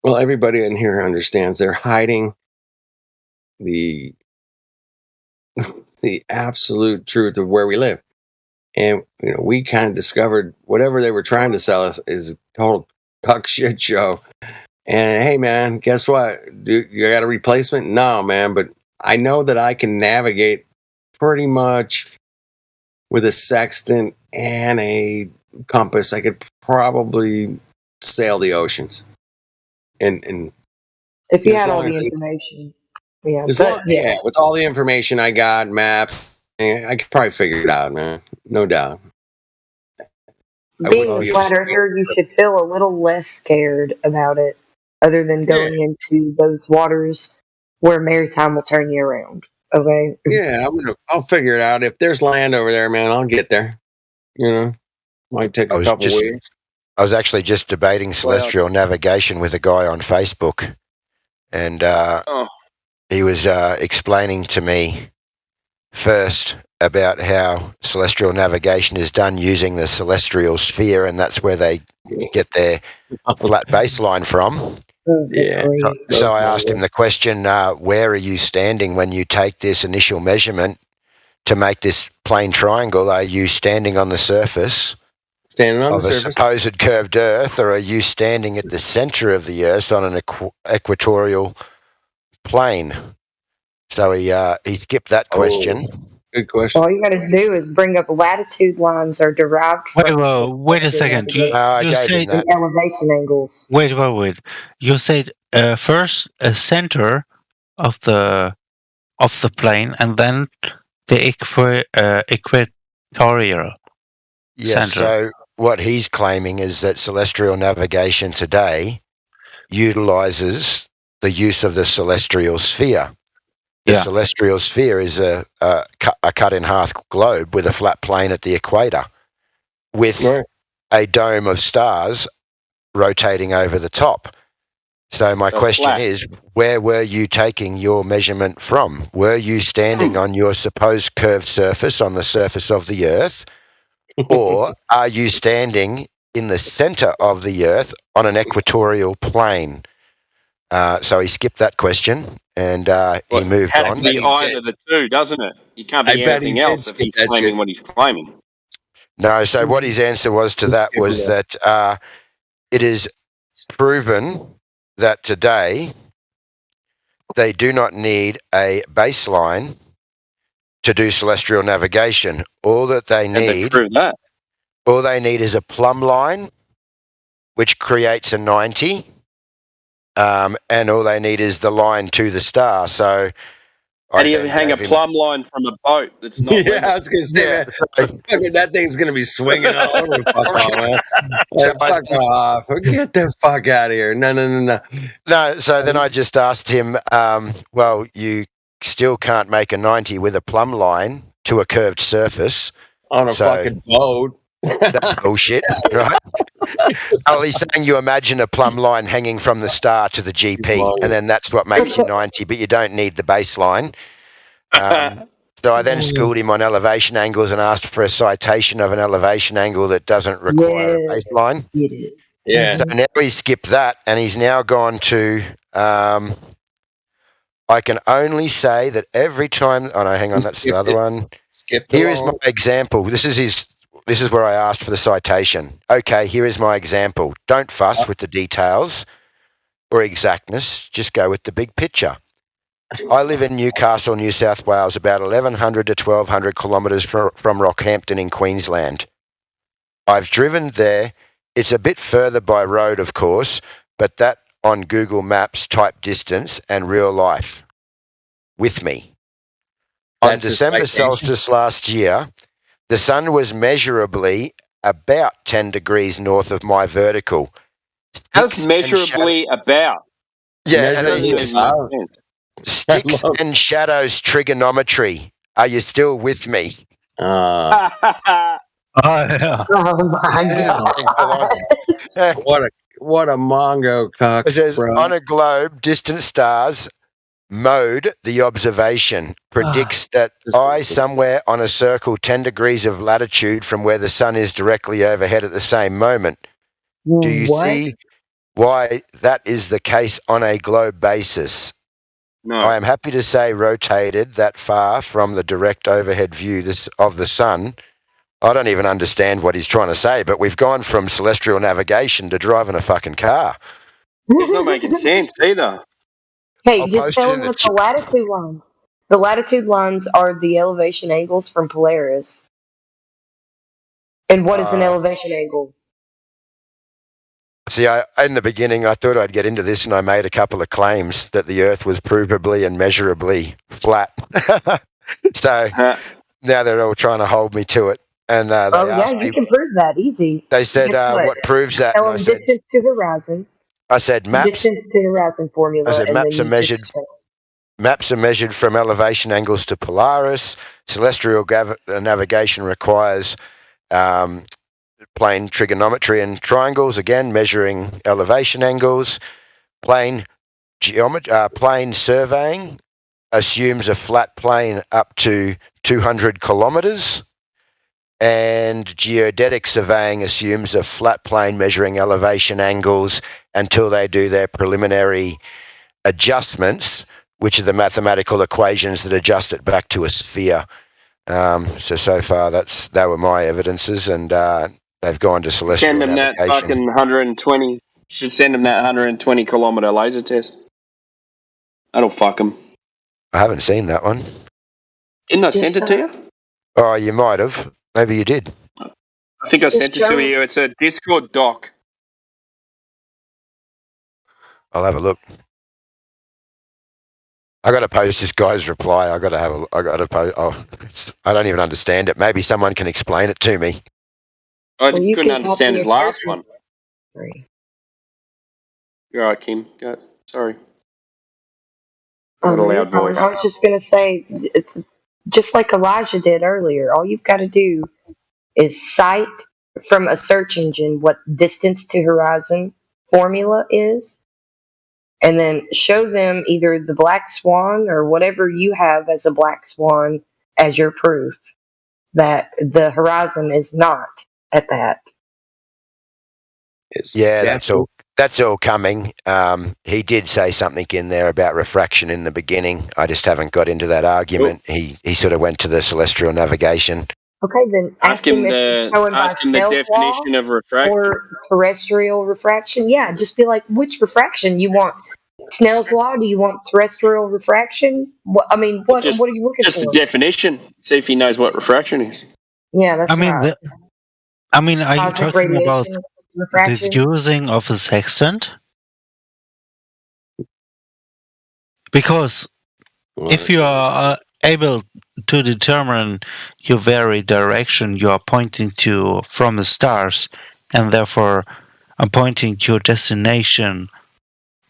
Well, everybody in here understands they're hiding the absolute truth of where we live. And we kind of discovered whatever they were trying to sell us is a total cuck shit show. And hey, man, guess what? You got a replacement? No, man. But I know that I can navigate pretty much with a sextant and a compass. I could probably sail the oceans. And if you had all the information, with all the information I got, maps, I could probably figure it out, man. No doubt. Being a flat earther, you should feel a little less scared about it, other than going into those waters where maritime will turn you around. Okay. Yeah, I'll figure it out. If there's land over there, man, I'll get there. Might take a couple weeks. I was actually just debating celestial navigation with a guy on Facebook, and he was explaining to me first about how celestial navigation is done using the celestial sphere, and that's where they get their flat baseline from. Yeah. So I asked him the question, where are you standing when you take this initial measurement to make this plane triangle? Are you standing on the surface of a supposed curved Earth, or are you standing at the center of the Earth on an equatorial plane? So he skipped that question. Good question. All you got to do is bring up latitude lines are derived from Wait a second. You said and elevation angles. Wait. You said first a center of the plane, and then the equatorial Yes. center. So what he's claiming is that celestial navigation today utilizes the use of the celestial sphere. The celestial sphere is a cut-in-half globe with a flat plane at the equator with a dome of stars rotating over the top. So my question is, where were you taking your measurement from? Were you standing on your supposed curved surface on the surface of the Earth, or are you standing in the center of the Earth on an equatorial plane? So he skipped that question and he moved Has on. to be either the two, doesn't it? He can't be anything else if he's claiming what he's claiming. No, so what his answer was to that was that it is proven that today they do not need a baseline to do celestial navigation. All that they need, all they need is a plumb line, which creates a 90, and all they need is the line to the star. So, How do you hang a plumb line from a boat that's not? I was going to say, man, that thing's going to be swinging all over the fuck off, man. Fuck off. Get the fuck out of here. No. No, so then I just asked him, well, you still can't make a 90 with a plumb line to a curved surface. On a fucking boat. That's bullshit, right? Oh, he's saying you imagine a plumb line hanging from the star to the GP, and then that's what makes you 90, but you don't need the baseline. So I then schooled him on elevation angles and asked for a citation of an elevation angle that doesn't require a baseline. Yeah. So now he's skipped that, and he's now gone to, I can only say that every time, oh no, hang on, that's the other one. Here is my example. This is where I asked for the citation. Okay, here is my example. Don't fuss with the details or exactness. Just go with the big picture. I live in Newcastle, New South Wales, about 1,100 to 1,200 kilometres from Rockhampton in Queensland. I've driven there. It's a bit further by road, of course, but that on Google Maps type distance and real life with me. On December solstice last year, the sun was measurably about 10 degrees north of my vertical. How's measurably about? Yeah, sticks and shadows trigonometry. Are you still with me? Yeah. Oh my God. What a mongo cock. It says, bro. on a globe, distant stars mode, the observation predicts that I, somewhere on a circle 10 degrees of latitude from where the sun is directly overhead at the same moment. Do you see why that is the case on a globe basis? No. I am happy to say rotated that far from the direct overhead view of the sun. I don't even understand what he's trying to say, but we've gone from celestial navigation to driving a fucking car. It's not making sense either. Hey, just tell them it's the latitude line. The latitude lines are the elevation angles from Polaris. And what is an elevation angle? See, in the beginning, I thought I'd get into this, and I made a couple of claims that the Earth was provably and measurably flat. So now they're all trying to hold me to it. And you can prove that easy. They said, what proves that? And I said, distance to horizon. I said, maps. Distance to horizon formula. I said, maps are measured. Maps are measured from elevation angles to Polaris. Celestial navigation requires plane trigonometry and triangles, again, measuring elevation angles. Plane surveying assumes a flat plane up to 200 kilometres. And geodetic surveying assumes a flat plane measuring elevation angles until they do their preliminary adjustments, which are the mathematical equations that adjust it back to a sphere. So far, they were my evidences, and they've gone to celestial Send them navigation. that fucking 120. Should send them that 120 kilometer laser test. That'll fuck them. I haven't seen that one. Didn't I send it to you? Oh, you might have. Maybe you did. I think I sent it to you. It's a Discord doc. I'll have a look. I got to post this guy's reply. I got to post. Oh, I don't even understand it. Maybe someone can explain it to me. I couldn't understand his last one. You're right, Kim. Go. Sorry. Got a loud voice. I was just going to say, just like Elijah did earlier, all you've got to do is cite from a search engine what distance to horizon formula is, and then show them either the black swan or whatever you have as a black swan as your proof that the horizon is not at that. That's all coming. He did say something in there about refraction in the beginning. I just haven't got into that argument. He sort of went to the celestial navigation. Okay, then ask him the definition of refraction or terrestrial refraction. Yeah, just be like, which refraction you want? Snell's law? Do you want terrestrial refraction? What are you looking for? Just the definition. See if he knows what refraction is. Yeah, that's right. Are you talking about refraction? the using of a sextant? Because if you are able to determine your very direction you are pointing to from the stars, and therefore are pointing to your destination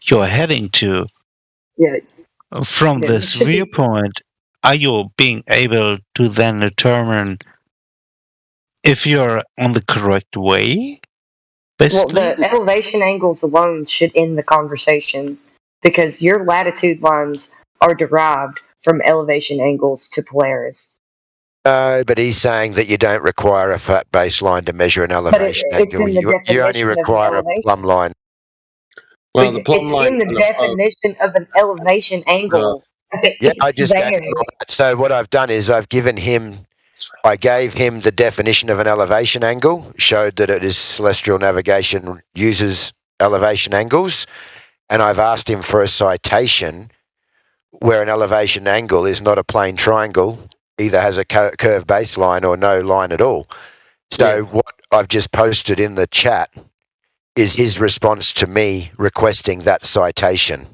you're heading to, from this viewpoint, are you being able to then determine if you're on the correct way? Basically? Well, the elevation angles alone should end the conversation, because your latitude lines are derived from elevation angles to Polaris. But he's saying that you don't require a flat baseline to measure an elevation angle. You only require a plumb line. Well, the plumb line. It's in the definition of an elevation angle. Yeah, I just gave him that. So what I've done is I gave him the definition of an elevation angle, showed that it is celestial navigation uses elevation angles, and I've asked him for a citation where an elevation angle is not a plane triangle, either has a curved baseline or no line at all. So what I've just posted in the chat is his response to me requesting that citation.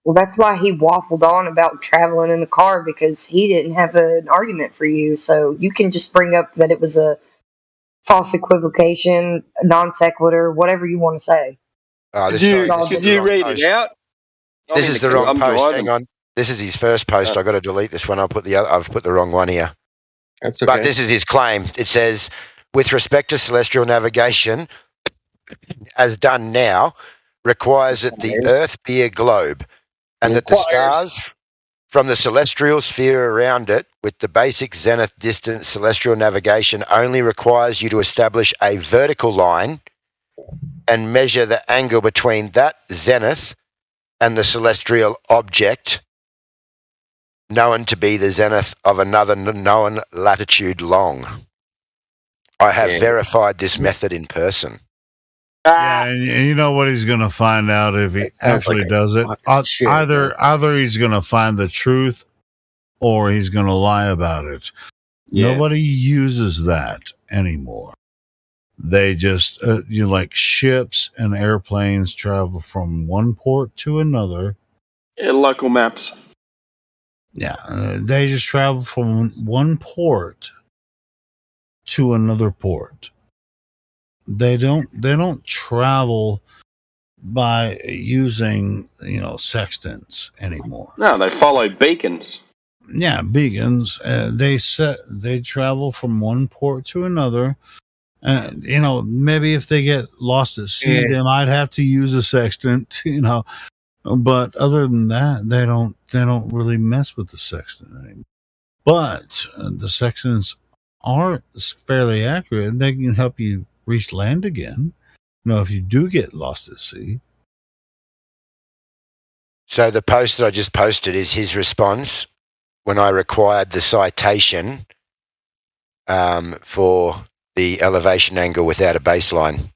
Well, that's why he waffled on about traveling in a car, because he didn't have an argument for you. So you can just bring up that it was a false equivocation, a non sequitur, whatever you want to say. Could you read it out? This is the wrong post. Hang on. This is his first post. I've got to delete this one. I've put the wrong one here. That's okay. But this is his claim. It says, with respect to celestial navigation, as done now, requires that the Earth be a globe, and that the stars from the celestial sphere around it, with the basic zenith distance celestial navigation, only requires you to establish a vertical line and measure the angle between that zenith and the celestial object, known to be the zenith of another known latitude long. I have verified this method in person. Yeah, and you know what he's going to find out if he actually does it? Either he's going to find the truth or he's going to lie about it. Yeah. Nobody uses that anymore. They just, like ships and airplanes travel from one port to another. Local maps. Yeah, they just travel from one port to another port. They don't travel by using sextants anymore. No, they follow beacons. Yeah, beacons. They travel from one port to another. Maybe if they get lost at sea, they might have to use a sextant. But other than that, they don't really mess with the sextant anymore. But the sextants are fairly accurate, and they can help you reach land again. If you do get lost at sea. So the post that I just posted is his response when I required the citation for the elevation angle without a baseline.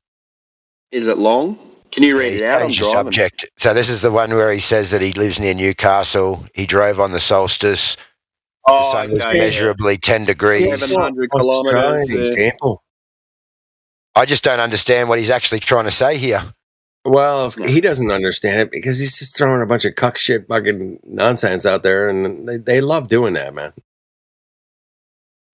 Is it long? Can you read it out? I'm Change the driving. subject. So this is the one where he says that he lives near Newcastle. He drove on the solstice. The sun was measurably 10 degrees. 700 kilometers. Example. I just don't understand what he's actually trying to say here. Well, he doesn't understand it because he's just throwing a bunch of cuck shit fucking nonsense out there, and they love doing that, man.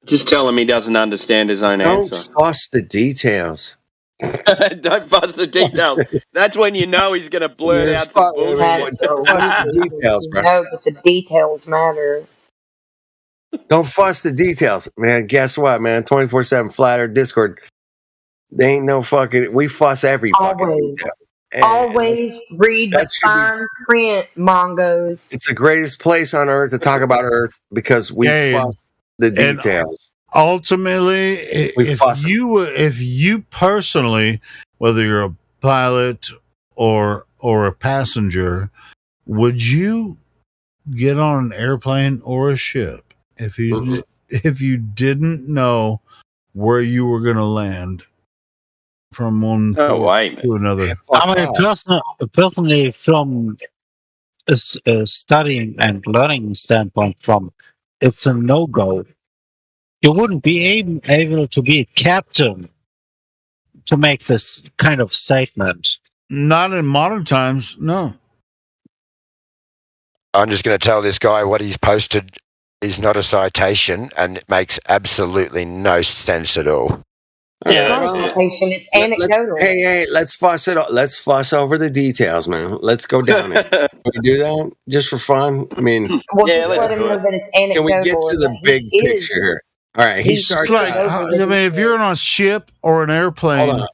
Just tell him he doesn't understand his own answer. Don't fuss the details. Don't fuss the details. That's when you know he's going to blurt out some bullshit. Don't fuss the details, bro. No, but the details matter. Don't fuss the details, man. Guess what, man? 24/7 Flat Earth Discord. They ain't no fucking. We fuss every fucking detail. Always read the fine print, Mongos. It's the greatest place on Earth to talk about Earth because we fuss the details. Ultimately, if you personally, whether you're a pilot or a passenger, would you get on an airplane or a ship if you didn't know where you were going to land from one port to another? I mean, personally, from a studying and learning standpoint, it's a no-go. You wouldn't be able to be a captain to make this kind of statement. Not in modern times, no. I'm just going to tell this guy what he's posted is not a citation, and it makes absolutely no sense at all. It's not a citation, it's anecdotal. Hey, let's fuss it. Let's fuss over the details, man. Let's go down it. Can we do that just for fun? I mean, well, just let him know that it's anecdotal. Can we get to the big picture here? All right, he starts. If you're on a ship or an airplane,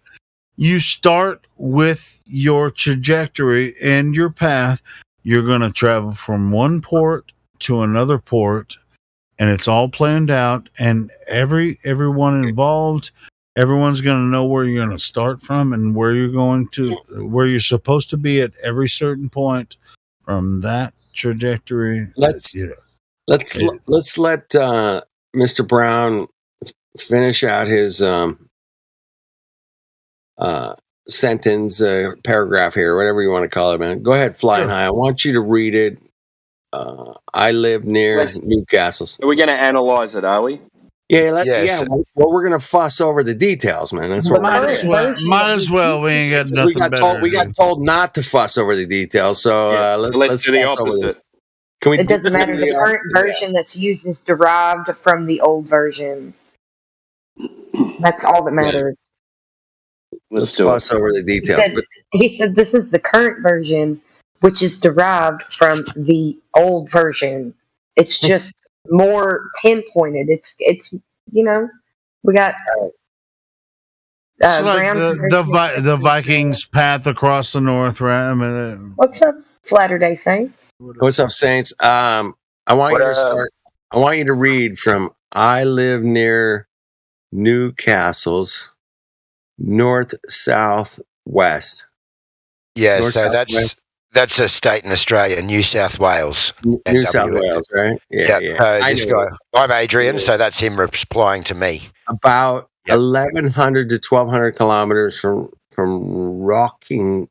you start with your trajectory and your path. You're going to travel from one port to another port, and it's all planned out. And everyone involved, everyone's going to know where you're going to start from and where you're supposed to be at every certain point from that trajectory. Let's let Mr. Brown finish out his sentence, paragraph here, whatever you want to call it, man. Go ahead, Flying High. I want you to read it. I live near Newcastle. Are we going to analyze it, are we? Yeah, well, we're going to fuss over the details, man. That's what might as well. We ain't got nothing we got told not to fuss over the details, so let's do the opposite. It doesn't matter. The current version that's used is derived from the old version. That's all that matters. Let's fuss over the details. He said this is the current version, which is derived from the old version. It's just more pinpointed. It's we got it's like the Vikings' path across the north, right? I mean, what's up, Latter-day Saints? What's up, Saints? I want you to start. I want you to read from I live near Newcastle's north, south, west. Yeah, north, so that's a state in Australia, New South Wales. New South Wales, right? Yeah. This guy, I'm Adrian, so that's him replying to me. About 1,100 to 1,200 kilometers from Rockhampton,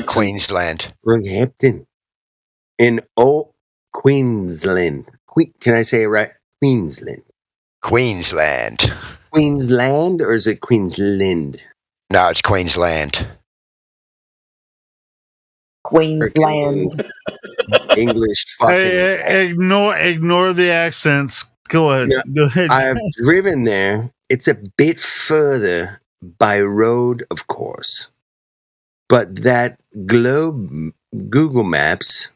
Queensland. Rockhampton. In Queensland. Can I say it right? Queensland. Queensland, or is it Queensland? No, it's Queensland. Queensland. English fucking. Hey, ignore the accents. Go ahead. Go ahead. I have driven there. It's a bit further by road, of course, but that Google Maps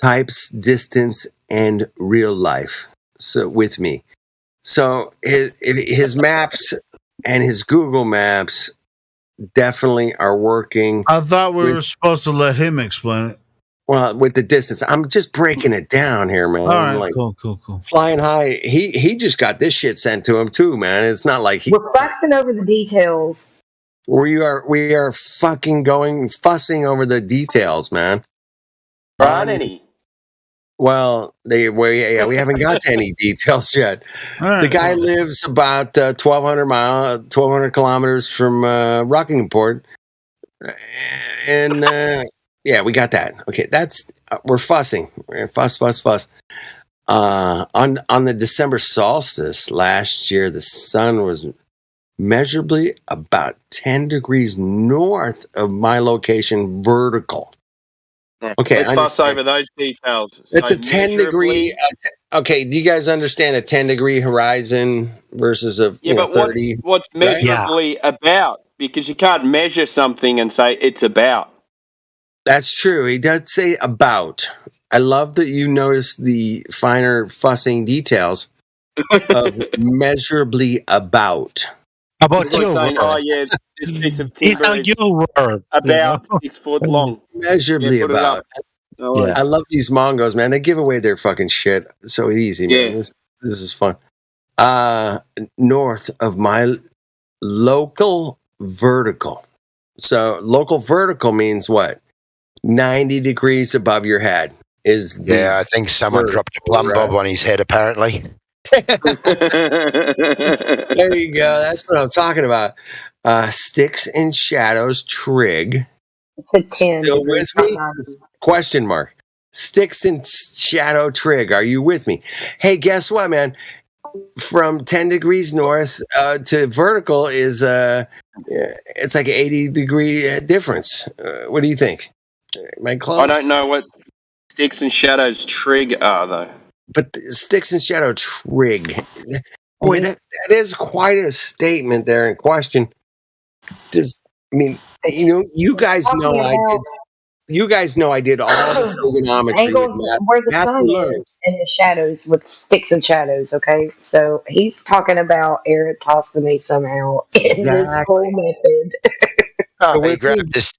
types distance and real life. So with me. So his maps and his Google Maps definitely are working. I thought we were supposed to let him explain it. Well, with the distance, I'm just breaking it down here, man. All right, cool. Flying High, he just got this shit sent to him too, man. It's not like we're fussing over the details. We are fucking fussing over the details, man. There aren't any. Well, we haven't got to any details yet. The guy lives about 1,200 kilometers from Rockingport, and yeah, we got that. Okay, we're fussing. We're fuss. On the December solstice last year, the sun was measurably about 10 degrees north of my location, vertical. Okay, let's fuss over those details. It's a 10 degree. Okay, do you guys understand a 10-degree horizon versus a 30? What's measurably about? Because you can't measure something and say it's about. That's true. He does say about. I love that you notice the finer fussing details of measurably about. About your saying, word. oh yeah, this piece of timber It's like your word. about 6 foot long. Measurably about. Yeah. I love these Mongos, man. They give away their fucking shit so easy, man. Yeah. This is fun. North of my local vertical. So local vertical means what? 90 degrees above your head is I think someone dropped a plumb bob on his head, apparently. There you go. That's what I'm talking about. Sticks and Shadows Trig. It's a 10. Still with me? Question mark. Sticks and Shadow Trig. Are you with me? Hey, guess what, man? From 10 degrees north to vertical is it's like an 80-degree difference. What do you think? Am I close? I don't know what Sticks and Shadows Trig are, though. But Sticks and Shadow Trig. Boy, that is quite a statement there in question. You guys know I did. You guys know I did all the trigonometry with math. Where the sun is in the shadows with sticks and shadows, okay? So he's talking about Eratosthenes somehow in this whole method.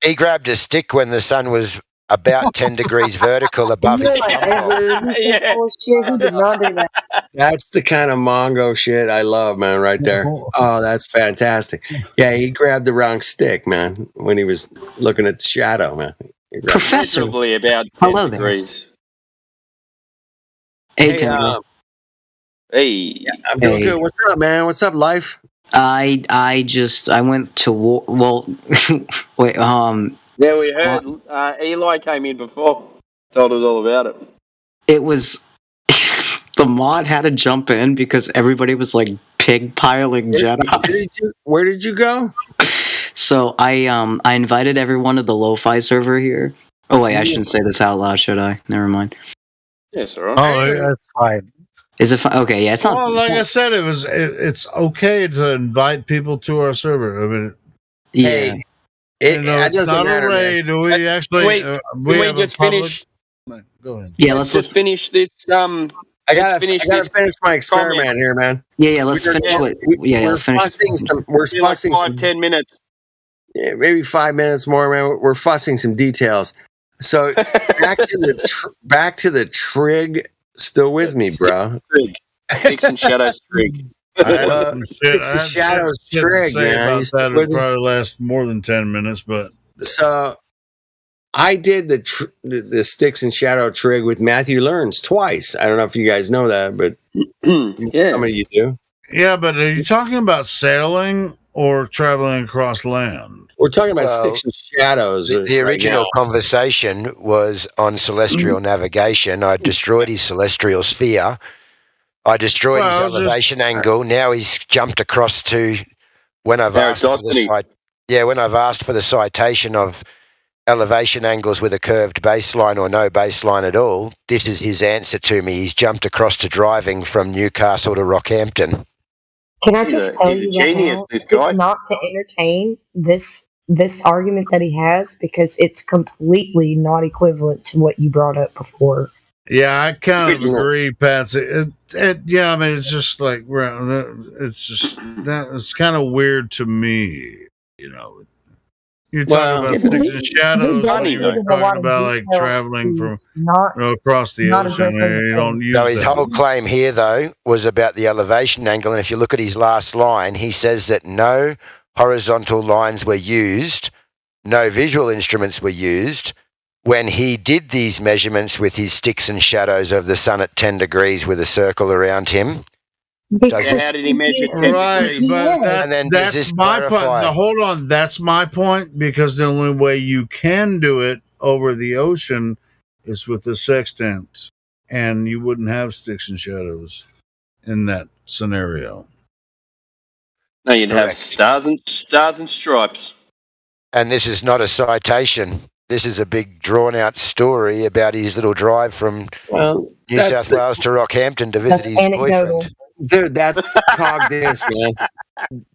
He grabbed a stick when the sun was about 10 degrees vertical above his He did not do that. That's the kind of Mongo shit I love, man, right there. Oh, that's fantastic. Yeah, he grabbed the wrong stick, man, when he was looking at the shadow, man. Professor, about 10 hello degrees. There. Hey, Hey, Tony. Hey. Yeah, I'm doing good. What's up, man? What's up, life? I went to war. Well, wait. Yeah, we heard. Eli came in before. Told us all about it. It was the mod had to jump in because everybody was like pig piling Jedi. Where did you go? So I invited everyone to the lo-fi server here. Oh wait, I shouldn't say this out loud, should I? Never mind. Yes, all right. Oh, that's fine. Is it fine? Okay, yeah, it's not. Well, like I said, it's okay to invite people to our server. I mean, yeah. It's not a raid. Do we actually? we just finish? Go ahead. Yeah, let's just finish this. I gotta finish my experiment here, man. Yeah, let's finish it. We're fussing 5-10 minutes. Yeah, maybe 5 minutes more, man. We're fussing some details. So back to the trig. Still with me, bro? Sticks and Shadows Trig. Sticks and Shadows Trig, man. About that would probably last more than 10 minutes, but so I did the Sticks and Shadow Trig with Matthew Learns twice. I don't know if you guys know that, but some of you do. Yeah, but are you talking about sailing or traveling across land? We're talking about Sticks and Shadows. The original conversation was on celestial navigation. I destroyed his celestial sphere. I destroyed his elevation angle. Now he's jumped across to when I've asked for the citation of elevation angles with a curved baseline or no baseline at all. This is his answer to me. He's jumped across to driving from Newcastle to Rockhampton. Can I just tell you that it's not to entertain this argument that he has because it's completely not equivalent to what you brought up before. Yeah, I kind of agree, Patsy. Yeah, I mean, it's just like it's kind of weird to me, you know. You're talking about Sticks and Shadows when you're talking about like traveling from across the ocean. You don't use his whole claim here, though, was about the elevation angle. And if you look at his last line, he says that no horizontal lines were used, no visual instruments were used, when he did these measurements with his sticks and shadows of the sun at 10 degrees with a circle around him? How did he measure 10 degrees? But And then does this that's my point. clarify? Now, hold on. That's my point, because the only way you can do it over the ocean is with the sextant, and you wouldn't have sticks and shadows in that scenario. No, you'd have stars and stripes. And this is not a citation. This is a big drawn-out story about his little drive from New South Wales to Rockhampton to visit his boyfriend. Dude, that's cog-dis, man.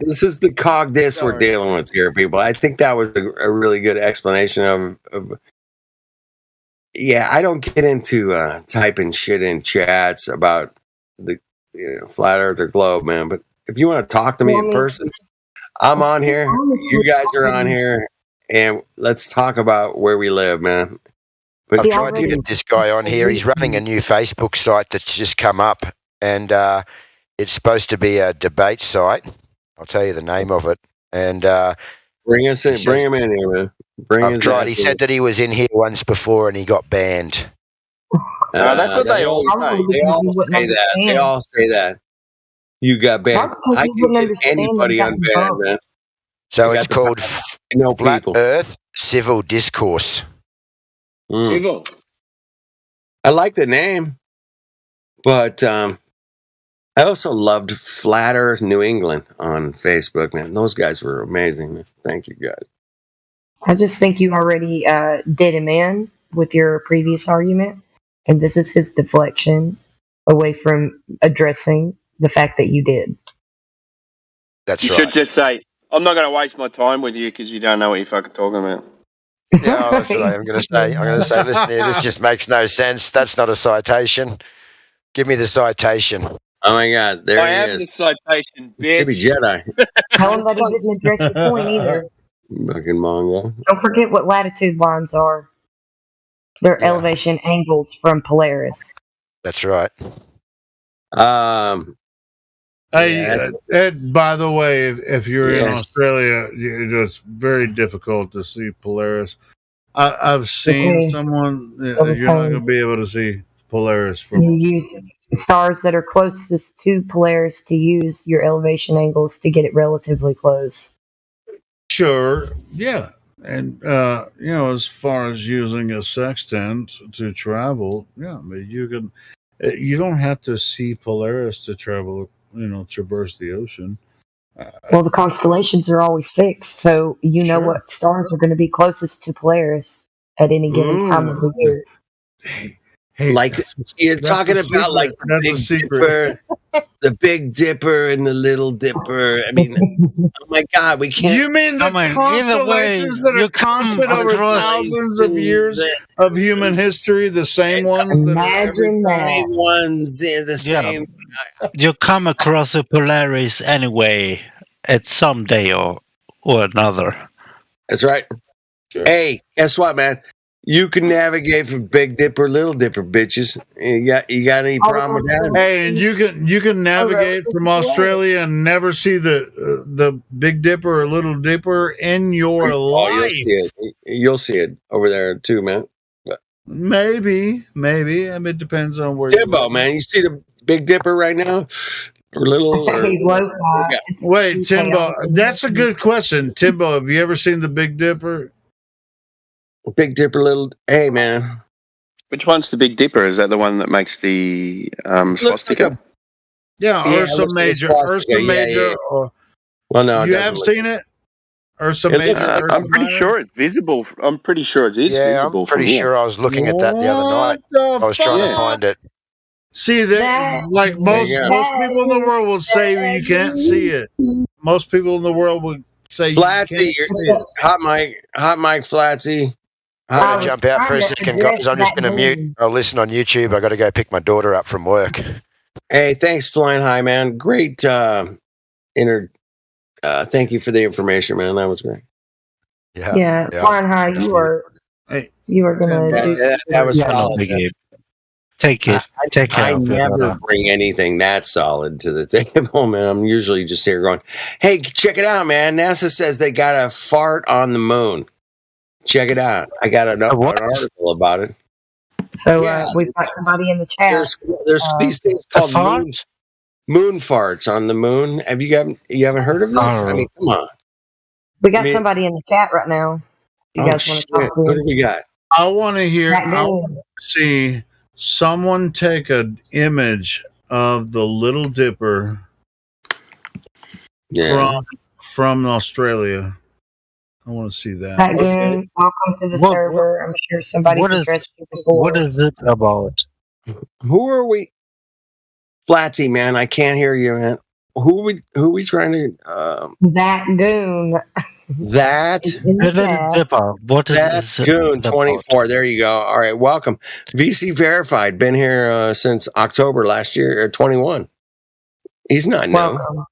This is the cog-dis we're dealing with here, people. I think that was a really good explanation of. Yeah, I don't get into typing shit in chats about the flat Earth or globe, man. But if you want to talk to me in person, I'm on here. You guys are on here, and let's talk about where we live, man. But I've tried to get this guy on here. He's running a new Facebook site that's just come up, and it's supposed to be a debate site. I'll tell you the name of it. And bring him in here, man. I've tried. He said that he was in here once before and he got banned. That's what they all say. They all say that. They all say that. You got banned. I can get anybody unbanned, man. So it's called Flat Earth Civil Discourse. Civil. I like the name, but I also loved Flat Earth New England on Facebook, man. Those guys were amazing, man. Thank you, guys. I just think you already did him in with your previous argument, and this is his deflection away from addressing the fact that you did. That's you right. should just say, I'm not going to waste my time with you because you don't know what you're fucking talking about. Yeah, that's what I'm going to say. I'm going to say, listen here, this just makes no sense. That's not a citation. Give me the citation. Oh my God, there I he have is. the citation, bitch. Should be Jedi. Tell him that he didn't address your point either. Fucking Mongo. Don't forget what latitude lines are. They're elevation angles from Polaris. That's right. Hey, Ed, by the way, if you're in Australia, it's very difficult to see Polaris. I've seen someone, you're not going to be able to see Polaris from. You use stars that are closest to Polaris to use your elevation angles to get it relatively close. Sure, yeah. And, as far as using a sextant to travel, I mean, you don't have to see Polaris to travel, traverse the ocean. Well, the constellations are always fixed, so you know what stars are going to be closest to Polaris at any given time of the year. Hey, like you're talking about like the Big Dipper and the Little Dipper. I mean, oh my God, we can't. You mean the constellations that are constant over thousands of years of human history? The same ones. Imagine that. Same ones, the same. You come across a Polaris anyway at some day or another. That's right. Sure. Hey, guess what, man? You can navigate from Big Dipper, Little Dipper, bitches. You got any problem with that? Hey, and you can navigate from Australia and never see the Big Dipper or Little Dipper in your life. You'll see it over there too, man. But maybe. I mean, it depends on where. Timbo, man, you see the Big Dipper right now, or Little? Wait, Timbo, that's a good question. Timbo, have you ever seen the Big Dipper? Big Dipper, Little. Hey, man. Which one's the Big Dipper? Is that the one that makes the swastika? Yeah, Ursa Major. Yeah. Well, no, you have seen it. Ursa Major. I'm pretty sure it's visible. I'm pretty sure it is visible. I'm pretty sure I was looking at that the other night. I was trying to find it. See that? Like most people in the world will say you can't see it. Most people in the world would say Flatsy, you can't see it. Hot mic, Flatsy. I'm going to jump out for a second, guys. I'm just going to mute. I'll listen on YouTube. I got to go pick my daughter up from work. Hey, thanks, Flying High, man. Great thank you for the information, man. That was great. Yeah. Flying High, you are going to do that was solid. Take it. Take care I of it. never bring anything that solid to the table, man. I'm usually just here going, hey, check it out, man. NASA says they got a fart on the moon. Check it out. I got an article about it. So we've got somebody in the chat. There's these things called moon farts on the moon. You haven't heard of this? I mean, come on. We got somebody in the chat right now. You guys want to talk to What him? do we got? I want to hear. I want to see someone take an image of the Little Dipper from Australia. I want to see that. Again, welcome to the server. I'm sure somebody's addressed you before. What is it about? Who are we? Flatsy, man, I can't hear you, man. Who are we trying to? That goon. That Dipper. What is that goon 24? There you go. All right, welcome. VC verified. Been here since October last year, or 21. He's not new. Welcome.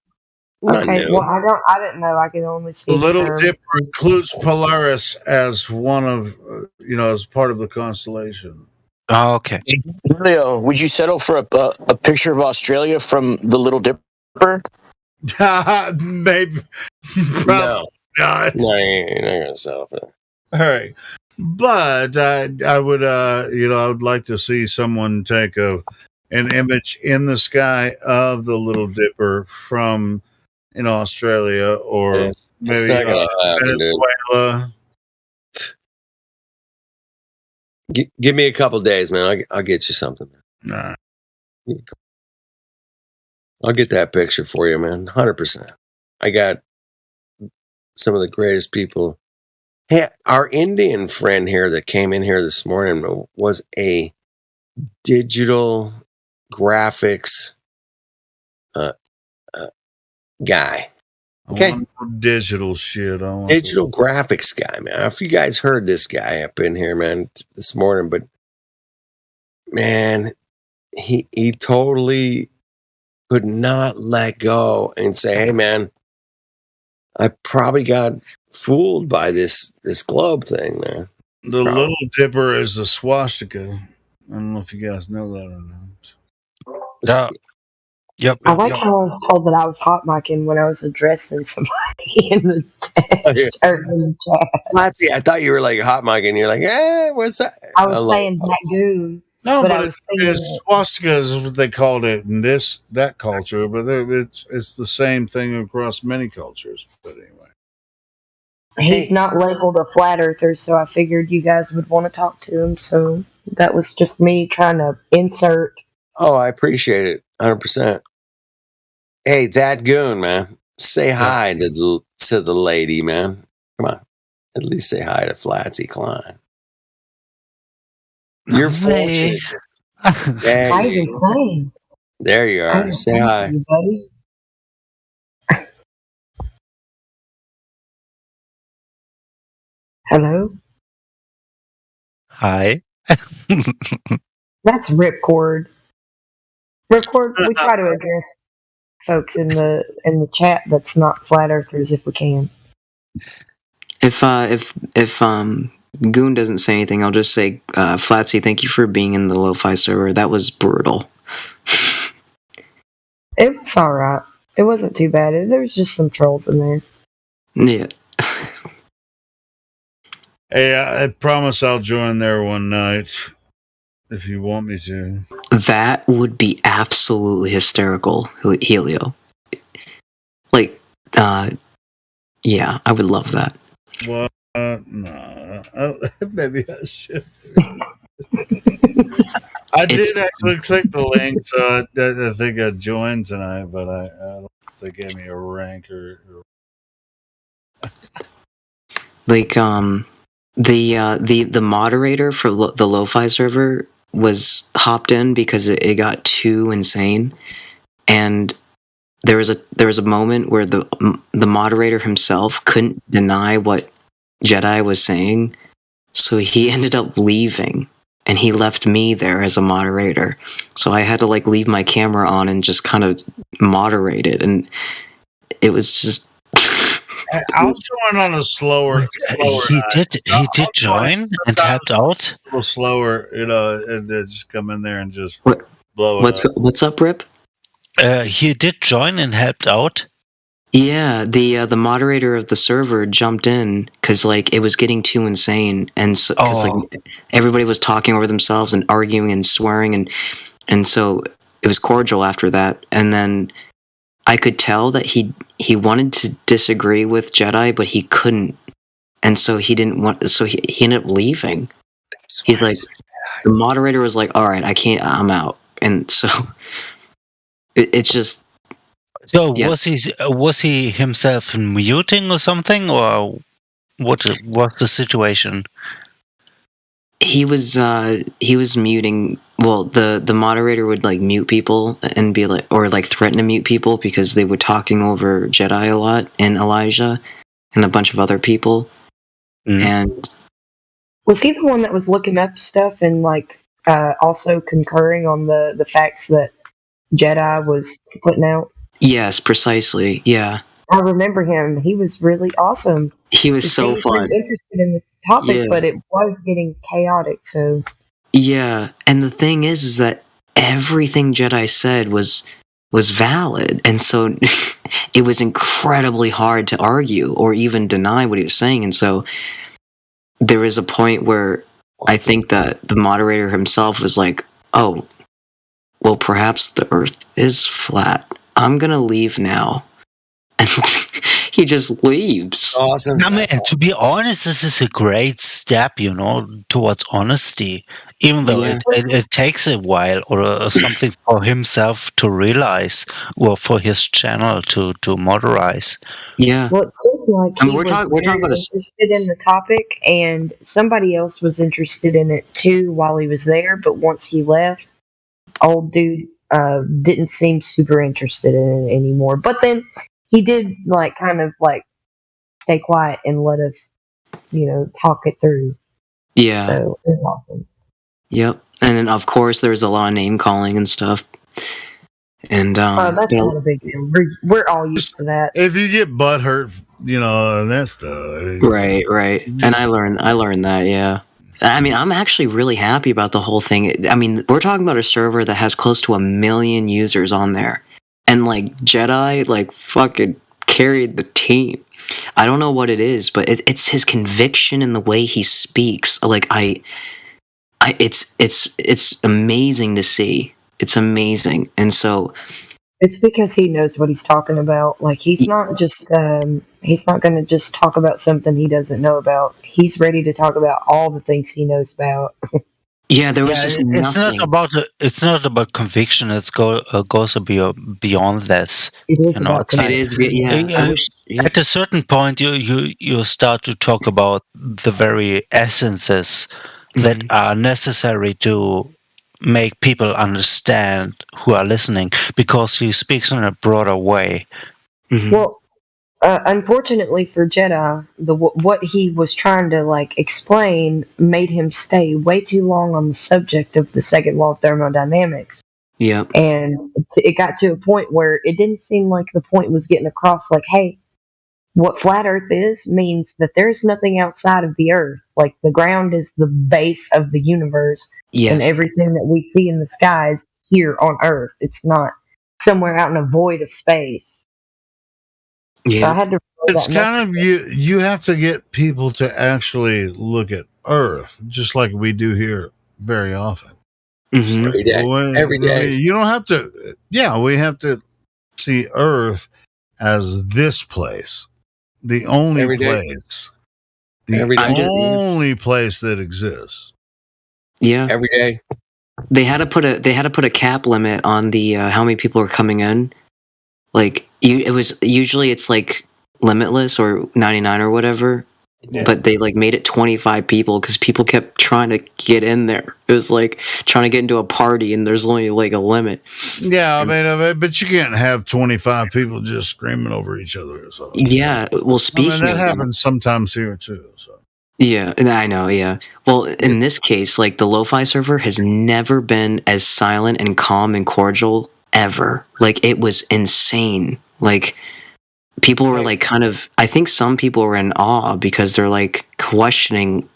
Okay, well, I didn't know. I can only see the Little Dipper includes Polaris as one of, as part of the constellation. Oh, okay. Leo, would you settle for a picture of Australia from the Little Dipper? Maybe. No. Not. No, you're not gonna settle for that. All right, but I would, I would like to see someone take an image in the sky of the Little Dipper from Australia or maybe Venezuela. Give me a couple days, man. I'll get you something. Nah. I'll get that picture for you, man. 100%. I got some of the greatest people. Hey, our Indian friend here that came in here this morning was a digital graphics guy. Okay. Digital shit. Digital graphics guy, man. If you guys heard this guy up in here, man, this morning, but man, he totally could not let go and say, hey, man, I probably got fooled by this globe thing, man. The Little Dipper is the swastika. I don't know if you guys know that or not. Yep. I like how I was told that I was hot micing when I was addressing somebody in the text or in the chat. I thought you were like hot micing. You're like, what's that? I was saying that goon. No, but I was it's swastika is what they called it in that culture, but it's the same thing across many cultures. But anyway. He's not labeled a flat earther, so I figured you guys would want to talk to him. So that was just me trying to insert. Oh, I appreciate it. 100%. Hey, that goon, man. Say hi to the lady, man. Come on. At least say hi to Flatsy Klein. You're fortunate. There you are. Say hi. Hello? Hi. That's Ripcord. Ripcord, we try to address folks in the chat that's not flat earthers if we can. If Goon doesn't say anything, I'll just say, Flatsy, thank you for being in the Lo-Fi server. That was brutal. It was alright. It wasn't too bad. There was just some trolls in there. Yeah. Hey, I promise I'll join there one night if you want me to. That would be absolutely hysterical, Helio. Like, yeah, I would love that. Well, no. Maybe I should. I did actually click the link, so I think I joined tonight, but I don't think they gave me a rank or... Like, the moderator for the Lo-Fi server was hopped in because it got too insane, and there was a moment where the moderator himself couldn't deny what Jedi was saying, so he ended up leaving, and he left me there as a moderator. So I had to leave my camera on and just kind of moderate it, and it was just I'll join on a slower. He did join and helped out. A little slower, and just come in there and just blow it up. What's up, Rip? He did join and helped out. Yeah, the moderator of the server jumped in because like it was getting too insane, and so like everybody was talking over themselves and arguing and swearing, and so it was cordial after that. And then I could tell that he wanted to disagree with Jedi, but he couldn't, and so he didn't want. So he ended up leaving. He's like, the moderator was like, "All right, I can't. I'm out," and so it's just. So was he himself muting or something, or what was the situation? He was muting. Well, the moderator would like mute people and be like, or like threaten to mute people because they were talking over Jedi a lot and Elijah and a bunch of other people. And was he the one that was looking up stuff and like also concurring on the facts that Jedi was putting out? Yes, precisely. Yeah. I remember him. He was really awesome. He was so fun. Really interested in the topic, Yeah. but it was getting chaotic. So yeah, and the thing is that everything Jedi said was valid, and so it was incredibly hard to argue or even deny what he was saying. And so there was a point where I think that the moderator himself was like, "Oh, well, perhaps the Earth is flat. I'm gonna leave now," and he just leaves. Awesome. I mean, to be honest, this is a great step, towards honesty. Even though it takes a while or something for himself to realize, or for his channel to moderize. Yeah. Well, it seems like he was interested in the topic, and somebody else was interested in it too while he was there. But once he left, old dude didn't seem super interested in it anymore. But then he did kind of stay quiet and let us, talk it through. Yeah. So it was awesome. Yep. And then of course there was a lot of name calling and stuff. And that's not a big deal. We're all used to that. If you get butt hurt, and that stuff. Right. And I learned that, yeah. I mean, I'm actually really happy about the whole thing. I mean, we're talking about a server that has close to 1 million users on there. And Jedi fucking carried the team. I don't know what it is, but it's his conviction and the way he speaks. It's amazing to see. It's amazing. And so it's because he knows what he's talking about. He's not just he's not going to just talk about something he doesn't know about. He's ready to talk about all the things he knows about. Yeah, there was just nothing. It's not about conviction. It goes beyond this. At a certain point, you start to talk about the very essences that are necessary to make people understand who are listening, because he speaks in a broader way. Well, unfortunately for Jedi, what he was trying to explain made him stay way too long on the subject of the second law of thermodynamics. Yeah. And it got to a point where it didn't seem like the point was getting across. Hey, what flat Earth is means that there's nothing outside of the Earth. The ground is the base of the universe. Yes. And everything that we see in the skies here on Earth. It's not somewhere out in a void of space. Yeah. So I had to. It's kind of you have to get people to actually look at Earth, just like we do here very often. Mm-hmm. Every day. You don't have to. Yeah, we have to see Earth as this place, the only place, only place that exists. Yeah, every day. They had to put a cap limit on the how many people are coming in. It was usually it's limitless or 99 or whatever. Yeah. But they made it 25 people because people kept trying to get in there. It was trying to get into a party and there's only a limit. Yeah, I mean, but you can't have 25 people just screaming over each other. So. Yeah, well, speaking that happens sometimes here too. So. Yeah, I know. Yeah. Well, in this case, the lo-fi server has never been as silent and calm and cordial ever. It was insane. people were like kind of. I think some people were in awe because they're like questioning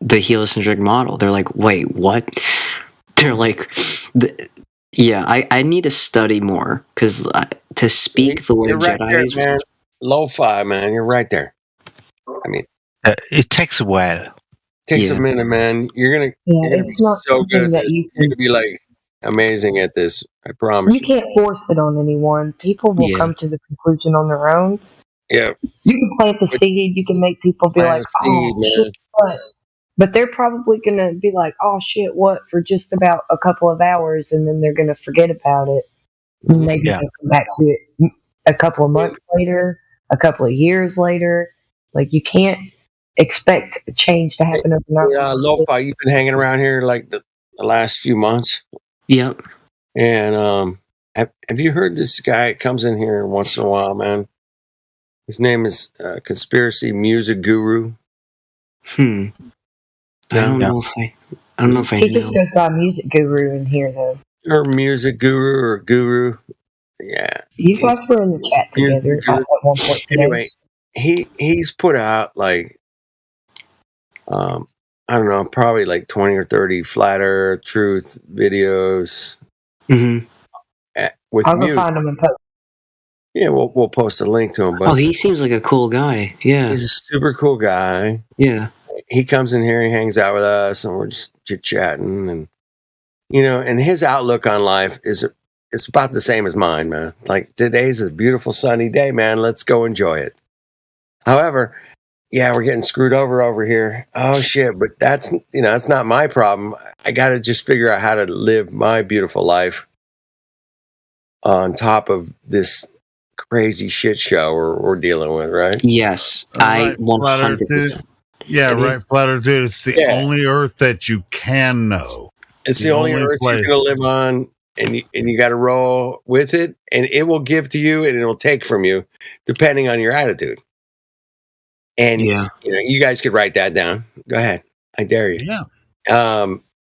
the heliocentric model. They're like, wait, what? They're like, yeah, I need to study more because to speak the way You're right Jedi there, man. Lo-fi, man. You're right there. I mean, it takes a while. Takes a minute, man. You're gonna be so good at this. You're gonna be like amazing at this. I promise You can't force it on anyone. People will come to the conclusion on their own. Yeah. You can plant the seed. You can make people be like, "Oh shit, what?" But they're probably gonna be like, "Oh shit, what?" for just about a couple of hours, and then they're gonna forget about it. Maybe they'll come back to it a couple of months later, a couple of years later. Like you can't expect change to happen overnight. Yeah, Lo-fi, you've been hanging around here like the last few months. Yep. And have you heard this guy comes in here once in a while, man? His name is Conspiracy Music Guru. I don't know if I He just goes by music guru in here though. Or music guru or guru. Yeah. You guys were in the chat together at one point today. Anyway, he's put out like I don't know, probably like 20 or 30 flat earth truth videos. With I'll go music. find them and post. Yeah, we'll post a link to him. But oh, he seems like a cool guy. Yeah, he's a super cool guy. Yeah, he comes in here, he hangs out with us, and we're just chit chatting, and and his outlook on life it's about the same as mine, man. Like today's a beautiful sunny day, man. Let's go enjoy it. However, yeah, we're getting screwed over here. Oh shit! But that's that's not my problem. I got to just figure out how to live my beautiful life on top of this crazy shit show we're dealing with, right? Yes, I 100%. Yeah, right. Flat Earth, dude. It's the only Earth that you can know. It's the only Earth you're going to live on, and you got to roll with it, and it will give to you, and it will take from you, depending on your attitude. And you guys could write that down. Go ahead, I dare you. Yeah.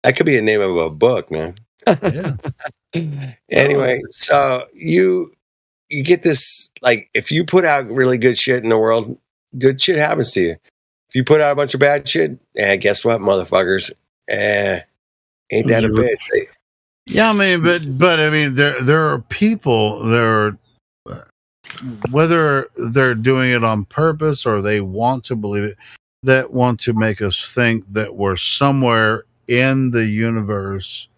That could be the name of a book, man. Yeah. Anyway, so you get this, like, if you put out really good shit in the world, good shit happens to you. If you put out a bunch of bad shit, guess what, motherfuckers? Ain't that a bitch? Yeah, I mean, but I mean, there are people whether they're doing it on purpose or they want to believe it, that want to make us think that we're somewhere in the universe.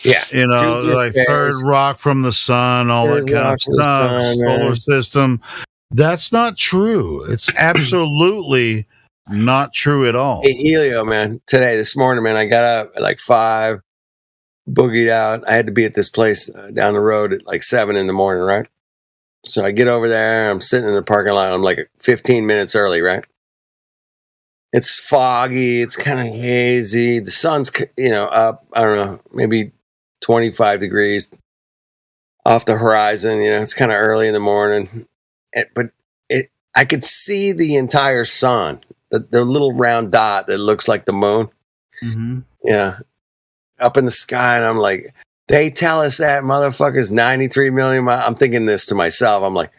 Yeah, like third rock from the sun, all that kind of stuff, solar system. That's not true. It's absolutely not true at all. Hey, Helio, man, this morning, man, I got up at like 5, boogied out. I had to be at this place down the road at like 7 in the morning, right? So I get over there, I'm sitting in the parking lot, I'm like 15 minutes early, right? It's foggy, it's kind of hazy, the sun's, up, I don't know, maybe 25 degrees off the horizon, it's kind of early in the morning. But I could see the entire sun, the little round dot that looks like the moon. Mm-hmm. Yeah. Up in the sky, and I'm like, they tell us that motherfucker's 93 million miles. I'm thinking this to myself. I'm like,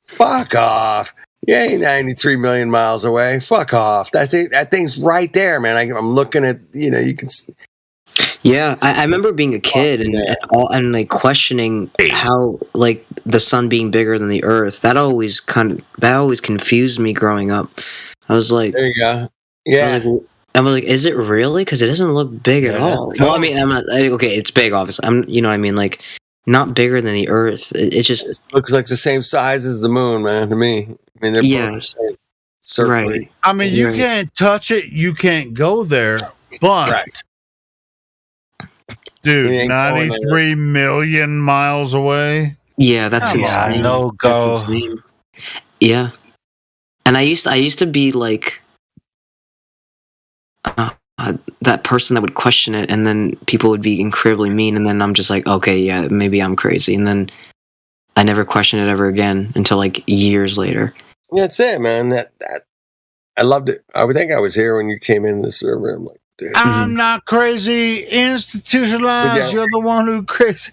fuck off. You ain't 93 million miles away. Fuck off. That thing's right there, man. I'm looking at, you can see. Yeah, I remember being a kid and like questioning how like the sun being bigger than the Earth. That always confused me growing up. I was like, there you go. Yeah. I was like, is it really? Because it doesn't look big at all. Well, I mean, I'm not okay. It's big, obviously. What I mean, like not bigger than the Earth. It just looks like the same size as the moon, man. To me, I mean, they're both right. I mean, you can't touch it. You can't go there, but. Dude, 93 million miles away? Yeah, that's insane. No go. That's insane. Yeah. And I used to be like that person that would question it, and then people would be incredibly mean, and then I'm just like, okay, yeah, maybe I'm crazy. And then I never questioned it ever again until like years later. Yeah, that's it, man. That I loved it. I would think I was here when you came in the server. I'm like, I'm not crazy. Institutionalized. You're the one who crazy.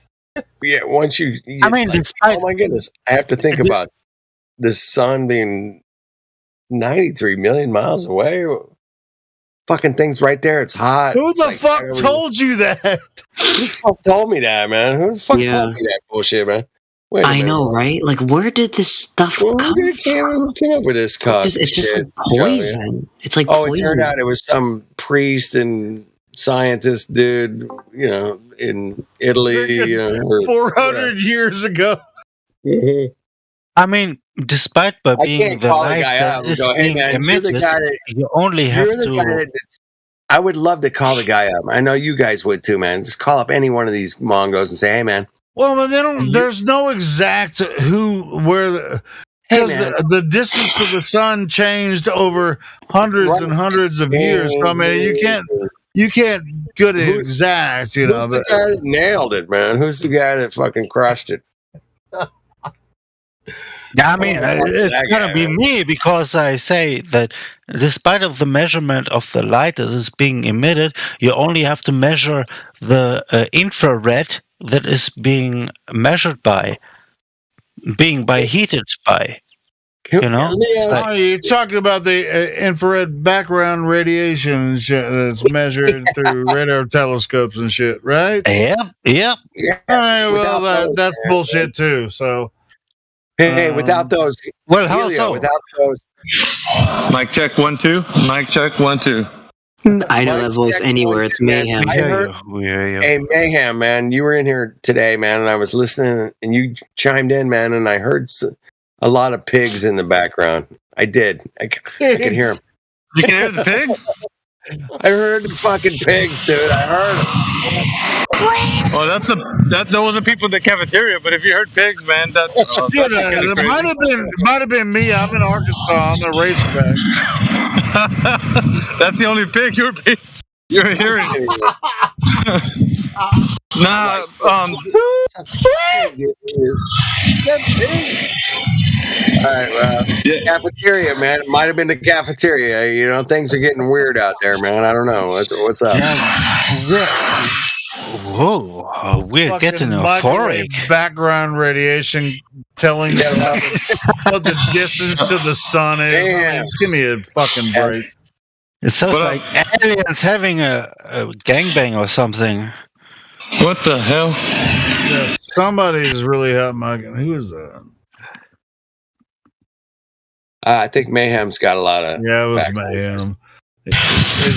Yeah, once you I mean, like, oh my goodness, I have to think about the sun being 93 million miles away. Fucking thing's right there. It's hot. Who It's the like, fuck told you that? Who the fuck told me that, man? Who the fuck told me that bullshit, man? Wait a I minute, know, bro. right? Like, where did this stuff come from? Who came up with this cock? It's just shit? like poison. It's like Oh, poison. it turned out it was some priest and scientist dude, in Italy, 400 years ago. I mean, despite by being the light that is being emitted, you only have to. I would love to call the guy up. I know you guys would too, man. Just call up any one of these Mongos and say, "Hey, man." Well, but they don't. There's no exact because the distance of the sun changed over hundreds and hundreds of years. So, I mean, you can't get it exact. Who's the guy that nailed it, man? Who's the guy that fucking crushed it? Yeah, I mean, it's gonna be me, because I say that despite of the measurement of the light that is being emitted, you only have to measure the infrared that is being measured by, heated by. You know, you're talking about the infrared background radiation that's measured through radar telescopes and shit, right? Yep. Yeah. All right, well, that's bullshit too. So. Hey, without those. Well, how so? Without those. Mic check 1 2. Mic check 1 2. I know that voice anywhere. It's Mayhem. Hey, Mayhem, man, you were in here today, man, and I was listening, and you chimed in, man, and I heard a lot of pigs in the background. I did. I could hear them. You can hear the pigs? I heard the fucking pigs, dude. I heard them. Well, those are people in the cafeteria. But if you heard pigs, man, it might have been me. I'm in Arkansas. I'm a Razorback. That's the only pig you're hearing. Nah. All right, well, cafeteria, man. It might have been the cafeteria. Things are getting weird out there, man. I don't know. What's up? Whoa, we're getting euphoric. Background radiation telling you what the distance to the sun is. I mean, give me a fucking break. It sounds like aliens having a gangbang or something. What the hell? Yeah, somebody's really hot mugging. Who is that? I think Mayhem's got a lot of. Yeah, it was Mayhem.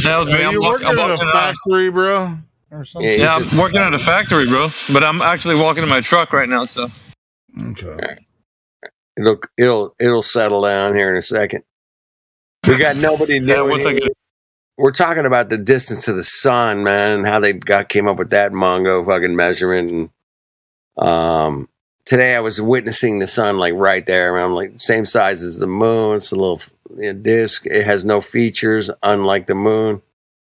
That was me. I'm working at a factory, bro, or something? Yeah, I'm working at a factory, bro. But I'm actually walking in my truck right now. So. Okay. It'll settle down here in a second. We got nobody new. We're talking about the distance to the sun, man, and how they came up with that Mongo fucking measurement. And today I was witnessing the sun like right there. I'm like same size as the moon. It's a little disc. It has no features, unlike the moon.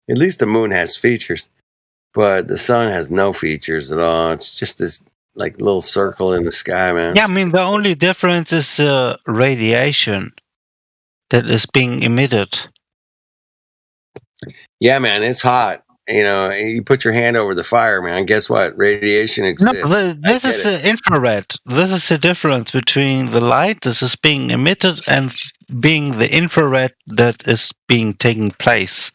At least the moon has features, but the sun has no features at all. It's just this like little circle in the sky, man. Yeah, I mean the only difference is radiation that is being emitted. Yeah, man, it's hot. You put your hand over the fire, man. Guess what? Radiation exists. No, this is infrared. This is the difference between the light that is being emitted and being the infrared that is being taking place.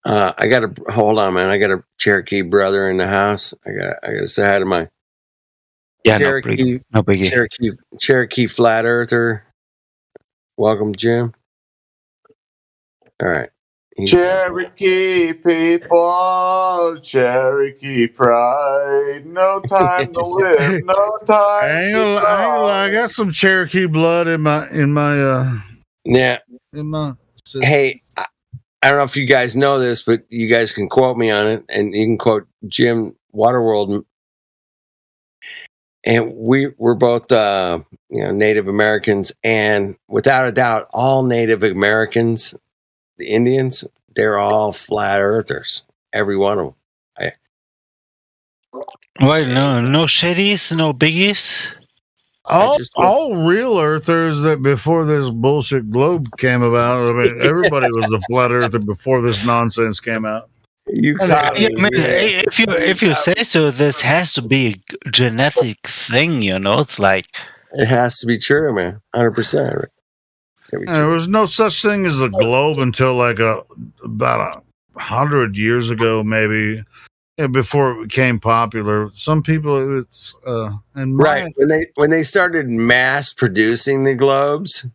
I got to hold on, man. I got a Cherokee brother in the house. I got to say hi to my Cherokee, no biggie. Cherokee flat earther. Welcome, Jim. All right. Cherokee people, Cherokee pride, no time to live, no time to die. I got some Cherokee blood in my yeah. In my system. Hey, I don't know if you guys know this, but you guys can quote me on it, and you can quote Jim Waterworld. And we're both Native Americans, and without a doubt, all Native Americans, the Indians, they're all flat earthers. Every one of them. Wait, no shitties, no biggies. All real earthers that before this bullshit globe came about. I mean, everybody was a flat earther before this nonsense came out. If you say so, this has to be a genetic thing. It's like It has to be true, man. 100%. There was no such thing as a globe until like about 100 years ago, maybe. Before it became popular. Some people, it's right when they started mass producing the globes.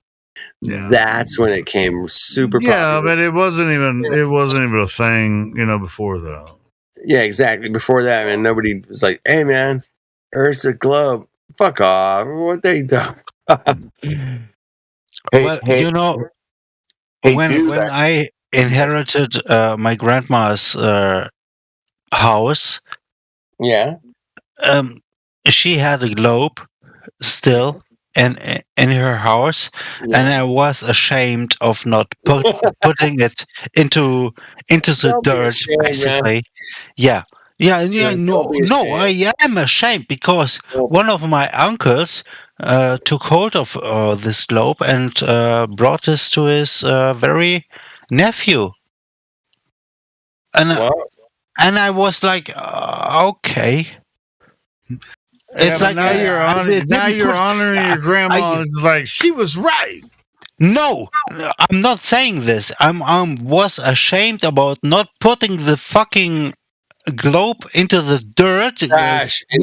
Yeah. That's when it came super popular. Yeah, but it wasn't even a thing, before that. Yeah, exactly. Before that, man, nobody was like, "Hey, man, Earth's a globe." Fuck off! What they do? Well, when I inherited my grandma's house, yeah, she had a globe still in her house, and I was ashamed of not putting it into the dirt, basically. Man. Yeah. No, I am ashamed because one of my uncles took hold of this globe and brought this to his very nephew. And I was like, okay. It's like now you're honoring your grandma. It's like she was right. No, I'm not saying this. I was ashamed about not putting the fucking globe into the dirt,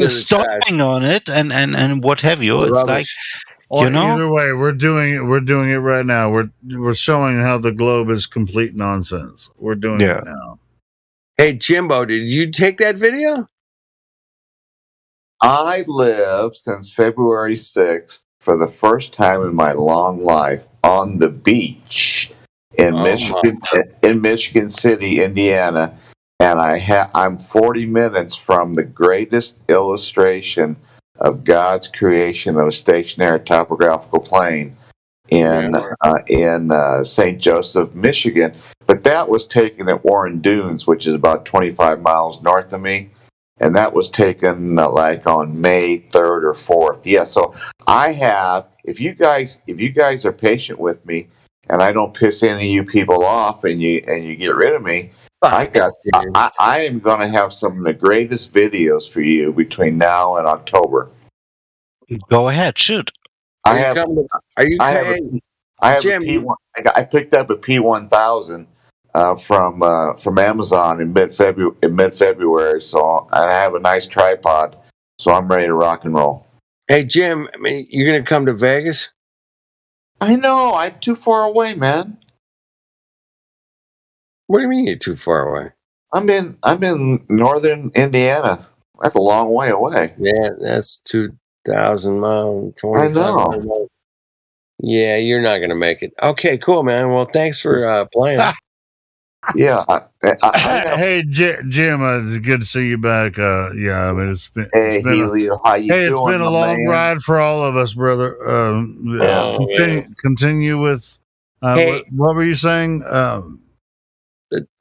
stomping on it, and what have you. It's like, Either way, we're doing it right now. We're showing how the globe is complete nonsense. We're doing it now. Hey, Jimbo, did you take that video? I lived since February 6th for the first time in my long life on the beach in Michigan City, Indiana, and I'm 40 minutes from the greatest illustration of God's creation of a stationary topographical plane in St. Joseph, Michigan. But that was taken at Warren Dunes, which is about 25 miles north of me. And that was taken like on May 3rd or 4th. Yeah, so I have, if you guys are patient with me and I don't piss any of you people off and you get rid of me, I am going to have some of the greatest videos for you between now and October. Go ahead, shoot. I picked up a P1000 from Amazon in mid-February, so I have a nice tripod, so I'm ready to rock and roll. Hey Jim, I mean, you're gonna come to Vegas? I know, I'm too far away, man. What do you mean you're too far away? I'm in northern Indiana. That's a long way away. Yeah, that's 2,000 miles. I know. Yeah, you're not gonna make it. Okay, cool, man. Well, thanks for playing. Yeah. Hey, Jim, it's good to see you back. It's been. Helio, how you doing? It's been a long ride for all of us, brother. Continue with. What were you saying?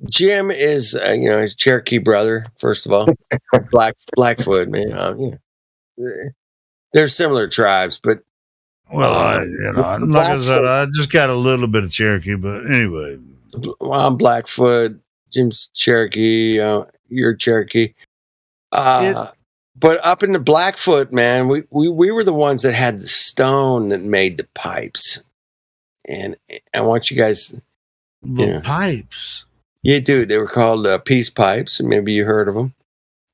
Jim is, his Cherokee brother. First of all, Blackfoot, man. They're similar tribes, but like I said, I just got a little bit of Cherokee, but anyway. Well, I'm Blackfoot. Jim's Cherokee. You're Cherokee. But up in the Blackfoot, man, we were the ones that had the stone that made the pipes. And I want you guys. Pipes? Yeah, dude. They were called peace pipes. Maybe you heard of them.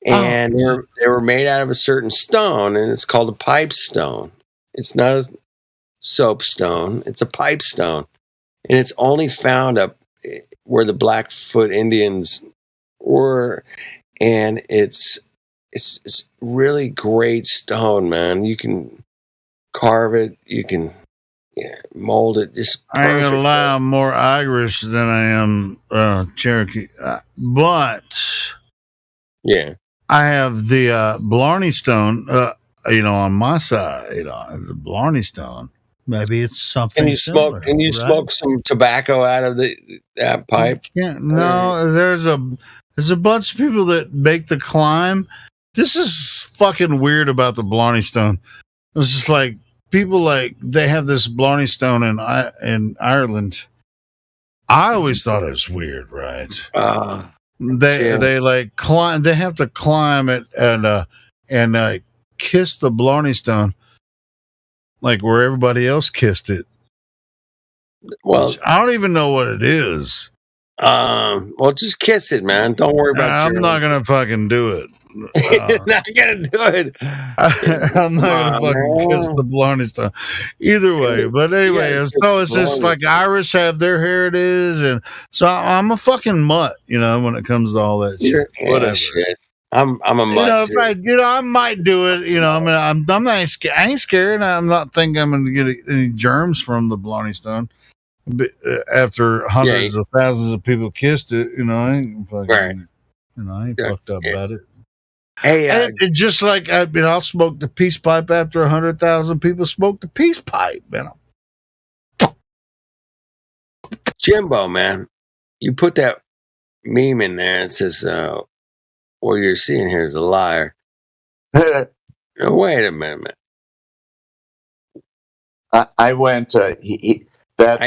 And they were made out of a certain stone, and it's called a pipe stone. It's not a soap stone. It's a pipe stone. And it's only found up where the Blackfoot Indians were, and it's really great stone, man. You can carve it, you can mold it. Just I ain't gonna lie, I'm more Irish than I am Cherokee, but yeah, I have the Blarney stone, on my side. The Blarney stone. Maybe it's something. Can you smoke? Can you smoke some tobacco out of that pipe? No, there's a bunch of people that make the climb. This is fucking weird about the Blarney Stone. It's just like people they have this Blarney Stone in Ireland. I always thought it was weird, right? They climb. They have to climb it and kiss the Blarney Stone. like where everybody else kissed it. Well, I don't even know what it is. Well, just kiss it, man. Don't worry about. I'm not gonna fucking do it. You're not gonna do it. I'm not gonna fucking kiss the Blarney Stone. Either way, but anyway, so it's just like Irish have their heritage, and so I'm a fucking mutt, when it comes to all that shit. Whatever. Shit. I'm a mutt. I might do it. I mean, I'm not. I ain't scared. I'm not thinking I'm gonna get any germs from the Blarney Stone. After hundreds of thousands of people kissed it, I ain't fucking, I ain't fucked up about it. Hey, and just like I'll smoke the peace pipe after 100,000 people smoke the peace pipe, man. Jimbo, man, you put that meme in there and says, "What you're seeing here is a liar." Wait a minute. I went. That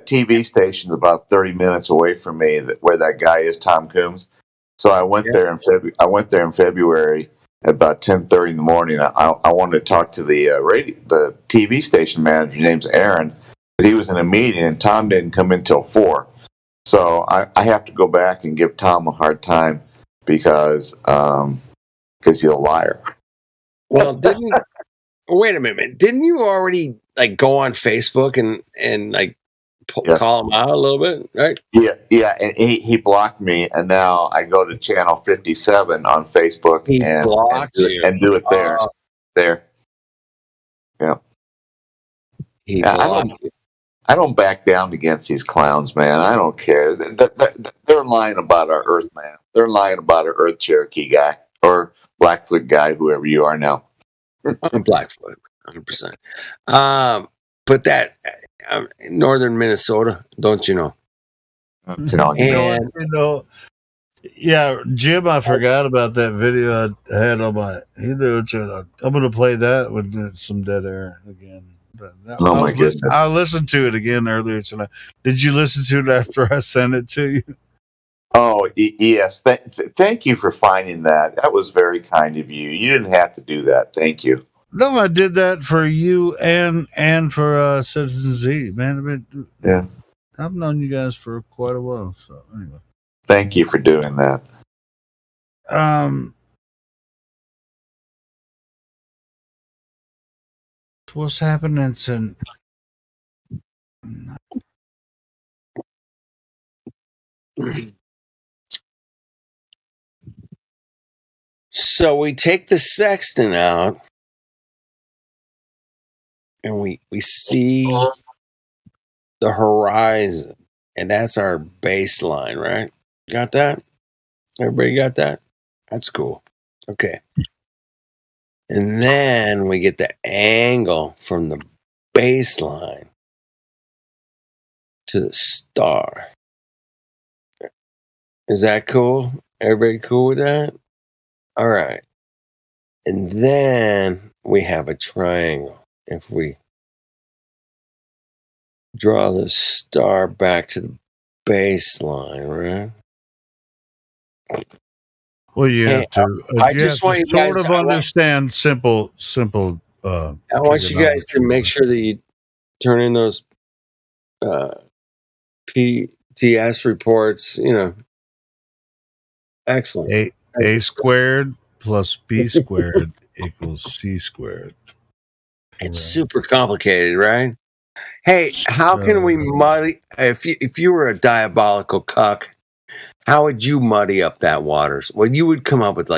TV station's about 30 minutes away from me. Where that guy is, Tom Coombs. So I went there in February at about 10:30 in the morning. I wanted to talk to the TV station manager. His name's Aaron, but he was in a meeting, and Tom didn't come in till 4. So I have to go back and give Tom a hard time because he's a liar. Well, wait a minute. Didn't you already go on Facebook and call him out a little bit, right? Yeah, and he blocked me, and now I go to channel 57 on Facebook and do it there. There. Yeah. I don't back down against these clowns, man. I don't care. They're lying about our Earth, man. They're lying about our Earth Cherokee guy or Blackfoot guy, whoever you are now. I'm Blackfoot, 100%. But that northern Minnesota, don't you know? Yeah, Jim, I forgot about that video I had on my. I'm going to play that with some dead air again. My goodness! I listened to it again earlier tonight. Did you listen to it after I sent it to you? Oh, yes. Thank you for finding that. That was very kind of you. You didn't have to do that. Thank you. No, I did that for you and for Citizen Z, man. Yeah. I've known you guys for quite a while. So anyway. Thank you for doing that. What's happening since? So we take the sextant out and we see the horizon, and that's our baseline, right? Got that? Everybody got that? That's cool. Okay. And then we get the angle from the baseline to the star. Is that cool? Everybody cool with that? All right. And then we have a triangle. If we draw the star back to the baseline, right? Well, you have to. I just want you guys to understand simple. I want you guys to make sure that you turn in those PTS reports. Excellent. A squared plus B squared equals C squared. It's super complicated, right? Hey, how can we muddy? If you were a diabolical cuck, how would you muddy up that waters? Well, you would come up with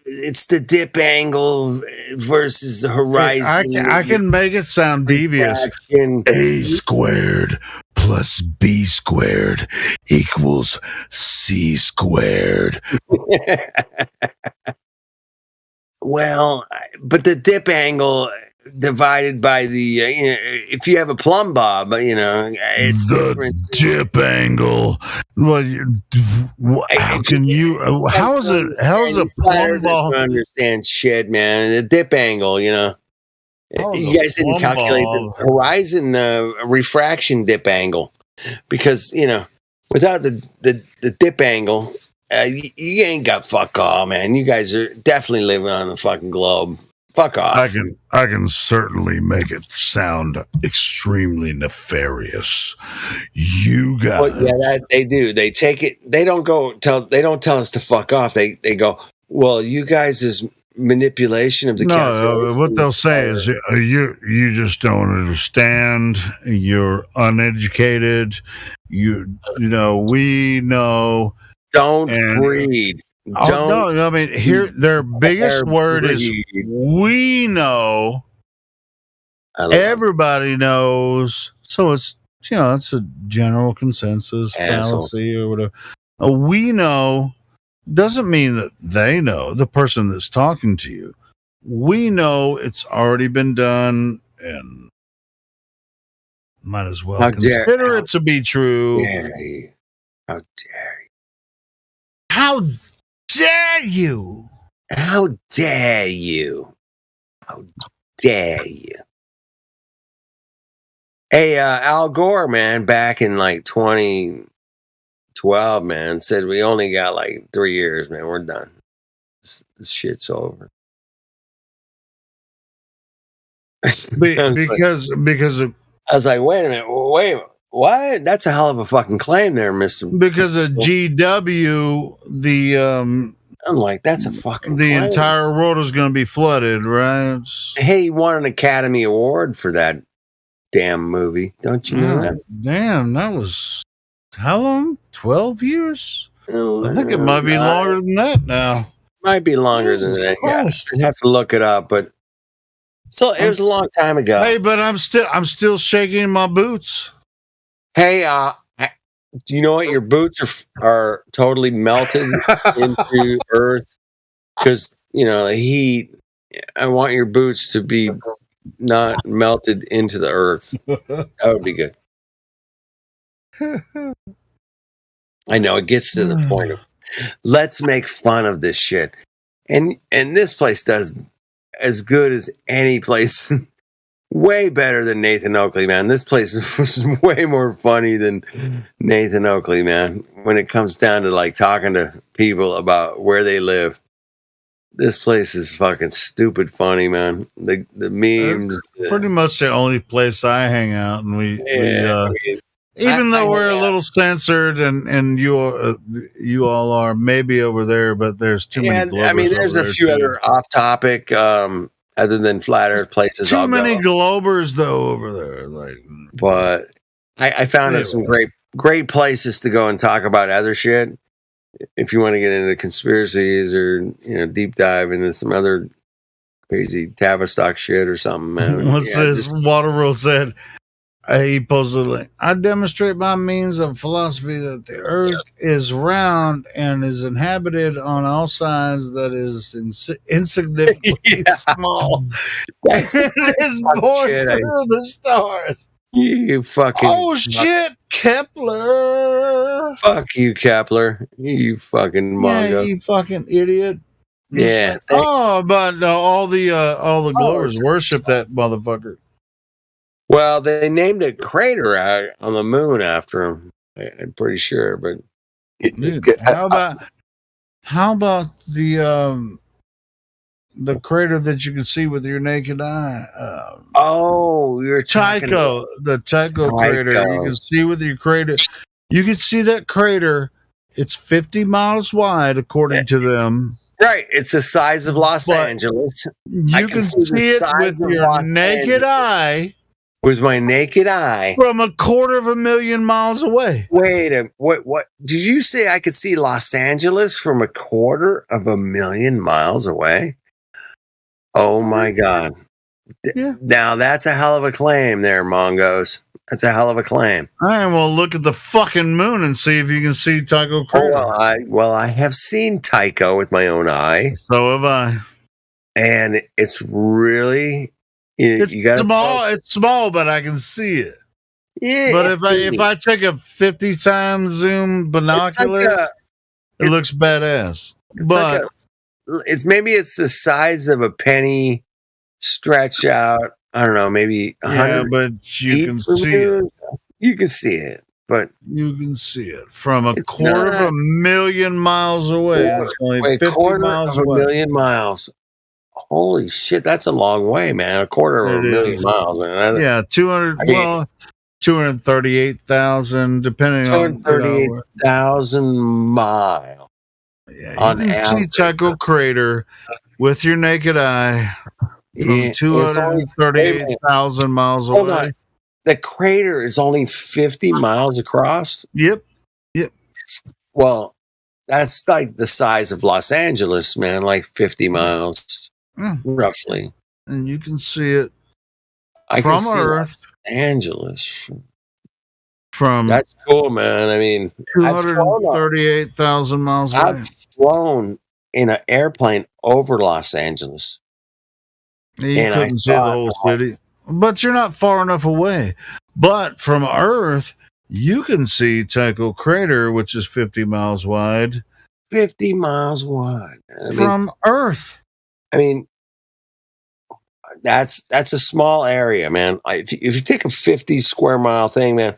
it's the dip angle versus the horizon. I can make it sound devious. A squared plus B squared equals C squared. Well, but the dip angle divided by the if you have a plumb bob, it's the different. Dip angle. Well, how can you? How is it? How is a plumb bob? Understand shit, man. The dip angle, you guys didn't calculate the horizon refraction dip angle because without the dip angle. You ain't got fuck all, man. You guys are definitely living on the fucking globe. Fuck off. I can certainly make it sound extremely nefarious. You guys. Well, yeah, they do. They take it. They don't tell us to fuck off. They go, well, you guys is manipulation of the calculation. What they'll say is you just don't understand. You're uneducated. We know. Don't breed. No, I mean, here their biggest word is we know. Everybody knows. So it's it's a general consensus fallacy or whatever. We know doesn't mean that they know, the person that's talking to you. We know it's already been done and might as well consider it to be true. How dare you? How dare you? How dare you? How dare you? Hey, Al Gore, man, back in like 2012, man, said we only got like 3 years, man. We're done. This shit's over. because of, I was like, wait a minute, what? That's a hell of a fucking claim there, Mister. Because of GW, I'm like, that's a fucking claim. Entire world is going to be flooded, right? Hey, he won an Academy Award for that damn movie. Don't you know that? Damn, that was how long? 12 years? I think it might be longer than that now. Might be longer than that. Yeah, I'd have to look it up, but so it was a long time ago. Hey, but I'm still shaking my boots. Hey, do you know what? Your boots are totally melted into Earth because the heat. I want your boots to be not melted into the Earth. That would be good. I know it gets to the point of let's make fun of this shit, and this place does as good as any place. Way better than Nathan Oakley, man. This place is way more funny than Nathan Oakley, man. When it comes down to like talking to people about where they live, this place is fucking stupid funny, man. The memes. Pretty much the only place I hang out, and even though we're a little censored, and you all are maybe over there, but there's too many. I mean, there's a few other off-topic. Other than flat Earth places, too many Globers though over there. But I found some great places to go and talk about other shit. If you want to get into conspiracies or deep dive into some other crazy Tavistock shit or something, man. What's this? Waterworld said. He posted a link. I demonstrate by means of philosophy that the Earth is round and is inhabited on all sides. That is insignificantly small. It is born through the stars. You fucking shit, Kepler. Fuck you, Kepler. You fucking mongo. Yeah, you fucking idiot. Yeah. But all the Glowers worship that motherfucker. Well, they named a crater on the moon after him. I'm pretty sure, but how about the crater that you can see with your naked eye? You're Tycho, the Tycho crater. You can see with your crater. You can see that crater. It's 50 miles wide, according to them. Right, it's the size of Los Angeles. You can see it with your naked eye. With my naked eye. From 250,000 miles away. Wait a what did you say I could see Los Angeles from 250,000 miles away? Oh my God. Yeah. Now that's a hell of a claim there, Mongos. That's a hell of a claim. All right, well, look at the fucking moon and see if you can see Tycho crater. I have seen Tycho with my own eye. So have I. And it's really... It's small. It's small, but I can see it. Yeah, but if I take a 50 times zoom binoculars, it looks badass. But it's the size of a penny stretched out. I don't know, maybe 100. Yeah, but you can see it. You can see it, but you can see it from 250,000 miles away. It's only 50 miles away. 250,000 miles. Holy shit, that's a long way, man. A quarter of a million miles, man. Yeah, 238,000, depending on 238,000 miles. Yeah, you can see Tycho Crater with your naked eye from 238,000 miles away. Hold on. The crater is only 50 miles across? Yep. Well, that's like the size of Los Angeles, man, like 50 miles, roughly. And you can see it I from can see Earth. Los Angeles. From That's cool, man. I mean, 238,000 miles away. I've flown in an airplane over Los Angeles. You couldn't see the whole city, but you're not far enough away. But from Earth, you can see Tycho Crater, which is 50 miles wide. 50 miles wide. From Earth. I mean, that's a small area, man. If you take a 50 square mile thing, man,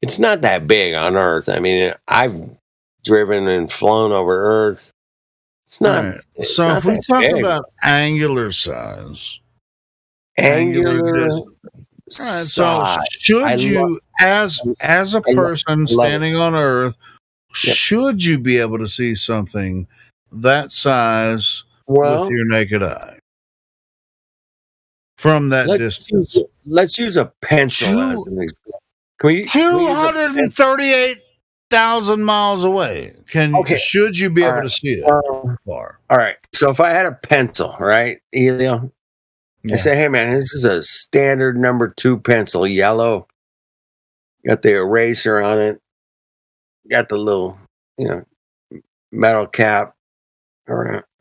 it's not that big on Earth. I mean, I've driven and flown over Earth. It's not. Right. It's So not if we that talk big. about angular size, angular size. So should you, as a person standing on Earth, should you be able to see something that size with your naked eye from that distance? Let's use a pencil as an example. 238,000 miles away. Should you be able to see it far? All right. So if I had a pencil, right, Elio, I say, hey, man, this is a standard number 2 pencil, yellow. Got the eraser on it. Got the little, metal cap.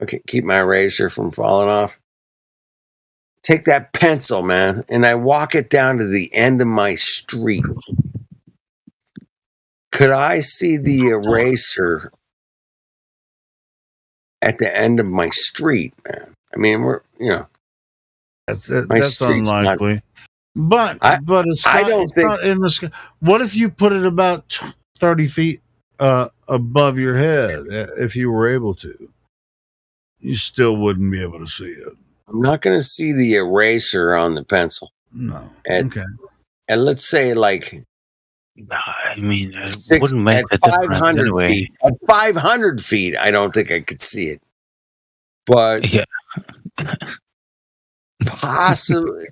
Okay, keep my eraser from falling off. Take that pencil, man, and I walk it down to the end of my street. Could I see the eraser at the end of my street, man? I mean, that's unlikely. But it's not in the sky. What if you put it about 30 feet above your head? If you were able to, you still wouldn't be able to see it. I'm not going to see the eraser on the pencil. No. Okay. And let's say, like, I mean, it wouldn't make a difference anyway. Feet. At 500 feet, I don't think I could see it. But possibly.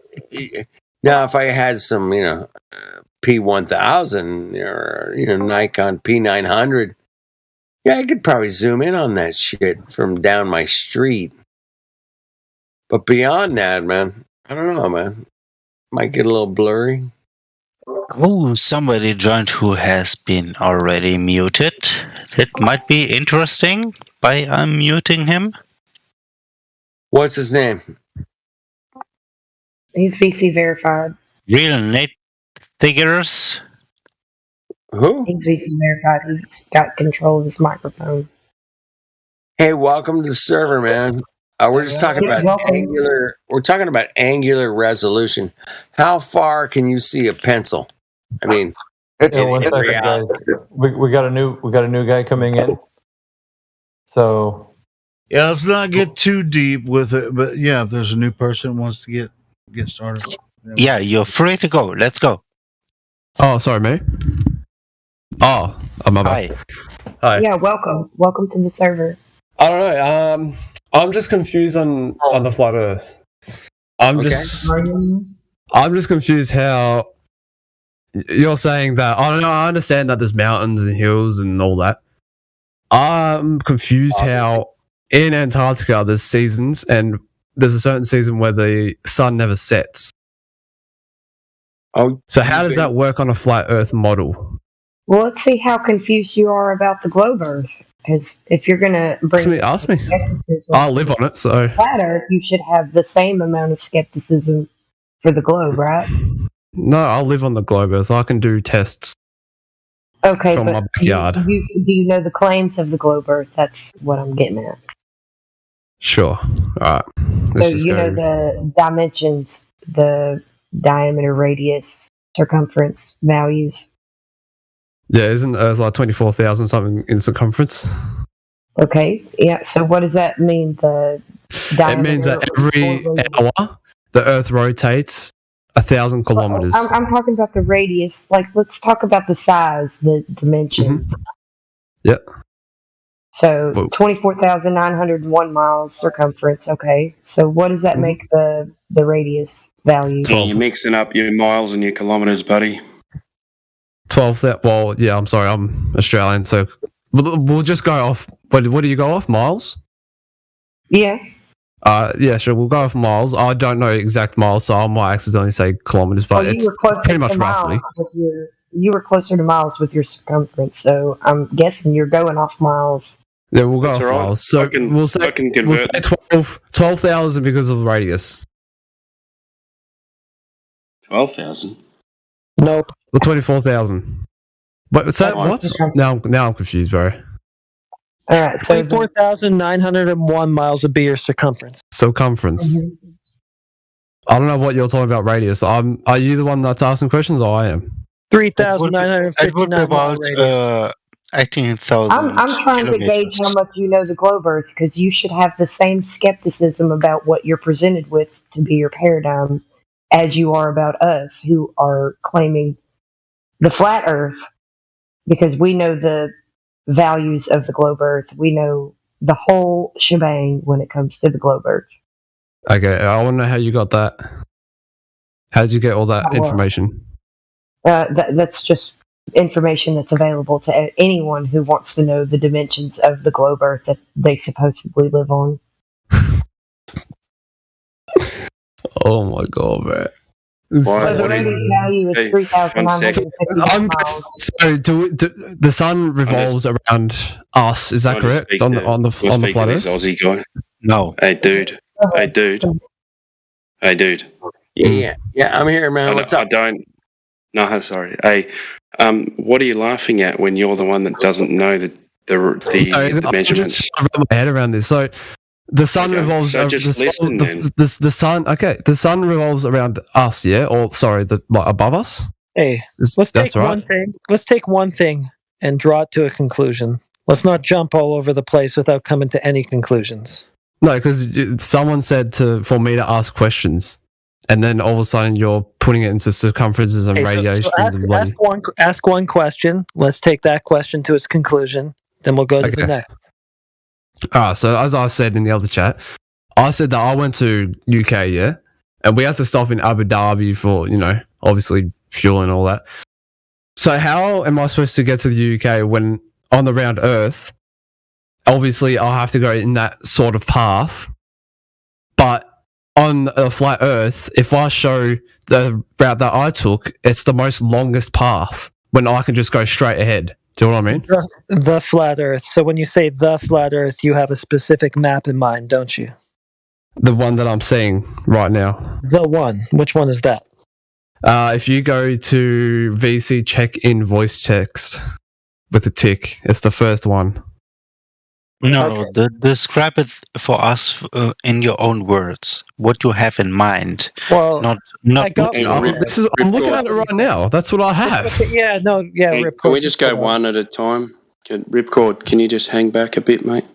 Now, if I had some, P1000 or, Nikon P900, I could probably zoom in on that shit from down my street. But beyond that, man, I don't know, man. Might get a little blurry. Oh, somebody joined who has been already muted. It might be interesting by unmuting him. What's his name? He's VC verified. Real Nate Figures. Who? He's VC verified. He's got control of his microphone. Hey, welcome to the server, man. We're just talking about angular. We're talking about angular resolution. How far can you see a pencil? I mean, one second, guys. We got a new guy coming in. So let's not get too deep with it. But if there's a new person who wants to get started. Yeah, you're free to go. Let's go. Oh, sorry, mate. Oh, my bad. Hi. Yeah, welcome to the server. I don't know. I'm just confused on the flat Earth. I'm just confused how you're saying that. I don't know. I understand that there's mountains and hills and all that. I'm confused how in Antarctica there's seasons and there's a certain season where the sun never sets. So how does that work on a flat Earth model? Well, let's see how confused you are about the globe Earth. Because if you're going to bring... Ask me. I'll live on it, so... Flat Earth, you should have the same amount of skepticism for the globe, right? No, I'll live on the globe Earth. I can do tests. Okay, from my backyard. Do you know the claims of the globe Earth? That's what I'm getting at. Sure. All right. So you know the dimensions, the diameter, radius, circumference values? Yeah, isn't Earth like 24,000 something in circumference? Okay, yeah. So what does that mean? The It means that every hour the Earth rotates 1,000 kilometers. I'm talking about the radius. Like, let's talk about the size, the dimensions. Yep. So 24,901 miles circumference. Okay. So what does that make the radius value? Yeah, you're mixing up your miles and your kilometers, buddy. 12. Well, yeah. I'm sorry. I'm Australian, so we'll just go off. What do you go off? Miles? Yeah. Yeah, sure. We'll go off miles. I don't know exact miles, so I might accidentally say kilometers, but it's pretty much roughly. You were closer to miles with your circumference, so I'm guessing you're going off miles. Yeah, we'll go off miles. So we'll say 12,000 because of the radius. 12,000. Nope. Well, 24,000. But so what? Now I'm confused, bro. All right, so 24,901 miles would be your circumference. Circumference. Mm-hmm. I don't know what you're talking about radius. Are you the one that's asking questions, or I am? 3,959 about 18,000. I'm trying to gauge how much you know the globe Earth, because you should have the same skepticism about what you're presented with to be your paradigm as you are about us who are claiming the flat Earth, because we know the values of the globe Earth. We know the whole shebang when it comes to the globe Earth. Okay, I want to know how you got that. How did you get all that information? That's just information that's available to anyone who wants to know the dimensions of the globe Earth that they supposedly live on. Oh my god, man. So the radius value is 3,950 miles. So the sun revolves around us, is that correct? On the flat Earth? Aussie guy. No. Hey dude. Yeah, I'm here, man. What's up? I don't. No, sorry. Hey, what are you laughing at when you're the one that doesn't know the measurements? I'm wrap my head around this. So the sun revolves. So just listen then. The sun. Okay, the sun revolves around us. Yeah, or sorry, above us. Hey, let's take one thing. Let's take one thing and draw it to a conclusion. Let's not jump all over the place without coming to any conclusions. No, because someone said for me to ask questions, and then all of a sudden you're putting it into circumferences and radiation. So ask one question. Let's take that question to its conclusion. Then we'll go to the next. So as I said in the other chat, I said that I went to UK, yeah, and we had to stop in Abu Dhabi for, obviously fuel and all that. So how am I supposed to get to the UK when on the round Earth, obviously I'll have to go in that sort of path, but on a flat Earth, if I show the route that I took, it's the most longest path when I can just go straight ahead. Do you know what I mean? The flat Earth. So when you say the flat Earth, you have a specific map in mind, don't you? The one that I'm seeing right now. The one. Which one is that? If you go to VC check in voice text with a tick, it's the first one. No, describe it for us in your own words. What you have in mind. Well, not. I'm looking at it right now. That's what I have. Yeah, no, yeah. Hey, can we just go one at a time? Ripcord, can you just hang back a bit, mate?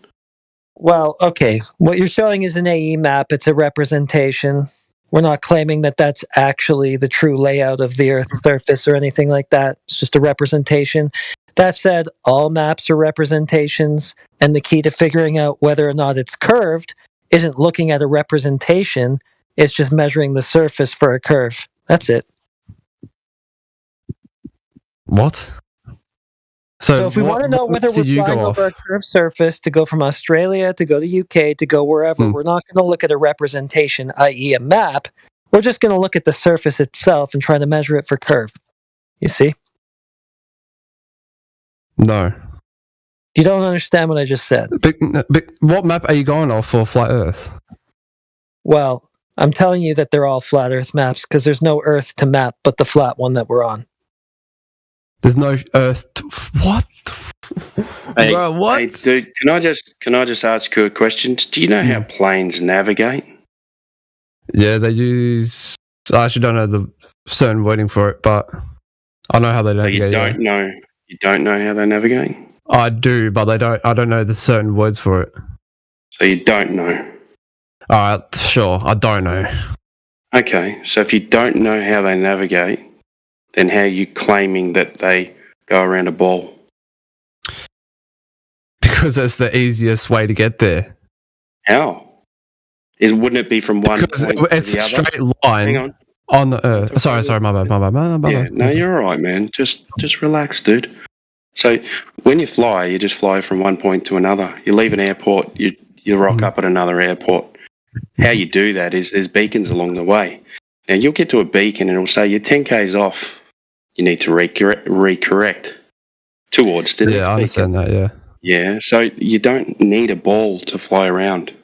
Well, okay. What you're showing is an AE map. It's a representation. We're not claiming that that's actually the true layout of the Earth's surface or anything like that. It's just a representation. That said, all maps are representations, and the key to figuring out whether or not it's curved isn't looking at a representation, it's just measuring the surface for a curve. That's it. What? So if we want to know whether we're flying over a curved surface to go from Australia to go to UK to go wherever, we're not going to look at a representation, i.e. a map. We're just going to look at the surface itself and try to measure it for curve. You see? No. You don't understand what I just said. But what map are you going off for flat Earth? Well, I'm telling you that they're all flat Earth maps because there's no Earth to map but the flat one that we're on. There's no Earth. What? Hey, bro, what? Hey, dude, can I just ask you a question? Do you know how planes navigate? Yeah, they use. I actually don't know the certain wording for it, but I know how they navigate. So you don't know. You don't know how they navigate? I do, but I don't know the certain words for it. So you don't know. All right, sure. I don't know. Okay, so if you don't know how they navigate, then how are you claiming that they go around a ball? Because that's the easiest way to get there. How? Wouldn't it be from one point to the other? It's a straight line on the Earth. Sorry, my bad. Yeah, no, you're all right, man. Just relax, dude. So when you fly, you just fly from one point to another. You leave an airport, you rock up at another airport. How you do that is there's beacons along the way. Now you'll get to a beacon and it'll say you're 10 k's off. You need to recorrect towards the next I understand beacon. that. Yeah. Yeah, so you don't need a ball to fly around.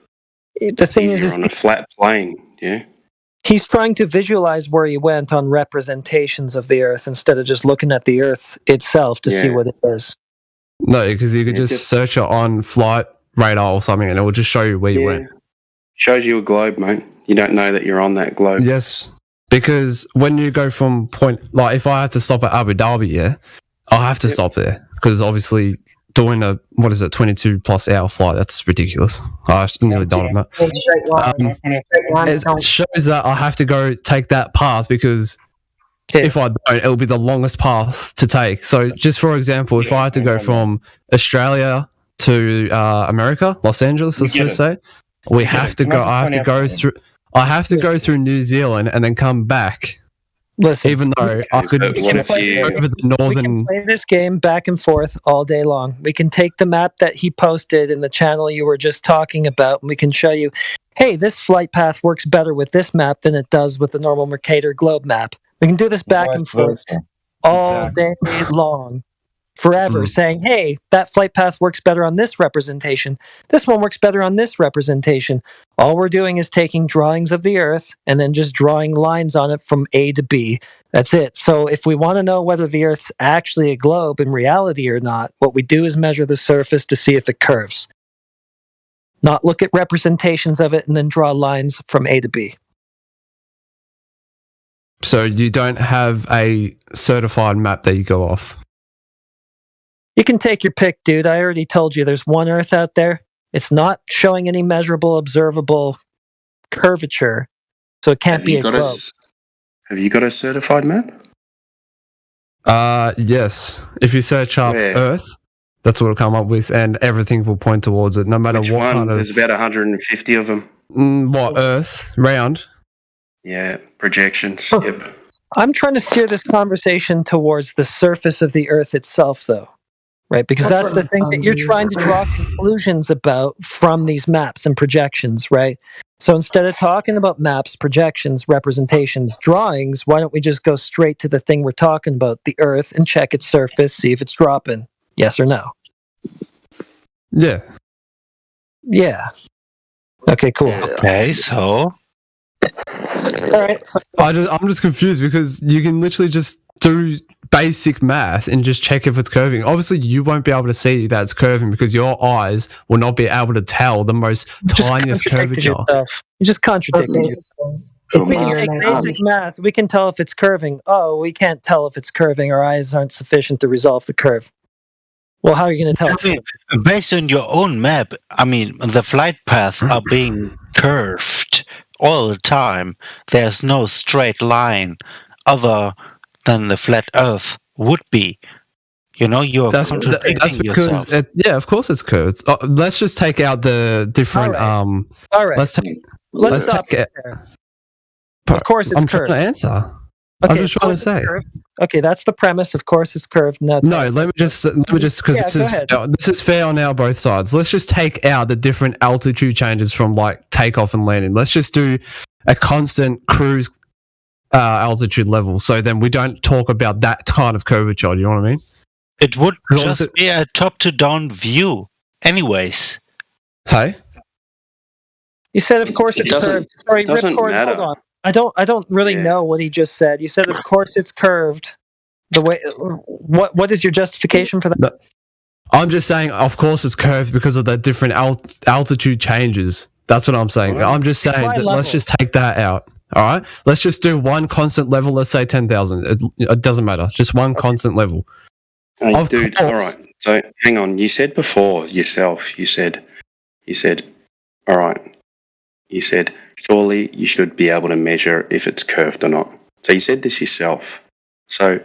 The thing is, you're on a flat plane. Yeah. He's trying to visualize where he went on representations of the Earth instead of just looking at the Earth itself to see what it is. No, because you could just search it on flight radar or something, and it will just show you where you went. Shows you a globe, mate. You don't know that you're on that globe. Yes, because when you go from point, like if I have to stop at Abu Dhabi, I'll have to stop there because obviously doing a 22 plus hour flight, that's ridiculous. I nearly died on that. It shows that I have to go take that path because if I don't, it'll be the longest path to take. So just for example, if I had to go from Australia to America, Los Angeles, let's just say, I have to go through New Zealand and then come back. Listen, even though I could over the northern. We can play this game back and forth all day long. We can take the map that he posted in the channel you were just talking about, and we can show you, hey, this flight path works better with this map than it does with the normal Mercator globe map. We can do this back and forth all day long, forever, saying, hey, that flight path works better on this representation. This one works better on this representation. All we're doing is taking drawings of the Earth and then just drawing lines on it from A to B. That's it. So if we want to know whether the Earth's actually a globe in reality or not, what we do is measure the surface to see if it curves. Not look at representations of it and then draw lines from A to B. So you don't have a certified map that you go off? You can take your pick, dude. I already told you there's one Earth out there. It's not showing any measurable, observable curvature, so it can't be a globe. Have you got a certified map? Yes. If you search up Earth, that's what it'll come up with, and everything will point towards it, no matter Which what one? kind of... There's about 150 of them. What, Earth? Round? Yeah, projections. Yep. I'm trying to steer this conversation towards the surface of the Earth itself, though. Right, because that's the thing that you're trying to draw conclusions about from these maps and projections, right? So instead of talking about maps, projections, representations, drawings, why don't we just go straight to the thing we're talking about, the Earth, and check its surface, see if it's dropping? Yes or no? Yeah. Yeah. Okay, cool. Okay, so... All right. So I'm just confused because you can literally just do basic math and just check if it's curving. Obviously, you won't be able to see that it's curving because your eyes will not be able to tell the most tiniest curvature. You just contradicted yourself. If we can take basic math, we can tell if it's curving. Oh, we can't tell if it's curving. Our eyes aren't sufficient to resolve the curve. Well, how are you going to tell us? Based on your own map, the flight paths are being curved all the time. There's no straight line other than the flat Earth would be. You're contradicting that's because yourself. Of course it's curved. Let's just take out the different. All right. Let's stop it there. Of course, it's curved. I'm trying to answer. Okay, I'm just trying to say. Okay, that's the premise. Of course, it's curved. No, let me just because this is fair on both sides. Let's just take out the different altitude changes from like takeoff and landing. Let's just do a constant cruise altitude level. So then we don't talk about that kind of curvature. Do you know what I mean? It would just be a top-to-down view, anyways. Hey, you said, of course, it's curved. Sorry, Ripcord, matter. hold on. I don't really know what he just said. You said, of course, it's curved. The way. What is your justification for that? No, I'm just saying, of course, it's curved because of the different altitude changes. That's what I'm saying. I'm just saying that let's just take that out. All right, let's just do one constant level. Let's say 10,000. It doesn't matter. Just one constant level. Hey, dude, all right. So hang on. You said before yourself. You said, all right. You said, surely you should be able to measure if it's curved or not. So you said this yourself. So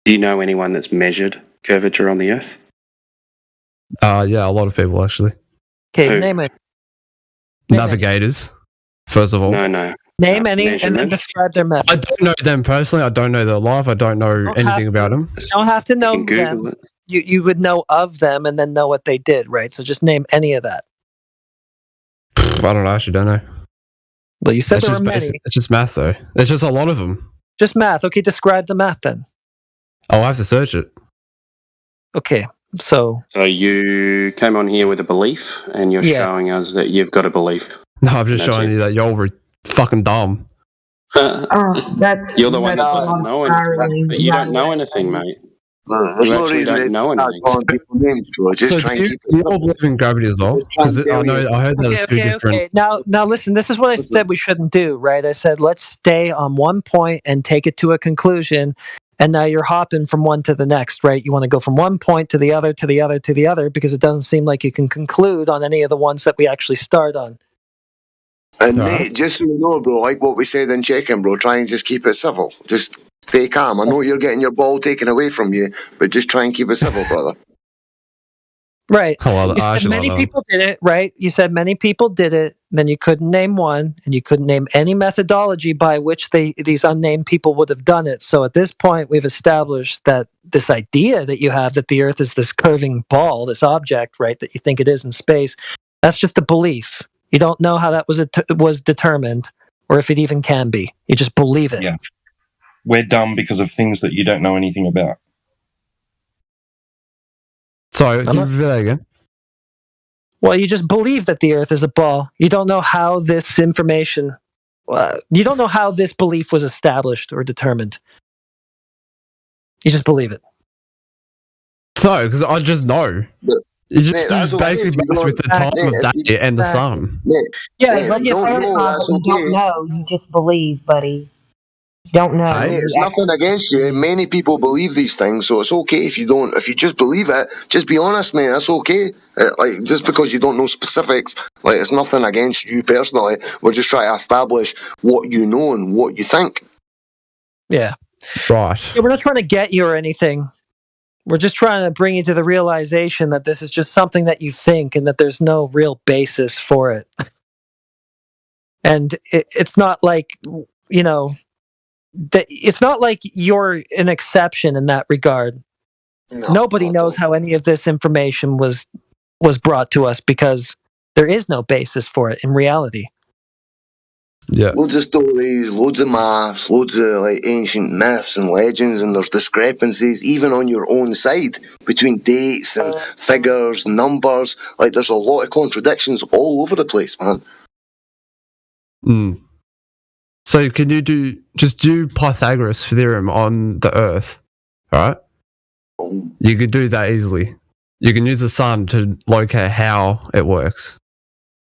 do you know anyone that's measured curvature on the Earth? Yeah, a lot of people actually. Okay, name it. Navigators, first of all. No. Name any and then describe their method. I don't know them personally. I don't know their life. I don't know anything about them. You don't have to know them. You would know of them and then know what they did, right? So just name any of that. I don't know. I actually don't know. Well, you said It's there just were many. basic. It's just math, though. There's just a lot of them. Just math. Okay, describe the math then. I'll have to search it. Okay, so you came on here with a belief, and you're showing us that you've got a belief. No, I'm just showing you that you're all fucking dumb. You're the one that doesn't know anything. But you don't know anything, mate. There's no reason to know anything. calling people names, bro. Just So try do and you, keep do you all believe in gravity as well? Because I heard there's two different. Okay. Now listen. This is what I said we shouldn't do, right? I said let's stay on one point and take it to a conclusion. And now you're hopping from one to the next, right? You want to go from one point to the other, to the other, to the other, because it doesn't seem like you can conclude on any of the ones that we actually start on. And mate, just so you know, bro, like what we said in check-in, bro, try and just keep it civil. Just stay calm. I know you're getting your ball taken away from you, but just try and keep it civil, brother. Right. Oh, You said many people did it, right? You said many people did it, then you couldn't name one, and you couldn't name any methodology by which these unnamed people would have done it. So at this point, we've established that this idea that you have that the Earth is this curving ball, this object, right, that you think it is in space, that's just a belief. You don't know how that was determined, or if it even can be. You just believe it. Yeah. We're dumb because of things that you don't know anything about. Sorry, can you repeat that again? Well, you just believe that the Earth is a ball. You don't know how this information, you don't know how this belief was established or determined. You just believe it. No, because I just know. You just basically based with the time of day and the sun. But you don't know. You just believe, buddy. You don't know. Mate, there's nothing against you. Many people believe these things, so it's okay if you don't. If you just believe it, just be honest, mate. That's okay. Like just because you don't know specifics, like it's nothing against you personally. We're just trying to establish what you know and what you think. Yeah. Right. Yeah, we're not trying to get you or anything. We're just trying to bring you to the realization that this is just something that you think and that there's no real basis for it. And it's not like, you know, it's not like you're an exception in that regard. Nobody knows how any of this information was brought to us because there is no basis for it in reality. Yeah. Loads of stories, loads of maths, loads of like ancient myths and legends, and there's discrepancies even on your own side between dates and figures, numbers. Like there's a lot of contradictions all over the place, man. So can you do Pythagoras' theorem on the Earth, right? You could do that easily. You can use the sun to locate how it works,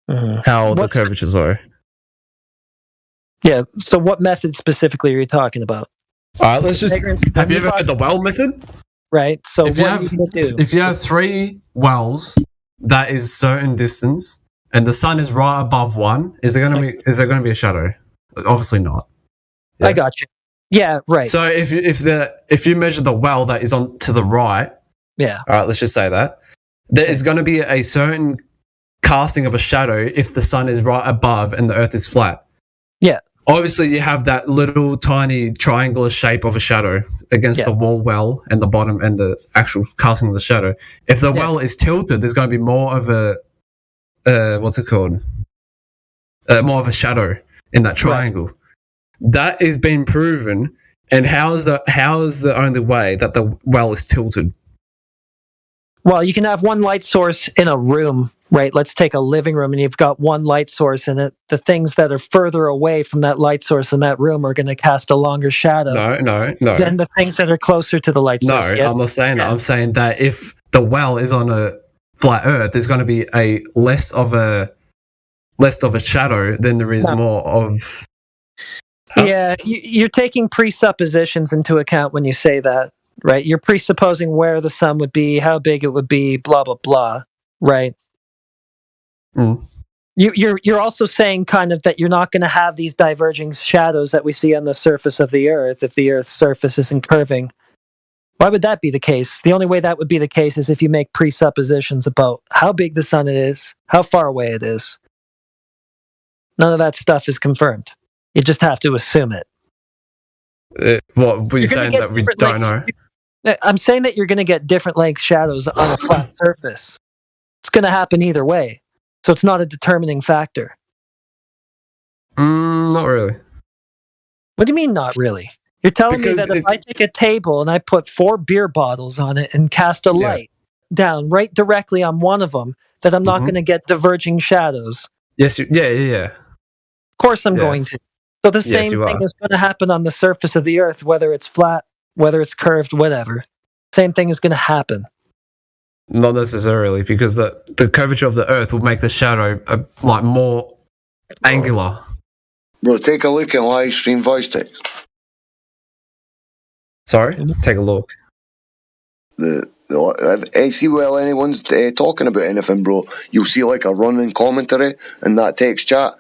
how the curvatures are. Yeah. So what method specifically are you talking about? All right, let's just. Have you ever heard the well method? Right. So if what are you going to do? If you have 3 wells, that is certain distance, and the sun is right above one, is there going to be a shadow? Obviously not. Yeah. I got you. Yeah. Right. So if you measure the well that is on to the right, yeah. All right, let's just say that there is going to be a certain casting of a shadow if the sun is right above and the Earth is flat. Yeah. Obviously, you have that little tiny triangular shape of a shadow against the wall well and the bottom and the actual casting of the shadow. If the well is tilted, there's going to be more of a what's it called? More of a shadow in that triangle. Right. That is being proven. And how is the only way that the well is tilted? Well, you can have one light source in a room, right? Let's take a living room and you've got one light source in it. The things that are further away from that light source in that room are going to cast a longer shadow. No. Than the things that are closer to the light source. No, I'm not saying that. I'm saying that if the well is on a flat Earth, there's going to be a less of a shadow than there is more of. Yeah, you're taking presuppositions into account when you say that, right? You're presupposing where the sun would be, how big it would be, blah, blah, blah, right? You're also saying kind of that you're not going to have these diverging shadows that we see on the surface of the Earth if the Earth's surface isn't curving. Why would that be the case? The only way that would be the case is if you make presuppositions about how big the sun is, how far away it is. None of that stuff is confirmed. You just have to assume it. What were you saying that we don't know? I'm saying that you're going to get different length shadows on a flat surface. It's going to happen either way. So it's not a determining factor. Not really. What do you mean, not really? You're telling me that if I take a table and I put 4 beer bottles on it and cast a light down right directly on one of them, that I'm not going to get diverging shadows? Yes, yeah. Of course I'm going to. So the same thing is going to happen on the surface of the Earth, whether it's flat, whether it's curved, whatever. Same thing is going to happen. Not necessarily, because the curvature of the Earth will make the shadow like more angular. Bro, take a look at live stream voice text. Sorry? Take a look. I see while anyone's talking about anything, bro, you'll see like a running commentary in that text chat.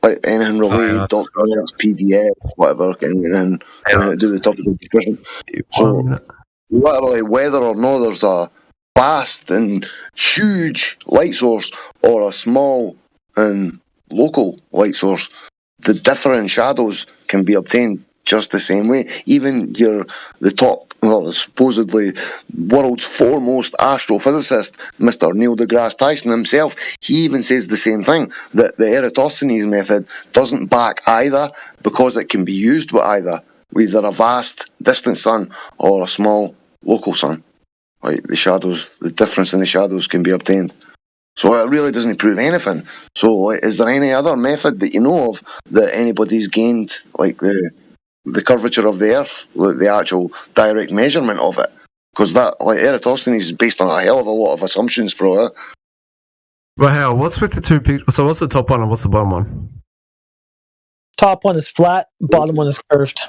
Like anything related, documents, PDF, whatever, and then do the topic of discussion. So, literally, whether or not there's a vast and huge light source or a small and local light source, the different shadows can be obtained just the same way. Even the top, supposedly world's foremost astrophysicist, Mr. Neil deGrasse Tyson himself, he even says the same thing, that the Eratosthenes method doesn't back either because it can be used with either a vast distant sun or a small local sun. Like the difference in the shadows can be obtained. So it really doesn't prove anything. So is there any other method that you know of that anybody's gained, like the curvature of the Earth, the actual direct measurement of it? Because that, like Eratosthenes, is based on a hell of a lot of assumptions, bro. Well, hell, what's with the two pictures? So what's the top one and what's the bottom one? Top one is flat, bottom one is curved.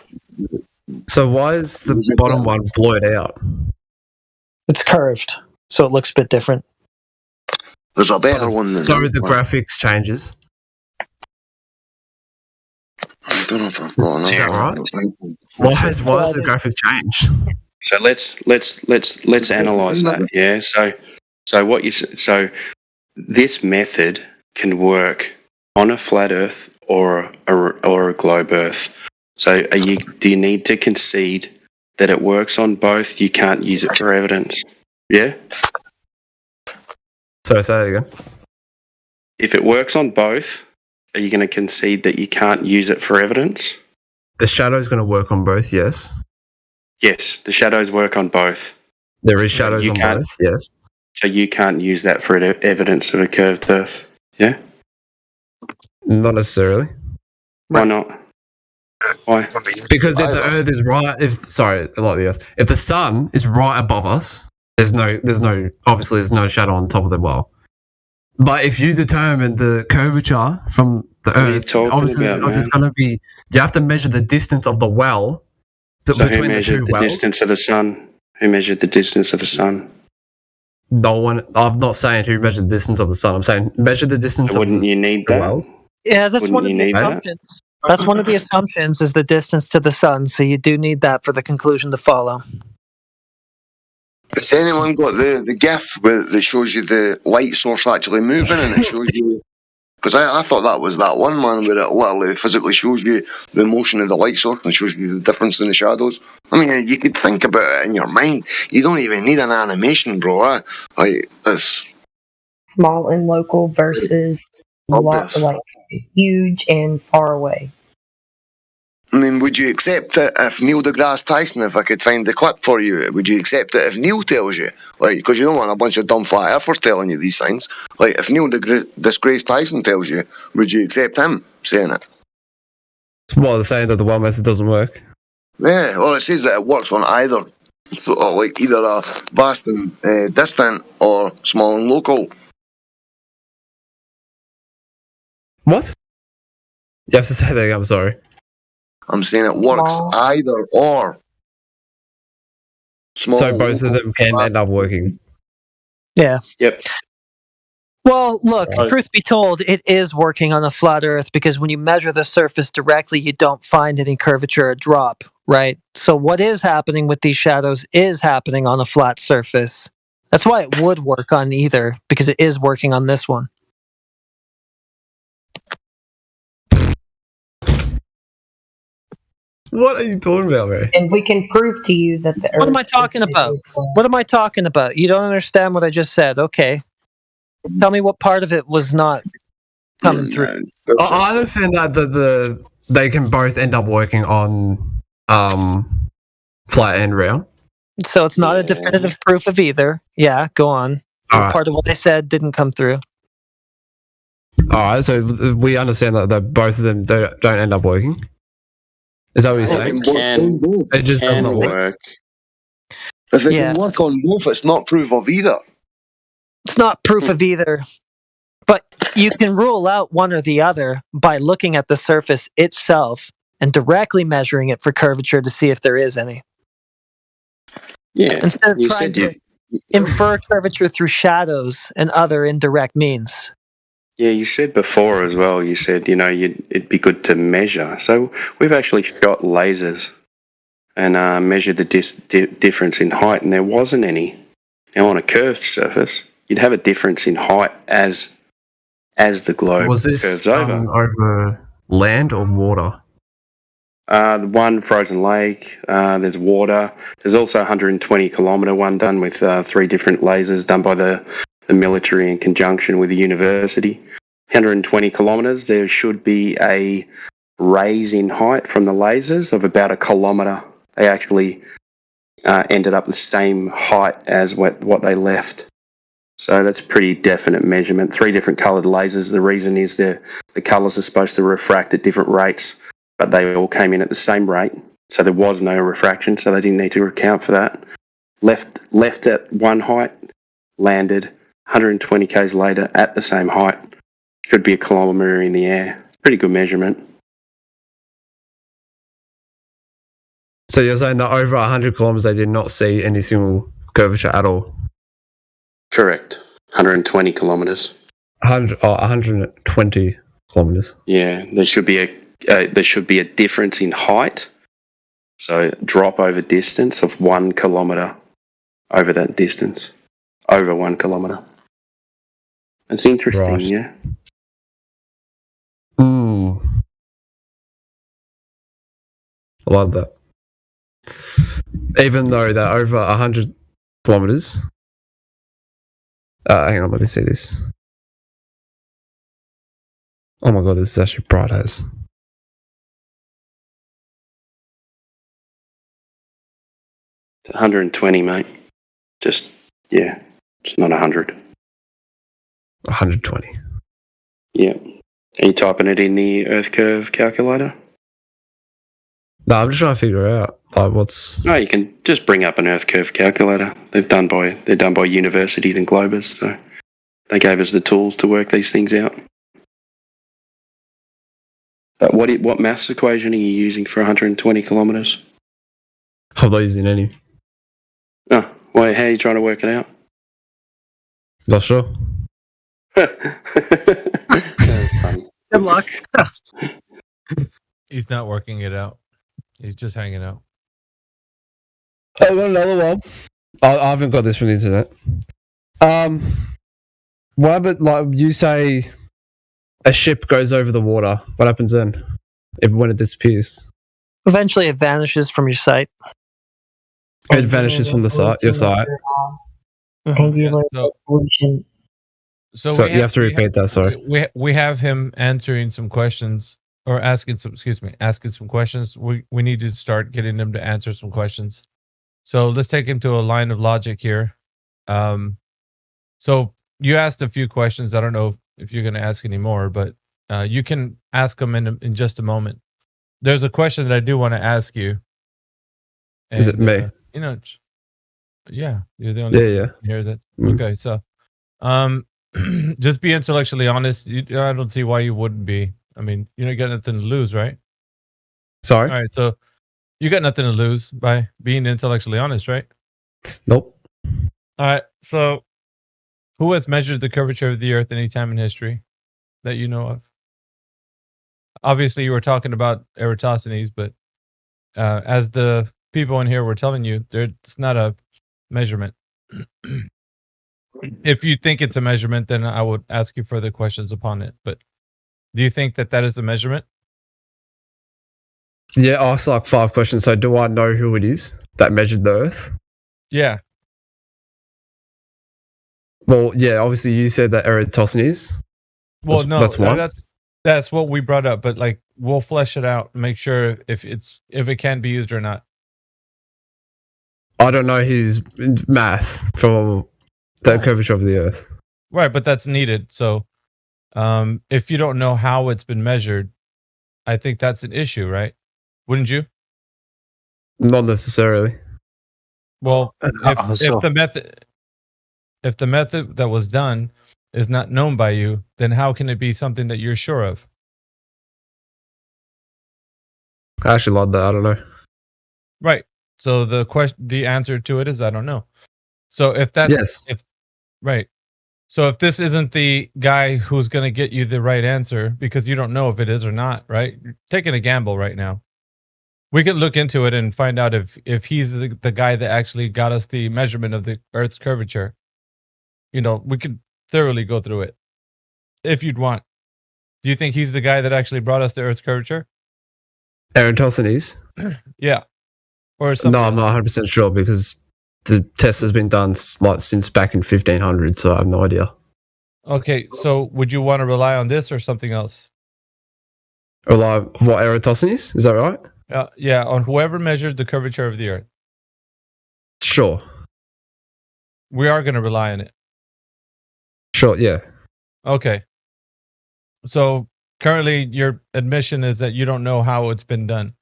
So why is the bottom one blurred out? It's curved, so it looks a bit different. There's a better one than that. So the graphics changes. I don't know if I've got another one. Why has the graphic changed? So let's analyze that. Yeah. So this method can work on a flat Earth or a globe Earth. So do you need to concede that it works on both? You can't use it for evidence. Yeah. So say that again. If it works on both, are you going to concede that you can't use it for evidence? The shadow is going to work on both, yes. Yes, the shadows work on both. There is shadows on both, yes. So you can't use that for evidence of a curved Earth, yeah? Not necessarily. Why not? Why? Because if the Earth is not the Earth. If the sun is right above us, there's no shadow on top of the well. But if you determine the curvature from the Earth, obviously there's going to be. You have to measure the distance of the well between who measured the distance of the sun? Who measured the distance of the sun? No one. I'm not saying who measured the distance of the sun. I'm saying measure the distance. So wouldn't you need that? Wells. Yeah, that's one of the assumptions. That's one of the assumptions is the distance to the sun. So you do need that for the conclusion to follow. Has anyone got the GIF that shows you the light source actually moving, and it shows you? Because I thought that was that one, man, where it literally physically shows you the motion of the light source and shows you the difference in the shadows. I mean, you could think about it in your mind. You don't even need an animation, bro. Like this. Small and local versus like huge and far away. I mean, would you accept it if Neil deGrasse Tyson, if I could find the clip for you, would you accept it if Neil tells you? Like, because you don't want a bunch of dumb flat earthers telling you these things. Like, if Neil deGrasse Tyson tells you, would you accept him saying it? Well, they're saying that the well method doesn't work. Yeah, well, it says that it works on either. So, like, either a vast and distant or small and local. What? You have to say that again, I'm sorry. I'm saying it works either or. So both of them can end up working. Yeah. Yep. Well, look, truth be told, it is working on a flat Earth because when you measure the surface directly, you don't find any curvature or drop, right? So what is happening with these shadows is happening on a flat surface. That's why it would work on either, because it is working on this one. What are you talking about, Ray? And we can prove to you that the Earth. What am I talking about? What am I talking about? You don't understand what I just said. Okay. Tell me what part of it was not coming through. I understand that they can both end up working on flat and round. So it's not a definitive proof of either. Yeah, go on. All Part of what they said didn't come through. All right, so we understand that both of them don't end up working. Is that what you're saying? It just does not work. If it can work on both, it's not proof of either. It's not proof of either. But you can rule out one or the other by looking at the surface itself and directly measuring it for curvature to see if there is any. Yeah. Instead of trying to infer curvature through shadows and other indirect means. Yeah, you said before as well, you said, it'd be good to measure. So we've actually shot lasers and measured the difference in height, and there wasn't any. Now, on a curved surface, you'd have a difference in height as the globe curves over. Over land or water? The one frozen lake, there's water. There's also a 120-kilometre one done with 3 different lasers done by the military in conjunction with the university. 120 kilometres, there should be a raise in height from the lasers of about 1 kilometre. They actually ended up the same height as what they left. So that's a pretty definite measurement. 3 different coloured lasers. The reason is the colours are supposed to refract at different rates, but they all came in at the same rate. So there was no refraction, so they didn't need to account for that. Left at one height, landed 120 k's later at the same height. Should be 1 kilometre in the air. Pretty good measurement. So you're saying that over 100 kilometers, they did not see any single curvature at all? Correct. 120 kilometers. 120 kilometers. Yeah, there should be a difference in height. So drop over distance of 1 kilometer over that distance. Over 1 kilometer. It's interesting, Right. yeah. I love that. Even though they're over 100 kilometers. Hang on, let me see this. Oh my god, this is actually bright as. 120, mate. Just, yeah, it's not 100. 120. Yeah. Are you typing it in the Earth curve calculator? No, I'm just trying to figure out what's. No, you can just bring up an Earth curve calculator. They're done by University and Globus, so they gave us the tools to work these things out. But what maths equation are you using for 120 kilometres? I'm not using any. Oh, well, how are you trying to work it out? Not sure. Good luck. He's not working it out. He's just hanging out. I got another one. I haven't got this from the internet. What about, like, you say a ship goes over the water? What happens then? When it disappears? Eventually it vanishes from your sight. It vanishes from your sight. So you have to repeat that, sorry. We have him answering some questions. Or asking some questions. We need to start getting them to answer some questions. So let's take him to a line of logic here. So you asked a few questions. I don't know if you're going to ask any more, but you can ask them in just a moment. There's a question that I do want to ask you. And, is it me? Yeah, you're the only one here that. Okay, so just be intellectually honest. I don't see why you wouldn't be. I mean, you got nothing to lose, right? Sorry? All right, so you got nothing to lose by being intellectually honest, right? Nope. All right, so Who has measured the curvature of the Earth any time in history that you know of? Obviously, you were talking about Eratosthenes, but as the people in here were telling you, it's not a measurement. If you think it's a measurement, then I would ask you further questions upon it. But do you think that is a measurement? Yeah, I asked like 5 questions. So do I know who it is that measured the Earth? Yeah. Well, yeah, obviously you said that Eratosthenes. Well, no, that's one. That's what we brought up, but like we'll flesh it out and make sure if it can be used or not. I don't know his math for the curvature of the Earth. Right, but that's needed. So if you don't know how it's been measured, I think that's an issue, right? Wouldn't you? Not necessarily. Well, if the method that was done is not known by you, then how can it be something that you're sure of? I actually like that. I don't know. Right. So the answer to it is I don't know. So if that's right. So if this isn't the guy who's going to get you the right answer because you don't know if it is or not, right? You're taking a gamble right now. We could look into it and find out if he's the guy that actually got us the measurement of the Earth's curvature. You know, we could thoroughly go through it if you'd want. Do you think he's the guy that actually brought us the Earth's curvature? Eratosthenes? Yeah. Or something. No, I'm not 100% sure because the test has been done like since back in 1500, so I have no idea. Okay, so would you want to rely on this or something else? Rely what, Eratosthenes? Is that right? Yeah, on whoever measured the curvature of the Earth. Sure. We are going to rely on it. Sure, yeah. Okay. So currently your admission is that you don't know how it's been done.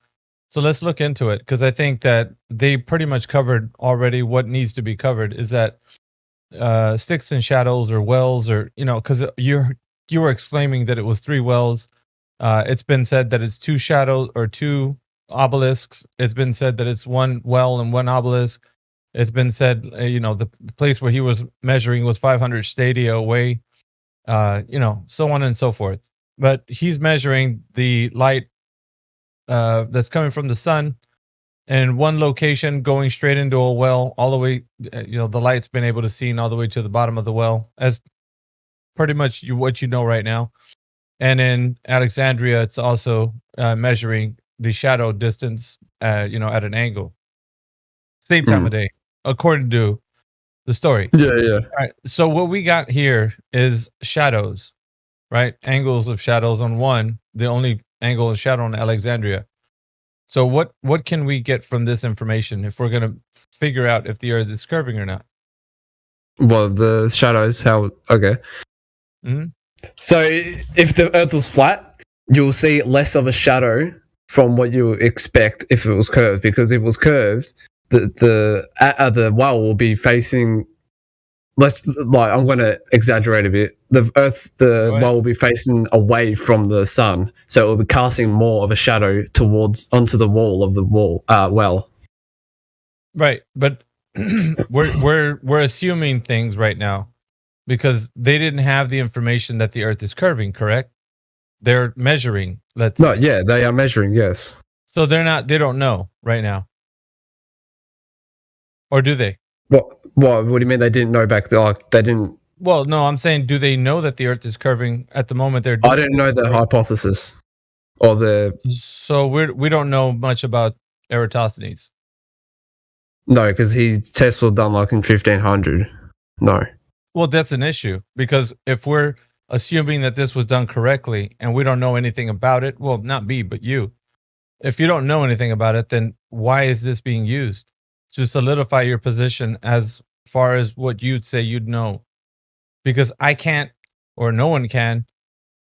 So let's look into it because I think that they pretty much covered already what needs to be covered is that sticks and shadows or wells or, you know, because you were exclaiming that it was 3 wells. It's been said that it's 2 shadows or 2 obelisks. It's been said that it's 1 well and 1 obelisk. It's been said, you know, the place where he was measuring was 500 stadia away, you know, so on and so forth. But he's measuring the light that's coming from the sun in one location going straight into a well all the way, you know, the light's been able to see all the way to the bottom of the well as pretty much what you know right now. And in Alexandria, it's also measuring the shadow distance, you know, at an angle. Same time of day, according to the story. Yeah. All right. So what we got here is shadows, right? Angles of shadows on one, the only angle of shadow in Alexandria. So what can we get from this information if we're going to figure out if the Earth is curving or not? Well, the shadows, how... Okay. Mm-hmm. So if the Earth was flat, you'll see less of a shadow from what you expect if it was curved, because if it was curved, the well will be facing... I'm going to exaggerate a bit. The well will be facing away from the sun, so it will be casting more of a shadow onto the wall of the well. Right, but we're assuming things right now because they didn't have the information that the Earth is curving. Correct? They're measuring. Yeah, they are measuring. Yes. So they don't know right now, or do they? What do you mean they didn't know back then? Like, they didn't... Well, no, I'm saying, do they know that the Earth is curving at the moment? I didn't know the hypothesis or the... So we don't know much about Eratosthenes. No, because his tests were done like in 1500. No. Well, that's an issue because if we're assuming that this was done correctly and we don't know anything about it, well, not me, but you. If you don't know anything about it, then why is this being used? To solidify your position as far as what you'd say you'd know. Because I can't, or no one can,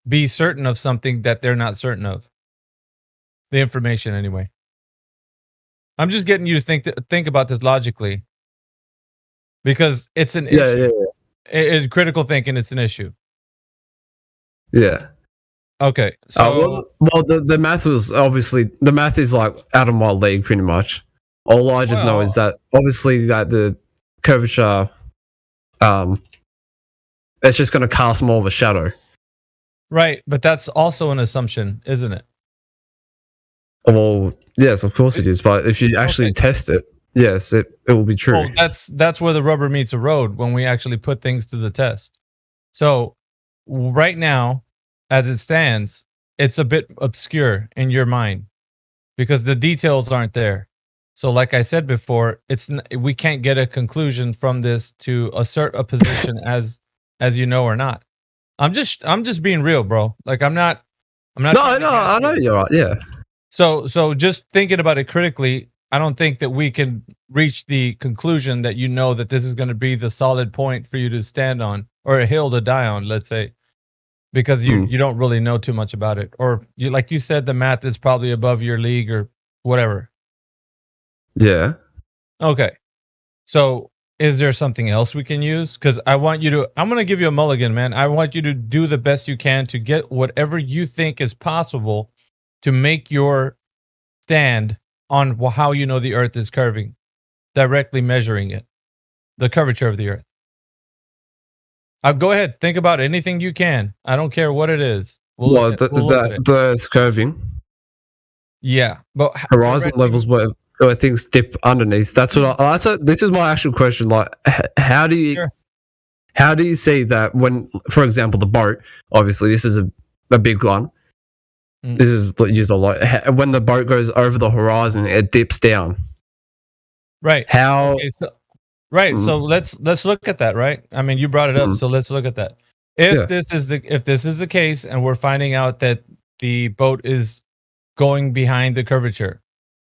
be certain of something that they're not certain of. The information, anyway. I'm just getting you to think about this logically. Because it's an issue. Yeah. It's critical thinking, it's an issue. Yeah. Okay. So well, the math was obviously... The math is like out of my league, pretty much. All I just know is that obviously that the curvature it's just going to cast more of a shadow. Right, but that's also an assumption, isn't it? Well, yes, of course it is. But if you actually test it, yes, it will be true. Well, that's where the rubber meets the road when we actually put things to the test. So right now, as it stands, it's a bit obscure in your mind because the details aren't there. So like I said before, we can't get a conclusion from this to assert a position as you know or not. I'm just being real, bro. Like I'm not. No, I know you're right. Yeah. So just thinking about it critically, I don't think that we can reach the conclusion that you know that this is going to be the solid point for you to stand on or a hill to die on, let's say, because you don't really know too much about it, or you like you said, the math is probably above your league or whatever. Yeah. Okay. So is there something else we can use? Because I'm going to give you a mulligan, man. I want you to do the best you can to get whatever you think is possible to make your stand on how you know the Earth is curving, directly measuring it, the curvature of the Earth. Go ahead, think about anything you can. I don't care what it is. Well, the Earth's curving. Yeah, but horizon levels where things dip underneath. That's what. This is my actual question. Like, how do you see that when, for example, the boat? Obviously, this is a big one. This is used a lot. When the boat goes over the horizon, it dips down. Right. How? Okay, so let's look at that. Right. I mean, you brought it up, so let's look at that. If this is the case, and we're finding out that the boat is going behind the curvature,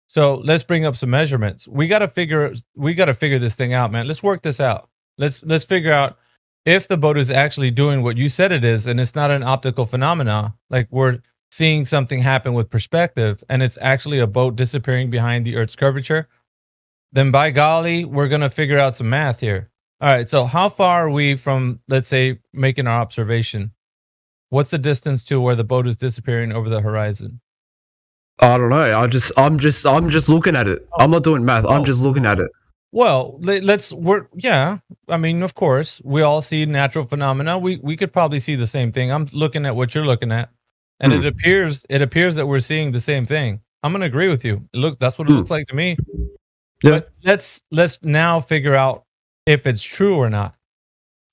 so let's bring up some measurements. We got to figure this thing out, man. Let's work this out. Let's figure out if the boat is actually doing what you said it is, and it's not an optical phenomena, like we're seeing something happen with perspective, and it's actually a boat disappearing behind the Earth's curvature, then by golly, we're going to figure out some math here. All right, so how far are we from, let's say, making our observation? What's the distance to where the boat is disappearing over the horizon? I don't know. I'm just looking at it. I'm not doing math. I'm just looking at it. Well, yeah. I mean, of course, we all see natural phenomena. We could probably see the same thing. I'm looking at what you're looking at, and it appears that we're seeing the same thing. I'm going to agree with you. Look, that's what it looks like to me. Yeah. But let's now figure out if it's true or not.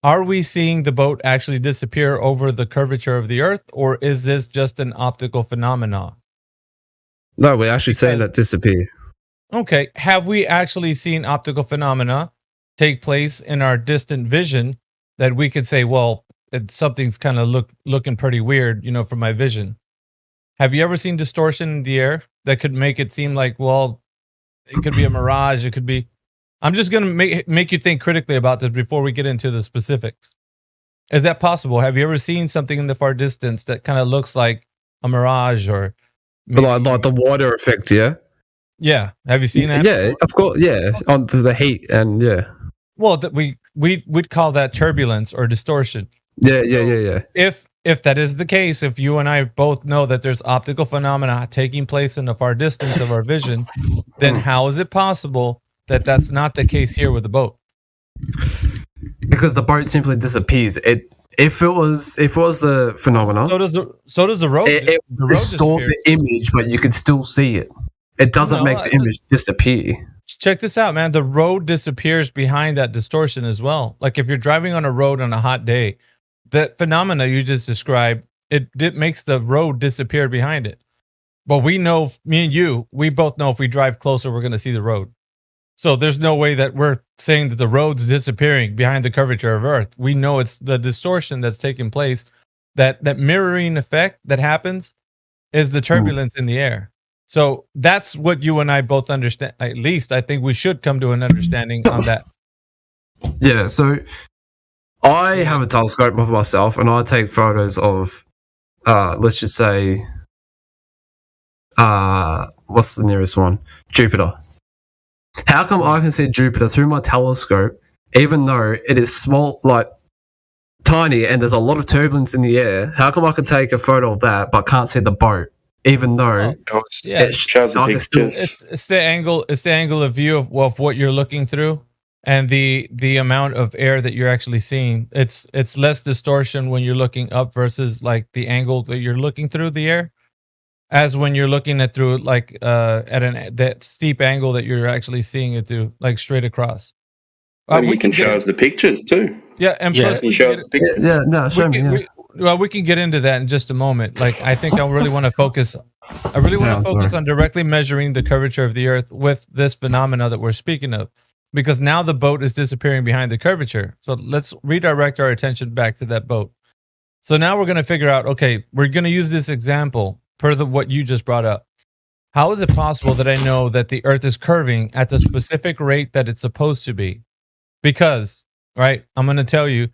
Are we seeing the boat actually disappear over the curvature of the Earth, or is this just an optical phenomenon? No, we're actually seeing it disappear. Okay. Have we actually seen optical phenomena take place in our distant vision that we could say, well, something's kind of looking pretty weird, from my vision? Have you ever seen distortion in the air that could make it seem like, well, it could be a mirage, it could be... I'm just going to make you think critically about this before we get into the specifics. Is that possible? Have you ever seen something in the far distance that kind of looks like a mirage, or like the water effect? Yeah. Have you seen that? Yeah, of course. Yeah, on the heat and yeah. Well, we'd call that turbulence or distortion. Yeah. If that is the case, if you and I both know that there's optical phenomena taking place in the far distance of our vision, then how is it possible that that's not the case here with the boat? Because the boat simply disappears. If it was the phenomena, so does the road. It distort the image, but you can still see it. It doesn't make the image disappear. Check this out, man. The road disappears behind that distortion as well. Like if you're driving on a road on a hot day, that phenomena you just described, it makes the road disappear behind it. But we know, me and you, we both know if we drive closer, we're going to see the road. So there's no way that we're saying that the road's disappearing behind the curvature of Earth. We know it's the distortion that's taking place. That mirroring effect that happens is the turbulence in the air. So that's what you and I both understand. At least I think we should come to an understanding on that. Yeah, so I have a telescope for myself, and I take photos of, let's just say, what's the nearest one? Jupiter. How come I can see Jupiter through my telescope, even though it is small, like tiny, and there's a lot of turbulence in the air? How come I can take a photo of that but can't see the boat, even though it's the angle of view of what you're looking through. and the amount of air that you're actually seeing, it's less distortion when you're looking up versus like the angle that you're looking through the air, as when you're looking at through like at that steep angle that you're actually seeing it through, like straight across. Maybe you can show us the pictures too. Yeah, and plus Can you show us the pictures? Yeah, no, show me. Well, we can get into that in just a moment. Like, I think I really want to focus. I really want to focus on directly measuring the curvature of the Earth with this phenomena that we're speaking of, because now the boat is disappearing behind the curvature. So let's redirect our attention back to that boat. So now we're going to figure out. Okay, we're going to use this example per what you just brought up. How is it possible that I know that the Earth is curving at the specific rate that it's supposed to be? Because, right, I'm going to tell you,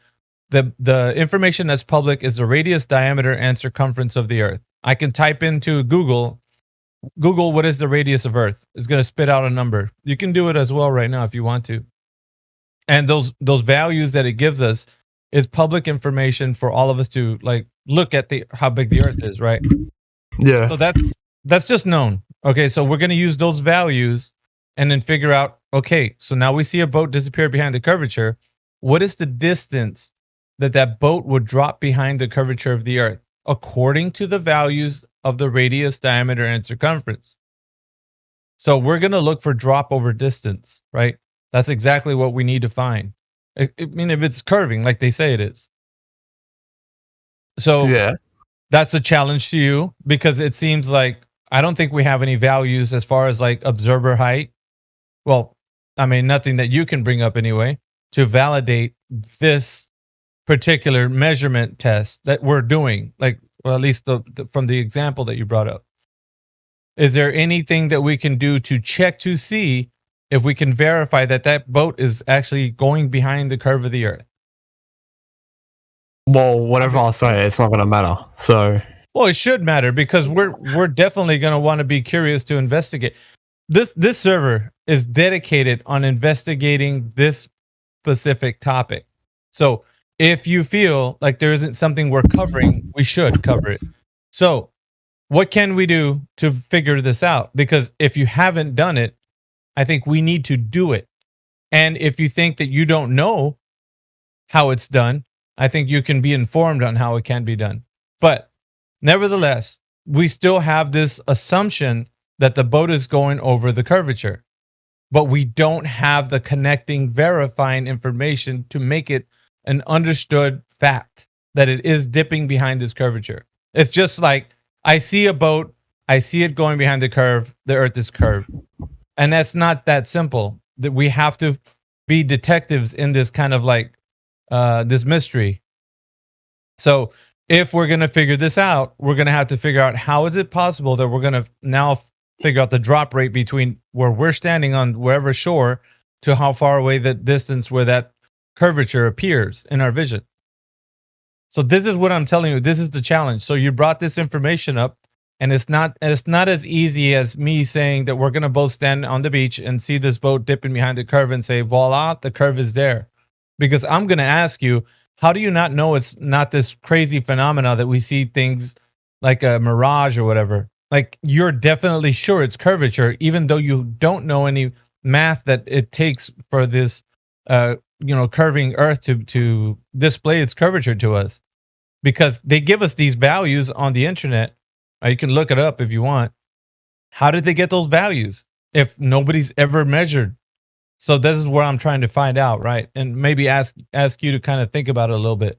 the information that's public is the radius, diameter, and circumference of the Earth. I can type into Google, what is the radius of Earth? It's going to spit out a number. You can do it as well right now if you want to. And those values that it gives us is public information for all of us to like look at how big the Earth is, right? Yeah. So that's just known. Okay, so we're going to use those values and then figure out, okay, so now we see a boat disappear behind the curvature. What is the distance that boat would drop behind the curvature of the Earth according to the values of the radius, diameter, and circumference? So we're going to look for drop over distance, right? That's exactly what we need to find. I mean, if it's curving like they say it is. So yeah, that's a challenge to you, because it seems like I don't think we have any values as far as like observer height. Well, I mean, nothing that you can bring up anyway to validate this particular measurement test that we're doing. Like, well, at least from the example that you brought up. Is there anything that we can do to check to see if we can verify that boat is actually going behind the curve of the Earth? Well, whatever I say, it's not going to matter. So, well, it should matter, because we're definitely going to want to be curious to investigate. This server is dedicated on investigating this specific topic. So if you feel like there isn't something we're covering, we should cover it. So what can we do to figure this out? Because if you haven't done it, I think we need to do it. And if you think that you don't know how it's done, I think you can be informed on how it can be done. But nevertheless, we still have this assumption that the boat is going over the curvature, but we don't have the connecting, verifying information to make it an understood fact that it is dipping behind this curvature. It's just like, I see a boat, I see it going behind the curve, the Earth is curved. And that's not that simple. That we have to be detectives in this kind of like this mystery. So if we're going to figure this out, we're going to have to figure out how is it possible that we're going to now figure out the drop rate between where we're standing on wherever shore to how far away the distance where that curvature appears in our vision. So this is what I'm telling you. This is the challenge. So you brought this information up, and it's not as easy as me saying that we're going to both stand on the beach and see this boat dipping behind the curve and say, voila, the curve is there. Because I'm going to ask you, how do you not know it's not this crazy phenomena that we see things like a mirage or whatever? Like, you're definitely sure it's curvature, even though you don't know any math that it takes for this, curving Earth to display its curvature to us. Because they give us these values on the internet. You can look it up if you want. How did they get those values if nobody's ever measured? So this is where I'm trying to find out, right? And maybe ask you to kind of think about it a little bit.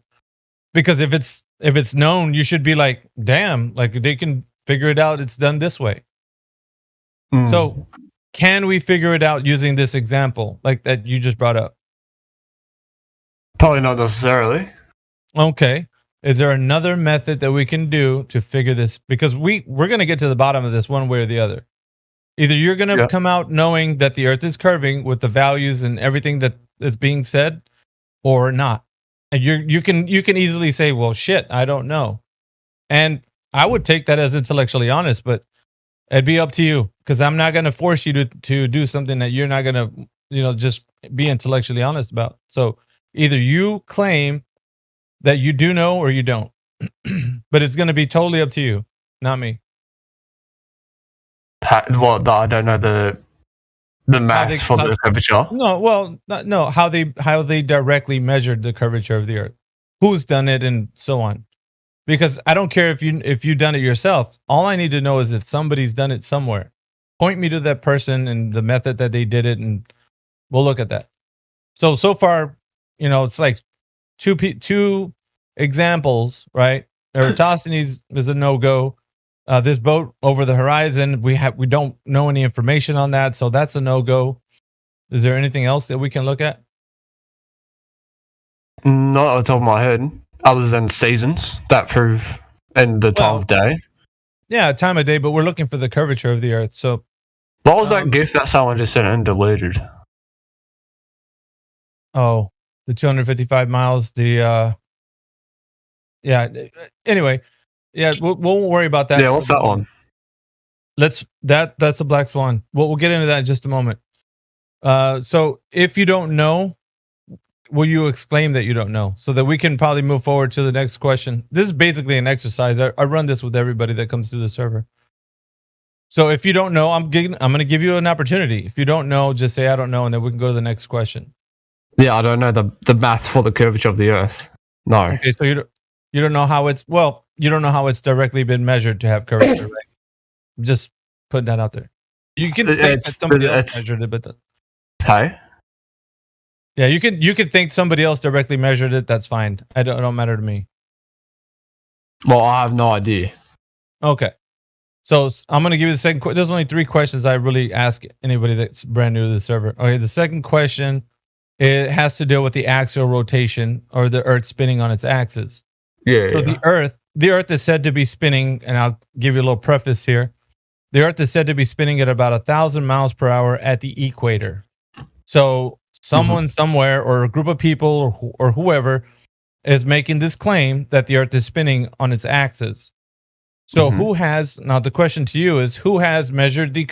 Because if it's known, you should be like, damn, like they can figure it out. It's done this way. So can we figure it out using this example like that you just brought up? Probably not necessarily. Okay. Is there another method that we can do to figure this? Because we're going to get to the bottom of this one way or the other. Either you're going to come out knowing that the Earth is curving with the values and everything that is being said, or not. And you can easily say, well, shit, I don't know. And I would take that as intellectually honest, but it'd be up to you, because I'm not going to force you to do something that you're not going to, just be intellectually honest about. So either you claim that you do know or you don't, but it's going to be totally up to you, not me. Well, I don't know The math for the curvature? No, well, no. How they directly measured the curvature of the Earth, who's done it, and so on. Because I don't care if you've done it yourself. All I need to know is if somebody's done it somewhere. Point me to that person and the method that they did it, and we'll look at that. So far, it's like two examples, right? Eratosthenes is a no-go. This boat over the horizon, we don't know any information on that, so that's a no-go. Is there anything else that we can look at? Not on the top of my head, other than seasons that prove and the time of day. Yeah, time of day, but we're looking for the curvature of the Earth. So, what was that gift that someone just sent and deleted? Oh, the 255 miles. Yeah. Anyway, yeah, we won't worry about that. Yeah, what's that one? That's a black swan. We'll get into that in just a moment. So if you don't know, will you exclaim that you don't know, so that we can probably move forward to the next question? This is basically an exercise. I run this with everybody that comes to the server. So if you don't know, I'm going to give you an opportunity. If you don't know, just say I don't know, and then we can go to the next question. Yeah, I don't know the math for the curvature of the Earth. No. Okay, so you don't know how you don't know how it's directly been measured to have curvature, right? I'm just putting that out there. You can think that somebody else measured it, but hey. Yeah, you could think somebody else directly measured it. That's fine. It don't matter to me. Well, I have no idea. Okay. So I'm going to give you the second question. There's only 3 questions I really ask anybody that's brand new to the server. Okay, the second question, it has to deal with the axial rotation, or the Earth spinning on its axis. Yeah. So the Earth is said to be spinning, and I'll give you a little preface here. The Earth is said to be spinning at about 1,000 miles per hour at the equator. So someone somewhere, or a group of people, or whoever, is making this claim that the Earth is spinning on its axis. So who has, now the question to you is, who has measured the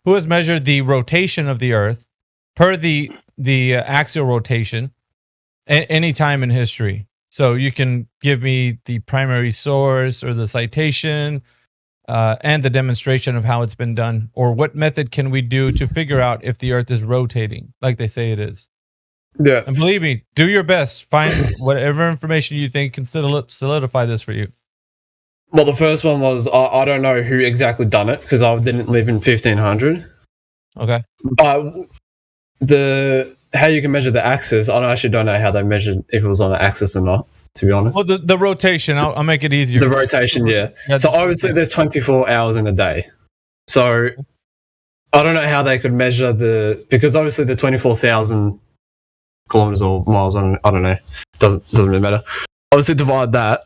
who has measured the rotation of the Earth per the axial rotation any time in history? So you can give me the primary source, or the citation, and the demonstration of how it's been done, or what method can we do to figure out if the Earth is rotating like they say it is. Yeah. And believe me, do your best. Find whatever information you think can solidify this for you. Well, the first one was I don't know who exactly done it, because I didn't live in 1500. Okay. But how you can measure the axis, I actually don't know how they measured if it was on an axis or not, to be honest. Well, the rotation, I'll make it easier. The rotation, yeah. So obviously there's 24 hours in a day. So I don't know how they could measure because obviously the 24,000 kilometers or miles, I don't know. Doesn't really matter. Obviously divide that.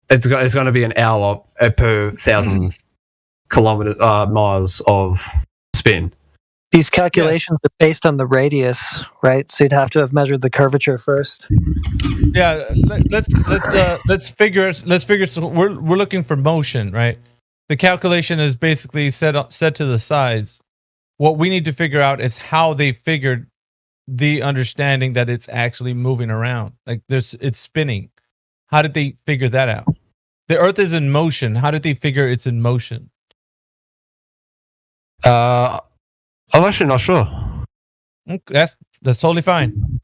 It's going to be an hour per 1,000 kilometers miles of spin. These calculations are based on the radius, right? So you'd have to have measured the curvature first. Yeah, let's figure. So we're looking for motion, right? The calculation is basically set to the size. What we need to figure out is how they figured the understanding that it's actually moving around. Like it's spinning. How did they figure that out? The Earth is in motion. How did they figure it's in motion? I'm actually not sure. That's totally fine.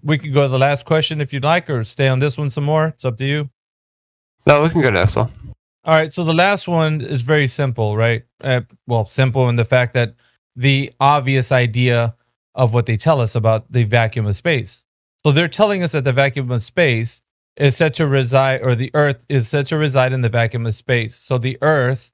We can go to the last question if you'd like, or stay on this one some more. It's up to you. No, we can go to the next one. All right. So the last one is very simple, right? Simple in the fact that the obvious idea of what they tell us about the vacuum of space. So they're telling us that the vacuum of space is said to reside, or the Earth is said to reside in the vacuum of space. So the Earth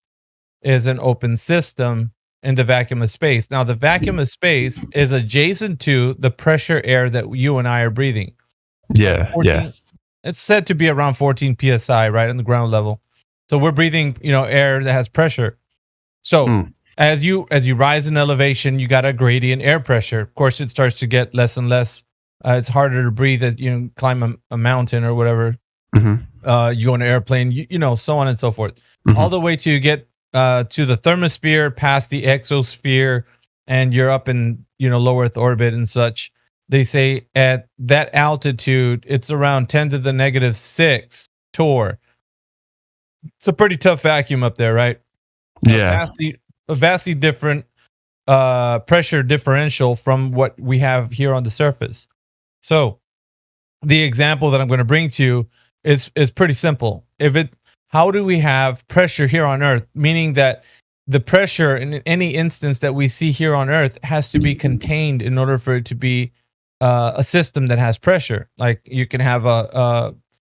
is an open system in the vacuum of space. Now, the vacuum of space is adjacent to the pressure air that you and I are breathing. Yeah, 14, it's said to be around 14 psi, right, on the ground level. So we're breathing, air that has pressure. So as you rise in elevation, you got a gradient air pressure. Of course, it starts to get less and less. It's harder to breathe as you climb a mountain or whatever. You go on an airplane, so on and so forth, all the way to get to the thermosphere, past the exosphere, and you're up in low Earth orbit and such. They say at that altitude, it's around 10 to the negative 6 torr. It's a pretty tough vacuum up there, right? Yeah, a vastly different pressure differential from what we have here on the surface. So the example that I'm going to bring to you is pretty simple. How do we have pressure here on Earth? Meaning that the pressure in any instance that we see here on Earth has to be contained in order for it to be a system that has pressure. Like you can have a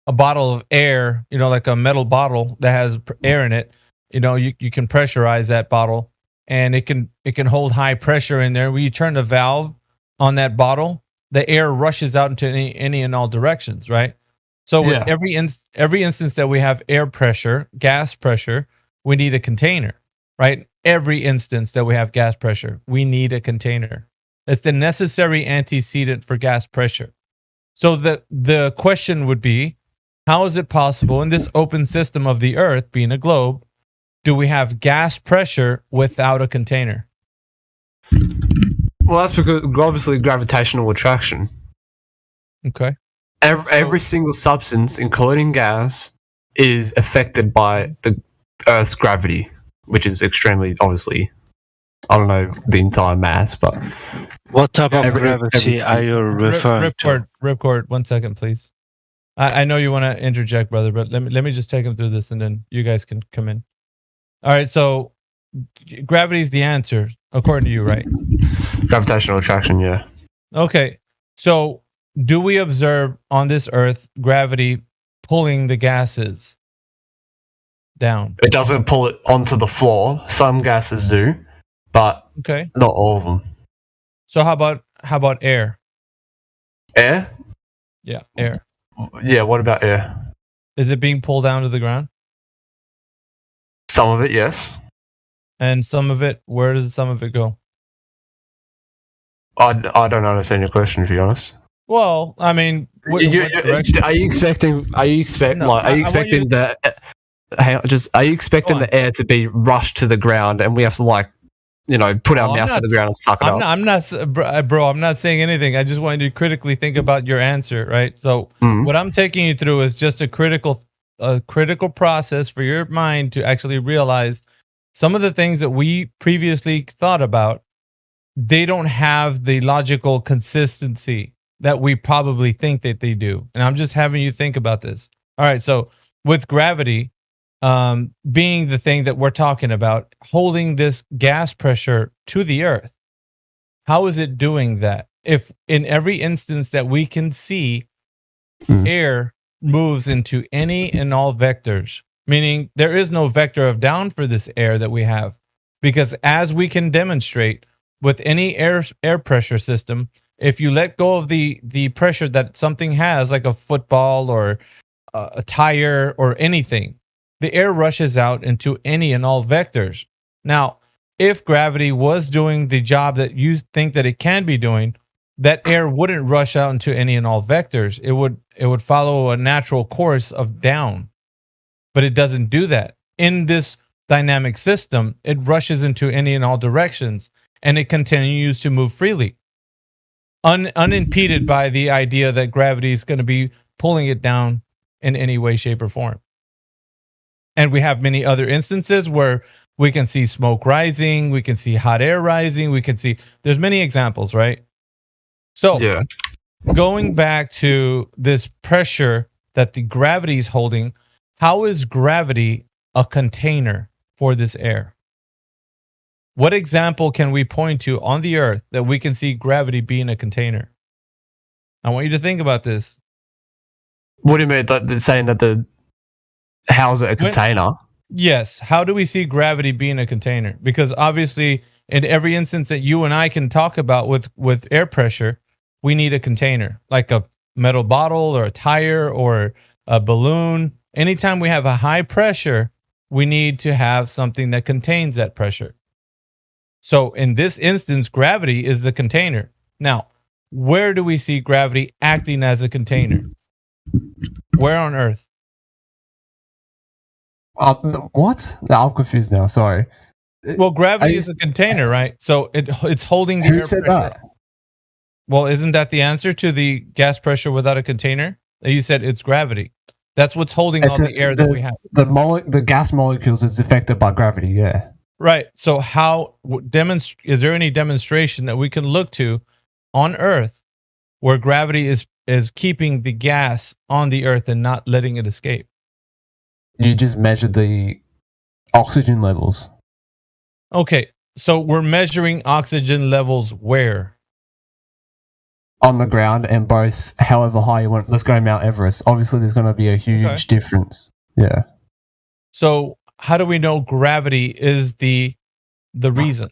bottle of air, like a metal bottle that has air in it. You can pressurize that bottle, and it can hold high pressure in there. When you turn the valve on that bottle, the air rushes out into any and all directions, right? So with every instance that we have air pressure, gas pressure, we need a container, right? Every instance that we have gas pressure, we need a container. It's the necessary antecedent for gas pressure. So the question would be, how is it possible in this open system of the Earth, being a globe, do we have gas pressure without a container? Well, that's because obviously gravitational attraction. Okay. Every single substance, including gas, is affected by the Earth's gravity, which is extremely, obviously, I don't know the entire mass, but... What type of gravity are you referring to? Ripcord, 1 second, please. I know you want to interject, brother, but let me just take him through this, and then you guys can come in. All right, so gravity is the answer, according to you, right? Gravitational attraction, yeah. Okay, so do we observe on this Earth gravity pulling the gases down? It doesn't pull it onto the floor. Some gases do, but not all of them. So how about air? Air? Yeah, air. Yeah, what about air? Is it being pulled down to the ground? Some of it, yes. And some of it, where does some of it go? I don't understand your question, to be honest. Well, I mean, are you expecting the air to be rushed to the ground, and we have to put our mouth to the ground and suck it up? I'm not saying anything. I just wanted you to critically think about your answer, right? So what I'm taking you through is just a critical process for your mind to actually realize some of the things that we previously thought about, they don't have the logical consistency that we probably think that they do. And I'm just having you think about this. All right, so with gravity being the thing that we're talking about, holding this gas pressure to the Earth, how is it doing that? If in every instance that we can see, air moves into any and all vectors, meaning there is no vector of down for this air that we have, because as we can demonstrate with any air pressure system, if you let go of the pressure that something has, like a football or a tire or anything, the air rushes out into any and all vectors. Now, if gravity was doing the job that you think that it can be doing, that air wouldn't rush out into any and all vectors. It would follow a natural course of down. But it doesn't do that. In this dynamic system, it rushes into any and all directions, and it continues to move freely, unimpeded by the idea that gravity is going to be pulling it down in any way, shape, or form. And we have many other instances where we can see smoke rising, we can see hot air rising, there's many examples, right? So going back to this pressure that the gravity is holding, how is gravity a container for this air? What example can we point to on the Earth that we can see gravity being a container? I want you to think about this. What do you mean? They're saying that how is it a container? Yes. How do we see gravity being a container? Because obviously, in every instance that you and I can talk about with air pressure, we need a container, like a metal bottle or a tire or a balloon. Anytime we have a high pressure, we need to have something that contains that pressure. So in this instance, gravity is the container. Now, where do we see gravity acting as a container? Where on Earth? What? No, I'm confused now. Sorry. Well, gravity is a container, right? So it's holding the Who air said pressure. that? Well, isn't that the answer to the gas pressure without a container? You said it's gravity. That's what's holding all the air that we have. The gas molecules is affected by gravity, yeah. Right. So how is there any demonstration that we can look to on Earth where gravity is keeping the gas on the Earth and not letting it escape? You just measure the oxygen levels. Okay. So we're measuring oxygen levels where? On the ground and both, however high you want. Let's go Mount Everest. Obviously, there's going to be a huge difference. Yeah. So how do we know gravity is the reason?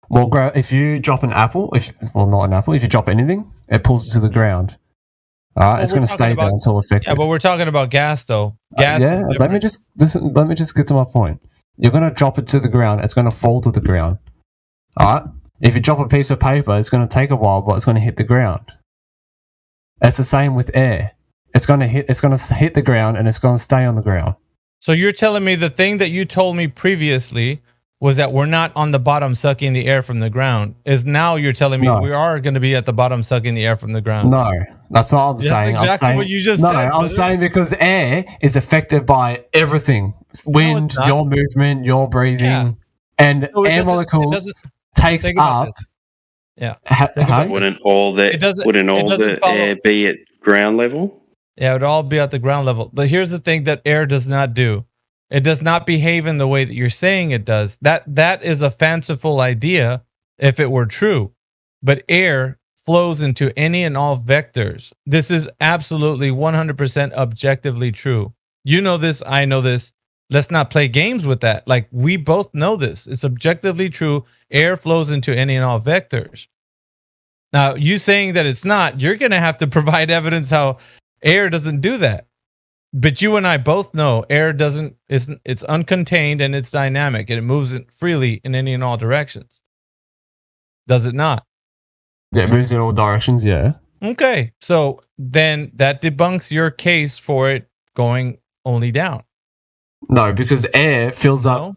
Well, if you drop an apple, not an apple, if you drop anything, it pulls it to the ground. All right, it's going to stay there until affected. Yeah, but we're talking about gas, though. Gas. Let me just listen. Let me just get to my point. You're going to drop it to the ground. It's going to fall to the ground. All right. If you drop a piece of paper, it's going to take a while, but it's going to hit the ground. It's the same with air. It's going to hit the ground, and it's going to stay on the ground. So you're telling me the thing that you told me previously was that we're not on the bottom sucking the air from the ground. Is now you're telling me we are going to be at the bottom sucking the air from the ground? No, that's what I'm saying. That's exactly what you just said. I'm saying because air is affected by everything: wind, your movement, your breathing, and so air molecules takes up. Yeah. Wouldn't all the air be at ground level? Yeah, it would all be at the ground level. But here's the thing that air does not do. It does not behave in the way that you're saying it does. That is a fanciful idea if it were true. But air flows into any and all vectors. This is absolutely 100% objectively true. You know this, I know this. Let's not play games with that. Like, we both know this. It's objectively true. Air flows into any and all vectors. Now, you saying that it's not, you're going to have to provide evidence how air doesn't do that. But you and I both know air doesn't, it's uncontained and it's dynamic and it moves freely in any and all directions. Does it not? Yeah, it moves in all directions, yeah. Okay, so then that debunks your case for it going only down. No, because air fills up.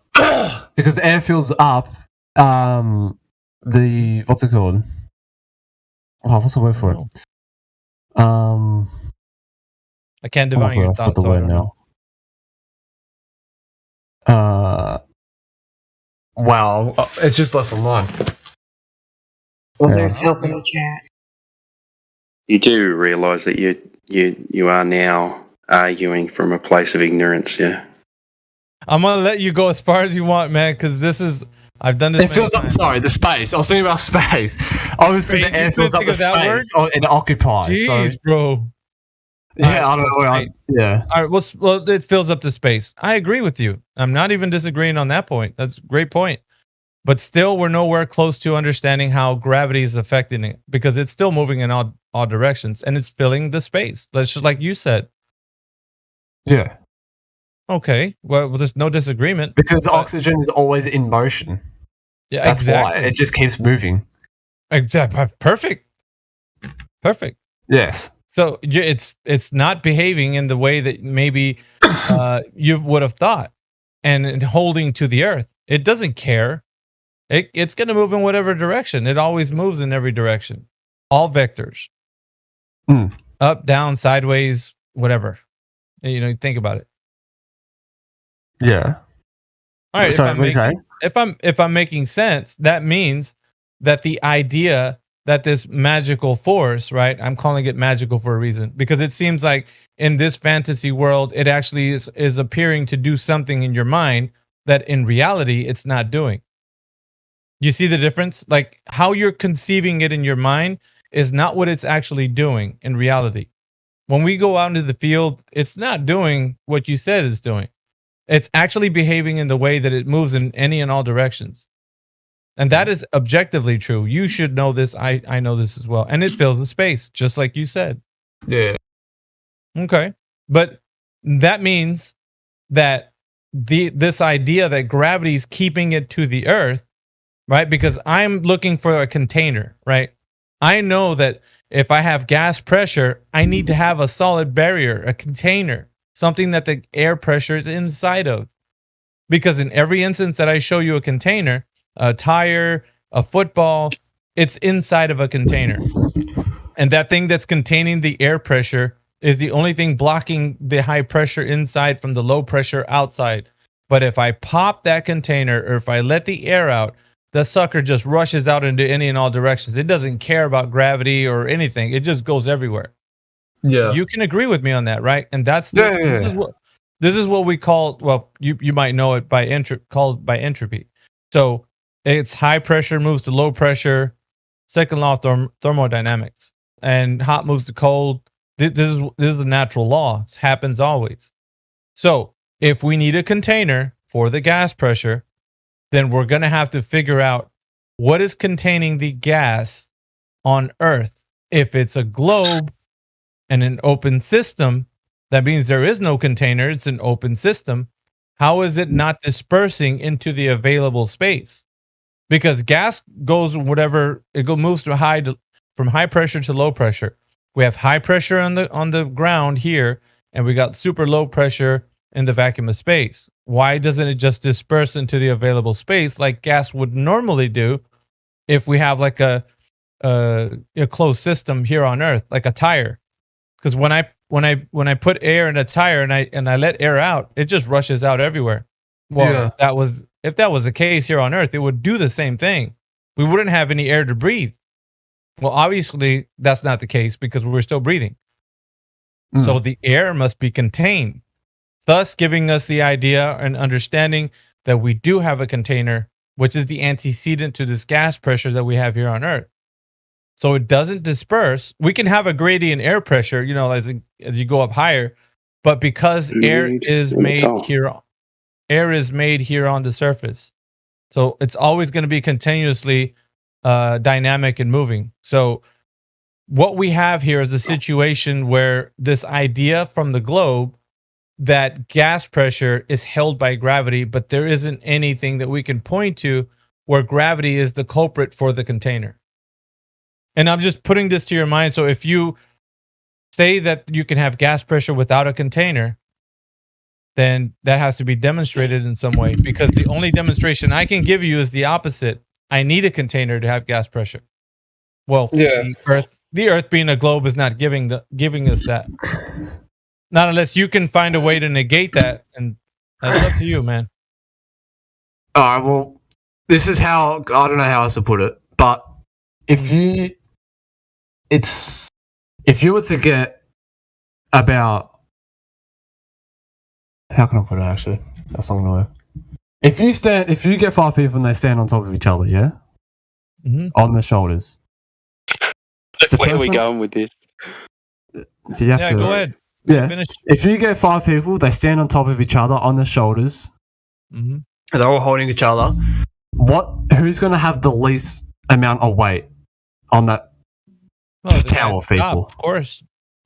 Because air fills up the, what's it called? Oh, what's the word for it? I can't divine your thoughts. The word now. Wow, it's just left online. Well, there's help in the chat. You do realise that you are now arguing from a place of ignorance, yeah? I'm gonna let you go as far as you want, man, because this is I've done this. It fills up. Sorry, the space. I was thinking about space. Obviously, the air fills up the space it occupies. Jeez, bro. Yeah, I don't know. Yeah. All right. Well, it fills up the space. I agree with you. I'm not even disagreeing on that point. That's a great point. But still, we're nowhere close to understanding how gravity is affecting it because it's still moving in all directions and it's filling the space. That's just like you said. Yeah. Okay. Well, there's no disagreement. Because oxygen is always in motion. Yeah, that's exactly. why it just keeps moving. Perfect. Yes. So it's not behaving in the way that maybe you would have thought, and holding to the earth. It doesn't care. It's going to move in whatever direction. It always moves in every direction. All vectors. Up, down, sideways, whatever. You know, think about it. Yeah. All right. Sorry, what are you saying? If I'm making sense, that means that the idea that this magical force, right? I'm calling it magical for a reason because it seems like in this fantasy world, it actually is appearing to do something in your mind that in reality it's not doing. You see the difference? Like how you're conceiving it in your mind is not what it's actually doing in reality. When we go out into the field, it's not doing what you said it's doing. It's actually behaving in the way that it moves in any and all directions. And that is objectively true. You should know this. I know this as well. And it fills the space, just like you said. Yeah. Okay. But that means that this idea that gravity is keeping it to the earth, right? Because I'm looking for a container, right? I know that if I have gas pressure, I need to have a solid barrier, a container, something that the air pressure is inside of. Because in every instance that I show you a container, a tire, a football, it's inside of a container. And that thing that's containing the air pressure is the only thing blocking the high pressure inside from the low pressure outside. But if I pop that container or if I let the air out, the sucker just rushes out into any and all directions. It doesn't care about gravity or anything. It just goes everywhere. Yeah. You can agree with me on that, right? And that's Yeah. this is what we call, well, you might know it by called by entropy. So it's high pressure moves to low pressure, second law of thermodynamics, and hot moves to cold. This is the natural law. It happens always. So if we need a container for the gas pressure, then we're going to have to figure out what is containing the gas on Earth. If it's a globe and an open system, that means there is no container. It's an open system. How is it not dispersing into the available space? Because gas goes whatever it moves from high pressure to low pressure. We have high pressure on the ground here, and we got super low pressure in the vacuum of space. Why doesn't it just disperse into the available space like gas would normally do if we have like a closed system here on Earth, like a tire? Because when I put air in a tire and I let air out, it just rushes out everywhere. Well, if that was the case here on Earth, it would do the same thing. We wouldn't have any air to breathe. Well, obviously that's not the case because we're still breathing. So the air must be contained, thus giving us the idea and understanding that we do have a container, which is the antecedent to this gas pressure that we have here on Earth. So it doesn't disperse. We can have a gradient air pressure, as you go up higher, but because air is made here on the surface, so it's always going to be continuously dynamic and moving. So what we have here is a situation where this idea from the globe that gas pressure is held by gravity, but there isn't anything that we can point to where gravity is the culprit for the container. And I'm just putting this to your mind. So if you say that you can have gas pressure without a container, then that has to be demonstrated in some way, because the only demonstration I can give you is the opposite. I need a container to have gas pressure. Well, the Earth being a globe is not giving us that. Not unless you can find a way to negate that, and that's up to you, man. All right. Well, this is how I don't know how else to put it, but if you were to get about, how can I put it? Actually, that's not gonna work. If you get 5 people and they stand on top of each other, yeah, on the shoulders. Where are we going with this? So you have to go ahead. Yeah. Finish. If you get 5 people, they stand on top of each other on the shoulders. Mhm. They're all holding each other. Who's going to have the least amount of weight on that tower of people? Of course.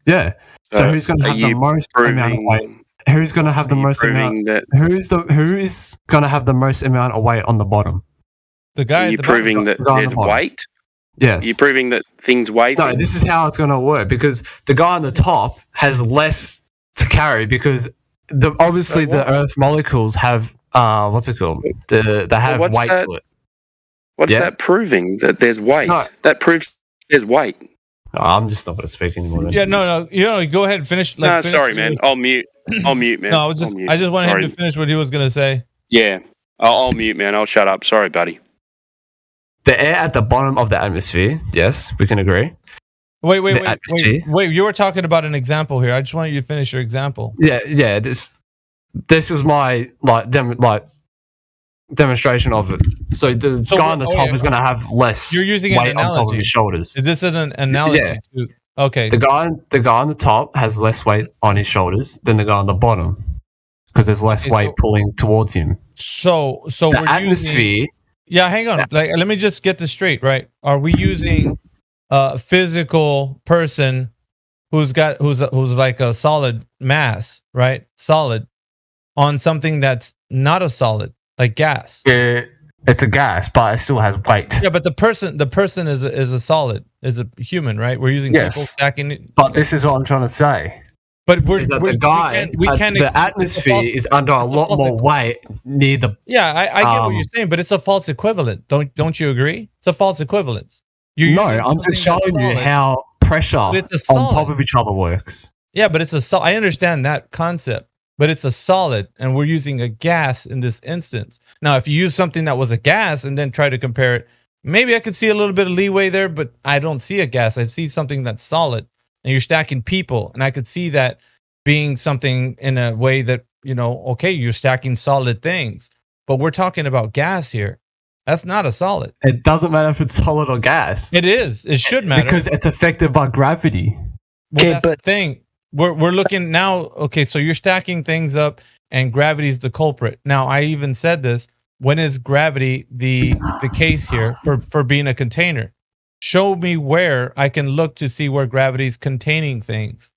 Yeah. So who's going to have the most amount of weight? Who's going to have the most amount? Who is going to have the most amount of weight on the bottom? The guy. Are you proving that there's weight? Yes. Are you proving that things weigh? No, this is how it's going to work, because the guy on the top has less to carry, because obviously the Earth molecules have what's it called? They have weight to it. What's that proving? That there's weight? No. That proves there's weight. No, I'm just not going to speak anymore. Then. Yeah, no. Go ahead and finish. Sorry, man. I'll mute. I'll mute, man. No, I just wanted him to finish what he was going to say. Yeah, I'll mute, man. I'll shut up. Sorry, buddy. The air at the bottom of the atmosphere, yes, we can agree. Wait. You were talking about an example here. I just wanted you to finish your example. Yeah. This is my demonstration of it. So the guy on the top is going to have less weight on top of his shoulders. Is this an analogy? Yeah. Okay. The guy on the top has less weight on his shoulders than the guy on the bottom, because there's less weight pulling towards him. So the atmosphere. Yeah, hang on. Let me just get this straight, right? Are we using a physical person who's like a solid mass, right? Solid on something that's not a solid, like gas. Yeah, it's a gas, but it still has weight. Yeah, but the person is a solid, is a human, right? We're using people stacking it. But this is what I'm trying to say. But the atmosphere is under a lot more weight near the. Yeah, I get what you're saying, but it's a false equivalent. Don't you agree? It's a false equivalence. I'm just showing you how pressure on top of each other works. Yeah, but it's I understand that concept, but it's a solid, and we're using a gas in this instance. Now, if you use something that was a gas and then try to compare it, maybe I could see a little bit of leeway there, but I don't see a gas. I see something that's solid, and you're stacking people, and I could see that being something in a way that, okay, you're stacking solid things, but we're talking about gas here. That's not a solid. It doesn't matter if it's solid or gas. It is. It should matter. Because it's affected by gravity. Well, that's the thing. We're looking now, okay, so you're stacking things up and gravity's the culprit. Now, I even said this, when is gravity the case here for being a container? Show me where I can look to see where gravity's containing things.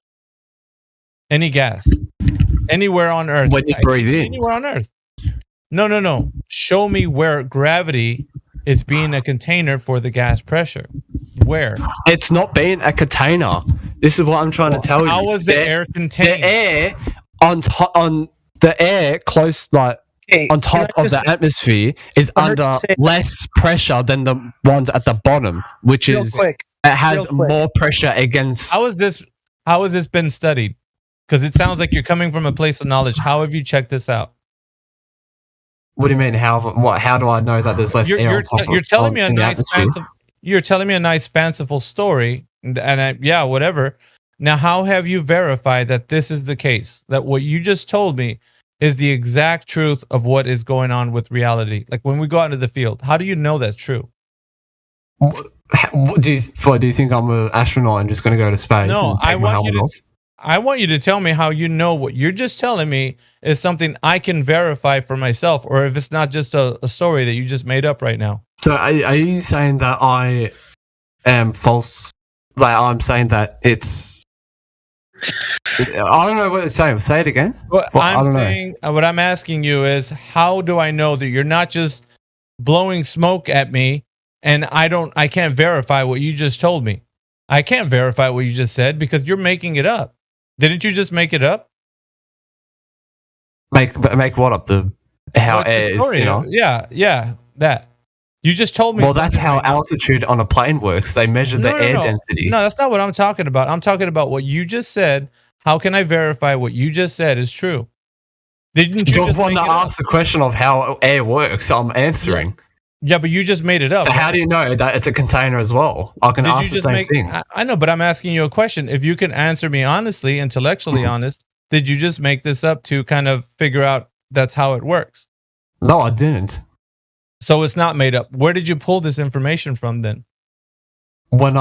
Any gas. Anywhere on Earth. When you breathe in. Anywhere on Earth. No. Show me where gravity is being a container for the gas pressure. Where? It's not being a container. This is what I'm trying to tell you. How was the air contained? The air on the air close, like on top of the atmosphere, is under less pressure than the ones at the bottom, which is it has more pressure against. How has this been studied? Because it sounds like you're coming from a place of knowledge. How have you checked this out? What do you mean? How do I know that there's less air on top? You're telling me a nice you're telling me a nice fanciful story, and yeah, whatever. Now, how have you verified that this is the case? That what you just told me is the exact truth of what is going on with reality? Like when we go out into the field, how do you know that's true? Do you think I'm an astronaut and just going to go to space? No, and take my helmet off? I want you to tell me how you know what you're just telling me is something I can verify for myself, or if it's not just a story that you just made up right now. So are you saying that I am false? Like I'm saying that it's... I don't know what it's saying. Say it again. What I'm asking you is, how do I know that you're not just blowing smoke at me and I can't verify what you just told me? I can't verify what you just said because you're making it up. Didn't you just make it up? Make what up? How air is, Yeah, that. You just told me. Well, that's how altitude on a plane works. They measure the air density. No, that's not what I'm talking about. I'm talking about what you just said. How can I verify what you just said is true? Didn't you just want to ask the question of how air works? So I'm answering. Yeah, but you just made it up. So how do you know that it's a container as well? I can ask the same thing. I know, but I'm asking you a question. If you can answer me honestly, intellectually honest, did you just make this up to kind of figure out that's how it works? No, I didn't. So it's not made up. Where did you pull this information from then? When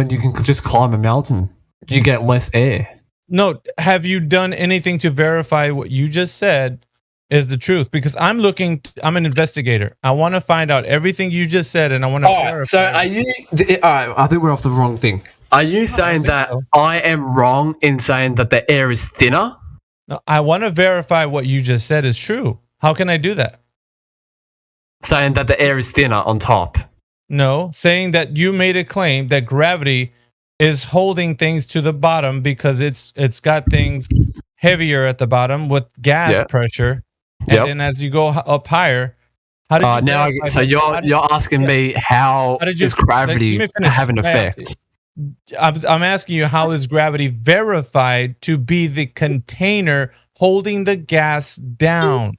you can just climb a mountain, you get less air. No, have you done anything to verify what you just said is the truth? Because I'm an investigator. I want to find out everything you just said, and I want to verify. So are you... I think we're off the wrong thing. Are you saying that I am wrong in saying that the air is thinner? No, I want to verify what you just said is true. How can I do that? Saying that the air is thinner on top. No, saying that you made a claim that gravity is holding things to the bottom because it's got things heavier at the bottom with gas pressure, and then as you go up higher, how did you so you're asking me how does gravity have an effect? I'm asking you, how is gravity verified to be the container holding the gas down?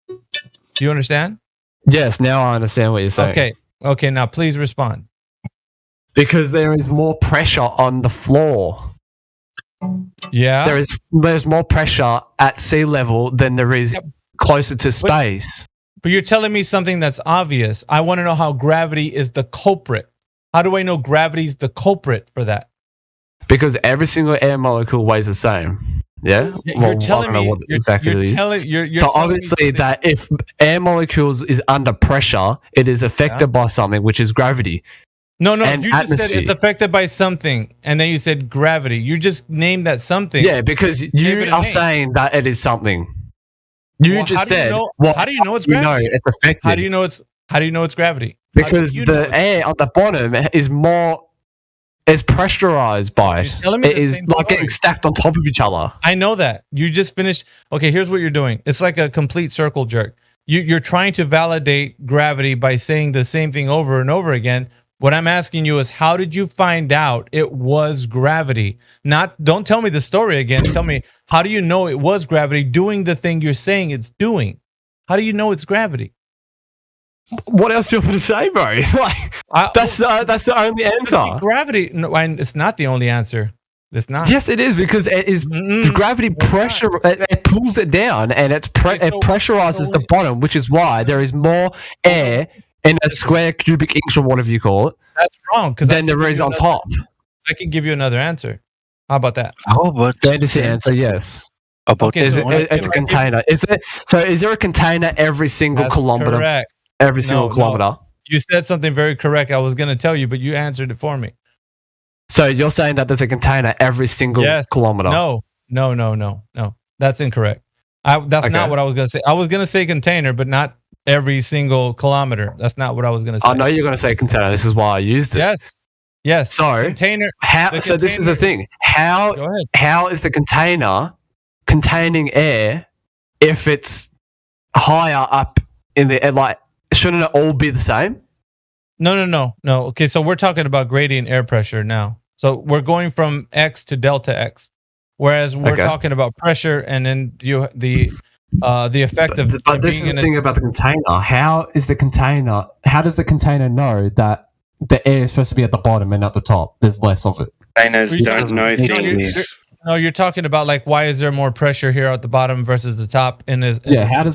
Do you understand? Yes, now I understand what you're saying. Okay, now please respond. Because there is more pressure on the floor. Yeah. There's more pressure at sea level than there is closer to space. But you're telling me something that's obvious. I want to know how gravity is the culprit. How do I know gravity's the culprit for that? Because every single air molecule weighs the same. Yeah? You're telling me what exactly it is. So obviously that if air molecules is under pressure, it is affected by something, which is gravity. No, you just said it's affected by something, and then you said gravity. You just named that something. Yeah, because you are saying that it is something. You just said. How do you know it's gravity? It's affected. How do you know it's gravity? Because the air on the bottom is more. It's pressurized by it. It is like getting stacked on top of each other. I know that. You just finished. Okay, here's what you're doing. It's like a complete circle jerk. You're trying to validate gravity by saying the same thing over and over again, What I'm asking you is, how did you find out it was gravity? Don't tell me the story again. Tell me, how do you know it was gravity doing the thing you're saying it's doing? How do you know it's gravity? What else do you want to say, bro? That's the only answer. Gravity, no, it's not the only answer. It's not. Yes, it is, because it is the gravity pressure. It pulls it down, and it pressurizes the bottom, which is why there is more air in a square cubic inch, or whatever you call it. That's wrong, because then there is on top. I can give you another answer. How about that? How about the answer? Yes. It's a container. Is there a container every single kilometer? Correct. Every single kilometer. You said something very correct. I was going to tell you, but you answered it for me. So you're saying that there's a container every single kilometer? No. That's incorrect. That's not what I was going to say. I was going to say container, but not every single kilometer. That's not what I was going to say. I know you're going to say container. This is why I used it. Yes. So container. So this is the thing. How is the container containing air if it's higher up in the air? Like, shouldn't it all be the same? No. Okay, so we're talking about gradient air pressure now. So we're going from X to delta X, whereas we're talking about pressure, and then the effect of. But this is the thing about the container. How does the container know that the air is supposed to be at the bottom and not the top? There's less of it. Containers don't know things. No, you're talking about, like, why is there more pressure here at the bottom versus the top? How does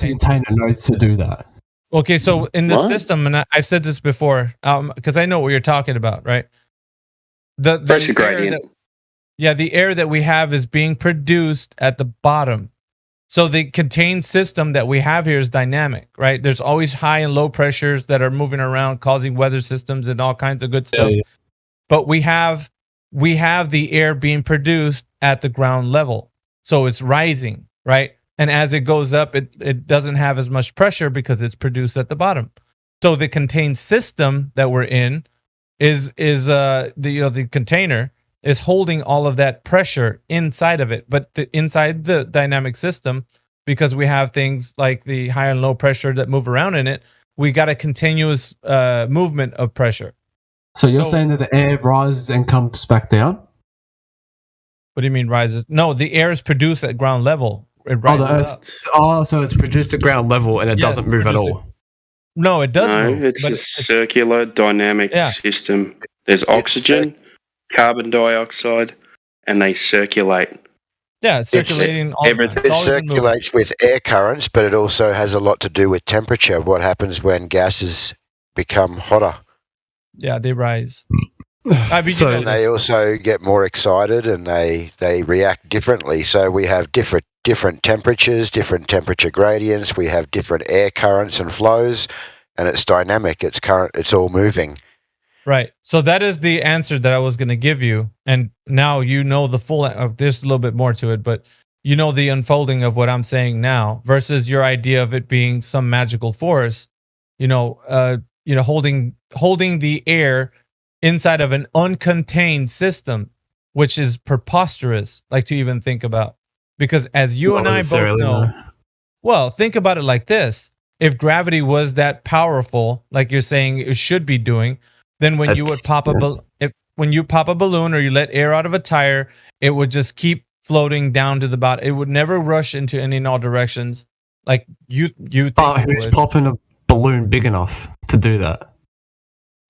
the container know to do that? Okay, so in the system, and I've said this before, because I know what you're talking about, right? The pressure gradient. The air that we have is being produced at the bottom. So the contained system that we have here is dynamic, right? There's always high and low pressures that are moving around, causing weather systems and all kinds of good stuff. Yeah. But we have the air being produced at the ground level. So it's rising, right? And as it goes up, it doesn't have as much pressure because it's produced at the bottom. So the contained system that we're in is the container is holding all of that pressure inside of it. But inside the dynamic system, because we have things like the high and low pressure that move around in it, we got a continuous movement of pressure. So you're saying that the air rises and comes back down? What do you mean rises? No, the air is produced at ground level. So it's produced at ground level and it doesn't move at all. No, it does move. It's a circular dynamic system. There's oxygen, carbon dioxide, and they circulate. Yeah, it's circulating. Everything circulates with air currents, but it also has a lot to do with temperature. What happens when gases become hotter? Yeah, they rise. So they also get more excited and they react differently. So we have different temperatures, different temperature gradients. We have different air currents and flows, and it's dynamic. It's all moving. Right. So that is the answer that I was going to give you, and now you know the full. There's a little bit more to it, but you know the unfolding of what I'm saying now versus your idea of it being some magical force. Holding the air inside of an uncontained system, which is preposterous, like to even think about. Because as you and I both know, well, think about it like this. If gravity was that powerful, like you're saying it should be doing, then when you pop a balloon or you let air out of a tire, it would just keep floating down to the bottom. It would never rush into any and all directions. Like you think who's popping a balloon big enough to do that?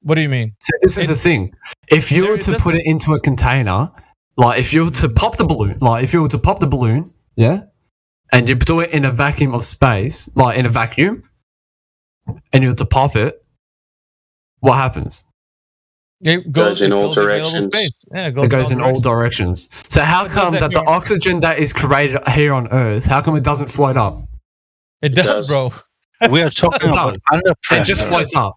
What do you mean? So this is the thing. If you were to put it into a container, like if you were to pop the balloon, yeah, and you do it in a vacuum of space, like in a vacuum, and you were to pop it, what happens? It goes in all directions. Yeah, it goes in all directions. So how come that the oxygen that is created here on Earth, how come it doesn't float up? It does, bro. We are talking about under pressure. It just floats up.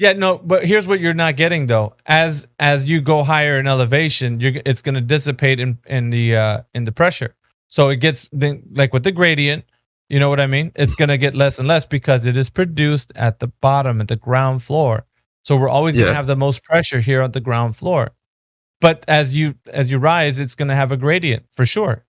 Yeah, no, but here's what you're not getting though. As you go higher in elevation, it's going to dissipate in the pressure. So it gets like with the gradient, you know what I mean? It's going to get less and less because it is produced at the bottom, at the ground floor. So we're always going to have the most pressure here on the ground floor. But as you rise, it's going to have a gradient for sure.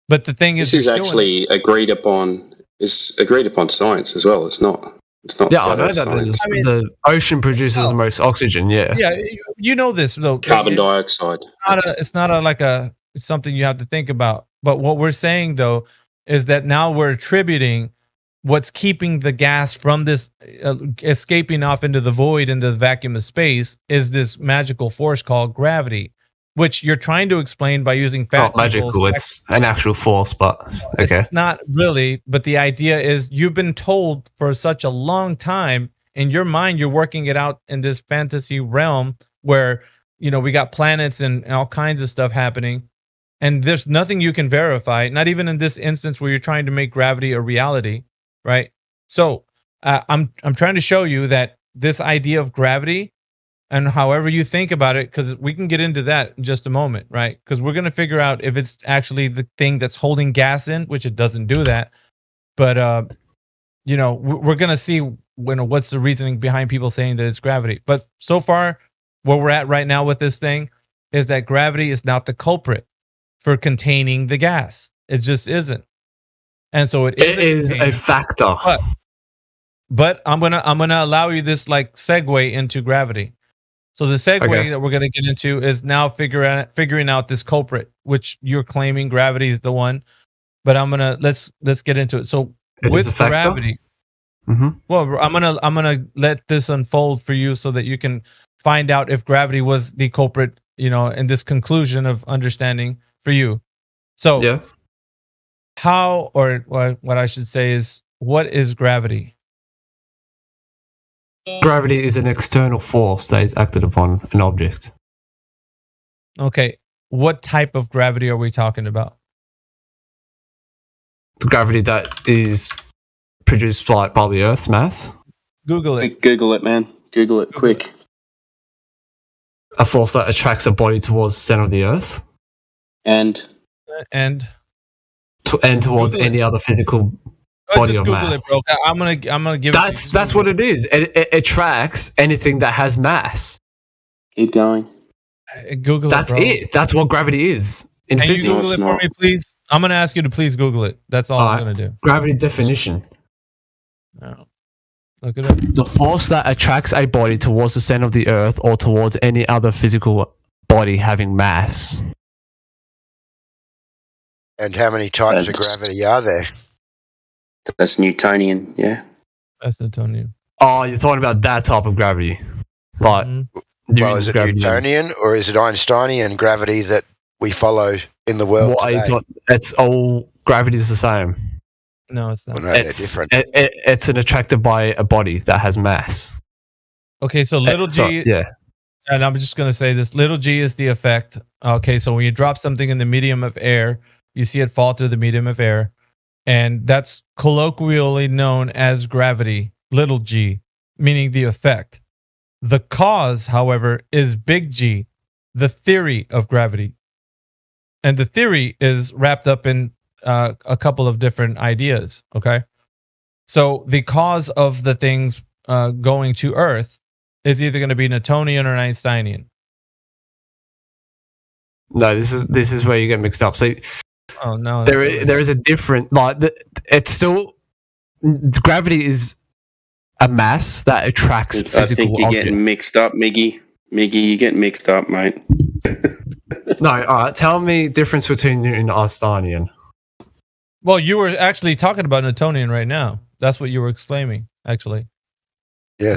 But the thing is, this is actually agreed upon. It's agreed upon science as well. It's not It's not Yeah, I flat know Earth that science. the ocean produces the most oxygen. Yeah. Yeah, you know this though. Carbon dioxide. It's not like something you have to think about. But what we're saying though is that now we're attributing what's keeping the gas from this escaping off into the void, into the vacuum of space, is this magical force called gravity, which you're trying to explain by using It's not magical, it's an actual force, but okay. It's not really, but the idea is you've been told for such a long time, in your mind you're working it out in this fantasy realm where, you know, we got planets and all kinds of stuff happening, and there's nothing you can verify, not even in this instance where you're trying to make gravity a reality, right? So I'm trying to show you that this idea of gravity, and however you think about it, because we can get into that in just a moment, right? Because we're going to figure out if it's actually the thing that's holding gas in, which it doesn't do that. But you know, we're going to see what's the reasoning behind people saying that it's gravity. But so far, where we're at right now with this thing is that gravity is not the culprit for containing the gas. It just isn't. And so it is a factor. But I'm gonna allow you this like segue into gravity. So the segue that we're going to get into is now figuring out this culprit, which you're claiming gravity is the one. But let's get into it. So with gravity, well, I'm gonna let this unfold for you so that you can find out if gravity was the culprit, you know, in this conclusion of understanding for you. So how, or what I should say is, what is gravity? Gravity is an external force that is acted upon an object. Okay. What type of gravity are we talking about? The gravity that is produced by the Earth's mass. Google it. Google it, man. Google it quick. A force that attracts a body towards the center of the Earth. And towards any other physical body of Google mass. it, bro. I'm gonna give That's what it is. It attracts anything that has mass. Keep going. Google That's it, bro. it. That's what gravity is in Can physics. you Google it for me, please? I'm gonna ask you to please Google it. That's all I'm gonna do. Gravity definition. No. Look it up. The force that attracts a body towards the center of the Earth or towards any other physical body having mass. And how many types of gravity are there? That's Newtonian, yeah. That's Newtonian. Oh, you're talking about that type of gravity. Like, well, is it Newtonian or is it Einsteinian gravity that we follow in the world today? It's all gravity is the same. No, it's not. Well, no, they're different. It's an attracted by a body that has mass. Okay, so little g. Yeah. And I'm just going to say this. Little g is the effect. Okay, so when you drop something in the medium of air, you see it fall through the medium of air. And that's colloquially known as gravity, little g, meaning the effect. The cause, however, is big G, the theory of gravity. And the theory is wrapped up in a couple of different ideas, okay? So the cause of the things going to Earth is either going to be Newtonian or Einsteinian. No, this is where you get mixed up. So, no, there is a different it's still gravity is a mass that attracts physical I think you're getting mixed up, Miggy. Miggy, you get mixed up, mate. No, all right. Tell me the difference between Newton and Einsteinian. Well, you were actually talking about Newtonian right now. That's what you were exclaiming, actually. Yeah,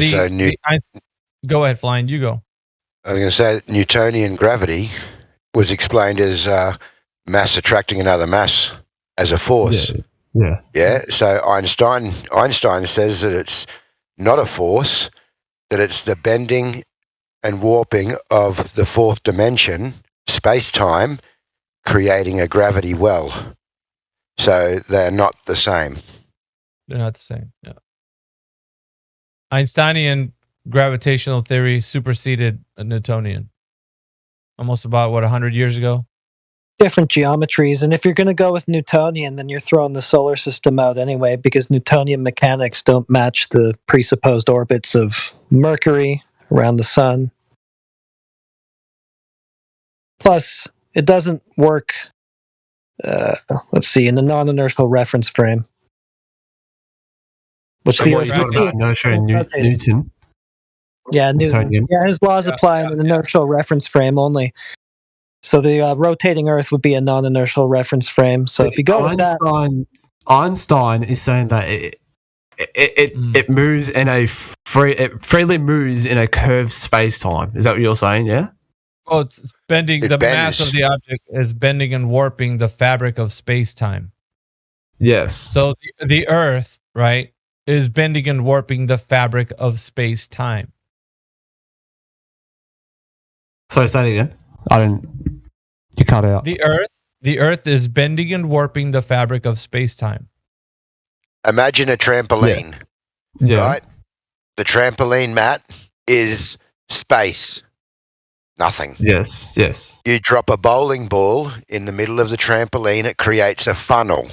go ahead, Flying. You go. I was going to say that Newtonian gravity was explained as mass attracting another mass as a force. Yeah. Yeah. So Einstein says that it's not a force, that it's the bending and warping of the fourth dimension, space-time, creating a gravity well. So they're not the same. They're not the same. Yeah. Einsteinian gravitational theory superseded Newtonian. Almost about 100 years ago. Different geometries, and if you're going to go with Newtonian, then you're throwing the solar system out anyway, because Newtonian mechanics don't match the presupposed orbits of Mercury around the sun. Plus, it doesn't work, let's see, in a non-inertial reference frame. which So the what Earth you're would talking be. about inertia and rotating. Newton. Yeah, Newton. Newtonian. Yeah, his laws apply in an inertial reference frame only. So the rotating Earth would be a non-inertial reference frame. So if you go with that, Einstein is saying that it moves in a it freely moves in a curved space time. Is that what you're saying? Yeah. Oh, it's bending. It The bends. mass of the object is bending and warping the fabric of space time. Yes. So the Earth, right, is bending and warping the fabric of space time. Sorry, say it again. I didn't. You cut out. The Earth is bending and warping the fabric of space time. Imagine a trampoline. Yeah. Right? The trampoline mat is space. Nothing. Yes, yes. You drop a bowling ball in the middle of the trampoline, it creates a funnel.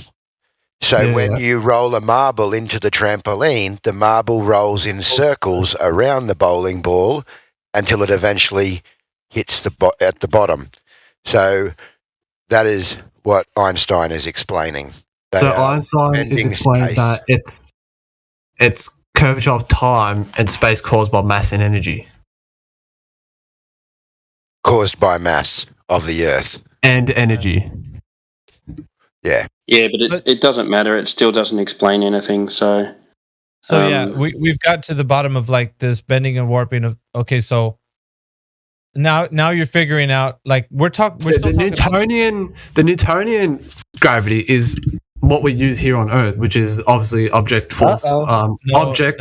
So when you roll a marble into the trampoline, the marble rolls in circles around the bowling ball until it eventually hits at the bottom. So that is what Einstein is explaining. So Einstein is explaining that it's curvature of time and space caused by mass and energy. Caused by mass of the Earth. And energy. Yeah. Yeah, but it doesn't matter. It still doesn't explain anything. So yeah, we've got to the bottom of like this bending and warping of. Okay, so now you're figuring out like we're talking. So the Newtonian gravity is what we use here on Earth, which is obviously object force. Object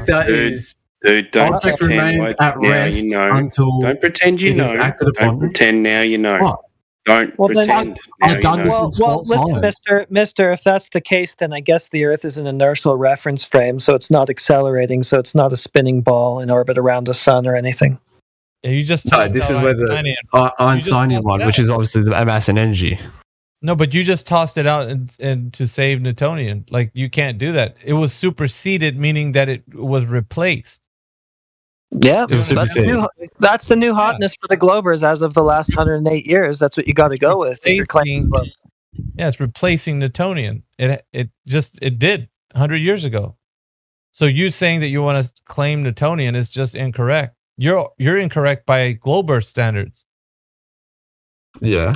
that is. Dude, don't object pretend remains like at now rest you know. until Don't pretend you it know. is acted upon. Don't pretend now you know. What? Don't pretend now you know. Well, listen, Mister. If that's the case, then I guess the Earth is an inertial reference frame, so it's not accelerating, so it's not a spinning ball in orbit around the sun or anything. Yeah, you just No, this is where the Einsteinian one, which is obviously the mass and energy. No, but you just tossed it out and to save Newtonian. Like you can't do that. It was superseded, meaning that it was replaced. Yeah, that's the new hotness for the Globers as of the last 108 years. That's what you got to go with. Yeah, it's replacing Newtonian. It did 100 years ago. So you saying that you want to claim Newtonian is just incorrect. You're incorrect by Glober standards. Yeah.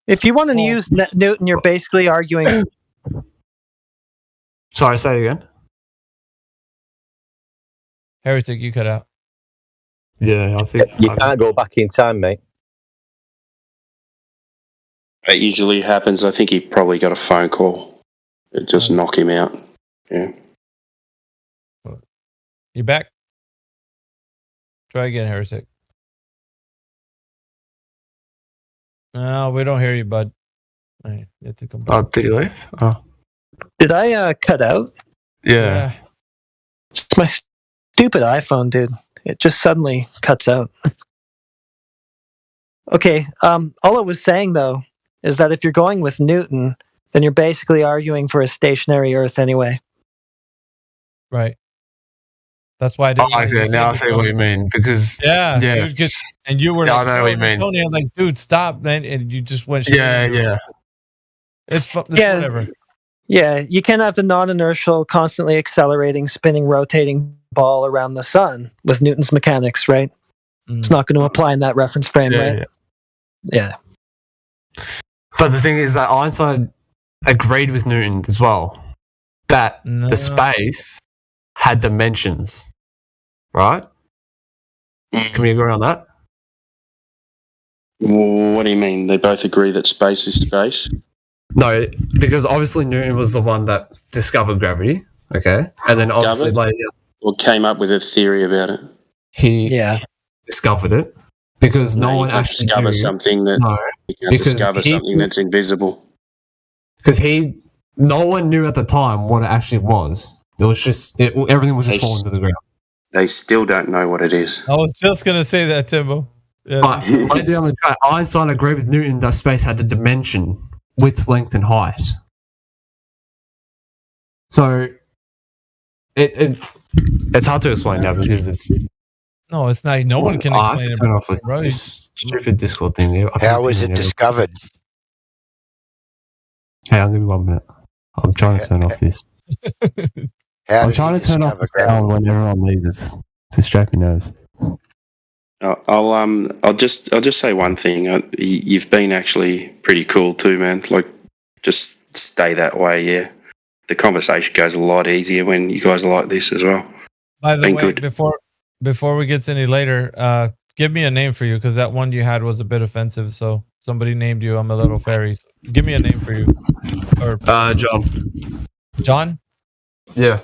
If you want to use Newton, you're basically arguing. Sorry, say it again. Heretic, you cut out. Yeah, I think you can't go back in time, mate. That usually happens. I think he probably got a phone call. It just knocked him out. Yeah. You back? Try again, Heretic. No, we don't hear you, bud. Right, you have to come back. Oh, did you leave? Oh. Did I cut out? Yeah. It's my stupid iPhone, dude. It just suddenly cuts out. Okay, all I was saying, though, is that if you're going with Newton, then you're basically arguing for a stationary Earth anyway. Right. That's why I didn't. Okay, now I see what you mean. Because and you were yeah, like, I know what you mean. Tony, I'm like, dude, stop, man, and you just went. Yeah. It's whatever. Yeah, you can't have the non-inertial, constantly accelerating, spinning, rotating ball around the sun with Newton's mechanics, right? It's not going to apply in that reference frame, right? Yeah. But the thing is that Einstein agreed with Newton as well that the space had dimensions, right? Can we agree on that? What do you mean? They both agree that space is space? No, because obviously Newton was the one that discovered gravity, okay? And then obviously later... Or came up with a theory about it? He discovered it because no one actually discover something that you can't discover something that's invisible. Because no one knew at the time what it actually was. It was just everything was just falling to the ground. They still don't know what it is. I was just gonna say that, Timbo. Yeah. But right down the track, Einstein agreed with Newton that space had a dimension, width, length, and height. So it's hard to explain now because it's. No, it's not. No one can explain it. Turn off this stupid Discord thing. How was it discovered? Hey, I'll give you 1 minute. I'm trying to turn off this. I'm trying to turn off the sound when everyone leaves. It's distracting us. I'll just say one thing. You've been actually pretty cool too, man. Like, just stay that way. Yeah, the conversation goes a lot easier when you guys are like this as well. By the Been way, good. before we get any later, give me a name for you because that one you had was a bit offensive. So somebody named you I'm a little fairy. So give me a name for you. Or John. John? Yeah.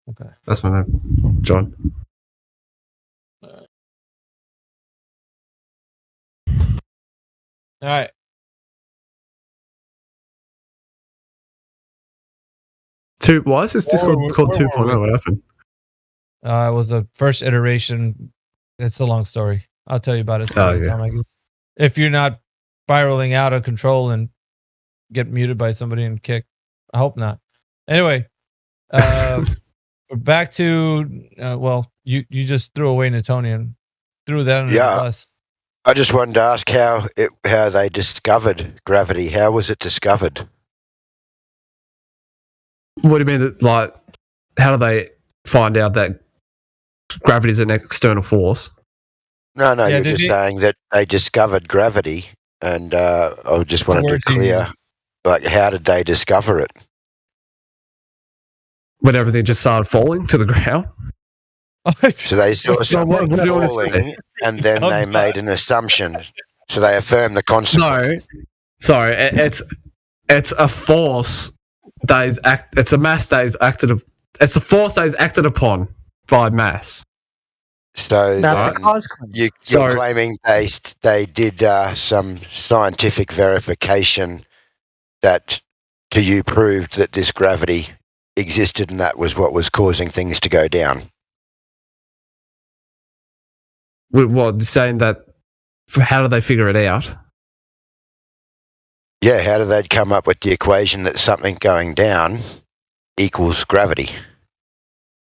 Okay. That's my name. John. All right. Why is this Discord called 2.0? What happened? It was a first iteration. It's a long story. I'll tell you about it some other time, I guess. If you're not spiraling out of control and get muted by somebody and kicked. I hope not. Anyway, back to you just threw away Newtonian, threw that under the bus. I just wanted to ask how they discovered gravity. How was it discovered? What do you mean? Like, how do they find out that gravity is an external force? No, you're just saying that they discovered gravity, and I just wanted to clear, like, how did they discover it? When everything just started falling to the ground? So they saw something falling, and then they made an assumption. So they affirmed the concept. No, sorry, it's a force that is it's a mass that is acted. It's a force that is acted upon by mass. So you're claiming they did some scientific verification that to you proved that this gravity existed, and that was what was causing things to go down. What, saying that? How do they figure it out? Yeah, how did they come up with the equation that something going down equals gravity?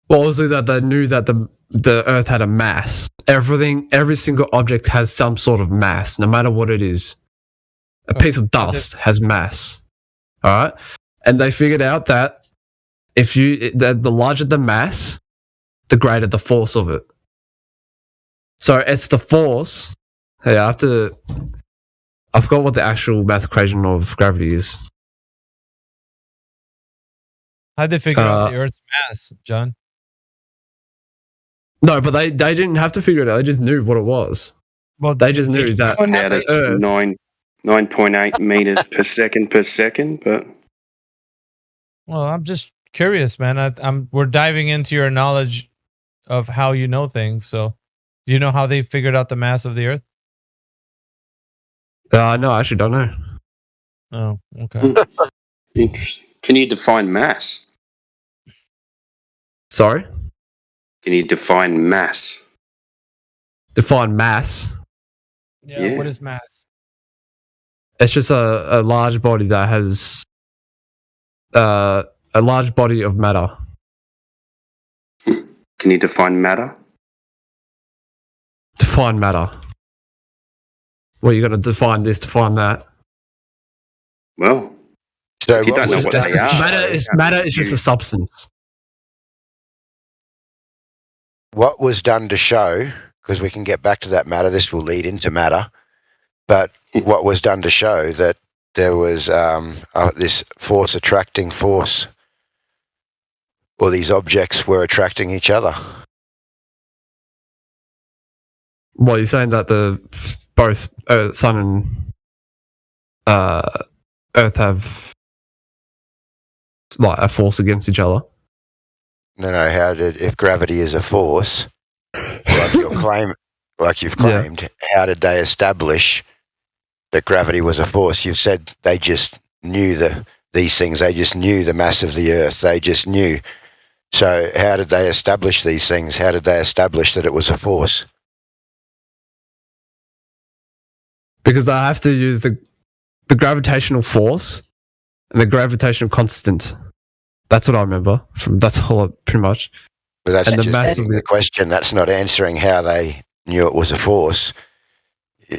Well, obviously that they knew that the Earth had a mass. Every single object has some sort of mass, no matter what it is. A piece of dust has mass. All right, and they figured out that the larger the mass, the greater the force of it. So it's the force. Hey, I forgot what the actual math equation of gravity is. How'd they figure out the Earth's mass, John? No, but they didn't have to figure it out. They just knew what it was. Well, they just knew that. It's 9.8 meters per second. But well, I'm just curious, man. We're diving into your knowledge of how you know things. So, do you know how they figured out the mass of the Earth? No, I actually don't know. Oh, okay. Interesting. Can you define mass? Sorry? Can you define mass? Define mass? Yeah. What is mass? It's just a large body that has a large body of matter. Can you define matter? Define matter. Well, you got to define this, define that. Well, so if you don't know what they are, matter is just a substance. What was done to show, because we can get back to that matter, this will lead into matter, but what was done to show that there was this force attracting force, or these objects were attracting each other? Well, you're saying that both Sun and Earth have like a force against each other? No. If gravity is a force, like you've claimed, how did they establish that gravity was a force? You've said they just knew these things. They just knew the mass of the Earth. They just knew. So how did they establish these things? How did they establish that it was a force? Because I have to use the gravitational force and the gravitational constant. That's what I remember. That's all pretty much. But that's just begging the question. That's not answering how they knew it was a force.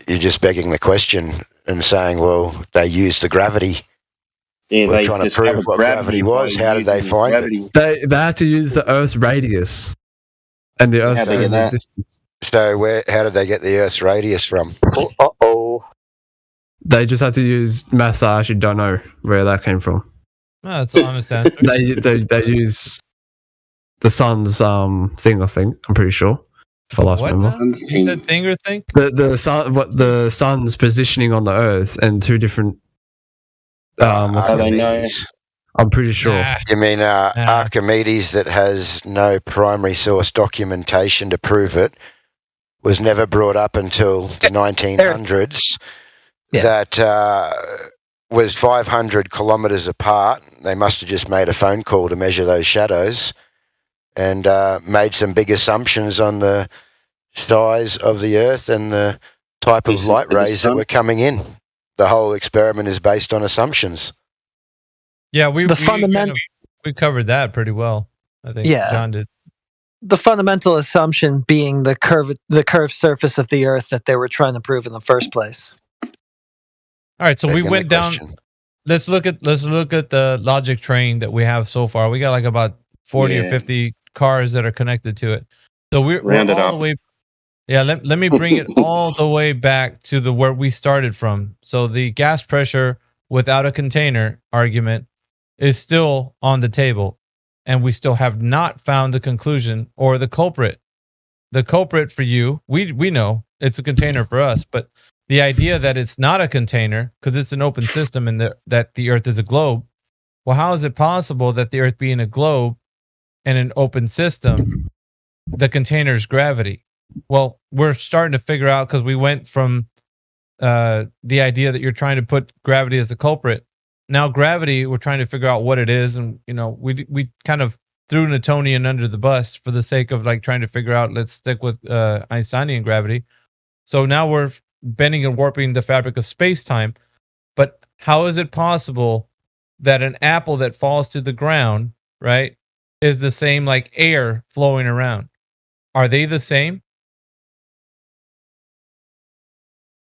You're just begging the question and saying, well, they used the gravity Yeah, We're they trying to discovered prove what gravity was. by How did they using find gravity. it? They had to use the Earth's radius, and the Earth's How'd they get is the that? distance. So how did they get the Earth's radius from? Uh-oh. They just had to use maths. I actually don't know where that came from. No, that's an honest answer. They use the sun's thing. I think I'm pretty sure. If I last What remember, now? You said thing or think? the sun, what the sun's positioning on the Earth, and two different. Archimedes. I'm pretty sure. You mean Archimedes, that has no primary source documentation to prove it, was never brought up until the 1900s. That was 500 kilometres apart. They must have just made a phone call to measure those shadows, and made some big assumptions on the size of the Earth and the type of light rays that were coming in. The whole experiment is based on assumptions. Yeah, we covered that pretty well. I think John did. The fundamental assumption being the curved surface of the Earth that they were trying to prove in the first place. All right, so we went down. Let's look at the logic train that we have so far. We got like about 40 or 50 cars that are connected to it. So we're all the way. Yeah, let me bring it all the way back to where we started from. So the gas pressure without a container argument is still on the table, and we still have not found the conclusion or the culprit. The culprit for you, we know it's a container for us, but the idea that it's not a container because it's an open system and that the Earth is a globe. Well, how is it possible that the Earth being a globe and an open system, the container is gravity? Well, we're starting to figure out, because we went from the idea that you're trying to put gravity as a culprit. Now gravity, we're trying to figure out what it is, and we kind of threw Newtonian under the bus for the sake of like trying to figure out. Let's stick with Einsteinian gravity. So now we're bending and warping the fabric of space-time. But how is it possible that an apple that falls to the ground, right, is the same like air flowing around? Are they the same?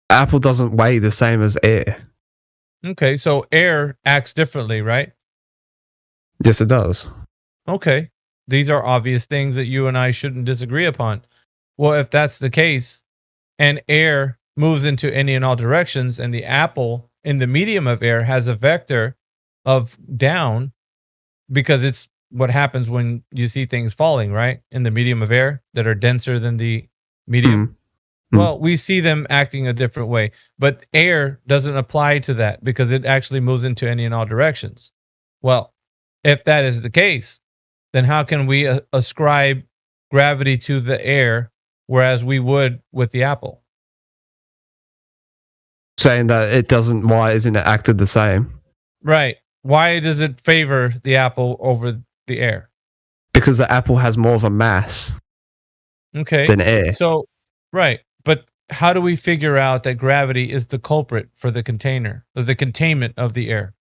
Apple doesn't weigh the same as air. Okay, so air acts differently, right? Yes, it does. Okay. These are obvious things that you and I shouldn't disagree upon. Well, if that's the case, and air moves into any and all directions, and the apple in the medium of air has a vector of down, because it's what happens when you see things falling, right? In the medium of air that are denser than the medium. Well, we see them acting a different way, but air doesn't apply to that because it actually moves into any and all directions. Well, if that is the case, then how can we ascribe gravity to the air, whereas we would with the apple? Saying that it doesn't, why isn't it acted the same? Right. Why does it favor the apple over the air? Because the apple has more of a mass than air. So, right. But how do we figure out that gravity is the culprit for the container, or the containment of the air?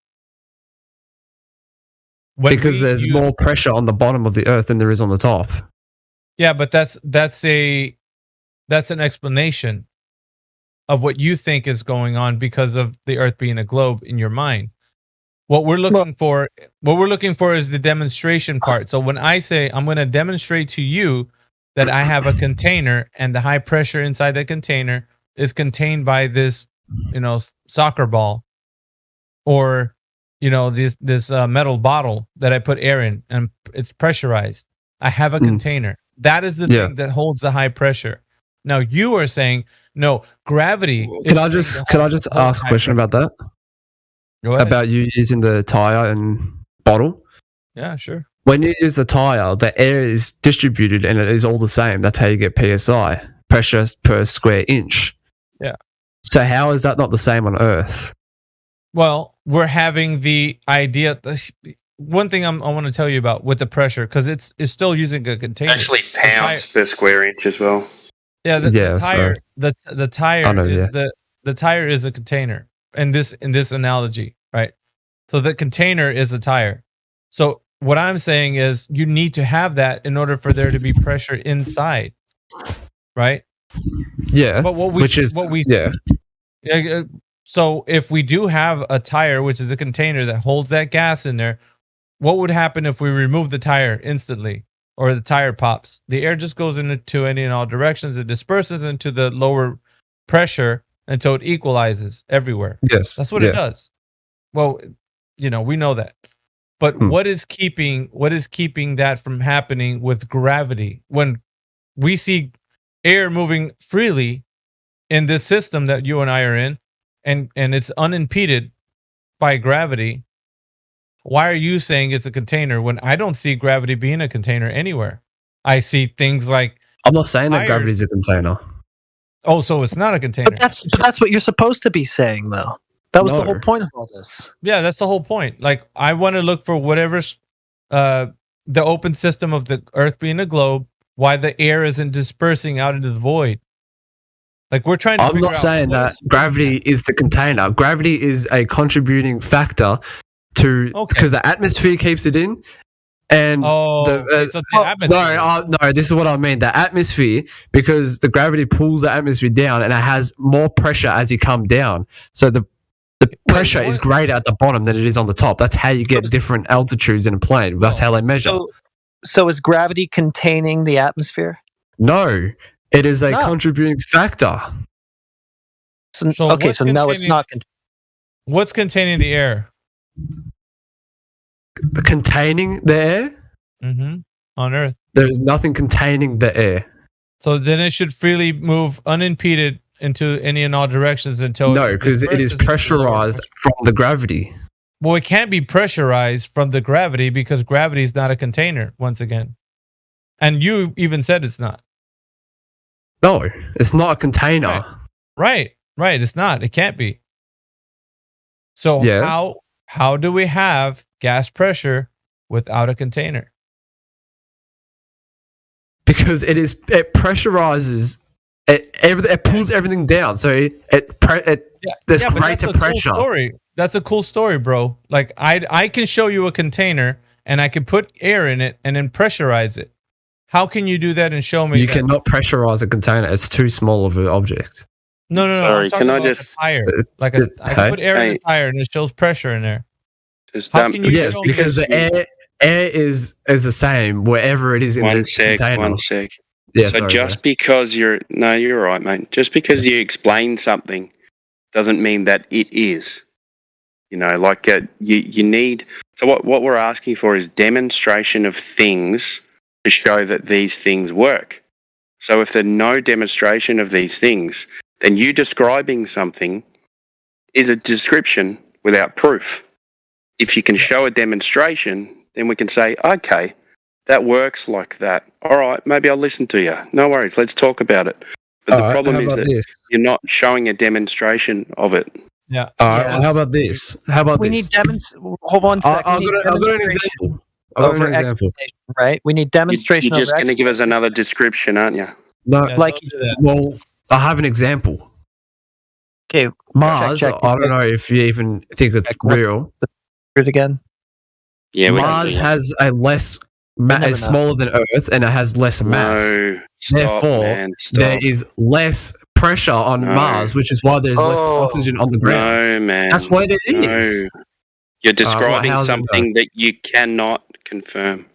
Because there's more pressure on the bottom of the Earth than there is on the top. Yeah, but that's an explanation of what you think is going on because of the Earth being a globe in your mind. What we're looking for is the demonstration part. So when I say I'm going to demonstrate to you that I have a container, and the high pressure inside the container is contained by this, soccer ball, or this metal bottle that I put air in, and it's pressurized. I have a container. That is the thing that holds the high pressure. Now you are saying no, gravity. Could I just ask a question about that? Go ahead. About you using the tire and bottle? Yeah, sure. When you use the tire, the air is distributed and it is all the same. That's how you get PSI, pressure per square inch. Yeah. So how is that not the same on Earth? Well, we're having the idea. One thing I want to tell you about with the pressure, because it's still using a container. Actually, pounds per square inch as well. Yeah, the tire. The tire is the tire is a container in this analogy, right? So the container is the tire. So what I'm saying is you need to have that in order for there to be pressure inside, right? Yeah. But So if we do have a tire, which is a container that holds that gas in there, what would happen if we remove the tire instantly, or the tire pops? The air just goes into any and all directions. It disperses into the lower pressure until it equalizes everywhere. Yes, That's what it does. Well, we know that. But what is keeping that from happening with gravity? When we see air moving freely in this system that you and I are in, and it's unimpeded by gravity, why are you saying it's a container when I don't see gravity being a container anywhere? I see things like... I'm not saying that gravity is a container. Oh, so it's not a container. But that's what you're supposed to be saying, though. That was the whole point of all this. Yeah, that's the whole point. Like, I want to look for whatever's the open system of the Earth being a globe, why the air isn't dispersing out into the void. Like, we're trying to I'm not saying that gravity is the container. Gravity is a contributing factor to, because the atmosphere keeps it in. And so the atmosphere. No, this is what I mean. The atmosphere, because the gravity pulls the atmosphere down and it has more pressure as you come down. So the pressure is greater at the bottom than it is on the top. That's how you get different altitudes in a plane. That's how they measure. So is gravity containing the atmosphere? No, it is a contributing factor. So no, it's not. What's containing the air? Containing the air? Mm-hmm. On Earth. There is nothing containing the air. So then it should freely move unimpeded into any and all directions until... No, because it is pressurized from the gravity. Well, it can't be pressurized from the gravity because gravity is not a container, once again. And you even said it's not. No, it's not a container. Right. It's not. It can't be. So how do we have gas pressure without a container? Because it pressurizes... It pulls everything down, so there's greater pressure. Cool story. That's a cool story, bro. Like, I can show you a container and I can put air in it and then pressurize it. How can you do that and show me? You cannot pressurize a container; it's too small of an object. No. Sorry, can I just... a tire? I can put air in a tire and it shows pressure in there. How can you? Yes, because the air is the same wherever it is in the container. One sec. Yeah, so sorry, because you're right, mate. Just because you explain something doesn't mean that it is. Like you need. So what we're asking for is demonstration of things to show that these things work. So if there's no demonstration of these things, then you describing something is a description without proof. If you can show a demonstration, then we can say, okay, that works like that. All right, maybe I'll listen to you. No worries, let's talk about it. But the problem is that you're not showing a demonstration of it. Yeah. All right, how about this? We need demonstration. Hold on a second. I've got an example. Right? We need demonstration. You're just going to give us another description, aren't you? No, well, I have an example. Okay, Mars. I don't know if you even think it's real. It again. Yeah, Mars has a less. It's smaller than Earth, and it has less mass. No, Therefore, there is less pressure on Mars, which is why there's less oxygen on the ground. No, man. That's what it is. You're describing something that you cannot confirm.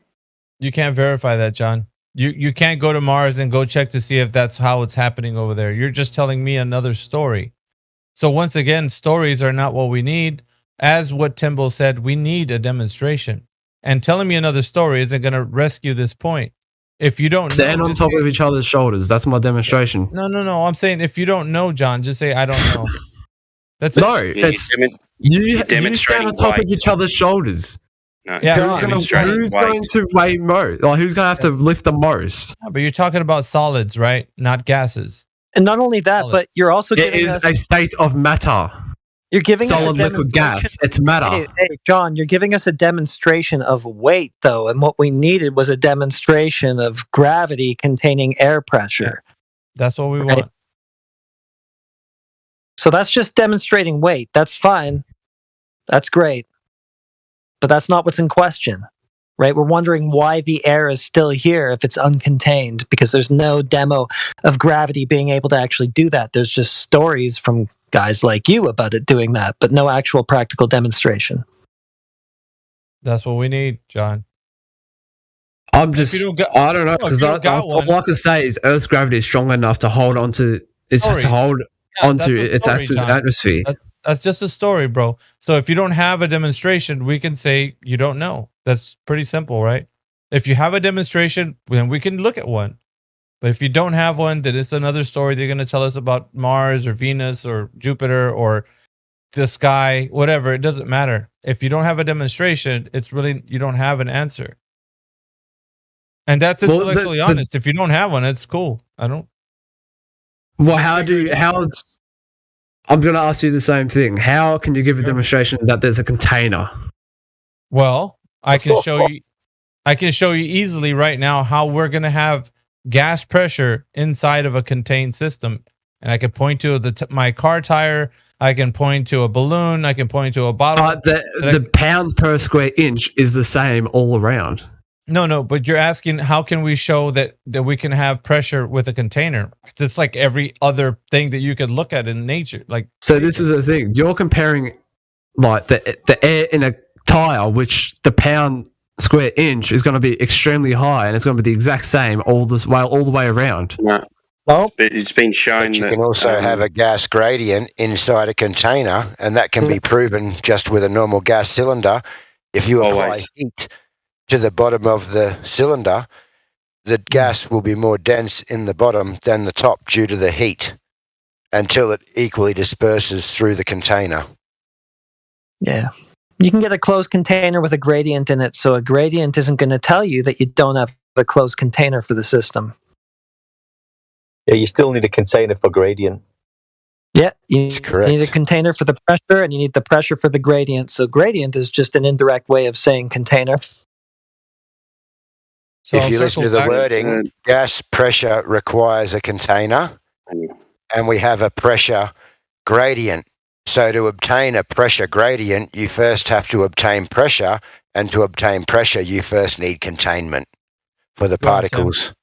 You can't verify that, John. You can't go to Mars and go check to see if that's how it's happening over there. You're just telling me another story. So once again, stories are not what we need. As what Timbo said, we need a demonstration. And telling me another story isn't going to rescue this point. If you don't stand on top of each other's shoulders, that's my demonstration. No. I'm saying if you don't know, John, just say I don't know. That's it's you stand on top of each other's shoulders. No, who's going to weigh most? Or who's going to have to lift the most? No, but you're talking about solids, right? Not gases. And not only that, but you're also giving us a state of matter. You're giving solid, liquid, gas. It's matter. Hey, John, you're giving us a demonstration of weight, though, and what we needed was a demonstration of gravity containing air pressure. Yeah. That's what we want. So that's just demonstrating weight. That's fine. That's great. But that's not what's in question. right? We're wondering why the air is still here if it's uncontained, because there's no demo of gravity being able to actually do that. There's just stories from guys like you about it doing that, but no actual practical demonstration. That's what we need, John. I don't know, because all I can say is Earth's gravity is strong enough to hold onto its atmosphere. That's just a story, bro. So if you don't have a demonstration, we can say you don't know. That's pretty simple, right? If you have a demonstration, then we can look at one. But if you don't have one, then it's another story. They're going to tell us about Mars or Venus or Jupiter or the sky, whatever. It doesn't matter. If you don't have a demonstration, it's really, you don't have an answer. And that's intellectually honest. If you don't have one, it's cool. I don't. Well, I'm going to ask you the same thing. How can you give a demonstration that there's a container? Well, I can show you. I can show you easily right now how we're going to have gas pressure inside of a contained system, and I can point to my car tire. I can point to a balloon. I can point to a bottle. The pounds per square inch is the same all around. No, but you're asking how can we show that we can have pressure with a container? It's like every other thing that you could look at in nature. This is the thing. You're comparing like the air in a tire, which the pound square inch is going to be extremely high, and it's going to be the exact same all the way around. No. It's been shown you that can also have a gas gradient inside a container, and that can be proven just with a normal gas cylinder. If you apply heat to the bottom of the cylinder, the gas will be more dense in the bottom than the top due to the heat until it equally disperses through the container. Yeah. You can get a closed container with a gradient in it, so a gradient isn't going to tell you that you don't have a closed container for the system. Yeah, you still need a container for gradient. Yeah, you need a container for the pressure, and you need the pressure for the gradient. So gradient is just an indirect way of saying container. So if you listen to the wording, gas pressure requires a container, and we have a pressure gradient. So to obtain a pressure gradient, you first have to obtain pressure, and to obtain pressure, you first need containment for the particles.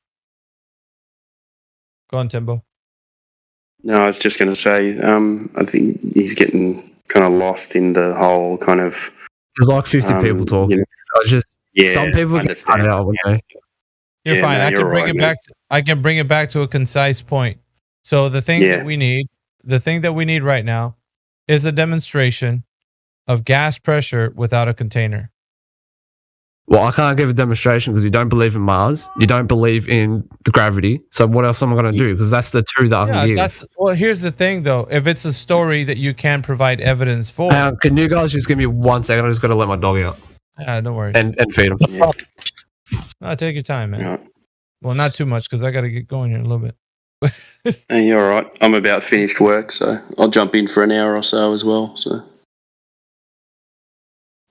Go on, Timbo. No, I was just going to say, I think he's getting kind of lost in the whole kind of. There's like 50 people talking. Some people get cut out. You're fine. I can bring it back. I can bring it back to a concise point. So the thing that we need right now, is a demonstration of gas pressure without a container. Well, I can't give a demonstration because you don't believe in Mars, you don't believe in the gravity. So what else am I going to do? Because that's the two that I can give. Well, here's the thing, though. If it's a story that you can provide evidence for, can you guys just give me 1 second? I just got to let my dog out. Yeah, don't worry. And feed him. No, take your time, man. Yeah. Well, not too much because I got to get going here in a little bit. Hey, you're all right. I'm about finished work, so I'll jump in for an hour or so as well. So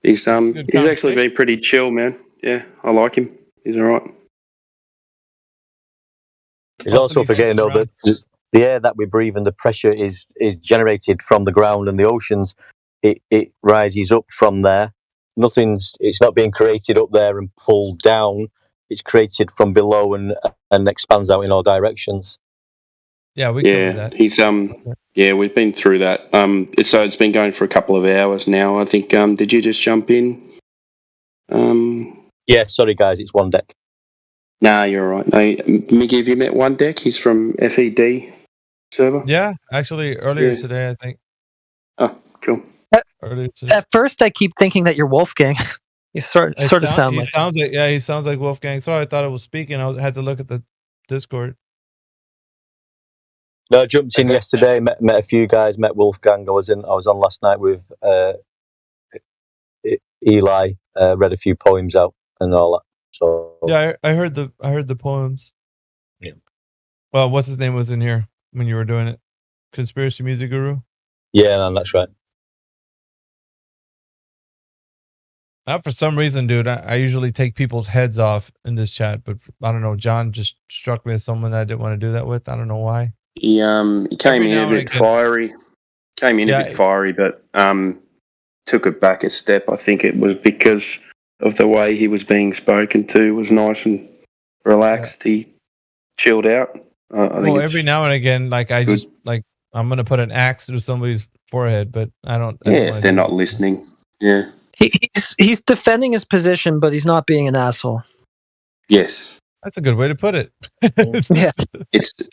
he's actually been pretty chill, man. Yeah, I like him. He's all right. He's also forgetting though that the air that we breathe and the pressure is generated from the ground and the oceans. It rises up from there. It's not being created up there and pulled down. It's created from below and expands out in all directions. Yeah, we covered that. He's we've been through that. So it's been going for a couple of hours now. I think. Did you just jump in? Yeah, sorry guys, it's one deck. Nah, you're all right. Hey, Mickey, have you met One Deck? He's from FED server. Yeah, actually earlier today, I think. Oh, cool. At first, I keep thinking that you're Wolfgang. You sort of sound like. He sounds like Wolfgang. Sorry, I thought I was speaking. I had to look at the Discord. No, I jumped in yesterday. Met a few guys. Met Wolfgang. I was on last night with Eli. Read a few poems out and all that. So yeah, I heard the poems. Yeah. Well, what's his name was in here when you were doing it? Conspiracy Music Guru. Yeah, man, that's right. For some reason, dude, I usually take people's heads off in this chat, but I don't know. John just struck me as someone that I didn't want to do that with. I don't know why. He came in a bit fiery. But took it back a step. I think it was because of the way he was being spoken to was nice and relaxed. He chilled out. I think Well, it's every now and again, like I good. just like I'm gonna put an axe through somebody's forehead, but I don't. I Yeah, don't if wanna they're do not that. listening. Yeah. He's defending his position, but he's not being an asshole. Yes. That's a good way to put it. Yeah.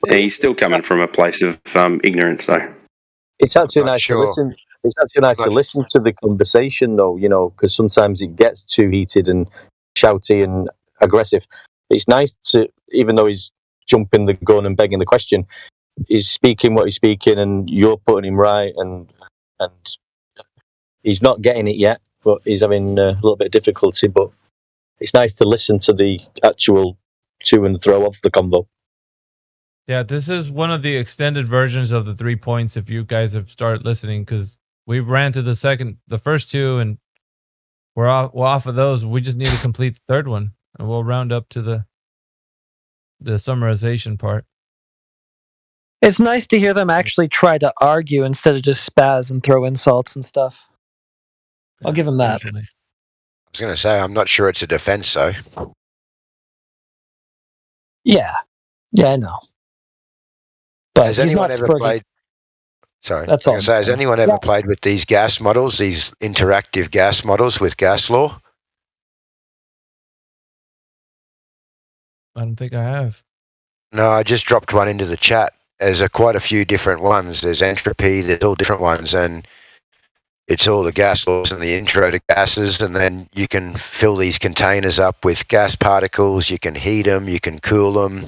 He's still coming from a place of ignorance, though. It's actually not nice sure. to listen. It's actually nice to listen to the conversation, though. You know, because sometimes it gets too heated and shouty and aggressive. It's nice to, even though he's jumping the gun and begging the question, he's speaking what he's speaking, and you're putting him right, and he's not getting it yet, but he's having a little bit of difficulty. But it's nice to listen to the actual to and fro of the convo. Yeah, this is one of the extended versions of the 3 points. If you guys have started listening, because we ran to the first two, and we're off of those. We just need to complete the third one, and we'll round up to the summarization part. It's nice to hear them actually try to argue instead of just spaz and throw insults and stuff. I'll give him that. I was going to say, I'm not sure it's a defense, though. Yeah, I know. But has he's anyone not ever spurting. played? Sorry, That's I all was going to say, has anyone ever played with these gas models, these interactive gas models with gas law? I don't think I have. No, I just dropped one into the chat. There's quite a few different ones. There's entropy. There's all different ones, and it's all the gas laws and the intro to gases, and then you can fill these containers up with gas particles. You can heat them. You can cool them.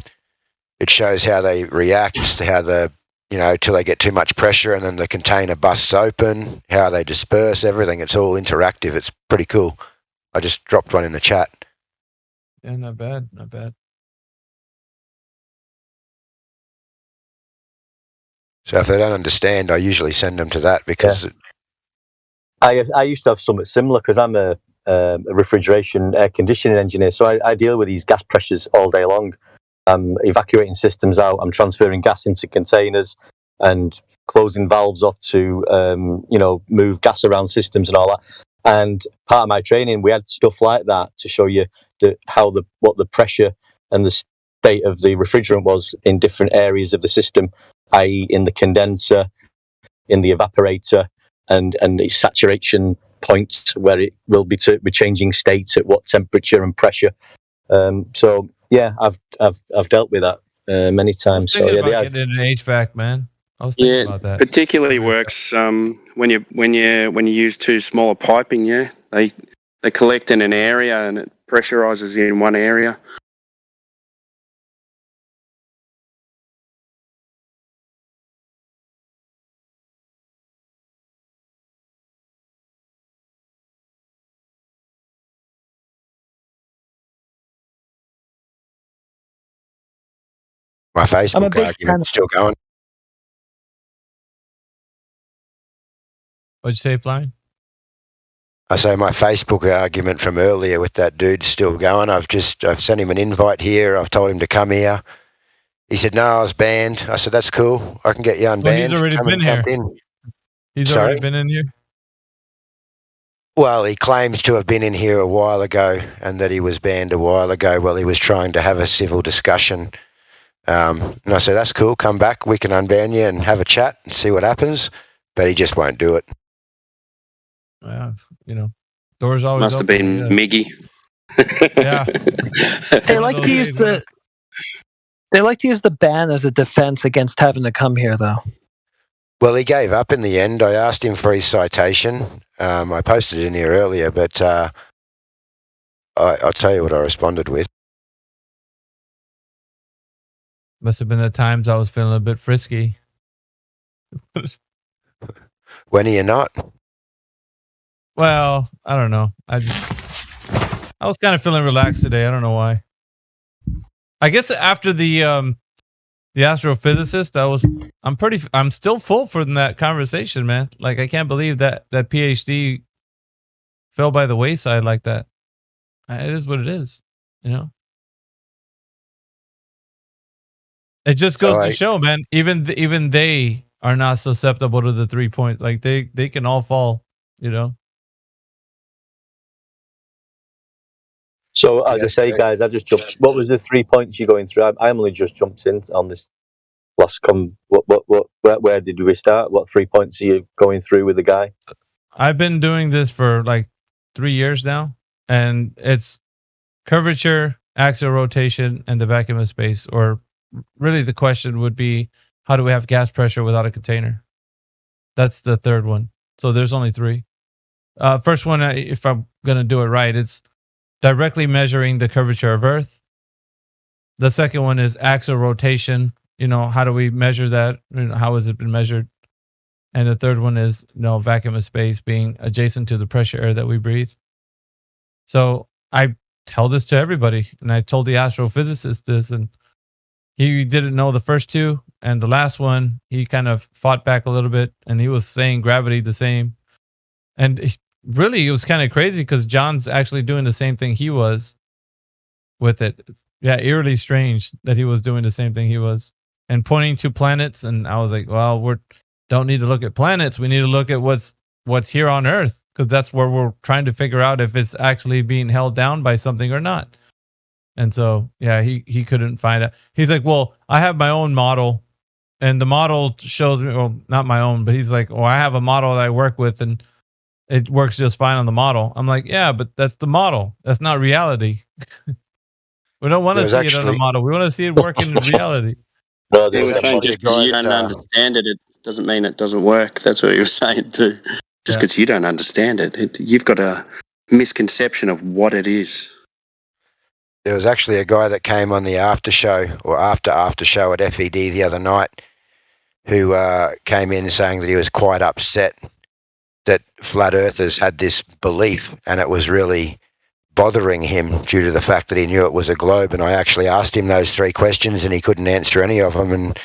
It shows how they react, how till they get too much pressure, and then the container busts open, how they disperse, everything. It's all interactive. It's pretty cool. I just dropped one in the chat. Yeah, not bad. Not bad. So if they don't understand, I usually send them to that because... I used to have something similar because I'm a refrigeration air conditioning engineer, so I deal with these gas pressures all day long. I'm evacuating systems out, I'm transferring gas into containers and closing valves off to move gas around systems and all that. And part of my training, we had stuff like that to show you what the pressure and the state of the refrigerant was in different areas of the system, i.e. in the condenser, in the evaporator, and its saturation points where it will be changing states at what temperature and pressure. So yeah, I've dealt with that many times. I was thinking about getting an HVAC, man. I was thinking about that. Particularly works when you use too small a piping. Yeah, they collect in an area and it pressurizes in one area. My Facebook argument's still going. What'd you say, Flying? I say my Facebook argument from earlier with that dude's still going. I've sent him an invite here. I've told him to come here. He said, no, I was banned. I said, that's cool. I can get you unbanned. Well, he's already been here. He's already been in here? Well, he claims to have been in here a while ago and that he was banned a while ago while he was trying to have a civil discussion. And I said, that's cool. Come back. We can unban you and have a chat and see what happens. But he just won't do it. Yeah, doors always must have open, been Miggy. Yeah. They like to use the ban as a defense against having to come here, though. Well, he gave up in the end. I asked him for his citation. I posted it in here earlier, but I'll tell you what I responded with. Must have been the times I was feeling a bit frisky. When are you not? Well, I don't know. I was kind of feeling relaxed today. I don't know why. I guess after the astrophysicist, I'm still full from that conversation, man. Like, I can't believe that PhD fell by the wayside like that. It is what it is, It just goes to show, man. Even they are not susceptible to the 3 point. Like they can all fall, So as I say, guys, I just jumped. What was the 3 points you're going through? I only just jumped in on this last where did we start? What 3 points are you going through with the guy? I've been doing this for like 3 years now, and it's curvature, axial rotation, and the vacuum of space. Or really, the question would be, how do we have gas pressure without a container? That's the third one. So there's only 3. First one, if I'm going to do it right, it's directly measuring the curvature of Earth. The second one is axial rotation. How do we measure that? How has it been measured? And the third one is, vacuum of space being adjacent to the pressure air that we breathe. So I tell this to everybody, and I told the astrophysicist this, and he didn't know the first 2, and the last one, he kind of fought back a little bit, and he was saying gravity the same. And really, it was kind of crazy because John's actually doing the same thing he was with it. Yeah, eerily strange that he was doing the same thing he was. And pointing to planets, and I was like, well, we don't need to look at planets. We need to look at what's here on Earth, because that's where we're trying to figure out if it's actually being held down by something or not. And so, yeah, he couldn't find it. He's like, well, I have my own model, and the model shows me, well, not my own, but he's like, oh, I have a model that I work with, and it works just fine on the model. I'm like, yeah, but that's the model. That's not reality. We don't want to see it on the model. We want to see it working in reality. Well, he was saying just because you don't understand it, it doesn't mean it doesn't work. That's what he was saying too. Just because you don't understand it, you've got a misconception of what it is. There was actually a guy that came on the after show at FED the other night who came in saying that he was quite upset that flat earthers had this belief, and it was really bothering him due to the fact that he knew it was a globe. And I actually asked him those 3 questions, and he couldn't answer any of them. And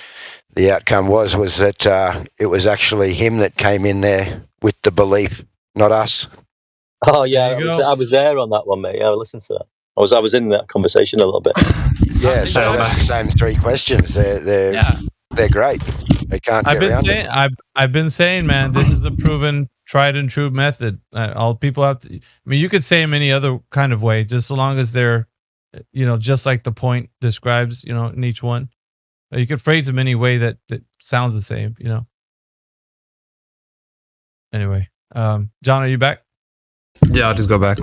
the outcome was that it was actually him that came in there with the belief, not us. Oh yeah, I was there on that one, mate. Yeah, I listened to that. I was in that conversation a little bit. Yeah, so that's the same 3 questions. They're great. They can't. I've been saying, man, this is a proven, tried and true method. All people have to. I mean, you could say them any other kind of way, just so long as they're, just like the point describes, in each one. You could phrase them any way that sounds the same, Anyway, John, are you back? Yeah, I'll just go back.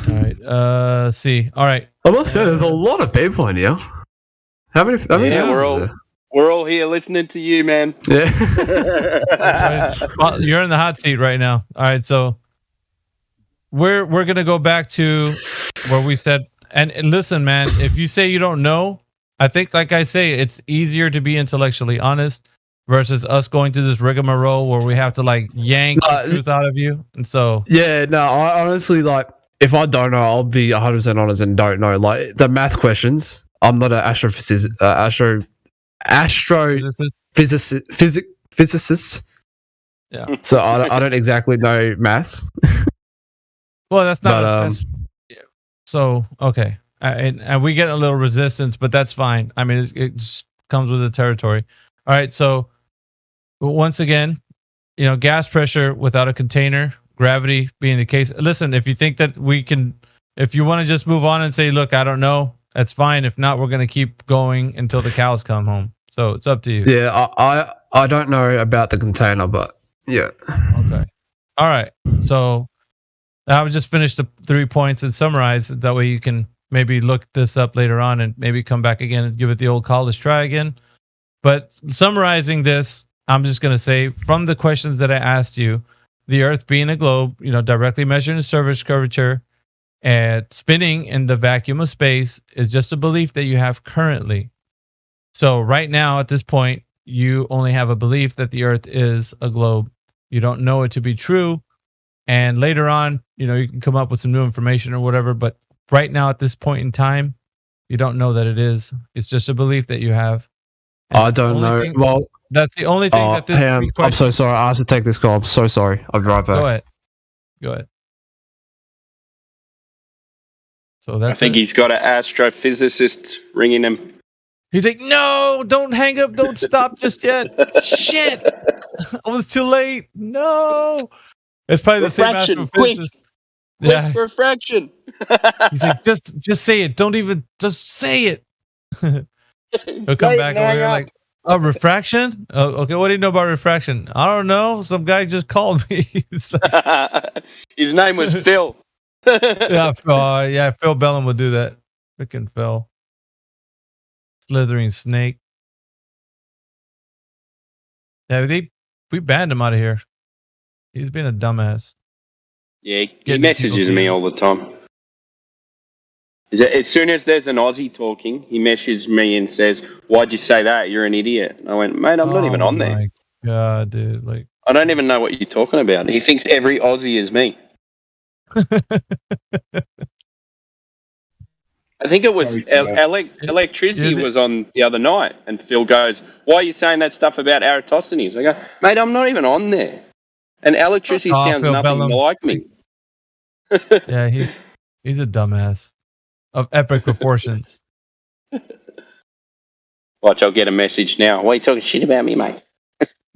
All right. See. All right. I must say, there's a lot of people in here. How many? We're all here listening to you, man. Yeah. Well, you're in the hot seat right now. All right, so we're gonna go back to where we said. And listen, man, if you say you don't know, I think, like I say, it's easier to be intellectually honest versus us going through this rigmarole where we have to yank the truth out of you. And so, yeah, no, I honestly if I don't know, I'll be 100% honest and don't know. Like the math questions, I'm not an astrophysicist. Yeah. So I don't exactly know maths. Well, that's not. So okay, and we get a little resistance, but that's fine. I mean, it just comes with the territory. All right, so once again, gas pressure without a container, gravity being the case. Listen, if you think that if you want to just move on and say, look, I don't know, that's fine. If not, we're going to keep going until the cows come home. So it's up to you. Yeah, I don't know about the container, but yeah. Okay. All right. So I would just finish the 3 points and summarize. That way you can maybe look this up later on and maybe come back again and give it the old college try again. But summarizing this, I'm just going to say, from the questions that I asked you, the Earth being a globe, directly measuring the surface curvature and spinning in the vacuum of space is just a belief that you have currently. So right now, at this point, you only have a belief that the Earth is a globe. You don't know it to be true. And later on, you can come up with some new information or whatever. But right now, at this point in time, you don't know that it is. It's just a belief that you have. And I don't know. Well, that's the only thing that this. I'm so sorry. I have to take this call. I'm so sorry. I'll be right back. Go ahead. So that's. I think he's got an astrophysicist ringing him. He's like, no, don't hang up. Don't stop just yet. Shit. I was too late. No. It's probably the same astrophysicist. Quick refraction. He's like, just say it. Don't even just say it. He'll come back over here like, oh, refraction? Oh, okay, what do you know about refraction? I don't know. Some guy just called me. Like, his name was Phil. Yeah, Phil Bellum would do that. Freaking Phil. Slithering snake. Yeah, we banned him out of here. He's been a dumbass. Yeah, he messages me all the time. As soon as there's an Aussie talking, he messages me and says, "Why'd you say that? You're an idiot." And I went, "Mate, I'm not even on there." Oh my god, dude! Like, I don't even know what you're talking about. He thinks every Aussie is me. I think it was electricity was on the other night, and Phil goes, "Why are you saying that stuff about Eratosthenes?" I go, "Mate, I'm not even on there." And electricity sounds Phil nothing Bellum. like me. Yeah, he's a dumbass of epic proportions. Watch, I'll get a message now. Why are you talking shit about me, mate?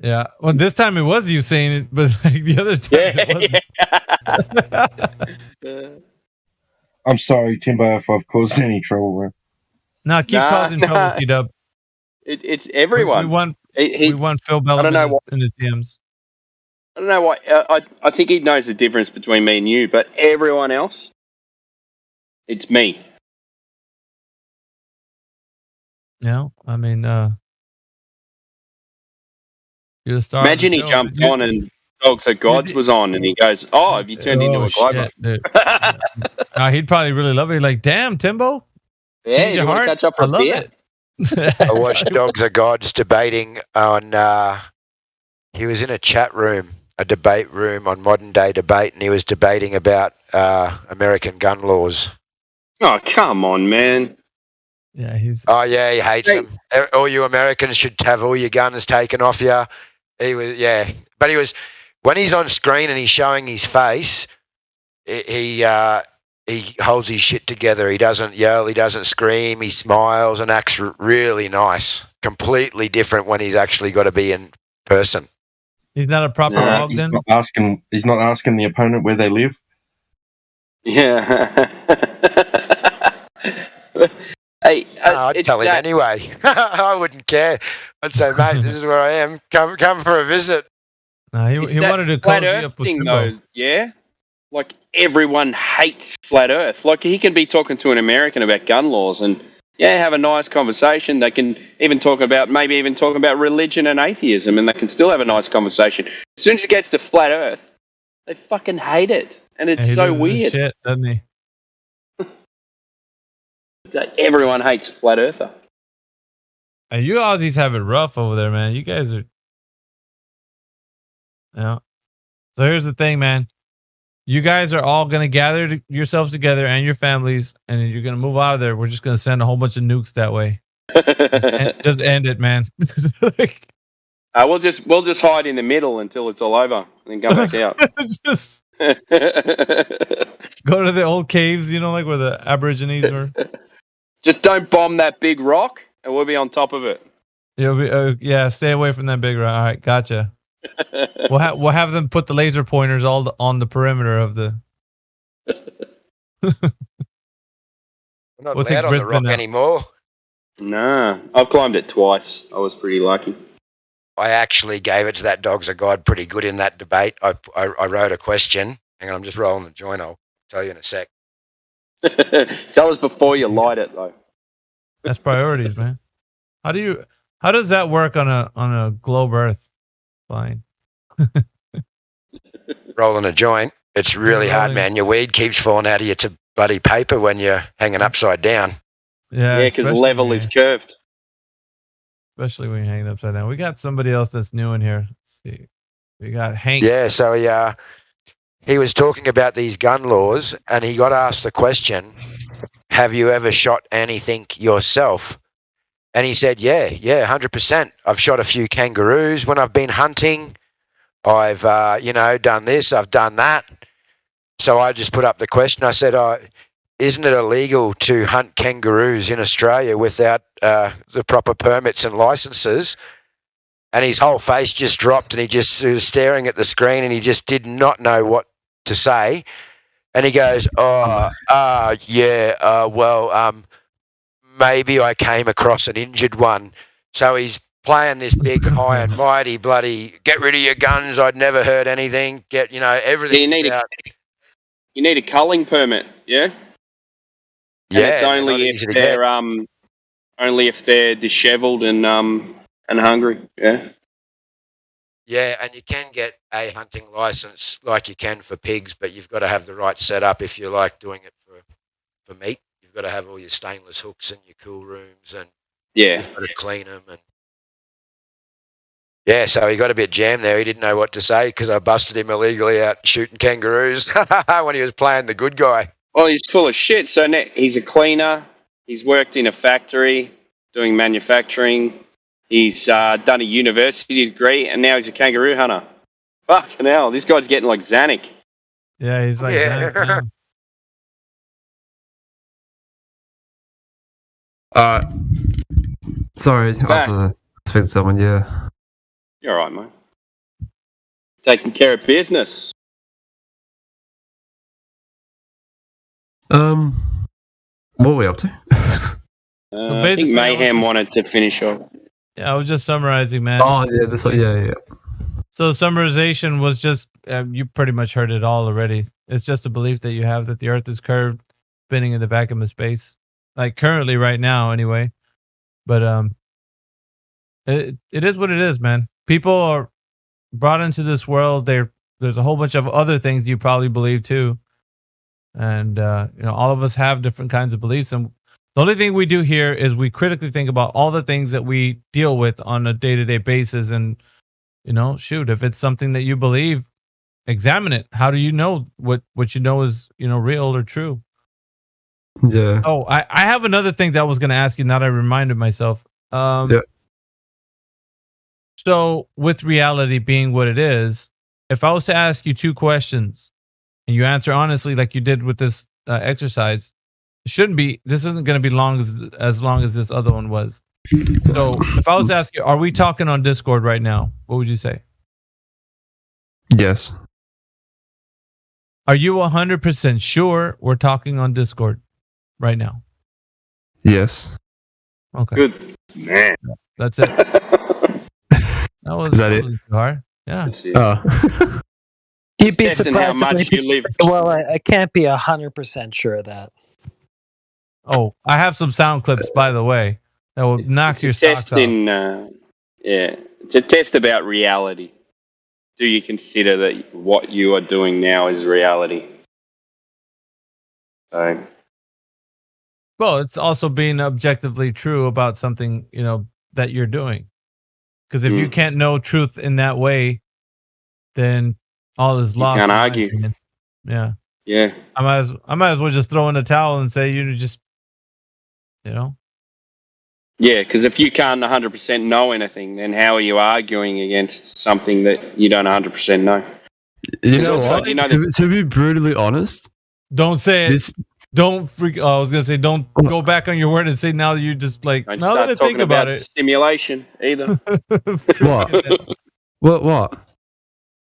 Yeah. Well, this time it was you saying it, but like the other time it wasn't. I'm sorry, Timbo, if I've caused any trouble, bro. No, keep causing trouble, T-Dub. It's everyone. We want Phil Bellum in his DMs. I don't know why. I think he knows the difference between me and you, but everyone else, it's me. Yeah, I mean, you're the star. Imagine he jumped on and Dogs Are Gods was on, and he goes, "Oh, have you turned into a globo?" He'd probably really love it. Like, damn, Timbo, change your heart. Catch up for I love beer? it. I watched Dogs Are Gods debating on. He was in a chat room, a debate room on Modern Day Debate, and he was debating about American gun laws. Oh, come on, man. Yeah, he's. Oh yeah, he hates them. All you Americans should have all your guns taken off you. He was, but he was when he's on screen and he's showing his face. He holds his shit together. He doesn't yell. He doesn't scream. He smiles and acts really nice. Completely different when he's actually got to be in person. He's not a proper Ogden. He's not asking the opponent where they live. Yeah. Hey, I'd tell him anyway. I wouldn't care. I'd say, mate, this is where I am. Come for a visit. No, he wanted to flat cozy Earth up with thing, Timbo. though. Yeah, like everyone hates flat Earth. Like he can be talking to an American about gun laws and have a nice conversation. They can even talk about religion and atheism, and they can still have a nice conversation. As soon as it gets to flat Earth, they fucking hate it, and it's He so loses his weird. shit, doesn't he? Everyone hates a flat earther. And you Aussies have it rough over there, man. You guys are. Yeah. So here's the thing, man. You guys are all gonna gather yourselves together and your families, and you're gonna move out of there. We're just gonna send a whole bunch of nukes that way. just end it, man. We'll just hide in the middle until it's all over, and then come back out. Just go to the old caves, like where the Aborigines were. Just don't bomb that big rock, and we'll be on top of it. You'll be, stay away from that big rock. All right, gotcha. We'll have them put the laser pointers all on the perimeter of the. We're not allowed on the rock anymore. Nah, I've climbed it twice. I was pretty lucky. I actually gave it to that Dogs Are God pretty good in that debate. I wrote a question. Hang on, I'm just rolling the joint. I'll tell you in a sec. Tell us before you light it, though. That's priorities, man. How does that work on a globe Earth? Fine. Rolling a joint. It's really hard, man. Your weed keeps falling out of you to bloody paper when you're hanging upside down. Yeah, because level is curved. Especially when you're hanging upside down. We got somebody else that's new in here. Let's see. We got Hank. Yeah, so he was talking about these gun laws, and he got asked the question, have you ever shot anything yourself? And he said, yeah, 100%. I've shot a few kangaroos when I've been hunting. I've, done this, I've done that. So I just put up the question. I said, isn't it illegal to hunt kangaroos in Australia without the proper permits and licenses? And his whole face just dropped, and he was staring at the screen, and he just did not know what to say. And he goes, maybe I came across an injured one. So he's playing this big, high and mighty bloody, get rid of your guns, I'd never heard anything, everything's about... You need a culling permit, yeah? And it's only if they're dishevelled and hungry, yeah? Yeah, and you can get a hunting license like you can for pigs, but you've got to have the right setup if you like doing it for meat. You've got to have all your stainless hooks and your cool rooms, and you've got to clean them. And yeah, so he got a bit jammed there. He didn't know what to say because I busted him illegally out shooting kangaroos when he was playing the good guy. Well, he's full of shit. So now he's a cleaner. He's worked in a factory doing manufacturing. He's done a university degree, and now he's a kangaroo hunter. Fucking hell, this guy's getting like Xanac. Yeah, he's like Xanac. Sorry, I have to speak to someone, yeah. You're all right, mate. Taking care of business. What were we up to? I think Mayhem wanted to finish off. Yeah, I was just summarizing, man. Oh, yeah, yeah. So summarization was just, you pretty much heard it all already. It's just a belief that you have that the Earth is curved, spinning in the vacuum of space. Like currently, right now, anyway. But it is what it is, man. People are brought into this world. There's a whole bunch of other things you probably believe too. And, all of us have different kinds of beliefs. And the only thing we do here is we critically think about all the things that we deal with on a day-to-day basis. And, if it's something that you believe, examine it. How do you know what you know is, real or true? Yeah. Oh, I have another thing that I was going to ask you now that I reminded myself. Yeah. So with reality being what it is, if I was to ask you two questions and you answer honestly like you did with this exercise, this isn't going to be as long as this other one was. So if I was to ask you, are we talking on Discord right now? What would you say? Yes. Are you 100% sure we're talking on Discord right now? Yes. Okay. Good man. That's it. That was too hard. Yeah. You'd be Testing surprised how much you live. Well, I can't be 100% sure of that. Oh, I have some sound clips, by the way, that will knock your socks off. It's a test about reality. Do you consider that what you are doing now is reality? So, well, it's also being objectively true about something, that you're doing. Because if you can't know truth in that way, then all is lost. You can't argue. Yeah. Yeah. I might as well just throw in a towel and say Yeah, because if you can't 100% know anything, then how are you arguing against something that you don't 100% know? You know what? To be brutally honest, don't say it. Don't freak. I was gonna say, don't go back on your word and say now that you just like. Don't now that I think about it, stimulation either. What?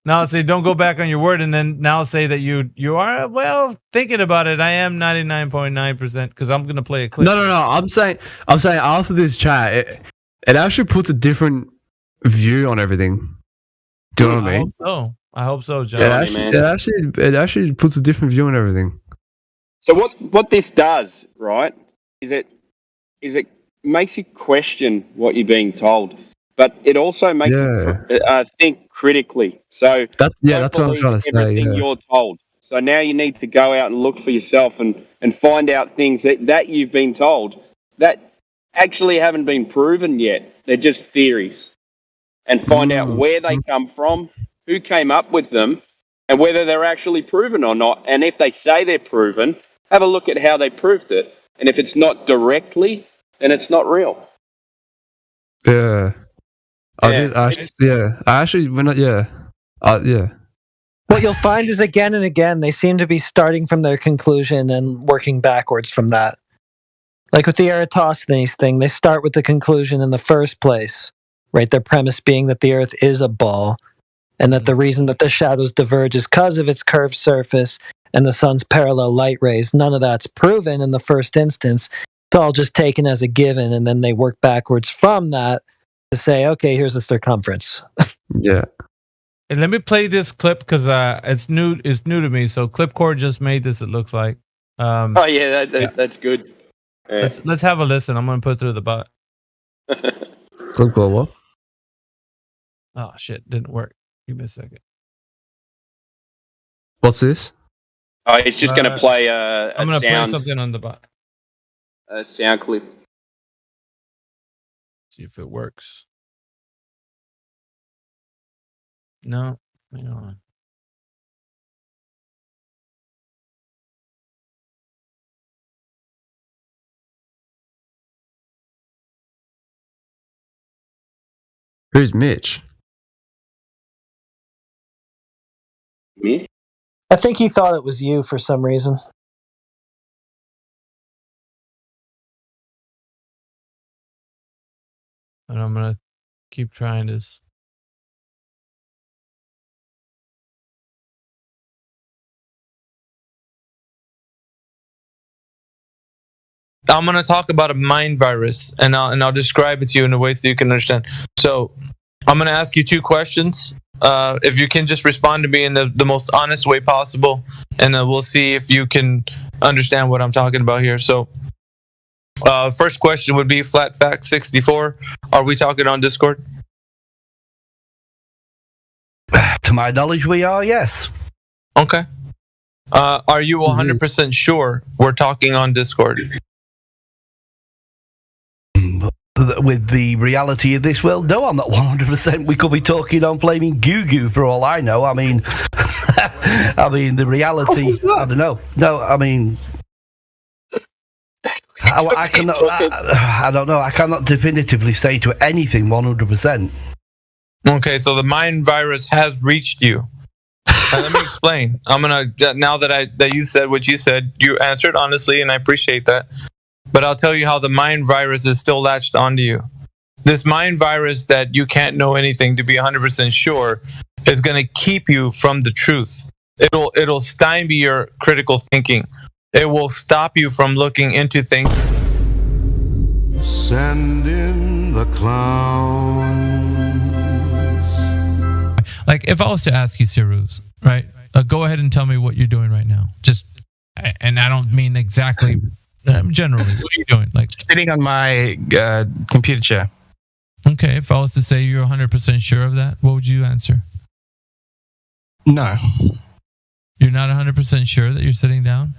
Now say don't go back on your word, and then now say that you are thinking about it. I am 99.9% because I'm gonna play a clip. No. I'm saying after this chat, it actually puts a different view on everything. Do you know what I mean? I hope so, John. It actually puts a different view on everything. So what this does, right, is it makes you question what you're being told, but it also makes you think critically. So that's what I'm trying to say. Everything you're told. So now you need to go out and look for yourself and find out things that you've been told that actually haven't been proven yet. They're just theories, and find out where they come from, who came up with them, and whether they're actually proven or not. And if they say they're proven, have a look at how they proved it. And if it's not directly, then it's not real. Yeah. What you'll find is again and again, they seem to be starting from their conclusion and working backwards from that. Like with the Eratosthenes thing, they start with the conclusion in the first place, right? Their premise being that the Earth is a ball, and that the reason that the shadows diverge is because of its curved surface, and the sun's parallel light rays. None of that's proven in the first instance. It's all just taken as a given, and then they work backwards from that to say, okay, here's the circumference. Yeah. And let me play this clip because it's new to me. So Clipcore just made this, it looks like. Oh yeah, that's good. Yeah. Let's have a listen. I'm gonna put it through the bot. Clipcore what? Oh shit, didn't work. Give me a second. What's this? Oh, it's just going to play I'm gonna play sound. something on the bot. A sound clip. See if it works. No, hang on. Who's Mitch? Me? I think he thought it was you for some reason. And I'm gonna keep trying this. I'm going to talk about a mind virus, and I'll describe it to you in a way so you can understand. So I'm going to ask you two questions. If you can just respond to me in the most honest way possible, and we'll see if you can understand what I'm talking about here. So first question would be Flat Fact 64. Are we talking on Discord? To my knowledge, we are, yes. Okay. Are you 100% sure we're talking on Discord? With the reality of this world, no, I'm not 100%. We could be talking on flaming goo for all I know. I mean, the reality. I don't know. No, I mean, I cannot. I don't know. I cannot definitively say to anything 100%. Okay, so the mind virus has reached you. Let me explain. I'm gonna now that you said what you said, you answered honestly, and I appreciate that. But I'll tell you how the mind virus is still latched onto you. This mind virus that you can't know anything to be 100% sure is going to keep you from the truth. It'll stymie your critical thinking. It will stop you from looking into things. Send in the clowns. Like if I was to ask you, Sirus, right? Go ahead and tell me what you're doing right now. Just, and I don't mean exactly. Generally, what are you doing? Like sitting on my computer chair. Okay, if I was to say you're 100% sure of that, what would you answer? No. You're not 100% sure that you're sitting down?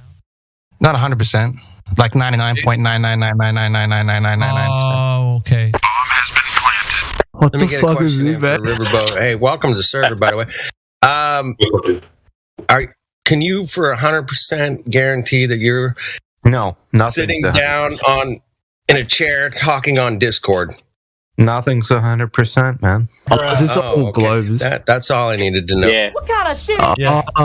Not 100%. Like 99.99999999999%. Oh, okay. Bomb has been planted. Let me get a question in for Riverboat. Hey, welcome to the server, by the way. Can you for 100% guarantee that you're sitting down in a chair talking on Discord? Nothing's 100%, man. That's all I needed to know. Yeah. What kind of shit?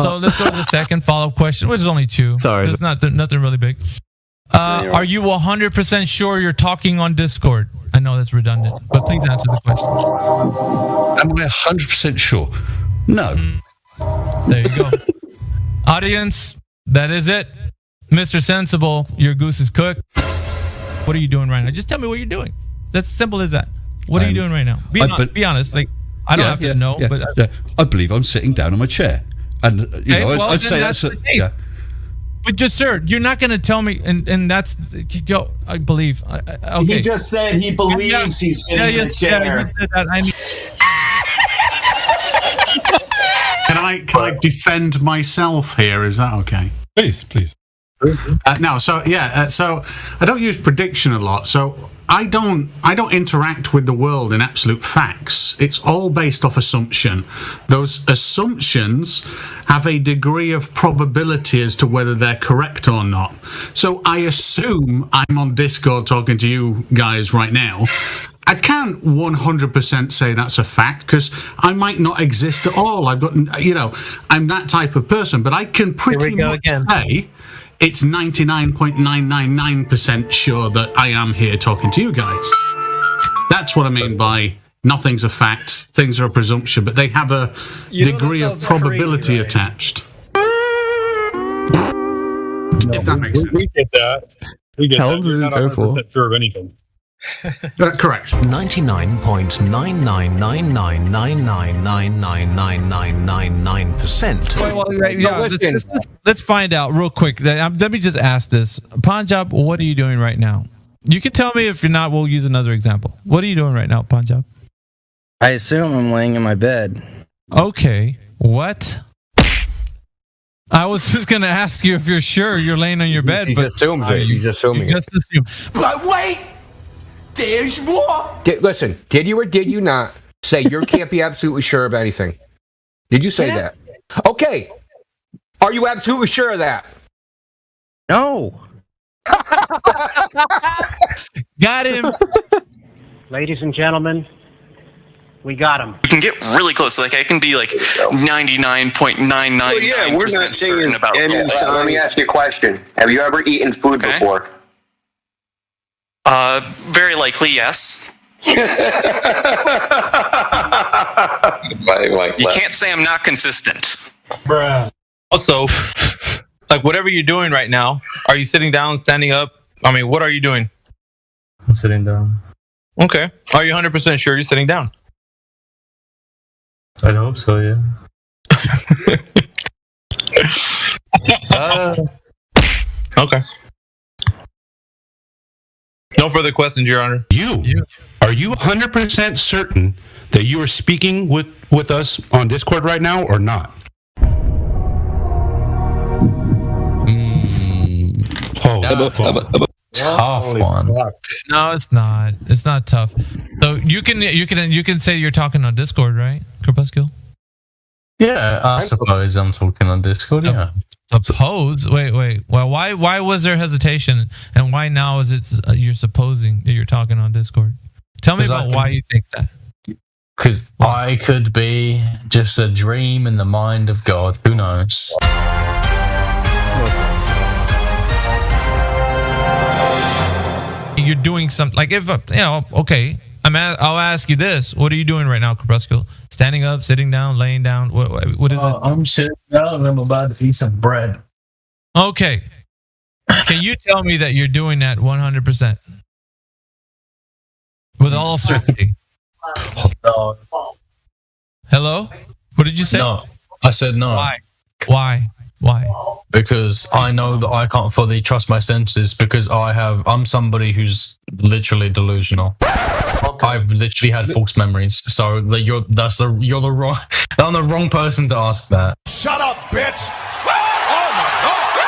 So let's go to the second follow-up question, which is only two. Sorry. There's nothing really big. Are you 100% sure you're talking on Discord? I know that's redundant, but please answer the question. Am I 100% sure? No. There you go. Audience, that is it. Mr. Sensible, your goose is cooked. What are you doing right now? Just tell me what you're doing. That's as simple as that. What are you doing right now? Be honest. Like I don't have to know, but I believe I'm sitting down on my chair, and I'd say that's But just, sir, you're not going to tell me, and that's, I believe. Okay. He just said he believes he's sitting in a chair. Yeah, you said that. Can I defend myself here? Is that okay? Please. So I don't use prediction a lot. So I don't interact with the world in absolute facts. It's all based off assumption. Those assumptions have a degree of probability as to whether they're correct or not. So I assume I'm on Discord talking to you guys right now. I can't 100% say that's a fact because I might not exist at all. I'm that type of person, but I can pretty much say it's 99.999% sure that I am here talking to you guys. That's what I mean by nothing's a fact, things are a presumption, but they have a degree of probability attached. if that makes sense. We get that. We get How that. long does You're it not go for? 100% sure of anything. Correct. 99.999999999%. Let's find out real quick. Let me just ask this. Punjab, what are you doing right now? You can tell me. If you're not, we'll use another example. What are you doing right now, Punjab? I assume I'm laying in my bed. Okay. What? I was just going to ask you if you're sure you're laying on your bed. He assumes it. He's assuming just assume. But wait! There's more! Listen, did you or did you not say you can't be absolutely sure of anything? Did you say that? Okay. Are you absolutely sure of that? No. Got him. Ladies and gentlemen, we got him. You can get really close. Like I can be like 99.99%. Well, yeah, we're not saying about any Let me ask you a question. Have you ever eaten food before? Very likely, yes. You can't say I'm not consistent. Bruh. Also, like whatever you're doing right now, are you sitting down, standing up? I mean, what are you doing? I'm sitting down. Okay. Are you 100% sure you're sitting down? I hope so, yeah. Okay. No further questions, Your Honor. Are you 100% certain that you are speaking with us on Discord right now or not? Tough one. No, it's not. It's not tough. So you can say you're talking on Discord, right, Corpuscule? Yeah, I suppose I'm talking on Discord, yeah. Suppose? Wait. Well, why was there hesitation, and why now is it you're supposing that you're talking on Discord? Tell me about why you think that. Because I could be just a dream in the mind of God. Who knows? You're doing something like if okay. I'll ask you this: what are you doing right now, Corpuscle? Standing up, sitting down, laying down? What is it? I'm sitting down and I'm about to eat some bread. Okay. Can you tell me that you're doing that 100%? With all certainty. No. Hello? What did you say? No. I said no. Why? Because I know that I can't fully trust my senses because I'm somebody who's literally delusional. Okay. I've literally had false memories. So you're the wrong person to ask that. Shut up, bitch!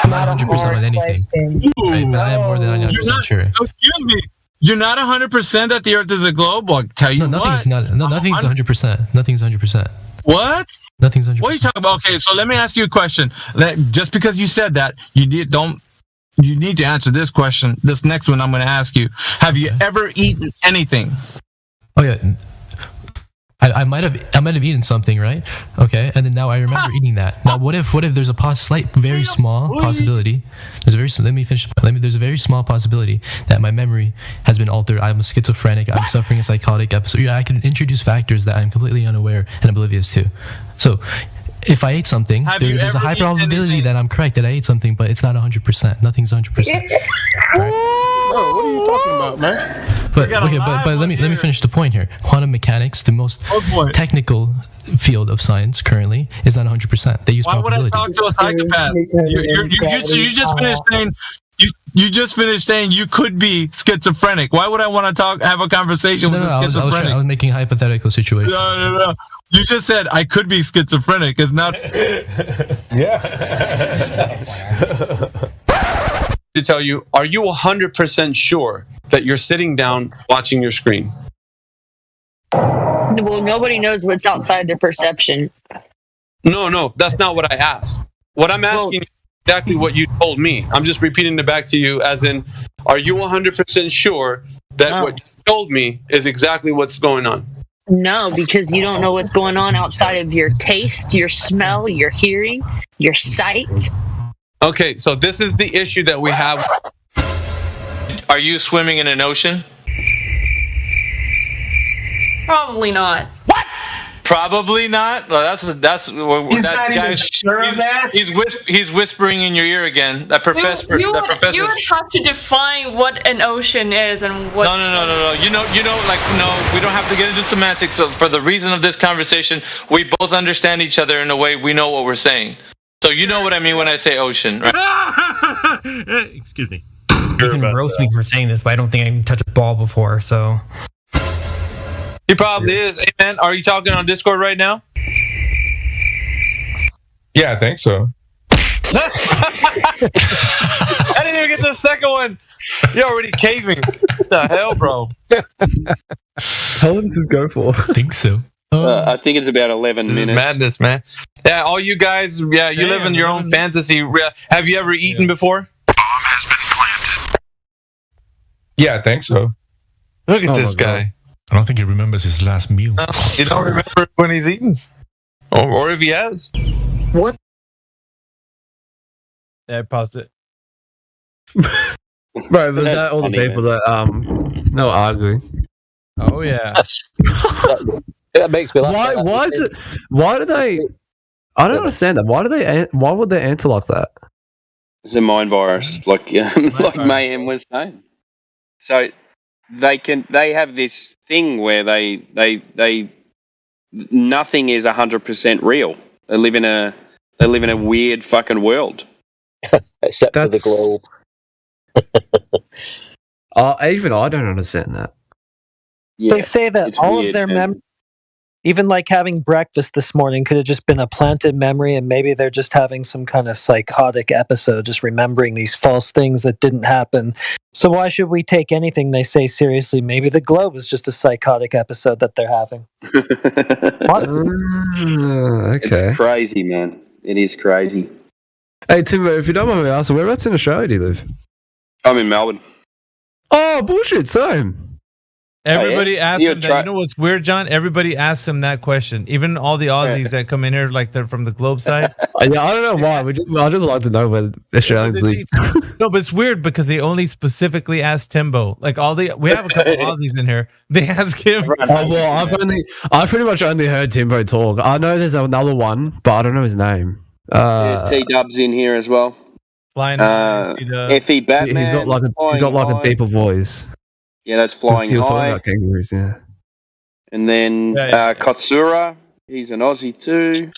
I'm not 100% on anything. Right, but I am more than 99% sure. Excuse me. You're not 100% that the Earth is a globe? I'll tell you nothing's 100%. Nothing's 100%. What? Nothing's 100%. What are you talking about? Okay, so let me ask you a question. Just because you said that, you need to answer this question. This next one I'm going to ask you. Have you ever eaten anything? Oh yeah. I might have eaten something, right? Okay, and then now I remember eating that. Now, what if there's a very small possibility? There's a very small possibility that my memory has been altered. I'm a schizophrenic. I'm suffering a psychotic episode. I can introduce factors that I'm completely unaware and oblivious to. So, if I ate something, there's a high probability that I'm correct that I ate something, but it's not 100%. Nothing's 100%. Right? Bro, what are you talking about, man? But let me finish the point here. Quantum mechanics, the most technical field of science currently, is not 100%. They use probability. Why would I talk to a psychopath? You just finished saying you could be schizophrenic. Why would I want to have a conversation with a schizophrenic? I was making a hypothetical situation. No. You just said I could be schizophrenic. It's not. Yeah. To tell you, are you 100% sure that you're sitting down watching your screen? Well, nobody knows what's outside their perception. No, that's not what I asked. What I'm asking is exactly what you told me. I'm just repeating it back to you as in, are you 100% sure that what you told me is exactly what's going on? No, because you don't know what's going on outside of your taste, your smell, your hearing, your sight. Okay, so this is the issue that we have. Are you swimming in an ocean? Probably not. Probably not. Well, that's He's that not guy. even sure of that. He's whispering in your ear again. That professor. You would have to define what an ocean is and what. No. You know. Like, no, we don't have to get into semantics. So for the reason of this conversation, we both understand each other in a way we know what we're saying. So you know what I mean when I say ocean, right? Excuse me. You can roast me for saying this, but I don't think I can touch a ball before, so. He probably is. Hey, man, are you talking on Discord right now? Yeah, I think so. I didn't even get the second one. You're already caving. What the hell, bro? How long does this go for? I think so. I think it's about 11 minutes. This is madness, man. Yeah, all you guys, you live in your own fantasy. Have you ever eaten before? Yeah, I think so. Look at this guy. I don't think he remembers his last meal. No, you don't remember when he's eaten, or if he has. What? Yeah, I paused it. Bro, was that all the people that no arguing? Oh yeah. That makes me laugh. Why is it? Why do they? I don't understand that. Why do they? Why would they answer like that? It's a mind virus, like Mayhem was saying. So they have this thing where they nothing is 100% real. They live in a weird fucking world. Except for the globe. Even I don't understand that. Yeah, they say that all of their even like having breakfast this morning could have just been a planted memory, and maybe they're just having some kind of psychotic episode, just remembering these false things that didn't happen. So why should we take anything they say seriously? Maybe the globe is just a psychotic episode that they're having. Okay. It's crazy, man. It is crazy. Hey, Tim, if you don't mind me asking, whereabouts in Australia do you live? I'm in Melbourne. Oh, bullshit, same. Everybody asks him that. You know what's weird, John? Everybody asks him that question. Even all the Aussies that come in here, like they're from the globe side. Yeah, I don't know why. I just like to know where Australians live. No, but it's weird because they only specifically ask Timbo. Like we have a couple of Aussies in here. They ask him. Oh well, I've pretty much only heard Timbo talk. I know there's another one, but I don't know his name. T-Dub's in here as well. Flying Effie Batman. He's got like a deeper voice. Yeah, that's Flying He was talking High. about kangaroos, yeah. And then Kotsura, he's an Aussie too.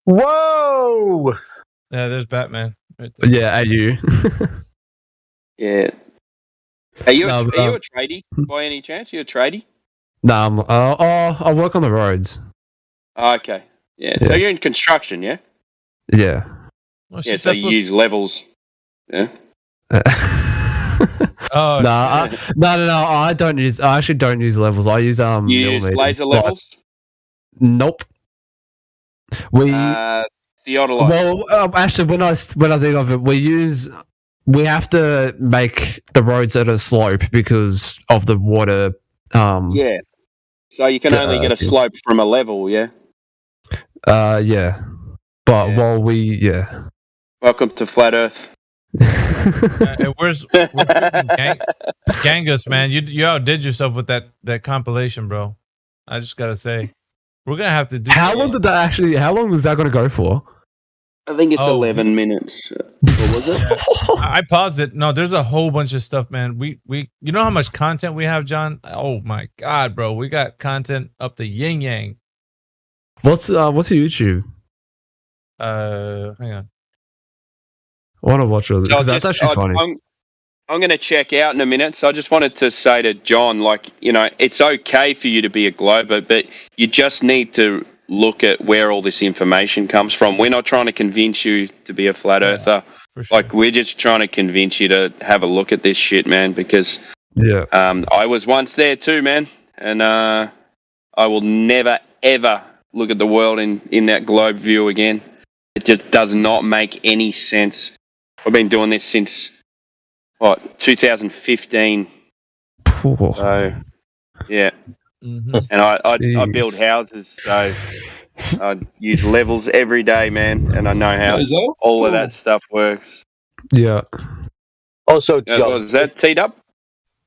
Whoa! Yeah, there's Batman. Right there. Yeah, AU. Yeah. Are you a tradie by any chance? You a tradie? No, I work on the roads. Oh, okay. Yeah. So you're in construction, yeah? Yeah. Well, yeah. So you use levels. Yeah. Oh no! I don't use. I actually don't use levels. I use You use laser levels? Nope. We theodolite. Well, actually, when I think of it, we have to make the roads at a slope because of the water. Yeah. So you can only get a slope from a level, yeah. Yeah. But Welcome to Flat Earth. Where's Gangus, man? You outdid yourself with that compilation, bro. I just gotta say, we're gonna have to do. How long was that gonna go for? I think it's 11 minutes. What was it? I paused it. No, there's a whole bunch of stuff, man. We you know how much content we have, John? Oh my god, bro, we got content up the yin yang. What's your YouTube? Hang on. I want to watch it because that's actually funny. I'm going to check out in a minute. So I just wanted to say to John, like, you know, it's okay for you to be a glober, but you just need to look at where all this information comes from. We're not trying to convince you to be a flat earther. For sure. Like, we're just trying to convince you to have a look at this shit, man, because I was once there too, man. And I will never, ever look at the world in that globe view again. It just does not make any sense. I've been doing this since, 2015. So, yeah. Mm-hmm. And I build houses, so I use levels every day, man, and I know how all of that stuff works. Yeah. Also, John. Was that teed up?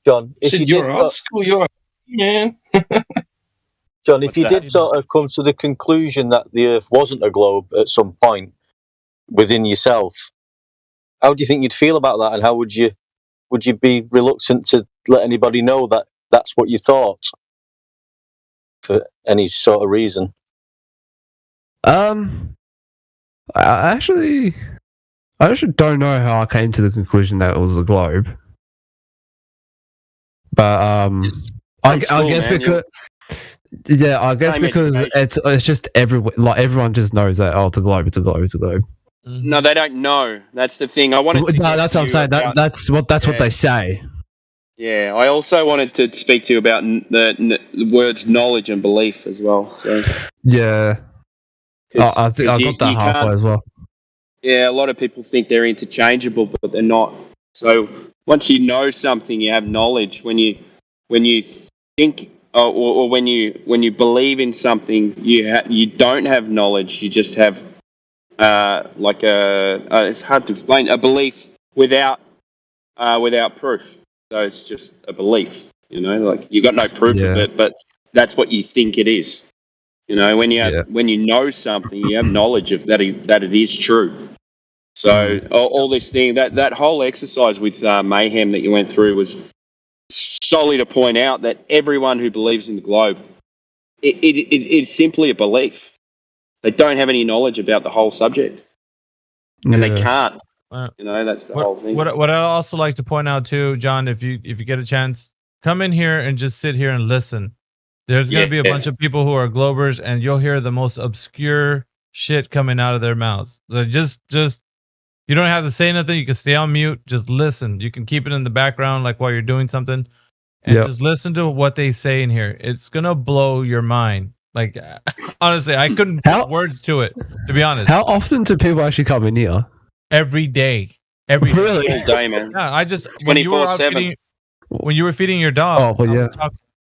John, You're old school, you're man. John, if you did sort of come to the conclusion that the Earth wasn't a globe at some point within yourself, how do you think you'd feel about that, and how would you be reluctant to let anybody know that that's what you thought for any sort of reason? I actually don't know how I came to the conclusion that it was a globe, but I guess because because it's just everyone just knows that it's a globe, it's a globe, it's a globe. No, they don't know. That's the thing. I wanted. That's what I'm saying. That's what they say. Yeah, I also wanted to speak to you about the words knowledge and belief as well. So. Yeah. I think I got that halfway as well. Yeah, a lot of people think they're interchangeable, but they're not. So once you know something, you have knowledge. When you think or when you believe in something, you don't have knowledge. You just have it's hard to explain, a belief without proof. So it's just a belief. Like you got no proof of it, but that's what you think it is. When you know something, you have knowledge of that it is true. So all this thing, that whole exercise with mayhem that you went through was solely to point out that everyone who believes in the globe, it's simply a belief. They don't have any knowledge about the whole subject, and they can't. That's the whole thing. What I also like to point out too, John, if you get a chance, come in here and just sit here and listen. There's going to be a bunch of people who are globers, and you'll hear the most obscure shit coming out of their mouths. So just you don't have to say nothing. You can stay on mute. Just listen. You can keep it in the background, like while you're doing something, and just listen to what they say in here. It's gonna blow your mind. Like honestly, I couldn't put words to it. To be honest, how often do people actually come in here? Every day. Every day, man. Yeah, I just when you were feeding your dog.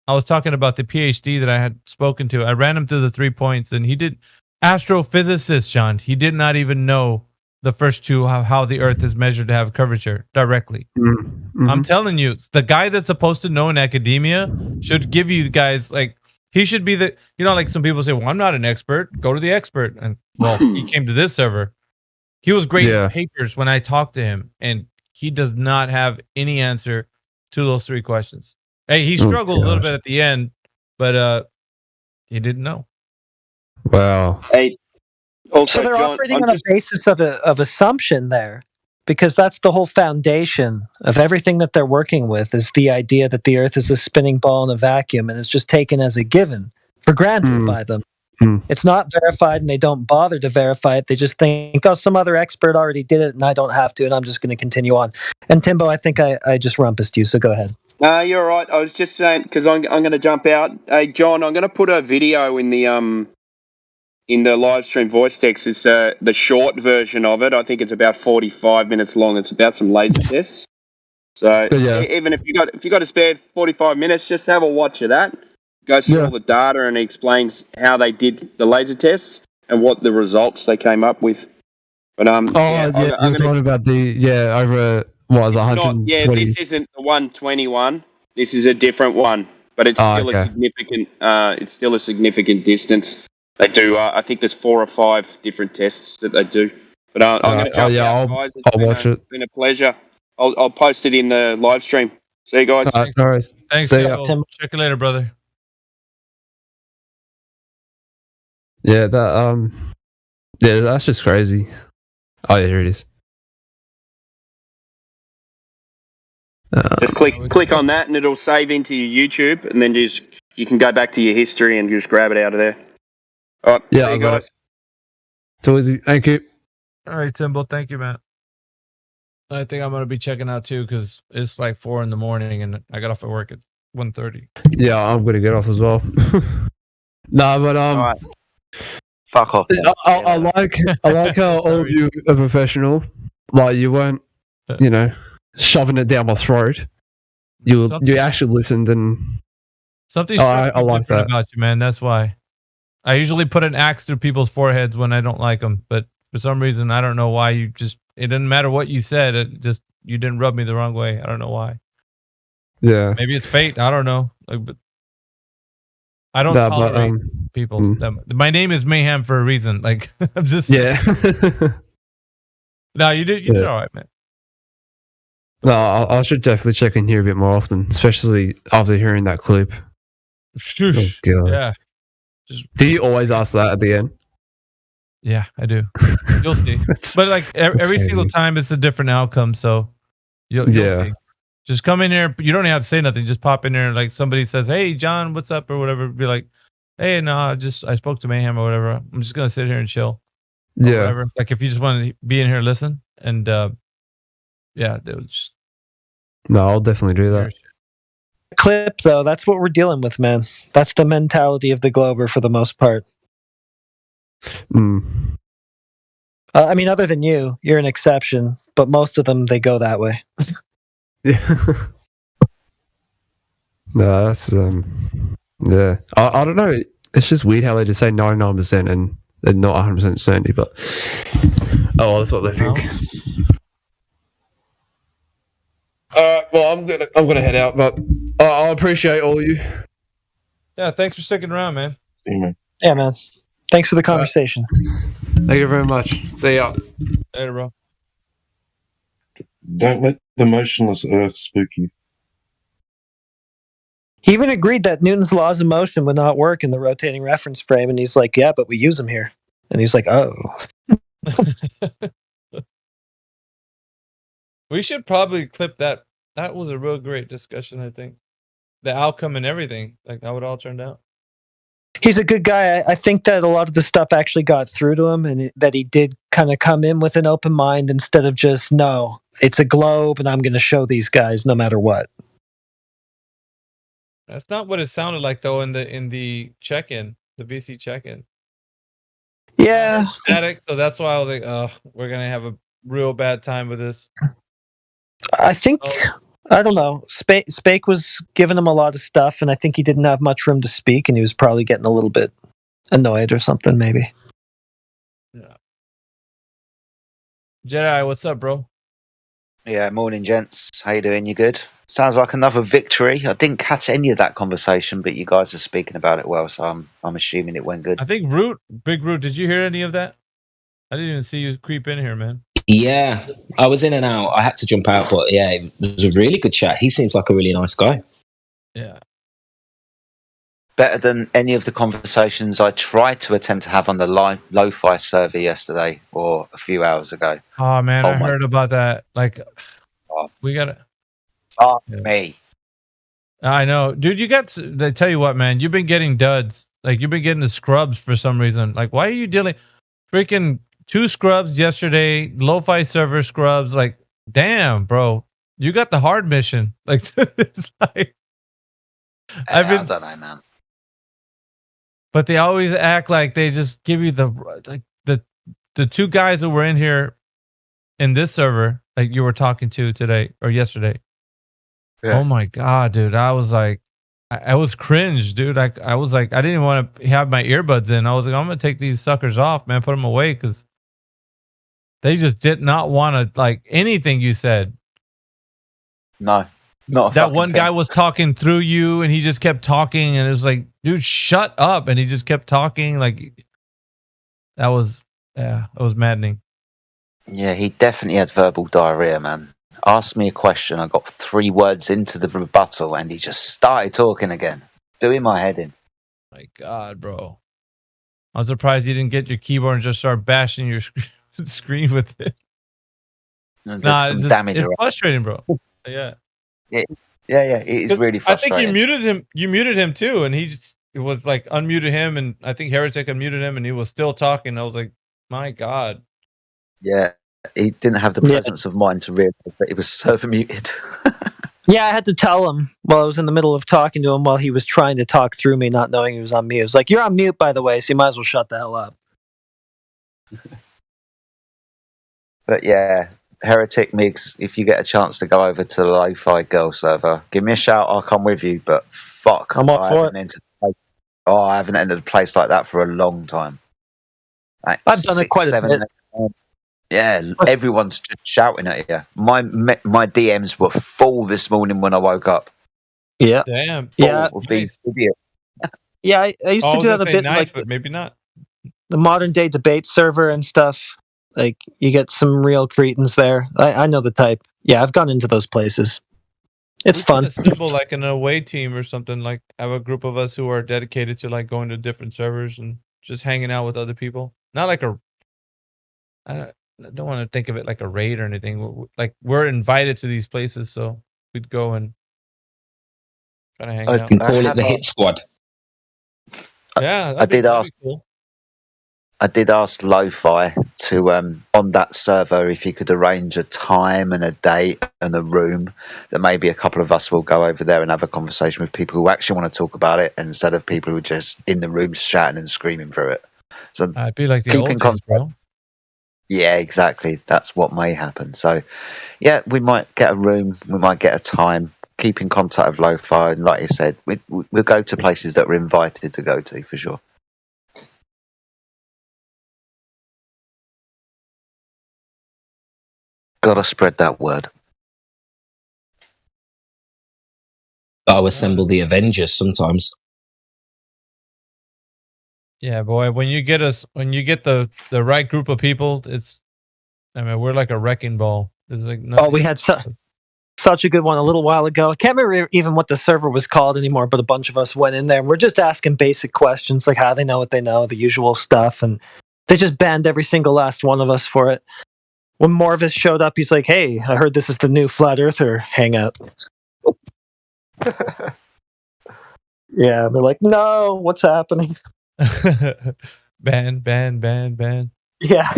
I was talking about the PhD that I had spoken to. I ran him through the 3 points, and he did astrophysicist, John. He did not even know the first two, how the Earth is measured to have curvature directly. Mm-hmm. I'm telling you, the guy that's supposed to know in academia should give you guys, like, he should be the, like some people say, well, I'm not an expert. Go to the expert. And well, he came to this server. He was great in papers when I talked to him, and he does not have any answer to those 3 questions. Hey, he struggled a little bit at the end, but he didn't know. Wow. Hey, so they're operating on a basis of assumption there, because that's the whole foundation of everything that they're working with, is the idea that the Earth is a spinning ball in a vacuum, and it's just taken as a given, for granted by them. It's not verified, and they don't bother to verify it. They just think, oh, some other expert already did it, and I don't have to, and I'm just going to continue on. And Timbo, I think I just rumpused you, so go ahead. You're all right. I was just saying, because I'm going to jump out. Hey, John, I'm going to put a video in the live stream voice text. It's the short version of it. I think it's about 45 minutes long. It's about some laser tests. So even if you got to spare 45 minutes, just have a watch of that. Go through all the data, and it explains how they did the laser tests and what the results they came up with. But you're talking about over. What was 120? This isn't the 121. This is a different one, but it's still a significant. It's still a significant distance. They do. I think there's 4 or 5 different tests that they do. But I'm going to jump out, guys. I'll watch it. It's been a pleasure. I'll post it in the live stream. See you guys. All right. Thanks, Tim. Check you later, brother. Yeah, that's just crazy. Oh yeah, here it is. Just click on that, and it'll save into your YouTube, and then you can go back to your history and just grab it out of there. All right, see you guys. Too easy. Thank you. All right, Timbo. Thank you, man. I think I'm gonna be checking out too, because it's like 4 a.m, and I got off at work at 1:30. Yeah, I'm gonna get off as well. Nah, but All right. Fuck off. I like how all of you are professional. Like you weren't, shoving it down my throat. You actually listened, and something's I like that about you, man. That's why I usually put an axe through people's foreheads when I don't like them. But for some reason, I don't know why it didn't matter what you said. You didn't rub me the wrong way. I don't know why. Yeah, maybe it's fate. I don't know. But I don't tolerate people. My name is Mayhem for a reason. Like I'm just No, you did all right, man. No, I should definitely check in here a bit more often, especially after hearing that clip. Oh, God. Yeah. Do you always ask that at the end? Yeah, I do. You'll see. But like every single time, it's a different outcome. So you'll see. Just come in here. You don't even have to say nothing. Just pop in there. Like somebody says, "Hey, John, what's up?" or whatever. Be like, "Hey, no, I spoke to Mayhem or whatever. I'm just gonna sit here and chill." Or whatever. Like if you just want to be in here, listen, and yeah, they would just. No, I'll definitely do that. Clip though, that's what we're dealing with, man. That's the mentality of the Glober for the most part. I mean, other than you're an exception, but most of them they go that way. No, that's yeah. I don't know. It's just weird how they just say 99% and not 100% certainty, but that's what they think. Well, I'm gonna head out, but I appreciate all of you. Yeah, thanks for sticking around, man. Yeah, man. Thanks for the conversation. Thank you very much. See ya. Later, bro. Don't let the motionless Earth spook you. He even agreed that Newton's laws of motion would not work in the rotating reference frame, and he's like, "Yeah, but we use them here." And he's like, "Oh." We should probably clip that. That was a real great discussion, I think. The outcome and everything, like how it all turned out. He's a good guy. I think that a lot of the stuff actually got through to him, and that he did kind of come in with an open mind instead of just, no, it's a globe, and I'm going to show these guys no matter what. That's not what it sounded like, though, in the check-in, the VC check-in. Yeah. Static, so that's why I was like, oh, we're going to have a real bad time with this. I think, I don't know, Spake was giving him a lot of stuff, and I think he didn't have much room to speak, and he was probably getting a little bit annoyed or something, maybe. Yeah. Jedi, what's up, bro? Yeah, morning, gents. How you doing? You good? Sounds like another victory. I didn't catch any of that conversation, but you guys are speaking about it well, so I'm assuming it went good. I think Big Root, did you hear any of that? I didn't even see you creep in here, man. Yeah, I was in and out. I had to jump out, but yeah, it was a really good chat. He seems like a really nice guy. Yeah. Better than any of the conversations I tried to attempt to have on the lo-fi server yesterday or a few hours ago. Oh, man, I heard about that. Like, we got to... me. I know. Dude, I tell you what, man, you've been getting duds. Like, you've been getting the scrubs for some reason. Like, why are you dealing... Freaking 2 scrubs yesterday, lo-fi server scrubs. Like, damn, bro. You got the hard mission. Like, it's like... I don't know, man. But they always act like they just give you the 2 guys that were in here in this server, like you were talking to today or yesterday. Yeah. Oh my God, dude. I was like, I was cringe, dude. I was like, I didn't even want to have my earbuds in. I was like, I'm going to take these suckers off, man, put them away, because they just did not want to like anything you said. No. Not that one guy was talking through you, and he just kept talking, and it was like, dude, shut up. And he just kept talking. Like, that was maddening. Yeah, he definitely had verbal diarrhea, man. Asked me a question, I got 3 words into the rebuttal, and he just started talking again, doing my head in. My God, bro. I'm surprised you didn't get your keyboard and just start bashing your screen with it. Some damage. It's frustrating, bro. Yeah. Yeah, it is really frustrating. I think you muted him too, and it was like unmuted him, and I think Heretic unmuted him, and he was still talking. I was like, my God. Yeah, he didn't have the presence of mind to realize that he was server muted. Yeah, I had to tell him while I was in the middle of talking to him while he was trying to talk through me, not knowing he was on mute. It was like, you're on mute, by the way, so you might as well shut the hell up. But yeah, Heretic Migs, if you get a chance to go over to the Lo-Fi Girl server, give me a shout, I'll come with you, but fuck, I'm up for it. I haven't entered a place like that for a long time. Like I've done it quite a bit. Yeah, everyone's just shouting at you. My DMs were full this morning when I woke up. Yeah. Damn. Full of these idiots. Yeah, I used to do that a bit. Nice, Like but maybe not. the modern day debate server and stuff. Like you get some real cretins there. I know the type. Yeah, I've gone into those places. It's fun. Assemble like an away team or something. Like have a group of us who are dedicated to like going to different servers and just hanging out with other people. Not like I don't want to think of it like a raid or anything. Like we're invited to these places, so we'd go and kind of hang out. And call it the hit squad. Yeah, I did ask. Cool. I did ask Lo-Fi to on that server if he could arrange a time and a date and a room that maybe a couple of us will go over there and have a conversation with people who actually want to talk about it instead of people who are just in the room shouting and screaming through it. So I'd be like the old days, bro. Yeah, exactly. That's what may happen. So, yeah, we might get a room, we might get a time. Keep in contact with Lo-Fi, and like you said, we'll go to places that we're invited to go to for sure. Gotta spread that word. I'll assemble the Avengers sometimes. Yeah, boy. When you get the right group of people, we're like a wrecking ball. It's like Oh, we had such a good one a little while ago. I can't remember even what the server was called anymore, but a bunch of us went in there and we're just asking basic questions like how they know what they know, the usual stuff, and they just banned every single last one of us for it. When Morvis showed up, he's like, "Hey, I heard this is the new Flat Earther hangout." Yeah, they're like, "No, what's happening?" ban. Yeah.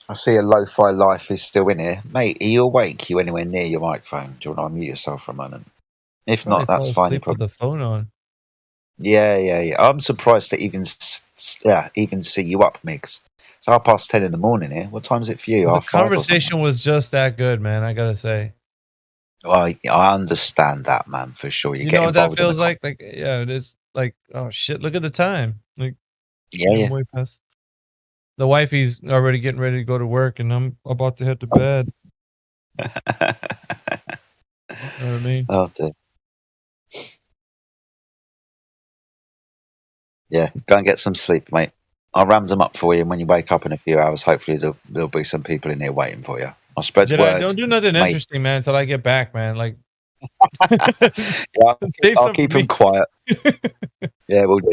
I see a Lo-Fi Life is still in here. Mate, are you awake? You anywhere near your microphone? Do you want to unmute yourself for a moment? If not, that's fine. You probably the phone on. Yeah. I'm surprised to even see you up, Migs. It's 10:30 in the morning here. What time is it for you? The conversation was just that good, man. I gotta say. Well, I understand that, man, for sure. You know what that feels like? Like, yeah, it is. Like, oh shit! Look at the time. Like, yeah. Way past. The wifey's already getting ready to go to work, and I'm about to head to bed. You know what I mean? Oh, dear. Yeah, go and get some sleep, mate. I'll ram them up for you, and when you wake up in a few hours, hopefully there'll be some people in here waiting for you. I'll spread word. Don't do nothing interesting, man, until I get back, man. Like, I'll keep them quiet. Yeah, we'll do.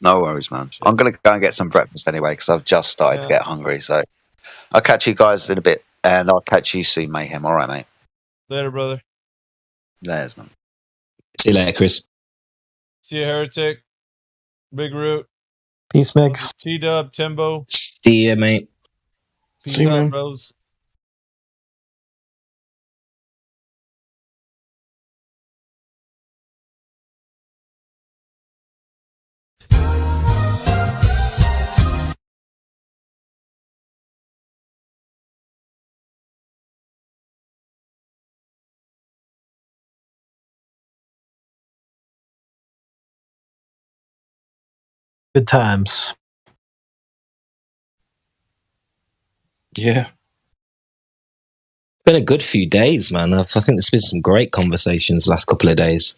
No worries, man. I'm going to go and get some breakfast anyway because I've just started to get hungry. So I'll catch you guys in a bit, and I'll catch you soon, Mayhem. All right, mate. Later, brother. There's, man. See you later, Chris. See you, Heretic. Big Root. Peace, Meg. T-Dub, Timbo. See ya, mate. Peace out, bros. Good times. Yeah. Been a good few days, man. I think there's been some great conversations last couple of days.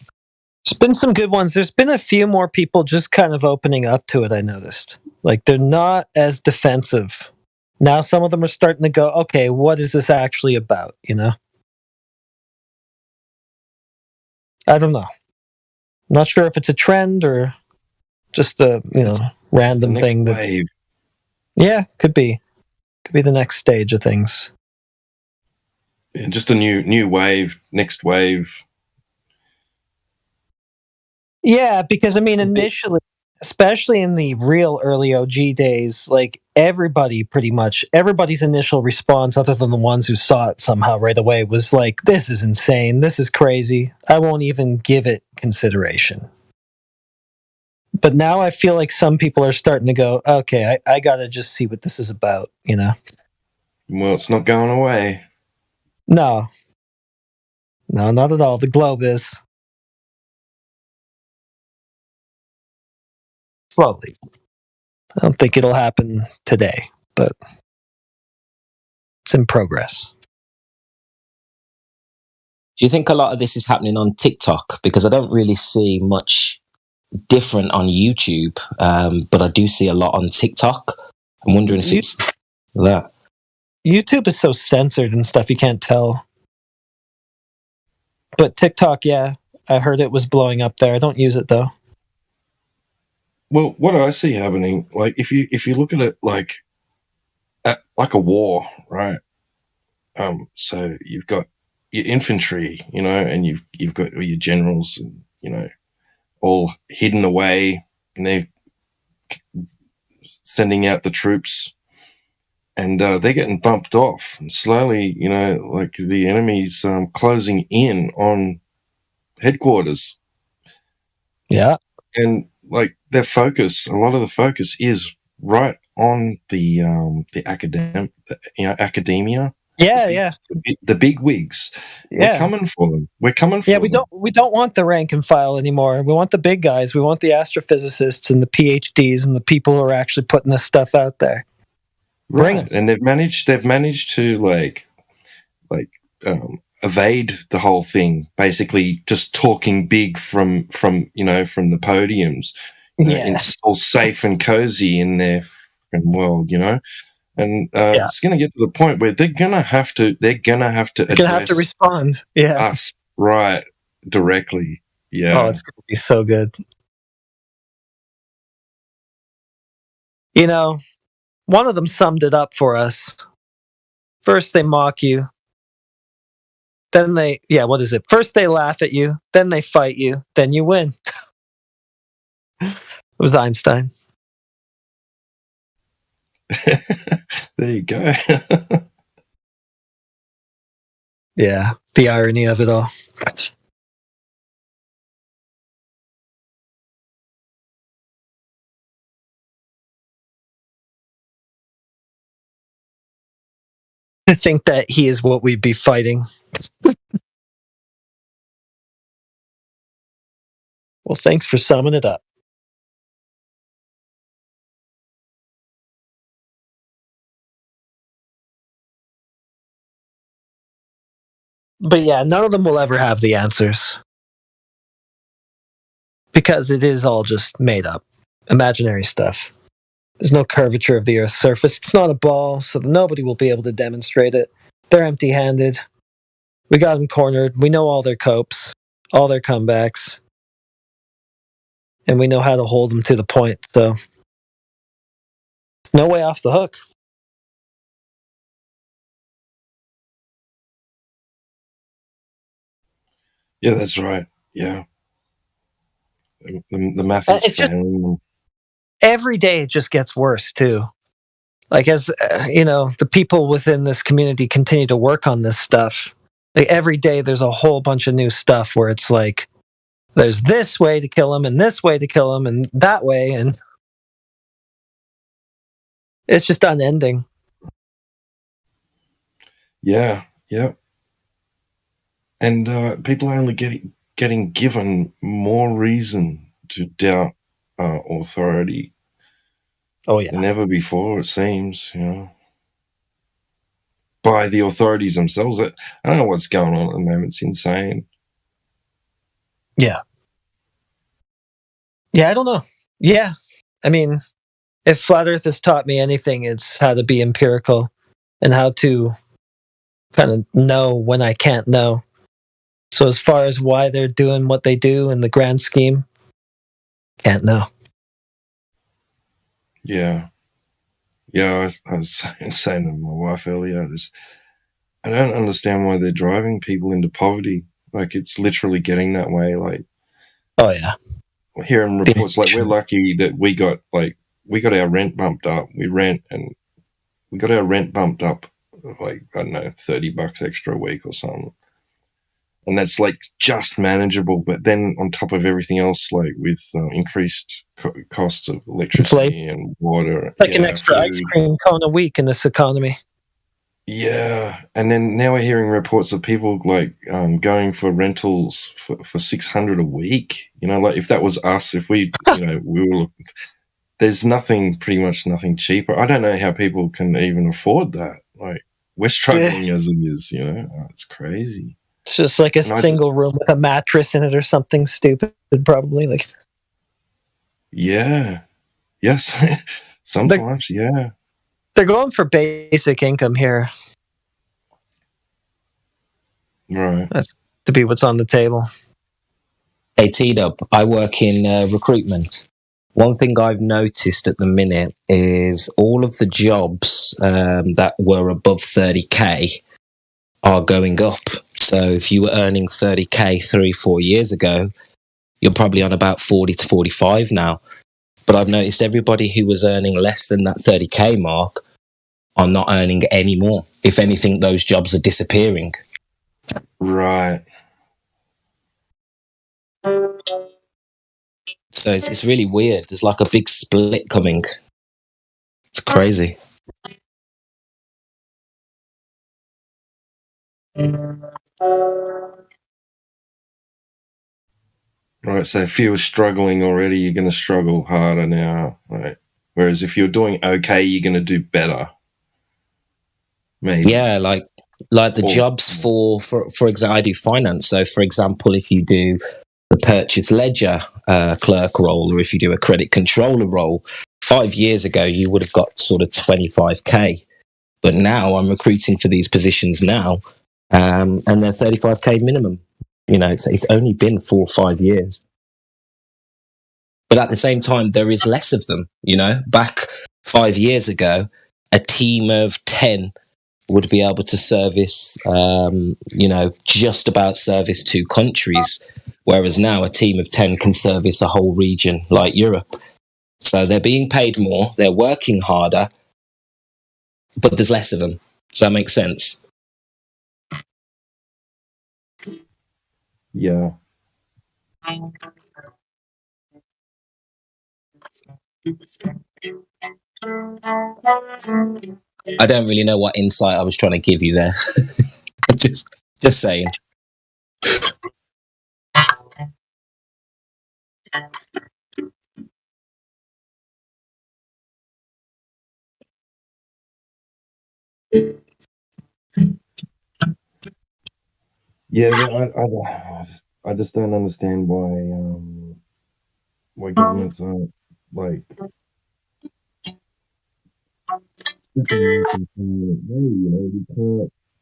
There's been some good ones. There's been a few more people just kind of opening up to it, I noticed. Like, they're not as defensive. Now some of them are starting to go, okay, what is this actually about, you know? I don't know. I'm not sure if it's a trend or just a, random thing. Wave. Yeah, could be. Could be the next stage of things. Yeah, just a new wave, next wave. Yeah, because initially, especially in the real early OG days, like everybody's initial response, other than the ones who saw it somehow right away, was like, this is insane, this is crazy, I won't even give it consideration. But now I feel like some people are starting to go, okay, I gotta just see what this is about, you know? Well, it's not going away. No, not at all. The globe is. Slowly. I don't think it'll happen today, but It's in progress. Do you think a lot of this is happening on TikTok? Because I don't really see much different on YouTube, but I do see a lot on TikTok. I'm wondering if it's that. YouTube is so censored and stuff, you can't tell. But TikTok, yeah, I heard it was blowing up there. I don't use it though. Well, what I see happening, like if you look at it like a war, right? So you've got your infantry, and you've got your generals, and all hidden away, and they're sending out the troops, and they're getting bumped off, and slowly, like the enemy's closing in on headquarters. Yeah, and like their focus, a lot of the focus is right on the academia. Yeah. The big wigs. Yeah. We're coming for them. We're coming for them. We don't want the rank and file anymore. We want the big guys. We want the astrophysicists and the PhDs and the people who are actually putting this stuff out there. Bring Right. us. And they've managed to evade the whole thing, basically just talking big from the podiums. And it's all safe and cozy in their fucking world, And it's going to get to the point where they're going to have to respond. Yeah. Us right directly. Yeah. Oh, it's going to be so good. One of them summed it up for us. First they mock you. Then what is it? First they laugh at you, then they fight you, then you win. It was Einstein. There you go. Yeah, the irony of it all. I think that he is what we'd be fighting. Well, thanks for summing it up. But yeah, none of them will ever have the answers. Because it is all just made up. Imaginary stuff. There's no curvature of the Earth's surface. It's not a ball, so nobody will be able to demonstrate it. They're empty-handed. We got them cornered. We know all their copes, all their comebacks. And we know how to hold them to the point, so no way off the hook. Yeah, that's right. Yeah. The math is failing. Every day it just gets worse, too. Like, as, the people within this community continue to work on this stuff, like, every day there's a whole bunch of new stuff where it's like, there's this way to kill him, and this way to kill him, and that way, and it's just unending. Yeah. And people are only getting given more reason to doubt authority. Oh yeah, than ever before, it seems. By the authorities themselves. I don't know what's going on at the moment. It's insane. Yeah, I don't know. Yeah, I mean, if Flat Earth has taught me anything, it's how to be empirical and how to kind of know when I can't know. So as far as why they're doing what they do in the grand scheme, can't know. Yeah. I was saying to my wife earlier, I don't understand why they're driving people into poverty. Like, it's literally getting that way. Like, oh yeah, hearing reports like we're lucky that we got our rent bumped up. We got our rent bumped up like, I don't know, $30 extra a week or something. And that's like just manageable. But then on top of everything else, like with increased costs of electricity and water. Like an extra food. Ice cream cone a week in this economy. Yeah. And then now we're hearing reports of people like going for rentals for $600 a week. Like if that was us, if we, we were looking, there's pretty much nothing cheaper. I don't know how people can even afford that. Like, we're struggling as it is. You know, it's crazy. It's just like a single room with a mattress in it or something stupid, probably. Like, yeah, yes, sometimes, yeah. They're going for basic income here. Right. That's to be what's on the table. Hey, T-Dub, I work in recruitment. One thing I've noticed at the minute is all of the jobs that were above 30k are going up. So if you were earning 30k 3-4 years ago, you're probably on about 40 to 45 now. But I've noticed everybody who was earning less than that 30k mark are not earning any more. If anything, those jobs are disappearing. Right. So it's really weird. There's like a big split coming. It's crazy. Right. So if you were struggling already, you're going to struggle harder now. Right. Whereas if you're doing okay, you're going to do better. Maybe. Yeah, like the jobs for example, I do finance. So for example, if you do the purchase ledger clerk role, or if you do a credit controller role, 5 years ago you would have got sort of 25k. But now I'm recruiting for these positions now, and they're 35k minimum. You know, it's only been 4 or 5 years. But at the same time, there is less of them. You know, back 5 years ago, a team of 10 would be able to service, you know, just about service 2 countries, whereas now a team of 10 can service a whole region like Europe. So they're being paid more, they're working harder, but there's less of them. Does that make sense? Yeah. I don't really know what insight I was trying to give you there. just saying. Yeah, I just don't understand why governments aren't like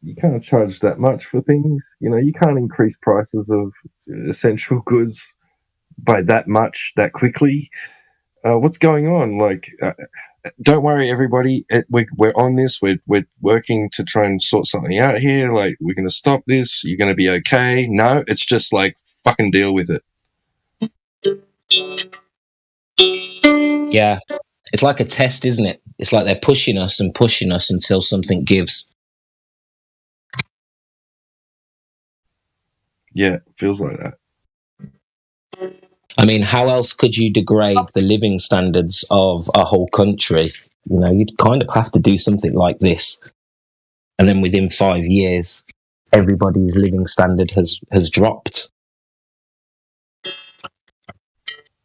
you can't charge that much for things. You know, you can't increase prices of essential goods by that much that quickly. What's going on? Like, don't worry, everybody. We're on this. We're working to try and sort something out here. Like, we're going to stop this. You're going to be okay. No, it's just like fucking deal with it. Yeah, it's like a test, isn't it? It's like they're pushing us until something gives. Yeah, it feels like that. I mean, how else could you degrade the living standards of a whole country? You know, you'd kind of have to do something like this. And then within 5 years, everybody's living standard has dropped.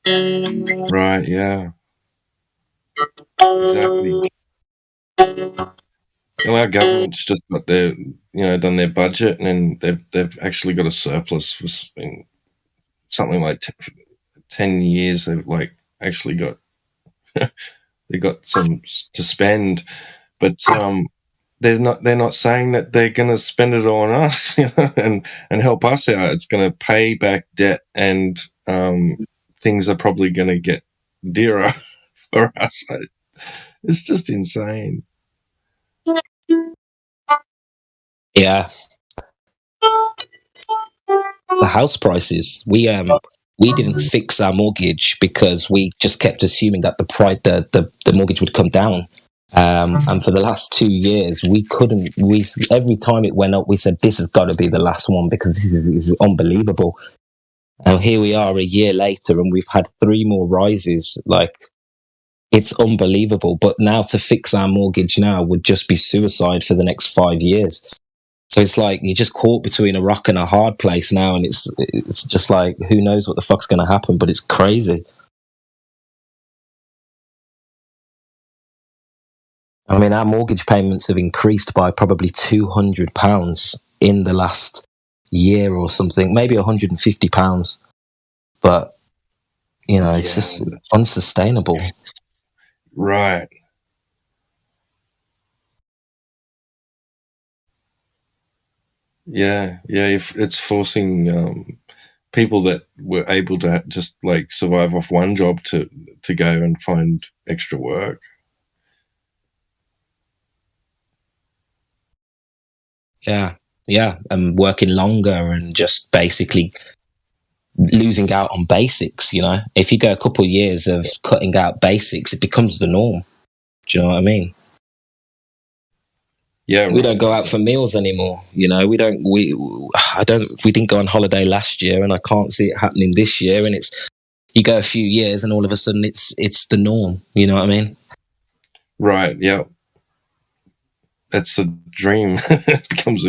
Right, yeah. Exactly. Well, our government's just got their, done their budget, and then they've actually got a surplus in something like 10 years. They've like actually got they got some to spend, but they're not saying that they're going to spend it all on us, and help us out. It's going to pay back debt, and things are probably going to get dearer for us. It's just insane. Yeah. The house prices. We didn't fix our mortgage because we just kept assuming that the mortgage would come down. And for the last 2 years, every time it went up, we said, this has got to be the last one because this is unbelievable. And here we are a year later, and we've had 3 more rises. Like, it's unbelievable. But now to fix our mortgage now would just be suicide for the next 5 years. So it's like you're just caught between a rock and a hard place now, and it's just like, who knows what the fuck's going to happen, but it's crazy. I mean, our mortgage payments have increased by probably £200 in the last year or something, maybe £150. But, you know, it's just unsustainable. Right. Yeah, if it's forcing people that were able to just like survive off one job to go and find extra work. Yeah, and working longer and just basically losing out on basics. You know, if you go a couple of years of cutting out basics, it becomes the norm. Do you know what I mean? Yeah, we don't go out for meals anymore. You know, we didn't go on holiday last year, and I can't see it happening this year. And you go a few years, and all of a sudden, it's the norm. You know what I mean? Right. Yeah. That's a dream. It becomes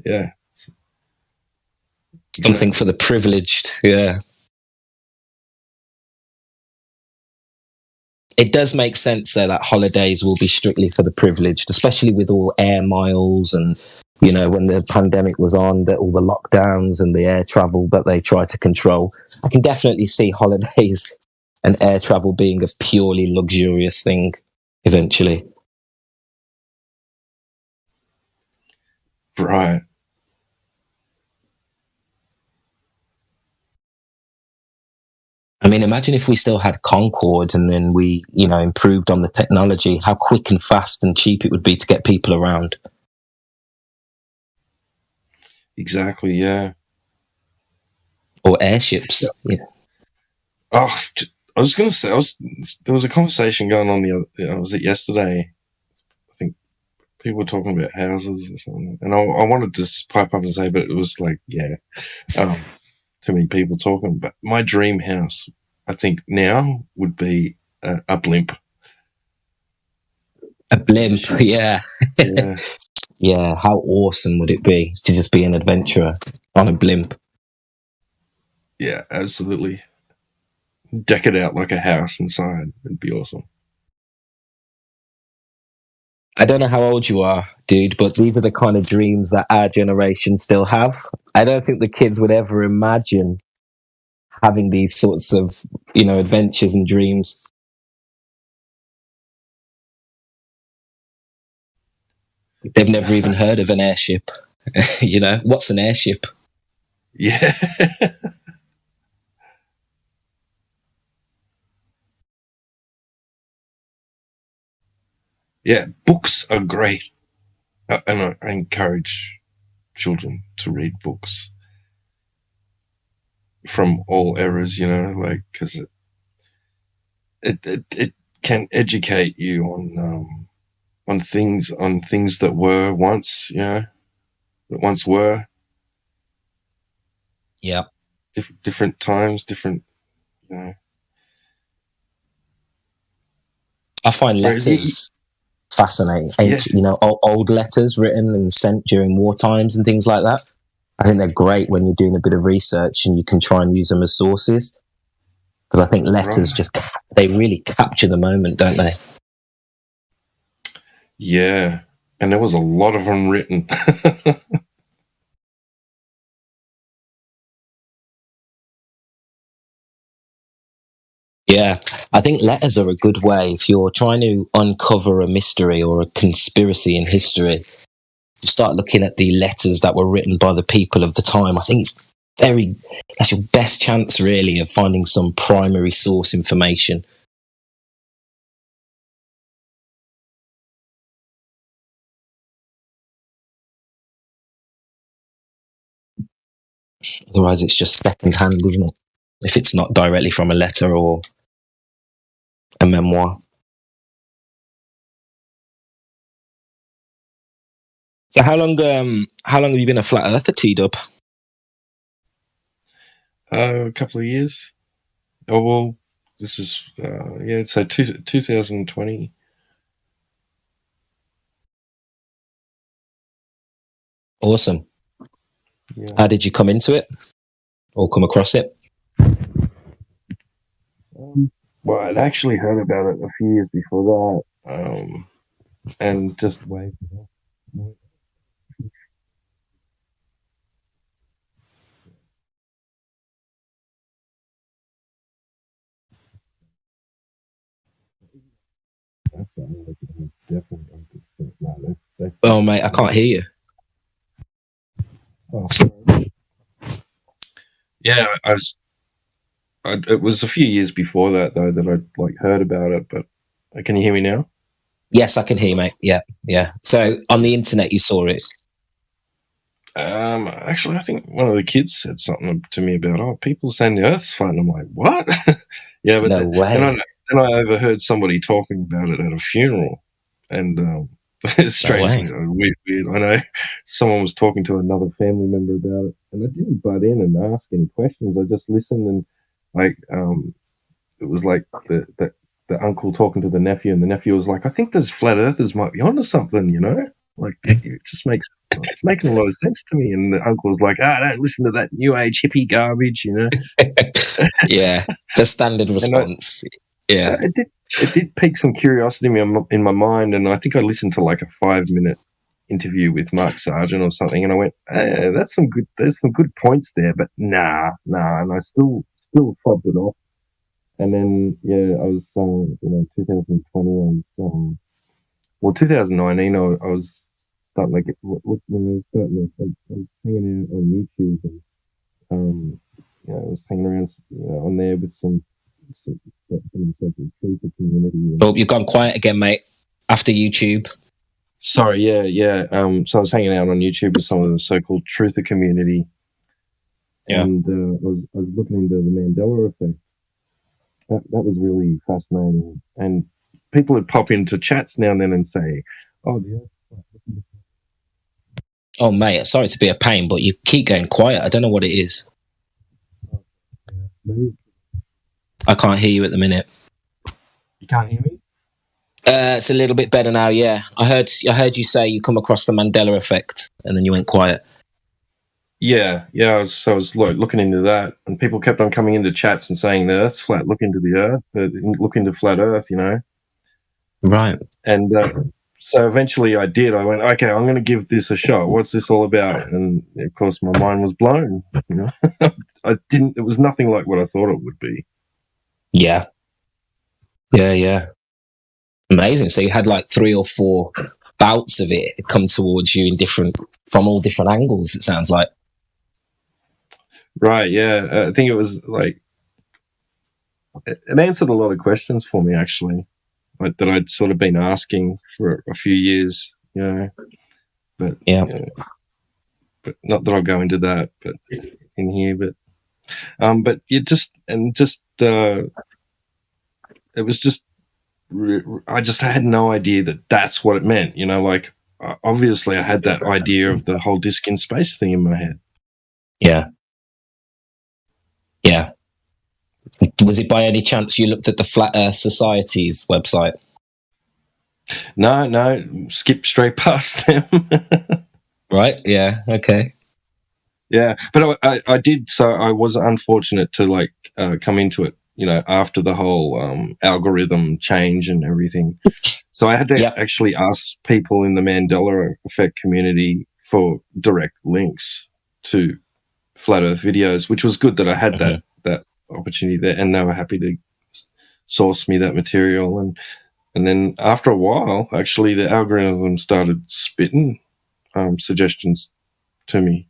yeah. Something for the privileged. Yeah. It does make sense, though, that holidays will be strictly for the privileged, especially with all air miles and, you know, when the pandemic was on, that all the lockdowns and the air travel that they try to control. I can definitely see holidays and air travel being a purely luxurious thing eventually. Right. I mean, imagine if we still had Concorde and then we, you know, improved on the technology, how quick and fast and cheap it would be to get people around. Exactly, yeah. Or airships. Yeah. Oh, I was going to say, there was a conversation going on was it yesterday? I think people were talking about houses or something. And I wanted to pipe up and say, but it was like, too many people talking. But my dream house, I think now, would be a blimp. A blimp, yeah. Yeah. Yeah, how awesome would it be to just be an adventurer on a blimp? Yeah, absolutely. Deck it out like a house inside. It'd be awesome. I don't know how old you are, dude, but these are the kind of dreams that our generation still have. I don't think the kids would ever imagine having these sorts of, you know, adventures and dreams. They've never even heard of an airship. You know, what's an airship? Yeah. Yeah, books are great. And I encourage children to read books from all eras, you know, like, because it can educate you on things that were once, you know, that once were. Yeah. Different times, different, you know. I find letters fascinating. Yeah. You know, old letters written and sent during war times and things like that. I think they're great when you're doing a bit of research and you can try and use them as sources. Because I think letters they really capture the moment, don't they? Yeah. And there was a lot of them written. Yeah, I think letters are a good way if you're trying to uncover a mystery or a conspiracy in history. You start looking at the letters that were written by the people of the time. I think that's your best chance, really, of finding some primary source information. Otherwise, it's just secondhand, isn't it? If it's not directly from a letter or a memoir. So how long have you been a flat earther, T-Dub? A couple of years. Oh, well, this is, so 2020. Awesome. Yeah. How did you come into it or come across it? Well, I'd actually heard about it a few years before that, and just waved it off. Oh, mate, I can't hear you. Oh, sorry. Yeah, it was a few years before that though that I like heard about it. But can you hear me now? Yes, I can hear you, mate. Yeah, yeah. So on the internet, you saw it. Actually, I think one of the kids said something to me about, people saying the Earth's flat. And I'm like, what? Yeah, but No way. then I overheard somebody talking about it at a funeral, and it's strange, weird. I know someone was talking to another family member about it, and I didn't butt in and ask any questions. I just listened, and like, it was like the uncle talking to the nephew, and the nephew was like, I think those flat earthers might be onto something, you know? Like, it just it's making a lot of sense to me. And the uncle was like, don't listen to that new age hippie garbage, you know? Yeah, the standard response. Yeah. It did pique some curiosity in my mind, and I think I listened to like a 5-minute interview with Mark Sargent or something, and I went, there's some good points there, but nah, and I still fobbed it off. And then, yeah, I was, 2020, I was, 2019, I was starting to get, I was hanging out on YouTube, and, I was hanging around on there with some so-called truther community. Oh, you've gone quiet again, mate, after YouTube. Sorry, yeah. So I was hanging out on YouTube with some of the so-called truther community, and I was looking into the Mandela effect. That was really fascinating, and people would pop into chats now and then and say, Oh, mate, sorry to be a pain, but you keep going quiet. I don't know what it is. I can't hear you at the minute. You can't hear me? It's a little bit better now, yeah. I heard you say you come across the Mandela effect, and then you went quiet. Yeah. I was looking into that, and people kept on coming into chats and saying the Earth's flat. Look into the Earth. Look into flat Earth. You know. Right. And so eventually, I did. I went, okay, I'm going to give this a shot. What's this all about? And of course, my mind was blown. You know, It was nothing like what I thought it would be. Yeah. Amazing. So you had like 3 or 4 bouts of it come towards you from all different angles. It sounds like. Right. Yeah. I think it was like it answered a lot of questions for me, actually, like that I'd sort of been asking for a few years. You know, but but not that I'll go into that, but in here, but you it was just. I just had no idea that that's what it meant. You know, like obviously I had that idea of the whole disc in space thing in my head. Yeah. Was it by any chance you looked at the Flat Earth Society's website? No, skip straight past them. Right? Yeah. Okay. Yeah, but I did. So I was unfortunate to come into it, after the whole algorithm change and everything. So I had to actually ask people in the Mandela effect community for direct links to Flat Earth videos, which was good that I had that opportunity there, and they were happy to source me that material. And then after a while, actually, the algorithm started spitting suggestions to me.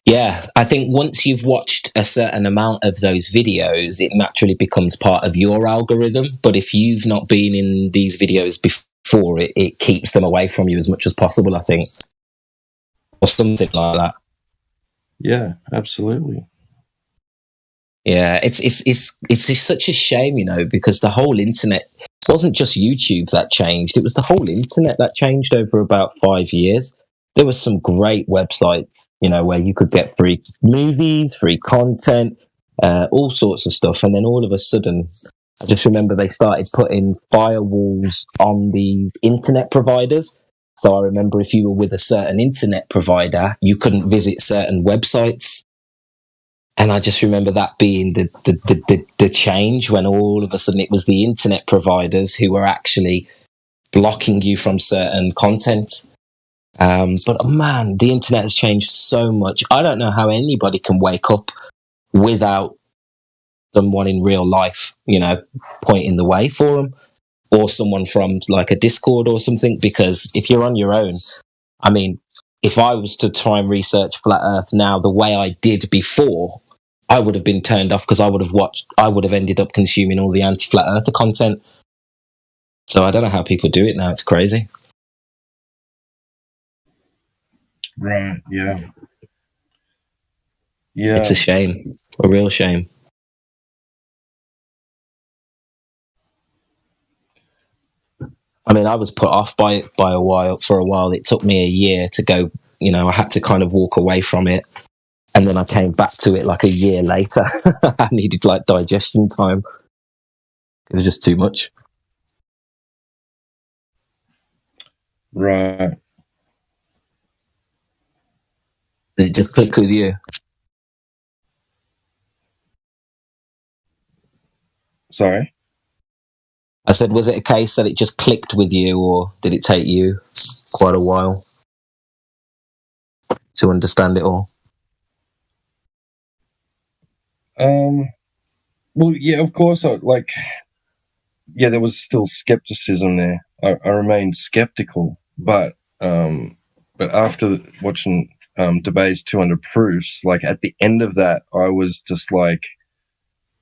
Yeah, I think once you've watched a certain amount of those videos, it naturally becomes part of your algorithm. But if you've not been in these videos before, it keeps them away from you as much as possible, I think. Or something like that. Yeah, absolutely. Yeah, it's such a shame, because the whole internet wasn't just YouTube that changed. It was the whole internet that changed over about 5 years. There were some great websites, where you could get free movies, free content, all sorts of stuff. And then all of a sudden, I just remember they started putting firewalls on the internet providers. So I remember if you were with a certain internet provider, you couldn't visit certain websites. And I just remember that being the change when all of a sudden it was the internet providers who were actually blocking you from certain content. But man, the internet has changed so much. I don't know how anybody can wake up without someone in real life, pointing the way for them, or someone from like a Discord or something. Because if you're on your own, I mean, if I was to try and research Flat Earth now the way I did before, I would have been turned off because I would have ended up consuming all the anti-Flat Earther content. So I don't know how people do it now. It's crazy. Right. Yeah. Yeah. It's a shame. A real shame. I mean, I was put off by it for a while. It took me a year to go, I had to kind of walk away from it. And then I came back to it like a year later. I needed like digestion time. It was just too much. Right. Did it just click with you? Sorry? I said, was it a case that it just clicked with you, or did it take you quite a while to understand it all? Well, yeah, of course. There was still skepticism there. I remained skeptical, but after watching Debay's 200 Proofs, like at the end of that, I was just like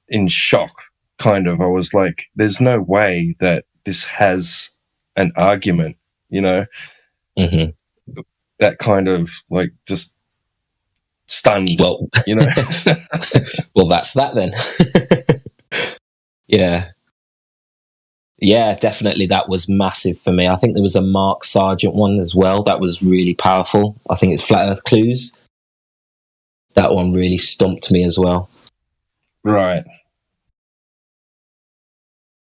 in shock. Kind of, I was like, "There's no way that this has an argument," Mm-hmm. That kind of like just stunned. Well, well, that's that then. Yeah, definitely. That was massive for me. I think there was a Mark Sargent one as well. That was really powerful. I think it's Flat Earth Clues. That one really stumped me as well. Right.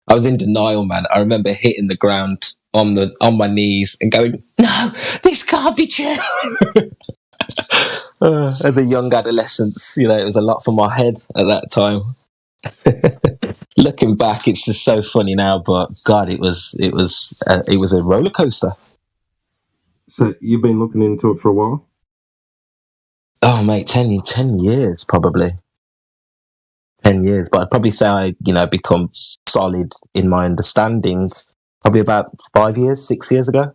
I was in denial, man. I remember hitting the ground on my knees and going, "No, this can't be true." As a young adolescent, it was a lot for my head at that time. Looking back, it's just so funny now, but God, it was a roller coaster. So you've been looking into it for a while? Oh, mate, 10 years probably. 10 years, but I'd probably say I, become solid in my understandings probably about 6 years ago.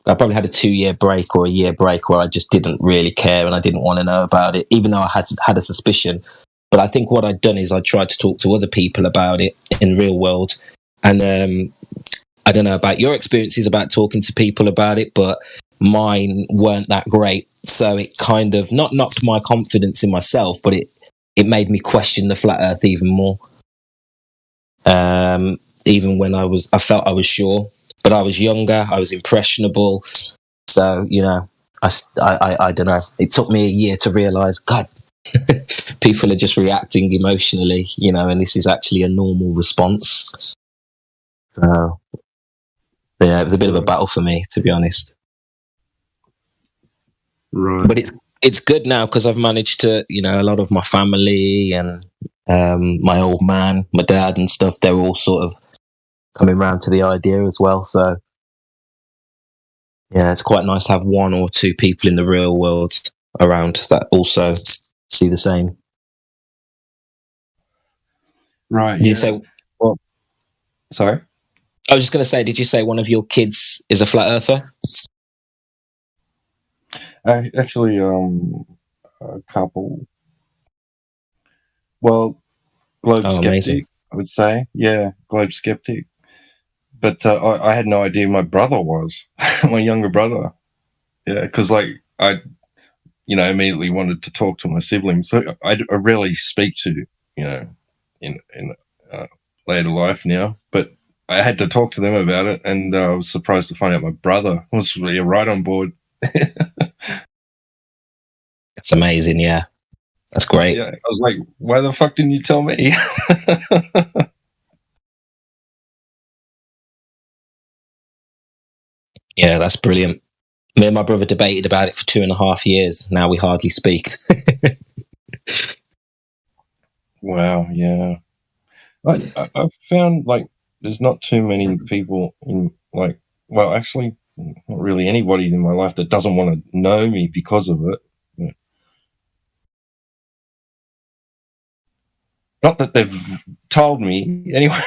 I probably had a 2-year break or a year break where I just didn't really care and I didn't want to know about it, even though I had a suspicion. But I think what I'd done is I tried to talk to other people about it in real world. And I don't know about your experiences about talking to people about it, but mine weren't that great. So it kind of not knocked my confidence in myself, but it made me question the flat earth even more. Even when I felt I was sure, but I was younger, I was impressionable. So, I don't know. It took me a year to realize, God, people are just reacting emotionally, and this is actually a normal response. So, yeah, it was a bit of a battle for me, to be honest. Right. But it's good now because I've managed to, a lot of my family and my old man, my dad and stuff, they're all sort of coming around to the idea as well. So, yeah, it's quite nice to have one or two people in the real world around that also see the same. Right. Did you say? Well, sorry. I was just going to say, did you say one of your kids is a flat earther? Actually, a couple. Well, globe skeptic, amazing. I would say. Yeah, globe skeptic. But I had no idea my brother was my younger brother. Yeah, because I immediately wanted to talk to my siblings. So I rarely speak to in later life now, but I had to talk to them about it, and I was surprised to find out my brother was really right on board. It's amazing, yeah. That's great. Yeah, I was like, why the fuck didn't you tell me? Yeah, that's brilliant. Me and my brother debated about it for 2.5 years. Now we hardly speak. Wow, yeah. I've found like there's not too many people in like, well, actually, not really anybody in my life that doesn't want to know me because of it. But not that they've told me anyway.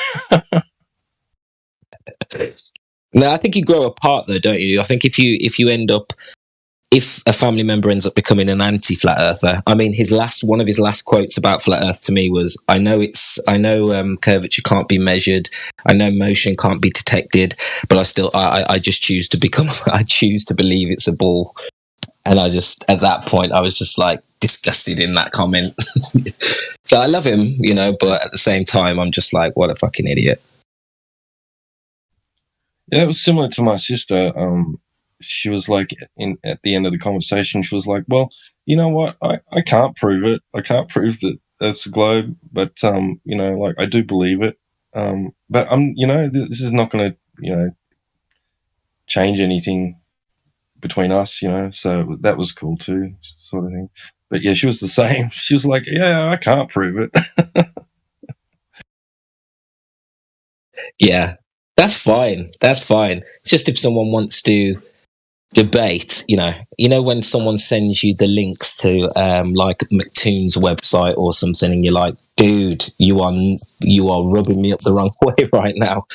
No, I think you grow apart though, don't you? I think if you end up, if a family member ends up becoming an anti-flat earther, I mean, one of his last quotes about flat Earth to me was, I know curvature can't be measured, I know motion can't be detected, but I just choose to become, I choose to believe it's a ball." And I just, at that point, I was just like disgusted in that comment. So I love him, but at the same time, I'm just like, what a fucking idiot. Yeah, it was similar to my sister. She was like, at the end of the conversation, she was like, "Well, you know what? I can't prove it. I can't prove that that's a globe, but like I do believe it. But this is not going to, change anything between us, So that was cool too, sort of thing. But yeah, she was the same. She was like, "Yeah, I can't prove it." Yeah, that's fine. That's fine. It's just if someone wants to debate, when someone sends you the links to like McToon's website or something, and you're like, dude, you are rubbing me up the wrong way right now.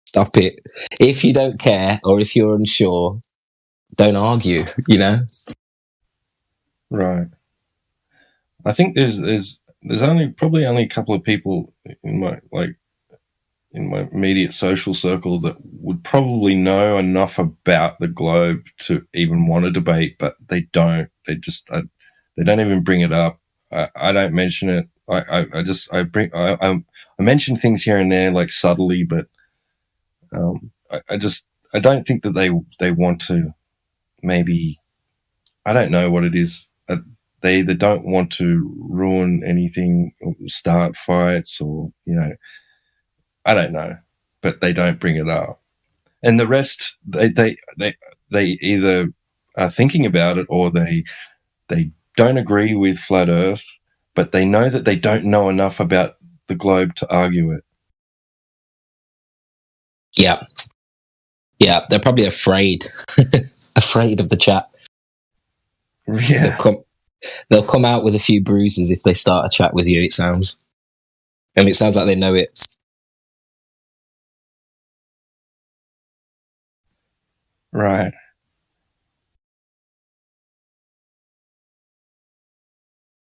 Stop it. If you don't care or if you're unsure, don't argue. Right. I think there's probably only a couple of people in my immediate social circle that would probably know enough about the globe to even want to debate, but they don't. They don't even bring it up. I don't mention it. I mention things here and there, like subtly, but I don't think that they want to. Maybe I don't know what it is. They either don't want to ruin anything, or start fights, or I don't know, but they don't bring it up. And the rest, they either are thinking about it, or they don't agree with flat Earth, but they know that they don't know enough about the globe to argue it. Yeah. Yeah, they're probably afraid. Afraid of the chat. Yeah. They'll come out with a few bruises if they start a chat with you, it sounds. And it sounds like they know it. Right.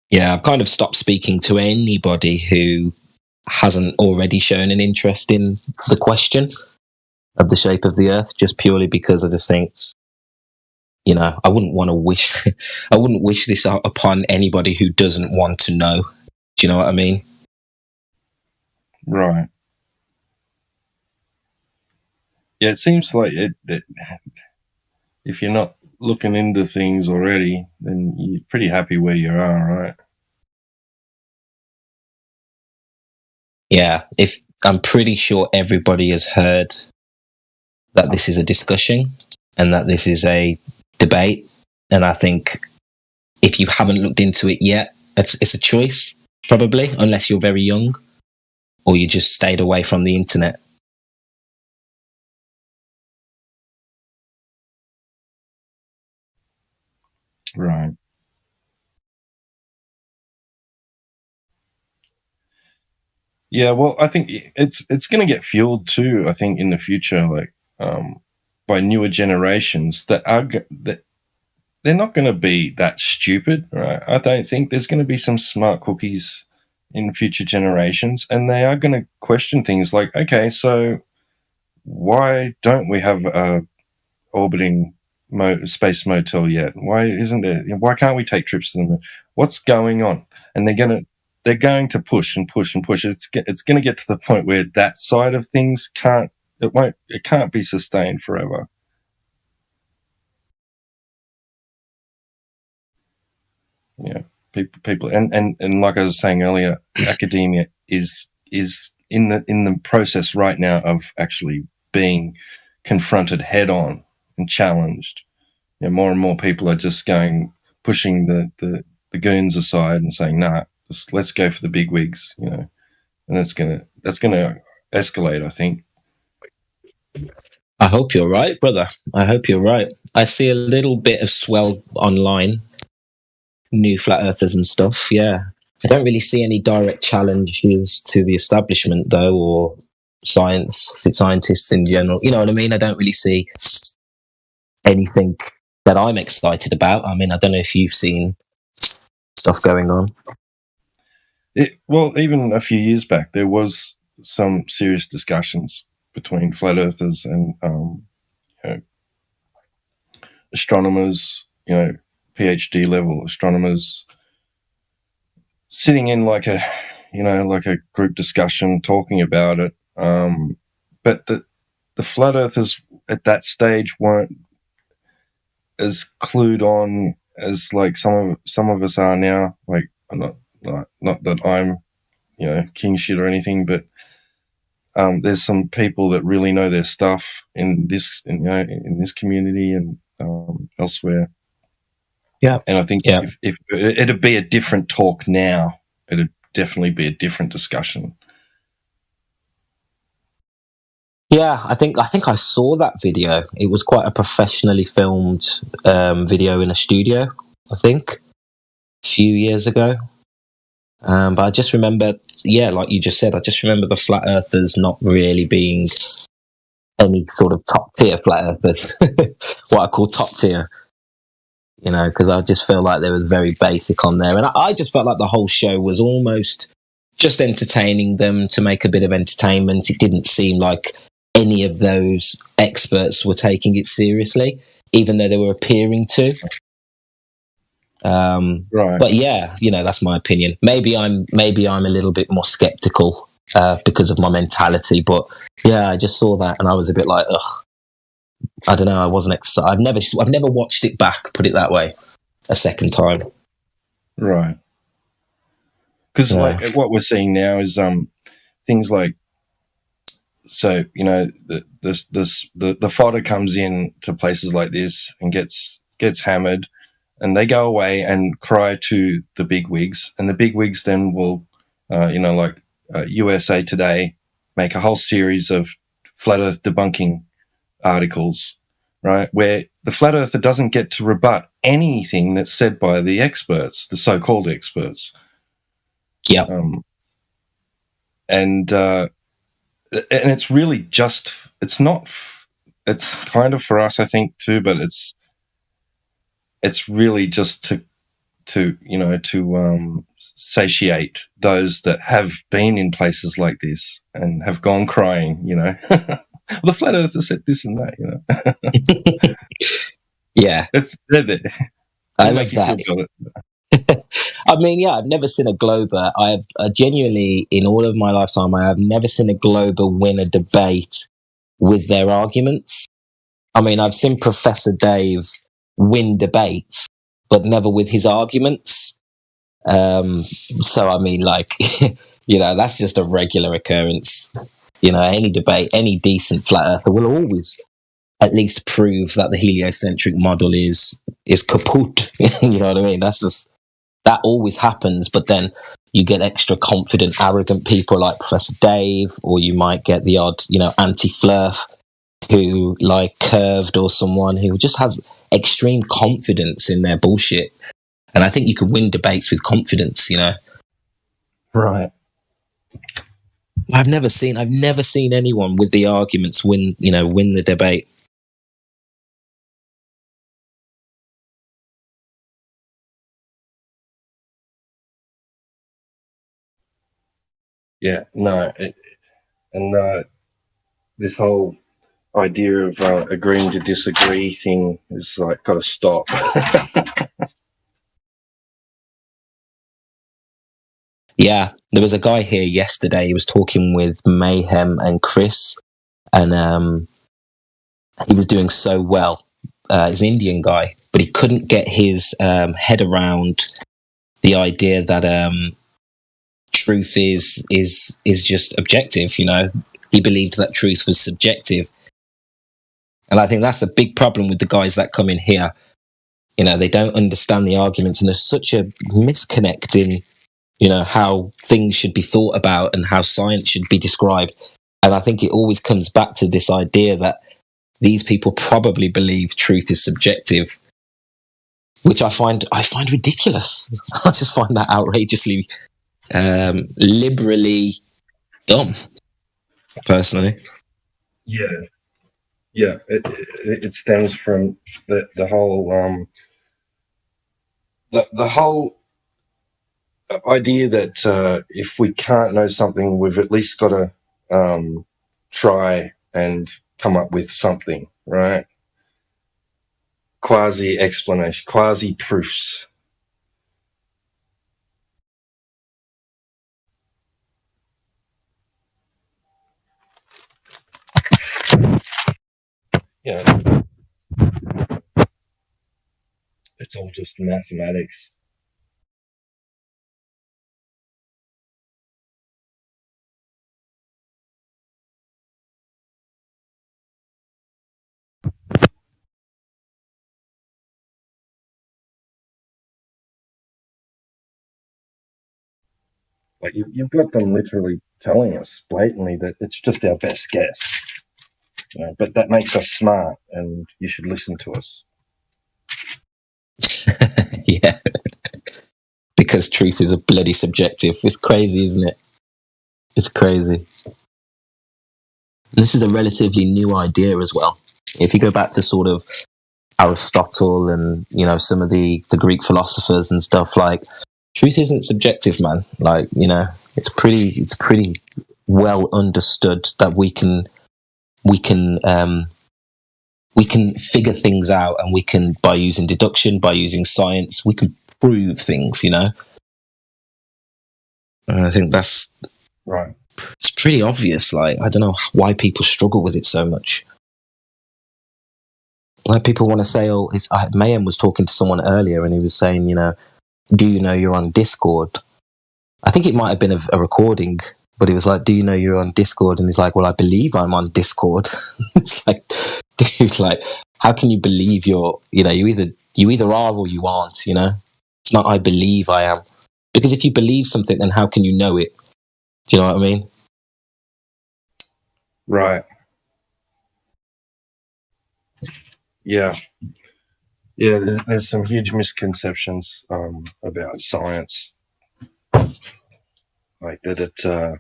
Yeah, I've kind of stopped speaking to anybody who hasn't already shown an interest in the question of the shape of the Earth, just purely because I just think, I wouldn't want to wish, I wouldn't wish this upon anybody who doesn't want to know. Do you know what I mean? Right. Yeah, it seems like it if you're not looking into things already, then you're pretty happy where you are, right? Yeah, if I'm pretty sure everybody has heard that this is a discussion and that this is a debate, and I think if you haven't looked into it yet, it's a choice, probably, unless you're very young or you just stayed away from the internet. Right. Yeah, well, I think it's going to get fueled too. I think in the future, like by newer generations that they're not going to be that stupid, right? I don't think there's going to be some smart cookies in future generations, and they are going to question things like, okay, so why don't we have a orbiting space motel yet? Why isn't there? Why can't we take trips to the moon? What's going on? And they're going to push and push and push. It's going to get to the point where that side of things can't be sustained forever. Yeah, people, and like I was saying earlier, academia is in the process right now of actually being confronted head on and challenged. More and more people are just pushing the goons aside and saying, nah, let's go for the big wigs, you know, and that's gonna escalate, I think. I hope you're right, brother. I hope you're right. I see a little bit of swell online, new flat earthers and stuff. Yeah, I don't really see any direct challenges to the establishment, though, or scientists in general. You know what I mean? I don't really see anything that I'm excited about. I mean, I don't know if you've seen stuff going on. Well, even a few years back, there was some serious discussions between flat earthers and you know, astronomers, you know, PhD level astronomers, sitting in like a group discussion, talking about it. But the flat earthers at that stage weren't as clued on as like some of us are now. Like, not that I'm, you know, king shit or anything, but there's some people that really know their stuff in this community and elsewhere. Yeah, and I think if it'd be a different talk now, it'd definitely be a different discussion. Yeah, I think I saw that video. It was quite a professionally filmed video in a studio, I think, a few years ago. But I just remember, yeah, like you just said, I just remember the flat earthers not really being any sort of top tier flat earthers, what I call top tier, you know, because I just feel like they was very basic on there. And I just felt like the whole show was almost just entertaining them to make a bit of entertainment. It didn't seem like any of those experts were taking it seriously, even though they were appearing to. Right. But yeah, you know, that's my opinion. Maybe I'm a little bit more skeptical because of my mentality. But yeah, I just saw that and I was a bit like, ugh. I don't know. I wasn't excited. I've never watched it back. Put it that way, a second time. Right. Because like what we're seeing now is things like, so you know, the fodder comes in to places like this and gets hammered. And they go away and cry to the big wigs, and the big wigs then will, you know, like USA Today, make a whole series of flat Earth debunking articles, right, where the flat earther doesn't get to rebut anything that's said by the experts, the so-called experts. Yeah. And it's really just, it's kind of for us, I think, too, but it's really just to satiate those that have been in places like this and have gone crying, you know. The flat earther said this and that, you know. Yeah. I love that. I mean, yeah, I've never seen a glober. I have genuinely, in all of my lifetime, I have never seen a glober win a debate with their arguments. I mean, I've seen Professor Dave win debates, but never with his arguments. So, I mean, like, you know, that's just a regular occurrence. You know, any debate, any decent flat earther will always at least prove that the heliocentric model is kaput. You know what I mean? That always happens, but then you get extra confident, arrogant people like Professor Dave, or you might get the odd, you know, anti-flurf who, like Curved, or someone who just has extreme confidence in their bullshit. And I think you can win debates with confidence, you know. Right. I've never seen anyone with the arguments win the debate. Yeah, no, this whole idea of agreeing to disagree thing is like got to stop. Yeah, there was a guy here yesterday. He was talking with Mayhem and Chris, and he was doing so well. He's an Indian guy, but he couldn't get his head around the idea that truth is just objective. You know, he believed that truth was subjective, and I think that's a big problem with the guys that come in here. You know, they don't understand the arguments, and there's such a misconnect in how things should be thought about and how science should be described. And I think it always comes back to this idea that these people probably believe truth is subjective, which I find ridiculous. I just find that outrageously liberally dumb, personally. Yeah, it stems from the whole the whole idea that if we can't know something, we've at least got to try and come up with something, right? Quasi explanation, quasi proofs. It's all just mathematics. Like you've got them literally telling us blatantly that it's just our best guess. But that makes us smart, and you should listen to us. Yeah. Because truth is a bloody subjective. It's crazy, isn't it? It's crazy. And this is a relatively new idea as well. If you go back to sort of Aristotle and, some of the Greek philosophers and stuff, like, truth isn't subjective, man. Like, it's pretty well understood that we can figure things out, and we can, by using deduction, by using science, we can prove things, And I think that's right. It's pretty obvious. Like, I don't know why people struggle with it so much. Like, people want to say, Mayhem was talking to someone earlier, and he was saying, do you know you're on Discord? I think it might have been a recording, but he was like, do you know you're on Discord? And he's like, well, I believe I'm on Discord. It's like, dude, like, how can you believe you either are or you aren't, It's not I believe I am. Because if you believe something, then how can you know it? Do you know what I mean? Right. Yeah. Yeah, there's some huge misconceptions about science. Like that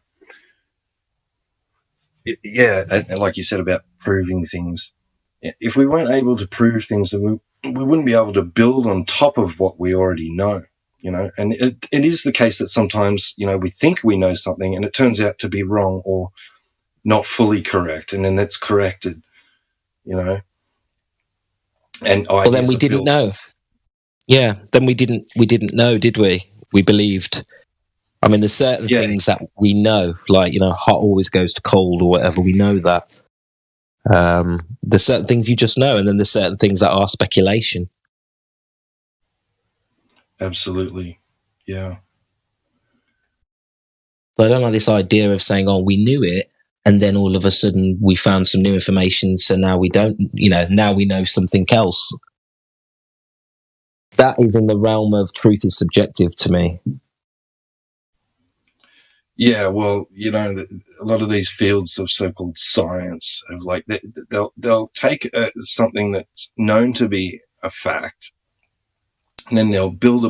and like you said about proving things. If we weren't able to prove things, then we wouldn't be able to build on top of what we already know, And it is the case that sometimes, we think we know something and it turns out to be wrong or not fully correct, and then that's corrected, And well, then we didn't know. Yeah, then we didn't know, did we? We believed. I mean, there's certain things that we know, like, hot always goes to cold or whatever. We know that. There's certain things you just know, and then there's certain things that are speculation. Absolutely. Yeah. But I don't like this idea of saying, we knew it, and then all of a sudden we found some new information, so now we don't, now we know something else. That is in the realm of truth is subjective to me. Yeah, well, a lot of these fields of so-called science, of like they'll take something that's known to be a fact, and then they'll build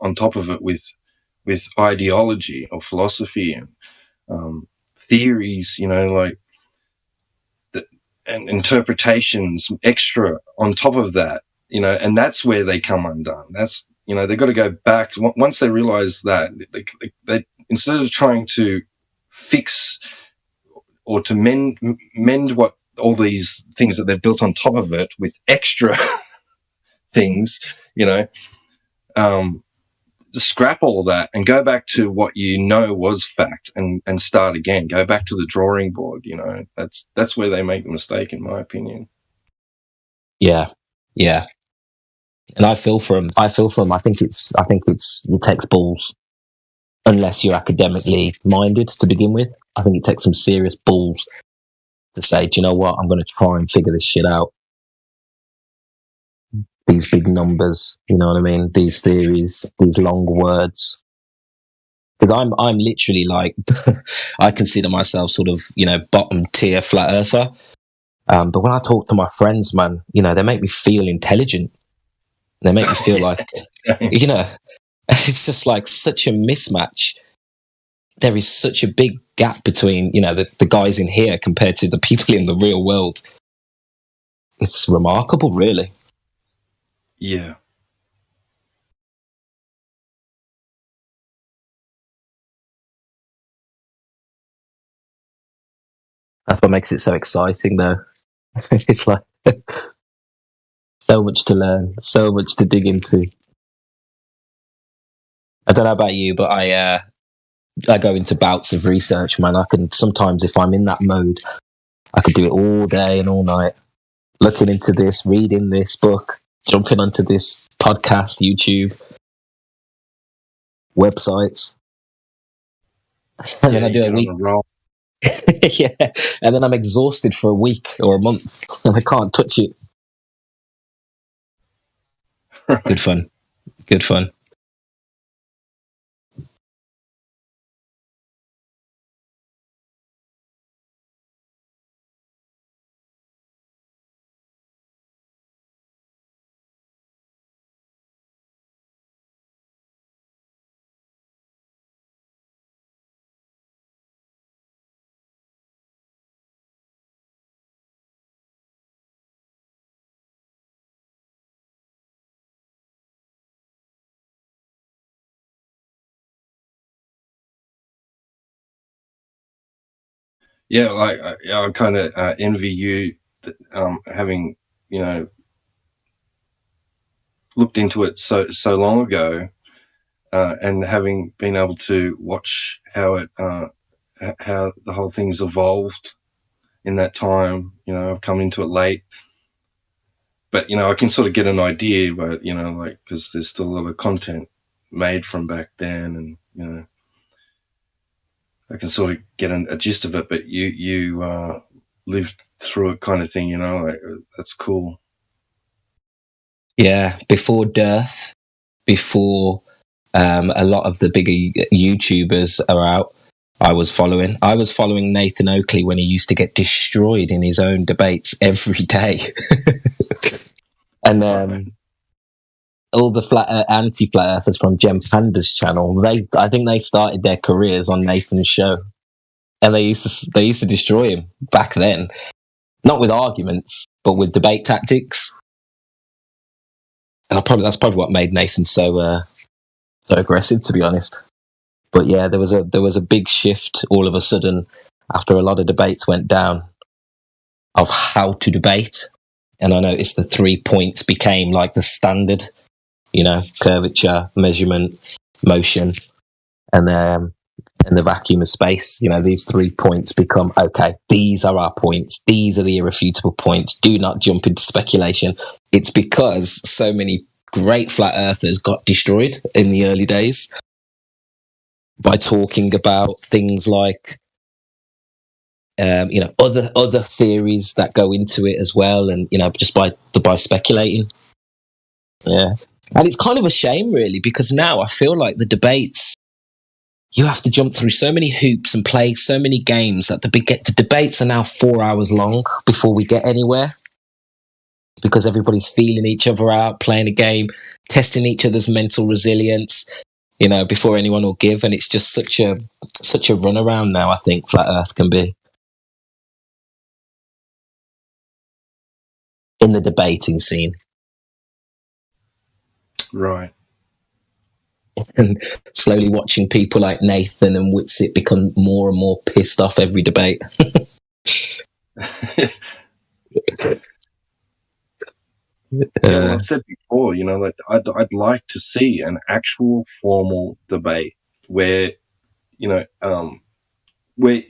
on top of it with ideology or philosophy and theories, and interpretations extra on top of that, and that's where they come undone. That's they've got to go back once they realize that they instead of trying to fix or to mend what all these things that they've built on top of it with extra things, scrap all of that and go back to what was fact and start again. Go back to the drawing board. That's where they make the mistake, in my opinion. Yeah, and I feel for them. I think it takes balls. Unless you're academically minded to begin with, I think it takes some serious balls to say, do you know what? I'm going to try and figure this shit out. These big numbers, you know what I mean? These theories, these long words. because I'm literally like, I consider myself sort of, you know, bottom tier flat earther. But when I talk to my friends, man, you know, they make me feel intelligent. They make me feel like, you know, it's just like such a mismatch. There is such a big gap between, you know, the guys in here compared to the people in the real world. It's remarkable, really. Yeah. That's what makes it so exciting, though. It's like so much to learn, so much to dig into. I don't know about you, but I go into bouts of research, man. I can sometimes, if I'm in that mode, I could do it all day and all night, looking into this, reading this book, jumping onto this podcast, YouTube, websites, and then I do a week. Yeah, and then I'm exhausted for a week or a month, and I can't touch it. Good fun. Good fun. Yeah, like I kind of envy you that, having, you know, looked into it so long ago, and having been able to watch how the whole thing's evolved in that time. You know, I've come into it late, but you know, I can sort of get an idea, but you know, like, because there's still a lot of content made from back then, and you know, I can sort of get a gist of it. But you lived through it, kind of thing. You know, like, that's cool. Yeah, before Dearth, before a lot of the bigger YouTubers are out, I was following Nathan Oakley when he used to get destroyed in his own debates every day. And all the anti-flat earthers from Jem Panda's channel, I think they started their careers on Nathan's show, and they used to destroy him back then, not with arguments, but with debate tactics. And that's probably what made Nathan so aggressive, to be honest. But yeah, there was a big shift all of a sudden after a lot of debates went down of how to debate, and I noticed the 3 points became like the standard, you know, curvature, measurement, motion, and the vacuum of space. You know, these 3 points become, okay, these are our points. These are the irrefutable points. Do not jump into speculation. It's because so many great flat earthers got destroyed in the early days by talking about things like, you know, other theories that go into it as well, and you know, just by speculating. Yeah, and it's kind of a shame, really, because now I feel like the debates, you have to jump through so many hoops and play so many games that the debates are now 4 hours long before we get anywhere, because everybody's feeling each other out, playing a game, testing each other's mental resilience, you know, before anyone will give. And it's just such a runaround now, I think, flat earth can be. In the debating scene. Right. And slowly watching people like Nathan and Whitsitt become more and more pissed off every debate. Yeah, I've said before, you know, like I'd like to see an actual formal debate where, you know, where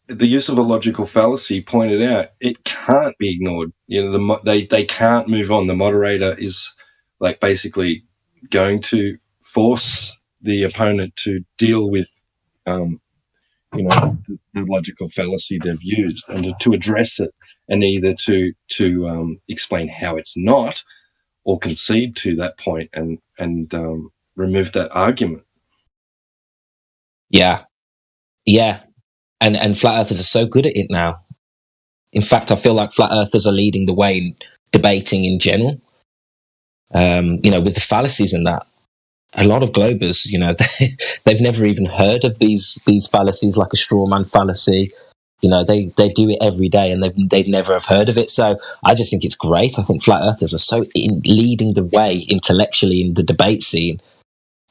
the use of a logical fallacy pointed out, it can't be ignored. You know, they can't move on. The moderator is like basically going to force the opponent to deal with, you know, the logical fallacy they've used, and to address it, and either to explain how it's not, or concede to that point and remove that argument. Yeah, and flat earthers are so good at it now. In fact, I feel like flat earthers are leading the way in debating in general. With the fallacies and that. A lot of globers, they've never even heard of these fallacies, like a straw man fallacy. They do it every day, and they'd never have heard of it. So I just think it's great. I think flat earthers are so leading the way intellectually in the debate scene.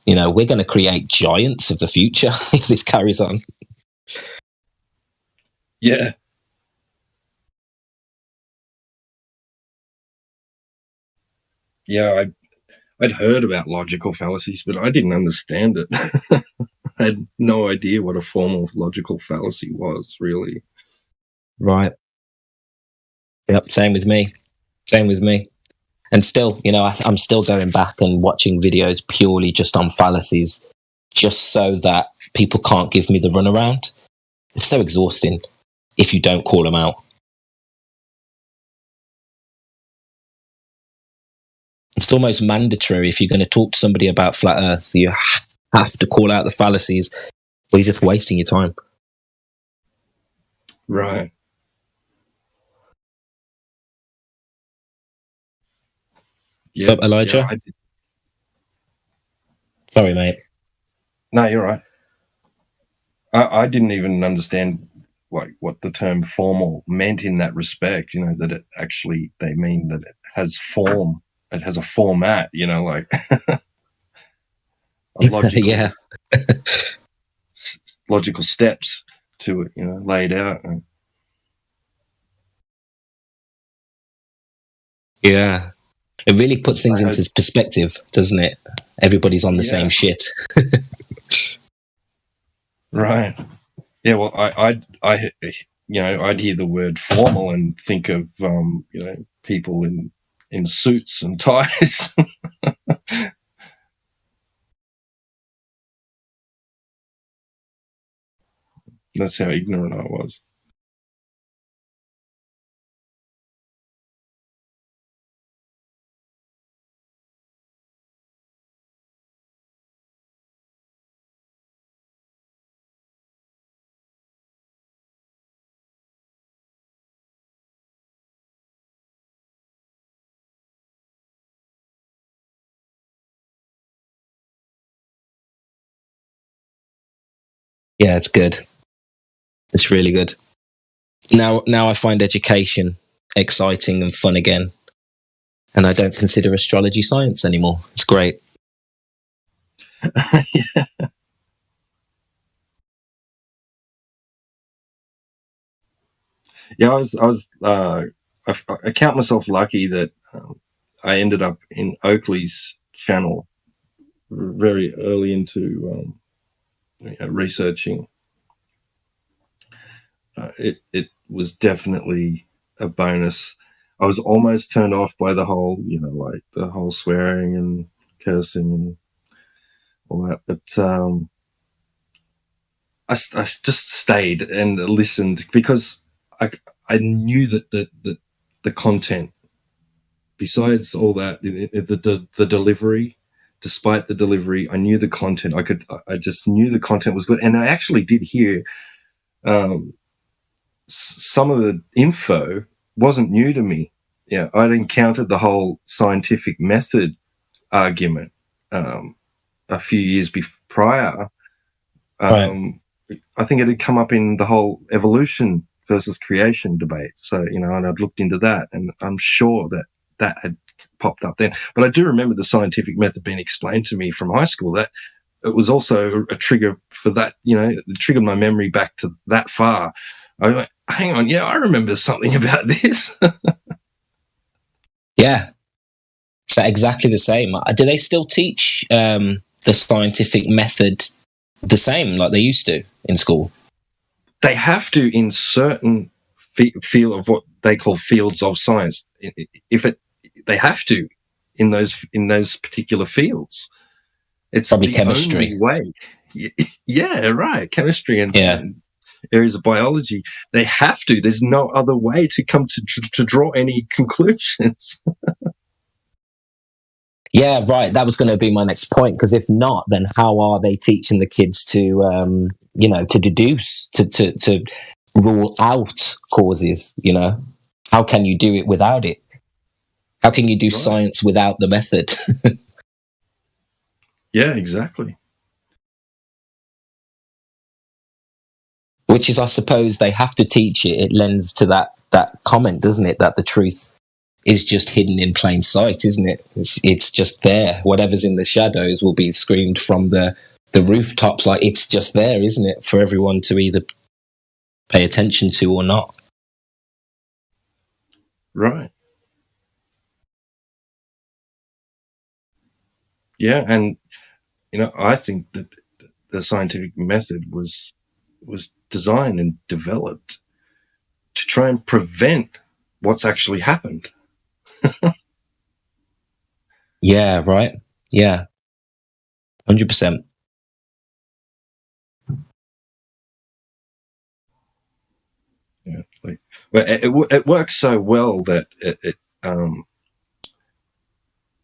We're going to create giants of the future if this carries on. Yeah. Yeah, I'd heard about logical fallacies, but I didn't understand it. I had no idea what a formal logical fallacy was, really. Right. Yep, same with me. And still, I'm still going back and watching videos purely just on fallacies, just so that people can't give me the runaround. It's so exhausting if you don't call them out. It's almost mandatory if you're going to talk to somebody about flat Earth, you have to call out the fallacies, or you're just wasting your time. Right. Yeah, Elijah? Yeah, Sorry, mate. No, you're right. I didn't even understand what the term formal meant in that respect, that it actually, they mean that it has form. It has a format, like logical, yeah. logical steps to it, laid out. Yeah. It really puts things into perspective, doesn't it? Everybody's on the same shit. Right. Yeah. Well, I'd hear the word formal and think of people in suits and ties. That's how ignorant I was. Yeah, it's good. It's really good. Now I find education exciting and fun again. And I don't consider astrology science anymore. It's great. Yeah. Yeah, I count myself lucky that I ended up in Oakley's channel very early into researching. It was definitely a bonus. I was almost turned off by the whole, the whole swearing and cursing and all that, but I just stayed and listened because I knew that the content, besides all that, the delivery, despite the delivery, I knew the content. I just knew the content was good, and I actually did hear some of the info wasn't new to me. Yeah, I'd encountered the whole scientific method argument a few years prior. Right. I think it had come up in the whole evolution versus creation debate. So, and I'd looked into that, and I'm sure that had popped up then. But I do remember the scientific method being explained to me from high school. That it was also a trigger for that, it triggered my memory back to that far. I went, hang on, yeah, I remember something about this. Yeah. So exactly the same. Do they still teach the scientific method the same like they used to in school? They have to in certain field of what they call fields of science. They have to in those particular fields. It's probably the chemistry only way. Yeah, right. Chemistry and areas of biology. They have to. There's no other way to come to draw any conclusions. Yeah, right. That was going to be my next point. Because if not, then how are they teaching the kids to, to deduce, to rule out causes? How can you do it without it? How can you do science without the method? Yeah, exactly. Which is, I suppose, they have to teach it. It lends to that comment, doesn't it? That the truth is just hidden in plain sight, isn't it? It's just there. Whatever's in the shadows will be screamed from the rooftops. Like, it's just there, isn't it? For everyone to either pay attention to or not. Right. Yeah, and I think that the scientific method was designed and developed to try and prevent what's actually happened. Yeah, right. Yeah. 100%. Yeah, it works so well that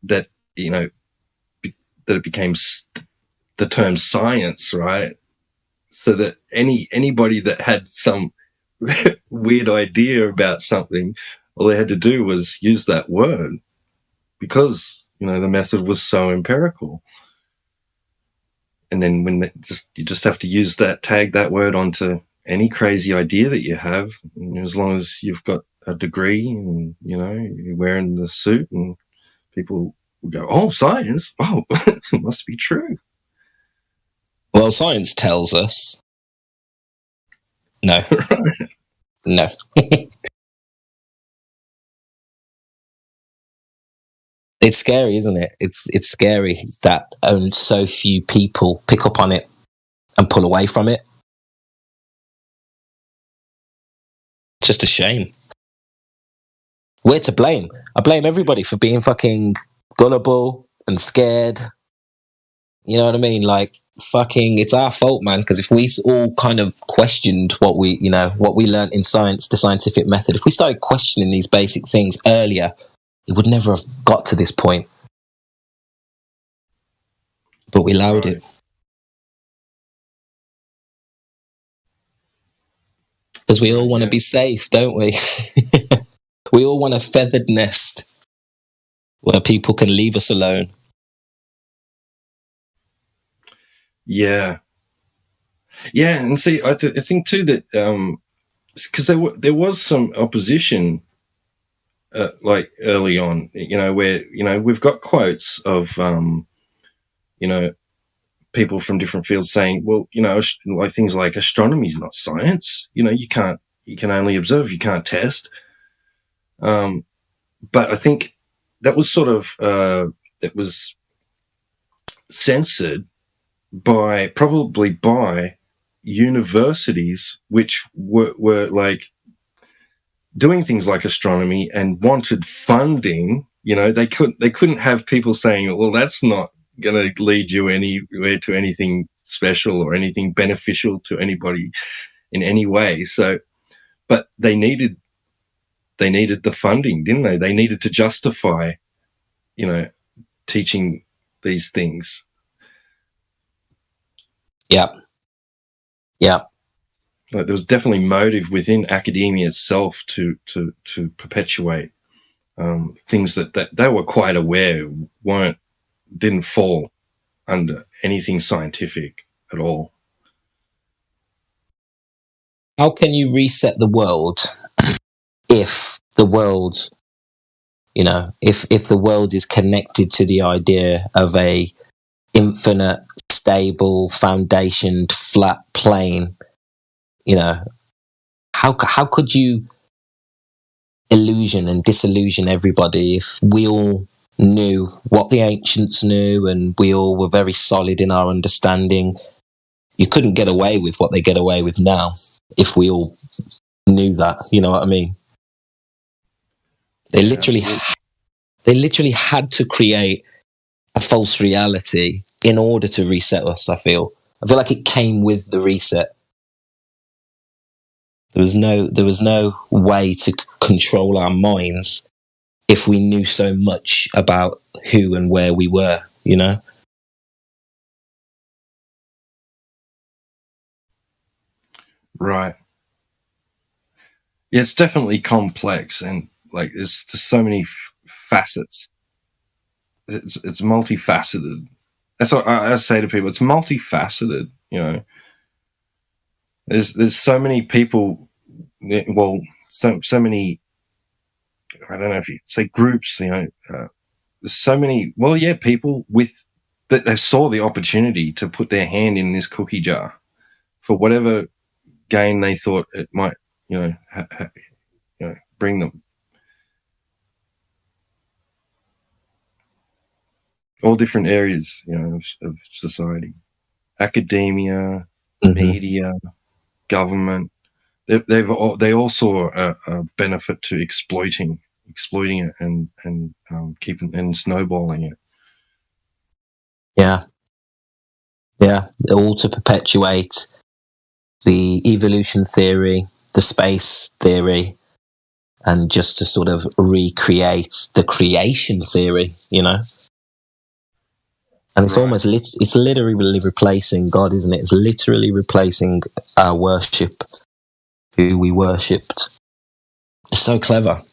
that it became the term science, right? So that anybody that had some weird idea about something, all they had to do was use that word, because the method was so empirical. And then when you just have to use tag that word onto any crazy idea that you have, as long as you've got a degree and you're wearing the suit, and people will go, "Oh, science! Oh, it must be true." Well, science tells us. No. No. It's scary, isn't it? It's scary that so few people pick up on it and pull away from it. It's just a shame. We're to blame. I blame everybody for being fucking gullible and scared. You know what I mean? Like, fucking, it's our fault, man. Because if we all kind of questioned what we learned in science, the scientific method, if we started questioning these basic things earlier, it would never have got to this point. But we allowed it. Because we all want to be safe, don't we? We all want a feathered nest where people can leave us alone. Yeah. Yeah, and see, I think too that because there was some opposition, like early on, where we've got quotes of people from different fields saying, well, like things like astronomy is not science. You can only observe, you can't test. But I think that was sort of it was censored probably by universities, which were like doing things like astronomy and wanted funding. They couldn't have people saying, well, that's not going to lead you anywhere to anything special or anything beneficial to anybody in any way. So, but they needed the funding, didn't they? They needed to justify, teaching these things. Yeah. Yeah. Like, there was definitely motive within academia itself to perpetuate things that they were quite aware didn't fall under anything scientific at all. How can you reset the world if the world, if the world is connected to the idea of a infinite, stable, foundationed, flat plane? How could you illusion and disillusion everybody if we all knew what the ancients knew and we all were very solid in our understanding? You couldn't get away with what they get away with now if we all knew that. You know what I mean? They literally had to create a false reality in order to reset us. I feel like it came with the reset. There was no way to control our minds if we knew so much about who and where we were, you know? Right. Yeah, it's definitely complex, and like there's just so many facets. It's multifaceted. That's what I say to people. It's multifaceted. You know, there's so many people. Well, so many. I don't know if you say groups. You know, there's so many. Well, yeah, people with that they saw the opportunity to put their hand in this cookie jar for whatever gain they thought it might. You know, bring them. All different areas, you know, of society, academia, media, government. They all saw a benefit to exploiting it and keeping and snowballing it. Yeah, all to perpetuate the evolution theory, the space theory, and just to sort of recreate the creation theory, you know. And it's almost it's literally replacing God, isn't it? It's literally replacing our worship, who we worshipped. It's so clever.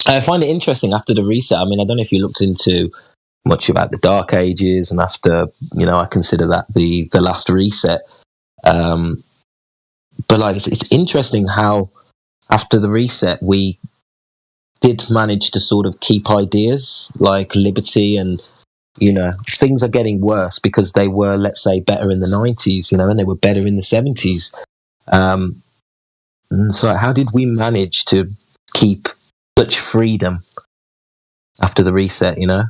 I find it interesting after the reset. I mean, I don't know if you looked into much about the Dark Ages, and after, you know, I consider that the last reset. But like, it's interesting how after the reset we did manage to sort of keep ideas like liberty, and you know, things are getting worse because they were, let's say, better in the 90s, you know, and they were better in the 70s. And so how did we manage to keep such freedom after the reset, you know?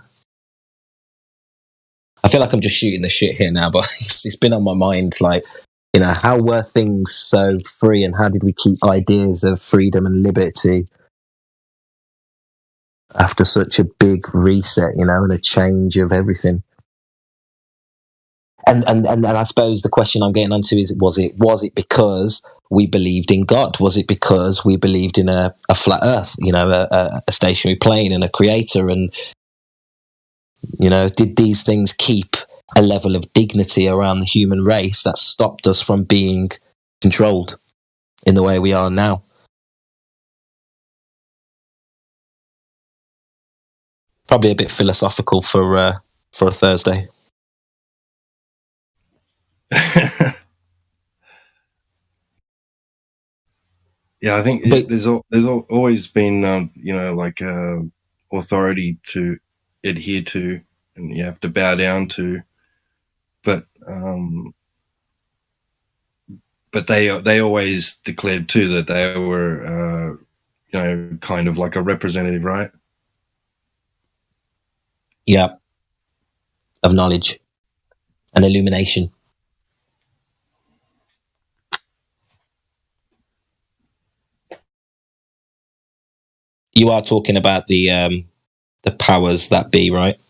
I feel like I'm just shooting the shit here now, but it's been on my mind, like, you know, how were things so free, and how did we keep ideas of freedom and liberty after such a big reset, you know, and a change of everything? And I suppose the question I'm getting onto is, was it because we believed in God? Was it because we believed in a flat Earth, you know, a stationary plane and a creator? And, you know, did these things keep a level of dignity around the human race that stopped us from being controlled in the way we are now? Probably a bit philosophical for a Thursday. Yeah, I think there's always been, you know, like authority to adhere to, and you have to bow down to. But they always declared too that they were, you know, kind of like a representative, right? Yeah, of knowledge and illumination. You are talking about the powers that be, right?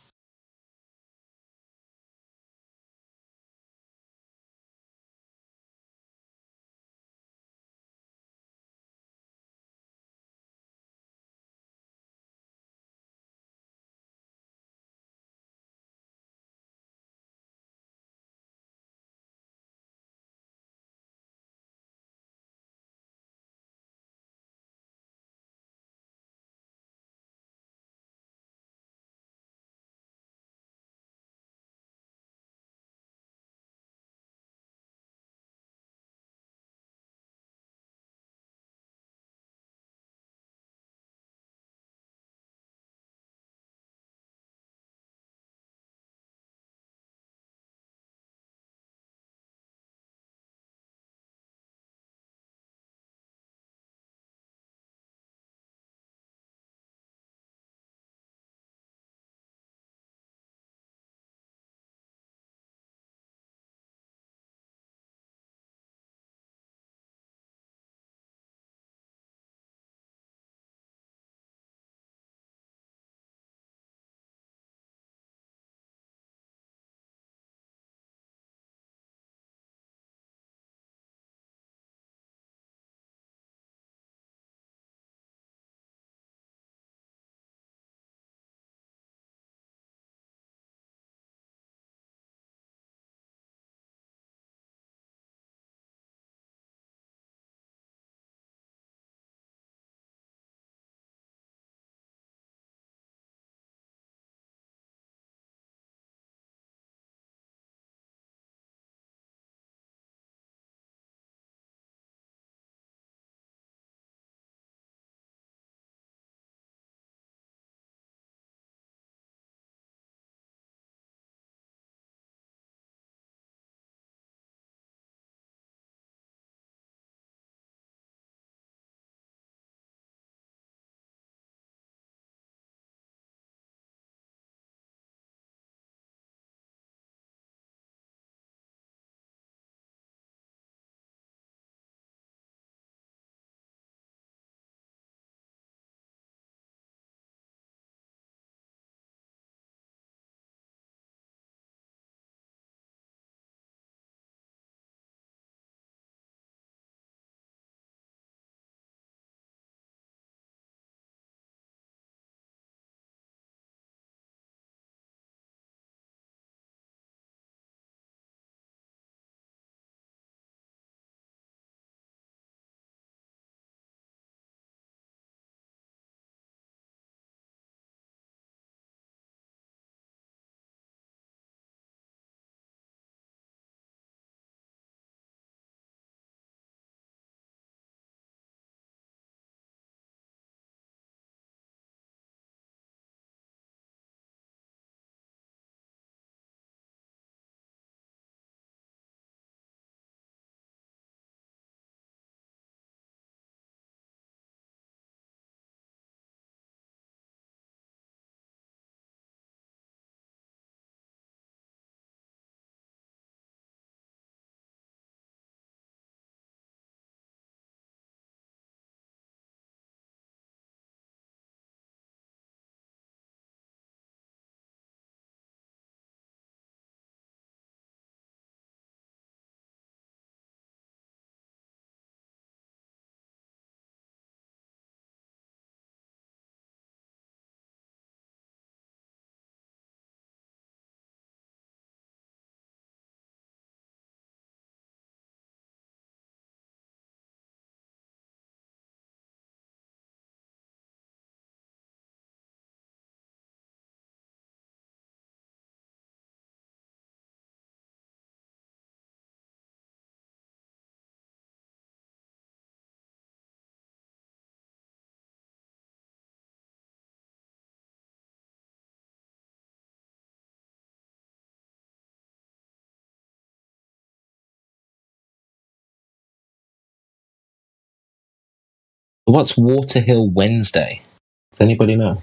What's Waterhill Wednesday? Does anybody know?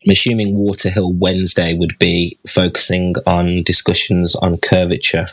I'm assuming Waterhill Wednesday would be focusing on discussions on curvature.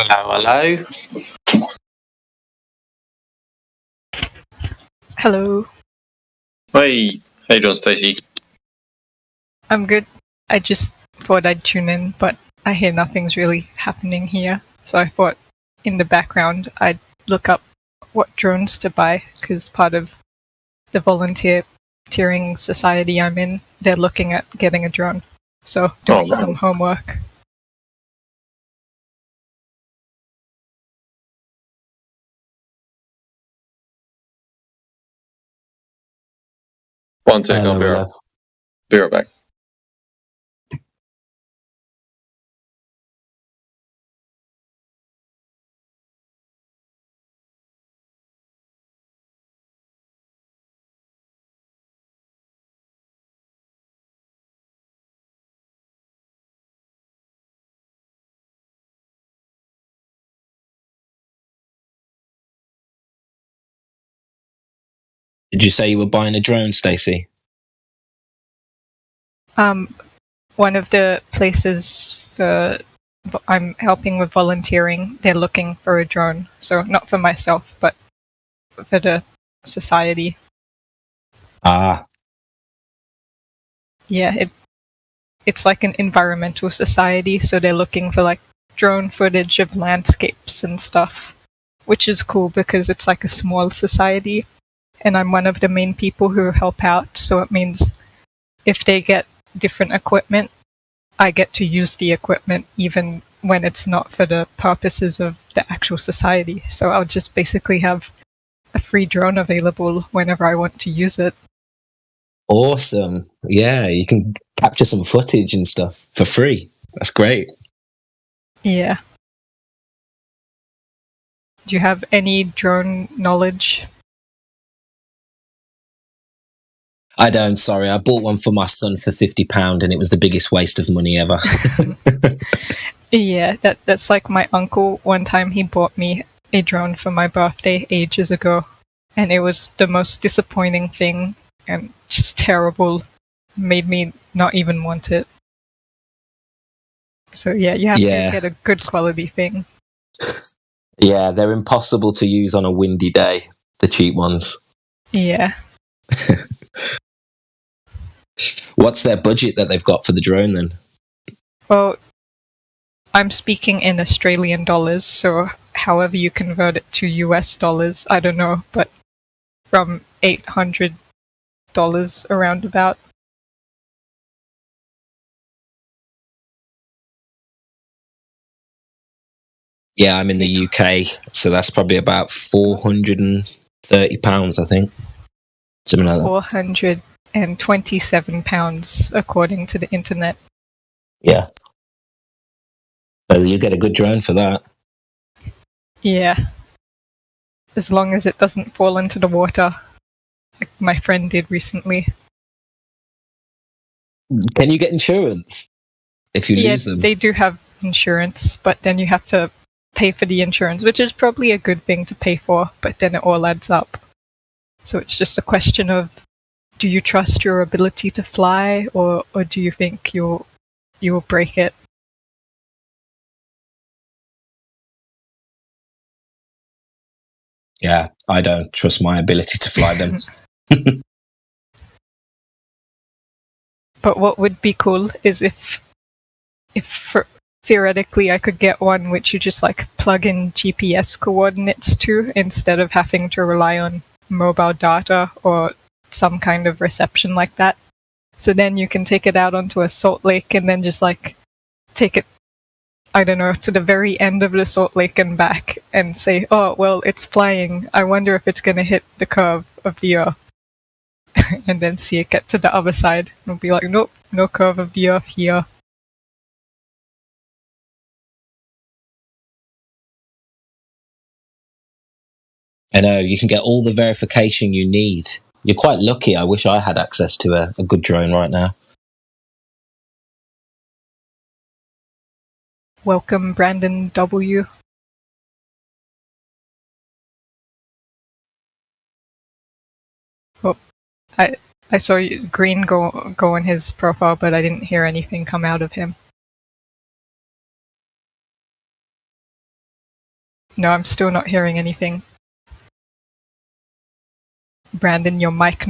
Hello. Hello. Hey, how you doing, Stacey? I'm good. I just thought I'd tune in, but I hear nothing's really happening here. So I thought in the background I'd look up what drones to buy, because part of the volunteering society I'm in, they're looking at getting a drone. So doing some homework. One second, I'll be right back. Did you say you were buying a drone, Stacey? One of the places I'm helping with volunteering, they're looking for a drone. So not for myself, but for the society. Ah. Yeah, it's like an environmental society, so they're looking for like drone footage of landscapes and stuff, which is cool because it's like a small society, and I'm one of the main people who help out, so it means if they get different equipment, I get to use the equipment even when it's not for the purposes of the actual society. So I'll just basically have a free drone available whenever I want to use it. Awesome. Yeah, you can capture some footage and stuff for free. That's great. Yeah. Do you have any drone knowledge? I don't, sorry. I bought one for my son for £50 and it was the biggest waste of money ever. Yeah, that's like my uncle. One time he bought me a drone for my birthday ages ago, and it was the most disappointing thing and just terrible. Made me not even want it. So yeah, you have to get a good quality thing. Yeah, they're impossible to use on a windy day, the cheap ones. Yeah. What's their budget that they've got for the drone then? Well, I'm speaking in Australian dollars, so however you convert it to US dollars, I don't know, but from $800 around about. Yeah, I'm in the UK, so that's probably about £430, I think. Something like that. £427, according to the internet. Yeah. Well, you get a good drone for that. Yeah. As long as it doesn't fall into the water, like my friend did recently. Can you get insurance if you lose them? They do have insurance, but then you have to pay for the insurance, which is probably a good thing to pay for, but then it all adds up. So it's just a question of, do you trust your ability to fly, or do you think you will break it? Yeah, I don't trust my ability to fly them. But what would be cool is if theoretically I could get one which you just like plug in GPS coordinates to instead of having to rely on mobile data or some kind of reception like that. So then you can take it out onto a salt lake and then just like take it, I don't know, to the very end of the salt lake and back and say, oh, well, it's flying. I wonder if it's going to hit the curve of the Earth. And then see it get to the other side. It'll be like, nope, no curve of the Earth here. I know, you can get all the verification you need. You're quite lucky. I wish I had access to a good drone right now. Welcome, Brandon W. Oh, I saw Green go on his profile, but I didn't hear anything come out of him. No, I'm still not hearing anything. Brandon, your mic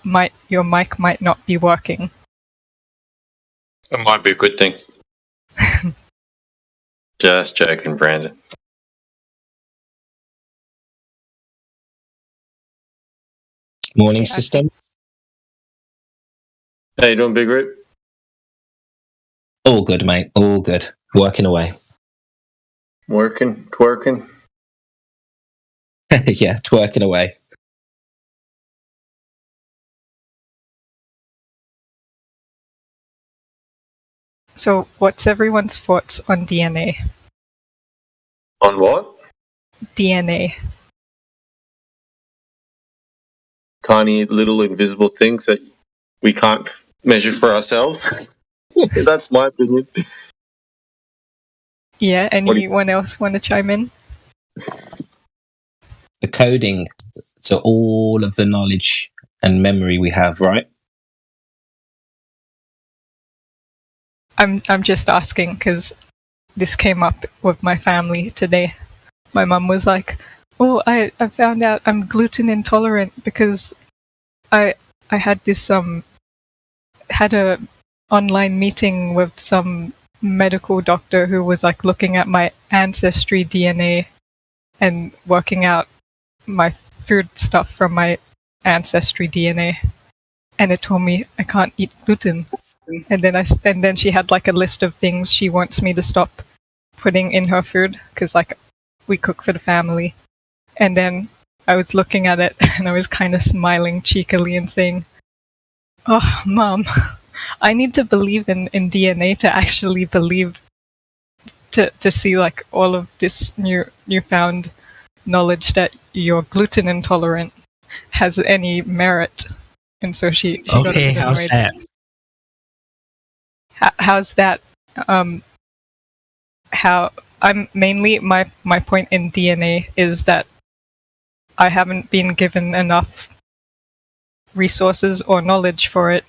might not be working. That might be a good thing. Just joking, Brandon. Morning, system. How you doing, Big Rip? All good, mate. All good. Working away. Twerking. Yeah, twerking away. So, what's everyone's thoughts on DNA? On what? DNA. Tiny little invisible things that we can't measure for ourselves. That's my opinion. Yeah, anyone else want to chime in? The coding to all of the knowledge and memory we have, right? I'm just asking because this came up with my family today. My mum was like, "Oh, I found out I'm gluten intolerant because I had this had a online meeting with some medical doctor who was like looking at my ancestry DNA and working out my food stuff from my ancestry DNA, and it told me I can't eat gluten." And then she had like a list of things she wants me to stop putting in her food because like we cook for the family. And then I was looking at it and I was kind of smiling cheekily and saying, "Oh, Mom, I need to believe in DNA to actually believe to see like all of this newfound knowledge that you're gluten intolerant has any merit." And so she got a bit how's annoyed. that? How's that? How I'm mainly my point in DNA is that I haven't been given enough resources or knowledge for it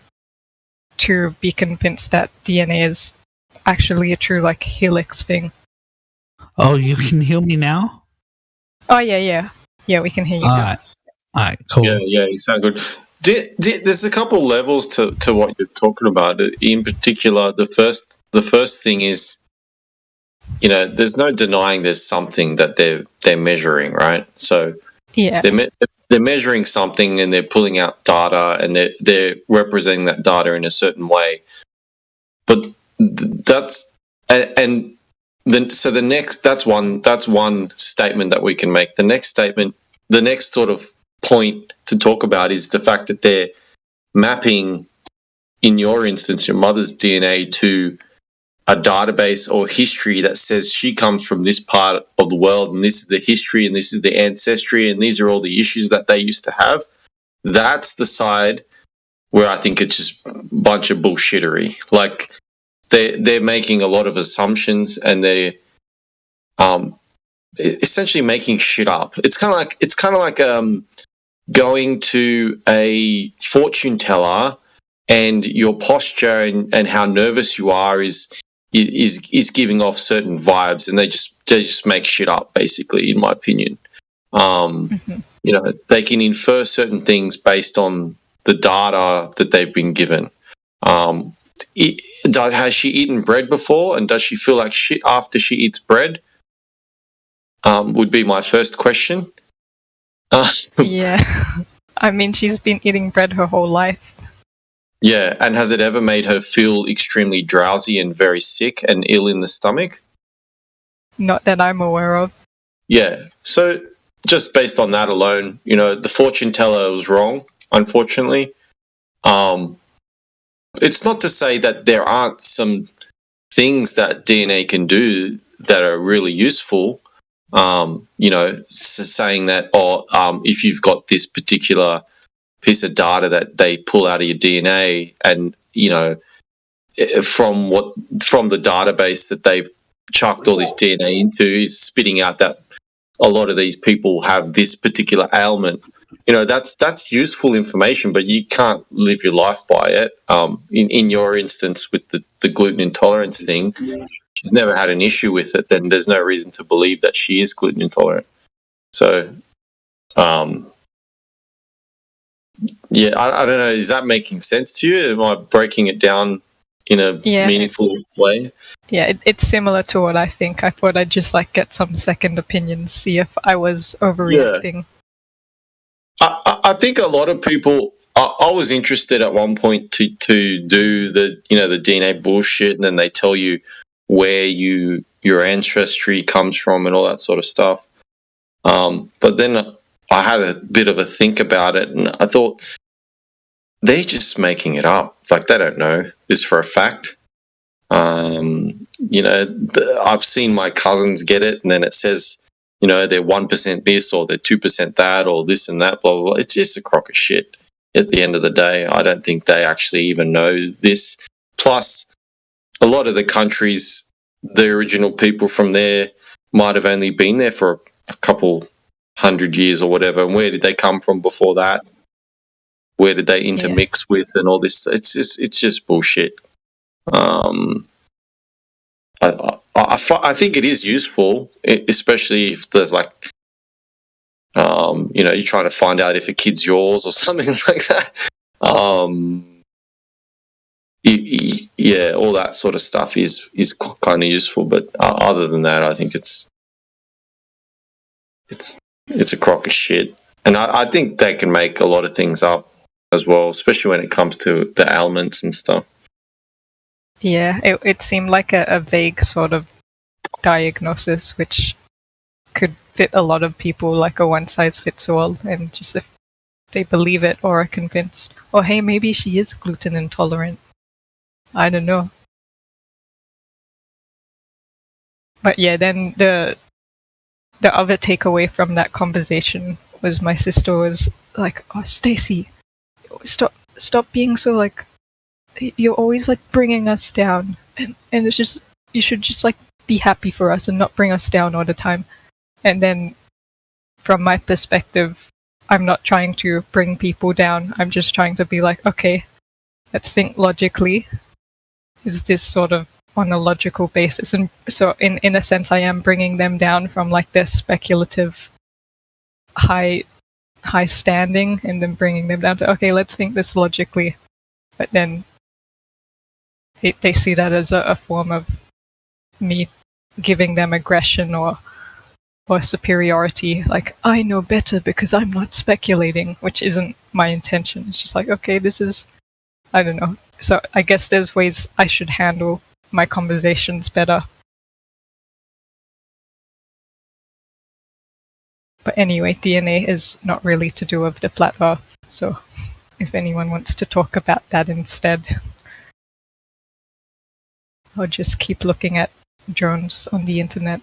to be convinced that DNA is actually a true like helix thing. Oh, you can hear me now? Oh yeah, we can hear you now. All right, cool. Yeah, you sound good. There's a couple levels to what you're talking about. In particular, the first thing is, there's no denying there's something that they're measuring, right? So yeah, they're measuring something and they're pulling out data and they're representing that data in a certain way. But that's that's one statement that we can make. The next statement, the next sort of point to talk about is the fact that they're mapping, in your instance, your mother's DNA to a database or history that says she comes from this part of the world and this is the history and this is the ancestry and these are all the issues that they used to have. That's the side where I think it's just a bunch of bullshittery. Like they're making a lot of assumptions and they're essentially making shit up. It's kind of like going to a fortune teller and your posture and how nervous you are is giving off certain vibes, and they just make shit up, basically, in my opinion. They can infer certain things based on the data that they've been given. Has she eaten bread before, and does she feel like shit after she eats bread? Would be my first question. Yeah. I mean, she's been eating bread her whole life. Yeah, and has it ever made her feel extremely drowsy and very sick and ill in the stomach? Not that I'm aware of. Yeah, so just based on that alone, the fortune teller was wrong, unfortunately. It's not to say that there aren't some things that DNA can do that are really useful. Saying that, if you've got this particular piece of data that they pull out of your DNA, and from the database that they've chucked all this DNA into is spitting out that a lot of these people have this particular ailment. That's useful information, but you can't live your life by it. In your instance with the gluten intolerance thing, she's never had an issue with it, then there's no reason to believe that she is gluten intolerant. So, yeah, I don't know. Is that making sense to you? Am I breaking it down in a meaningful way? Yeah, it's similar to what I think. I thought I'd just get some second opinions, see if I was overreacting. I think a lot of people. I was interested at one point to do the the DNA bullshit, and then they tell you where your ancestry comes from and all that sort of stuff. But then I had a bit of a think about it, and I thought they're just making it up. Like, they don't know this for a fact. I've seen my cousins get it, and then it says, they're 1% this or they're 2% that or this and that, blah, blah, blah. It's just a crock of shit at the end of the day. I don't think they actually even know this. Plus, a lot of the countries, the original people from there might have only been there for a couple 100 years or whatever. And where did they come from before that? Where did they intermix with and all this? It's just bullshit. I think it is useful, especially if there's you're trying to find out if a kid's yours or something like that. All that sort of stuff is kind of useful. But other than that, I think it's a crock of shit. And I think they can make a lot of things up as well, especially when it comes to the ailments and stuff. Yeah, it seemed like a vague sort of diagnosis, which could fit a lot of people, like a one-size-fits-all, and just if they believe it or are convinced, or hey, maybe she is gluten intolerant. I don't know. But yeah, then the other takeaway from that conversation was my sister was like, "Oh, Stacy, stop being so you're always bringing us down, and it's just, you should just be happy for us and not bring us down all the time." And then from my perspective, I'm not trying to bring people down. I'm just trying to be okay, let's think logically. Is this sort of on a logical basis? And so in a sense, I am bringing them down from their speculative high standing, and then bringing them down to, okay, let's think this logically. But then they see that as a form of me giving them aggression or superiority, I know better because I'm not speculating, which isn't my intention. It's just okay, this is, I don't know. So I guess there's ways I should handle my conversations better. But anyway, DNA is not really to do with the flat Earth, so if anyone wants to talk about that instead, I'll just keep looking at drones on the internet.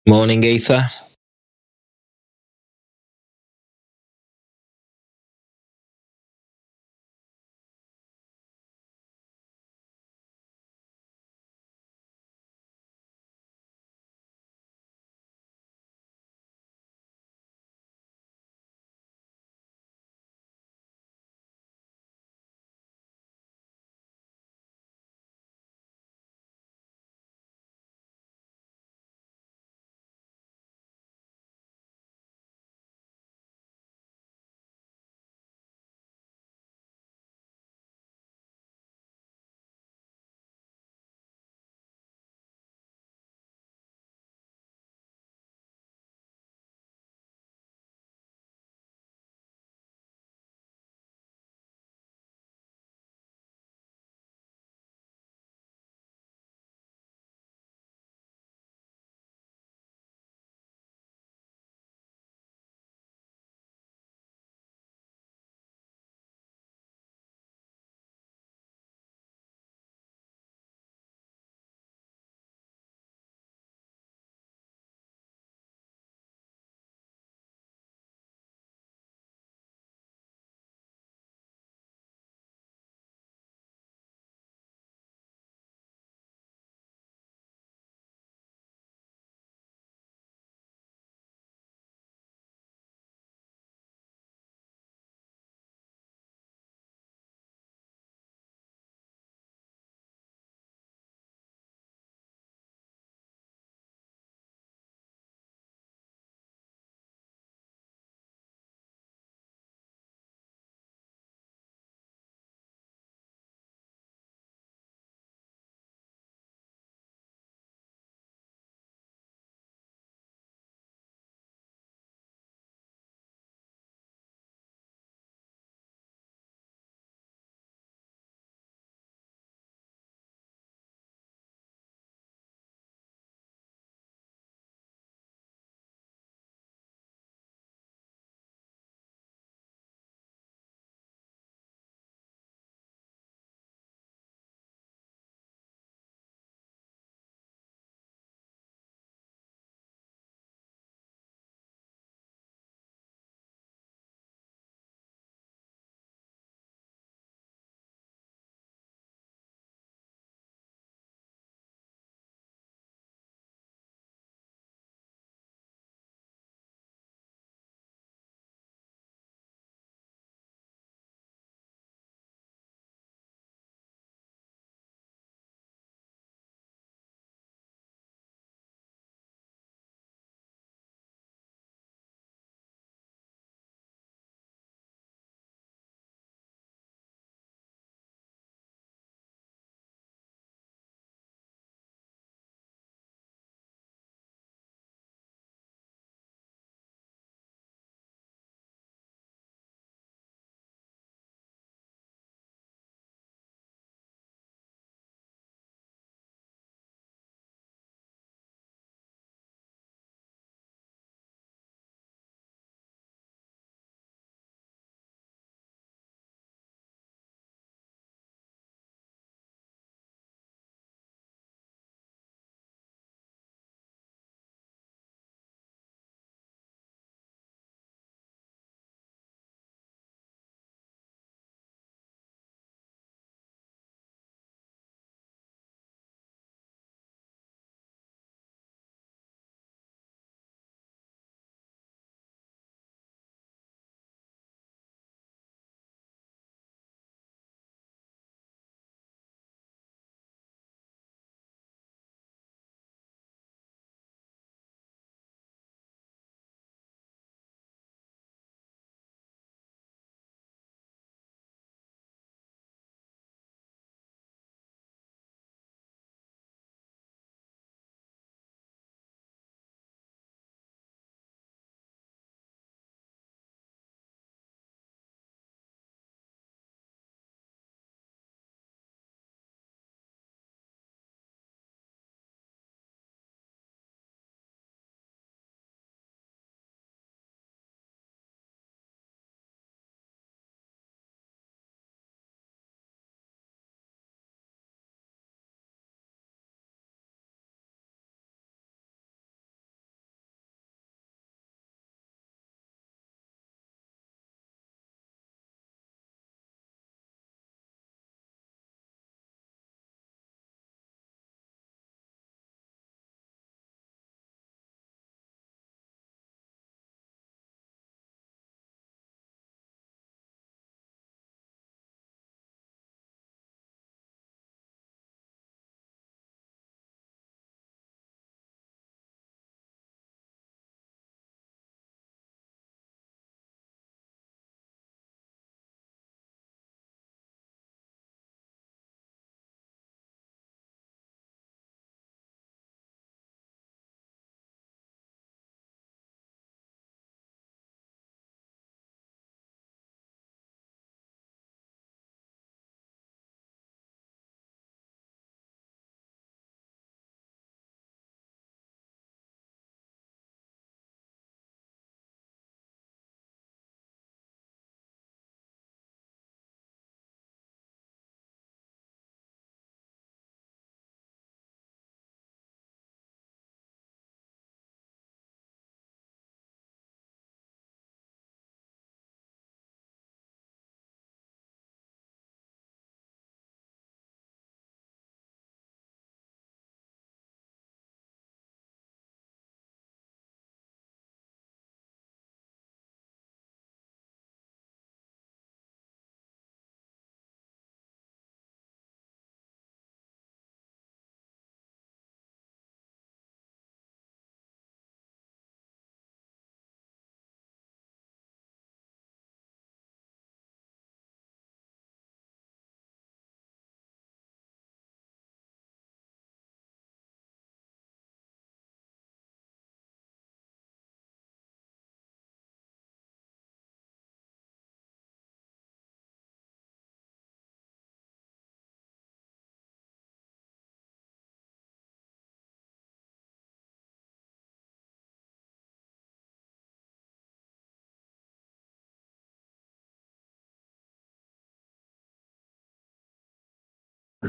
Morning, Ether.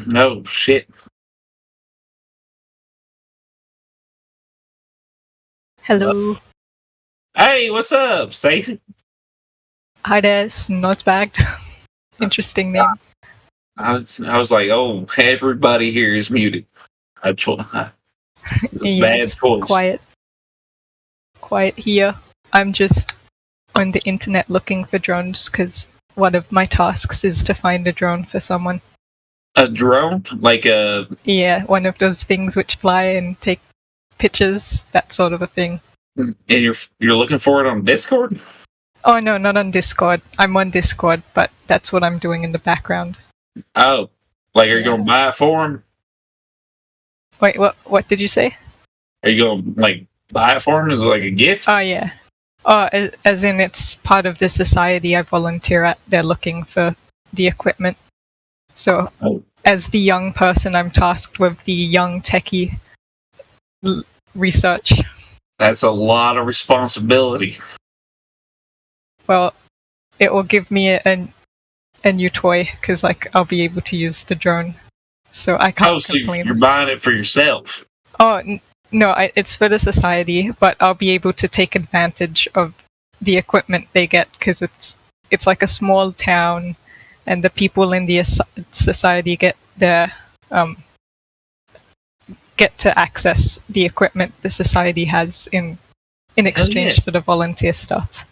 No shit. Hello. Hey, what's up, Stacy? Hi there, Snozbagged. Interesting name. I was like, oh, everybody here is muted. Bad It's choice. Quiet here. I'm just on the internet looking for drones because one of my tasks is to find a drone for someone. A drone? Like a... Yeah, one of those things which fly and take pictures, that sort of a thing. And you're looking for it on Discord? Oh no, not on Discord. I'm on Discord, but that's what I'm doing in the background. Oh, like are you gonna buy it for him? Wait, what did you say? Are you gonna like buy it for him as like a gift? Oh yeah. Oh, as in it's part of the society I volunteer at. They're looking for the equipment. So, as the young person, I'm tasked with the young techie research. That's a lot of responsibility. Well, it will give me a new toy because like I'll be able to use the drone. So I can't complain. You're buying it for yourself? Oh no, it's for the society, but I'll be able to take advantage of the equipment they get because it's like a small town, and the people in the society get to access the equipment the society has in exchange for the volunteer stuff.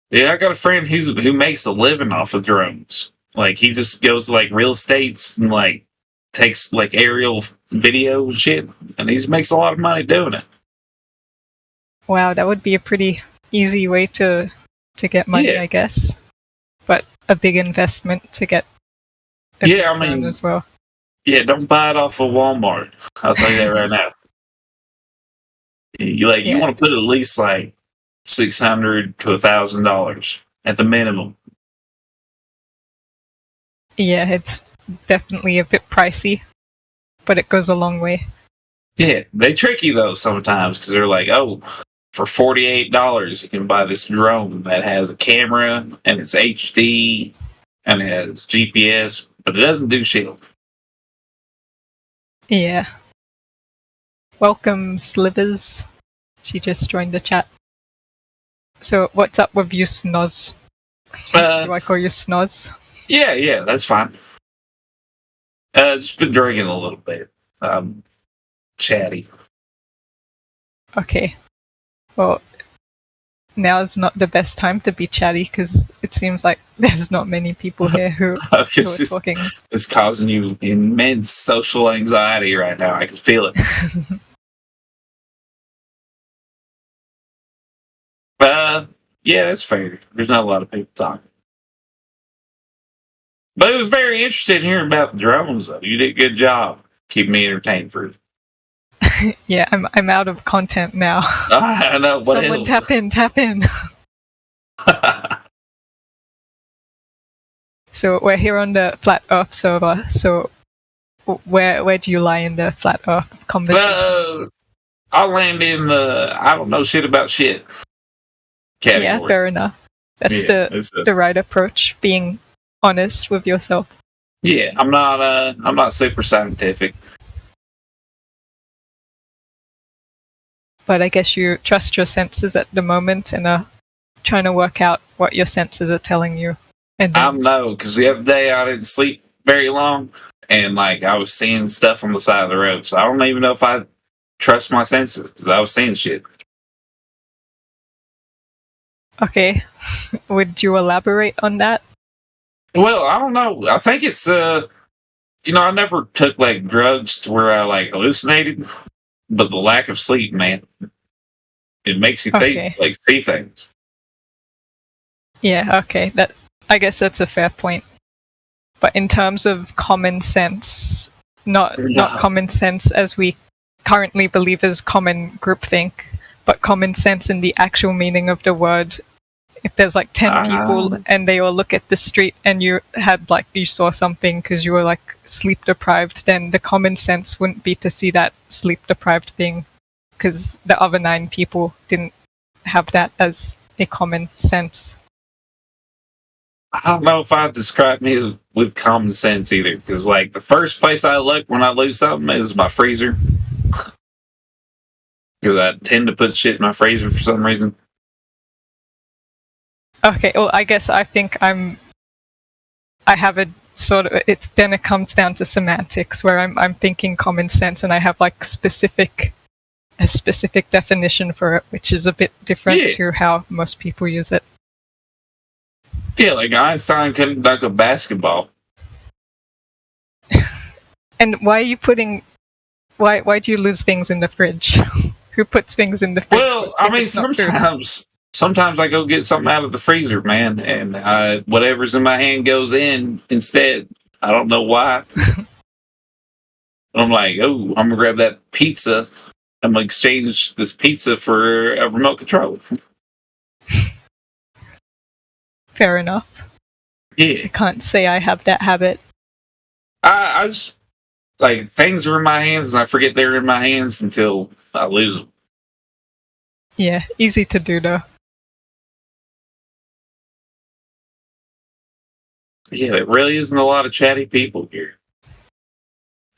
Yeah, I got a friend who makes a living off of drones. Like he just goes to like real estates and like takes like aerial video and shit, and he makes a lot of money doing it. Wow, that would be a pretty easy way to get money, I guess. But a big investment to get. Yeah, I mean, as well. Yeah, don't buy it off of Walmart. I'll tell you that right now. You want to put at least like $600 to $1,000 at the minimum. Yeah, it's definitely a bit pricey, but it goes a long way. Yeah, they trick you though sometimes because they're like, oh, for $48 you can buy this drone that has a camera and it's HD and it has GPS, but it doesn't do shit. Yeah. Welcome, Slivers. She just joined the chat. So, what's up with you, Snoz? Do I call you Snoz? Yeah, that's fine. Just been drinking a little bit. Chatty. Okay. Well, now's not the best time to be chatty because it seems like there's not many people here who are talking. It's causing you immense social anxiety right now. I can feel it. Yeah, that's fair. There's not a lot of people talking. But it was very interesting hearing about the drones, though. You did a good job keeping me entertained for it. Yeah, I'm out of content now. I know. What Someone tap in. So we're here on the Flat Earth server. So where do you lie in the Flat Earth conversation? I land in the I don't know shit about shit category. Yeah, fair enough. That's the right approach. Being honest with yourself. Yeah, I'm not super scientific. But I guess you trust your senses at the moment and are trying to work out what your senses are telling you. And I don't know, because the other day I didn't sleep very long, and like I was seeing stuff on the side of the road. So I don't even know if I trust my senses, because I was seeing shit. Okay. Would you elaborate on that? Well, I don't know. I think it's I never took like drugs to where I like hallucinated. But the lack of sleep, man, it makes you think, like, see things. Yeah, okay. I guess that's a fair point. But in terms of common sense, not common sense as we currently believe as common groupthink, but common sense in the actual meaning of the word. If there's like 10 people and they all look at the street and you saw something because you were like sleep deprived, then the common sense wouldn't be to see that sleep deprived thing because the other 9 people didn't have that as a common sense. I don't know if I'd describe me with common sense either, because like the first place I look when I lose something is my freezer. Because I tend to put shit in my freezer for some reason. Okay, well, I guess I think I have a sort of, it comes down to semantics, where I'm thinking common sense, and I have like a specific definition for it, which is a bit different to how most people use it. Yeah, like Einstein couldn't dunk a basketball. And why are you putting? Why do you lose things in the fridge? Who puts things in the fridge? Well, I mean, sometimes I go get something out of the freezer, man, and whatever's in my hand goes in instead. I don't know why. I'm like, oh, I'm gonna grab that pizza. I'm gonna exchange this pizza for a remote control. Fair enough. Yeah, I can't say I have that habit. I just like things are in my hands, and I forget they're in my hands until I lose them. Yeah, easy to do though. Yeah, it really isn't a lot of chatty people here.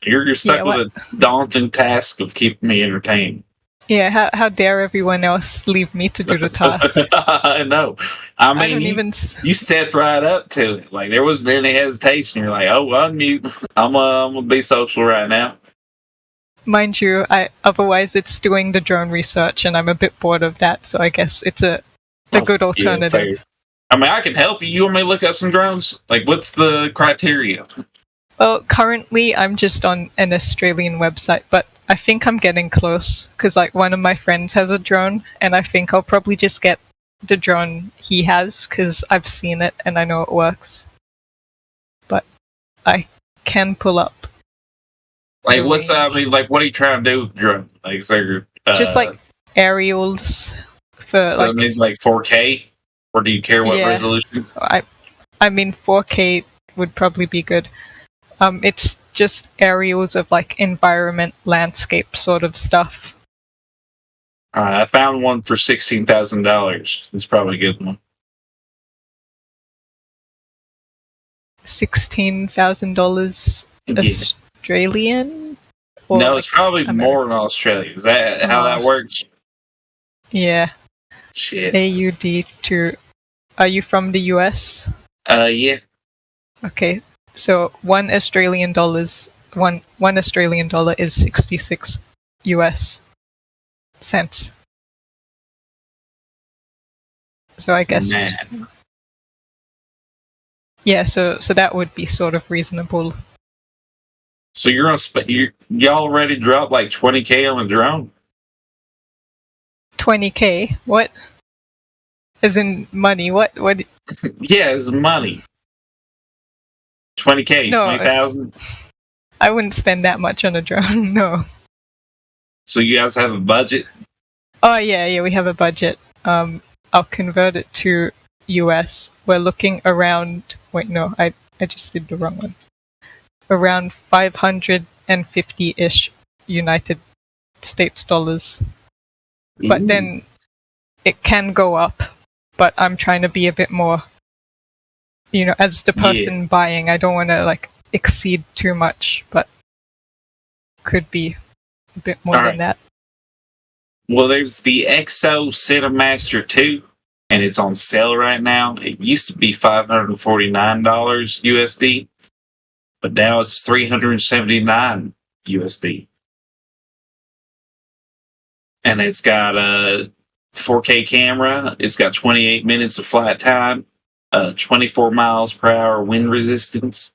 You're stuck with a daunting task of keeping me entertained. Yeah, how dare everyone else leave me to do the task? I know. I mean, you stepped right up to it. Like, there wasn't any hesitation. You're like, oh, unmute. I'm gonna be social right now. Mind you, otherwise it's doing the drone research, and I'm a bit bored of that, so I guess it's a good alternative. Yeah, I mean, I can help you. You want me to look up some drones? Like, what's the criteria? Well, currently I'm just on an Australian website, but I think I'm getting close, because like one of my friends has a drone, and I think I'll probably just get the drone he has, because I've seen it and I know it works. But I can pull up. Like, what are you trying to do with the drone? Like, so just like aerials for so it means like 4K, or do you care what resolution? I mean 4K would probably be good. It's just aerials of like environment, landscape sort of stuff. I found one for $16,000. It's probably a good one. $16,000 Australian? No, it's probably more in Australia. Is that how that works? Yeah. Shit. AUD to. Are you from the US? Yeah. Okay. So $1 Australian is 66 US cents. So I guess. Man. Yeah, so that would be sort of reasonable. So you're gonna you already dropped like 20K on a drone? 20K? What? As in money? What? Yeah, it's money. 20K, no, 20,000. I wouldn't spend that much on a drone. No. So you guys have a budget? Oh yeah, we have a budget. I'll convert it to US. We're looking around. Wait, no, I just did the wrong one. Around 550-ish United States dollars. But then it can go up. But I'm trying to be a bit more, as the person buying, I don't want to like exceed too much, but could be a bit more than that. Well, there's the XO Cinemaster 2, and it's on sale right now. It used to be $549 USD, but now it's $379 USD. And it's got a 4K camera. It's got 28 minutes of flight time, 24 miles per hour wind resistance,